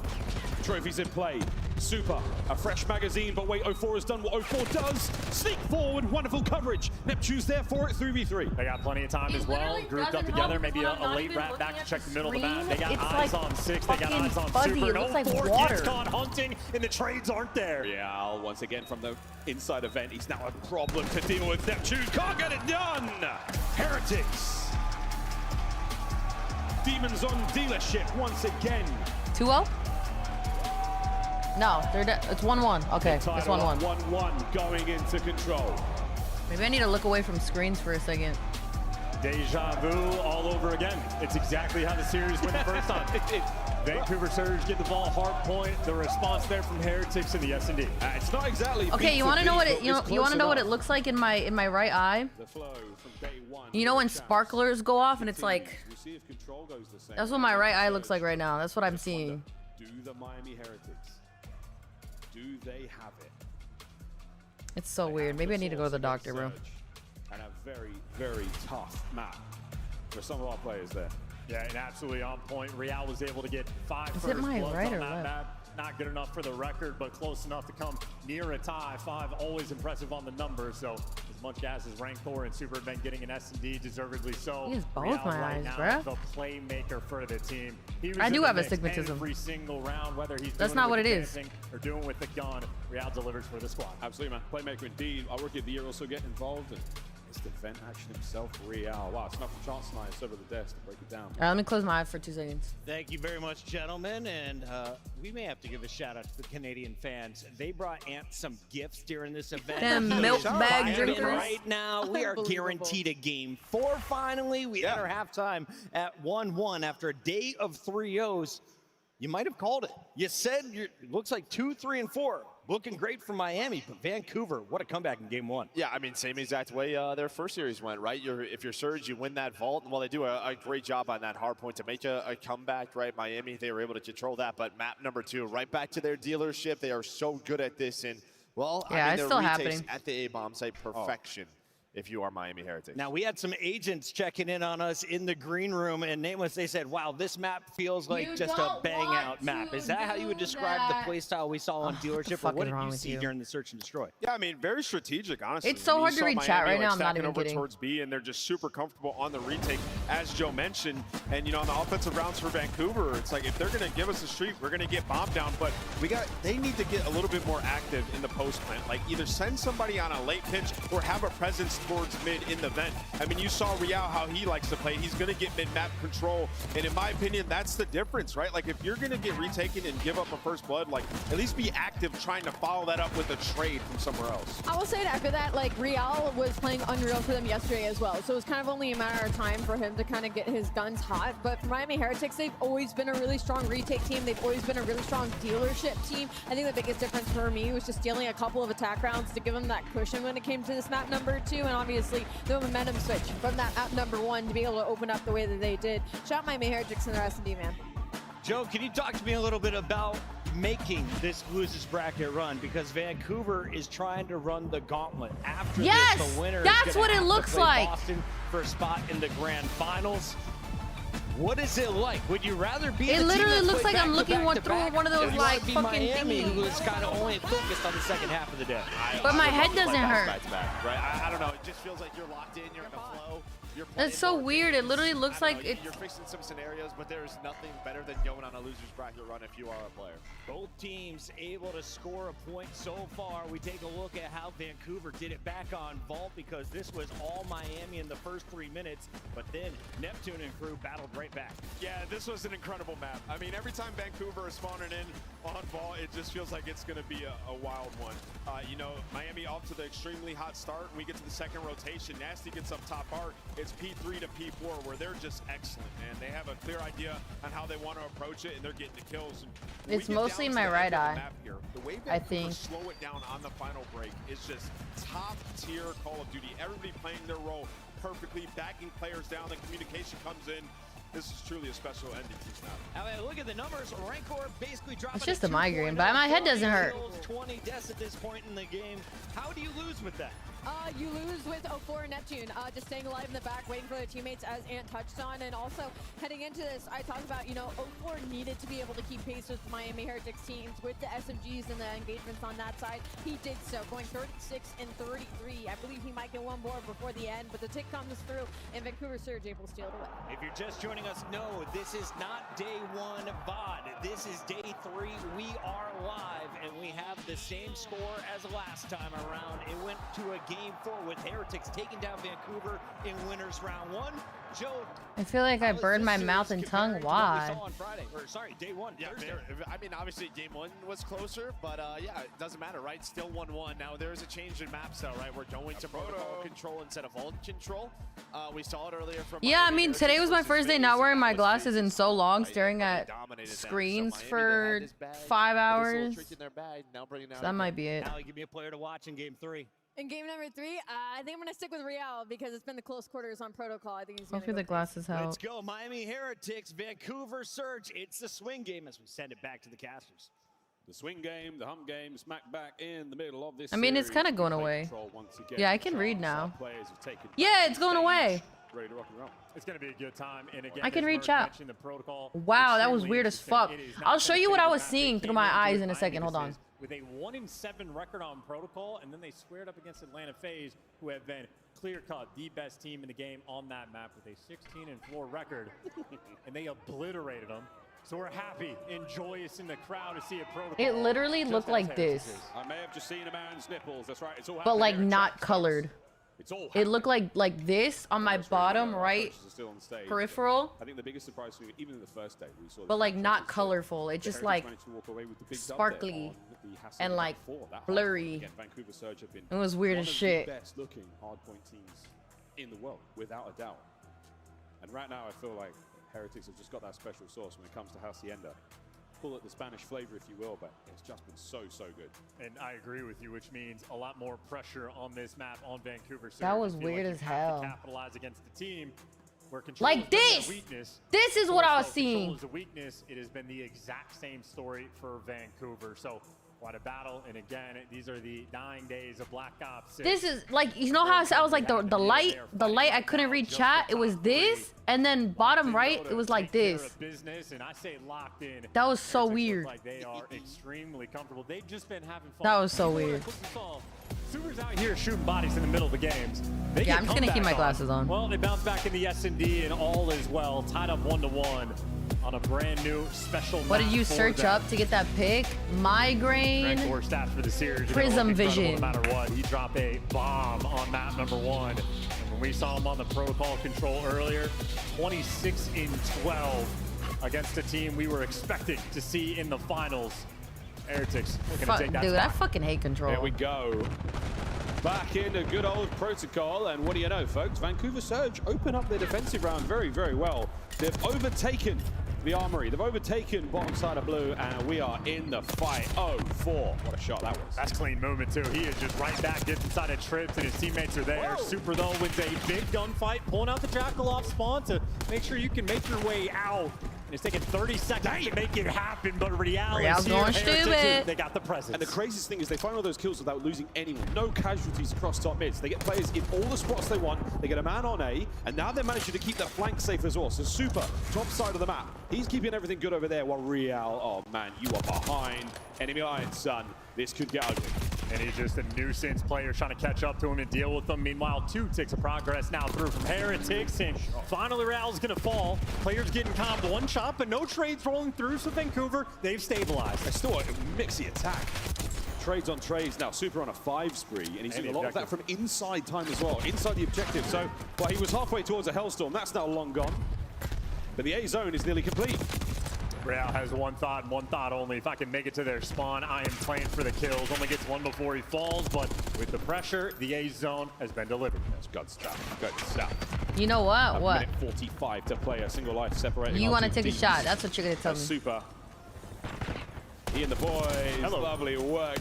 S16: Trophies in play. Super, a fresh magazine, but wait, 04 has done what 04 does. Sneak forward, wonderful coverage. Neptune's there for it, 3v3.
S10: They got plenty of time as well, grouped up together. Maybe a late wrap back to check the middle of the map. They got eyes on 6, they got eyes on
S6: fuzzy.
S10: Super.
S6: It looks like
S10: 04
S6: water.
S10: gets caught hunting, and the trades aren't there.
S16: Real, once again from the inside event, he's now a problem to deal with. Neptune can't get it done. Heretics. Demons on dealership once again.
S6: 2-0? No, it's 1-1. Okay, it's 1-1.
S16: 1-1 going into control.
S6: Maybe I need to look away from screens for a second.
S10: Deja vu all over again. It's exactly how the series went the first time. Vancouver Surge get the ball, Hardpoint. The response there from Heretics in the S&D.
S16: It's not exactly.
S6: Okay, you want to know what it you want to know what it looks like in my right eye?
S16: The flow from day one.
S6: You know when sparklers go off and it's like
S16: We'll see if control goes the same.
S6: that's what my right eye looks like right now. That's what I'm seeing.
S16: Do the Miami Heretics? Do they have it?
S6: It's so weird. Maybe I need to go to the doctor, bro.
S16: And a very, very tough map for some of our players there.
S10: Yeah, and absolutely on point. Real was able to get 5
S6: Is it
S10: first
S6: my
S10: bloods
S6: right
S10: on
S6: or
S10: that
S6: left?
S10: map. Not good enough for the record, but close enough to come near a tie. 5 always impressive on the numbers. So as much gas as Rancor and Super have been getting an S&D, deservedly so.
S6: He has both
S10: Real
S6: my
S10: right
S6: eyes,
S10: now,
S6: bruh.
S10: the playmaker for the team. He was
S6: I
S10: in
S6: do
S10: the
S6: have
S10: mix
S6: astigmatism.
S10: every single round, whether he's
S6: That's
S10: doing
S6: not
S10: it
S6: what
S10: with
S6: it
S10: the
S6: is.
S10: dancing or doing with the gun. Real delivers for the squad.
S16: Absolutely, man. Playmaker indeed. Our Rookie of the Year also getting involved. And it's the vent action himself, Real. Wow, it's enough for Chance and I over the desk to break it down.
S6: All right, let me close my eye for 2 seconds.
S2: Thank you very much, gentlemen. And we may have to give a shout out to the Canadian fans. They brought Ant some gifts during this event.
S6: Them milk bag
S2: And
S6: drinkers.
S2: right now, we are guaranteed a game 4 finally. We enter halftime at 1-1 after a day of 3-0s. You might have called it. You said it looks like 2, 3, and 4. Looking great for Miami, but Vancouver, what a comeback in game 1.
S1: Yeah, I mean, same exact way their first series went, right? If you're Surge, you win that vault. Well, they do a great job on that hard point to make a comeback, right? Miami, they were able to control that, but map number 2, right back to their dealership. They are so good at this, and, well,
S6: Yeah,
S1: I mean,
S6: it's
S1: their
S6: still
S1: retakes
S6: happening.
S1: at the A-bomb site, perfection. if you are Miami Heretics.
S2: Now, we had some agents checking in on us in the green room, and Nameless, they said, wow, this map feels like just a bang-out map. Is that how you would describe the playstyle we saw on Dealership, or what did you see during the Search and Destroy?
S1: Yeah, I mean, very strategic, honestly.
S6: It's so hard to read chat right now, I'm not even
S1: over
S6: kidding.
S1: Towards B, and they're just super comfortable on the retake, as Joe mentioned. And, you know, on the offensive rounds for Vancouver, it's like, if they're going to give us a streak, we're going to get bombed down. But they need to get a little bit more active in the post plant. Like, either send somebody on a late pitch or have a presence towards mid in the vent. I mean, you saw Real, how he likes to play. He's going to get mid-map control. And in my opinion, that's the difference, right? Like, if you're going to get retaken and give up a first blood, like, at least be active trying to follow that up with a trade from somewhere else.
S3: I will say that after that, like, Real was playing Unreal for them yesterday as well. So it was kind of only a matter of time for him to kind of get his guns hot. But for Miami Heretics, they've always been a really strong retake team. They've always been a really strong dealership team. I think the biggest difference for me was just stealing a couple of attack rounds to give them that cushion when it came to this map number 2. And obviously, the momentum switch from that map number 1 to be able to open up the way that they did. Shout out Miami Heretics and the S&D, man.
S2: Joe, can you talk to me a little bit about making this losers bracket run? Because Vancouver is trying to run the gauntlet. After this, the winner
S6: that's what it looks like.
S2: Boston for a spot in the grand finals. What is it like? Would you rather be
S6: It literally looks like I'm looking through one of those like fucking
S2: Miami,
S6: thingies.
S2: who is kind of only focused on the second half of the day?
S6: But my head doesn't hurt.
S1: Right? I don't know. It just feels like you're locked in. You're in the flow.
S6: That's so weird. It literally looks like it's...
S1: You're fixing some scenarios, but there's nothing better than going on a loser's bracket run if you are a player.
S2: Both teams able to score a point so far. We take a look at how Vancouver did it back on Vault, because this was all Miami in the first 3 minutes, but then Neptune and crew battled right back.
S1: Yeah, this was an incredible map. I mean, every time Vancouver is spawning in on Vault, it just feels like it's going to be a wild one. You know, Miami off to the extremely hot start. We get to the second rotation. Nasty gets up top art. It's P3 to P4, where they're just excellent, man. They have a clear idea on how they want to approach it, and they're getting the kills. And
S6: it's mostly my right eye,
S1: the way
S6: I think.
S1: slow it down on the final break is just top tier Call of Duty. Everybody playing their role perfectly, backing players down. The communication comes in. This is truly a special ending to this map.
S2: I mean, look at the numbers. Rancor basically dropping.
S6: It's just a migraine, but my head doesn't hurt.
S2: 20 deaths at this point in the game. How do you lose with that?
S3: You lose with 04 Neptune, just staying alive in the back, waiting for their teammates, as Ant touched on. And also, heading into this, I talked about, you know, 04 needed to be able to keep pace with Miami Heretics teams with the SMGs and the engagements on that side. He did so, going 36 and 33. I believe he might get one more before the end, but the tick comes through, and Vancouver Surge able to steal it away.
S2: If you're just joining us, no, this is not day 1 VOD. This is day 3. We are live, and we have the same score as last time around. It went to a Game 4 with Heretics taking down Vancouver in winners round 1. Joe,
S6: I feel like I burned my mouth and tongue. Why?
S2: On Friday, or sorry, day 1.
S4: Yeah, I mean, obviously game 1 was closer, but yeah, it doesn't matter, right? Still 1-1. Now there's a change in map style, right? We're going to protocol control instead of vault control. We saw it earlier from.
S6: Yeah, I mean, today was my first day not wearing my glasses in so long, staring at screens for 5 hours. So that might be it.
S2: Now give me a player to watch in game 3.
S3: In game number 3, I think I'm going to stick with Real because it's been the close quarters on protocol. I think he's going to
S6: Hopefully the glasses help.
S2: Let's go, Miami Heretics, Vancouver Surge. It's the swing game as we send it back to the casters.
S16: The swing game, the hum game, smack back in the middle of this.
S6: I mean, it's kind of going away. Yeah, I can read now. Yeah, it's going away.
S10: Ready to rock and roll. It's going to be a good time. And again,
S6: I can read chat.
S10: The protocol,
S6: wow, that was weird as fuck. I'll show you what I was seeing through my eyes in a second. Hold on.
S10: With a 1-7 record on protocol, and then they squared up against Atlanta FaZe, who have been clear-cut the best team in the game on that map with a 16-4 record, and they obliterated them. So we're happy and joyous in the crowd to see a protocol.
S6: It literally looked like this.
S16: I may have just seen a man's nipples. That's right. It's all
S6: but like not colored. It looked like this on my bottom right peripheral.
S16: I think the biggest surprise for me, even in the first day, we saw.
S6: But like not colorful. It's just like sparkly and like blurry. It was weird as shit.
S16: One of the best looking hardpoint teams in the world, without a doubt. And right now, I feel like Heretics have just got that special sauce when it comes to Hacienda. Call it the Spanish flavor, if you will, but it's just been so good.
S10: And I agree with you, which means a lot more pressure on this map on Vancouver.
S6: That was weird as hell.
S10: Capitalize against the team where control
S6: like this. This is what I was seeing.
S10: Control is a weakness. It has been the exact same story for Vancouver. So Quite a battle, and again, these are the dying days of Black Ops 6.
S6: This is like, you know how I was like the light I couldn't read chat. It was this, and then bottom right it was like this.
S10: And I say locked in.
S6: That was so weird.
S10: Like they are extremely comfortable. They've just been having fun.
S6: That was so weird.
S10: Super's out here shooting bodies in the middle of the games.
S6: Yeah, I'm just gonna keep my glasses on.
S10: Well, they bounce back in the S&D, and all is well. Tied up 1-1 on a brand new special.
S6: What did you search up to get that pick? Migraine.
S10: Core stats for the series.
S6: Prism vision.
S10: No matter what, he dropped a bomb on map number 1. And when we saw him on the protocol control earlier, 26 in 12 against a team we were expecting to see in the finals. Heretics looking to take that
S6: dude,
S10: spot.
S6: I fucking hate control.
S16: There we go. Back into good old protocol, and what do you know, folks? Vancouver Surge open up their defensive round very, very well. They've overtaken the armory. They've overtaken bottom side of blue, and we are in the fight. 0-4. What a shot that was.
S10: That's clean movement, too. He is just right back, gets inside of Trips, and his teammates are there. Whoa. Super, though, wins a big gunfight, pulling out the Jackal off spawn to make sure you can make your way out. It's taking 30 seconds to make it happen, but reality is
S6: going stupid.
S10: They got the presence.
S16: And the craziest thing is they find all those kills without losing anyone. No casualties across top mids. They get players in all the spots they want. They get a man on A, and now they're managing to keep their flank safe as well. So Super, top side of the map. He's keeping everything good over there, while Real, oh man, you are behind enemy lines, son. This could get ugly.
S10: And he's just a nuisance player trying to catch up to him and deal with them. Meanwhile, 2 ticks of progress now through from Heretics, and finally Real's gonna fall. Players getting comped 1 shot, but no trades rolling through, so Vancouver, they've stabilized.
S16: It's still a mixy attack. Trades on trades now. Super on a 5 spree, and he's doing a lot of that from inside time as well, inside the objective. So, well, he was halfway towards a Hellstorm. That's now long gone. But the A zone is nearly complete.
S10: Real has 1 thought and 1 thought only. If I can make it to their spawn, I am playing for the kills. Only gets 1 before he falls, but with the pressure, the A zone has been delivered.
S16: That's good stuff. Good stuff.
S6: You know what? What?
S16: Minute 45 to play a single life separating.
S6: You want to take a shot? That's what you're gonna tell me.
S16: Super. He and the boys.
S10: Hello.
S16: Lovely work.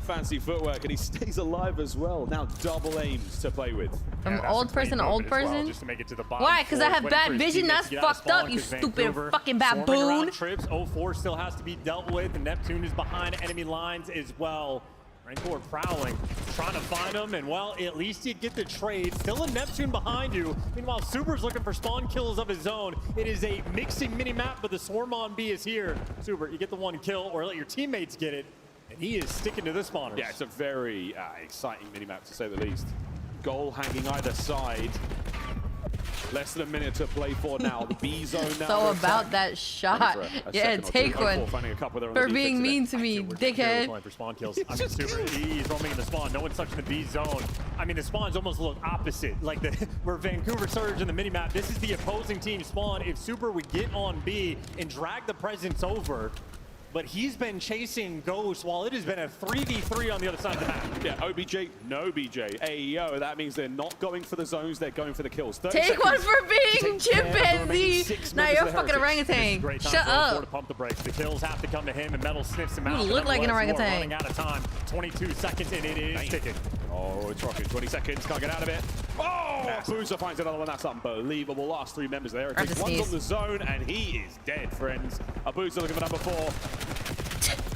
S16: Fancy footwork, and he stays alive as well. Now double aims to play with.
S6: From old person to old person?
S10: Well, just to make it to the bottom.
S6: Why? Because I have bad vision? That's fucked up, you stupid fucking baboon.
S10: Trips. 0-4 still has to be dealt with. And Neptune is behind enemy lines as well. Rancor prowling, trying to find him, and well, at least you get the trade. Still a Neptune behind you. Meanwhile, Super's looking for spawn kills of his own. It is a mixing mini-map, but the Swarm on B is here. Super, you get the 1 kill, or let your teammates get it. And he is sticking to the spawners.
S16: Yeah, it's a very exciting minimap, to say the least. Goal hanging either side. Less than a minute to play for now. The B zone now.
S6: So about that shot. Yeah, take one. For being mean to me, dickhead.
S10: For spawn kills. I mean, Super, he's roaming in the spawn. No one's touching the B zone. I mean, the spawns almost look opposite. Like where Vancouver Surge in the minimap, this is the opposing team spawn. If Super would get on B and drag the presence over, but he's been chasing Ghost while it has been a 3v3 on the other side of the map.
S16: Yeah, OBJ, no BJ. Ayo, that means they're not going for the zones, they're going for the kills.
S6: Take one for being chimpanzee. Now you're a fucking orangutan. Shut up.
S10: To pump the brakes. The kills have to come to him, and Metal sniffs him out.
S6: You look like an orangutan.
S10: Running out of time. 22 seconds, and it is ticking.
S16: Oh, it's rocking. 20 seconds, can't get out of it. Oh, Boozer finds another one. That's unbelievable. Last 3 members there. One's on the zone, and he is dead, friends. Boozer looking for number 4.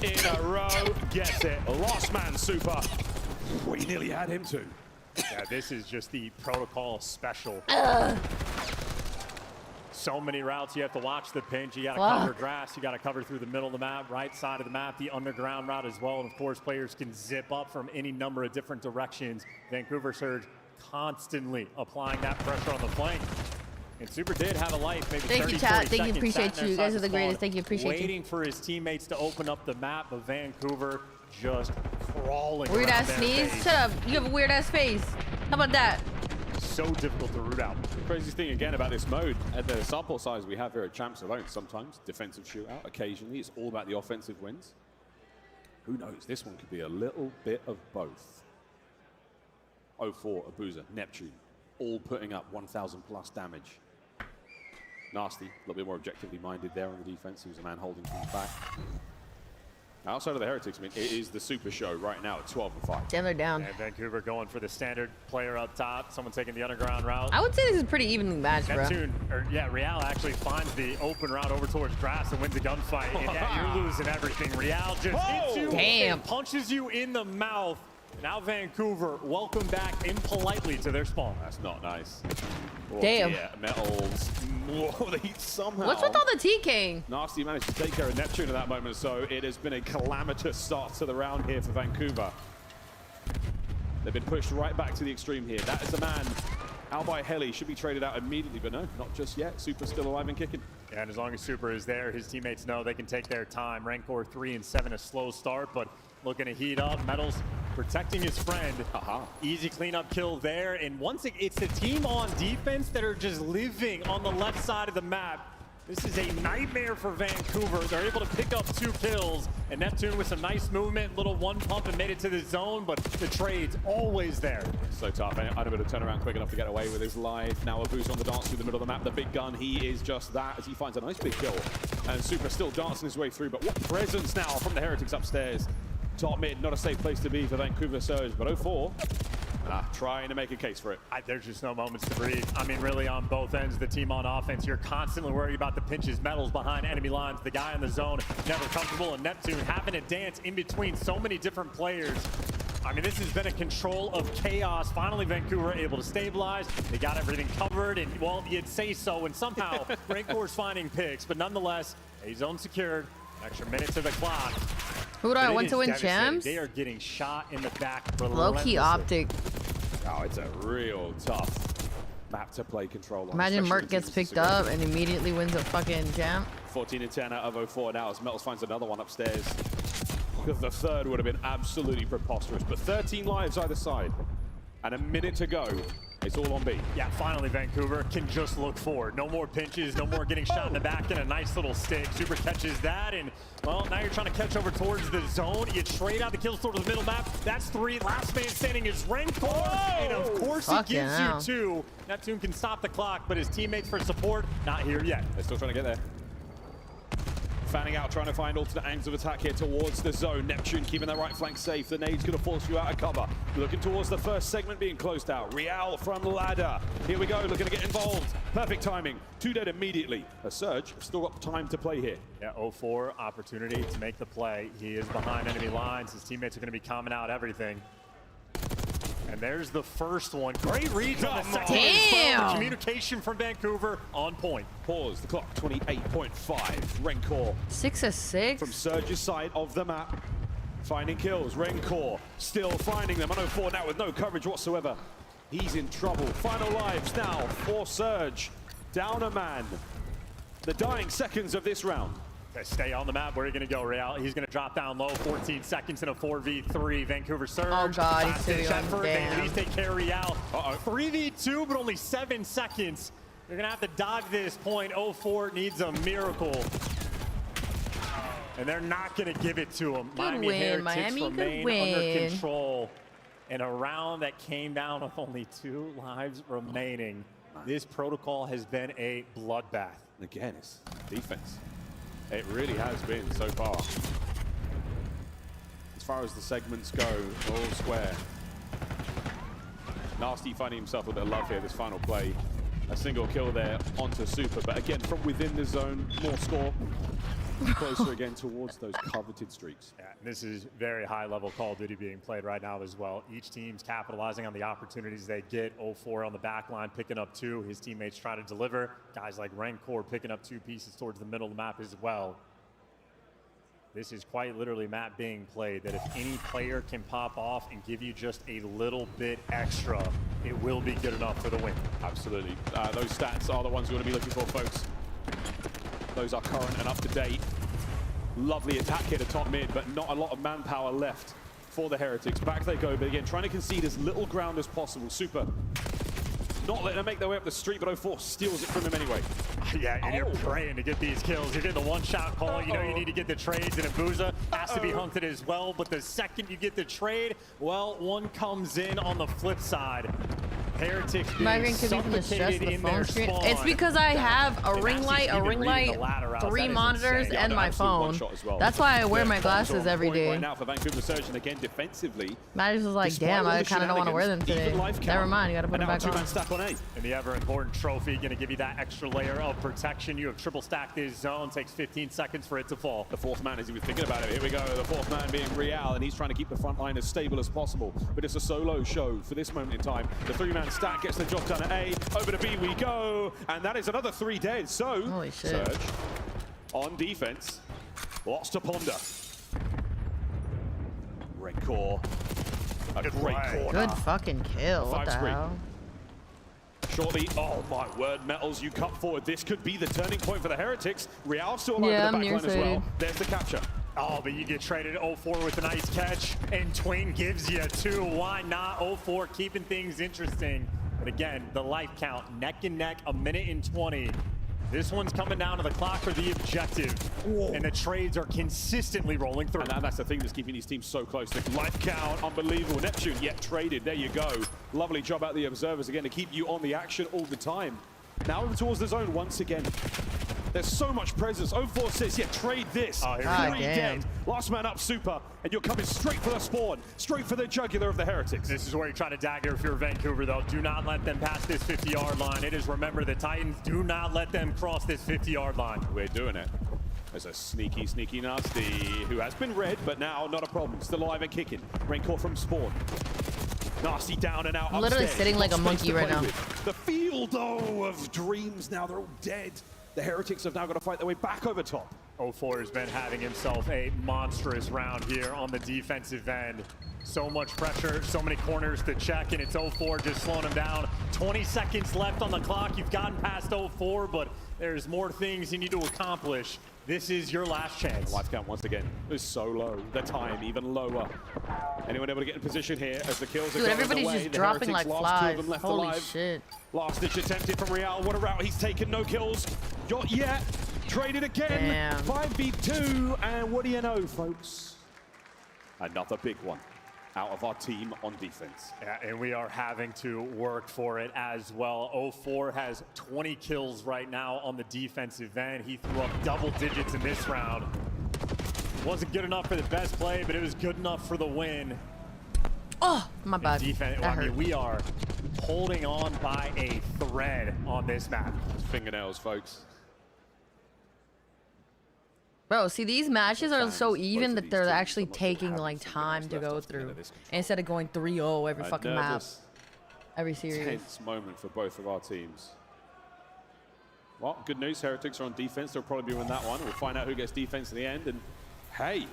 S16: In a row, gets it. Lost man, Super. We nearly had him too.
S10: Yeah, this is just the protocol special. So many routes, you have to watch the pinch. You got to cover grass. You got to cover through the middle of the map, right side of the map, the underground route as well. And of course, players can zip up from any number of different directions. Vancouver Surge constantly applying that pressure on the flank. And Super did have a life, maybe
S6: Thank you, chat. Thank you, appreciate you. You guys are the greatest. Thank you, appreciate you.
S10: Waiting for his teammates to open up the map, but Vancouver just crawling.
S6: Weird ass sneeze. Shut up. You have a weird ass face. How about that?
S10: So difficult to root out.
S16: The craziest thing again about this mode, at the sample size we have here at Champs alone, sometimes defensive shootout, occasionally it's all about the offensive wins. Who knows? This one could be a little bit of both. 0-4, Abuza, Neptune, all putting up 1,000 plus damage. Nasty, a little bit more objectively minded there on the defense. He was a man holding things back. Outside of the Heretics, I mean, it is the Super Show right now at 12-5.
S6: Damn, they're down.
S10: And Vancouver going for the standard player up top. Someone taking the underground route.
S6: I would say this is pretty evenly matched, bro.
S10: Real actually finds the open route over towards grass and wins the gunfight. And yeah, you're losing everything. Real just hits you and punches you in the mouth. Now Vancouver, welcome back impolitely to their spawn.
S16: That's not nice.
S6: Damn.
S16: Yeah, Metals. Whoa, they somehow.
S6: What's with all the TKing?
S16: Nasty managed to take care of Neptune at that moment, so it has been a calamitous start to the round here for Vancouver. They've been pushed right back to the extreme here. That is a man out by Heli, should be traded out immediately, but no, not just yet. Super's still alive and kicking.
S10: Yeah, and as long as Super is there, his teammates know they can take their time. Rancor 3 and 7, a slow start, but looking to heat up. Metals protecting his friend. Easy cleanup kill there. And once it's the team on defense that are just living on the left side of the map. This is a nightmare for Vancouver. They're able to pick up 2 kills. And Neptune with some nice movement, little one pump and made it to the zone, but the trade's always there.
S16: So tough. Unable to turn around quick enough to get away with his life. Now a boost on the dance through the middle of the map. The big gun, he is just that as he finds a nice big kill. And Super still dancing his way through, but what presence now from the Heretics upstairs. Top mid, not a safe place to be for Vancouver Surge, but 0-4. Trying to make a case for it.
S10: There's just no moments to breathe. I mean, really on both ends of the team on offense, you're constantly worried about the pinches, Metals behind enemy lines, the guy in the zone, never comfortable, and Neptune having to dance in between so many different players. I mean, this has been a control of chaos. Finally, Vancouver able to stabilize. They got everything covered, and well, you'd say so, and somehow Rancor's finding picks, but nonetheless, a zone secured, extra minute to the clock.
S6: Who do I want to win champs?
S10: They are getting shot in the back.
S6: Low-key Optic.
S16: Oh, it's a real tough map to play control on.
S6: Imagine Merc gets picked up and immediately wins a fucking champ.
S16: 14 and 10 out of 0-4 now as Metals finds another one upstairs. Because the third would have been absolutely preposterous. But 13 lives either side. And a minute to go. It's all on B.
S10: Yeah, finally Vancouver can just look forward. No more pinches, no more getting shot in the back, and a nice little stick. Super catches that, and well, now you're trying to catch over towards the zone. You trade out the kills towards the middle map. That's 3. Last man standing is Rancor, and of course he gives you 2. Neptune can stop the clock, but his teammates for support, not here yet.
S16: They're still trying to get there. Fanning out, trying to find alternate angles of attack here towards the zone. Neptune keeping their right flank safe. The nade's going to force you out of cover. Looking towards the first segment being closed out. Real from ladder. Here we go, looking to get involved. Perfect timing. 2 dead immediately. A Surge, still got time to play here.
S10: Yeah, 0-4, opportunity to make the play. He is behind enemy lines. His teammates are going to be calming out everything. And there's the first one. Great reads on the second as well. Communication from Vancouver on point.
S16: Pause the clock, 28.5. Rancor.
S6: 6 of 6.
S16: From Surge's side of the map. Finding kills. Rancor still finding them. 104 now with no coverage whatsoever. He's in trouble. Final lives now for Surge. Down a man. The dying seconds of this round.
S10: Stay on the map. Where are you going to go, Real? He's going to drop down low. 14 seconds in a 4v3. Vancouver Surge.
S6: Oh, God.
S10: He's effort. They at least take care of Real. 3v2, but only 7 seconds. You're going to have to dodge this point. 0-4 needs a miracle. And they're not going to give it to him. Miami Heretics remain under control. In a round that came down with only 2 lives remaining. This protocol has been a bloodbath.
S16: Again, it's defense. It really has been so far. As far as the segments go, all square. Nasty finding himself a bit of love here, this final play. A single kill there onto Super, but again, from within the zone, more score. Closer again towards those coveted streaks.
S10: Yeah, this is very high-level Call of Duty being played right now as well. Each team's capitalizing on the opportunities they get. 0-4 on the back line, picking up 2. His teammates try to deliver. Guys like Rancor picking up 2 pieces towards the middle of the map as well. This is quite literally map being played, that if any player can pop off and give you just a little bit extra, it will be good enough for the win.
S16: Absolutely. Those stats are the ones we're going to be looking for, folks. Those are current and up to date. Lovely attack here to top mid, but not a lot of manpower left for the Heretics. Back they go, but again, trying to concede as little ground as possible. Super. Not letting them make their way up the street, but 0-4 steals it from him anyway.
S10: Yeah, and you're praying to get these kills. You're getting the one-shot call. You know you need to get the trades, and Abuza has to be hunted as well. But the second you get the trade, well, one comes in on the flip side.
S24: Heretics being
S6: Migraine could be from the stress of the phone screen. It's because I have a ring light, 3 monitors, and my phone. That's why I wear my glasses every day.
S16: Right now for Vancouver Surge, and again defensively.
S6: Maddie was like, damn, I kind of don't want to wear them today. Never mind, you got to put them back on.
S16: Stack on A.
S24: And the ever important trophy, going to give you that extra layer of protection. You have triple stacked this zone. Takes 15 seconds for it to fall.
S16: The fourth man, as he was thinking about it, here we go. The fourth man being Real, and he's trying to keep the front line as stable as possible. But it's a solo show for this moment in time. The 3-man stack gets the job done at A. Over to B we go, and that is another 3 dead. So,
S6: holy shit.
S16: Surge on defense. Lots to ponder. Red core. A great corner.
S6: Good fucking kill. What the hell?
S16: Shortly, oh my word, Metals, you cut forward. This could be the turning point for the Heretics. Real still alive in the back line as well. There's the capture.
S24: Oh, but you get traded 0-4 with a nice catch, and Twain gives you 2. Why not? 0-4, keeping things interesting. But again, the life count, neck and neck, 1:20. This one's coming down to the clock for the objective. Whoa. And the trades are consistently rolling through.
S16: And that's the thing that's keeping these teams so close. The life count, unbelievable. Neptune yet traded. There you go. Lovely job out the observers again to keep you on the action all the time. Now over towards the zone once again. There's so much presence. 0-4 says, yeah, trade this.
S24: Oh,
S16: Three dead. Last man up, super. And you're coming straight for the spawn. Straight for the jugular of the Heretics.
S24: This is where you're trying to dagger if you're Vancouver, though. Do not let them pass this 50-yard line. It is, remember, the Titans. Do not let them cross this 50-yard line.
S16: We're doing it. There's a sneaky, sneaky nasty who has been red, but now not a problem. Still alive and kicking. Rain caught from spawn. Nasty down and out.
S6: I'm literally sitting like a monkey right now.
S16: The field, though, of dreams now. They're all dead. The Heretics have now got to fight their way back over top.
S24: 0-4 has been having himself a monstrous round here on the defensive end. So much pressure, so many corners to check, and it's 0-4 just slowing him down. 20 seconds left on the clock. You've gotten past 0-4, but there's more things you need to accomplish. This is your last chance.
S16: Life count once again is so low. The time even lower. Anyone able to get in position here as the kills are going
S6: everybody's
S16: away.
S6: just dropping like flies. Holy shit.
S16: Last ditch attempted from Real. What a route he's taken. No kills. Not yet. Traded again.
S6: Damn.
S16: 5v2. And what do you know, folks? Another big one out of our team on defense.
S24: Yeah, and we are having to work for it as well. 0-4 has 20 kills right now on the defensive end. He threw up double digits in this round. Wasn't good enough for the best play, but it was good enough for the win.
S6: Oh, my bad.
S24: Defense, I mean, we are holding on by a thread on this map.
S16: Fingernails, folks.
S6: Bro, see, these matches are so even that they're actually taking like time to go through instead of going 3-0 every fucking map, every series.
S16: Tense moment for both of our teams. Well, good news, Heretics are on defense. They'll probably win that one. We'll find out who gets defense in the end. And hey,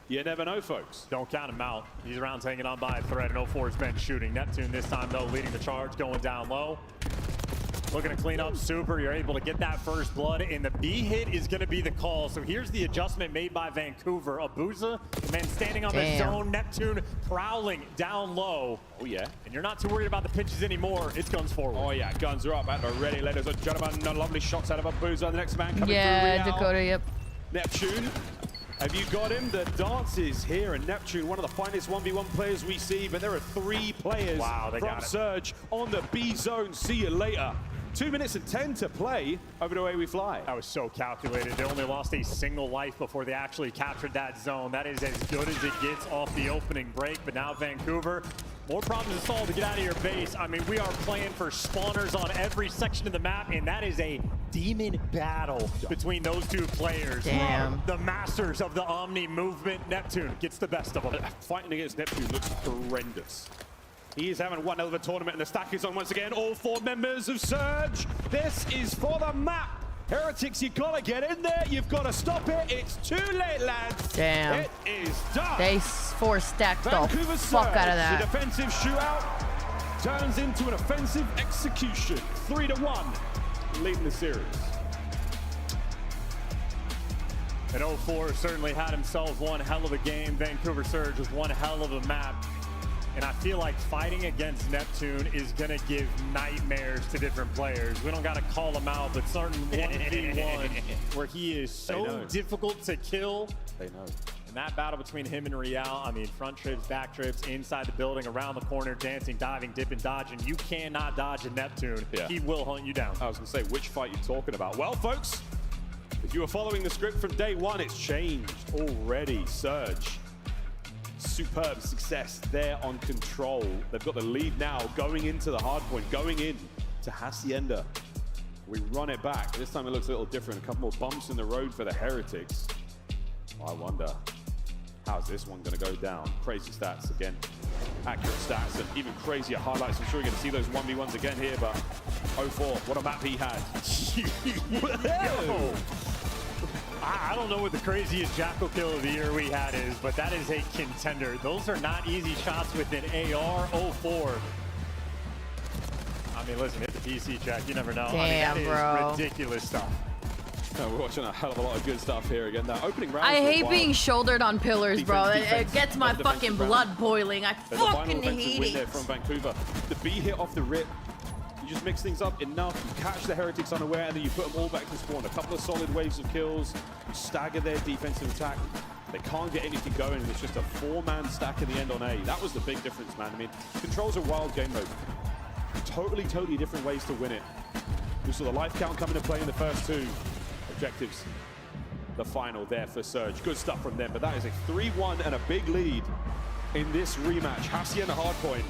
S16: you never know, folks.
S24: Don't count him out. These rounds hanging on by a thread, and 0-4 has been shooting. Neptune this time, though, leading the charge, going down low. Looking to clean up super. You're able to get that first blood, and the B hit is going to be the call. So here's the adjustment made by Vancouver. Abuza, the man standing on the zone. Neptune prowling down low.
S16: Oh, yeah.
S24: And you're not too worried about the pitches anymore. It's guns forward.
S16: Oh, yeah. Guns are up at the ready, ladies and gentlemen. No lovely shots out of Abuza. The next man coming through.
S6: Yeah, Dakota, yep.
S16: Neptune. Have you got him? The dance is here, and Neptune, one of the finest 1v1 players we see, but there are 3 players from Surge on the B zone. See you later. 2 minutes and 10 to play. Over the way we fly.
S24: That was so calculated. They only lost a single life before they actually captured that zone. That is as good as it gets off the opening break. But now Vancouver, more problems to solve to get out of your base. I mean, we are playing for spawners on every section of the map, and that is a demon battle between those 2 players.
S6: Damn.
S24: The masters of the Omni movement. Neptune gets the best of them.
S16: Fighting against Neptune looks horrendous. He is having one hell of a tournament, and the stack is on once again. All 4 members of Surge. This is for the map. Heretics, you gotta get in there. You've got to stop it. It's too late, lads.
S6: Damn.
S16: It is done.
S6: They 4 stacked the
S16: Vancouver
S6: fuck
S16: Surge,
S6: out of that.
S16: The defensive shootout turns into an offensive execution. 3-1, leading the series.
S24: And 0-4 certainly had himself one hell of a game. Vancouver Surge with one hell of a map. And I feel like fighting against Neptune is going to give nightmares to different players. We don't got to call him out, but certain 1v1 where he is so difficult to kill.
S16: They know.
S24: And that battle between him and Real, I mean, front trips, back trips, inside the building, around the corner, dancing, diving, dipping, dodging. You cannot dodge a Neptune.
S16: Yeah.
S24: He will hunt you down.
S16: I was going to say, which fight you're talking about? Well, folks, if you were following the script from day one, it's changed already. Surge, superb success there on control. They've got the lead now going into the hard point, going in to Hacienda. We run it back. This time it looks a little different. A couple more bumps in the road for the Heretics. I wonder, how's this one going to go down? Crazy stats again. Accurate stats and even crazier highlights. I'm sure you're going to see those 1v1s again here, but 0-4, what a map he had.
S24: I don't know what the craziest Jackal kill of the year we had is, but that is a contender. Those are not easy shots with an AR 0-4. I mean, listen, hit the PC check. You never know.
S6: Damn,
S24: I mean, that is ridiculous stuff.
S16: We're watching a hell of a lot of good stuff here again. That opening round.
S6: I hate being shouldered on pillars, bro. It gets my fucking blood boiling. I fucking hate it.
S16: There from Vancouver. The B hit off the rip. You just mix things up enough. You catch the Heretics unaware, and then you put them all back to spawn. A couple of solid waves of kills. You stagger their defensive attack. They can't get anything going. It's just a 4-man stack at the end on A. That was the big difference, man. I mean, Control's a wild game mode. Totally different ways to win it. We saw the life count come into play in the first two objectives. The final there for Surge. Good stuff from them, but that is a 3-1 and a big lead in this rematch. Hacienda Hardpoint.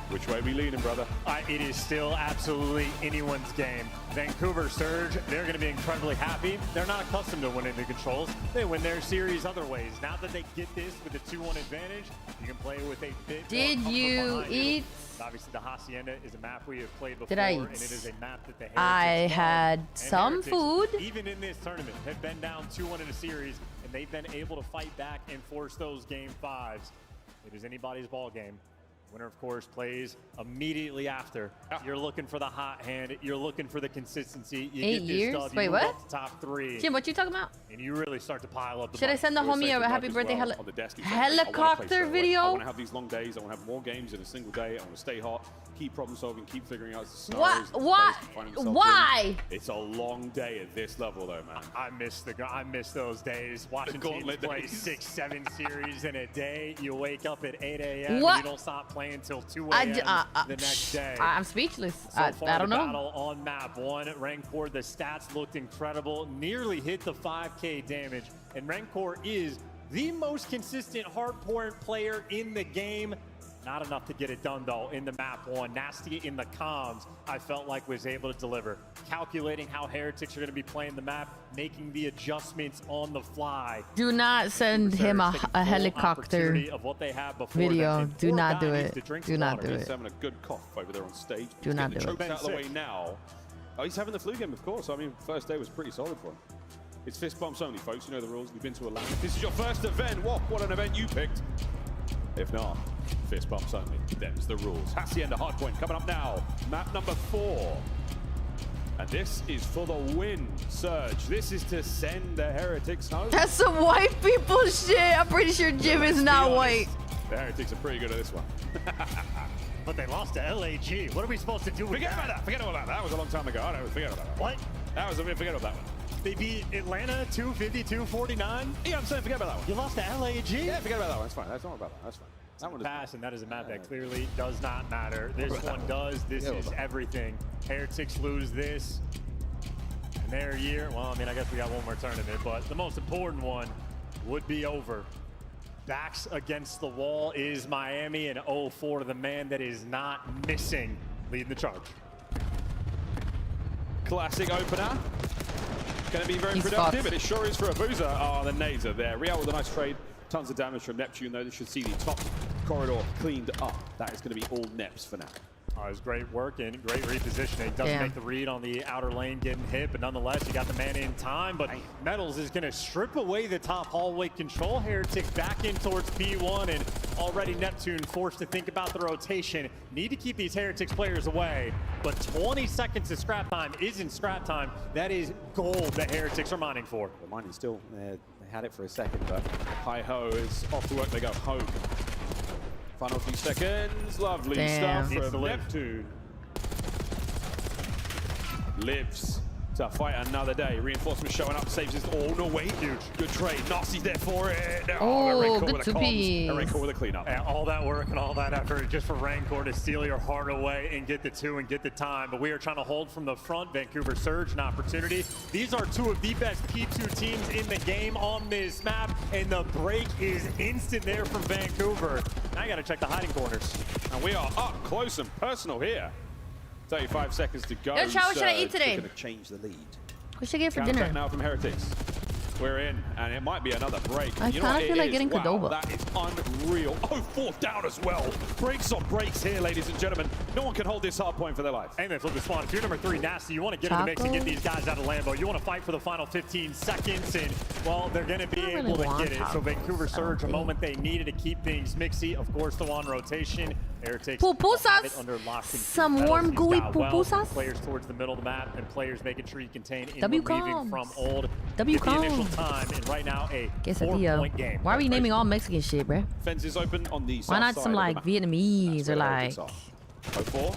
S16: Which way are we leaning, brother?
S24: It is still absolutely anyone's game. Vancouver Surge, they're going to be incredibly happy. They're not accustomed to winning the controls. They win their series other ways. Now that they get this with a 2-1 advantage, you can play with a bit
S6: Did
S24: more
S6: you eat?
S24: Obviously, the Hacienda is a map we have played before,
S6: Did I eat?
S24: and it is a map that the Heretics
S6: I had
S24: and
S6: some
S24: Heretics,
S6: food.
S24: even in this tournament, have been down 2-1 in a series, and they've been able to fight back and force those game 5s. It is anybody's ball game. Winner, of course, plays immediately after. You're looking for the hot hand. You're looking for the consistency. You
S6: 8
S24: get this
S6: years?
S24: dub, you
S6: Wait,
S24: move
S6: what?
S24: up to top 3.
S6: Jim, what you talking about?
S24: And you really start to pile up the
S6: Should I
S24: points.
S6: send the homie a happy birthday helicopter video?
S16: I want to have these long days. I want to have more games in a single day. I want to stay hot, keep problem solving, keep figuring out
S6: What?
S16: scenarios.
S6: Why?
S16: It's a long day at this level, though, man.
S24: I miss those days. Watching teams play 6-7 series in a day. You wake up at 8 a.m. and you don't stop playing until 2 a.m. the next day.
S6: I'm speechless.
S24: So far,
S6: I don't
S24: the
S6: know.
S24: battle on map 1, Rancor, the stats looked incredible. Nearly hit the 5K damage. And Rancor is the most consistent hardpoint player in the game. Not enough to get it done, though, in the map 1. Nasty in the comms, I felt like was able to deliver. Calculating how Heretics are going to be playing the map, making the adjustments on the fly.
S6: Do not send him a helicopter
S24: of what they have before
S6: video. Do not do it. Do not do
S16: He's
S6: it.
S16: having a good cough over there on stage.
S6: Do not do it.
S16: He's getting the chokes out of the way now. Oh, he's having the flu game, of course. I mean, first day was pretty solid for him. It's fist bumps only, folks. You know the rules. You've been to a lab. This is your first event. What an event you picked. If not, fist bumps only. Them's the rules. Hacienda Hardpoint coming up now. Map number 4. And this is for the win, Surge. This is to send the Heretics home.
S6: That's some white people shit. I'm pretty sure Jim is not white.
S16: The Heretics are pretty good at this one.
S24: But they lost to LAG. What are we supposed to do with
S16: Forget about that. Forget about that. That was a long time ago. I don't forget about that.
S24: What?
S16: That was a bit. Forget about that one.
S24: They beat Atlanta 252-49.
S16: Yeah, I'm saying forget about that one.
S24: You lost to LAG?
S16: Yeah, forget about that one. That's fine. That's not about that. That's fine. That one
S24: pass, and that is a map that clearly does not matter. This one does. This is everything. Heretics lose this. And their year, well, I mean, I guess we got one more tournament, but the most important one would be over. Backs against the wall is Miami, and 0-4 to the man that is not missing, leading the charge.
S16: Classic opener. Going to be very productive, and it sure is for Abuza. Oh, the nades are there. Real with a nice trade. Tons of damage from Neptune, though. They should see the top corridor cleaned up. That is going to be all Neps for now.
S24: Oh, it was great work and great repositioning. Doesn't make the read on the outer lane getting hit, but nonetheless, you got the man in time. But Metals is going to strip away the top hallway control. Heretics back in towards P1, and already Neptune forced to think about the rotation. Need to keep these Heretics players away, but 20 seconds of scrap time isn't scrap time. That is gold that Heretics are mining for.
S16: The mining still, they had it for a second, but hi-ho is off to work. They go home. Final few seconds. Lovely stuff from Neptune. Lives to fight another day. Reinforcement showing up, saves his. Oh, no, wait. Huge. Good trade. Nasty's there for it.
S6: Good to be.
S16: Rancor with a cleanup.
S24: And all that work and all that effort just for Rancor to steal your heart away and get the 2 and get the time. But we are trying to hold from the front. Vancouver Surge, an opportunity. These are 2 of the best P2 teams in the game on this map. And the break is instant there from Vancouver. Now you got to check the hiding corners.
S16: And we are up close and personal here. 35 seconds to go.
S6: Yo, Chow, what should I eat today?
S8: Going to change the lead.
S6: What should I get for
S16: Counter
S6: dinner?
S16: now from Heretics. We're in, and it might be another break.
S6: I kind of feel like getting Qdoba.
S16: That is unreal. Oh, 4th down as well. Breaks on breaks here, ladies and gentlemen. No one can hold this hard point for their life.
S24: And they flip the spawn. If you're number 3, Nasty, you want to get in the mix and get these guys out of Lambo. You want to fight for the final 15 seconds, and, well, they're going to be able to get it. So Vancouver Surge, a moment they needed to keep things mixy. Of course, the on rotation. Heretics
S6: pupusas.
S24: under lock.
S6: Some warm, gooey pupusas.
S24: Players towards the middle of the map, and players making sure you contain in
S6: W
S24: relieving from old.
S6: W
S24: Get the initial time, and right now a 4-point game.
S6: Why are we naming all Mexican shit, bruh?
S16: Fences open on the
S6: Why not some like Vietnamese or like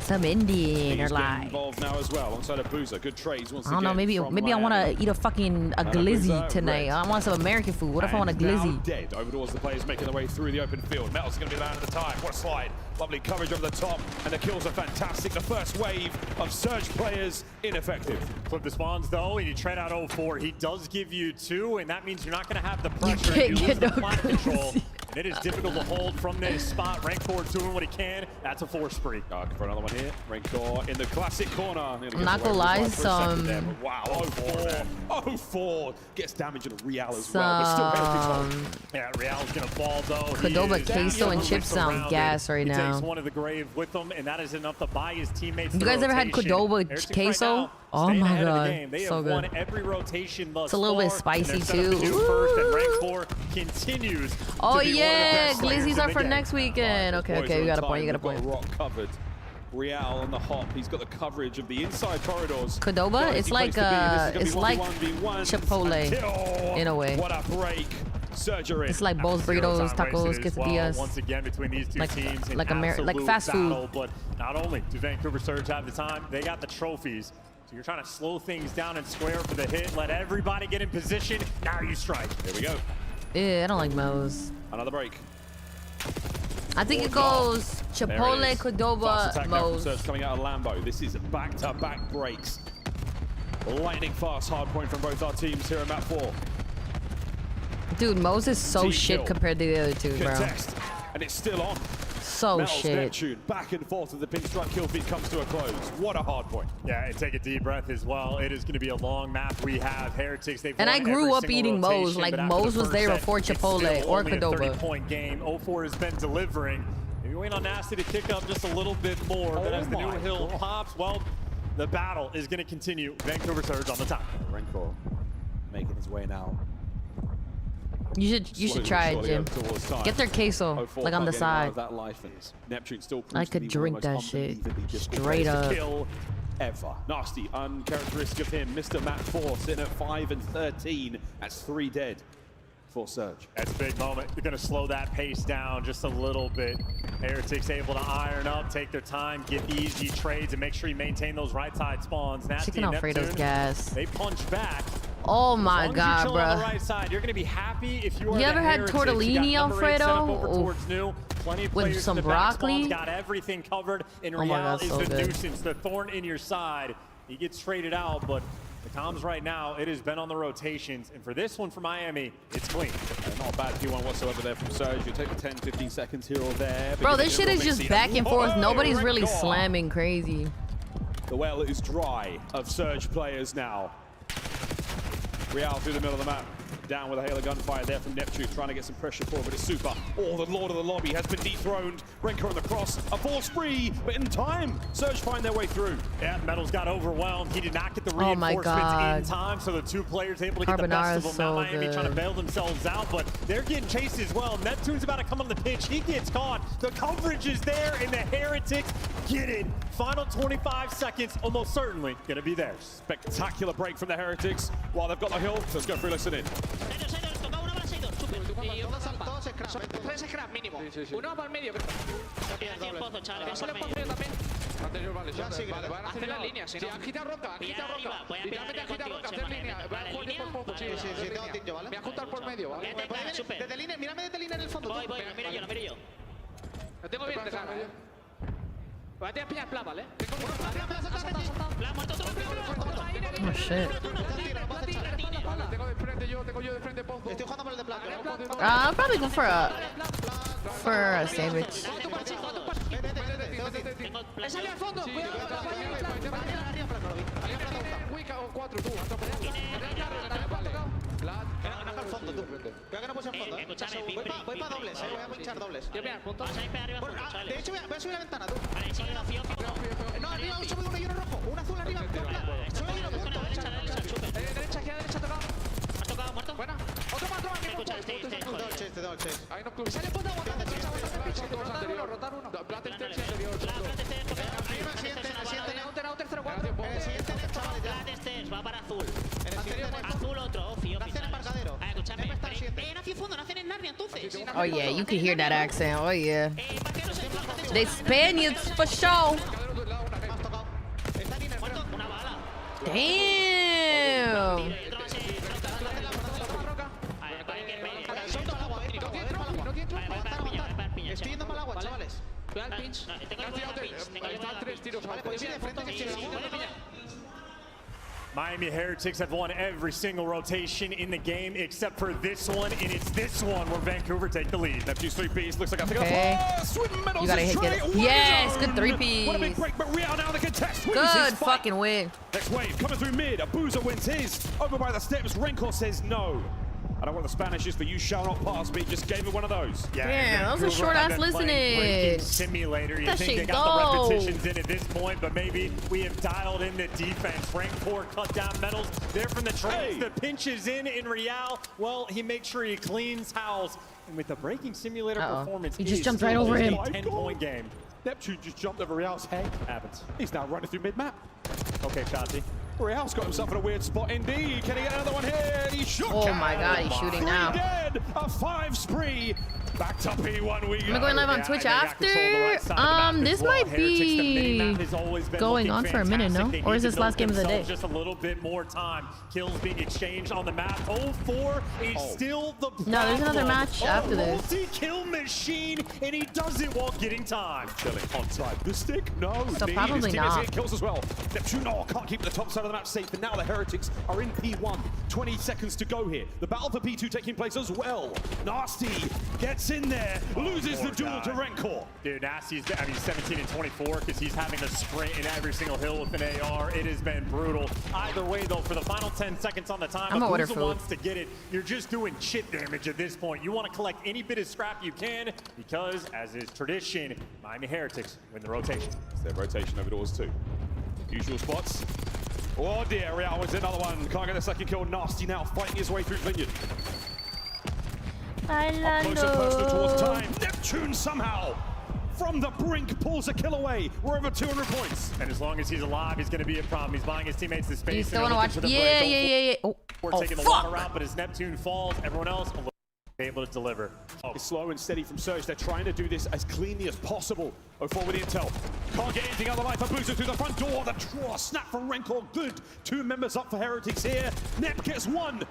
S6: some Indian or like
S16: involved now as well alongside a Boozer. Good trades once
S6: I don't know, maybe I want to eat a glizzy tonight. I want some American food. What if I want a glizzy?
S16: Dead over towards the players making their way through the open field. Metal's going to be the man at the time. What a slide. Lovely coverage over the top, and the kills are fantastic. The first wave of Surge players ineffective.
S24: Flip the spawns though, and you trade out 0-4. He does give you 2, and that means you're not going to have the pressure. You lose the flat control. And it is difficult to hold from this spot. Rancor doing what he can. That's a 4 spree.
S16: For another one here. Rancor in the classic corner.
S6: I'm not gonna lie, some.
S16: Wow, 0-4. 0-4 gets damage in a Real as well, but still Heretics.
S24: Yeah, Real's gonna fall though.
S6: Qdoba, Queso, and Chip sound gas right now.
S24: He takes one of the grave with him, and that is enough to buy his teammates.
S6: You guys ever had Qdoba Queso? Oh my god, so good.
S24: Every rotation
S6: it's a little bit spicy too.
S24: First, and Rancor continues.
S6: Oh yeah, glizzies are for next weekend. Okay, you got a point. You got a point.
S16: Rock covered. Real on the hop. He's got the coverage of the inside corridors.
S6: Qdoba, it's like Chipotle in a way.
S16: What a break. Surgery.
S6: It's like bowls, burritos, tacos, quesadillas.
S24: Once again, between these two teams,
S6: like fast food.
S24: But not only do Vancouver Surge have the time, they got the trophies. So you're trying to slow things down and square for the hit. Let everybody get in position. Now you strike.
S16: Here we go.
S6: Yeah, I don't like Moe's.
S16: Another break.
S6: I think it goes Chipotle, Qdoba, Moe's.
S16: Coming out of Lambo. This is back-to-back breaks. Lightning fast hard point from both our teams here in map 4.
S6: Dude, Moe's is so shit compared to the other two, bro.
S16: And it's still on.
S6: So
S16: Metal's
S6: shit.
S16: Neptune back and forth as the pinstripe kill feed comes to a close. What a hard point.
S24: Yeah, and take a deep breath as well. It is going to be a long map. We have Heretics.
S6: And I grew up eating Moe's. Like Moe's was there before Chipotle or Qdoba.
S24: 30-point game. 0-4 has been delivering. If you wait on Nasty to kick up just a little bit more, but as the new hill pops, well, the battle is going to continue. Vancouver Surge on the top.
S8: Rancor making his way now.
S6: You should try it, Jim. Get their queso, like on the side. I could drink that shit straight up.
S16: Kill ever. Nasty, uncharacteristic of him. Mr. Map 4 sitting at 5 and 13. That's 3 dead for Surge.
S24: That's a big moment. They're going to slow that pace down just a little bit. Heretics able to iron up, take their time, get easy trades, and make sure you maintain those right side spawns. Nasty
S6: Chicken Alfredo's gas.
S24: They punch back.
S6: Oh my god, bro.
S24: On the right side, you're gonna be happy if you are.
S6: You ever had tortellini Alfredo with some broccoli?
S24: Got everything covered. And Real is the nuisance, the thorn in your side. He gets traded out, but the comms right now, it has been on the rotations. And for this one for Miami, it's clean.
S16: Not a bad P1 whatsoever there from Surge. You take the 10, 15 seconds here or there.
S6: Bro, this shit is just back and forth. Nobody's really slamming crazy.
S16: The well is dry of Surge players now. Real through the middle of the map. Down with a hail of gunfire there from Neptune, trying to get some pressure forward, but it's super. Oh, the Lord of the Lobby has been dethroned. Rancor on the cross, a 4 spree, but in time, Surge find their way through.
S24: Yeah, Metals got overwhelmed. He did not get the reinforcements in time, so the 2 players able to get the best of them. Now Miami trying to bail themselves out, but they're getting chased as well. Neptune's about to come on the pitch. He gets caught. The coverage is there, and the Heretics get it. Final 25 seconds, almost certainly going to be theirs.
S16: Spectacular break from the Heretics while they've got the hill. Let's go through, listen in.
S11: Anterior, vale,
S19: Ya, sí,
S11: vale, van a hacer
S19: la
S11: línea, sí, agita roca, literalmente agita roca, hacer línea, voy a jugar por poco, sí,
S19: tengo tinto, ¿vale?
S11: me voy a juntar por medio, ¿vale?
S19: Desde línea, mírame desde línea en el fondo.
S2: Voy, lo miro yo.
S11: Lo tengo bien de cara, voy a tirar piña en plan, ¿vale?
S6: Oh shit.
S11: Tengo yo de frente, Pozo.
S19: Estoy jugando por el de plata.
S6: I'll probably go for a sandwich.
S11: ¡He salido al fondo! ¡Cuidado! Wicca o 4, tú.
S19: Ven al fondo, tú. Creo que no puse en fondo, Voy para dobles, voy a pinchar dobles.
S2: Quiero pegar puntos. Vas a ir para arriba, chavales.
S19: De hecho, voy a subir la ventana, tú.
S2: Vale, sigue, fío.
S19: No, arriba, sube uno y uno rojo. Un azul arriba, sube uno, punto.
S11: Derecha, aquí a derecha, tocado.
S2: Has tocado, muerto.
S11: Buena. Otro más,
S2: Escucha, este.
S19: Double chase.
S11: Ahí no club. Sale punto, rotar uno. Plata el tercio anterior.
S19: Tercero, 4. En el siguiente, chavales, ya.
S2: Va para azul. Azul otro, fío.
S19: Nacen embarcadero.
S2: Escúchame. Nació fondo, nacen en Narnia entonces.
S6: Oh yeah, you can hear that accent. Oh yeah. They Spaniards for sure.
S2: Una bala.
S6: Damn.
S19: Estoy yendo para el agua, chavales.
S11: Cuidado el pinch. Están 3 tiros.
S19: Vale, podéis ir de frente que estoy en el agua.
S24: Miami Heretics have won every single rotation in the game except for this one, and it's this one where Vancouver take the lead. Neptune's 3-piece looks like I think
S6: Okay. You gotta hit it. Yes, good 3-piece.
S14: What a big break, but Real now the contest wins
S6: Good
S14: his fight.
S6: fucking win.
S14: Next wave coming through mid. Abuza wins his. Over by the steps, Rencor says no. I don't know what the Spanish is, but you shall not pass me. Just gave it one of those.
S24: Yeah,
S6: Damn, that was a
S24: Vancouver
S6: short
S24: have
S6: ass
S24: been playing
S6: listening.
S24: breaking simulator. You
S6: That
S24: think they
S6: shit
S24: got the
S6: go.
S24: repetitions in at this point, but maybe we have dialed in the defense. Rancor cut down metals. There from the trains. The pinch is in Real. Well, he makes sure he cleans house. And with the breaking simulator performance,
S6: He just jumped right over him.
S24: 10-point game.
S14: Neptune just jumped over Real's head.
S24: Happens.
S14: He's now running through mid-map.
S24: Okay, Shotzi.
S14: Real's got himself in a weird spot indeed. Can he get another one here? He shook.
S6: Oh my god, he's shooting
S14: 3
S6: now.
S14: dead. A 5 spree. Back to P1 we go.
S6: Am I going live on Twitch after? This might be going on for a minute, no? Or is this last game of the day?
S24: Just a little bit more time. Kills being exchanged on the map. 0-4 is still the problem.
S6: No, there's another match after this.
S24: Multi-kill machine, and he does it while getting time. Chilling on side. The stick? No.
S6: So
S14: indeed.
S6: probably
S14: His team is
S6: not.
S14: getting kills as well. Neptune can't keep the top side of the map safe, but now the Heretics are in P1. 20 seconds to go here. The battle for P2 taking place as well. Nasty gets in there, loses the duel to Rencor.
S24: Dude, Nasty's, 17 and 24 because he's having to sprint in every single hill with an AR. It has been brutal. Either way, though, for the final 10 seconds on the time, if Abuza wants to get it, you're just doing shit damage at this point. You want to collect any bit of scrap you can because, as is tradition, Miami Heretics win the rotation.
S14: It's their rotation over doors too. Usual spots. Oh dear, Real wins another one. Can't get the second kill. Nasty now fighting his way through Vineyard. Up close and personal towards time. Neptune somehow from the brink pulls a kill away. We're over 200 points.
S24: And as long as he's alive, he's going to be a problem. He's buying his teammates the space.
S6: You still want to watch? Yeah.
S24: We're taking the
S6: fuck.
S24: water route, but as Neptune falls, everyone else will be able to deliver.
S14: It's slow and steady from Surge. They're trying to do this as cleanly as possible. 0-4 with the intel. Can't get anything out of the life of Boozer through the front door. The draw snap from Rencor. Good. 2 members up for Heretics here. Nep gets 1.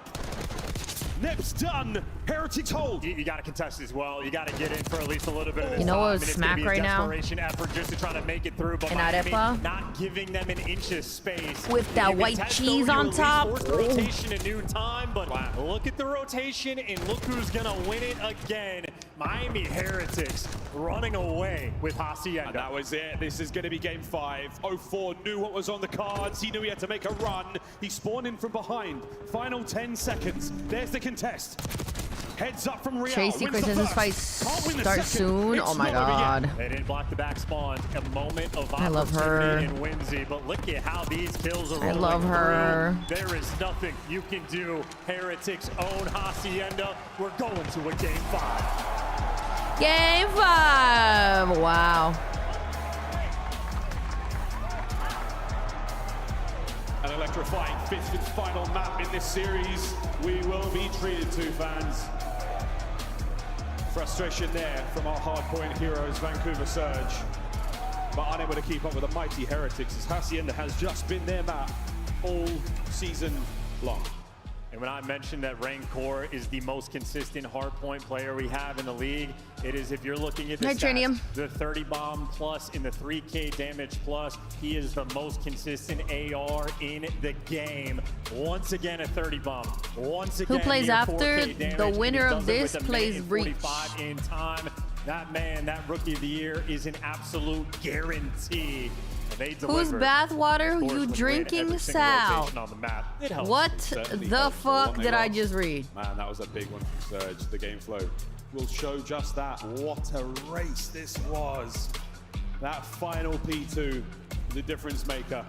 S14: Nep's done. Heretics hold.
S24: You got to contest as well. You got to get in for at least a little bit of this
S6: You know
S24: time.
S6: what's smack right now?
S24: Desperation effort just to try to make it through, but Miami not giving them an inch of space.
S6: With that white cheese on top.
S24: Forced the rotation a new time, but look at the rotation and look who's gonna win it again. Miami Heretics running away with Hacienda.
S14: And that was it. This is going to be game 5. 0-4 knew what was on the cards. He knew he had to make a run. He spawned in from behind. Final 10 seconds. There's the contest. Heads up from Real.
S6: Tracy Secret says this fight starts soon. Oh my god.
S24: They didn't block the back spawn. A moment of
S6: I love her.
S24: and whimsy, but look at how these kills are rolling.
S6: I love her.
S24: Through. There is nothing you can do. Heretics own Hacienda. We're going to a game 5.
S6: Game 5. Wow.
S14: An electrifying 5th and final map in this series. We will be treated to, fans. Frustration there from our hardpoint heroes, Vancouver Surge. but unable to keep up with the mighty Heretics as Hacienda has just been their map all season long.
S24: And when I mentioned that Rancor is the most consistent hardpoint player we have in the league, it is, if you're looking at the stats, the 30 bomb plus in the 3K damage plus, he is the most consistent AR in the game. Once again, a 30 bomb. Once again,
S6: who plays after? The winner of this plays Reach.
S24: In time. That man, that rookie of the year, is an absolute guarantee.
S6: Whose bathwater you drinking, Sal? What the fuck did I just read?
S16: Man, that was a big one from Surge. The game flow will show just that. What a race this was. That final P2, the difference maker.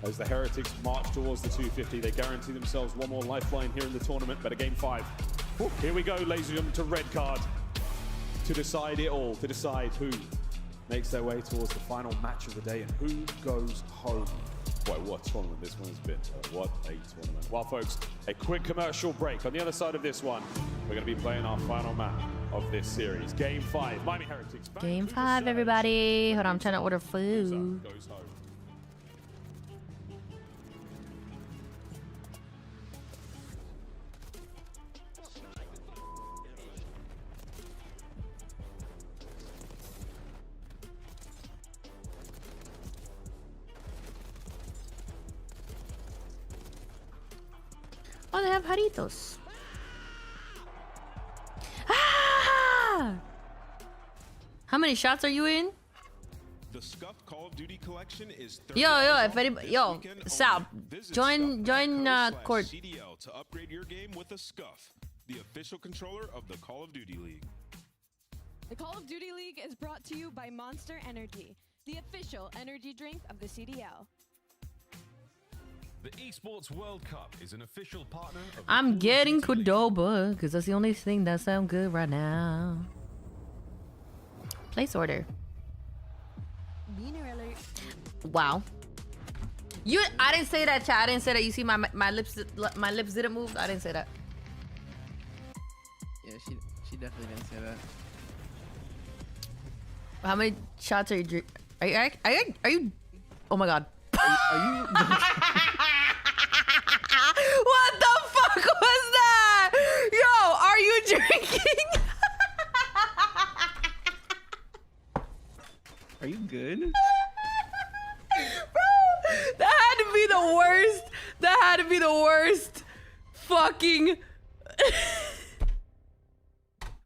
S16: As the Heretics march towards the 250, they guarantee themselves one more lifeline here in the tournament, but a game 5. Here we go, ladies and gentlemen, to red card. To decide it all, to decide who makes their way towards the final match of the day and who goes home. Boy, what a tournament this one has been. What a tournament. Well, folks, a quick commercial break. On the other side of this one, we're going to be playing our final map of this series. Game 5, Miami Heretics.
S6: Game 5, everybody. Hold on, I'm trying to order food.
S16: Goes home.
S6: Oh, they have Jaritos. Ah! How many shots are you in?
S1: The Scuff Call of Duty collection is
S6: yo, if anybody, Sal, join court.
S1: CDL to upgrade your game with a Scuff, the official controller of the Call of Duty League.
S20: The Call of Duty League is brought to you by Monster Energy, the official energy drink of the CDL.
S17: The Esports World Cup is an official partner of
S6: I'm getting Cordoba because that's the only thing that sounds good right now. Place order.
S20: Wiener alert.
S6: Wow. I didn't say that, chat. I didn't say that. You see my lips didn't move. I didn't say that.
S15: Yeah, she definitely didn't say that.
S6: How many shots are you drinking? Are you? Oh my god.
S15: Are you?
S6: What the fuck was that? Yo, are you drinking?
S15: Are you good?
S6: Bro, that had to be the worst. That had to be the worst fucking.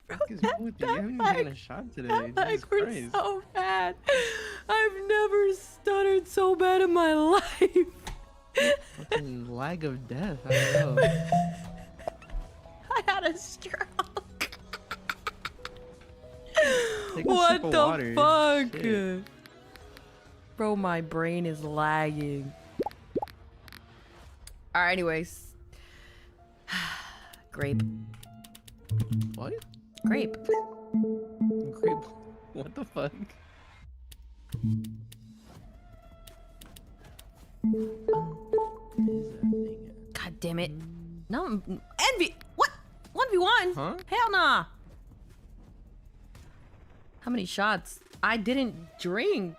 S15: What is wrong with you? You haven't even taken a shot today. Jesus Christ.
S6: So bad. I've never stuttered so bad in my life.
S15: Fucking lag of death. I don't know.
S6: I had a stroke.
S15: What
S6: the fuck? Shit. Bro, my brain is lagging. Alright, anyways. Grape.
S15: What?
S6: Grape.
S15: Grape. What the fuck?
S6: God damn it. No, envy. What? 1v1?
S15: Huh?
S6: Hell nah. How many shots? I didn't drink.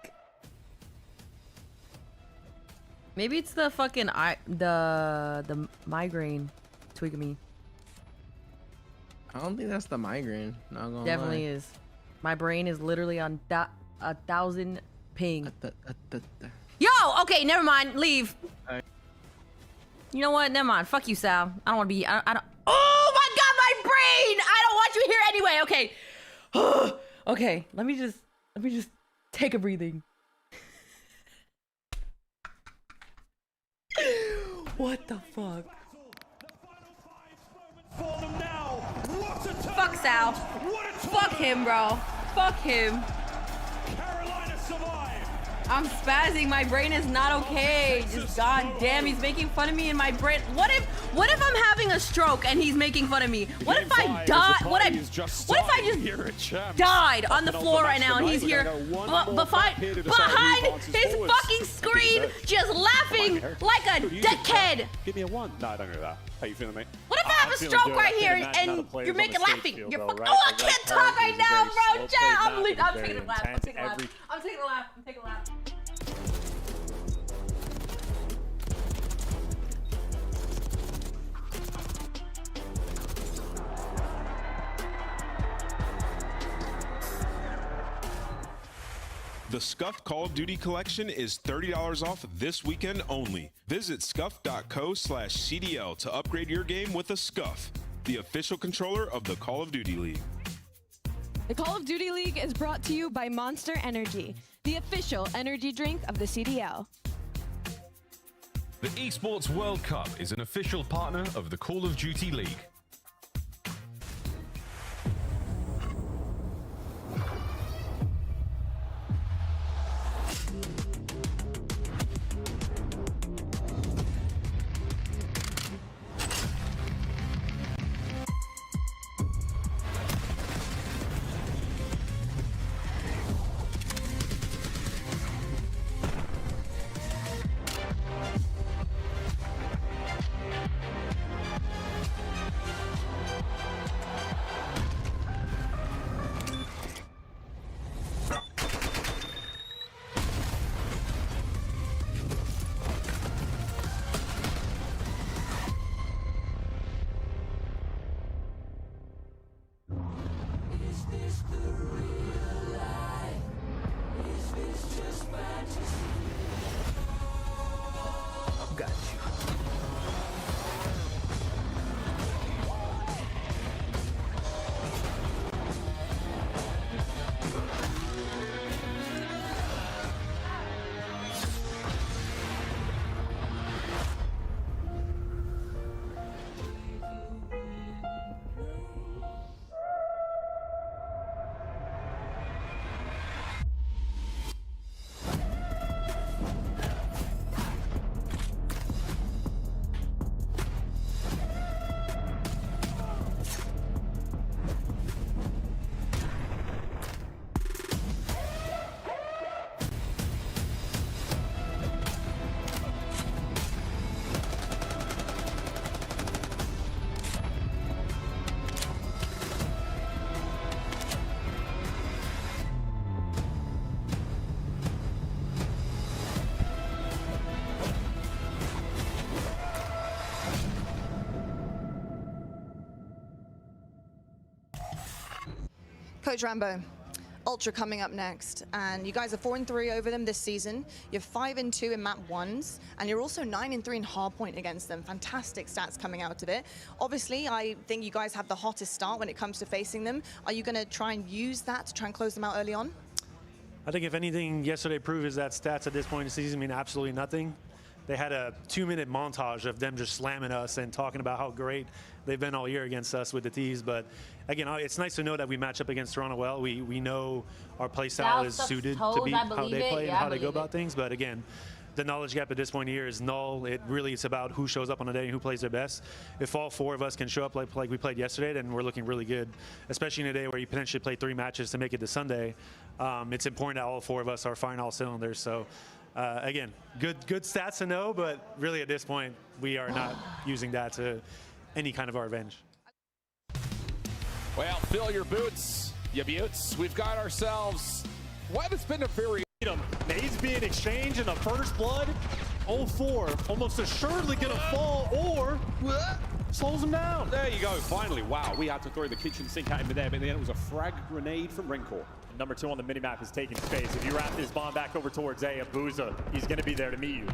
S6: Maybe it's the fucking the migraine tweaking me.
S15: I don't think that's the migraine. Not gonna
S6: Definitely
S15: lie.
S6: is. My brain is literally on 1,000 ping. Yo, okay, never mind. Leave. You know what? Never mind. Fuck you, Sal. I don't want to be. I don't. Oh my god, my brain! I don't want you here anyway. Okay. Okay. Let me just take a breathing. What the fuck? Fuck Sal. Fuck him, bro. Fuck him. I'm spazzing. My brain is not okay. Just goddamn, he's making fun of me in my brain. What if I'm having a stroke and he's making fun of me? What if I die? What if I just died on the floor right now and he's here behind his fucking screen, just laughing like a dickhead?
S16: Give me a 1. No, I don't know that. How you feeling, mate?
S6: What if I have a stroke right here and you're making laughing? You're I can't talk right now, bro. Chat, I'm I'm taking a lap. I'm taking a lap. I'm taking a lap. I'm taking a lap.
S13: The Scuffed Call of Duty collection is $30 off this weekend only. Visit scuff.co/CDL to upgrade your game with a Scuff, the official controller of the Call of Duty League.
S20: The Call of Duty League is brought to you by Monster Energy, the official energy drink of the CDL.
S17: The Esports World Cup is an official partner of the Call of Duty League.
S12: Coach Rambo, Ultra coming up next, and you guys are 4-3 over them this season. You're 5-2 in map 1s, and you're also 9-3 in Hardpoint against them. Fantastic stats coming out of it. Obviously, I think you guys have the hottest start when it comes to facing them. Are you going to try and use that to try and close them out early on?
S14: I think if anything yesterday proved is that stats at this point in the season mean absolutely nothing. They had a 2-minute montage of them just slamming us and talking about how great they've been all year against us with the T's. But again, it's nice to know that we match up against Toronto well. We know our play style is suited to beat how they play and how they go about things. But again, the knowledge gap at this point here is null. It really is about who shows up on the day and who plays their best. If all 4 of us can show up like we played yesterday, then we're looking really good, especially in a day where you potentially play 3 matches to make it to Sunday. It's important that all 4 of us are firing all cylinders. So again, good stats to know, but really at this point, we are not using that to any kind of our advantage.
S11: Well, fill your boots, you buttes. We've got ourselves what has been a very
S24: Nades being exchanged in the first blood. 0-4, almost assuredly gonna fall, or slows him down.
S16: There you go, finally. Wow, we had to throw the kitchen sink at him there, but then it was a frag grenade from Rencor.
S24: Number 2 on the minimap is taking space. If you wrap this bomb back over towards A, Booza, he's gonna be there to meet you.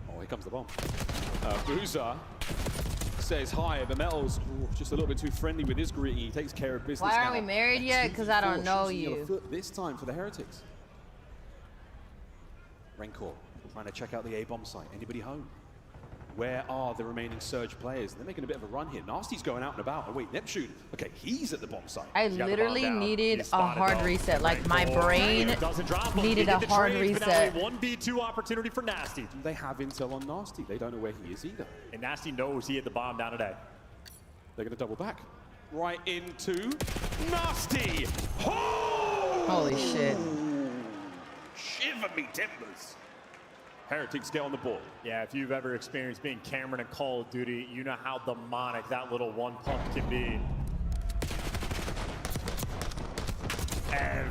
S16: Oh, here comes the bomb. Booza says hi, but Metal's just a little bit too friendly with his gritty. He takes care of business.
S6: Why aren't we married yet? Because I don't know you.
S16: This time for the Heretics. Rencor trying to check out the A-bomb site. Anybody home? Where are the remaining Surge players? They're making a bit of a run here. Nasty's going out and about. Oh wait, Neptune. Okay, he's at the bomb site.
S6: I literally needed a hard reset. Like my brain needed a hard reset.
S24: 1v2 opportunity for Nasty.
S16: Do they have intel on Nasty? They don't know where he is either.
S24: And Nasty knows he hit the bomb down today.
S16: They're going to double back. Right into Nasty.
S6: Oh! Holy shit.
S16: Shiver me timbers. Heretics get on the board.
S24: Yeah, if you've ever experienced being Cameron in Call of Duty, you know how demonic that little one pump can be.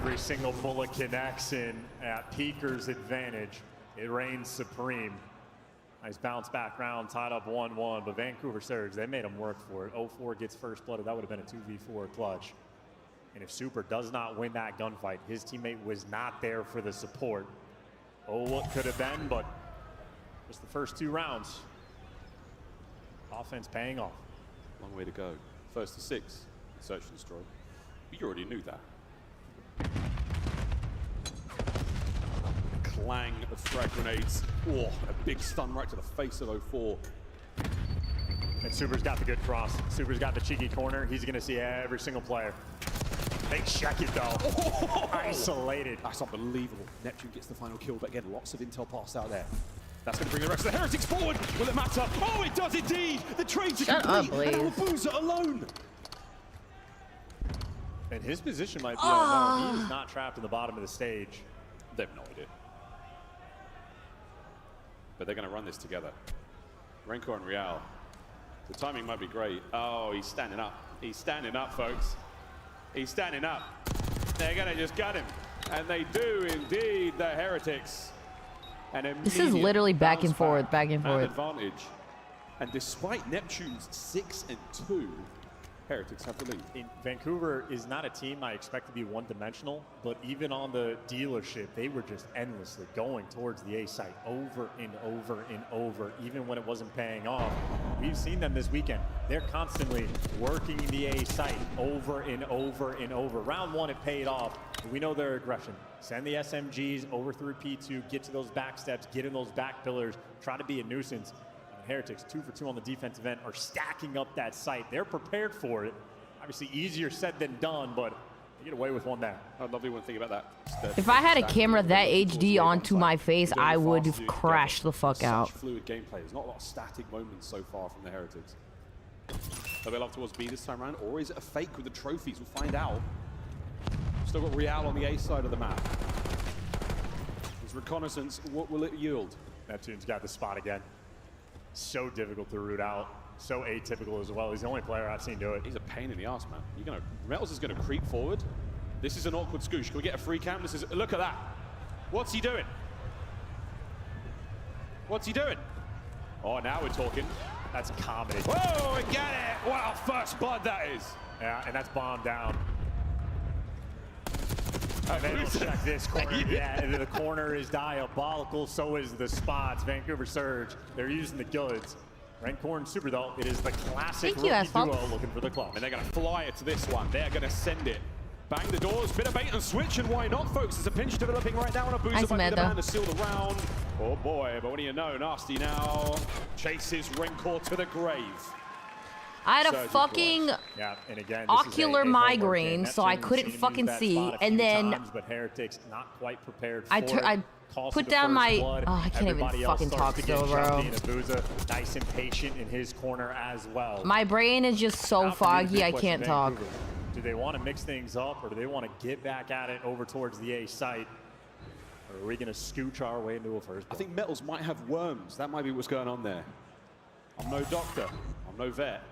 S24: Every single bullet connects in at Peaker's advantage. It reigns supreme. Nice bounce back round, tied up 1-1, but Vancouver Surge, they made them work for it. 0-4 gets first blooded. That would have been a 2v4 clutch. And if Super does not win that gunfight, his teammate was not there for the support. Oh, what could have been, but just the first 2 rounds. Offense paying off.
S16: Long way to go. First to 6, search and destroy. But you already knew that. Clang of frag grenades. Oh, a big stun right to the face of 0-4.
S24: And Super's got the good cross. Super's got the cheeky corner. He's going to see every single player. They check it though. Oh, isolated.
S16: That's unbelievable. Neptune gets the final kill, but again, lots of intel passed out there. That's going to bring the rest of the Heretics forward. Will it matter? Oh, it does indeed. The trades are complete. And Albuza alone.
S24: And his position might be unknown. He is not trapped in the bottom of the stage.
S16: They have no idea. But they're going to run this together. Rencor and Real. The timing might be great. Oh, he's standing up. He's standing up, folks. He's standing up. They're going to just gut him. And they do indeed, the Heretics.
S6: This is literally back and forth, back and forth.
S16: Advantage. And despite Neptune's 6-2, Heretics have the lead.
S24: Vancouver is not a team I expect to be one-dimensional, but even on the dealership, they were just endlessly going towards the A site over and over and over, even when it wasn't paying off. We've seen them this weekend. They're constantly working the A site over and over and over. Round 1, it paid off. We know their aggression. Send the SMGs over through P2, get to those back steps, get in those back pillars, try to be a nuisance. Heretics 2 for 2 on the defensive end are stacking up that site. They're prepared for it. Obviously easier said than done, but they get away with one there.
S16: I'd love you one thing about that.
S6: If I had a camera that HD onto my face, I would have crashed the fuck out.
S16: Such fluid gameplay. There's not a lot of static moments so far from the Heretics. Are they love towards B this time around, or is it a fake with the trophies? We'll find out. Still got Real on the A side of the map. There's reconnaissance. What will it yield?
S24: Neptune's got the spot again. So difficult to root out. So atypical as well. He's the only player I've seen do it.
S16: He's a pain in the ass, man. Metals is going to creep forward. This is an awkward scoosh. Can we get a free cam? Look at that. What's he doing? What's he doing? Oh, now we're talking.
S24: That's comedy.
S16: Whoa, we get it. Wow, first blood that is.
S24: Yeah, and that's bombed down. They don't check this corner. Yeah, and the corner is diabolical. So is the spots. Vancouver Surge, they're using the goods. Rencor and Super, though, it is the classic rookie duo looking for the club.
S16: And they're going to fly it to this one. They're going to send it. Bang the doors, bit of bait and switch, and why not, folks? There's a pinch developing right now on a booster by the man to seal the round. Oh boy, but what do you know? Nasty now chases Rencor to the grave.
S6: I had a fucking ocular migraine, so I couldn't fucking see. And then
S24: but Heretics not quite prepared for
S6: I put down my. Oh, I can't even fucking talk still, bro.
S24: Nice and patient in his corner as well.
S6: My brain is just so foggy, I can't talk.
S24: Do they want to mix things up, or do they want to get back at it over towards the A site? Or are we going to scooch our way into a first?
S16: I think Metals might have worms. That might be what's going on there. I'm no doctor. I'm no vet.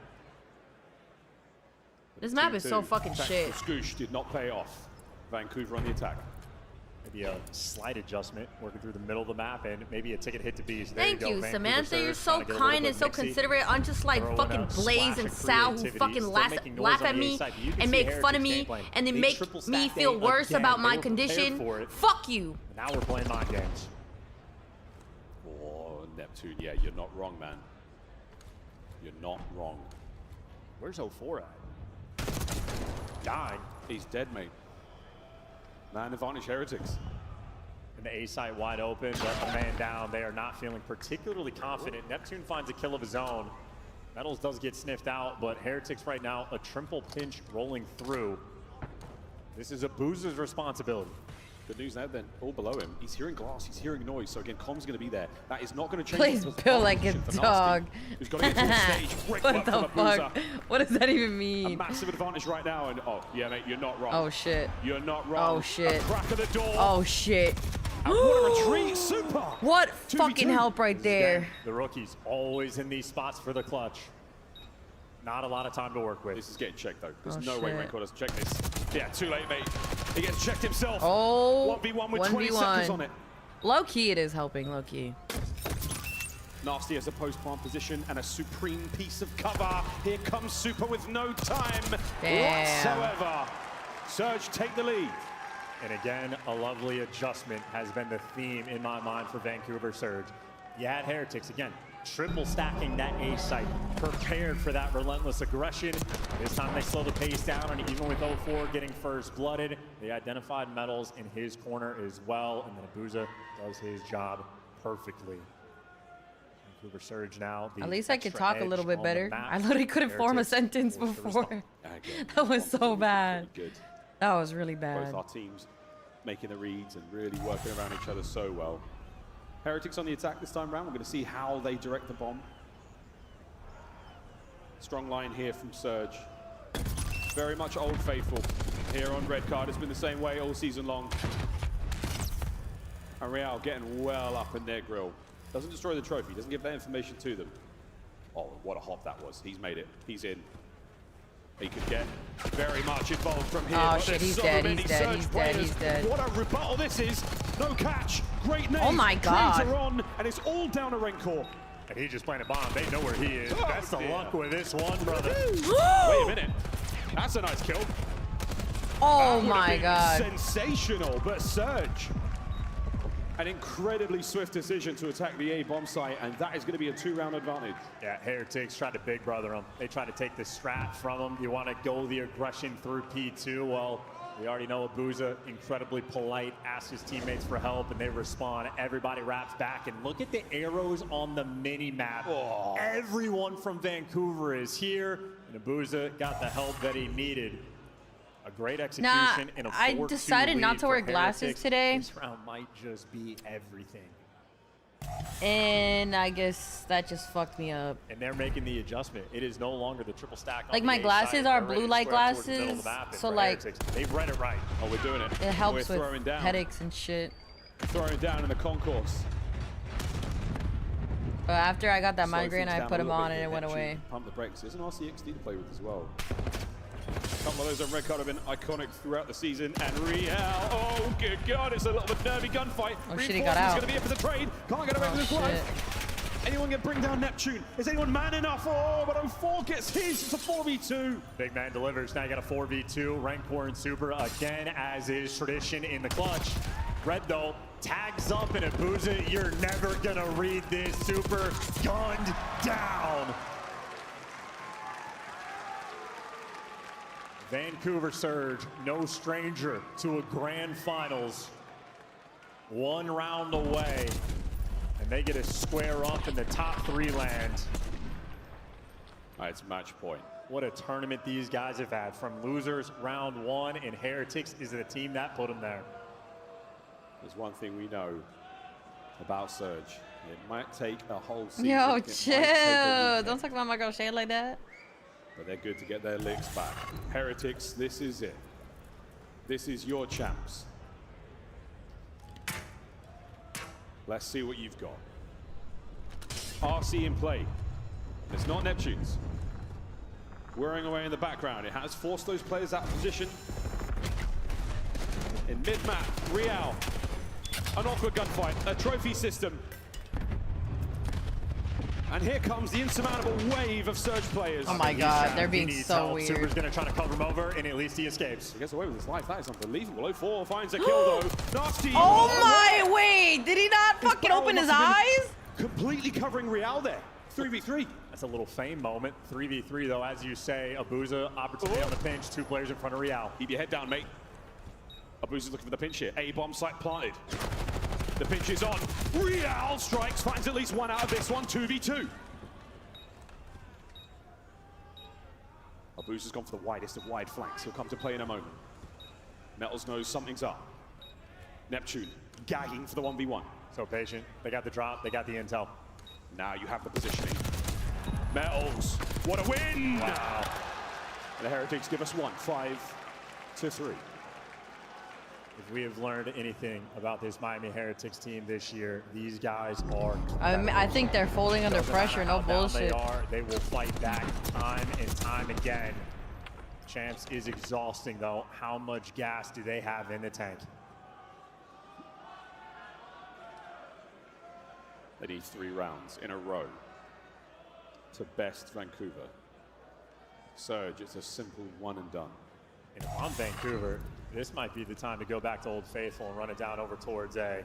S6: This map is so fucking shit.
S16: Scoosh did not pay off. Vancouver on the attack.
S24: Maybe a slight adjustment working through the middle of the map, and maybe a ticket hit to B. So
S6: thank you, Samantha. You're so kind and so considerate. I'm just like fucking Blaze and Sal, who fucking laugh at me and make fun of me and then make me feel worse about my condition. Fuck you.
S24: Now we're playing mind games.
S16: Oh, Neptune. Yeah, you're not wrong, man. You're not wrong.
S24: Where's 0-4 at? Dying.
S16: He's dead, mate. Man advantage Heretics.
S24: And the A site wide open, let the man down. They are not feeling particularly confident. Neptune finds a kill of his own. Metals does get sniffed out, but Heretics right now, a triple pinch rolling through. This is Abuza's responsibility.
S16: Good news now then, all below him. He's hearing glass, he's hearing noise, so again, comms going to be there. That is not going to change.
S6: Please Bill like a dog.
S16: Who's got to get to the stage. Great
S6: what the fuck? What does that even mean?
S16: A massive advantage right now, and oh, yeah, mate, you're not wrong.
S6: Oh, shit.
S16: You're not wrong.
S6: Oh, shit.
S16: A crack of the door.
S6: Oh, shit.
S16: And what a retreat, Super.
S6: What fucking help right there.
S24: The rookies always in these spots for the clutch. Not a lot of time to work with.
S16: This is getting checked, though. There's no way Rencor doesn't check this. Yeah, too late, mate.
S14: He gets checked himself.
S6: Oh,
S14: 1v1 with 20 seconds on it.
S6: Low key, it is helping. Low key.
S14: Nasty as a post-plant position and a supreme piece of cover. Here comes Super with no time whatsoever. Surge take the lead. And again, a lovely adjustment has been the theme in my mind for Vancouver Surge. You had Heretics, again, triple stacking that A site, prepared for that relentless aggression. This time they slow the pace down, and even with 0-4 getting first blooded, they identified Metals in his corner as well, and then Abuza does his job perfectly. Vancouver Surge now.
S6: At least I could talk a little bit better. I literally couldn't form a sentence before. That was so bad. That was really bad.
S16: Both our teams making the reads and really working around each other so well. Heretics on the attack this time around. We're going to see how they direct the bomb. Strong line here from Surge. Very much old faithful here on red card. It's been the same way all season long. And Real getting well up in their grill. Doesn't destroy the trophy, doesn't give that information to them. Oh, what a hop that was. He's made it. He's in. He could get very much involved from here.
S6: Oh shit, he's dead, he's dead, he's dead, he's dead.
S14: What a rebuttal this is. No catch. Great name.
S6: Oh my god.
S14: Trades are on, and it's all down to Rencor. And he just playing a bomb. They know where he is. Best of luck with this one, brother. Wait a minute. That's a nice kill.
S6: Oh my god.
S14: Sensational, but Surge.
S16: An incredibly swift decision to attack the A bomb site, and that is going to be a 2-round advantage.
S14: Yeah, Heretics tried to big brother him. They tried to take the strat from him. You want to go the aggression through P2. Well, we already know Abuza, incredibly polite, asks his teammates for help, and they respond. Everybody wraps back, and look at the arrows on the mini-map. Oh. Everyone from Vancouver is here, and Abuza got the help that he needed. A great execution in a 4-2
S6: I decided not to wear glasses
S14: Heretics.
S6: today.
S14: This round might just be everything.
S6: And I guess that just fucked me up.
S14: And they're making the adjustment. It is no longer the triple stack.
S6: Like my glasses are blue light glasses, so like
S14: they've read it right.
S16: Oh, we're doing it.
S6: It helps with headaches and shit.
S16: Throwing down in the concourse.
S6: But after I got that migraine, I put them on and it went away.
S16: Pump the brakes. There's an RCXD to play with as well. A couple of those on red card have been iconic throughout the season. And Real, oh good God, it's a little bit nervy gunfight.
S6: Oh shit, he got out.
S14: Going to be here for the trade. Can't get away with his life. Anyone can bring down Neptune? Is anyone man enough? Oh, but 0-4 gets his. It's a 4v2. Big man delivers. Now you got a 4v2. Rancor and Super again, as is tradition in the clutch. Red though tags up in Abuza. You're never gonna read this. Super gunned down. Vancouver Surge, no stranger to a grand finals. 1 round away, and they get to square up in the top 3 land.
S16: All right, it's match point.
S14: What a tournament these guys have had. From losers, round 1, and Heretics is the team that put them there.
S16: There's one thing we know about Surge. It might take a whole season.
S6: Yo, chill. Don't talk about my girl Shade like that.
S16: But they're good to get their licks back. Heretics, this is it. This is your champs. Let's see what you've got. RC in play. It's not Neptune's. Whirring away in the background. It has forced those players out of position. In mid-map, Real. An awkward gunfight, a trophy system. And here comes the insurmountable wave of Surge players.
S6: Oh my god, they're being so weird.
S14: Super's gonna try to cover him over, and at least he escapes.
S16: He gets away with his life. That is unbelievable. 0-4 finds a kill though. Nasty.
S6: Oh my, wait, did he not fucking open his eyes?
S14: Completely covering Real there. 3v3. That's a little fame moment. 3v3 though, as you say. Abuza, opportunity on the pinch. 2 players in front of Real.
S16: Keep your head down, mate. Abuza's looking for the pinch here. A-bomb site planted. The pinch is on. Real strikes, finds at least 1 out of this one. 2v2. Abuza's gone for the widest of wide flanks. He'll come to play in a moment. Metals knows something's up. Neptune gagging for the 1v1.
S14: So patient. They got the drop. They got the intel.
S16: Now you have the positioning. Metals, what a win!
S14: Wow.
S16: And the Heretics give us 1, 5-3.
S14: If we have learned anything about this Miami Heretics team this year, these guys are
S6: I think they're folding under pressure, no bullshit.
S14: They will fight back time and time again.
S24: Champs is exhausting, though. How much gas do they have in the tank?
S16: They need 3 rounds in a row to best Vancouver. Surge, it's a simple one and done.
S24: And if I'm Vancouver, this might be the time to go back to Old Faithful and run it down over towards A.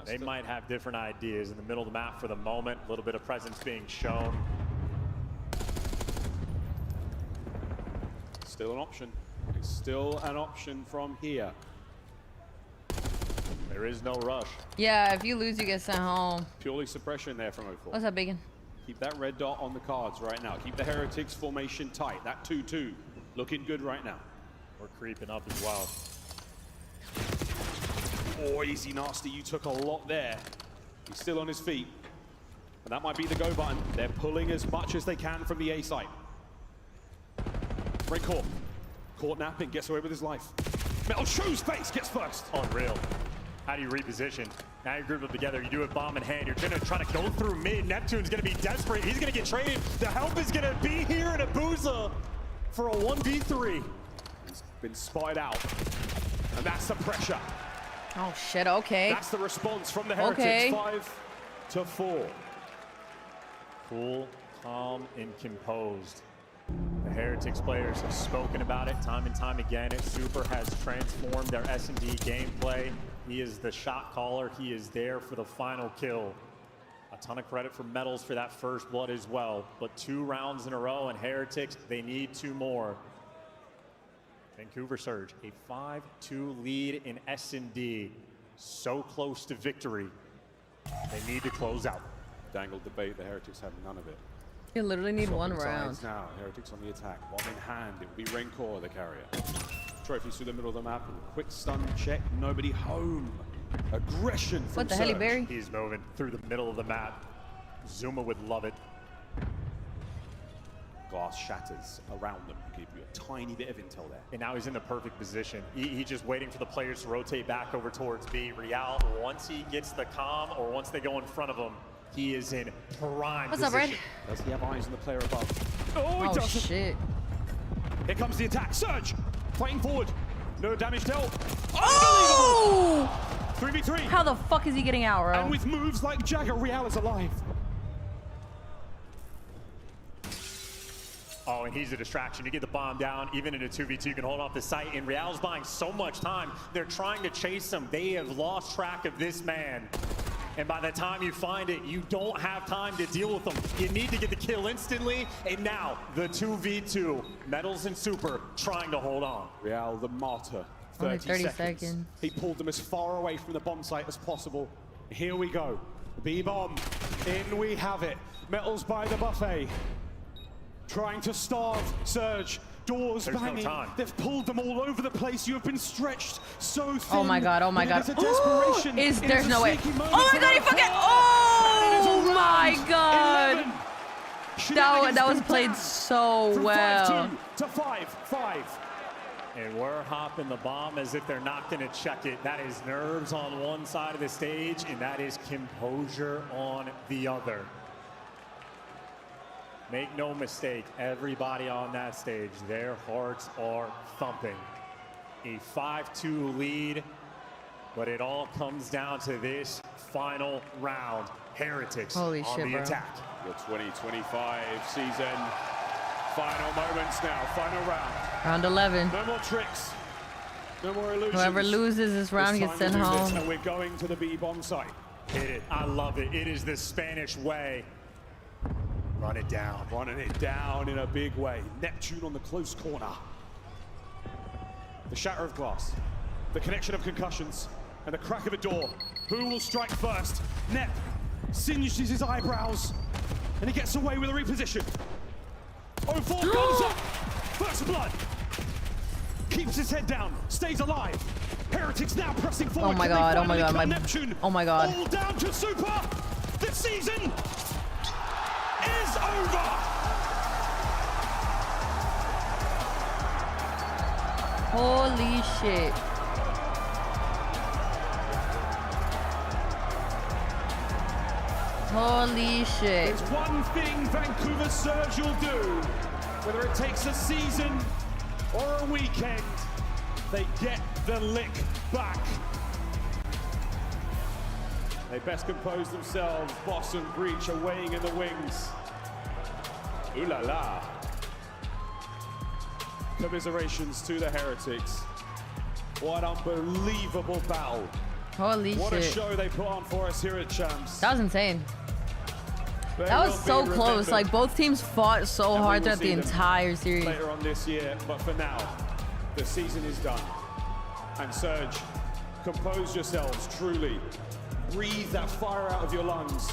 S24: They might have different ideas in the middle of the map for the moment. A little bit of presence being shown.
S16: Still an option. It's still an option from here.
S24: There is no rush.
S6: Yeah, if you lose, you get sent home.
S16: Purely suppression there from 04.
S6: What's up, Bacon?
S16: Keep that red dot on the cards right now. Keep the Heretics formation tight. That 2-2 looking good right now.
S24: We're creeping up as well.
S16: Oh, easy, nasty. You took a lot there. He's still on his feet. And that might be the go button. They're pulling as much as they can from the A site. Rancor. Caught napping, gets away with his life. Metal shoes face gets first.
S24: Unreal. How do you reposition? Now you group them together, you do it bomb in hand. You're gonna try to go through mid. Neptune's gonna be desperate. He's gonna get traded. The help is gonna be here in Abuza for a 1v3.
S16: He's been spotted out. And that's the pressure.
S6: Oh shit, okay.
S16: That's the response from the Heretics.
S6: Okay.
S24: 5-4. Cool, calm, and composed. The Heretics players have spoken about it time and time again. Super has transformed their S&D gameplay. He is the shot caller. He is there for the final kill. A ton of credit for Metals for that first blood as well. But 2 rounds in a row, and Heretics, they need 2 more. Vancouver Surge, a 5-2 lead in S&D. So close to victory. They need to close out.
S16: Dangled debate, the Heretics have none of it.
S6: You literally need
S16: Swapping
S6: 1 round.
S16: sides now, Heretics on the attack. One in hand, it will be Rancor, the carrier. Trophies through the middle of the map, and quick stun check, nobody home. Aggression from
S6: What the hell,
S16: Surge.
S6: Barry?
S24: He's moving through the middle of the map. Zuma would love it.
S16: Glass shatters around them, give you a tiny bit of intel there.
S24: And now he's in the perfect position. He's just waiting for the players to rotate back over towards B. Real, once he gets the comm or once they go in front of him, he is in prime
S6: What's
S24: position.
S6: up, Red?
S16: Does he have eyes on the player above?
S24: Oh, he doesn't.
S6: Shit.
S14: Here comes the attack. Surge, fighting forward. No damage dealt.
S6: Oh!
S14: 3v3.
S6: How the fuck is he getting out, bro?
S14: And with moves like Jagger, Real is alive.
S24: Oh, and he's a distraction. You get the bomb down, even in a 2v2, you can hold off the site. And Real's buying so much time. They're trying to chase him. They have lost track of this man. And by the time you find it, you don't have time to deal with them. You need to get the kill instantly. And now, the 2v2. Metals and Super trying to hold on.
S16: Real, the martyr.
S6: 30 seconds.
S16: He pulled them as far away from the bomb site as possible. Here we go. B-bomb. In we have it.
S14: Metals by the buffet. Trying to starve Surge. Doors
S24: There's
S14: banging.
S24: no time.
S14: They've pulled them all over the place. You have been stretched so thin.
S6: Oh my god, oh my god.
S14: There's desperation.
S6: There's no way. Oh my god, he fucking. Oh my god. That was played so well.
S14: 5-2 to 5-5.
S24: And we're hopping the bomb as if they're not going to check it. That is nerves on one side of the stage, and that is composure on the other. Make no mistake, everybody on that stage, their hearts are thumping. A 5-2 lead, but it all comes down to this final round. Heretics on the attack.
S16: Your 2025 season. Final moments now, final round.
S6: Round 11.
S14: No more tricks. No more illusions.
S6: Whoever loses this round gets sent home.
S14: And we're going to the B-bomb site.
S24: Hit it. I love it. It is the Spanish way. Run it down.
S16: Running it down in a big way. Neptune on the close corner.
S14: The shatter of glass. The connection of concussions. And the crack of a door. Who will strike first? Nep singes his eyebrows. And he gets away with a reposition. 04 goes up. First blood. Keeps his head down. Stays alive. Heretics now pressing forward.
S6: Oh my god, oh my god.
S14: Neptune.
S6: Oh my god.
S14: All down to Super. The season is over.
S6: Holy shit. Holy shit.
S14: There's one thing Vancouver Surge will do Whether it takes a season or a weekend, they get the lick back. They best compose themselves. Boss and Breach are waiting in the wings. Ooh la la. Commiserations to the Heretics. What unbelievable battle.
S6: Holy
S14: what
S6: shit.
S14: A show they put on for us here at Champs.
S6: That was insane. That was so close. Like, both teams fought so hard throughout the entire series.
S14: Later on this year, but for now, the season is done. And Surge, compose yourselves, truly. Breathe that fire out of your lungs.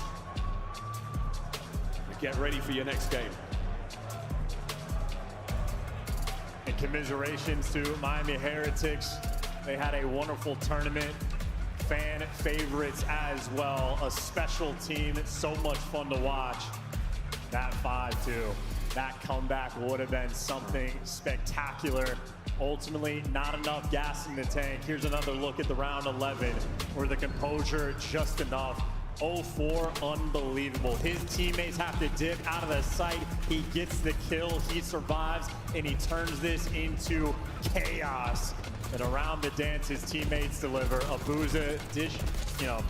S14: And get ready for your next game.
S24: And commiserations to Miami Heretics. They had a wonderful tournament. Fan favorites as well. A special team. It's so much fun to watch. That 5-2. That comeback would have been something spectacular. Ultimately, not enough gas in the tank. Here's another look at the round 11, where the composure just enough. 0-4, unbelievable. His teammates have to dip out of the sight. He gets the kill, he survives, and he turns this into chaos. And around the dance, his teammates deliver. Abuza,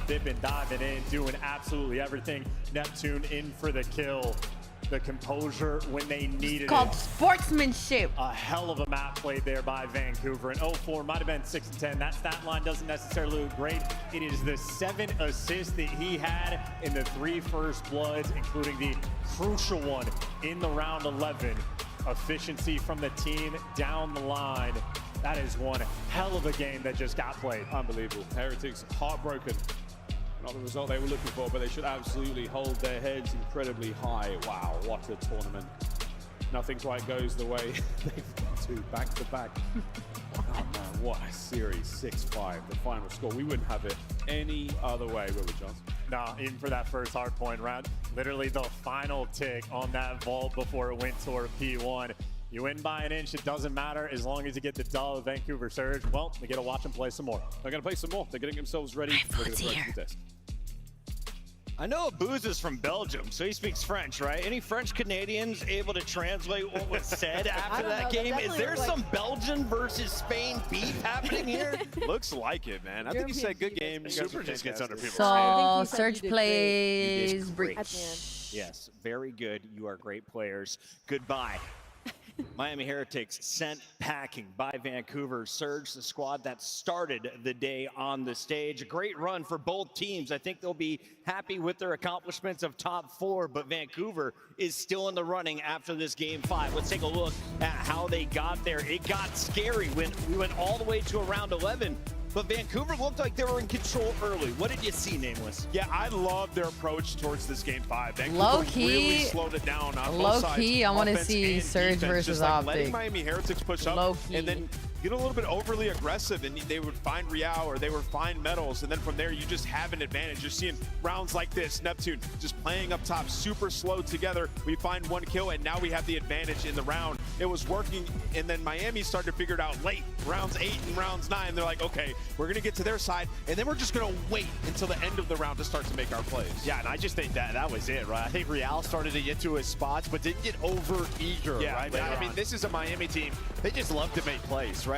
S24: dipping, diving in, doing absolutely everything. Neptune in for the kill. The composure when they needed it.
S6: Called sportsmanship.
S24: A hell of a map played there by Vancouver. And 0-4 might have been 6-10. That stat line doesn't necessarily look great. It is the 7 assists that he had in the 3 first bloods, including the crucial one in the round 11. Efficiency from the team down the line. That is one hell of a game that just got played.
S16: Unbelievable. Heretics heartbroken. Not the result they were looking for, but they should absolutely hold their heads incredibly high. Wow, what a tournament. Nothing quite goes the way they've got to back to back. Oh man, what a series. 6-5, the final score. We wouldn't have it any other way, would we, John?
S24: Nah, even for that first hardpoint round, literally the final tick on that vault before it went toward P1. You win by an inch, it doesn't matter as long as you get the dub. Vancouver Surge, well, they get to watch them play some more.
S16: They're going to play some more. They're getting themselves ready for the test.
S2: I know Abuza's from Belgium, so he speaks French, right? Any French Canadians able to translate what was said after that game? Is there some Belgian versus Spain beef happening here?
S1: Looks like it, man. I think he said good game.
S2: Super just gets under people's
S6: So, Surge plays Breach.
S2: Yes, very good. You are great players. Goodbye. Miami Heretics sent packing by Vancouver. Surge, the squad that started the day on the stage. A great run for both teams. I think they'll be happy with their accomplishments of top 4, but Vancouver is still in the running after this game 5. Let's take a look at how they got there. It got scary when we went all the way to around 11. But Vancouver looked like they were in control early. What did you see, Nameless?
S1: Yeah, I love their approach towards this game 5. Vancouver
S6: Low-key,
S1: really slowed it down on both sides.
S6: Low-key, I want to see Surge versus Optic.
S1: Letting Miami Heretics push up and then get a little bit overly aggressive, and they would find Real or they would find Metals, and then from there you just have an advantage. You're seeing rounds like this. Neptune just playing up top, super slow together. We find 1 kill, and now we have the advantage in the round. It was working, and then Miami started to figure it out late. Rounds 8 and rounds 9, they're like, okay, we're gonna get to their side, and then we're just gonna wait until the end of the round to start to make our plays.
S4: Yeah, and I just think that was it, right? I think Real started to get to his spots, but didn't get over eager, right? I mean, this is a Miami team. They just love to make plays, right?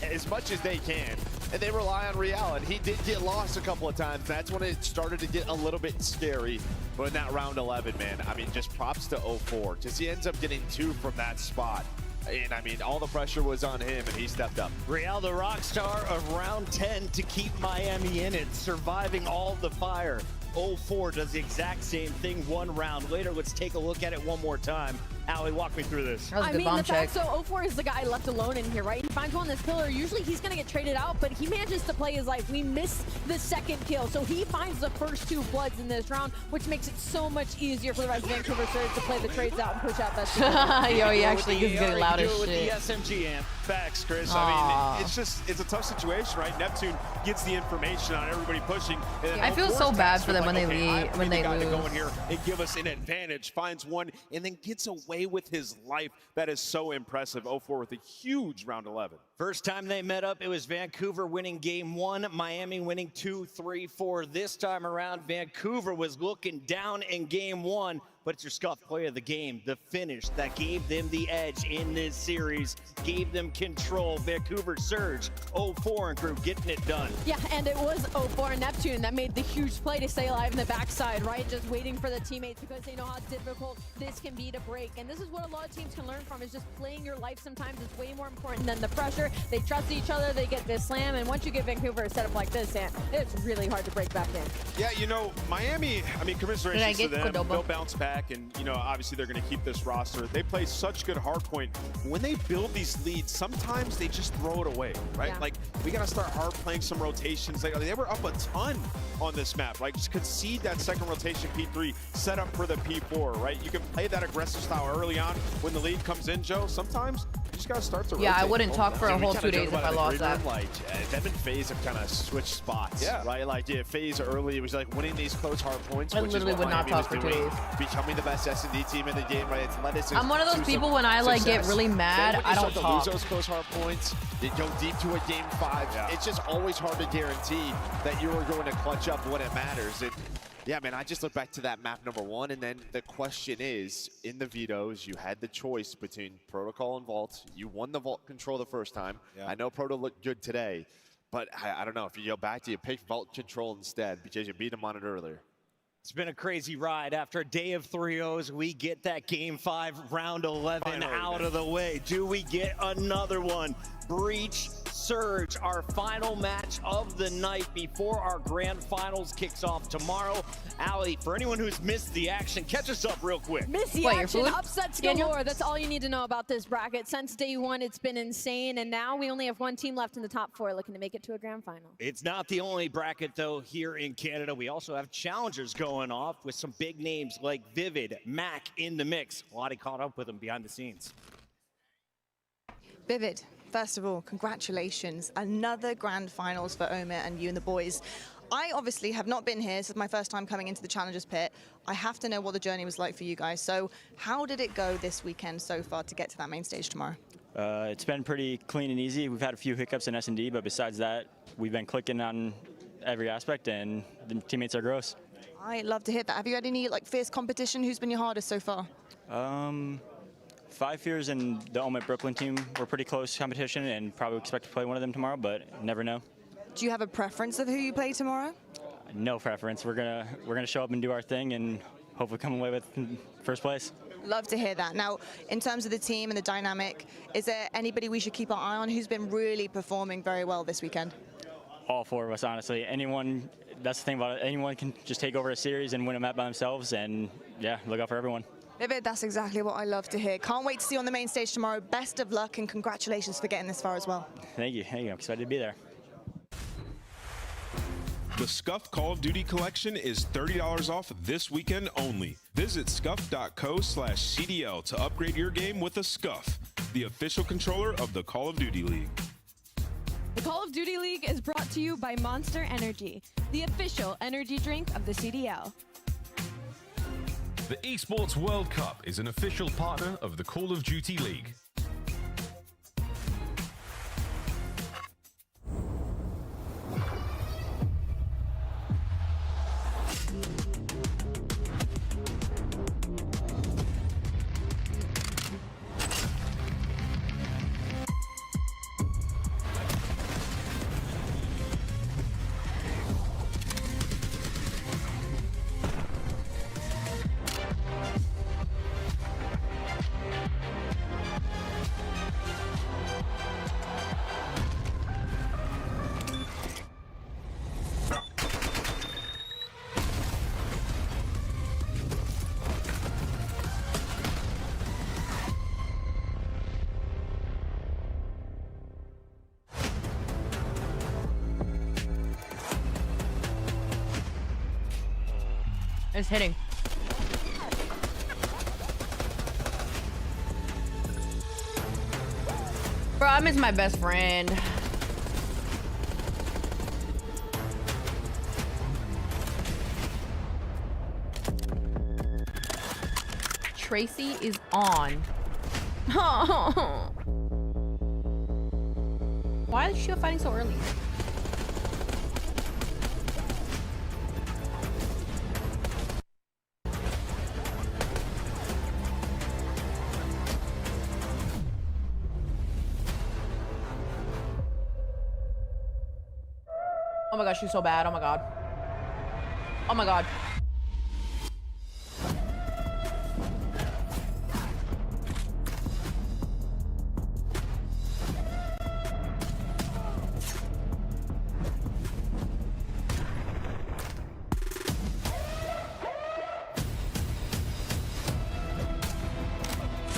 S4: As much as they can, and they rely on Real, and he did get lost a couple of times. That's when it started to get a little bit scary. But in that round 11, man, I mean, just props to 0-4, because he ends up getting 2 from that spot. And I mean, all the pressure was on him, and he stepped up.
S2: Real, the rock star of round 10 to keep Miami in it, surviving all the fire. 0-4 does the exact same thing 1 round later. Let's take a look at it one more time. Allie, walk me through this.
S3: I mean, the fact, so 0-4 is the guy left alone in here, right? He finds one on this pillar. Usually he's going to get traded out, but he manages to play his life. We missed the second kill, so he finds the first 2 bloods in this round, which makes it so much easier for the rest of Vancouver Surge to play the trades out and push out that.
S6: Yo, he actually is getting loud as shit.
S2: The SMG amp.
S1: Facts, Chris. I mean, it's a tough situation, right? Neptune gets the information on everybody pushing. And
S6: I feel so bad for them when they leave, when they lose.
S1: To go in here and give us an advantage, finds 1, and then gets away with his life. That is so impressive. 0-4 with a huge round 11.
S2: First time they met up, it was Vancouver winning game 1, Miami winning 2, 3, 4. This time around, Vancouver was looking down in game 1. but it's your Scuff Player of the Game, the finish that gave them the edge in this series, gave them control. Vancouver Surge, 0-4 and crew getting it done.
S3: Yeah, and it was 0-4 and Neptune that made the huge play to stay alive in the backside, right? Just waiting for the teammates because they know how difficult this can be to break. And this is what a lot of teams can learn from, is just playing your life sometimes is way more important than the pressure. They trust each other, they get this slam, and once you get Vancouver a setup like this, Sam, it's really hard to break back in.
S1: Yeah, you know, Miami, I mean, commiserations to them. They'll bounce back, and, you know, obviously they're going to keep this roster. They play such good hardpoint. When they build these leads, sometimes they just throw it away, right?
S3: Yeah.
S1: Like, we got to start hard playing some rotations. Like, they were up a ton on this map. Like, just concede that second rotation P3, set up for the P4, right? You can play that aggressive style early on when the lead comes in, Joe. Sometimes you just got to start to rotate.
S6: I wouldn't talk for a whole 2 days if I lost that.
S4: Like, them and FaZe have kind of switched spots, right? Like, yeah, FaZe early, it was like winning these close hard points,
S6: I
S4: which
S6: literally
S4: is what
S6: would not
S4: Miami
S6: talk
S4: was
S6: for 2
S4: doing,
S6: days.
S4: becoming the best S&D team in the game, right? It's led us
S6: I'm one of those people when I like get really mad, I don't talk.
S4: Lose those close hard points, you go deep to a game 5. It's just always hard to guarantee that you are going to clutch up when it matters. And yeah, man, I just look back to that map number 1, and then the question is, in the vetoes, you had the choice between Protocol and Vault. You won the Vault control the first time. I know Proto looked good today, but I don't know. If you go back to you pick Vault control instead because you beat him on it earlier.
S2: It's been a crazy ride. After a day of 3-0s, we get that Game 5, round 11 out of the way. Do we get another one? Breach, Surge, our final match of the night before our grand finals kicks off tomorrow. Allie, for anyone who's missed the action, catch us up real quick.
S3: Miss the action, upsets galore. That's all you need to know about this bracket. Since day one, it's been insane, and now we only have one team left in the top 4 looking to make it to a grand final.
S2: It's not the only bracket, though, here in Canada. We also have challengers going off with some big names like Vivid, Mac in the mix. Lottie caught up with them behind the scenes.
S12: Vivid, first of all, congratulations. Another grand finals for Omir and you and the boys. I obviously have not been here. This is my first time coming into the Challengers Pit. I have to know what the journey was like for you guys. So how did it go this weekend so far to get to that main stage tomorrow?
S18: It's been pretty clean and easy. We've had a few hiccups in S&D, but besides that, we've been clicking on every aspect, and the teammates are gross.
S12: I love to hear that. Have you had any fierce competition? Who's been your hardest so far?
S18: 5 Fears and the Omit Brooklyn team were pretty close competition, and probably expect to play one of them tomorrow, but never know.
S12: Do you have a preference of who you play tomorrow?
S18: No preference. We're gonna show up and do our thing, and hopefully come away with first place.
S12: Love to hear that. Now, in terms of the team and the dynamic, is there anybody we should keep our eye on who's been really performing very well this weekend?
S18: All 4 of us, honestly. Anyone, that's the thing about it, anyone can just take over a series and win a map by themselves, and yeah, look out for everyone.
S12: Vivid, that's exactly what I love to hear. Can't wait to see you on the main stage tomorrow. Best of luck and congratulations for getting this far as well.
S18: Thank you. I'm excited to be there.
S13: The Scuff Call of Duty collection is $30 off this weekend only. Visit scuff.co/CDL to upgrade your game with a Scuff, the official controller of the Call of Duty League.
S20: The Call of Duty League is brought to you by Monster Energy, the official energy drink of the CDL.
S17: The Esports World Cup is an official partner of the Call of Duty League.
S6: It's hitting. Bro, I miss my best friend. Tracy is on. Why is she fighting so early? Oh my gosh, she's so bad. Oh my god. Oh my god.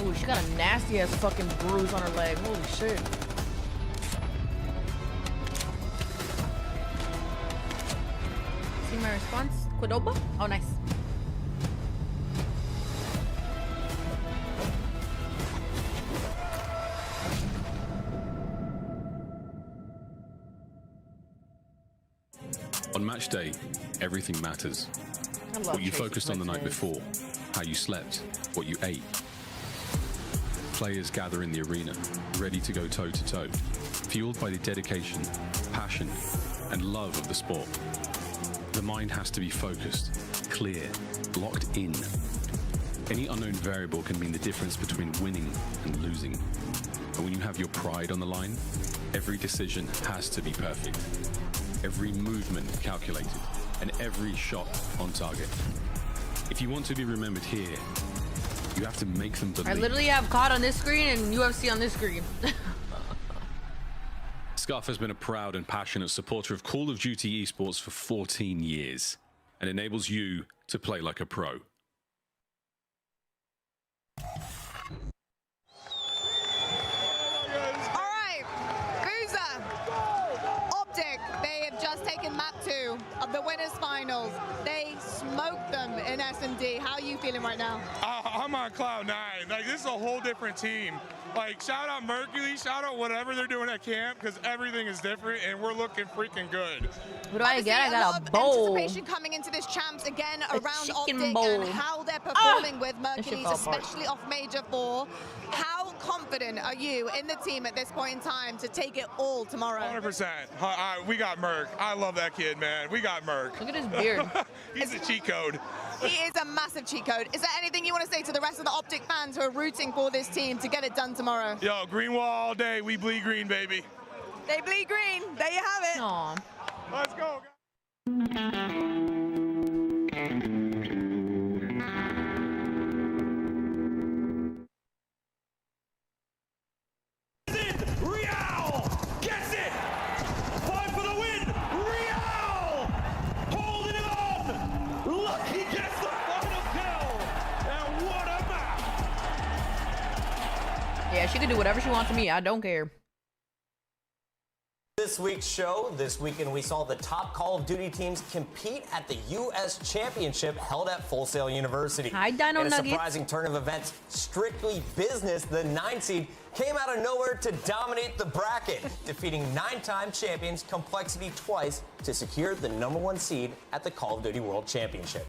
S6: Ooh, she got a nasty ass fucking bruise on her leg. Holy shit. See my response? Quadoba? Oh, nice.
S17: On match day, everything matters. What you focused on the night before, how you slept, what you ate. Players gather in the arena, ready to go toe-to-toe, fueled by the dedication, passion, and love of the sport. The mind has to be focused, clear, locked in. Any unknown variable can mean the difference between winning and losing. And when you have your pride on the line, every decision has to be perfect. Every movement calculated, and every shot on target. If you want to be remembered here, you have to make them believe.
S6: I literally have COD on this screen and UFC on this screen.
S17: Scuff has been a proud and passionate supporter of Call of Duty esports for 14 years and enables you to play like a pro.
S12: Optic, they have just taken map 2 of the winners finals. They smoked them in S&D. How are you feeling right now?
S9: I'm on cloud 9. Like, this is a whole different team. Like, shout out Mercury, shout out whatever they're doing at camp, because everything is different and we're looking freaking good.
S6: What do I get? I got a bowl.
S12: Anticipation coming into this champs again around Optic
S6: bowl.
S12: and how they're performing with Mercury, especially off Major 4. How confident are you in the team at this point in time to take it all tomorrow?
S9: 100%. We got Merc. I love that kid, man. We got Merc.
S6: Look at his beard.
S9: He's a cheat code.
S12: He is a massive cheat code. Is there anything you want to say to the rest of the Optic fans who are rooting for this team to get it done tomorrow?
S9: Yo, green wall all day. We bleed green, baby.
S12: They bleed green. There you have it.
S6: Aww.
S9: Let's go.
S7: Real gets it. Fight for the win. Real holding it on. Lucky gets the final kill. And what a map.
S6: Yeah, she can do whatever she wants to me. I don't care.
S21: This week's show, this weekend we saw the top Call of Duty teams compete at the U.S. Championship held at Full Sail University.
S6: Hi, Dino
S21: In a
S6: Nuggets.
S21: surprising turn of events, strictly business, the 9 seed came out of nowhere to dominate the bracket, defeating 9-time champions Complexity twice to secure the #1 seed at the Call of Duty World Championship.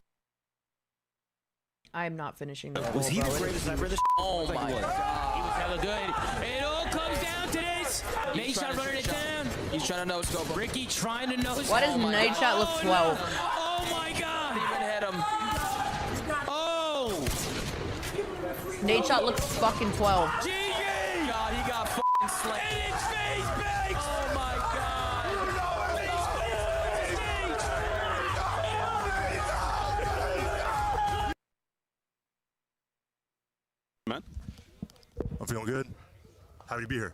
S6: I'm not finishing the
S21: Was he the greatest
S6: sniper?
S22: Oh my God. He was hella good. It all comes down to this. Nate Shot running it down. He's trying to no-scope. Ricky trying to no-scope.
S6: Why does Nate Shot look 12?
S22: Oh my God. He even hit him. Oh.
S6: Nate Shot looks fucking 12.
S22: GG. God, he got fucking slammed. And it's face baked. Oh my
S17: Man,
S23: I'm feeling good. Happy to be here.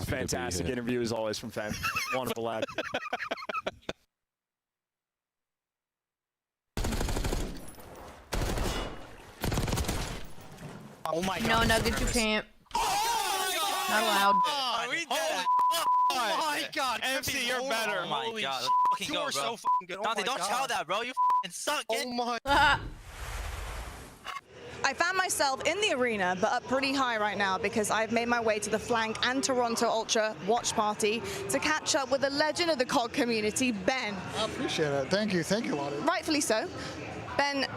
S4: Fantastic interview as always from Fan. Wonderful lad.
S22: Oh my God.
S6: No, Nugget, you can't. Not allowed.
S22: Oh my God,
S25: MC, you're better.
S22: Oh my
S25: Holy
S22: God,
S25: shit,
S22: fucking
S25: you
S22: go,
S25: are
S22: bro.
S25: so fucking good. Oh
S22: Dante,
S25: my
S22: don't
S25: God.
S22: tell that, bro. You fucking suck.
S25: Oh my.
S12: I found myself in the arena, but up pretty high right now because I've made my way to the Flank and Toronto Ultra watch party to catch up with the legend of the COD community, Ben.
S26: I appreciate it. Thank you, Lottie.
S12: Rightfully so. Ben,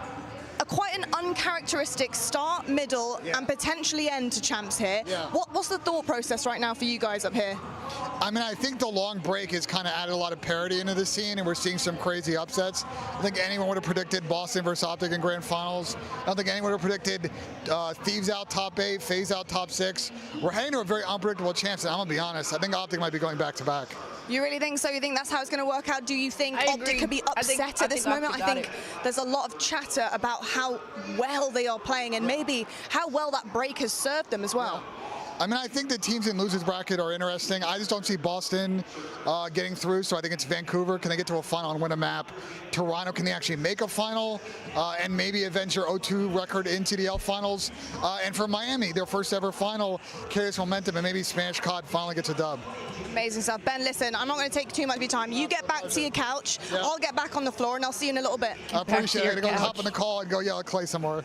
S12: quite an uncharacteristic start, middle, and potentially end to champs here.
S26: Yeah.
S12: What's the thought process right now for you guys up here?
S26: I mean, I think the long break has kind of added a lot of parity into the scene, and we're seeing some crazy upsets. I think anyone would have predicted Boston versus Optic in grand finals. I don't think anyone would have predicted Thieves out top 8, FaZe out top 6. We're heading to a very unpredictable chance, and I'm going to be honest, I think Optic might be going back to back.
S12: You really think so? You think that's how it's going to work out? Do you think Optic could be upset at this moment? I think there's a lot of chatter about how well they are playing and maybe how well that break has served them as well.
S26: I mean, I think the teams in losers bracket are interesting. I just don't see Boston getting through, so I think it's Vancouver. Can they get to a final and win a map? Toronto, can they actually make a final and maybe avenge their 0-2 record in CDL finals? And for Miami, their first ever final carries momentum, and maybe Spanish COD finally gets a dub.
S12: Amazing stuff. Ben, listen, I'm not going to take too much of your time. You get back to your couch. I'll get back on the floor, and I'll see you in a little bit.
S26: I appreciate it. I'm going to go hop on the call and go yell at Clay somewhere.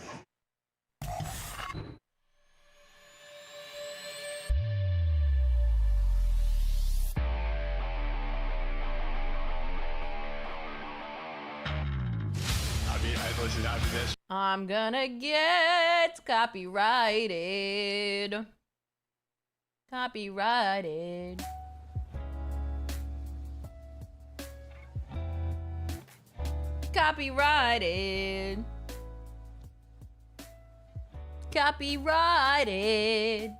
S6: I'm gonna get copyrighted. Copyrighted. Copyrighted. Copyrighted.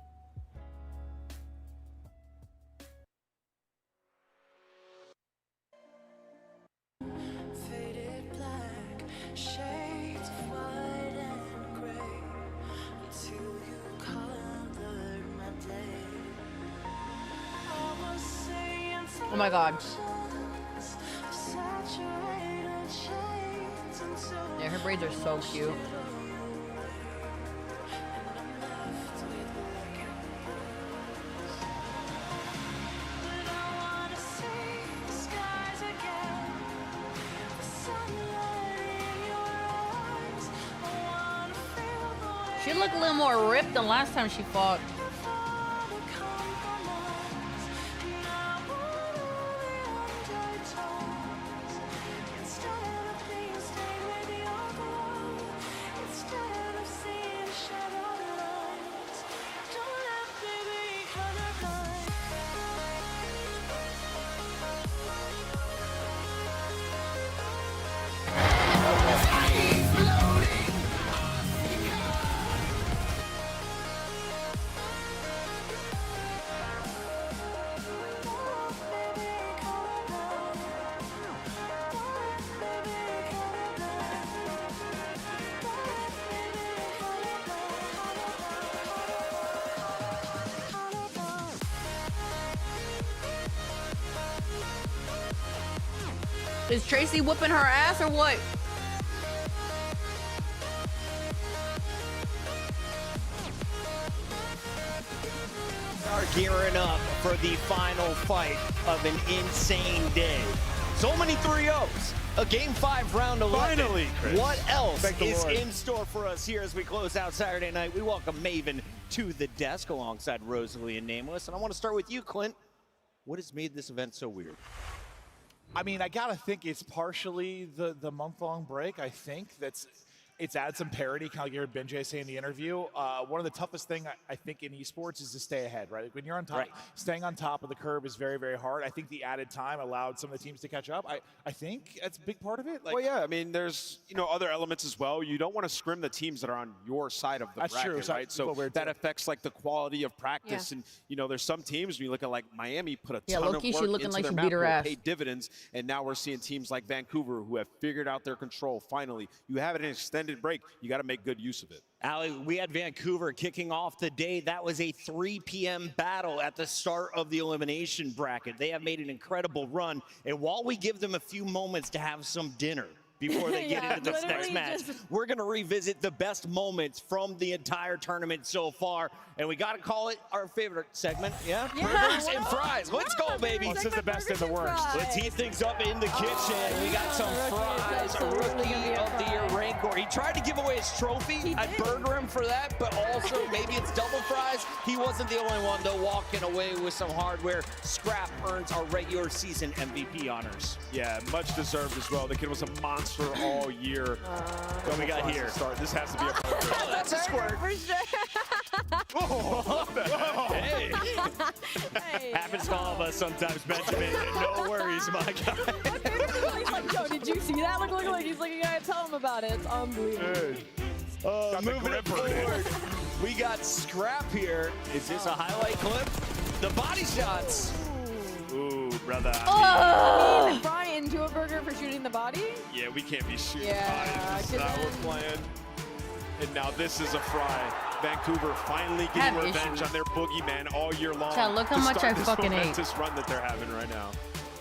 S6: Oh my god. Yeah, her braids are so cute. She looked a little more ripped than last time she fought. Is Tracy whooping her ass or what?
S2: Are gearing up for the final fight of an insane day. So many 3-0s. A Game 5 round 11.
S1: Finally, Chris.
S2: What else
S1: Thank the
S2: is
S1: Lord.
S2: in store for us here as we close out Saturday night? We welcome Maven to the desk alongside Rosalie and Nameless. And I want to start with you, Clint. What has made this event so weird?
S5: I mean, I gotta think it's partially the month-long break. I think it's added some parity, kind of like you heard Benjay say in the interview. One of the toughest thing I think in esports is to stay ahead, right? Like when you're on top, staying on top of the curve is very, very hard. I think the added time allowed some of the teams to catch up. I think that's a big part of it. Like,
S1: well, yeah, I mean, there's other elements as well. You don't want to scrim the teams that are on your side of the bracket, right? So that affects like the quality of practice. And there's some teams when you look at like Miami put a ton of work into their map, will pay dividends, and now we're seeing teams like Vancouver who have figured out their control. Finally, you have an extended break. You got to make good use of it.
S2: Ali, we had Vancouver kicking off the day. That was a 3 p.m. battle at the start of the elimination bracket. They have made an incredible run. And while we give them a few moments to have some dinner before they get into this next match, we're going to revisit the best moments from the entire tournament so far. And we got to call it our favorite segment. Yeah? Burgers and fries. Let's go, baby.
S14: This is the best and the worst.
S2: Let's heat things up in the kitchen. We got some fries. Rookie of the Year Rancor. He tried to give away his trophy. I'd burger him for that, but also maybe it's double fries. He wasn't the only one, though, walking away with some hardware. Scrap earns our regular season MVP honors.
S1: Yeah, much deserved as well. The kid was a monster all year.
S2: What we got here?
S1: This has to be a burger.
S2: Oh, that's a squirt.
S3: For sure.
S2: Hey. Happens to all of us sometimes, Benjamin. No worries, my guy.
S3: He's like, yo, did you see that? Look. He's like, you gotta tell him about it. It's unbelievable.
S2: Moving it forward, we got Scrap here. Is this a highlight clip? The body shots.
S1: Ooh, brother.
S3: Fry into a burger for shooting the body?
S1: Yeah, we can't be shooting
S3: Yeah,
S1: bodies. That's not what we're playing. And now this is a Fry. Vancouver finally getting revenge on their boogeyman all year long.
S6: Chad, look how much I fucking ate.
S1: Momentous run that they're having right now.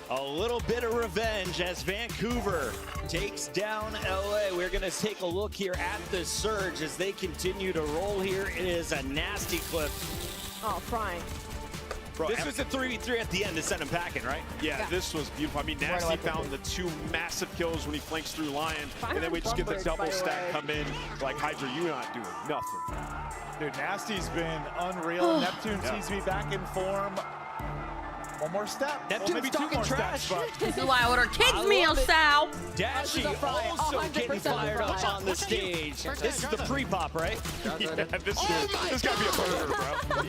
S2: A little bit of revenge as Vancouver takes down LA. We're going to take a look here at the Surge as they continue to roll here. It is a nasty clip.
S3: Oh, Frying.
S2: Bro, this was a 3v3 at the end to send him packing, right?
S1: Yeah, this was beautiful. I mean, Nasty found the 2 massive kills when he flanks through Lion, and then we just get the double stack come in. Like, Hydra, you're not doing nothing.
S5: Dude, Nasty's been unreal. Neptune seems to be back in form. One more step.
S2: Neptune's
S5: maybe 2 more steps.
S6: This is why I order kids meals, Sal.
S2: Dashy also getting fired up on the stage. This is the pre-pop, right?
S1: Yeah, this gotta be a burger, bro.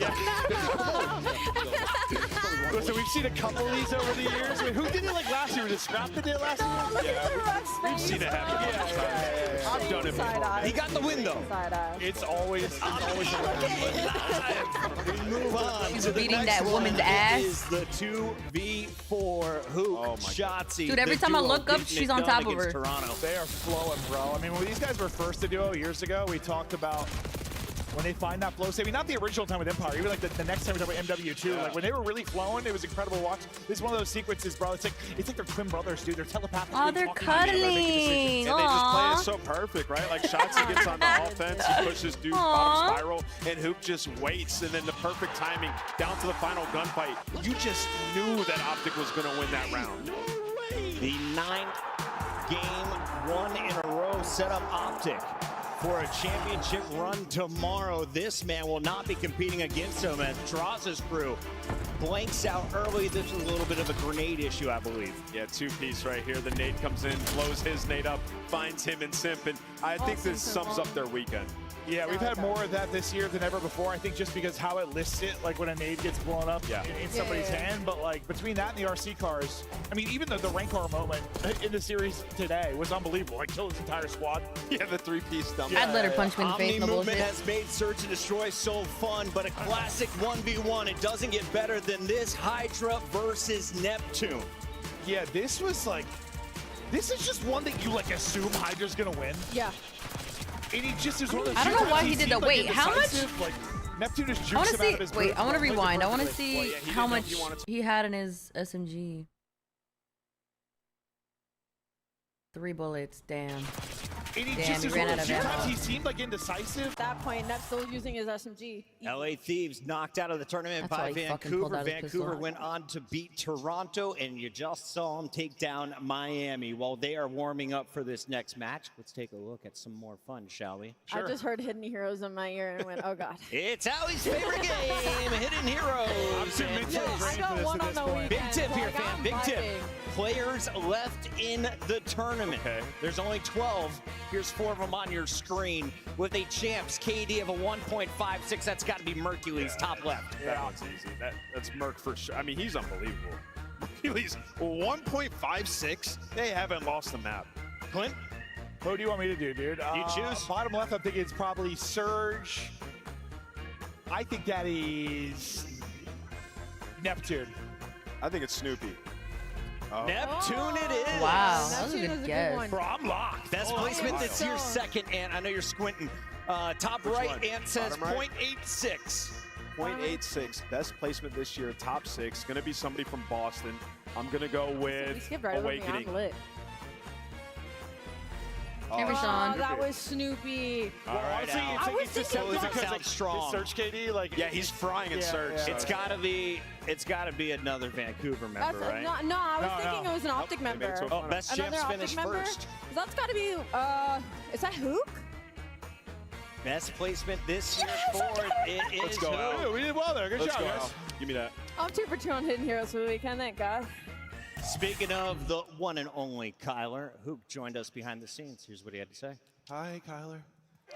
S5: Listen, we've seen a couple of these over the years. I mean, who did it like last year? Was it Scrap that did it last year?
S1: We've seen it happen. I've done it before.
S2: He got the win, though.
S5: It's always
S2: We move on to the
S6: beating
S2: next
S6: that woman's
S2: one.
S6: ass.
S2: It is the 2v4 Hook Shotzi.
S6: Dude, every time I look up, she's on top of her.
S2: Toronto.
S5: They are flowing, bro. I mean, when these guys were first to duo years ago, we talked about when they find that flow state. I mean, not the original time with Empire, even like the next time we talked about MW2. Like when they were really flowing, it was incredible to watch. This is one of those sequences, bro. It's like they're twin brothers, dude. They're telepathic.
S6: Oh, they're cuddling.
S1: And they just play it so perfect, right? Like Shotzi gets on the offense, he pushes dude bottom spiral, and Hook just waits, and then the perfect timing down to the final gunfight. You just knew that Optic was going to win that round.
S2: The 9th game, 1 in a row, set up Optic for a championship run tomorrow. This man will not be competing against him as Dross's crew blanks out early. This is a little bit of a grenade issue, I believe.
S1: Yeah, 2-piece right here. The nade comes in, blows his nade up, finds him in Simp, and I think this sums up their weekend.
S5: Yeah, we've had more of that this year than ever before. I think just because how it lists it, like when a nade gets blown up in somebody's hand. But like between that and the RC cars, I mean, even the rank car moment in the series today was unbelievable. Like kill his entire squad.
S1: Yeah, the 3-piece dump.
S6: I'd let her punch me in the face.
S2: Omni
S6: No
S2: movement
S6: bullshit.
S2: has made Search and Destroy so fun, but a classic 1v1. It doesn't get better than this. Hydra versus Neptune.
S5: Yeah, this was like, this is just one that you like assume Hydra's gonna win.
S3: Yeah.
S5: And he just is one of those
S6: I don't know why he did that.
S5: seemed, like,
S6: Wait, how much?
S5: indecisive, Like, Neptune just
S6: I want
S5: jukes
S6: to
S5: him out
S6: see.
S5: of his
S6: Wait,
S5: booth,
S6: I want to
S5: plays it
S6: rewind. I want to
S5: perfectly.
S6: see
S1: Well, yeah, he
S6: how
S1: didn't know
S6: much
S1: if he wanted to-
S6: he had in his SMG. 3 bullets. Damn.
S5: And he
S6: Damn,
S5: just
S6: he
S5: is
S6: ran
S5: one of
S6: out
S5: the
S6: of
S5: few
S6: ammo.
S5: times he seemed like indecisive.
S3: At that point, Nep's still using his SMG.
S2: LA Thieves knocked out of the tournament
S6: That's why
S2: by
S6: he fucking pulled
S2: Vancouver.
S6: out his pistol.
S2: Vancouver went on to beat Toronto, and you just saw them take down Miami. While they are warming up for this next match, let's take a look at some more fun, shall we?
S3: I just heard Hidden Heroes in my ear and went, oh god.
S2: It's Allie's favorite game, Hidden Heroes.
S3: I got one on the weekend.
S2: Big tip here,
S3: like,
S2: fam.
S3: I'm
S2: Big tip.
S3: vibing.
S2: Players left in the tournament. There's only 12. Here's 4 of them on your screen. With a champs KD of a 1.56, that's got to be Mercury's top left.
S1: That one's easy. That's Merc for sure. I mean, he's unbelievable. Mercury's 1.56. They haven't lost the map.
S2: Clint?
S5: What do you want me to do, dude?
S2: You choose.
S5: Bottom left, I'm thinking it's probably Surge. I think that is Neptune.
S1: I think it's Snoopy. Oh.
S2: Neptune it is.
S6: Wow, that was a
S3: Neptune
S6: good
S3: is a
S6: guess.
S3: good one.
S2: Bro, I'm locked. Best placement this year, second, and I know you're squinting. Top
S1: Which
S2: right,
S1: one?
S2: and says
S1: Bottom right?
S2: 0.86.
S1: 0.86. Best placement this year, top 6. Going to be somebody from Boston. I'm going to go
S3: We
S1: with
S3: skipped right over me.
S1: Awakening.
S3: I'm lit.
S6: Camera
S3: Oh,
S6: Sean.
S3: that was Snoopy.
S1: All right,
S5: Honestly,
S1: Al.
S3: I was
S5: it's just
S3: thinking
S5: because
S2: that.
S5: like
S2: Strong.
S5: Search KD, like
S1: Yeah, he's frying in Surge.
S5: yeah.
S2: It's gotta be another Vancouver member,
S3: That's
S2: right?
S3: No, I was
S5: No,
S3: thinking
S5: no.
S3: it was an Optic
S1: They made it
S3: member.
S1: to a final.
S2: Best
S3: Another
S2: champs
S3: Optic
S2: finished
S3: member?
S2: first.
S3: That's got to be, is that Hook?
S2: Best placement this year for it is
S1: Let's go, Al.
S2: Hook.
S5: we did well there. Good
S1: Let's
S5: job,
S1: go,
S5: guys.
S1: Al. Give me that.
S3: I'm 2 for 2 on Hidden Heroes for the weekend, thank God.
S2: Speaking of the one and only Kyler, Hook joined us behind the scenes. Here's what he had to say.
S5: Hi, Kyler.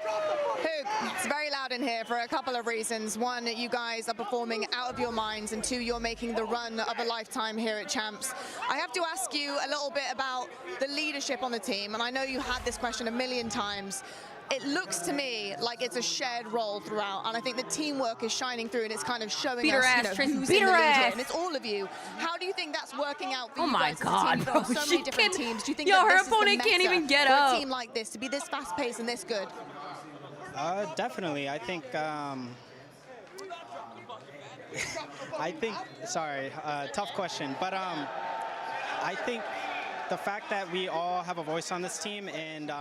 S7: Drop the
S12: It's very loud in here for a couple of reasons. One, you guys are performing out of your minds, and two, you're making the run of a lifetime here at Champs. I have to ask you a little bit about the leadership on the team, and I know you had this question a million times. It looks to me like it's a shared role throughout, and I think the teamwork is shining through, and it's kind of showing us, who's in the lead here, and it's all of you. How do you think that's working out for you guys as a team? There are so many different teams. Do you think that
S6: her
S12: this
S6: opponent
S12: is the
S6: can't
S12: meta
S6: even get
S12: for
S6: up.
S12: a team like this to be this fast-paced and this good?
S8: Definitely. I think, sorry, tough question, but I think the fact that we all have a voice on this team, and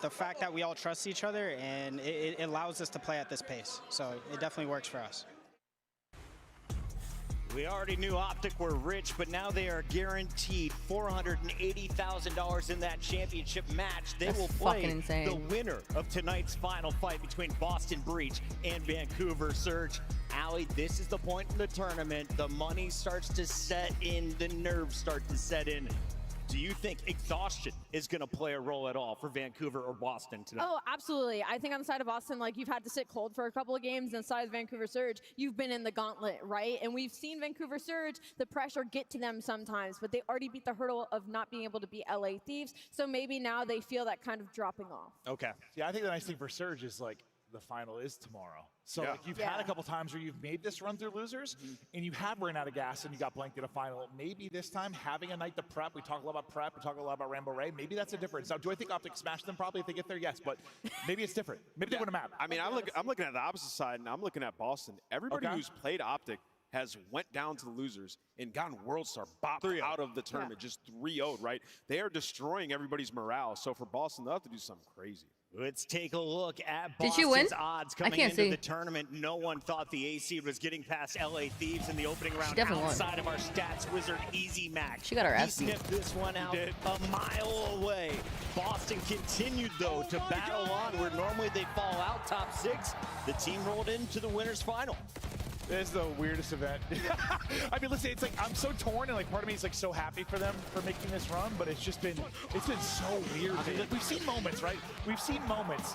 S8: the fact that we all trust each other, and it allows us to play at this pace. So it definitely works for us.
S2: We already knew Optic were rich, but now they are guaranteed $480,000 in that championship match. They will play the winner of tonight's final fight between Boston Breach and Vancouver Surge. Allie, this is the point in the tournament. The money starts to set in, the nerves start to set in. Do you think exhaustion is going to play a role at all for Vancouver or Boston tonight?
S3: Oh, absolutely. I think on the side of Boston, like, you've had to sit cold for a couple of games. On the side of Vancouver Surge, you've been in the gauntlet, right? And we've seen Vancouver Surge, the pressure get to them sometimes, but they already beat the hurdle of not being able to beat LA Thieves. So maybe now they feel that kind of dropping off.
S5: Okay. Yeah, I think the nice thing for Surge is, like, the final is tomorrow. So like, you've had a couple times where you've made this run through losers, and you have ran out of gas and you got blanked in a final. Maybe this time, having a night to prep, we talk a lot about prep, we talk a lot about Rambo Ray, maybe that's a difference. Now, do I think Optic smash them probably if they get there? Yes, but maybe it's different. Maybe they win a map.
S1: I mean, I'm looking at the opposite side, and I'm looking at Boston. Everybody who's played Optic has went down to the losers and gotten World Star bopped out of the tournament, just 3-0'd, right? They are destroying everybody's morale. So for Boston, they'll have to do something crazy.
S2: Let's take a look at
S6: Did she win?
S2: Boston's odds coming into the tournament. No one thought the A seed was getting past LA Thieves in the opening round outside of our stats wizard Easy Max.
S6: She got her ass
S2: beat.
S6: beat.
S2: Sniffed this one out a mile away. Boston continued, though, to battle on where normally they fall out top 6. The team rolled into the winner's final.
S5: This is the weirdest event. I mean, listen, it's like I'm so torn, and like part of me is like so happy for them for making this run, but it's been so weird. Like, we've seen moments, right? We've seen moments,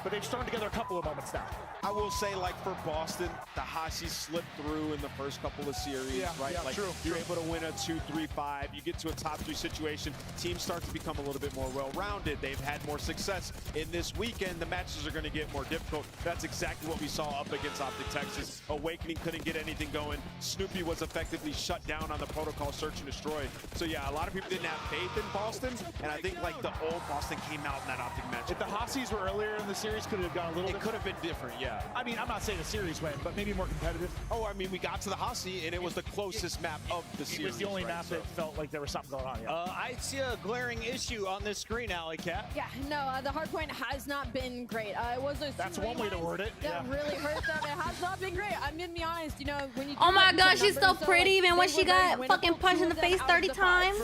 S5: but they've strung together a couple of moments now.
S1: I will say, like, for Boston, the Haci slipped through in the first couple of series, right?
S5: Yeah,
S1: like,
S5: true.
S1: You're able to win a 2-3-5. You get to a top 3 situation. Teams start to become a little bit more well-rounded. They've had more success. In this weekend, the matches are going to get more difficult. That's exactly what we saw up against Optic Texas. Awakening couldn't get anything going. Snoopy was effectively shut down on the protocol search and destroy. So, yeah, a lot of people didn't have faith in Boston, and I think, like, the old Boston came out in that Optic match.
S5: If the Hacis were earlier in the series, could it have gone a little bit?
S1: It could have been different, yeah.
S5: I mean, I'm not saying a series win, but maybe more competitive.
S1: Oh, I mean, we got to the Hasi, and it was the closest map of the series.
S5: It was the only map that felt like there was something going on.
S2: I see a glaring issue on this screen, Alley Cat.
S3: Yeah, no, the hardpoint has not been great. It was a
S5: That's one way to word it.
S3: That really hurt them. It has not been great. I'm gonna be honest. You know, when you.
S6: Oh my gosh, she's so pretty, even when she got fucking punched in the face 30 times.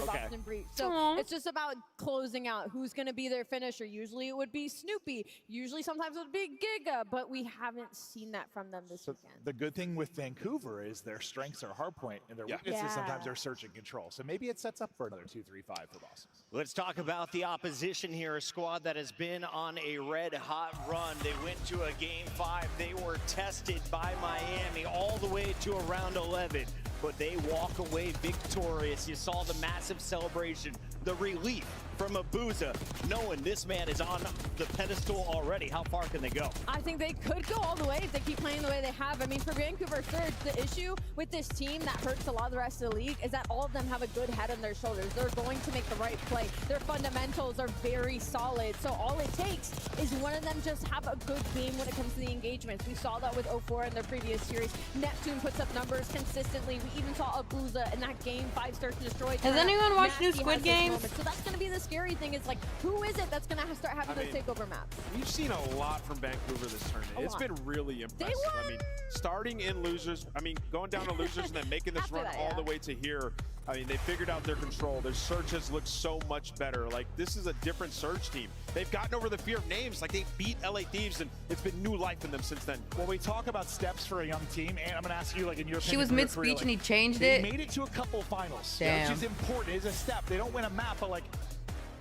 S3: So it's just about closing out who's gonna be their finisher. Usually it would be Snoopy. Usually sometimes it would be Giga, but we haven't seen that from them this weekend.
S5: The good thing with Vancouver is their strengths are hardpoint, and their weaknesses sometimes are search and control. So maybe it sets up for another 2-3-5 for Boston.
S2: Let's talk about the opposition here, a squad that has been on a red-hot run. They went to a Game 5. They were tested by Miami all the way to around 11, but they walk away victorious. You saw the massive celebration, the relief from Abuza, knowing this man is on the pedestal already. How far can they go?
S3: I think they could go all the way if they keep playing the way they have. I mean, for Vancouver Surge, the issue with this team that hurts a lot of the rest of the league is that all of them have a good head on their shoulders. They're going to make the right play. Their fundamentals are very solid. So all it takes is one of them just have a good game when it comes to the engagements. We saw that with 04 in their previous series. Neptune puts up numbers consistently. We even saw Abuza in that Game 5 Search and Destroy.
S6: Has anyone watched new Squid Games?
S3: So that's going to be the scary thing, is like, who is it that's going to start having those takeover maps?
S1: We've seen a lot from Vancouver this tournament. It's been really impressive. I mean, starting in losers, going down to losers and then making this run all the way to here. I mean, they figured out their control. Their search has looked so much better. Like, this is a different search team. They've gotten over the fear of names. Like, they beat LA Thieves, and it's been new life in them since then.
S5: Well, we talk about steps for a young team, and I'm going to ask you, like, in your opinion.
S6: She was mid-speech and he changed it.
S5: They made it to a couple finals,
S6: Damn.
S5: which is important. It's a step. They don't win a map, but, like,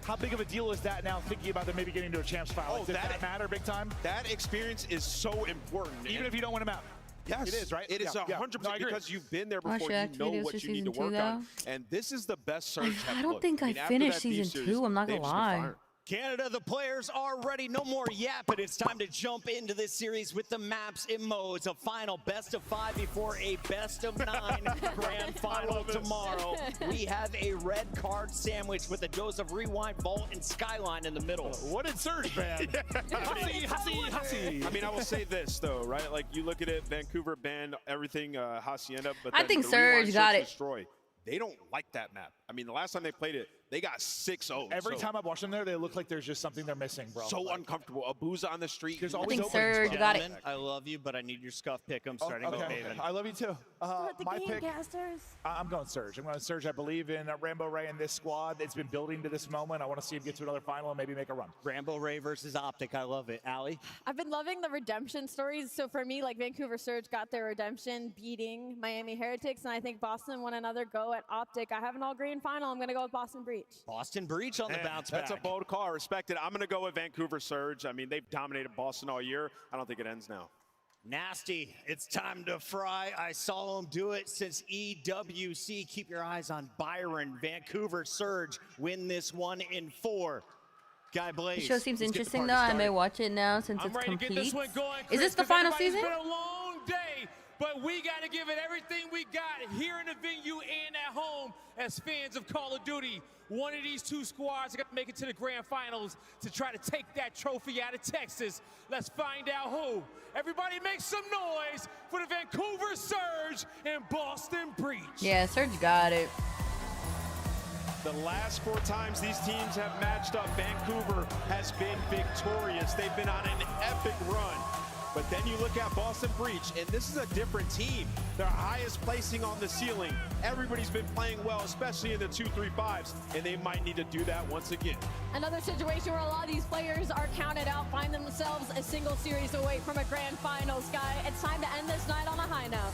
S5: How big of a deal is that now, thinking about them maybe getting to a champs final? Does that matter big time?
S1: That experience is so important.
S5: Even if you don't win a map.
S1: Yes,
S5: it is, right?
S1: It is 100% because you've been there before.
S6: Watch
S1: You know what you need to work on. And this is the best Surge
S6: I don't think I finished season 2. I'm not going to lie.
S2: Canada, the players are ready. No more yapping. It's time to jump into this series with the maps and modes. A final best of 5 before a best of 9 grand final tomorrow. We have a red card sandwich with a dose of Rewind, Vault, and Skyline in the middle.
S5: What did Surge ban?
S1: I mean, I will say this, though, right? Like, you look at it, Vancouver banned everything, Hacienda, but
S6: I think Surge got it.
S1: Destroy. They don't like that map. I mean, the last time they played it, they got 6-0.
S5: Every time I've watched them there, they look like there's just something they're missing, bro.
S1: So uncomfortable. Abuza on the street.
S5: There's
S6: I
S5: always
S6: think Surge got it.
S2: I love you, but I need your scuff pick. I'm starting with Maven.
S5: I love you too. My pick.
S3: Casters.
S5: I'm going Surge. I'm going Surge. I believe in Rambo Ray and this squad. It's been building to this moment. I want to see him get to another final and maybe make a run.
S2: Rambo Ray versus Optic. I love it. Allie?
S3: I've been loving the redemption stories. So for me, like Vancouver Surge got their redemption beating Miami Heretics, and I think Boston won another go at Optic. I have an all-green final. I'm going to go with Boston Breach.
S2: Boston Breach on the bounce back.
S1: That's a bold call. I respect it. I'm going to go with Vancouver Surge. I mean, they've dominated Boston all year. I don't think it ends now.
S2: Nasty. It's time to fry. I saw him do it since EWC. Keep your eyes on Byron. Vancouver Surge win this one in 4. Guy Blaze.
S6: The show seems interesting though. I may watch it now since it's complete. Is this the final season?
S10: It's been a long day, but we got to give it everything we got here in the venue and at home as fans of Call of Duty. One of these two squads are going to make it to the grand finals to try to take that trophy out of Texas. Let's find out who. Everybody make some noise for the Vancouver Surge and Boston Breach.
S6: Yeah, Surge got it.
S1: The last 4 times these teams have matched up, Vancouver has been victorious. They've been on an epic run. But then you look at Boston Breach, and this is a different team. Their highest placing on the ceiling. Everybody's been playing well, especially in the 2-3-5s, and they might need to do that once again.
S3: Another situation where a lot of these players are counted out, find themselves a single series away from a grand finals, guy. It's time to end this night on a high note.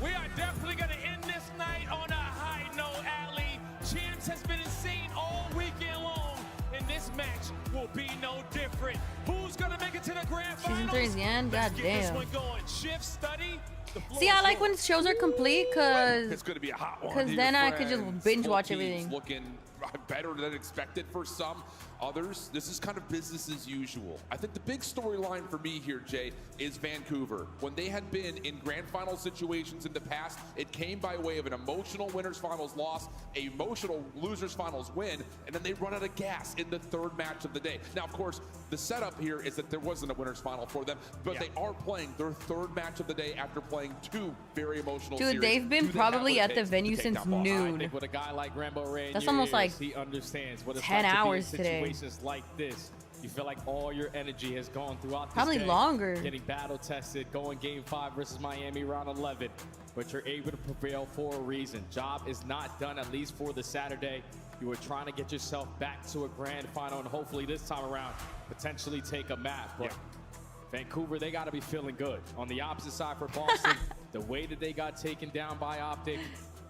S10: We are definitely going to end this night on a high note, Allie. Champs has been insane all weekend long, and this match will be no different. Who's going to make it to the grand finals?
S6: Season 3's the end? God damn.
S10: This one going. Shift, study.
S6: See, I like when shows are complete because
S11: it's going to be a hot one.
S6: Because then I could just binge watch everything.
S11: Looking better than expected for some. Others, this is kind of business as usual. I think the big storyline for me here, Jay, is Vancouver. When they had been in grand final situations in the past, it came by way of an emotional winners finals loss, an emotional losers finals win, and then they run out of gas in the 3rd match of the day. Now, of course, the setup here is that there wasn't a winners final for them, but they are playing their 3rd match of the day after playing 2 very emotional series.
S6: Dude, they've been probably at the venue since noon.
S10: I think with a guy like Rambo Ray,
S6: that's almost like
S10: he understands what it's
S6: 10
S10: like
S6: hours
S10: to be in
S6: today.
S10: situations like this. You feel like all your energy has gone throughout this
S6: probably
S10: game,
S6: longer.
S10: Getting battle tested, going game 5 versus Miami round 11, but you're able to prevail for a reason. Job is not done, at least for the Saturday. You were trying to get yourself back to a grand final and hopefully this time around potentially take a map. But Vancouver, they got to be feeling good. On the opposite side for Boston, the way that they got taken down by Optic,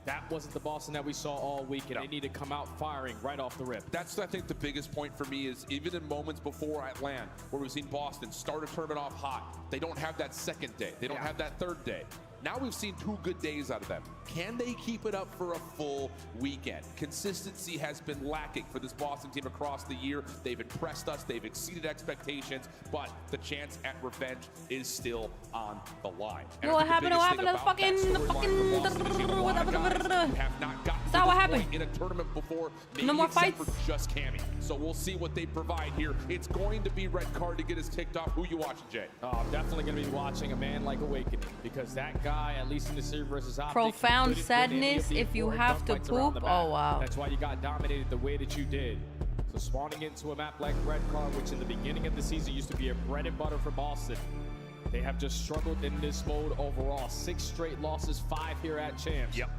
S10: that wasn't the Boston that we saw all week, and they need to come out firing right off the rip.
S11: That's, I think, the biggest point for me is even in moments before Atlanta, where we've seen Boston start a tournament off hot, they don't have that 2nd day. They don't have that 3rd day. Now we've seen 2 good days out of them. Can they keep it up for a full weekend? Consistency has been lacking for this Boston team across the year. They've impressed us. They've exceeded expectations, but the chance at revenge is still on the line.
S6: And what happened to the fucking
S11: have not gotten
S6: that's not what happened
S11: in a tournament before.
S6: No more fights.
S11: For just Cammy. So we'll see what they provide here. It's going to be red card to get us kicked off. Who you watching, Jay?
S10: Oh, I'm definitely going to be watching a man like Awakening because that guy, at least in the series versus Optic,
S6: profound sadness if you have to poop. Oh wow.
S10: That's why you got dominated the way that you did. So spawning into a map like red card, which in the beginning of the season used to be a bread and butter for Boston, they have just struggled in this mode overall. 6 straight losses, 5 here at Champs.
S11: Yep.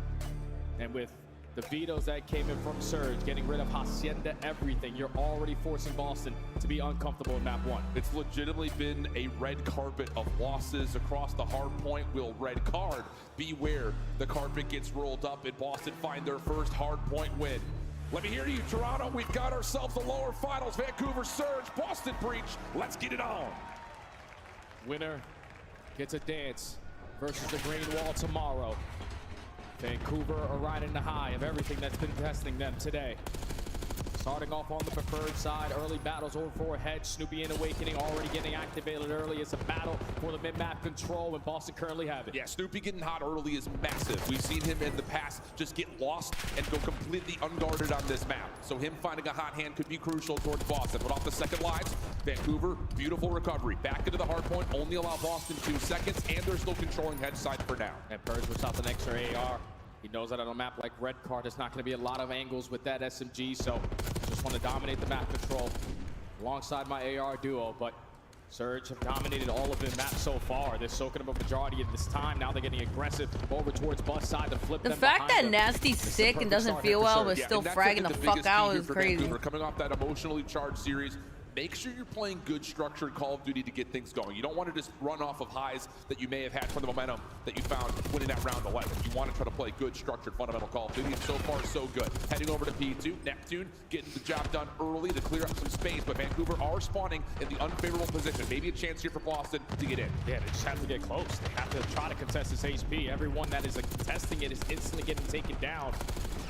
S10: And with the vetoes that came in from Surge, getting rid of Hacienda, everything, you're already forcing Boston to be uncomfortable in map 1.
S11: It's legitimately been a red carpet of losses across the Hardpoint. Will red card be where the carpet gets rolled up and Boston find their first Hardpoint win? Let me hear you, Toronto. We've got ourselves the lower finals. Vancouver Surge, Boston Breach. Let's get it on.
S10: Winner gets a dance versus the Green Wall tomorrow. Vancouver are riding the high of everything that's been testing them today. Starting off on the preferred side, early battles over for Hedge. Snoopy and Awakening already getting activated early. It's a battle for the mid-map control, and Boston currently have it.
S11: Yeah, Snoopy getting hot early is massive. We've seen him in the past just get lost and go completely unguarded on this map. So him finding a hot hand could be crucial towards Boston. But off the second lives, Vancouver, beautiful recovery. Back into the hard point, only allow Boston 2 seconds, and they're still controlling Hedge side for now.
S10: And Purge whips out an extra AR. He knows that on a map like Red Card, there's not going to be a lot of angles with that SMG, so just want to dominate the map control alongside my AR duo. But Surge have dominated all of the map so far. They're soaking up a majority of this time. Now they're getting aggressive over towards bus side to flip
S6: the
S10: them
S6: fact that
S10: them.
S6: Nasty's sick and doesn't feel well but still fragging the fuck out is crazy.
S11: Vancouver, coming off that emotionally charged series, make sure you're playing good structured Call of Duty to get things going. You don't want to just run off of highs that you may have had from the momentum that you found winning that round 11. You want to try to play good structured fundamental Call of Duty, and so far so good. Heading over to P2, Neptune getting the job done early to clear up some space, but Vancouver are spawning in the unfavorable position. Maybe a chance here for Boston to get in.
S10: Yeah, they just have to get close. They have to try to contest this HP. Everyone that is contesting it is instantly getting taken down.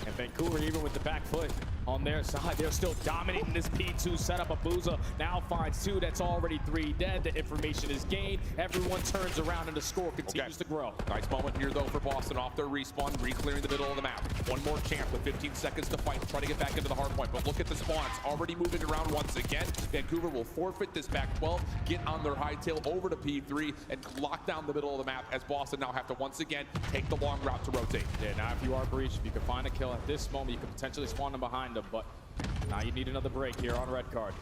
S10: And Vancouver, even with the back foot on their side, they're still dominating this P2 setup. Abuza now finds 2. That's already 3 dead. The information is gained. Everyone turns around and the score continues to grow.
S11: Nice moment here, though, for Boston off their respawn, re-clearing the middle of the map. One more champ with 15 seconds to fight, try to get back into the hard point. But look at the spawns, already moving around once again. Vancouver will forfeit this back 12, get on their hightail over to P3, and lock down the middle of the map as Boston now have to once again take the long route to rotate.
S10: Yeah, now if you are Breach, if you can find a kill at this moment, you could potentially spawn them behind them, but now you need another break here on Red Card.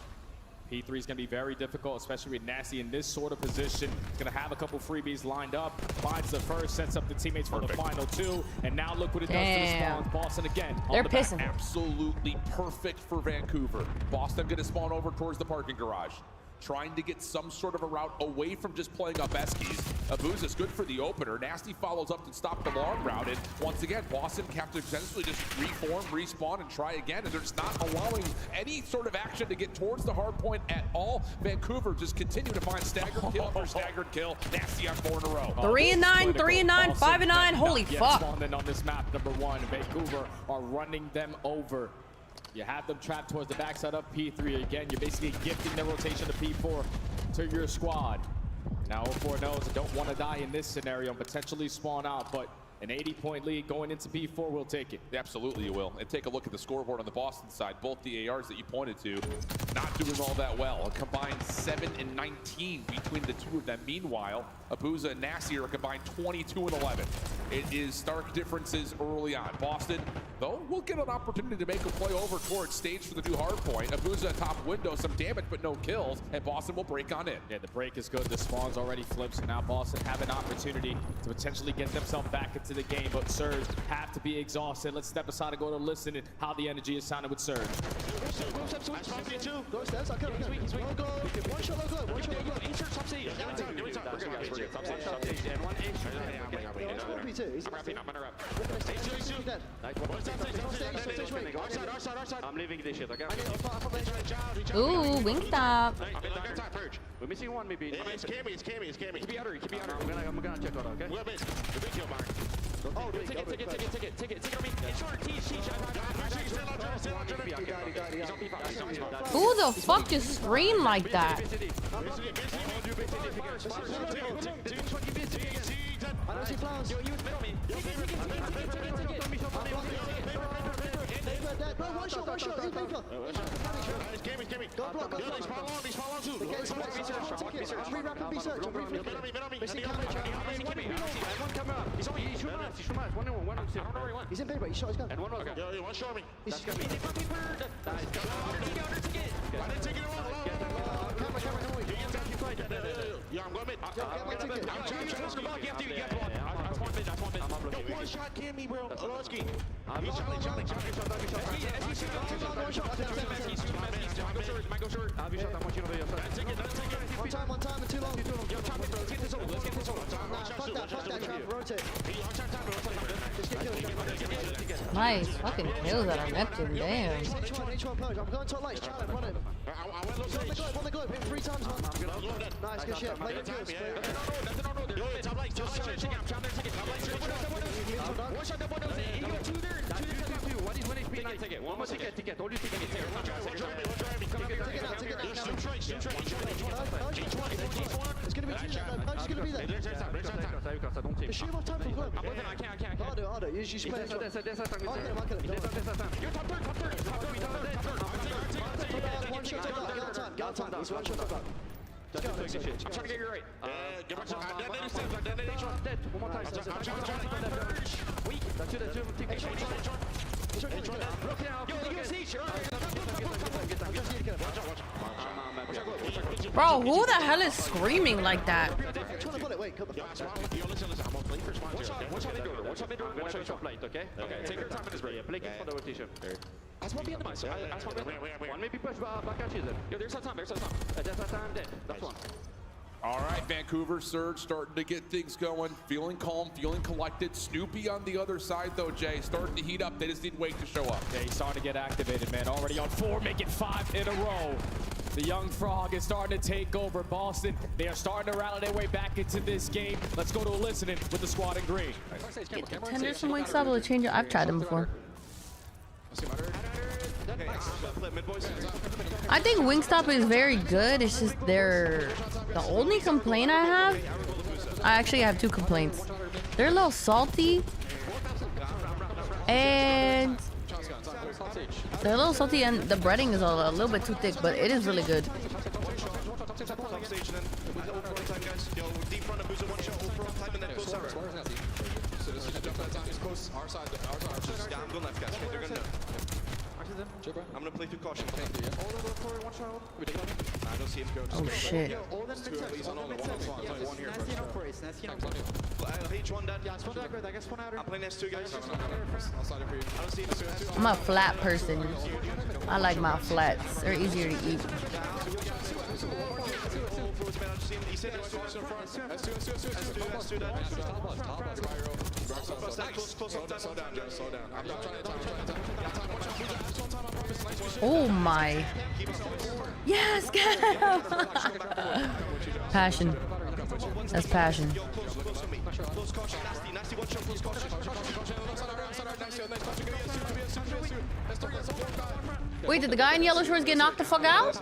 S10: P3 is going to be very difficult, especially with Nasty in this sort of position. Going to have a couple freebies lined up. Finds the first, sets up the teammates for the final 2, and now look what it does to the spawns. Boston again.
S6: They're pissing.
S11: Absolutely perfect for Vancouver. Boston going to spawn over towards the parking garage, trying to get some sort of a route away from just playing up Eskies. Abuza's good for the opener. Nasty follows up to stop the long route. And once again, Boston have to essentially just reform, respawn, and try again. And they're just not allowing any sort of action to get towards the hard point at all. Vancouver just continue to find staggered kill after staggered kill. Nasty on 4 in a row.
S6: 3 and 9, 3 and 9, 5 and 9. Holy fuck.
S10: Spawned on this map, number 1. Vancouver are running them over. You have them trapped towards the backside of P3 again. You're basically gifting the rotation to P4 to your squad. Now 04 knows they don't want to die in this scenario and potentially spawn out, but an 80-point lead going into P4 will take it.
S11: Absolutely you will. And take a look at the scoreboard on the Boston side. Both the ARs that you pointed to not doing all that well. A combined 7 and 19 between the two of them. Meanwhile, Abuza and Nasty are a combined 22 and 11. It is stark differences early on. Boston, though, will get an opportunity to make a play over towards stage for the new hard point. Abuza top window, some damage but no kills, and Boston will break on in.
S10: Yeah, the break is good. The spawn's already flipped, so now Boston have an opportunity to potentially get themselves back into the game, but Surge have to be exhausted. Let's step aside and go to listen and how the energy is sounding with Surge.
S6: Ooh, wing stop.
S15: We're missing one maybe. It's Cammy. Keep me under. I'm gonna check out, okay? We're missing. The big kill mark. Oh, take it on me. It's short,
S6: Who the fuck just screamed like that?
S15: I don't see flowers. Yo, you middle me. Bro, one shot. It's Cammy. Don't block. They spawn long too. I'm re-wrapping B-search. He's in bed, but he shot his gun. And one more. Yo, one shot me. He's got me. I didn't take it all. Yeah, I'm going mid. One shot, Cammy, bro. Olowski. He's challenge. Michael short. One time, and too long. Yo, top mid, bro. Let's get this over. Fuck that. Rotate.
S6: Nice fucking kills out of Neptune, damn.
S15: H1 purge. I'm going to lights. Challenge, run it. I went on the globe. Hit 3 times, man. Nice, good shit. Play it good. Yo, top lights. One shot, double nose. You got 2 there. 2. One HP, ticket. One more ticket. Don't you ticket. It's gonna be 2 there. No, it's gonna be there. Just shoot him off time for the globe. I can't. Harder. You should play. I'll kill him. You're top third. One shot, get on time. He's one shot, top. I'm trying to get you right. Get back to dead. One more time. Weak. That's
S6: Bro, who the hell is screaming like that?
S15: Take your time in this break. Play for the rotation. That's one being the mice. One maybe push back at you then. Yo, there's that time. There's that time dead. That's one.
S11: All right, Vancouver Surge starting to get things going, feeling calm, feeling collected. Snoopy on the other side, though, Jay, starting to heat up. They just need Wake to show up.
S10: Yeah, he's starting to get activated, man. Already on 4, making 5 in a row. The young frog is starting to take over Boston. They are starting to rally their way back into this game. Let's go to a listening with the squad in green.
S6: Tenders from Wingstop will change it. I've tried them before. I think Wingstop is very good. It's just the only complaint I have. I actually have 2 complaints. They're a little salty, and the breading is a little bit too thick, but it is really good.
S15: I'm gonna play through caution.
S6: Oh shit.
S15: I'm playing S2, guys.
S6: I'm a flat person. I like my flats. They're easier to eat. Oh my. Yes, get him! Passion. That's passion. Wait, did the guy in yellow shorts get knocked the fuck out?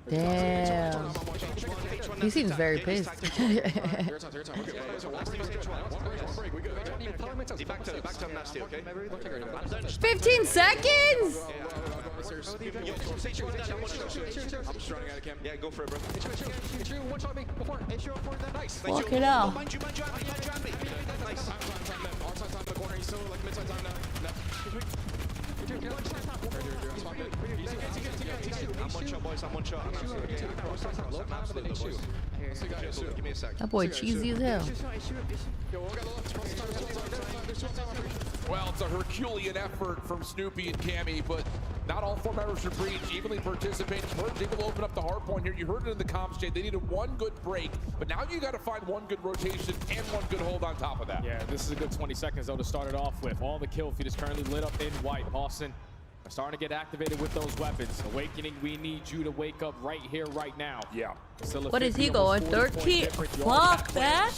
S6: Damn. He seems very pissed. 15 seconds?
S15: Yeah, go for it, bro.
S6: Walk it out.
S15: I'm one shot, boys. I'm one shot. Give me a sec.
S6: That boy cheesy as hell.
S11: Well, it's a Herculean effort from Snoopy and Cammy, but not all 4 members of Breach evenly participating. Merge able to open up the hardpoint here. You heard it in the comms, Jay. They needed 1 good break, but now you got to find 1 good rotation and 1 good hold on top of that.
S10: Yeah, this is a good 20 seconds, though, to start it off with. All the kill feed is currently lit up in white. Boston are starting to get activated with those weapons. Awakening, we need you to wake up right here, right now.
S11: Yeah.
S6: What is he going? 13? Fuck that.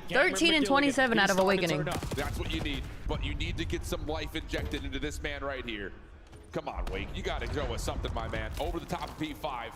S6: 13 and 27 out of Awakening.
S11: That's what you need, but you need to get some life injected into this man right here. Come on, Wake. You got to go with something, my man. Over the top of P5.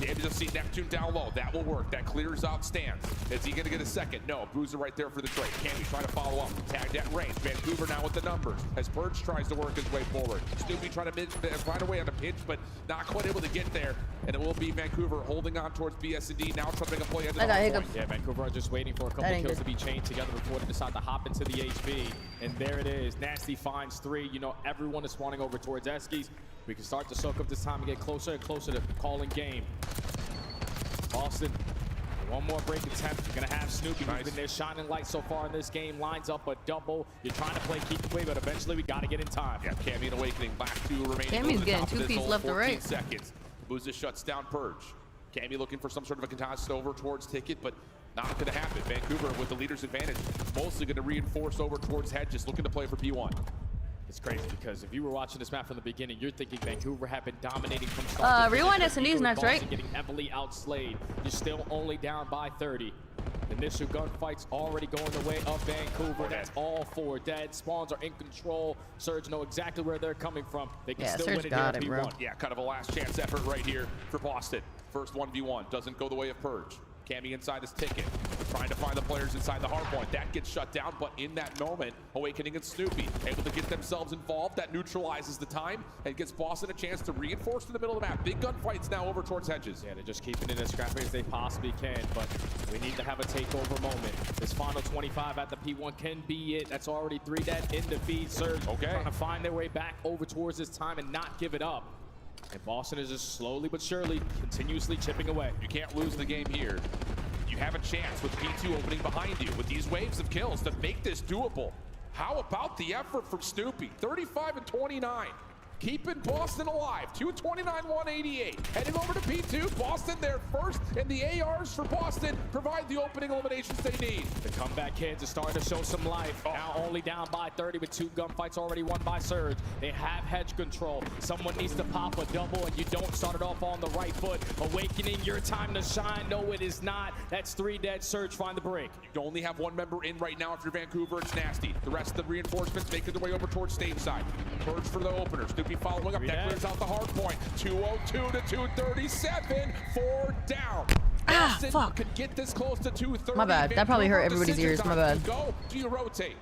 S11: Able to see Neptune down low. That will work. That clears out Stans. Is he going to get a second? No. Boozer right there for the trade. Cammy trying to follow up. Tagged at range. Vancouver now with the numbers as Purge tries to work his way forward. Snoopy trying to find a way on a pinch, but not quite able to get there. And it will be Vancouver holding on towards BS&D. Now trying to make a play into the hardpoint.
S10: Yeah, Vancouver are just waiting for a couple kills to be chained together before they decide to hop into the HB. And there it is. Nasty finds 3. You know, everyone is spawning over towards Eskies. We can start to soak up this time and get closer and closer to calling game. Boston, one more break attempt. You're going to have Snoopy, who's been there shining light so far in this game. Lines up a double. You're trying to play keep away, but eventually we got to get in time.
S11: Yeah, Cammy and Awakening back to remaining.
S6: Cammy's getting 2 piece left to right.
S11: Seconds. Booza shuts down Purge. Cammy looking for some sort of a contest over towards Ticket, but not going to happen. Vancouver with the leader's advantage. Mostly going to reinforce over towards Hedges, looking to play for P1.
S10: It's crazy because if you were watching this map from the beginning, you're thinking Vancouver have been dominating from start.
S6: Rewind S&D's next, right?
S10: Getting heavily outslayed. You're still only down by 30. Initial gunfight's already going the way of Vancouver. That's all 4 dead. Spawns are in control. Surge know exactly where they're coming from. They can still win it here at P1.
S11: Yeah, kind of a last chance effort right here for Boston. First 1v1 doesn't go the way of Purge. Cammy inside his Ticket, trying to find the players inside the hardpoint. That gets shut down, but in that moment, Awakening and Snoopy able to get themselves involved. That neutralizes the time and gets Boston a chance to reinforce to the middle of the map. Big gunfights now over towards Hedges.
S10: Yeah, they're just keeping it as scrappy as they possibly can, but we need to have a takeover moment. This final 25 at the P1 can be it. That's already 3 dead in the feed. Surge trying to find their way back over towards this time and not give it up. And Boston is just slowly but surely continuously chipping away.
S11: You can't lose the game here. You have a chance with P2 opening behind you with these waves of kills to make this doable. How about the effort from Snoopy? 35 and 29. Keeping Boston alive. 229-188. Heading over to P2. Boston there first, and the ARs for Boston provide the opening eliminations they need.
S10: The comeback kids are starting to show some life. Now only down by 30 with 2 gunfights already won by Surge. They have hedge control. Someone needs to pop a double, and you don't start it off on the right foot. Awakening, your time to shine. No, it is not. That's 3 dead. Surge find the break.
S11: You only have 1 member in right now. If you're Vancouver, it's Nasty. The rest of the reinforcements making their way over towards stage side. Purge for the openers. Snoopy following up. That clears out the hard point. 202 to 237. 4 down. Boston
S6: fuck.
S11: Could get this close to 230.
S6: My bad. That probably hurt everybody's ears. My bad.
S11: Go. Do you rotate?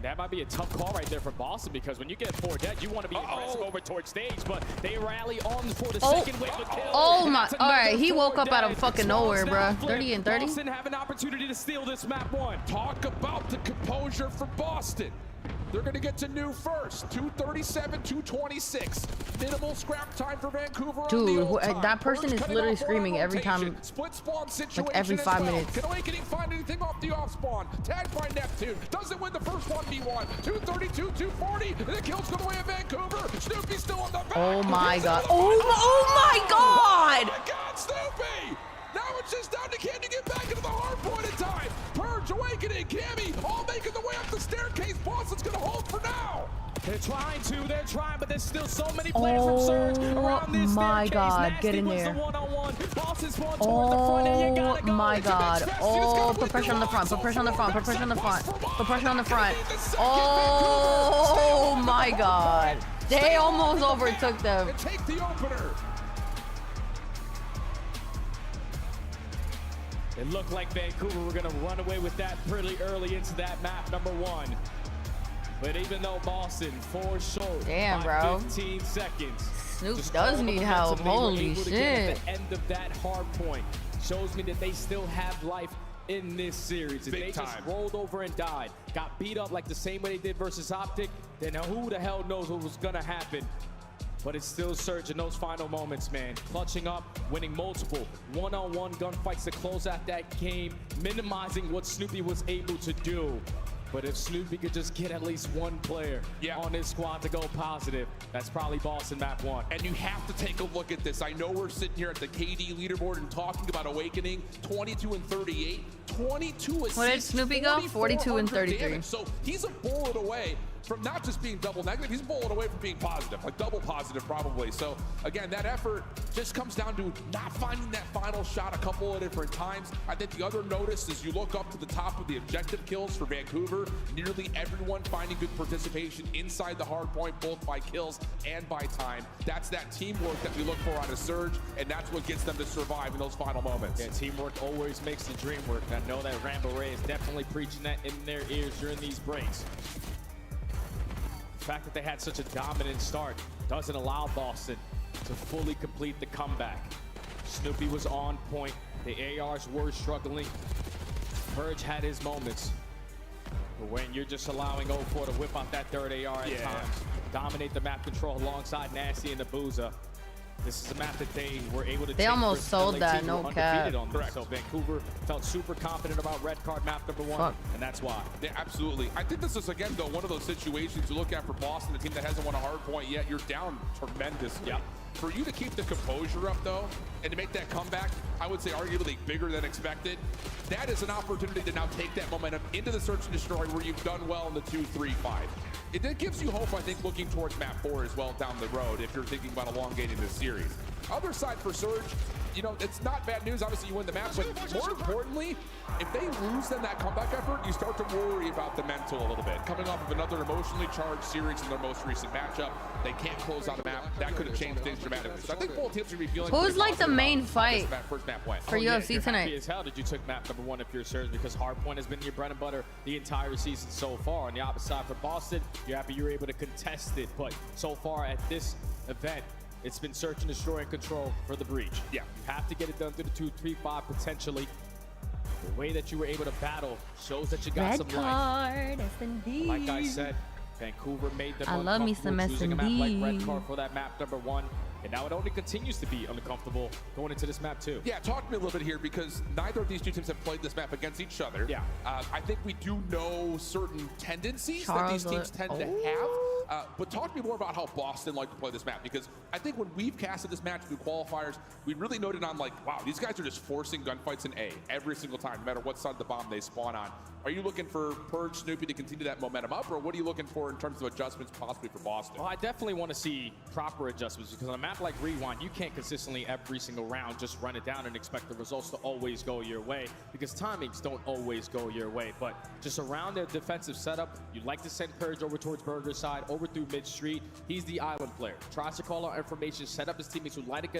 S10: That might be a tough call right there for Boston, because when you get 4 dead, you want to be aggressive over towards stage, but they rally on for the second wave of kills.
S6: Oh my, all right, he woke up out of fucking nowhere, bro. 30 and 30.
S10: Boston have an opportunity to steal this map 1.
S11: Talk about the composure for Boston. They're going to get to new first. 237, 226. Minimal scrap time for Vancouver.
S6: Dude, that person is literally screaming every time,
S11: Split spawn situation,
S6: like every 5 minutes.
S11: Can Awakening find anything off the off spawn? Tagged by Neptune. Doesn't win the first 1v1. 232, 240. And the kill's going away in Vancouver. Snoopy's still on the back.
S6: Oh my god. Oh my god.
S11: Oh my god, Snoopy! Now it's just down to can you get back into the hard point in time. Purge, Awakening, Cammy, all making the way up the staircase. Boston's gonna hold for now.
S10: They're trying, but there's still so many players from Surge around this
S6: my
S10: staircase.
S6: god,
S10: Nasty
S6: get in
S10: wins
S6: there.
S10: The one-on-one. Boston spawned toward the front, and you gotta go.
S6: My god. Oh, put pressure on the front, put pressure on the front, put pressure on the front, put pressure on the front. Oh my god. They almost overtook them.
S11: Take the opener.
S10: It looked like Vancouver were going to run away with that pretty early into that map, number 1. But even though Boston falls short by 15 seconds.
S6: Snoop does need help. Holy shit.
S10: At the end of that hard point shows me that they still have life in this series. If they just rolled over and died, got beat up like the same way they did versus Optic, then who the hell knows what was going to happen. But it's still Surge in those final moments, man. Clutching up, winning multiple one-on-one gunfights to close out that game, minimizing what Snoopy was able to do. But if Snoopy could just get at least 1 player on his squad to go positive, that's probably Boston map 1.
S11: And you have to take a look at this. I know we're sitting here at the KD leaderboard and talking about Awakening, 22 and 38, 22 assists.
S6: What did Snoopy go? 42 and 33.
S11: Damage. So he's a bullet away from not just being double negative, he's bowling away from being positive, like double positive probably. So again, that effort just comes down to not finding that final shot a couple of different times. I think the other notice is you look up to the top of the objective kills for Vancouver, nearly everyone finding good participation inside the hard point, both by kills and by time. That's that teamwork that we look for on a surge, and that's what gets them to survive in those final moments.
S10: Yeah, teamwork always makes the dream work. I know that Rambo Ray is definitely preaching that in their ears during these breaks. The fact that they had such a dominant start doesn't allow Boston to fully complete the comeback. Snoopy was on point. The ARs were struggling. Purge had his moments. But when you're just allowing 0-4 to whip out that third AR at times, dominate the map control alongside Nasty and Abuza, this is a map that they were able to
S6: They
S10: take
S6: almost sold
S10: LAT,
S6: that,
S10: who
S6: no
S10: were
S6: cap.
S10: undefeated on this. So Vancouver felt super confident about red card map number 1, and that's why.
S11: Yeah, absolutely. I think this is, again, though, one of those situations you look at for Boston, a team that hasn't won a hard point yet. You're down tremendously. Yeah. For you to keep the composure up, though, and to make that comeback, I would say arguably bigger than expected, that is an opportunity to now take that momentum into the search and destroy where you've done well in the 2-3-5. It gives you hope, I think, looking towards map 4 as well down the road if you're thinking about elongating this series. Other side for Surge, you know, it's not bad news. Obviously, you win the match, but more importantly, if they lose then that comeback effort, you start to worry about the mental a little bit. Coming off of another emotionally charged series in their most recent matchup, they can't close out a map. That could have changed things dramatically. So I think both teams are going to be feeling.
S6: Who's like the main fight
S11: first map win
S6: for UFC tonight?
S10: Happy as hell that you took map number 1 if you're Surge, because Hardpoint has been your bread and butter the entire season so far. On the opposite side for Boston, you're happy you're able to contest it, but so far at this event, it's been search and destroy and control for the breach. Yeah, you have to get it done through the 2-3-5 potentially. The way that you were able to battle shows that you got some life. Like I said, Vancouver made them
S6: I love me some
S10: choosing a map like
S6: S&D.
S10: red card for that map number 1. And now it only continues to be uncomfortable going into this map too.
S11: Yeah, talk to me a little bit here, because neither of these two teams have played this map against each other. Yeah. I think we do know certain tendencies that these teams tend to have. But talk to me more about how Boston like to play this map, because I think when we've casted this match through qualifiers, we really noted on like, wow, these guys are just forcing gunfights in A every single time, no matter what side of the bomb they spawn on. Are you looking for Purge, Snoopy to continue that momentum up, or what are you looking for in terms of adjustments possibly for Boston?
S10: Well, I definitely want to see proper adjustments, because on a map like Rewind, you can't consistently every single round just run it down and expect the results to always go your way, because timings don't always go your way. But just around their defensive setup, you like to send Purge over towards Burger's side, over through mid-street. He's the island player. Tries to call out information, set up his teammates who like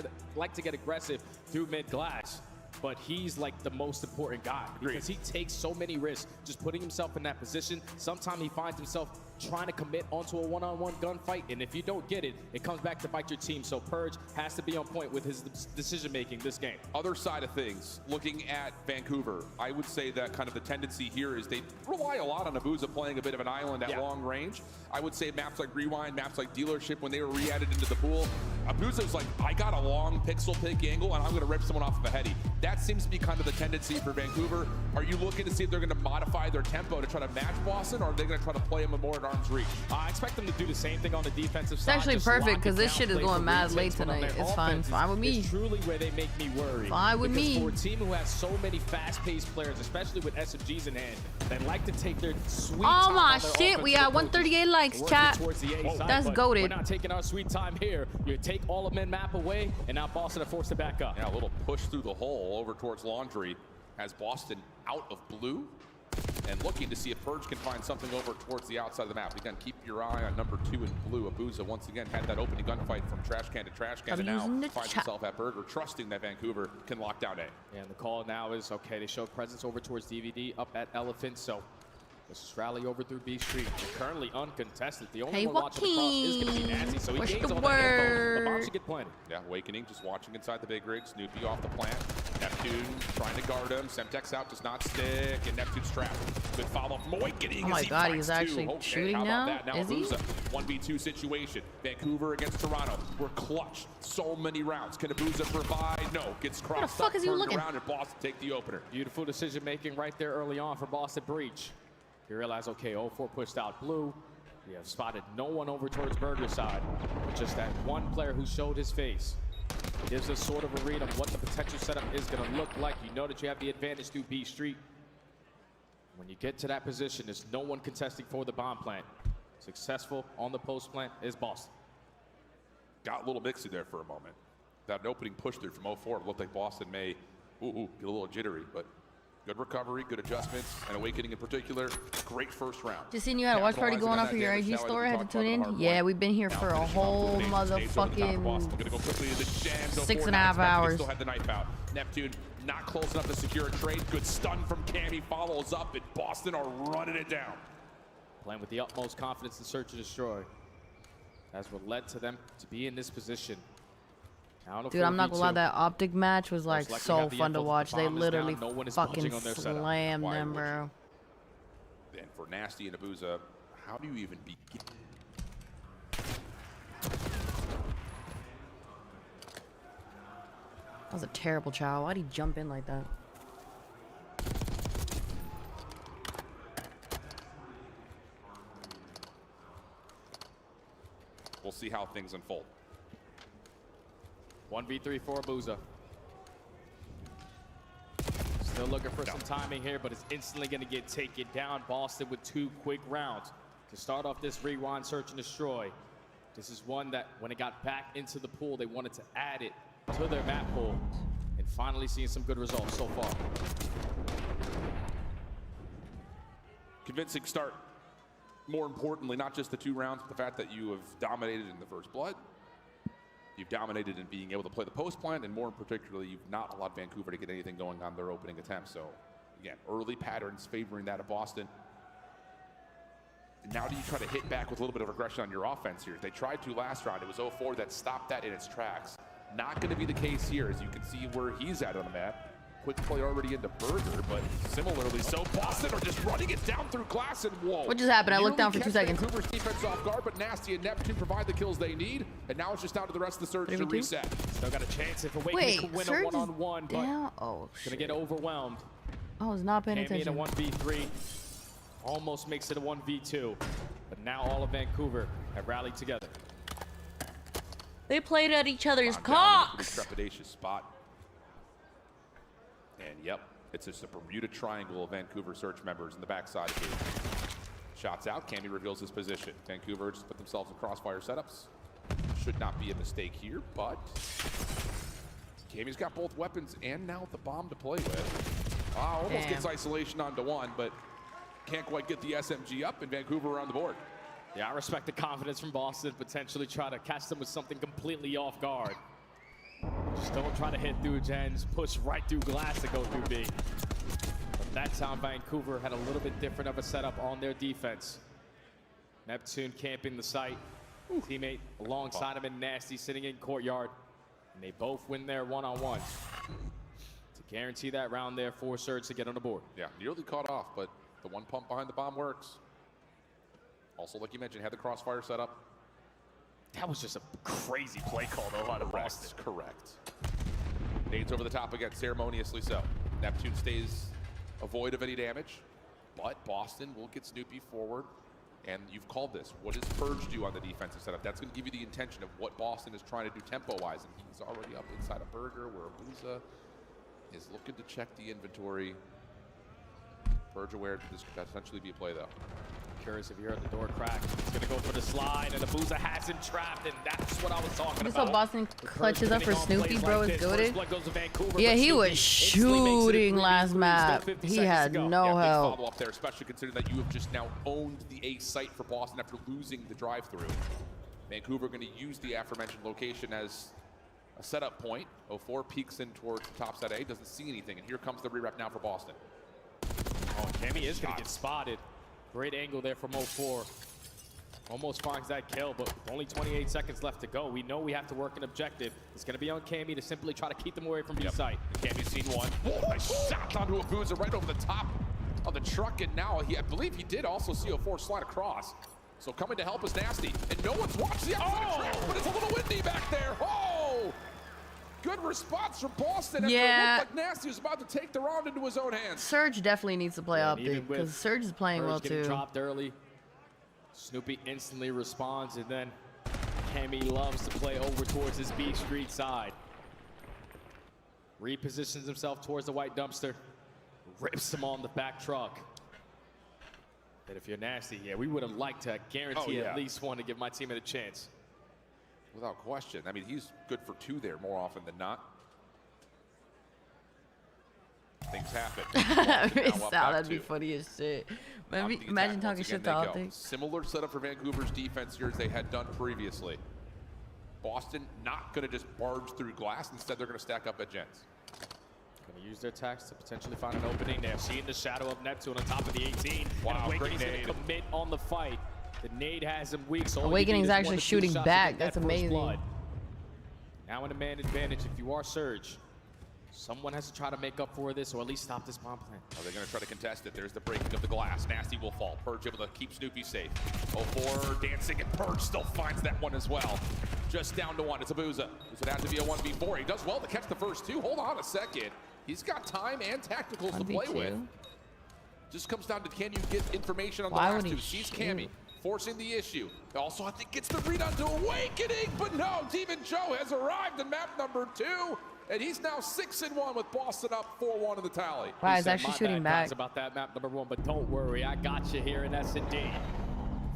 S10: to get aggressive through mid-glass. But he's like the most important guy, because he takes so many risks just putting himself in that position. Sometimes he finds himself trying to commit onto a one-on-one gunfight, and if you don't get it, it comes back to bite your team. So Purge has to be on point with his decision-making this game.
S11: Other side of things, looking at Vancouver, I would say that kind of the tendency here is they rely a lot on Abuza playing a bit of an island at long range. I would say maps like Rewind, maps like Dealership, when they were re-added into the pool, Abuza's like, I got a long pixel pick angle and I'm going to rip someone off of a heady. That seems to be kind of the tendency for Vancouver. Are you looking to see if they're going to modify their tempo to try to match Boston, or are they going to try to play him more at arm's reach?
S10: I expect them to do the same thing on the defensive side.
S6: It's actually perfect, because this shit is going mad late tonight. It's fine. Fine with me.
S10: It's truly where they make me worry.
S6: Fine with me.
S10: For a team who has so many fast-paced players, especially with SMGs in hand, they like to take their sweet time.
S6: Oh my shit, we got 138 likes, chat. That's goated.
S10: We're not taking our sweet time here. You take all of men map away, and now Boston are forced to back up.
S11: Yeah, a little push through the hole over towards Laundry has Boston out of blue, and looking to see if Purge can find something over towards the outside of the map. Again, keep your eye on number 2 in blue. Abuza once again had that opening gunfight from trash can to trash can, and now finds himself at Burger, trusting that Vancouver can lock down A.
S10: And the call now is, okay, they show presence over towards DVD up at Elephant, so let's just rally over through B Street. They're currently uncontested. The only one watching across is going to be Nancy, so he gains all that info. The bomb should get planted.
S11: Yeah, Awakening just watching inside the big rig. Snoopy off the plant. Neptune trying to guard him. Semtex out, does not stick, and Neptune's trapped. Good follow from Awakening.
S6: Oh my god, he's actually shooting now? Is he?
S11: 1v2 situation. Vancouver against Toronto. We're clutch. So many rounds. Can Abuza provide? No. Gets crossed.
S6: Where the fuck is he looking?
S11: Around, and Boston take the opener.
S10: Beautiful decision making right there early on for Boston Breach. You realize, okay, 0-4 pushed out blue. We have spotted no one over towards Burger's side, but just that one player who showed his face. Gives us sort of a read on what the potential setup is going to look like. You know that you have the advantage through B Street. When you get to that position, there's no one contesting for the bomb plant. Successful on the post plant is Boston.
S11: Got a little mixy there for a moment. That opening push through from 0-4 looked like Boston may get a little jittery, but good recovery, good adjustments, and Awakening in particular. Great first round.
S6: Just seen you had a watch party going on for your IG store. I had to tune in. Yeah, we've been here for a whole motherfucking 6.5 hours.
S11: Still had the knife out. Neptune not close enough to secure a trade. Good stun from Cam. He follows up, and Boston are running it down.
S10: Playing with the utmost confidence in search and destroy. That's what led to them to be in this position.
S6: Dude, I'm not gonna lie, that Optic match was like so fun to watch. They literally fucking slammed them, bro.
S11: And for Nasty and Abuza, how do you even begin?
S6: That was a terrible chow. Why'd he jump in like that?
S11: We'll see how things unfold.
S10: 1v3 for Abuza. Still looking for some timing here, but it's instantly going to get taken down. Boston with 2 quick rounds to start off this rewind search and destroy. This is one that when it got back into the pool, they wanted to add it to their map pool, and finally seeing some good results so far.
S11: Convincing start. More importantly, not just the 2 rounds, but the fact that you have dominated in the first blood. You've dominated in being able to play the post plant, and more particularly, you've not allowed Vancouver to get anything going on their opening attempt. So, again, early patterns favoring that of Boston. And now do you try to hit back with a little bit of aggression on your offense here? They tried to last round. It was 0-4 that stopped that in its tracks. Not going to be the case here, as you can see where he's at on the map. Quick play already into Burger, but similarly so. Boston are just running it down through glass and wall.
S6: What just happened? I looked down for 2 seconds.
S11: Vancouver's defense off guard, but Nasty and Neptune provide the kills they need, and now it's just down to the rest of the surge to reset.
S10: Still got a chance if Awakening can win a one-on-one, but
S6: oh,
S10: gonna get overwhelmed.
S6: I was not paying attention.
S10: In a 1v3, almost makes it a 1v2, but now all of Vancouver have rallied together.
S6: They played at each other's cocks.
S11: Trepidatious spot. And yep, it's just a Bermuda Triangle of Vancouver search members in the backside here. Shots out, Cammy reveals his position. Vancouver just put themselves in crossfire setups. Should not be a mistake here, but Cammy's got both weapons and now the bomb to play with. Almost gets isolation onto one, but can't quite get the SMG up, and Vancouver on the board.
S10: Yeah, I respect the confidence from Boston, potentially try to catch them with something completely off guard. Just don't try to hit through gens, push right through glass to go through B. But that time, Vancouver had a little bit different of a setup on their defense. Neptune camping the site. Teammate alongside him in Nasty sitting in courtyard. And they both win their one-on-ones. To guarantee that round there for Surge to get on the board.
S11: Yeah, nearly caught off, but the one pump behind the bomb works. Also, like you mentioned, had the crossfire set up.
S10: That was just a crazy play call, though, out of Boston.
S11: Correct. Nades over the top again, ceremoniously so. Neptune stays avoid of any damage, but Boston will get Snoopy forward. And you've called this. What does Purge do on the defensive setup? That's going to give you the intention of what Boston is trying to do tempo-wise. And he's already up inside a Burger, where Abuza is looking to check the inventory. Purge aware that this could potentially be a play, though.
S10: Curious if you heard the door crack. He's going to go for the slide, and Abuza has him trapped, and that's what I was talking about.
S6: So Boston clutches up for Snoopy, bro, is goated. Yeah, he was shooting last map. He had no help.
S11: Follow up there, especially considering that you have just now owned the A site for Boston after losing the drive-through. Vancouver going to use the aforementioned location as a setup point. 0-4 peeks in towards the top side A, doesn't see anything, and here comes the re-rep now for Boston.
S10: Oh, Cammy is going to get spotted. Great angle there from 0-4. Almost finds that kill, but only 28 seconds left to go. We know we have to work an objective. It's going to be on Cammy to simply try to keep them away from B site.
S11: Cammy's seen one. Oh, nice shot onto Abuza right over the top of the truck, and now I believe he did also see 0-4 slide across. So coming to help is Nasty, and no one's watched the outside of track, but it's a little windy back there. Oh! Good response from Boston after it looked like Nasty was about to take the round into his own hands.
S6: Surge definitely needs to play up because Surge is playing well too.
S10: Dropped early. Snoopy instantly responds, and then Cammy loves to play over towards his B Street side. Repositions himself towards the white dumpster. Rips him on the back truck. And if you're nasty, yeah, we would have liked to guarantee at least one to give my teammate a chance.
S11: Without question. I mean, he's good for 2 there more often than not. Things happen.
S6: That'd be funny as shit. Imagine talking shit to Optic.
S11: Similar setup for Vancouver's defense here as they had done previously. Boston not going to just barge through glass. Instead, they're going to stack up at Gens.
S10: Going to use their tax to potentially find an opening there. Seeing the shadow of Neptune on top of the 18.
S11: Wow,
S10: Awakening's going to commit on the fight. The nade has him weak. So
S6: Awakening's actually shooting back. That's amazing.
S10: Now in a man advantage if you are Surge. Someone has to try to make up for this or at least stop this bomb plant.
S11: Are they going to try to contest it? There's the breaking of the glass. Nasty will fall. Purge able to keep Snoopy safe. 0-4 dancing, and Purge still finds that one as well. Just down to 1. It's Abuza. This would have to be a 1v4. He does well to catch the first 2. Hold on a second. He's got time and tacticals to play with. Just comes down to can you get information on the last 2. Sees Cammy forcing the issue. Also, I think gets the read onto Awakening, but no, Demon Joe has arrived in map number 2. And he's now 6-1 with Boston up 4-1 in the tally.
S6: Wow, he's actually shooting back.
S10: About that map number 1, but don't worry, I got you here, and that's indeed.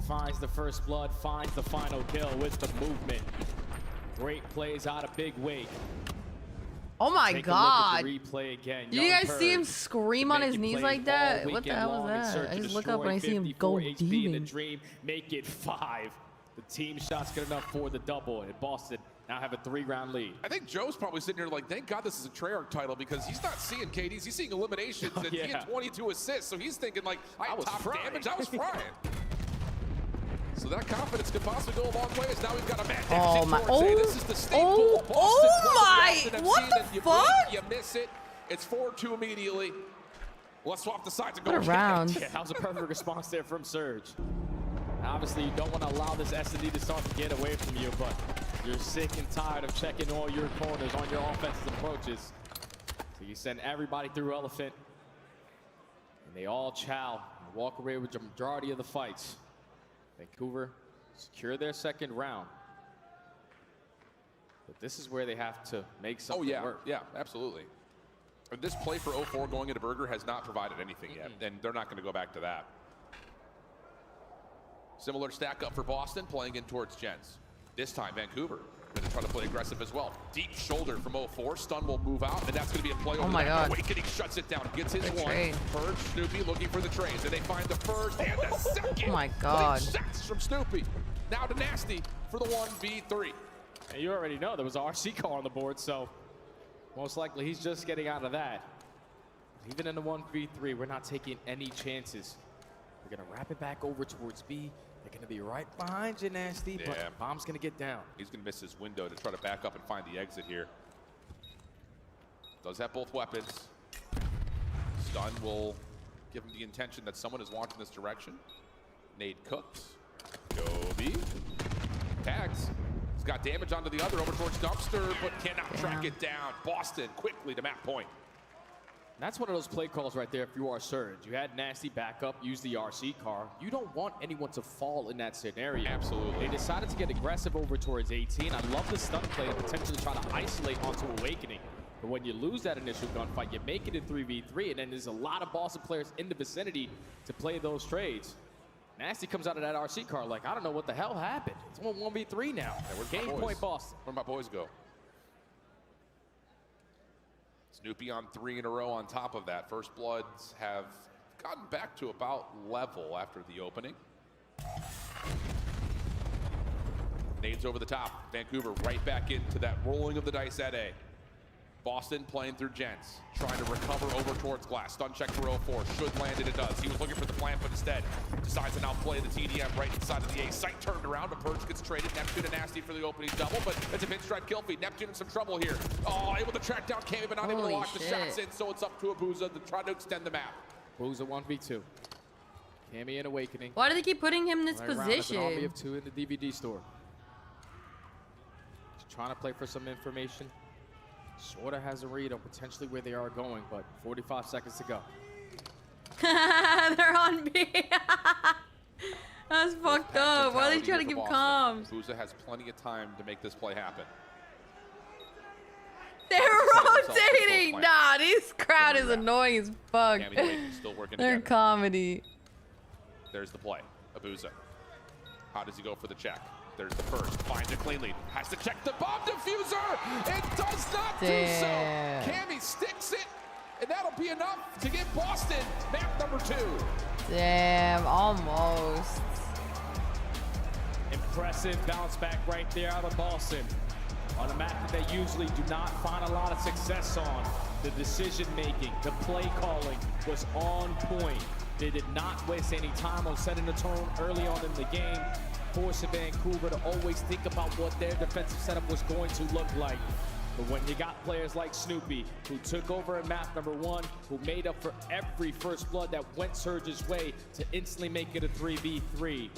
S10: Finds the first blood, finds the final kill with the movement. Great plays out of Big Wake.
S6: Oh my God!
S10: Replay again.
S6: Did you guys see him scream on his knees like that? What the hell was that? I just look up when I see him go demon.
S10: In the dream, make it 5. The team shot's good enough for the double, and Boston now have a 3-round lead.
S11: I think Joe's probably sitting here like, thank God this is a Treyarch title because he's not seeing KDs, he's seeing eliminations, and he had 22 assists, so he's thinking like, I was top damage, I was frying. So that confidence could possibly go a long way as now we've got a man.
S6: Oh my,
S11: this is the staple.
S6: What the fuck?
S11: You miss it, it's 4-2 immediately. Let's swap the sides and go.
S6: What a round.
S10: Yeah, that was a perfect response there from Surge. Obviously, you don't want to allow this S&D to start to get away from you, but you're sick and tired of checking all your corners on your offensive approaches. So you send everybody through Elephant, and they all chow and walk away with the majority of the fights. Vancouver secure their 2nd round. But this is where they have to make something work.
S11: Yeah, absolutely. And this play for 0-4 going into Burger has not provided anything yet, and they're not going to go back to that. Similar stack up for Boston, playing in towards Gens. This time, Vancouver going to try to play aggressive as well. Deep shoulder from 0-4. Stun will move out, and that's going to be a play over.
S6: Oh my God.
S11: Awakening shuts it down, gets his one. Purge, Snoopy looking for the trades, and they find the first and the second.
S6: Oh my God.
S11: Shots from Snoopy. Now to Nasty for the 1v3.
S10: And you already know there was an RC car on the board, so most likely he's just getting out of that. Even in the 1v3, we're not taking any chances. We're going to wrap it back over towards B. They're going to be right behind you, Nasty, but Bomb's going to get down.
S11: He's going to miss his window to try to back up and find the exit here. Does have both weapons. Stun will give him the intention that someone is watching this direction. Nade cooked. Gobi. Tags. He's got damage onto the other over towards Dumpster, but cannot track it down. Boston quickly to map point.
S10: That's one of those play calls right there if you are Surge. You had Nasty back up, use the RC car. You don't want anyone to fall in that scenario.
S11: Absolutely.
S10: They decided to get aggressive over towards 18. I love the stun play to potentially try to isolate onto Awakening. But when you lose that initial gunfight, you make it in 3v3, and then there's a lot of Boston players in the vicinity to play those trades. Nasty comes out of that RC car like, I don't know what the hell happened. It's 1v3 now. Game point Boston.
S11: Where my boys go? Snoopy on 3 in a row on top of that. First Bloods have gotten back to about level after the opening. Nades over the top. Vancouver right back into that rolling of the dice at A. Boston playing through Gens, trying to recover over towards glass. Stun check for 0-4, should land it, it does. He was looking for the plant, but instead decides to now play the TDM right inside of the A. Sight turned around, but Purge gets traded. Neptune and Nasty for the opening double, but it's a pinstripe kill feed. Neptune in some trouble here. Oh, able to track down Cammy, but not able to lock the shots in, so it's up to Abuza to try to extend the map.
S10: Abuza 1v2. Cammy and Awakening.
S6: Why do they keep putting him in this position?
S10: An army of 2 in the DVD store. Just trying to play for some information. Sorta has a read on potentially where they are going, but 45 seconds to go.
S6: They're on B. That's fucked up. Why are they trying to give comms?
S11: Abuza has plenty of time to make this play happen.
S6: They're rotating. Nah, this crowd is annoying as fuck.
S11: Still working
S6: They're
S11: together.
S6: comedy.
S11: There's the play. Abuza. How does he go for the check? There's the first. Finds it cleanly. Has to check the bomb diffuser. It does not do so. Cammy sticks it, and that'll be enough to get Boston map number 2.
S6: Damn, almost.
S10: Impressive bounce back right there out of Boston. On a map that they usually do not find a lot of success on. The decision making, the play calling was on point. They did not waste any time on setting the tone early on in the game, forcing Vancouver to always think about what their defensive setup was going to look like. But when you got players like Snoopy, who took over at map number 1, who made up for every first blood that went Surge's way to instantly make it a 3v3.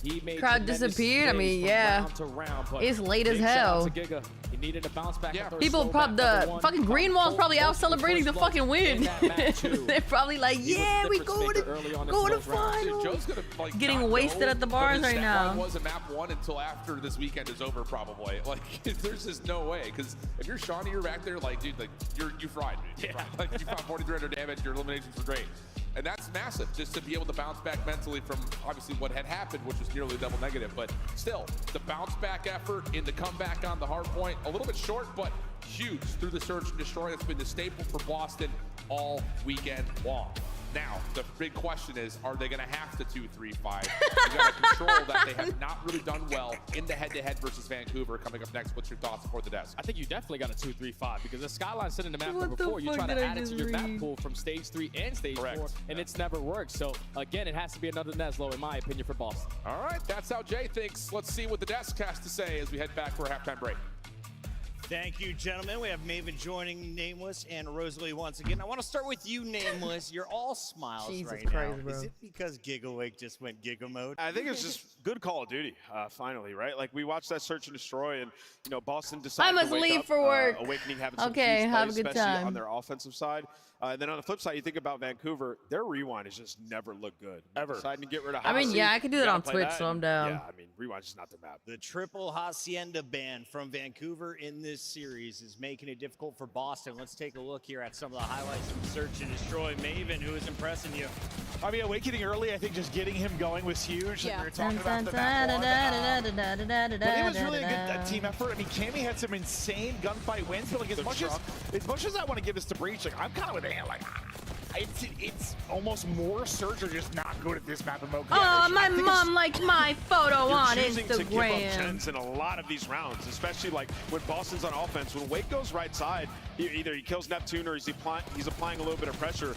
S10: He made
S6: crowd disappeared. I mean, yeah, it's late as hell.
S10: He needed a bounce back. Yeah.
S6: People probably the fucking green wall's probably out celebrating the fucking win. They're probably like, yeah, we going to final.
S11: Joe's gonna, like,
S6: getting wasted at the bars right now.
S11: Was a map 1 until after this weekend is over, probably. Like, there's just no way. Because if you're Shawnee, you're back there, like, dude, like you fried. You fried. Like, you found 4,300 damage. Your eliminations were great. And that's massive, just to be able to bounce back mentally from obviously what had happened, which was nearly double negative. But still, the bounce back effort in the comeback on the hard point, a little bit short, but huge through the search and destroy. It's been the staple for Boston all weekend long. Now, the big question is, are they going to have to 2-3-5? You got to control that they have not really done well in the head-to-head versus Vancouver. Coming up next, what's your thoughts before the desk?
S10: I think you definitely got a 2-3-5 because the Skyline sitting in the map number 4. You try to add it to your map pool from stage 3 and stage 4, and it's never worked. So, again, it has to be another Neslo, in my opinion, for Boston.
S11: All right, that's how Jay thinks. Let's see what the desk has to say as we head back for a halftime break.
S2: Thank you, gentlemen. We have Maven joining Nameless and Rosalie once again. I want to start with you, Nameless. You're all smiles
S6: Jesus
S2: right
S6: Christ,
S2: now.
S6: bro.
S2: Is it because Gigawake just went Giga mode?
S1: I think it's just good Call of Duty, finally, right? Like, we watched that search and destroy, and, you know, Boston decided
S6: I must
S1: to wake
S6: leave
S1: up,
S6: for work.
S1: Awakening having some
S6: Okay,
S1: huge
S6: have
S1: plays,
S6: a good
S1: especially
S6: time.
S1: on their offensive side. And then on the flip side, you think about Vancouver, their rewind has just never looked good.
S5: Ever.
S1: Deciding to get rid of
S6: I mean,
S1: Hasi,
S6: yeah, I could do
S1: you
S6: that
S1: gotta
S6: on
S1: play
S6: Twitch,
S1: that,
S6: so I'm
S1: and,
S6: down.
S1: Yeah, I mean, rewind is not the map.
S2: The triple Hacienda ban from Vancouver in this series is making it difficult for Boston. Let's take a look here at some of the highlights from Search and Destroy. Maven, who is impressing you?
S5: I mean, Awakening early, I think just getting him going was huge.
S3: Yeah.
S5: We were talking about the map one. But it was really a good team effort. I mean, Cammy had some insane gunfight wins, but like as much as I want to give this to Breach, like I'm kind of with Ant, like it's almost more Surge are just not good at this map of mode.
S6: Oh, my mom liked my photo on
S1: choosing to give up
S6: Instagram.
S1: gens in a lot of these rounds, especially like when Boston's on offense. When Wake goes right side, either he kills Neptune or he's applying a little bit of pressure.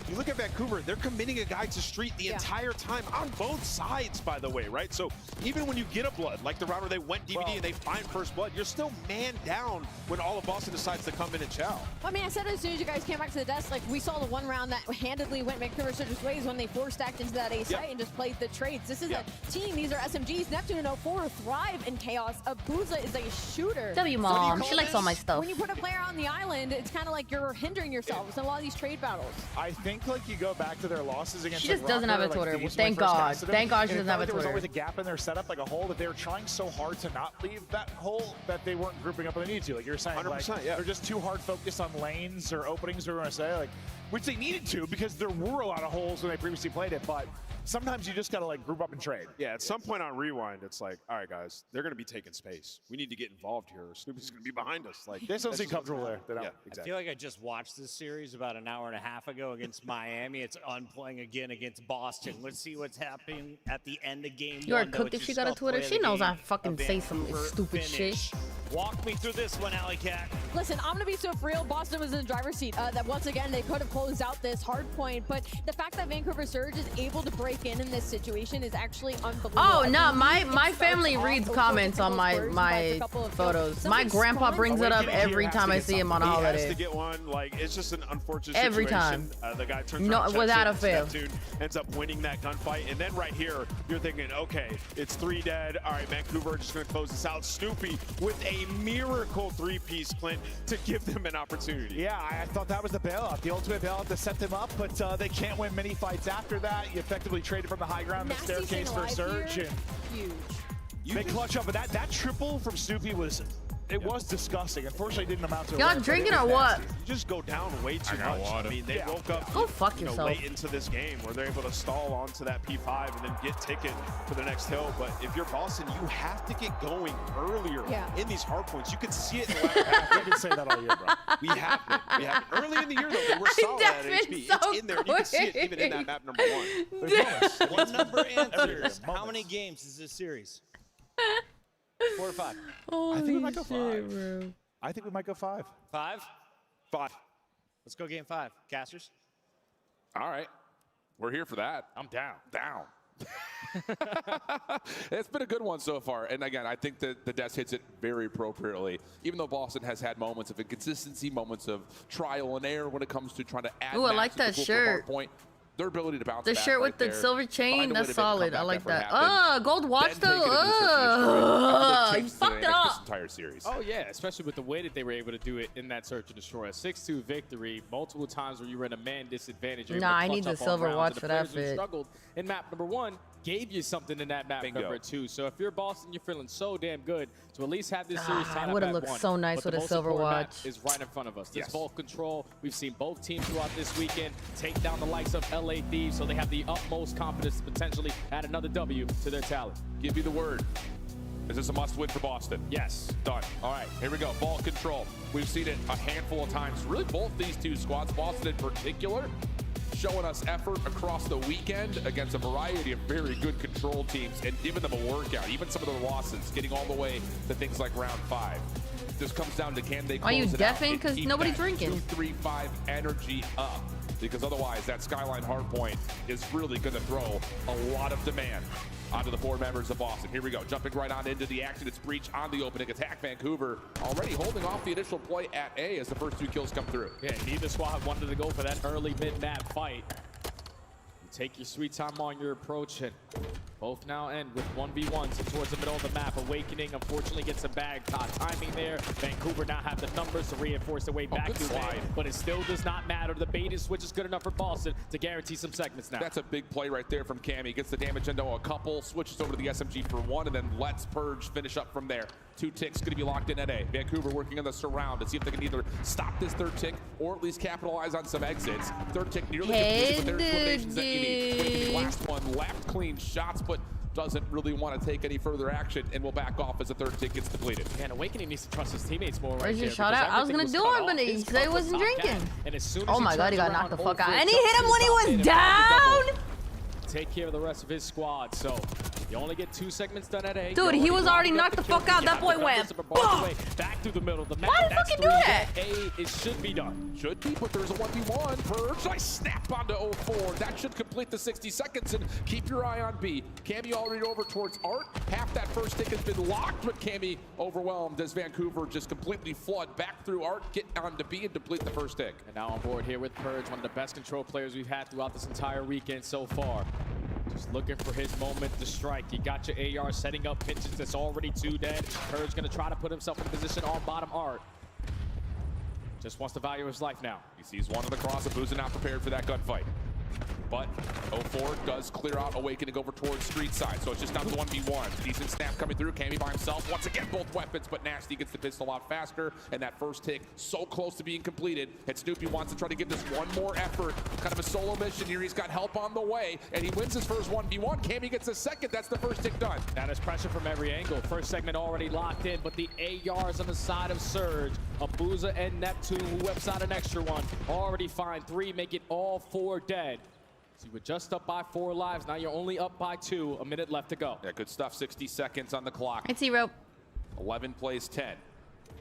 S1: You look at Vancouver, they're committing a guy to street the entire time on both sides, by the way, right? So even when you get a blood, like the round where they went DVD and they find first blood, you're still man down when all of Boston decides to come in and chow.
S3: I mean, I said as soon as you guys came back to the desk, like we saw the one round that handedly went Vancouver Surge's ways when they force-stacked into that A site and just played the trades. This is a team. These are SMGs. Neptune and 04 thrive in chaos. Abuza is a shooter.
S6: W mom, she likes all my stuff.
S3: When you put a player on the island, it's kind of like you're hindering yourselves in a lot of these trade battles.
S5: I think like you go back to their losses against.
S6: She just doesn't
S5: Rocker,
S6: have a
S5: like,
S6: Twitter.
S5: Thieves
S6: Thank
S5: when they first
S6: God.
S5: casted him,
S6: Thank God she
S5: and
S6: doesn't have a
S5: there was
S6: Twitter.
S5: always a gap in their setup, like a hole that they were trying so hard to not leave that hole that they weren't grouping up when they needed to. Like you're saying,
S1: 100%,
S5: like,
S1: yeah.
S5: they're just too hard focused on lanes or openings, or want to say, like, which they needed to because there were a lot of holes when they previously played it, but. Sometimes you just gotta like group up and trade.
S1: Yeah, at some point on Rewind, it's like, all right, guys, they're gonna be taking space. We need to get involved here. Snoopy's gonna be behind us. Like,
S5: they don't seem comfortable there.
S1: Yeah,
S2: I
S1: exactly.
S2: feel like I just watched this series about an hour and a half ago against Miami. It's playing again against Boston. Let's see what's happening at the end of game
S6: You are
S2: one. though.
S6: cooked
S2: It's
S6: if she
S2: just
S6: got a
S2: about
S6: Twitter.
S2: play of
S6: She
S2: the
S6: knows I
S2: game
S6: fucking
S2: of
S6: say some
S2: Vancouver
S6: stupid
S2: finish.
S6: shit.
S2: Walk me through this one, Alley Cat.
S3: Listen, I'm gonna be so real. Boston was in the driver's seat. That once again they could have closed out this hard point, but the fact that Vancouver Surge is able to break in this situation is actually unbelievable.
S6: Oh no,
S3: I
S6: my family reads comments on my photos. My grandpa brings it up every time I see him on a
S1: He has
S6: holiday.
S1: to get one. Like, it's just an unfortunate
S6: Every
S1: situation.
S6: time.
S1: The guy turns
S6: No,
S1: around, checks
S6: without
S1: it,
S6: a fail.
S1: Neptune ends up winning that gunfight, and then right here, you're thinking, okay, it's 3 dead. All right, Vancouver just going to close this out. Snoopy with a miracle 3-piece Clint to give them an opportunity.
S5: Yeah, I thought that was the bailout, the ultimate bailout to set them up, but they can't win many fights after that. You effectively traded from the high ground, the staircase for a Surge, and
S3: huge.
S5: they clutch up. But that triple from Snoopy was It was disgusting. Unfortunately, it didn't amount to.
S6: Y'all drinking or what?
S1: You just go down way too much. I mean, they woke up
S6: Go fuck yourself.
S1: late into this game where they're able to stall onto that P5 and then get ticket for the next hill. But if you're Boston, you have to get going earlier in these hard points. You can see it in the latter half.
S5: We've been saying that all year, bro.
S1: We have been. We have been. Early in the year, though, they were solid at HP.
S6: So
S1: it's in there. You can see it even in that map number 1.
S2: One number answers. How many games is this series? 4 or 5?
S5: I think we might go 5. Bro. I think we might go 5.
S2: 5?
S1: 5.
S2: Let's go game 5. Casters?
S11: All right. We're here for that.
S4: I'm down.
S11: Down. It's been a good one so far. And again, I think that the Des hits it very appropriately. Even though Boston has had moments of inconsistency, moments of trial and error when it comes to trying to add.
S6: Ooh, I like that shirt.
S11: Their ability to bounce
S6: the
S11: back
S6: shirt with
S11: right
S6: the
S11: there,
S6: silver chain, that's solid. I like that.
S11: Oh,
S6: gold watch though. You fucked it up.
S11: This entire series.
S10: Oh yeah, especially with the way that they were able to do it in that search and destroy. A 6-2 victory, multiple times where you were in a man disadvantage.
S6: Nah, I need the silver watch for that fit.
S10: Struggled in map number 1, gave you something in that map number 2. So if you're Boston, you're feeling so damn good to at least have this series tied up
S6: it would have
S10: at
S6: looked
S10: 1.
S6: so nice
S10: But
S6: with a silver watch.
S10: is right in front of us. This ball control. We've seen both teams throughout this weekend take down the likes of LA Thieves, so they have the utmost confidence to potentially add another W to their tally.
S11: Give you the word. Is this a must-win for Boston?
S10: Yes.
S11: Done. All right, here we go. Ball control. We've seen it a handful of times. Really, both these two squads, Boston in particular, showing us effort across the weekend against a variety of very good control teams and giving them a workout. Even some of their losses, getting all the way to things like round 5. This comes down to can they close
S6: Are you
S11: it
S6: deafened?
S11: out
S6: Because nobody's drinking.
S11: 2-3-5 energy up. Because otherwise, that Skyline Hardpoint is really going to throw a lot of demand onto the 4 members of Boston. Here we go, jumping right on into the action. It's Breach on the opening attack. Vancouver already holding off the initial play at A as the first 2 kills come through.
S10: Yeah, neither squad wanted to go for that early mid-map fight. You take your sweet time on your approach, and both now end with 1v1s towards the middle of the map. Awakening, unfortunately, gets a bag timing there. Vancouver now have the numbers to reinforce their way back
S11: good
S10: to
S11: slide.
S10: it, but it still does not matter. The bait and switch is good enough for Boston to guarantee some segments now.
S11: That's a big play right there from Cammy. Gets the damage into a couple, switches over to the SMG for 1, and then lets Purge finish up from there. 2 ticks going to be locked in at A. Vancouver working on the surround to see if they can either stop this 3rd tick or at least capitalize on some exits. 3rd tick nearly complete, but there's eliminations that you need. Gonna be the last one left, clean shots, but doesn't really want to take any further action and will back off as the 3rd tick gets depleted.
S10: Man, Awakening needs to trust his teammates more.
S6: Where's your shot out? I was gonna do it, but he said he wasn't drinking.
S10: And as soon as
S6: Oh my god, he got
S10: turns
S6: knocked the
S10: around,
S6: fuck out.
S10: oh,
S6: And he hit him when he was down!
S10: Take care of the rest of his squad. So you only get 2 segments done at A.
S6: Dude, he was already knocked the fuck out. That boy went boom!
S10: Back through the middle. The map.
S6: Why the fuck you do that?
S10: A, it should be done.
S11: Should be, but there's a 1v1. Purge, nice snap onto 04. That should complete the 60 seconds, and keep your eye on B. Cammy already over towards Art. Half that first tick has been locked, but Cammy overwhelmed as Vancouver just completely flood back through Art, get onto B, and deplete the first tick.
S10: And now on board here with Purge, one of the best control players we've had throughout this entire weekend so far. Just looking for his moment to strike. You got your AR setting up pitches that's already 2 dead. Purge gonna try to put himself in position on bottom Art. Just wants to value his life now.
S11: He sees one on the cross, and Booza not prepared for that gunfight. But 04 does clear out Awakening over towards street side, so it's just down to 1v1. Decent snap coming through. Cammy by himself. Once again, both weapons, but Nasty gets the pistol out faster, and that first tick so close to being completed. And Snoopy wants to try to give this one more effort. Kind of a solo mission here. He's got help on the way, and he wins his first 1v1. Cammy gets a second. That's the first tick done.
S10: Now there's pressure from every angle. First segment already locked in, but the ARs on the side of Surge. Abuza and Neptune, who whips out an extra one, already find 3, make it all 4 dead. So you were just up by 4 lives. Now you're only up by 2. A minute left to go.
S11: Yeah, good stuff. 60 seconds on the clock.
S6: It's 0.
S11: 11 plays 10.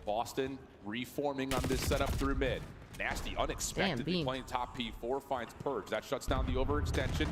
S11: Boston reforming on this setup through mid. Nasty, unexpectedly playing top P4, finds Purge. That shuts down the overextension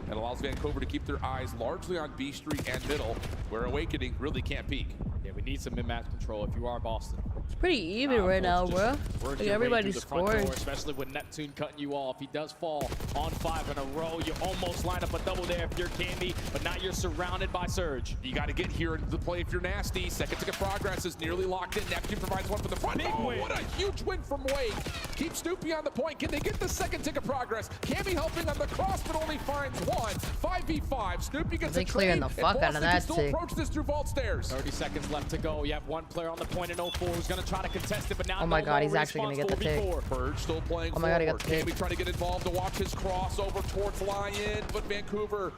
S11: and allows Vancouver to keep their eyes largely on B Street and middle, where Awakening really can't peek.
S10: Yeah, we need some mid-map control if you are Boston.
S6: It's pretty even right now, bro. Like everybody scores.
S10: Especially with Neptune cutting you off. He does fall on 5 in a row. You almost line up a double there if you're Candy, but now you're surrounded by Surge.
S11: You got to get here into the play if you're nasty. Second ticket progress is nearly locked in. Neptune provides one for the front.
S10: Big win.
S11: What a huge win from Wake. Keep Snoopy on the point. Can they get the second ticket progress? Cammy helping on the cross, but only finds one. 5v5. Snoopy gets a
S6: clearing the fuck out of that
S11: still approach this through vault stairs.
S10: 30 seconds left to go. You have one player on the point in 04 who's going to try to contest it, but now
S6: oh my god, he's actually going to get the pick.
S11: Purge still playing
S6: oh my god, he got the pick.
S11: Cammy trying to get involved to watch his crossover towards Lion, but Vancouver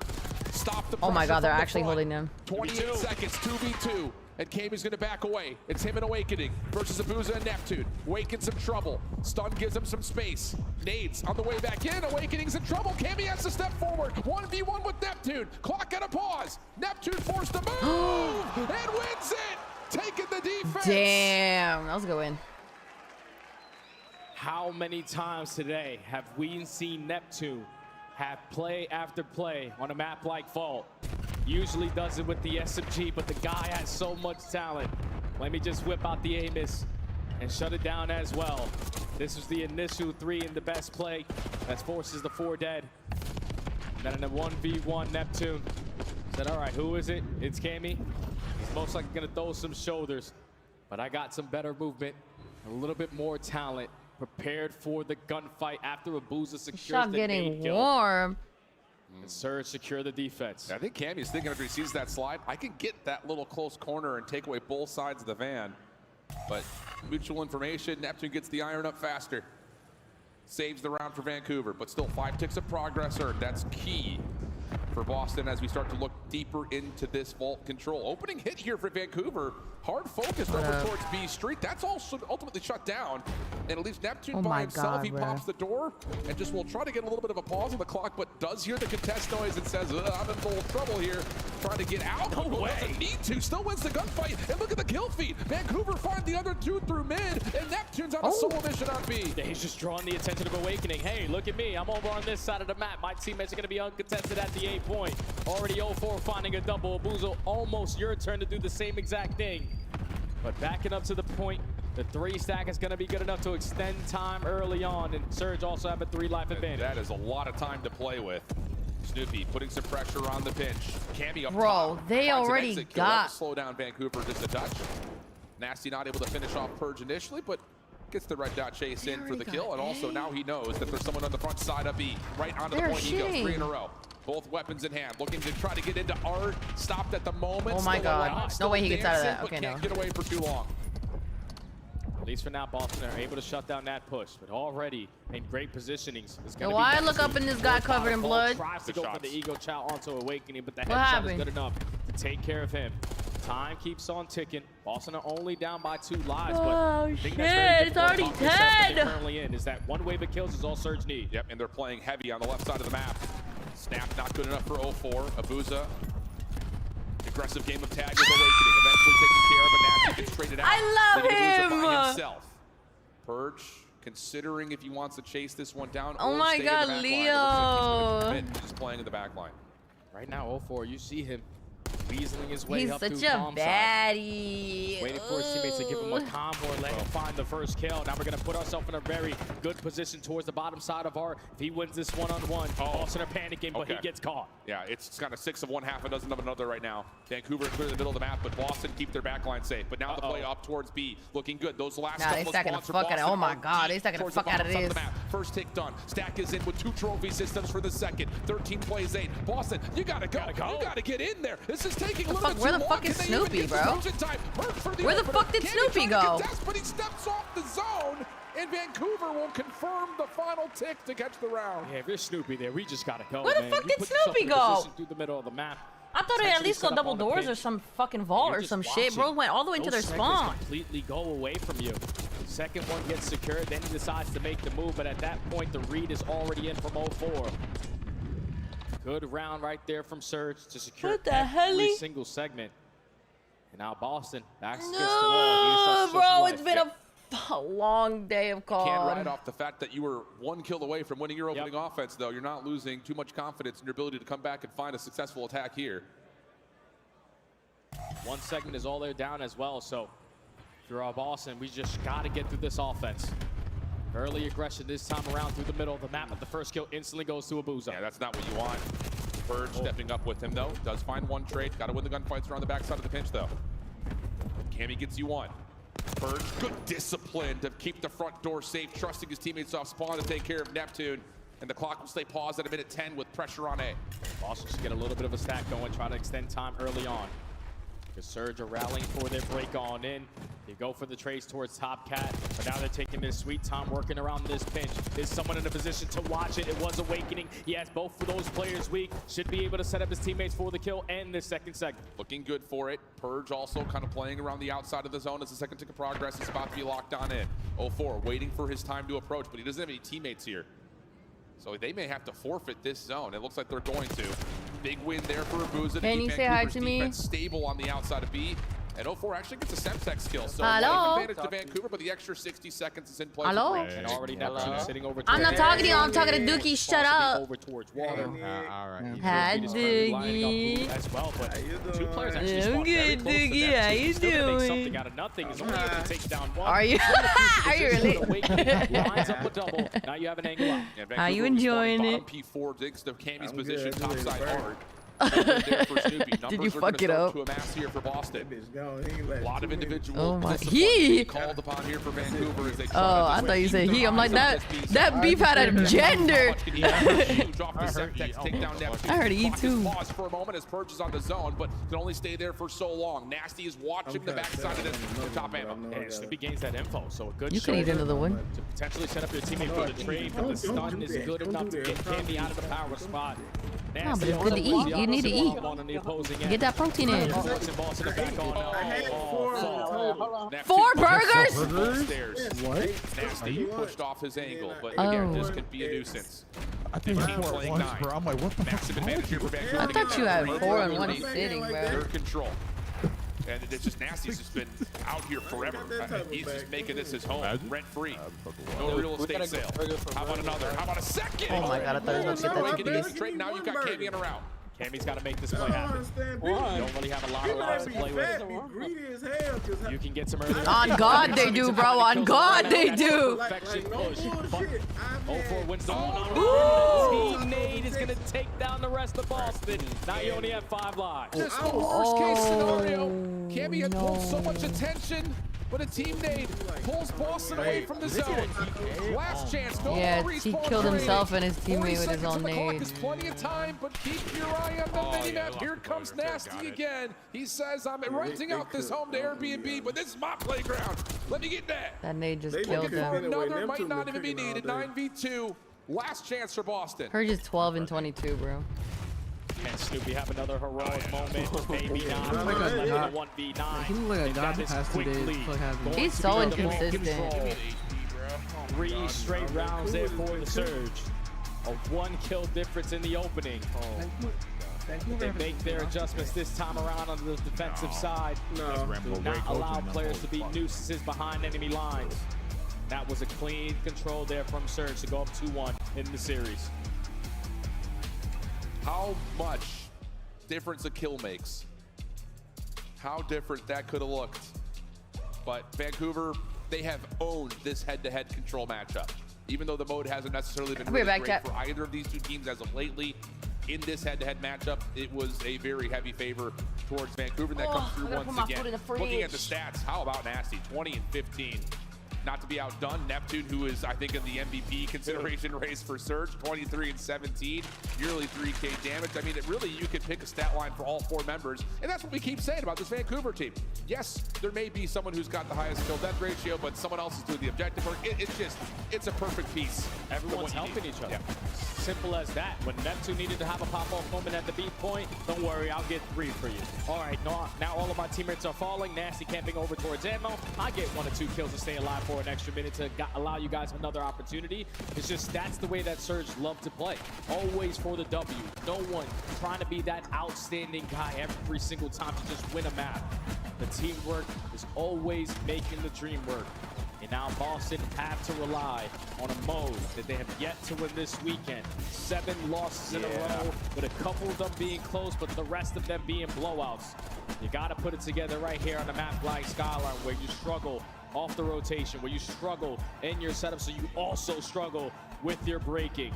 S11: stopped the pressure.
S6: Oh my god, they're
S11: from
S6: actually holding him.
S11: 28 seconds, 2v2. And Camy's going to back away. It's him and Awakening versus Abuza and Neptune. Wake in some trouble. Stun gives him some space. Nades on the way back in. Awakening's in trouble. Cammy has to step forward. 1v1 with Neptune. Clock at a pause. Neptune forced to move and wins it. Taking the defense.
S6: Damn, that was a good win.
S10: How many times today have we seen Neptune have play after play on a map like Vault? Usually does it with the SMG, but the guy has so much talent. Let me just whip out the Amos and shut it down as well. This was the initial 3 in the best play. That forces the 4 dead. And then in a 1v1, Neptune said, all right, who is it? It's Cammy. He's most likely gonna throw some shoulders, but I got some better movement, a little bit more talent, prepared for the gunfight after Abuza secures
S6: Shot
S10: the
S6: getting
S10: kill.
S6: warm.
S10: And Surge secure the defense.
S11: I think Cammy's thinking after he sees that slide, I can get that little close corner and take away both sides of the van. But mutual information, Neptune gets the iron up faster. Saves the round for Vancouver, but still 5 ticks of progress earned. That's key for Boston as we start to look deeper into this vault control. Opening hit here for Vancouver. Hard focused over towards B Street. That's also ultimately shut down. And it leaves Neptune by himself. He pops the door and just will try to get a little bit of a pause on the clock, but does hear the contest noise and says, I'm in a little trouble here. Trying to get out.
S10: No way.
S11: Doesn't need to. Still wins the gunfight. And look at the kill feed. Vancouver find the other 2 through mid, and Neptune's on a solo mission on B.
S10: Yeah, he's just drawing the attention of Awakening. Hey, look at me. I'm over on this side of the map. My teammates are going to be uncontested at the A point. Already 0-4 finding a double. Abuza, almost your turn to do the same exact thing. But backing up to the point, the 3 stack is going to be good enough to extend time early on, and Surge also have a 3 life advantage.
S11: That is a lot of time to play with. Snoopy putting some pressure on the pinch. Cammy up
S6: Bro,
S11: top.
S6: they
S11: Finds an
S6: already
S11: exit kill.
S6: got...
S11: Slow down Vancouver just a touch. Nasty not able to finish off Purge initially, but gets the red dot chase in for the kill. And also now he knows that there's someone on the front side of B. Right onto the point he goes. 3 in a row. Both weapons in hand, looking to try to get into Art. Stopped at the moment.
S6: Oh my god. No way he gets out of that. Okay, no.
S11: Can't get away for too long.
S10: At least for now, Boston are able to shut down that push, but already in great positionings.
S6: Yo, why I look up and this guy covered in blood?
S10: Tries to go for the Ego Chow onto Awakening, but the
S6: What
S10: headshot
S6: happened?
S10: is good enough to take care of him. Time keeps on ticking. Boston are only down by 2 lives, but
S6: Oh
S10: I think
S6: shit,
S10: that's very
S6: it's
S10: difficult
S6: already
S10: about this set that they're
S6: 10.
S10: currently in, is that one wave of kills is all Surge need.
S11: Yep, and they're playing heavy on the left side of the map. Snap not good enough for 0-4. Abuza. Aggressive game of tag with Awakening. Eventually taken care of, but Nasty gets traded out.
S6: I love
S11: Leaving Abuza by
S6: him.
S11: himself. Purge considering if he wants to chase this one down.
S6: Oh
S11: or
S6: my
S11: stay
S6: god,
S11: in the back
S6: Leo.
S11: line. It looks like he's gonna commit, just playing in the back line.
S10: Right now, 0-4, you see him weaseling his way
S6: He's
S10: up
S6: such
S10: through
S6: a
S10: bomb side.
S6: baddie.
S10: Waiting for his teammates to give him a combo or let him find the first kill. Now we're going to put ourselves in a very good position towards the bottom side of our. If he wins this one-on-one, Boston are panicking, but he gets caught.
S11: Yeah, it's kind of 6 of one, half a dozen of another right now. Vancouver clear the middle of the map, but Boston keep their back line safe. But now the play up towards B, looking good. Those last
S6: Nah, they
S11: couple
S6: stacking the
S11: spawns for
S6: fuck out of.
S11: Boston
S6: Oh my
S11: are
S6: god,
S11: deep
S6: they stacking the
S11: towards
S6: fuck out of
S11: bottom side
S6: this.
S11: the map. First tick done. Stack is in with 2 trophy systems for the second. 13 plays 8. Boston, you gotta go. You gotta get in there. This is taking a little bit too
S6: Where the
S11: long.
S6: fuck is
S11: Can they even
S6: Snoopy,
S11: get this
S6: bro?
S11: motion time?
S6: Where the fuck did
S11: Candy
S6: Snoopy
S11: trying to
S6: go?
S11: contest, but he steps off the zone, and Vancouver will confirm the final tick to catch the round.
S10: Yeah, if you're Snoopy there, we just gotta go.
S6: Where the
S10: man.
S6: fuck
S10: You
S6: did
S10: put yourself
S6: Snoopy
S10: in a
S6: go?
S10: position through the middle of the map.
S6: I thought it at least go double doors or some fucking vault or some shit, bro. Went all the way to their
S10: Those
S6: spawn.
S10: completely go away from you. Second one gets secured, then he decides to make the move, but at that point, the read is already in from 0-4. Good round right there from Surge to secure
S6: What the
S10: every
S6: helly?
S10: single segment. And now Boston backs against the
S6: No,
S10: wall.
S6: bro, it's been a long day of
S11: Can't
S6: COD.
S11: write off the fact that you were 1 kill away from winning your opening offense, though. You're not losing too much confidence in your ability to come back and find a successful attack here.
S10: 1 segment is all they're down as well, so you're Boston, we just got to get through this offense. Early aggression this time around through the middle of the map, but the first kill instantly goes to Abuza.
S11: Yeah, that's not what you want. Purge stepping up with him, though. Does find one trade. Got to win the gunfights around the backside of the pinch, though. Cammy gets you one. Purge, good discipline to keep the front door safe, trusting his teammates off spawn to take care of Neptune. And the clock will stay paused at a minute 10 with pressure on A.
S10: Boston should get a little bit of a stack going, try to extend time early on. The Surge are rallying for their break on in. They go for the trades towards Top Cat, but now they're taking their sweet time working around this pinch. Is someone in a position to watch it? It was Awakening. He has both of those players weak. Should be able to set up his teammates for the kill and this second segment.
S11: Looking good for it. Purge also kind of playing around the outside of the zone as the second tick of progress is about to be locked on in. 0-4 waiting for his time to approach, but he doesn't have any teammates here. So they may have to forfeit this zone. It looks like they're going to. Big win there for Abuza.
S6: Can you say hi to me?
S11: Stable on the outside of B. And 0-4 actually gets a Semtex kill. So
S6: hello?
S11: advantage to Vancouver, but the extra 60 seconds is in play.
S6: Hello?
S11: And already Neptune sitting over.
S6: I'm not talking to you. I'm talking to Dookie. Shut up.
S10: Over towards water.
S11: All right.
S6: Hi, Doogie.
S10: As well, but two players
S6: I'm
S10: actually
S6: good, Doogie. How you doing?
S10: Something out of nothing is only able to take down one.
S6: Are you? Are you really?
S10: Lines up a double. Now you have an angle out.
S6: How you enjoying it?
S11: P4 digs to Cammy's position,
S13: good,
S11: topside hard.
S6: Did you fuck it up?
S11: To amass here for Boston. A lot of individual
S6: oh my
S11: he called upon here for Vancouver as they
S6: I thought you said he. I'm like that beef had a gender. I heard he too.
S11: Pause for a moment as Purge is on the zone, but can only stay there for so long. Nasty is watching the backside of the top ammo.
S10: And Snoopy gains that info, so a good
S6: You can eat into the win.
S10: to potentially set up your teammate for the trade, but the stun is good enough to get Candy out of the power spot.
S6: No, but it's good to eat. You need to eat. Get that protein in. 4 burgers?
S11: What? Nasty, you pushed off his angle, but again, this could be a nuisance.
S5: I think it's 4 at once, bro. I'm like, what the
S11: Massive advantage here for Vancouver.
S6: I thought you had 4 in one sitting, bro.
S11: They're control. And it's just Nasty's just been out here forever. He's just making this his home, rent-free. No real estate sale. How about another? How about a second?
S6: Oh my god, I thought he was going to get that
S11: trade. Now you've got Cammy in a route.
S10: Cammy's got to make this play happen. You don't really have a lot of lives to play with. You can get some early.
S6: On God they do, bro. On God they do.
S10: Perfection push. 0-4 wins the one. Team Nade is going to take down the rest of Boston. Now you only have 5 lives.
S11: Just the worst case scenario. Cammy had pulled so much attention, but a team nade pulls Boston away from the zone. Last chance. No
S6: yeah,
S11: more
S6: he
S11: respawn
S6: killed
S11: trade.
S6: himself and his
S11: 40
S6: teammate with his
S11: seconds
S6: own
S11: on the clock
S6: nade.
S11: is plenty of time, but keep your eye on the minimap. Here comes Nasty again. He says, I'm renting out this home to Airbnb, but this is my playground. Let me get that.
S6: That nade just killed him.
S11: Another might not even be needed. 9v2. Last chance for Boston.
S6: Purge is 12 and 22, bro.
S10: Can Snoopy have another heroic moment? Maybe not. 1v9.
S13: He looked like a god the past 2 days.
S6: He's so inconsistent.
S10: 3 straight rounds there for the Surge. A 1 kill difference in the opening. They make their adjustments this time around on the defensive side. Do not allow players to be nuisances behind enemy lines. That was a clean control there from Surge to go up 2-1 in the series.
S11: How much difference a kill makes. How different that could have looked. But Vancouver, they have owned this head-to-head control matchup. Even though the mode hasn't necessarily been really great for either of these two teams as of lately, in this head-to-head matchup, it was a very heavy favor towards Vancouver. That comes through once again. Looking at the stats, how about Nasty? 20 and 15. Not to be outdone, Neptune, who is, I think, in the MVP consideration race for Surge, 23 and 17, nearly 3K damage. I mean, you could pick a stat line for all 4 members, and that's what we keep saying about this Vancouver team. Yes, there may be someone who's got the highest kill-death ratio, but someone else is doing the objective work. It's a perfect piece.
S10: Everyone's helping each other. Yeah. Simple as that. When Neptune needed to have a pop-off moment at the B point, don't worry, I'll get 3 for you. All right, now all of my teammates are falling. Nasty camping over towards ammo. I get 1 or 2 kills to stay alive for an extra minute to allow you guys another opportunity. It's just that's the way that Surge love to play. Always for the W. No one trying to be that outstanding guy every single time to just win a map. The teamwork is always making the dream work. And now Boston have to rely on a mode that they have yet to win this weekend. 7 losses in a row, with a couple of them being close, but the rest of them being blowouts. You got to put it together right here on a map like Skyline, where you struggle off the rotation, where you struggle in your setup, so you also struggle with your braking.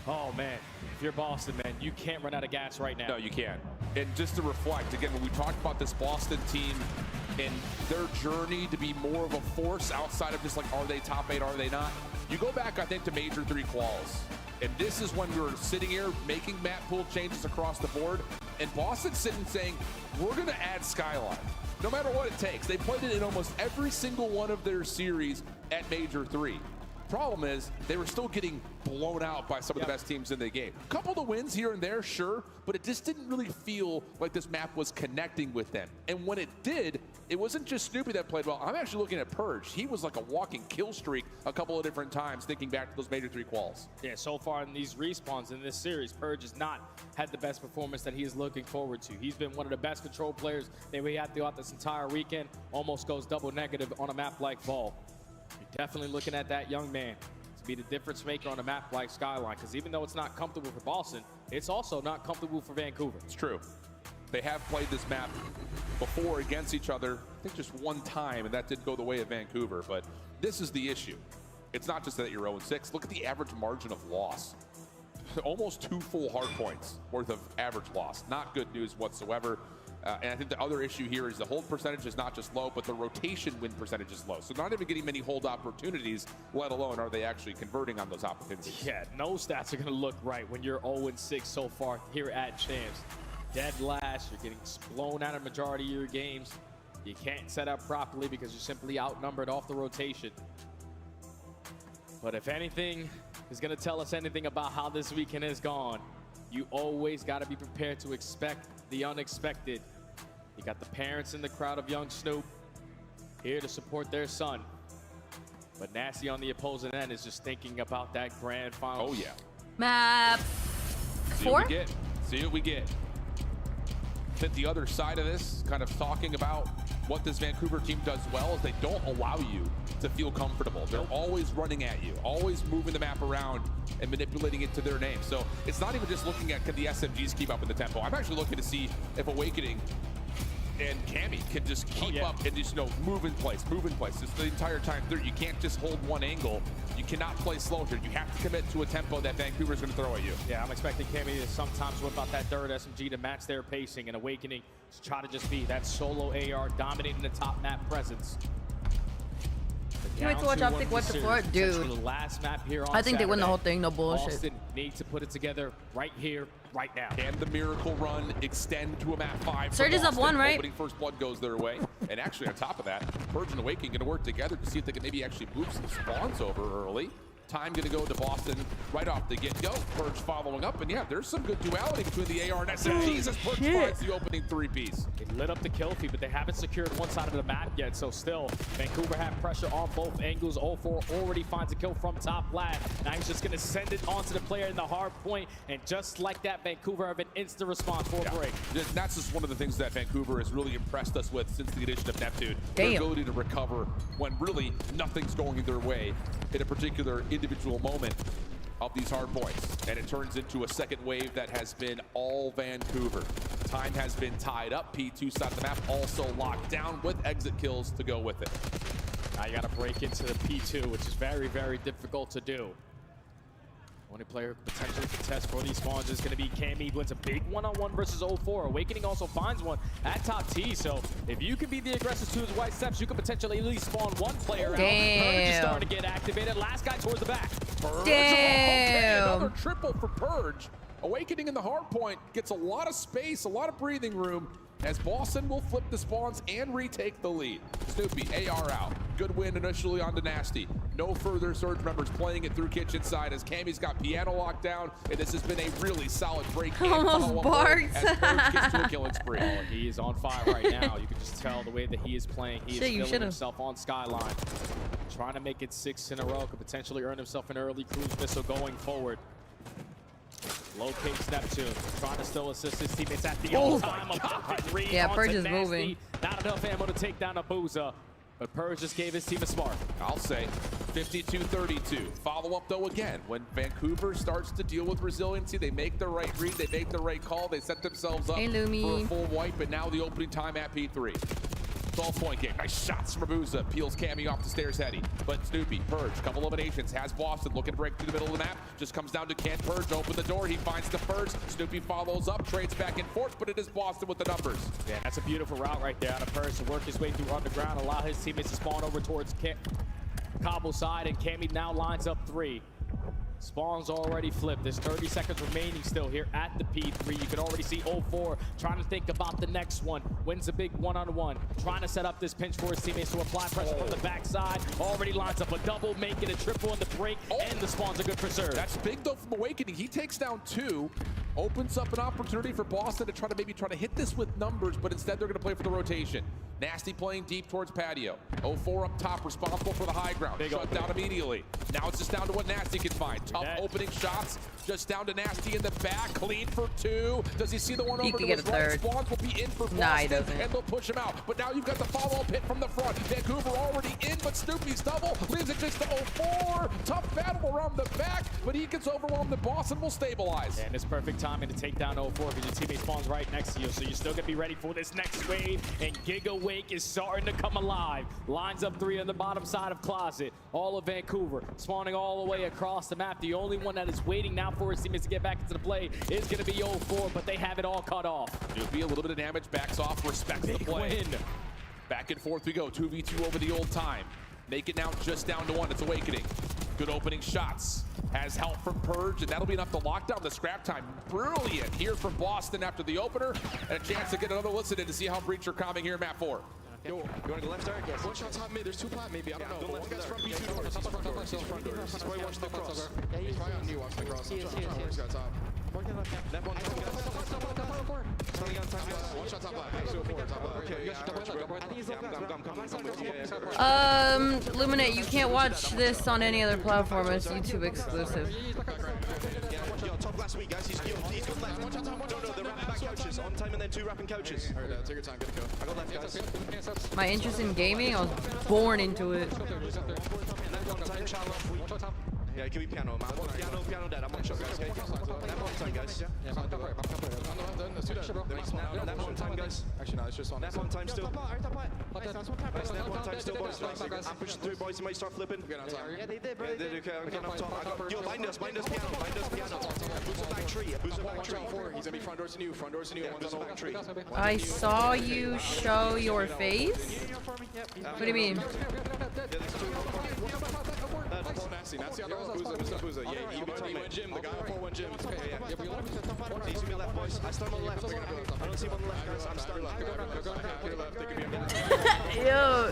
S10: Oh man, if you're Boston, man, you can't run out of gas right now.
S11: No, you can't. And just to reflect, again, when we talked about this Boston team and their journey to be more of a force outside of just like, are they top 8, are they not? You go back, I think, to Major 3 quals. And this is when we were sitting here making map pool changes across the board. And Boston's sitting saying, we're going to add Skyline. No matter what it takes. They played it in almost every single one of their series at Major 3. Problem is, they were still getting blown out by some of the best teams in the game. A couple of wins here and there, sure, but it just didn't really feel like this map was connecting with them. And when it did, it wasn't just Snoopy that played well. I'm actually looking at Purge. He was like a walking kill streak a couple of different times, thinking back to those Major 3 quals.
S10: Yeah, so far in these respawns in this series, Purge has not had the best performance that he is looking forward to. He's been one of the best control players that we had throughout this entire weekend. Almost goes double negative on a map like Vol. You're definitely looking at that young man to be the difference maker on a map like Skyline, because even though it's not comfortable for Boston, it's also not comfortable for Vancouver.
S11: It's true. They have played this map before against each other, I think just one time, and that did go the way of Vancouver, but this is the issue. It's not just that you're 0-6. Look at the average margin of loss. Almost 2 full hard points worth of average loss. Not good news whatsoever. And I think the other issue here is the hold percentage is not just low, but the rotation win percentage is low. So not even getting many hold opportunities, let alone are they actually converting on those opportunities.
S10: Yeah, no stats are going to look right when you're 0-6 so far here at Champs. Dead last, you're getting blown out of the majority of your games. You can't set up properly because you're simply outnumbered off the rotation. But if anything is going to tell us anything about how this weekend has gone, you always got to be prepared to expect the unexpected. You got the parents in the crowd of young Snoop here to support their son. But Nasty on the opposing end is just thinking about that grand final.
S11: Oh, yeah.
S6: Map 4?
S11: See what we get. See what we get. I think the other side of this, kind of talking about what this Vancouver team does well, is they don't allow you to feel comfortable. They're always running at you, always moving the map around and manipulating it to their name. So it's not even just looking at, can the SMGs keep up in the tempo? I'm actually looking to see if Awakening and Cammy can just keep up and just, move in place. Just the entire time through. You can't just hold one angle. You cannot play slow here. You have to commit to a tempo that Vancouver's going to throw at you.
S10: Yeah, I'm expecting Cammy to sometimes whip out that third SMG to match their pacing, and Awakening to try to just be that solo AR dominating the top map presence.
S6: Can't wait to watch Optic what the fuck, dude.
S10: The last map here on
S6: I think they win the whole thing, no bullshit.
S10: Boston needs to put it together right here, right now.
S11: And the miracle run extend to a map 5.
S6: Surge is up 1, right?
S11: Opening first blood goes their way. And actually on top of that, Purge and Awakening going to work together to see if they can maybe actually move some spawns over early. Time going to go to Boston right off the get-go. Purge following up, and yeah, there's some good duality between the AR and SMGs as Purge finds the opening 3-piece.
S10: They lit up the kill feed, but they haven't secured one side of the map yet, so still, Vancouver have pressure on both angles. 0-4 already finds a kill from top lab. Now he's just going to send it onto the player in the hard point, and just like that, Vancouver have an instant response for a break.
S11: That's just one of the things that Vancouver has really impressed us with since the addition of Neptune.
S6: Damn.
S11: Their ability to recover when really nothing's going their way in a particular individual moment of these hard points. And it turns into a second wave that has been all Vancouver. Time has been tied up. P2 side of the map also locked down with exit kills to go with it.
S10: Now you got to break into the P2, which is very, very difficult to do. Only player who could potentially contest for these spawns is going to be Cammy. Wins a big one-on-one versus 0-4. Awakening also finds one at top T. So if you can be the aggressor to his white steps, you could potentially at least spawn one player out. Purge is starting to get activated. Last guy towards the back.
S11: Purge.
S6: Damn.
S11: Okay, another triple for Purge. Awakening in the hard point gets a lot of space, a lot of breathing room, as Boston will flip the spawns and retake the lead. Snoopy, AR out. Good win initially on Nasty. No further Surge members playing it through kitchen side as Cammy's got piano locked down, and this has been a really solid break.
S6: Almost barked.
S11: As Purge gets to a killing spree.
S10: Oh, he is on fire right now. You can just tell the way that he is playing. He is feeling himself on Skyline. Trying to make it 6 in a row. Could potentially earn himself an early cruise missile going forward. Locates Neptune, trying to still assist his teammates at the all-time.
S6: Yeah, Purge is moving.
S10: Not enough ammo to take down Abuza, But Purge just gave his team a spark.
S11: I'll say 52-32. Follow up though again. When Vancouver starts to deal with resiliency, they make the right read, they make the right call, they set themselves up for a full wipe, but now the opening time at P3. 12-point game. Nice shots from Abuza. Peels Cammy off the stairs heady. But Snoopy, Purge, couple eliminations. Has Boston looking to break through the middle of the map. Just comes down to can Purge open the door. He finds the first. Snoopy follows up, trades back and forth, but it is Boston with the numbers.
S10: Yeah, that's a beautiful route right there out of Purge to work his way through underground, allow his teammates to spawn over towards Cobble side, and Cammy now lines up 3. Spawn's already flipped. There's 30 seconds remaining still here at the P3. You can already see 0-4 trying to think about the next one. Wins a big one-on-one. Trying to set up this pinch for his teammates to apply pressure from the backside. Already lines up a double, making a triple on the break, and the spawns are good for serve.
S11: That's big though from Awakening. He takes down 2. Opens up an opportunity for Boston to try to hit this with numbers, but instead they're going to play for the rotation. Nasty playing deep towards Patio. 0-4 up top, responsible for the high ground. Shut down immediately. Now it's just down to what Nasty can find. Tough opening shots, just down to Nasty in the back. Clean for 2. Does he see the one over to his right? Spawns will be in for Boston, and they'll push him out. But now you've got the follow-up hit from the front. Vancouver already in, but Snoopy's double leaves it just to 0-4. Tough battle around the back, but he gets overwhelmed, and Boston will stabilize.
S10: And it's perfect timing to take down 0-4 because your teammate spawns right next to you, so you're still going to be ready for this next wave, and Giga Wake is starting to come alive. Lines up 3 on the bottom side of Closet. All of Vancouver spawning all the way across the map. The only one that is waiting now for his teammates to get back into the play is going to be 0-4, but they have it all cut off.
S11: It'll be a little bit of damage, backs off, respects the play.
S10: Win.
S11: Back and forth we go, 2v2 over the old time. Make it now just down to 1, it's Awakening. Good opening shots. Has help from Purge, and that'll be enough to lock down the scrap time. Brilliant here from Boston after the opener, and a chance to get another listen in to see how Breach are coming here in map 4.
S15: Yo, you want to go left, Eric? Yes.
S16: One shot top mid. There's 2 plat maybe. I don't know.
S15: One
S16: guy's
S15: front
S16: B2 doors. He's front doors. He's front doors. He's probably watching the cross. He's probably on me watching the cross. I'm trying to work this guy top.
S15: Left one time, guys.
S16: One shot top left. 2-4 top left. Okay,
S15: I'm coming.
S6: Luminate, you can't watch this on any other platform. It's YouTube exclusive.
S15: Yo, top last week, guys. He's good left. No, they're wrapping back couches. On time and then 2 wrapping couches.
S16: Alright, take your time. Good to go.
S15: I got left, guys.
S6: My interest in gaming, I was born into it.
S15: Yeah, give me piano, man. Piano dead. I'm one shot, guys. That one time, guys. That one time, guys.
S16: Actually, no, it's just on.
S15: That one time still. Nice, that one time still, boys. I'm pushing through, boys. You might start flipping.
S16: Yeah,
S15: they did, bro. Yeah, they did. Okay, I'm getting up top. Yo, bind us, piano. Boost back tree.
S16: He's gonna be front doors to you. Front doors to you. One's on the back tree.
S6: I saw you show your face? What do you mean?
S16: Nasty. Booza. Yeah, you went gym. The guy before went gym.
S15: Yeah. He's me left, boys. I start on the left. I don't see him on the left, guys. I'm starting
S6: Yo,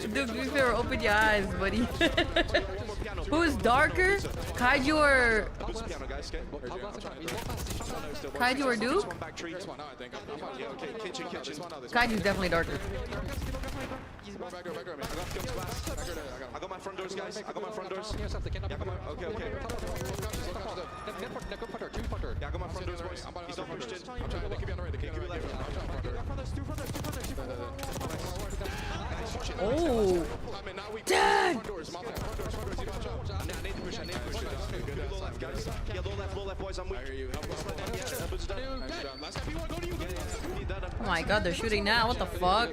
S6: dude, to be fair, open your eyes, buddy. Who's darker? Kaiju or... Kaiju or Duke? Kaiju's definitely darker.
S15: I got my front doors, guys. I got my front doors. Okay. Yeah, I got my front doors, boys. He's not pushed in.
S16: I'm trying to keep you on the right. Keep you left.
S6: Oh, dang!
S15: Low left, boys. I'm weak.
S6: Oh my god, they're shooting now. What the fuck?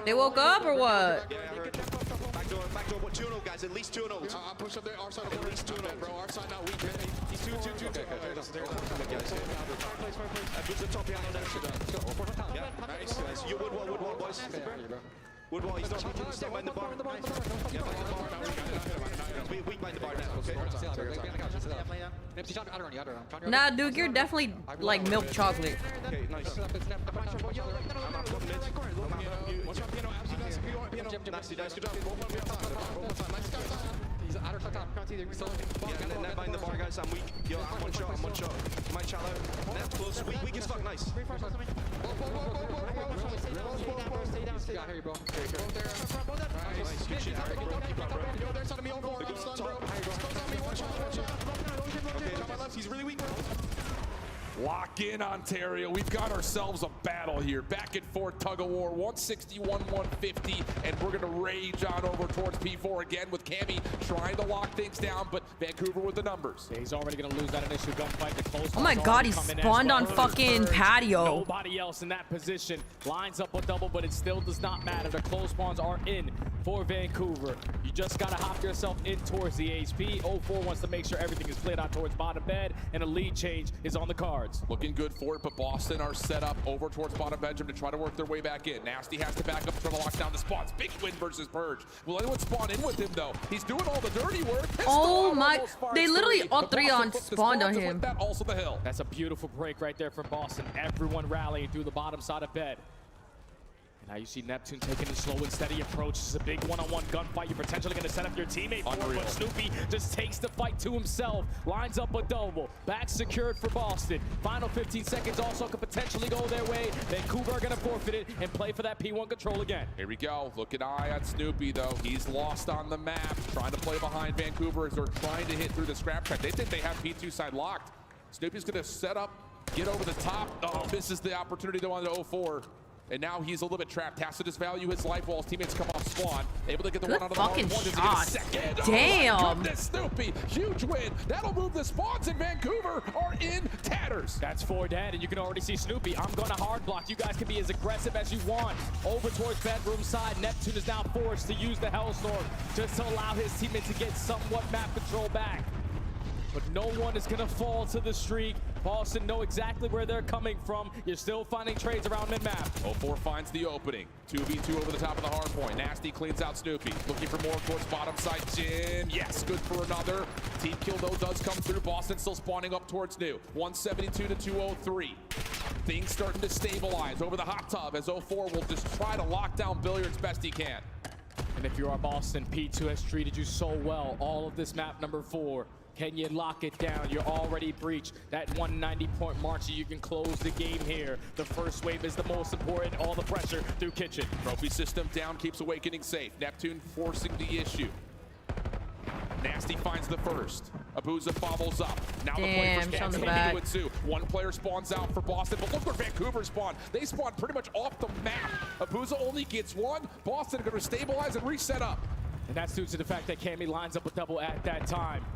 S6: They woke up or what?
S15: Back door, 2-0, guys. At least 2-0.
S16: I'm push up there. Our side at least 2-0, bro. Our side not weak. He's 2. Okay.
S15: Boots the top piano there. Yeah, nice. You wood wall, boys. Wood wall, he's not behind the bar. Yeah, behind the bar now. Weak behind the bar now, okay?
S6: Nah, Duke, you're definitely like milk chocolate.
S15: Okay, nice. Nasty, nice. Good job. Yeah, net behind the bar, guys. I'm weak. Yo, I'm one shot. My chat out. Net close. Weak as fuck. Nice. Nice. Good shit.
S16: He's really weak, bro.
S11: Lock in, Ontario. We've got ourselves a battle here. Back and forth tug of war, 161, 150, and we're gonna rage on over towards P4 again with Cammy trying to lock things down, but Vancouver with the numbers.
S10: Yeah, he's already gonna lose that initial gunfight. The close
S6: Oh my god, he spawned on fucking patio.
S10: Nobody else in that position. Lines up a double, but it still does not matter. The close spawns are in for Vancouver. You just gotta hop yourself in towards the HP. 04 wants to make sure everything is played out towards bottom bed, and a lead change is on the cards.
S11: Looking good for it, but Boston are set up over towards bottom bedroom to try to work their way back in. Nasty has to back up, try to lock down the spots. Big win versus Purge. Will anyone spawn in with him, though? He's doing all the dirty work.
S6: Oh my, they literally all three on spawned on him.
S11: That also the hill.
S10: That's a beautiful break right there from Boston. Everyone rallying through the bottom side of bed. Now you see Neptune taking a slow and steady approach. This is a big one-on-one gunfight. You're potentially going to set up your teammate for it, but Snoopy just takes the fight to himself. Lines up a double. Back secured for Boston. Final 15 seconds also could potentially go their way. Vancouver are going to forfeit it and play for that P1 control again.
S11: Here we go. Look an eye on Snoopy, though. He's lost on the map. Trying to play behind Vancouver as they're trying to hit through the scrap track. They think they have P2 side locked. Snoopy's going to set up, get over the top. Oh, misses the opportunity, though, on the 04. And now he's a little bit trapped. Has to just value his life while his teammates come off spawn. Able to get the one out of the hard one. Does he get a second?
S6: Damn.
S11: Oh my goodness, Snoopy. Huge win. That'll move the spawns in Vancouver are in tatters.
S10: That's 4 dead, and you can already see Snoopy. I'm going to hard block. You guys can be as aggressive as you want. Over towards bedroom side. Neptune is now forced to use the Hellstorm just to allow his teammates to get somewhat map control back. But no one is going to fall to the streak. Boston know exactly where they're coming from. You're still finding trades around mid-map.
S11: 04 finds the opening. 2v2 over the top of the hard point. Nasty cleans out Snoopy. Looking for more towards bottom side. Jin, yes, good for another. Team kill, though, does come through. Boston still spawning up towards new. 172 to 203. Things starting to stabilize over the hot tub as 04 will just try to lock down Billiards best he can.
S10: And if you are Boston, P2 has treated you so well. All of this map number 4. Can you lock it down? You're already breached that 190-point mark, so you can close the game here. The first wave is the most important. All the pressure through Kitchen.
S11: Trophy system down, keeps Awakening safe. Neptune forcing the issue. Nasty finds the first. Abuza follows up. Now the play for Scans. One player spawns out for Boston, but look where Vancouver spawned. They spawned pretty much off the map. Abuza only gets one. Boston going to stabilize and reset up.
S10: And that's due to the fact that Cammy lines up a double at that time.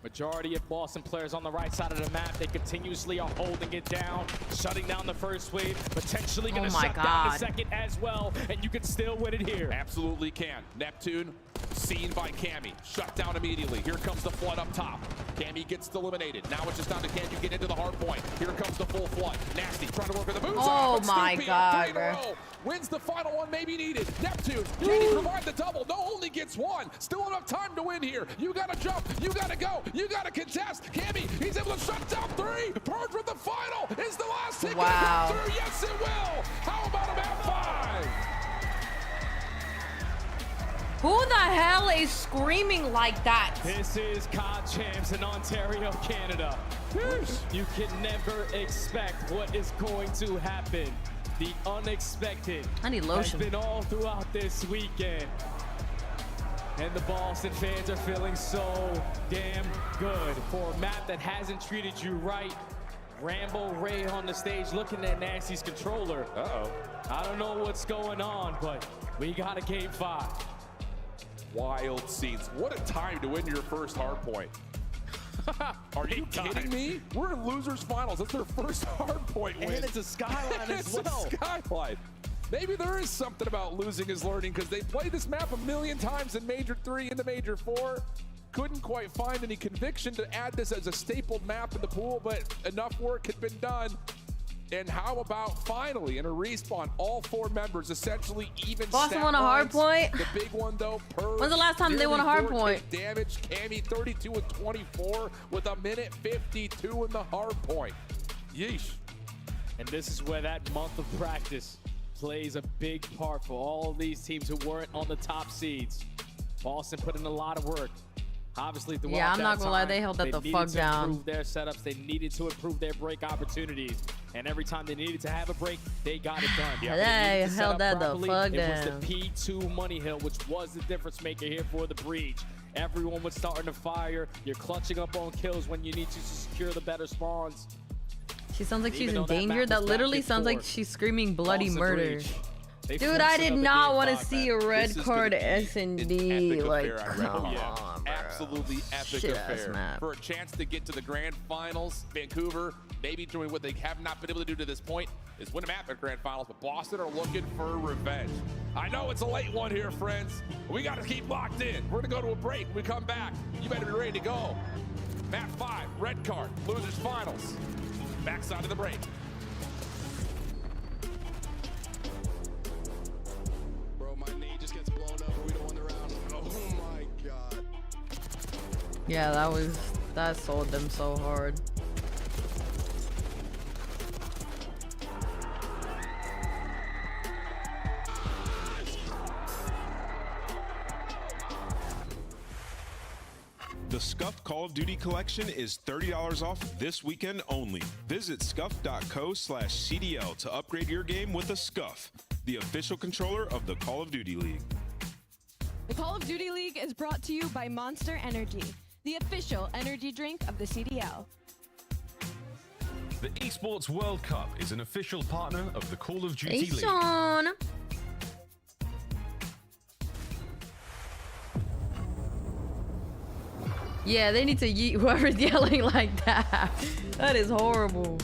S10: Majority of Boston players on the right side of the map, they continuously are holding it down, shutting down the first wave, potentially going to shut down the second as well, and you can still win it here.
S11: Absolutely can. Neptune seen by Cammy, shut down immediately. Here comes the flood up top. Cammy gets eliminated. Now it's just down to can you get into the hard point. Here comes the full flood. Nasty trying to work with the moves.
S6: Oh my god, bro.
S11: Wins the final one, maybe needed. Neptune, can he provide the double? No, only gets one. Still enough time to win here. You gotta jump, you gotta go, you gotta contest. Cammy, he's able to shut down 3. Purge with the final. Is the last hit gonna come through? Yes, it will. How about a map 5?
S6: Who the hell is screaming like that?
S10: This is COD Champs in Ontario, Canada. You can never expect what is going to happen. The unexpected has been all throughout this weekend. And the Boston fans are feeling so damn good for a map that hasn't treated you right. Rambo Ray on the stage looking at Nasty's controller. I don't know what's going on, but we got a game 5.
S11: Wild scenes. What a time to win your first hard point. Are you kidding me? We're in losers finals. That's their first hard point win.
S10: And it's a Skyline as well.
S11: It's a Skyline. Maybe there is something about losing is learning, because they played this map a million times in Major 3 into Major 4. Couldn't quite find any conviction to add this as a stapled map in the pool, but enough work had been done. And how about finally in a respawn, all 4 members essentially even
S6: Boston won a hard point.
S11: The big one though, Purge.
S6: When's the last time they won a hard point?
S11: Damage, Cammy 32 and 24 with a minute 52 in the hard point. Yeesh.
S10: And this is where that month of practice plays a big part for all of these teams who weren't on the top seeds. Boston put in a lot of work. Obviously, throughout
S6: I'm not gonna lie, they held that the fuck down.
S10: Improve their setups. They needed to improve their break opportunities, and every time they needed to have a break, they got it done.
S6: They held that the fuck down.
S10: It was the P2 money hill, which was the difference maker here for the breach. Everyone was starting to fire. You're clutching up on kills when you need to secure the better spawns.
S6: She sounds like she's
S10: Even
S6: in
S10: though that
S6: danger.
S10: map
S6: That
S10: was
S6: literally
S10: back
S6: sounds
S10: and
S6: like
S10: forth,
S6: she's screaming bloody
S10: Boston
S6: murder.
S10: Breach, they
S6: Dude,
S10: forced
S6: I
S10: it
S6: did
S10: up in
S6: not
S10: game
S6: want to
S10: 5,
S6: see
S10: man.
S6: a red
S11: This is
S6: card
S11: gonna be
S6: S&D.
S11: an epic
S6: Like,
S11: affair on
S6: come
S11: Red Bull.
S6: on, bro.
S11: Absolutely epic
S6: Shit ass
S11: affair.
S6: map.
S11: For a chance to get to the grand finals, Vancouver, maybe doing what they have not been able to do to this point, is win a map at grand finals, but Boston are looking for revenge. I know it's a late one here, friends. We got to keep locked in. We're going to go to a break. When we come back, you better be ready to go. Map 5, red card, losers finals. Backside of the break.
S16: Bro, my knee just gets blown up and we don't win the round. Oh my god.
S6: Yeah, that sold them so hard.
S9: The Scuffed Call of Duty collection is $30 off this weekend only. Visit scuff.co/CDL to upgrade your game with a Scuff, the official controller of the Call of Duty League.
S18: The Call of Duty League is brought to you by Monster Energy, the official energy drink of the CDL.
S19: The Esports World Cup is an official partner of the Call of Duty
S6: Hey,
S19: League.
S6: Sean. Yeah, they need to yeet whoever's yelling like that. That is horrible.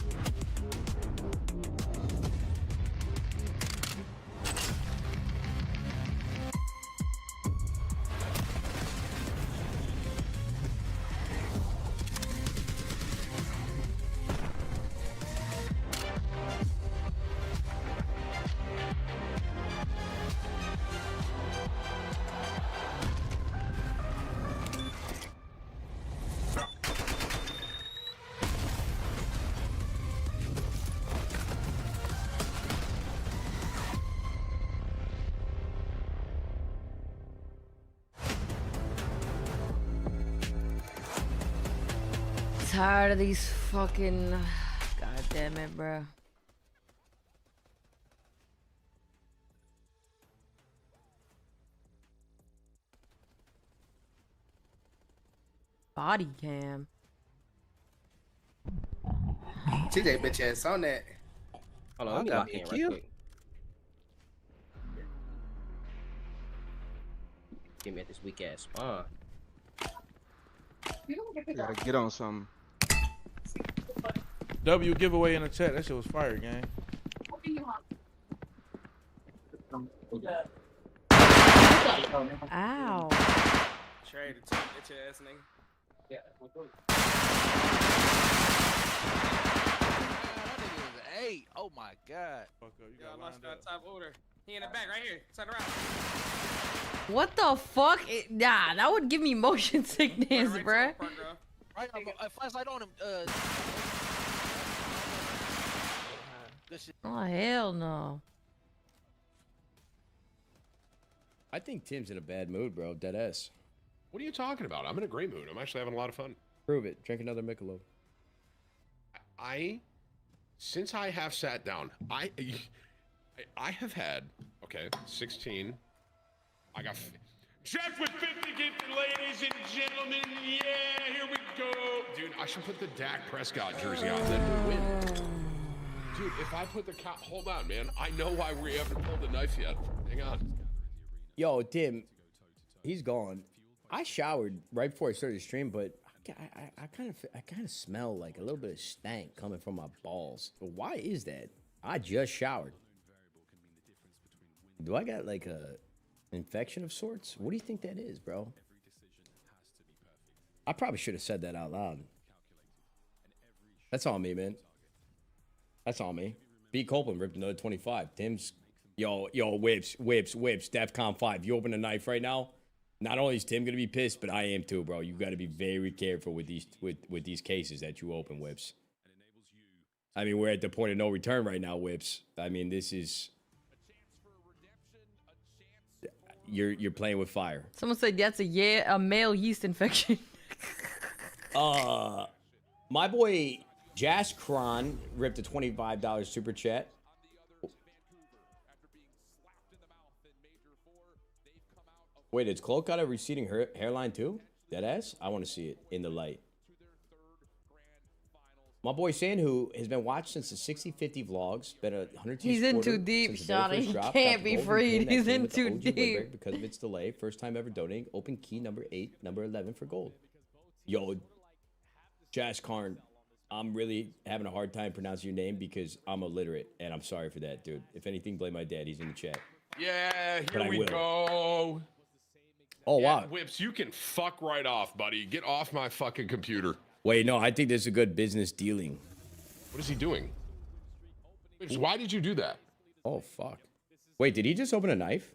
S6: Tired of these fucking. God damn it, bro. Body cam.
S20: TJ bitch ass on that.
S24: Hold on, let me lock in right quick. Get me at this weak ass spawn.
S25: Gotta get on something. W giveaway in the chat. That shit was fire, gang.
S6: Ow.
S20: Trade the bitch ass nigga. Yeah.
S27: Hey, oh my god.
S20: Yeah, I lost that top order. He in the back right here. Turn around.
S6: What the fuck? Nah, that would give me motion sickness, bruh.
S27: Right, a flashlight on him.
S6: Oh, hell no.
S28: I think Tim's in a bad mood, bro. Deadass.
S29: What are you talking about? I'm in a great mood. I'm actually having a lot of fun.
S28: Prove it. Drink another Michelob.
S29: Since I have sat down, I have had, 16. I got Jeff with 50 gifted, ladies and gentlemen. Yeah, here we go. Dude, I should put the Dak Prescott jersey on, then we win. Dude, if I put the hold on, man. I know why we haven't pulled the knife yet. Hang on.
S28: Yo, Tim, he's gone. I showered right before I started the stream, but I kind of smell like a little bit of stank coming from my balls. Why is that? I just showered. Do I got like a infection of sorts? What do you think that is, bro? I probably should have said that out loud. That's on me, man. That's on me. B. Copeland ripped another 25. Tim's, yo, whips, DEFCON 5. You open a knife right now. Not only is Tim gonna be pissed, but I am too, bro. You got to be very careful with these cases that you open, Whips. I mean, we're at the point of no return right now, Whips. I mean, this is you're playing with fire.
S6: Someone said that's a male yeast infection.
S28: My boy Jas Kron ripped a $25 super chat. Wait, is Cloak got a receding hairline too? Deadass? I want to see it in the light. My boy San, who has been watched since the 60-50 vlogs, been a 100
S6: He's in too deep, Shawty. He can't be freed. He's in too deep.
S28: Because of its delay. First time ever donating. Open key number 8, number 11 for gold. Yo, Jazz Karn, I'm really having a hard time pronouncing your name because I'm illiterate, and I'm sorry for that, dude. If anything, blame my dad. He's in the chat.
S29: Yeah, here we go.
S28: Oh, wow.
S29: Whips, you can fuck right off, buddy. Get off my fucking computer.
S28: Wait, no, I think this is a good business dealing.
S29: What is he doing? Whips, why did you do that?
S28: Oh, fuck. Wait, did he just open a knife?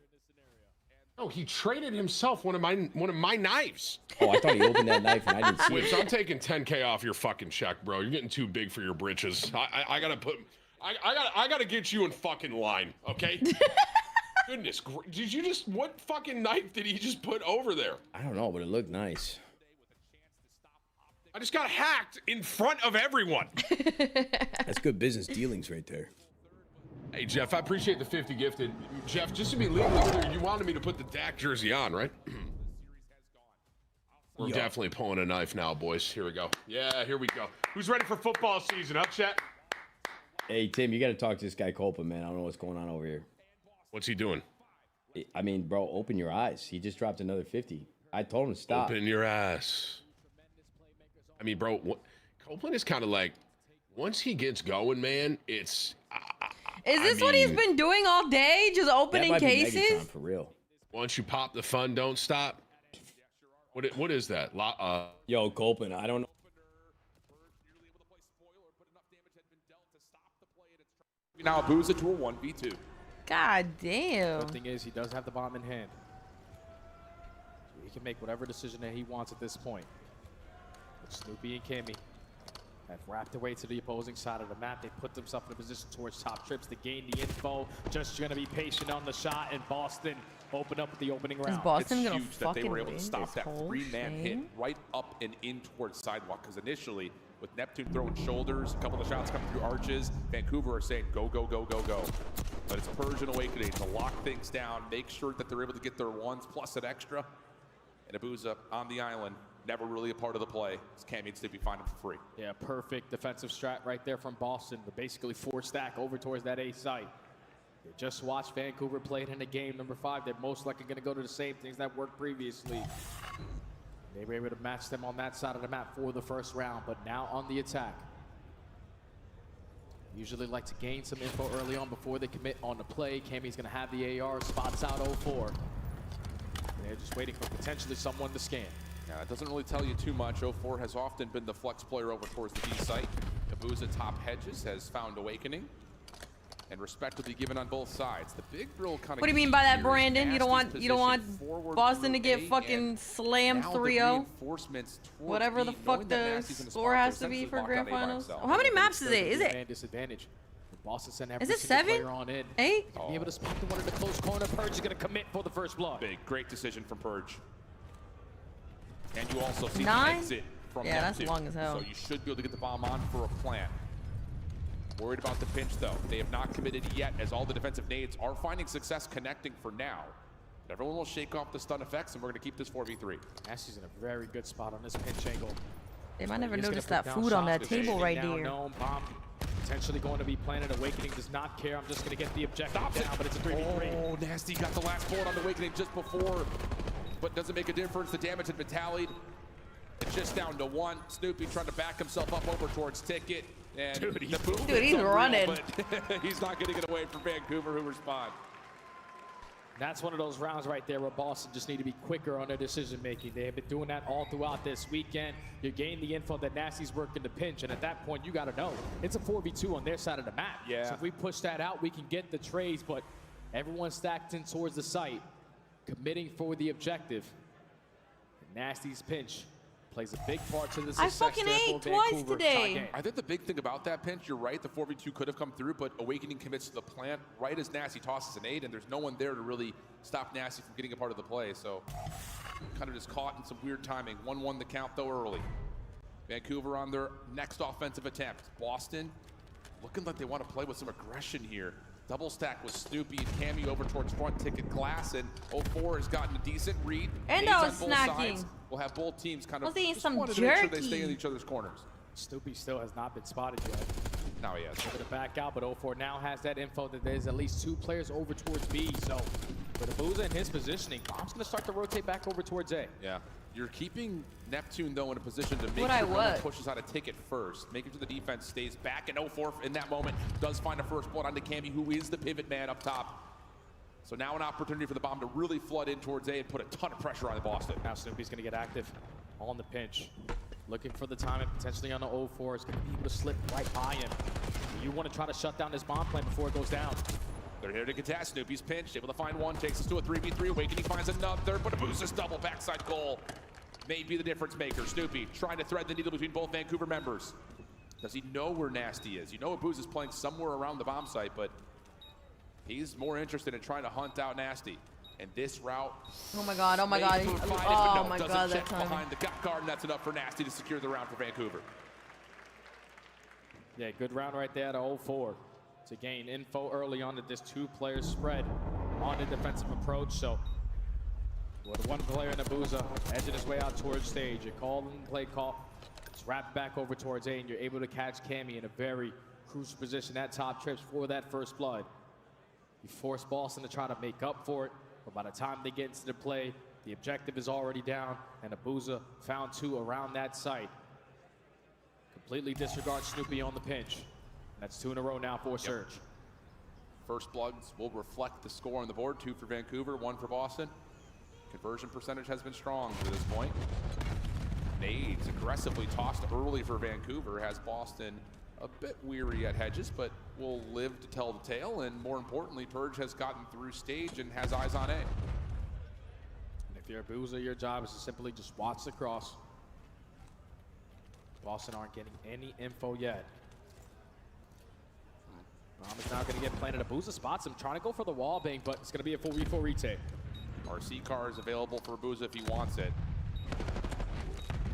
S29: No, he traded himself one of my knives.
S28: Oh, I thought he opened that knife and I didn't see
S29: Whips,
S28: it.
S29: I'm taking 10K off your fucking check, bro. You're getting too big for your britches. I gotta get you in fucking line, okay? Goodness, did you just, what fucking knife did he just put over there?
S28: I don't know, but it looked nice.
S29: I just got hacked in front of everyone.
S28: That's good business dealings right there.
S29: Hey, Jeff, I appreciate the 50 gifted. Jeff, just to be legally clear, you wanted me to put the Dak jersey on, right? We're definitely pulling a knife now, boys. Here we go. Yeah, here we go. Who's ready for football season? Up, chat?
S28: Hey, Tim, you got to talk to this guy Copeland, man. I don't know what's going on over here.
S29: What's he doing?
S28: I mean, bro, open your eyes. He just dropped another 50. I told him to stop.
S29: Open your ass. I mean, bro, Copeland is kind of like, once he gets going, man, it's...
S6: Is this what he's been doing all day? Just opening
S28: that might
S6: cases?
S28: Be Megatron, for real.
S29: Once you pop the fun, don't stop. What is that?
S28: Yo, Copeland, I don't know.
S11: Now Abuza to a 1v2.
S6: God damn.
S10: The thing is, he does have the bomb in hand. So he can make whatever decision that he wants at this point. But Snoopy and Cammy have wrapped away to the opposing side of the map. They put themselves in a position towards top trips to gain the info. Just going to be patient on the shot, and Boston open up with the opening round.
S6: Is Boston
S11: It's
S6: gonna
S11: huge that they were able to
S6: win
S11: stop
S6: this
S11: that
S6: whole
S11: 3-man hit
S6: thing?
S11: right up and in towards sidewalk, because initially with Neptune throwing shoulders, a couple of shots coming through arches, Vancouver are saying go, go, go, go, go. But it's Persian Awakening to lock things down, make sure that they're able to get their ones plus an extra. And Abuza on the island, never really a part of the play. Cammy and Snoopy find him for free.
S10: Yeah, perfect defensive strat right there from Boston. To basically 4-stack over towards that A site. They just watched Vancouver play it in a game number 5. They're most likely going to go to the same things that worked previously. They were able to match them on that side of the map for the first round, but now on the attack. Usually like to gain some info early on before they commit on the play. Cammy's going to have the AR, spots out 0-4. They're just waiting for potentially someone to scan.
S11: Yeah, it doesn't really tell you too much. 04 has often been the flex player over towards the B site. Abuza top hedges has found Awakening. And respect will be given on both sides. The big thrill kind of.
S6: What do you mean by that, Brandon? You don't want Boston to get fucking slammed 3-0? Whatever the fuck the score has to be for grand finals. Oh, how many maps is it? Is it?
S10: Disadvantage. Boston sent
S6: Is it 7? 8?
S10: Be able to spot the one in the close corner. Purge is going to commit for the first blood.
S11: Big, great decision from Purge. And you also see
S6: 9?
S11: the exit from
S6: yeah,
S11: Neptune.
S6: that's long as hell.
S11: So you should be able to get the bomb on for a plant. Worried about the pinch, though. They have not committed yet, as all the defensive nades are finding success connecting for now. But everyone will shake off the stun effects, and we're going to keep this 4v3.
S10: Nasty's in a very good spot on this pinch angle.
S6: They might never notice that food on that table right there.
S10: No, bomb potentially going to be planted. Awakening does not care. I'm just going to get the objective down, but it's a 3v3.
S11: Oh, Nasty got the last bullet on the Awakening just before, but doesn't make a difference. The damage had been tallied. It's just down to 1. Snoopy trying to back himself up over towards Ticket. And
S6: Dude, he's running.
S11: But he's not getting it away from Vancouver, who respond.
S10: That's one of those rounds right there where Boston just need to be quicker on their decision making. They have been doing that all throughout this weekend. You gain the info that Nasty's working the pinch, and at that point you got to know it's a 4v2 on their side of the map.
S11: Yeah.
S10: So if we push that out, we can get the trades, but everyone's stacked in towards the site, committing for the objective. Nasty's pinch plays a big part to the success.
S6: I fucking ate twice today.
S11: I think the big thing about that pinch, you're right, the 4v2 could have come through, but Awakening commits to the plant right as Nasty tosses an 8, and there's no one there to really stop Nasty from getting a part of the play. So kind of just caught in some weird timing. 1-1 the count, though, early. Vancouver on their next offensive attempt. Boston looking like they want to play with some aggression here. Double stack with Snoopy and Cammy over towards front Ticket Glass, and 04 has gotten a decent read.
S6: And I was snacking.
S11: We'll have both teams kind of
S6: eating
S11: just
S6: some
S11: wanted to make sure they
S6: jerky.
S11: stay in each other's corners.
S10: Snoopy still has not been spotted yet.
S11: Now he has.
S10: They're going to back out, but 04 now has that info that there's at least 2 players over towards B. So for the Booza and his positioning, Bomb's going to start to rotate back over towards A.
S11: Yeah. You're keeping Neptune, though, in a position to make
S6: What
S11: sure
S6: I
S11: no one
S6: would.
S11: pushes out a ticket first. Making sure the defense stays back. And 04 in that moment does find a first blood onto Cammy, who is the pivot man up top. So now an opportunity for the Bomb to really flood in towards A and put a ton of pressure on the Boston.
S10: Now Snoopy's going to get active on the pinch. Looking for the timing, potentially on the 04. Is going to be able to slip right by him. You want to try to shut down this bomb plan before it goes down.
S11: They're here to contest. Snoopy's pinched, able to find one, takes us to a 3v3. Awakening finds another, but Abusa's double backside goal may be the difference maker. Snoopy trying to thread the needle between both Vancouver members. Does he know where Nasty is? You know Abusa's playing somewhere around the bomb site, but he's more interested in trying to hunt out Nasty. And this route.
S6: Oh my god, oh my god. Oh my god, that time.
S11: Behind the gut guard, and that's enough for Nasty to secure the round for Vancouver.
S10: Yeah, good round right there to 04 to gain info early on that this 2-player spread on the defensive approach. So with 1 player in Abusa edging his way out towards stage, a call and play call. It's wrapped back over towards A, and you're able to catch Cammy in a very crucial position at top trips for that first blood. You force Boston to try to make up for it, but by the time they get into the play, the objective is already down, and Abusa found 2 around that site. Completely disregard Snoopy on the pinch. That's 2 in a row now for Surge.
S11: First bloods will reflect the score on the board. 2 for Vancouver, 1 for Boston. Conversion percentage has been strong to this point. Nades aggressively tossed early for Vancouver has Boston a bit weary at hedges, but will live to tell the tale. And more importantly, Purge has gotten through stage and has eyes on A.
S10: And if you're Abusa, your job is to simply just watch the cross. Boston aren't getting any info yet. Bomb is now going to get planted. Abusa spots him, trying to go for the wall bang, but it's going to be a full V4 retake.
S11: RC car is available for Abusa if he wants it.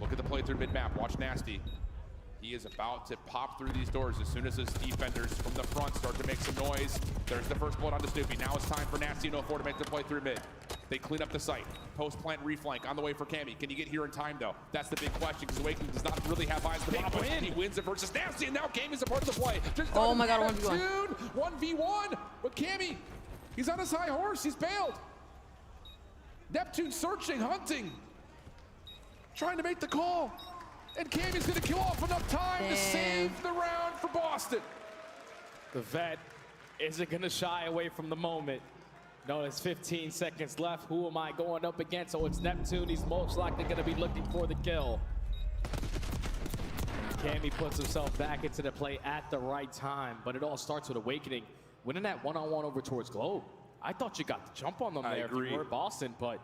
S11: Look at the play through mid-map. Watch Nasty. He is about to pop through these doors as soon as his defenders from the front start to make some noise. There's the first blood on the Snoopy. Now it's time for Nasty and 04 to make their play through mid. They clean up the site. Post-plant reflank on the way for Cammy. Can you get here in time, though? That's the big question, because Awakening does not really have eyes for the bomb. He wins it versus Nasty, and now Cammy's a part of the play. Just
S6: oh my god,
S11: 1v1. 1v1 with Cammy. He's on his high horse. He's bailed. Neptune searching, hunting. Trying to make the call. And Cammy's going to kill off enough time to save the round for Boston.
S10: The vet isn't going to shy away from the moment. No, there's 15 seconds left. Who am I going up against? Oh, it's Neptune. He's most likely going to be looking for the kill. Cammy puts himself back into the play at the right time, but it all starts with Awakening. Winning that one-on-one over towards Globe. I thought you got the jump on them there if you were Boston, but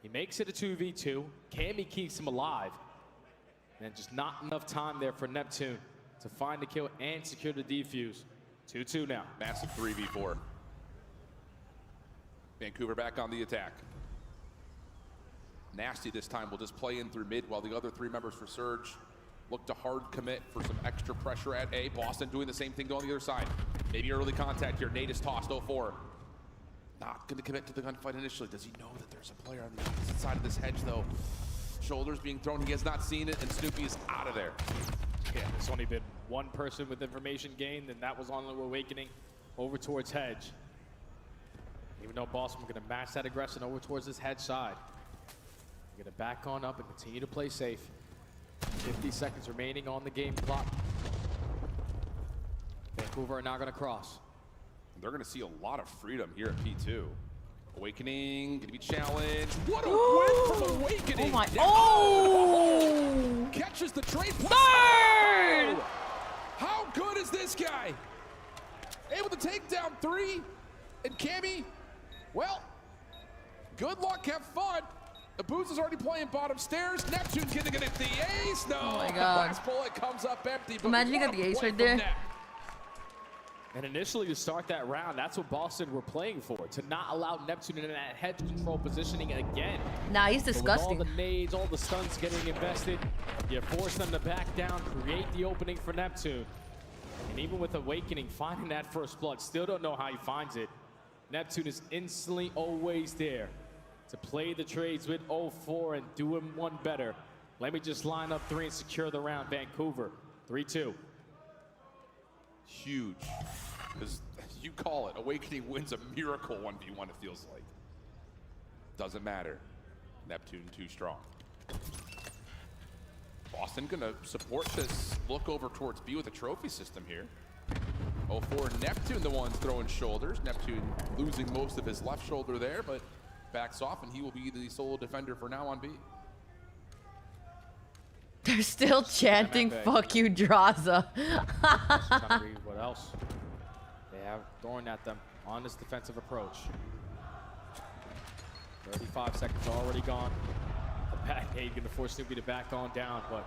S10: he makes it a 2v2. Cammy keeps him alive. And just not enough time there for Neptune to find the kill and secure the defuse. 2-2 now.
S11: Massive 3v4. Vancouver back on the attack. Nasty this time will just play in through mid while the other 3 members for Surge look to hard commit for some extra pressure at A. Boston doing the same thing on the other side. Maybe early contact here. Nate is tossed 04. Not going to commit to the gunfight initially. Does he know that there's a player on the opposite side of this hedge, though? Shoulders being thrown. He has not seen it, and Snoopy is out of there.
S10: Yeah, there's only been 1 person with information gained, and that was on the Awakening over towards hedge. Even though Boston are going to match that aggression over towards this hedge side. They're going to back on up and continue to play safe. 50 seconds remaining on the game clock. Vancouver are now going to cross.
S11: They're going to see a lot of freedom here at P2. Awakening, going to be challenged. What a win from Awakening!
S6: Oh my! Oh!
S11: Catches the trade.
S6: Third!
S11: How good is this guy? Able to take down 3. And Cammy, well, good luck, have fun. Abusa's already playing bottom stairs. Neptune getting it at the ace. No,
S6: oh my god.
S11: Last bullet comes up empty. But
S6: imagine you got the ace right there.
S10: And initially to start that round, that's what Boston were playing for, to not allow Neptune in that hedge control positioning again.
S6: Nah, he's disgusting.
S10: With all the nades, all the stunts getting invested, you force them to back down, create the opening for Neptune. And even with Awakening finding that first blood, still don't know how he finds it. Neptune is instantly always there to play the trades with 04 and do him one better. Let me just line up 3 and secure the round. Vancouver, 3-2.
S11: Huge. Because you call it, Awakening wins a miracle 1v1, it feels like. Doesn't matter. Neptune too strong. Boston gonna support this look over towards B with a trophy system here. 0-4, Neptune the ones throwing shoulders. Neptune losing most of his left shoulder there, but backs off, and he will be the solo defender for now on B.
S6: They're still chanting "fuck you, Draza."
S10: Trying to read what else they have throwing at them on this defensive approach. 35 seconds already gone. The back eight going to force Snoopy to back on down, but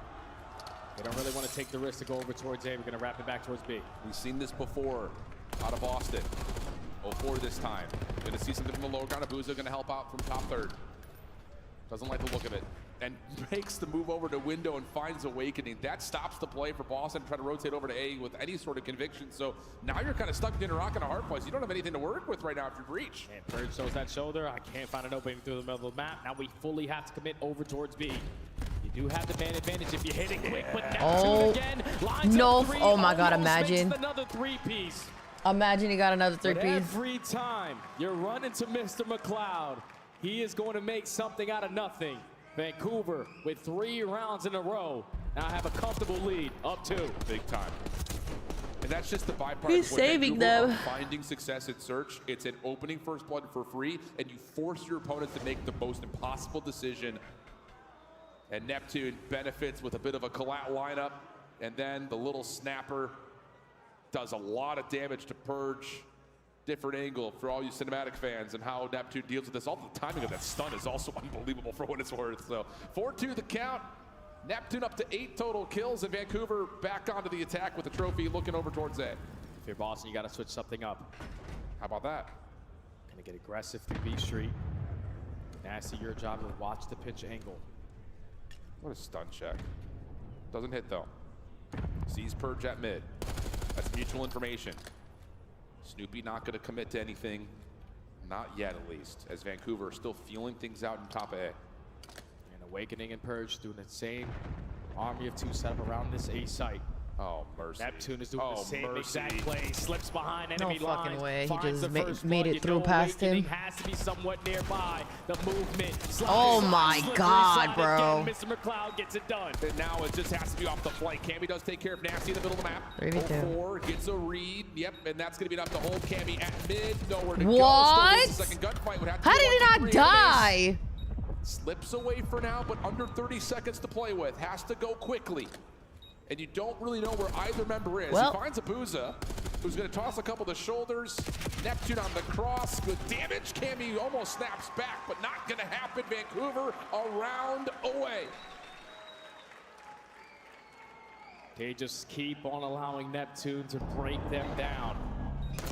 S10: they don't really want to take the risk to go over towards A. We're going to wrap it back towards B.
S11: We've seen this before out of Boston. 0-4 this time. Going to see something from the low ground. Abuza going to help out from top third. Doesn't like the look of it. And makes the move over to window and finds Awakening. That stops the play for Boston, trying to rotate over to A with any sort of conviction. So now you're kind of stuck in a rock and a hard place. You don't have anything to work with right now after breach.
S10: And Bird shows that shoulder. I can't find an opening through the middle of the map. Now we fully have to commit over towards B. You do have the man advantage if you hit it quick, but Neptune again lines
S6: no.
S10: up 3,
S6: Oh my God, imagine.
S10: Another 3-piece.
S6: Imagine he got another 3-piece.
S10: Every time you run into Mr. McLeod, he is going to make something out of nothing. Vancouver with 3 rounds in a row. Now have a comfortable lead, up 2.
S11: Big time. And that's just the byproduct.
S6: He's saving them.
S11: Finding success at search. It's an opening first blood for free, and you force your opponent to make the most impossible decision. And Neptune benefits with a bit of a collat lineup, and then the little snapper does a lot of damage to Purge. Different angle for all you cinematic fans and how Neptune deals with this. All the timing of that stun is also unbelievable for what it's worth. So 4-2 the count. Neptune up to 8 total kills, and Vancouver back onto the attack with the trophy, looking over towards A.
S10: If you're Boston, you got to switch something up.
S11: How about that?
S10: Gonna get aggressive through B Street. Nasty, your job is watch the pinch angle.
S11: What a stun check. Doesn't hit though. Sees Purge at mid. That's mutual information. Snoopy not going to commit to anything. Not yet, at least, as Vancouver is still feeling things out in top A.
S10: And Awakening and Purge doing the same army of 2 set up around this A site.
S11: Oh, mercy.
S10: Neptune is doing the same exact play. Slips behind enemy
S6: no
S10: line.
S6: fucking way. He
S10: Finds
S6: just made it through past him.
S10: Has to be somewhat nearby. The movement.
S6: Oh my God, bro.
S10: Again. Mr. McLeod gets it done.
S11: And now it just has to be off the flank. Cammy does take care of Nasty in the middle of the map.
S6: 3v2.
S11: 0-4 gets a read. Yep, and that's going to be enough to hold Cammy at mid. Nowhere to
S6: what?
S11: go. Second gunfight would have to
S6: How did he not die?
S11: Slips away for now, but under 30 seconds to play with. Has to go quickly. And you don't really know where either member is.
S6: Well,
S11: he finds Abuza, who's going to toss a couple of the shoulders. Neptune on the cross, good damage. Cammy almost snaps back, but not going to happen. Vancouver a round away.
S10: They just keep on allowing Neptune to break them down.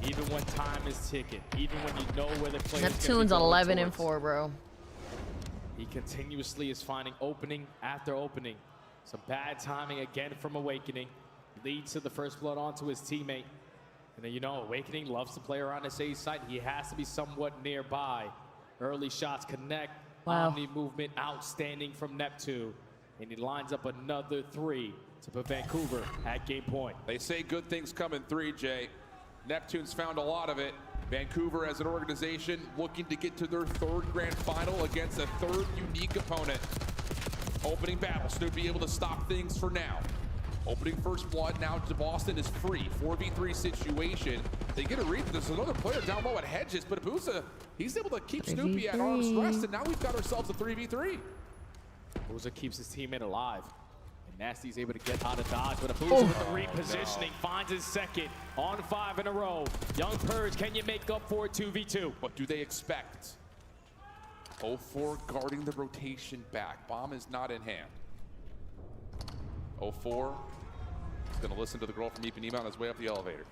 S10: Even when time is ticking, even when you know where the player is.
S6: Neptune's 11-4, bro.
S10: He continuously is finding opening after opening. Some bad timing again from Awakening. Leads to the first blood onto his teammate. And then, you know, Awakening loves to play around this A site. He has to be somewhat nearby. Early shots connect.
S6: Wow.
S10: Omni movement outstanding from Neptune. And he lines up another 3 to put Vancouver at game point.
S11: They say good things come in 3, Jay. Neptune's found a lot of it. Vancouver as an organization looking to get to their 3rd grand final against a 3rd unique opponent. Opening battle, Snoopy able to stop things for now. Opening first blood now to Boston is free. 4v3 situation. They get a read. There's another player down low at Hedges, but Abuza, he's able to keep 3v3. Snoopy at arm's rest, and now we've got ourselves a 3v3.
S10: Abuza keeps his teammate alive. And Nasty's able to get out of dodge, but Abuza with the repositioning finds his 2nd on 5 in a row. Young Purge, can you make up for it 2v2?
S11: What do they expect? 0-4 guarding the rotation back. Bomb is not in hand. 0-4 is going to listen to the girl from Ipanema on his way up the elevator.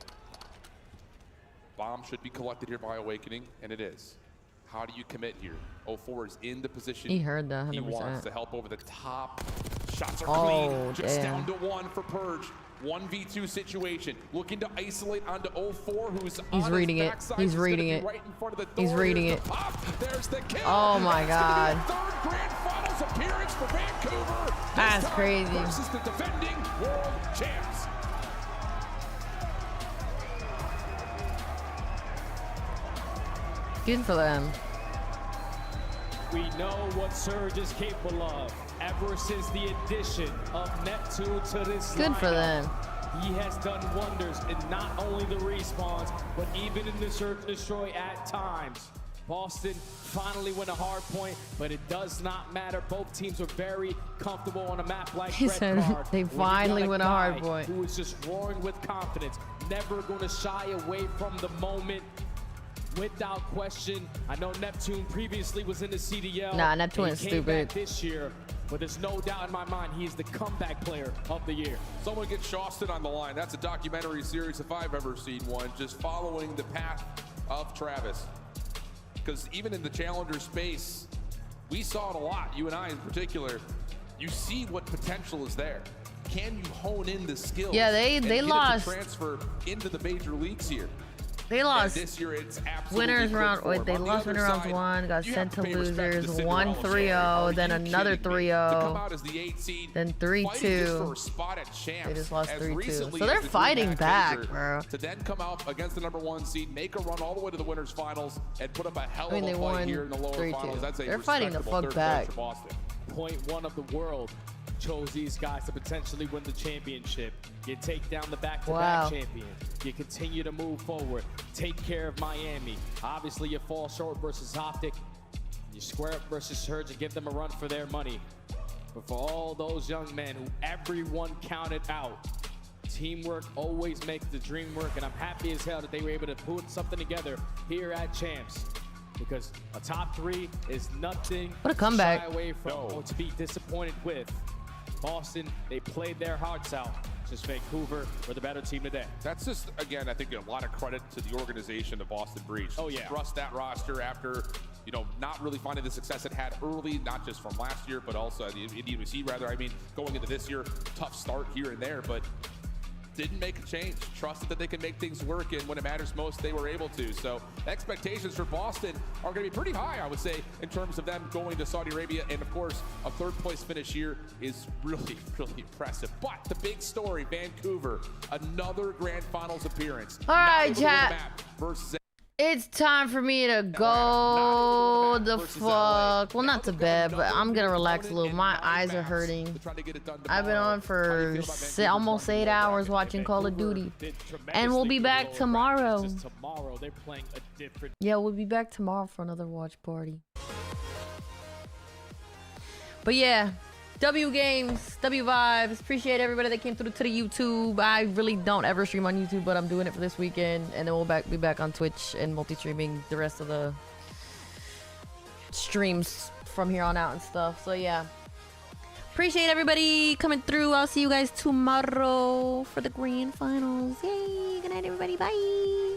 S11: Bomb should be collected here by Awakening, and it is. How do you commit here? 0-4 is in the position.
S6: He heard that 100%.
S11: He wants to help over the top. Shots are clean. Just down to 1 for Purge. 1v2 situation. Looking to isolate onto 0-4, who's
S6: He's reading it. He's reading it. He's reading it.
S11: There's the kill.
S6: Oh my God.
S11: Third grand final finals appearance for Vancouver.
S6: That's crazy.
S11: Versus the defending world champs.
S6: Good for them.
S10: We know what Surge is capable of. Ever since the addition of Neptune to this
S6: Good for them.
S10: He has done wonders in not only the respawns, but even in the search and destroy at times. Boston finally win a hard point, but it does not matter. Both teams are very comfortable on a map like
S6: He
S10: Red
S6: said
S10: Card.
S6: they finally win a hard
S10: Guy
S6: point.
S10: Who is just roaring with confidence, never going to shy away from the moment. Without question, I know Neptune previously was in the CDL.
S6: Nah, Neptune is
S10: He came
S6: stupid.
S10: back this year, but there's no doubt in my mind he is the comeback player of the year.
S11: Someone gets Shawston on the line. That's a documentary series if I've ever seen one, just following the path of Travis. Because even in the challenger space, we saw it a lot, you and I in particular. You see what potential is there. Can you hone in the skills?
S6: Yeah, they
S11: and get
S6: lost.
S11: it to transfer into the major leagues here.
S6: They lost
S11: And this year it's absolutely
S6: winners
S11: clicked
S6: round.
S11: for
S6: Wait,
S11: them.
S6: they
S11: On the
S6: lost
S11: other
S6: winner round
S11: side,
S6: 1, got
S11: you
S6: sent
S11: have
S6: to
S11: pay respect
S6: losers,
S11: the Cinderella
S6: 1-3-0,
S11: story.
S6: then
S11: Are you
S6: another
S11: kidding me? To come
S6: 3-0,
S11: out as the 8 seed,
S6: then
S11: fighting just
S6: 3-2.
S11: for a spot at champs
S6: They just lost
S11: as
S6: 3-2.
S11: recently
S6: So they're
S11: as the
S6: fighting
S11: Green
S6: back,
S11: Major,
S6: bro.
S11: to then come out against the #1 seed, make a run all the way to the winners finals, and put up a hell
S6: I mean,
S11: of
S6: they
S11: a fight
S6: won
S11: here in the lower
S6: 3-2.
S11: finals. That's a
S6: They're fighting the
S11: respectable
S6: fuck
S11: third
S6: back.
S11: place for Boston.
S10: Point 1 of the world chose these guys to potentially win the championship. You take down the back-to-back
S6: Wow.
S10: champion. You continue to move forward. Take care of Miami. Obviously, you fall short versus Optic. You square up versus Surge and give them a run for their money. But for all those young men who everyone counted out, teamwork always makes the dream work, and I'm happy as hell that they were able to put something together here at Champs. Because a top 3 is nothing
S6: What a comeback.
S10: to shy away from or to be disappointed with. Boston, they played their hearts out. Just Vancouver were the better team today.
S11: That's just, again, I think a lot of credit to the organization of Boston Breach.
S10: Oh, yeah.
S11: Trust that roster after, you know, not really finding the success it had early, not just from last year, but also the EWC rather. I mean, going into this year, tough start here and there, but didn't make a change. Trusted that they can make things work, and when it matters most, they were able to. So expectations for Boston are going to be pretty high, I would say, in terms of them going to Saudi Arabia. And of course, a third-place finish here is really, really impressive. But the big story, Vancouver, another Grand Finals appearance.
S6: All right, chat.
S11: Versus
S6: It's time for me to go the fuck. Well, not to bed, but I'm gonna relax a little. My eyes are hurting. I've been on for almost 8 hours watching Call of Duty. And we'll be back tomorrow.
S10: Tomorrow, they're playing a different.
S6: Yeah, we'll be back tomorrow for another watch party. But yeah, W games, W vibes. Appreciate everybody that came through to the YouTube. I really don't ever stream on YouTube, but I'm doing it for this weekend, and then we'll be back on Twitch and multi-streaming the rest of the streams from here on out and stuff. So yeah, appreciate everybody coming through. I'll see you guys tomorrow for the grand finals. Yay! Good night, everybody. Bye.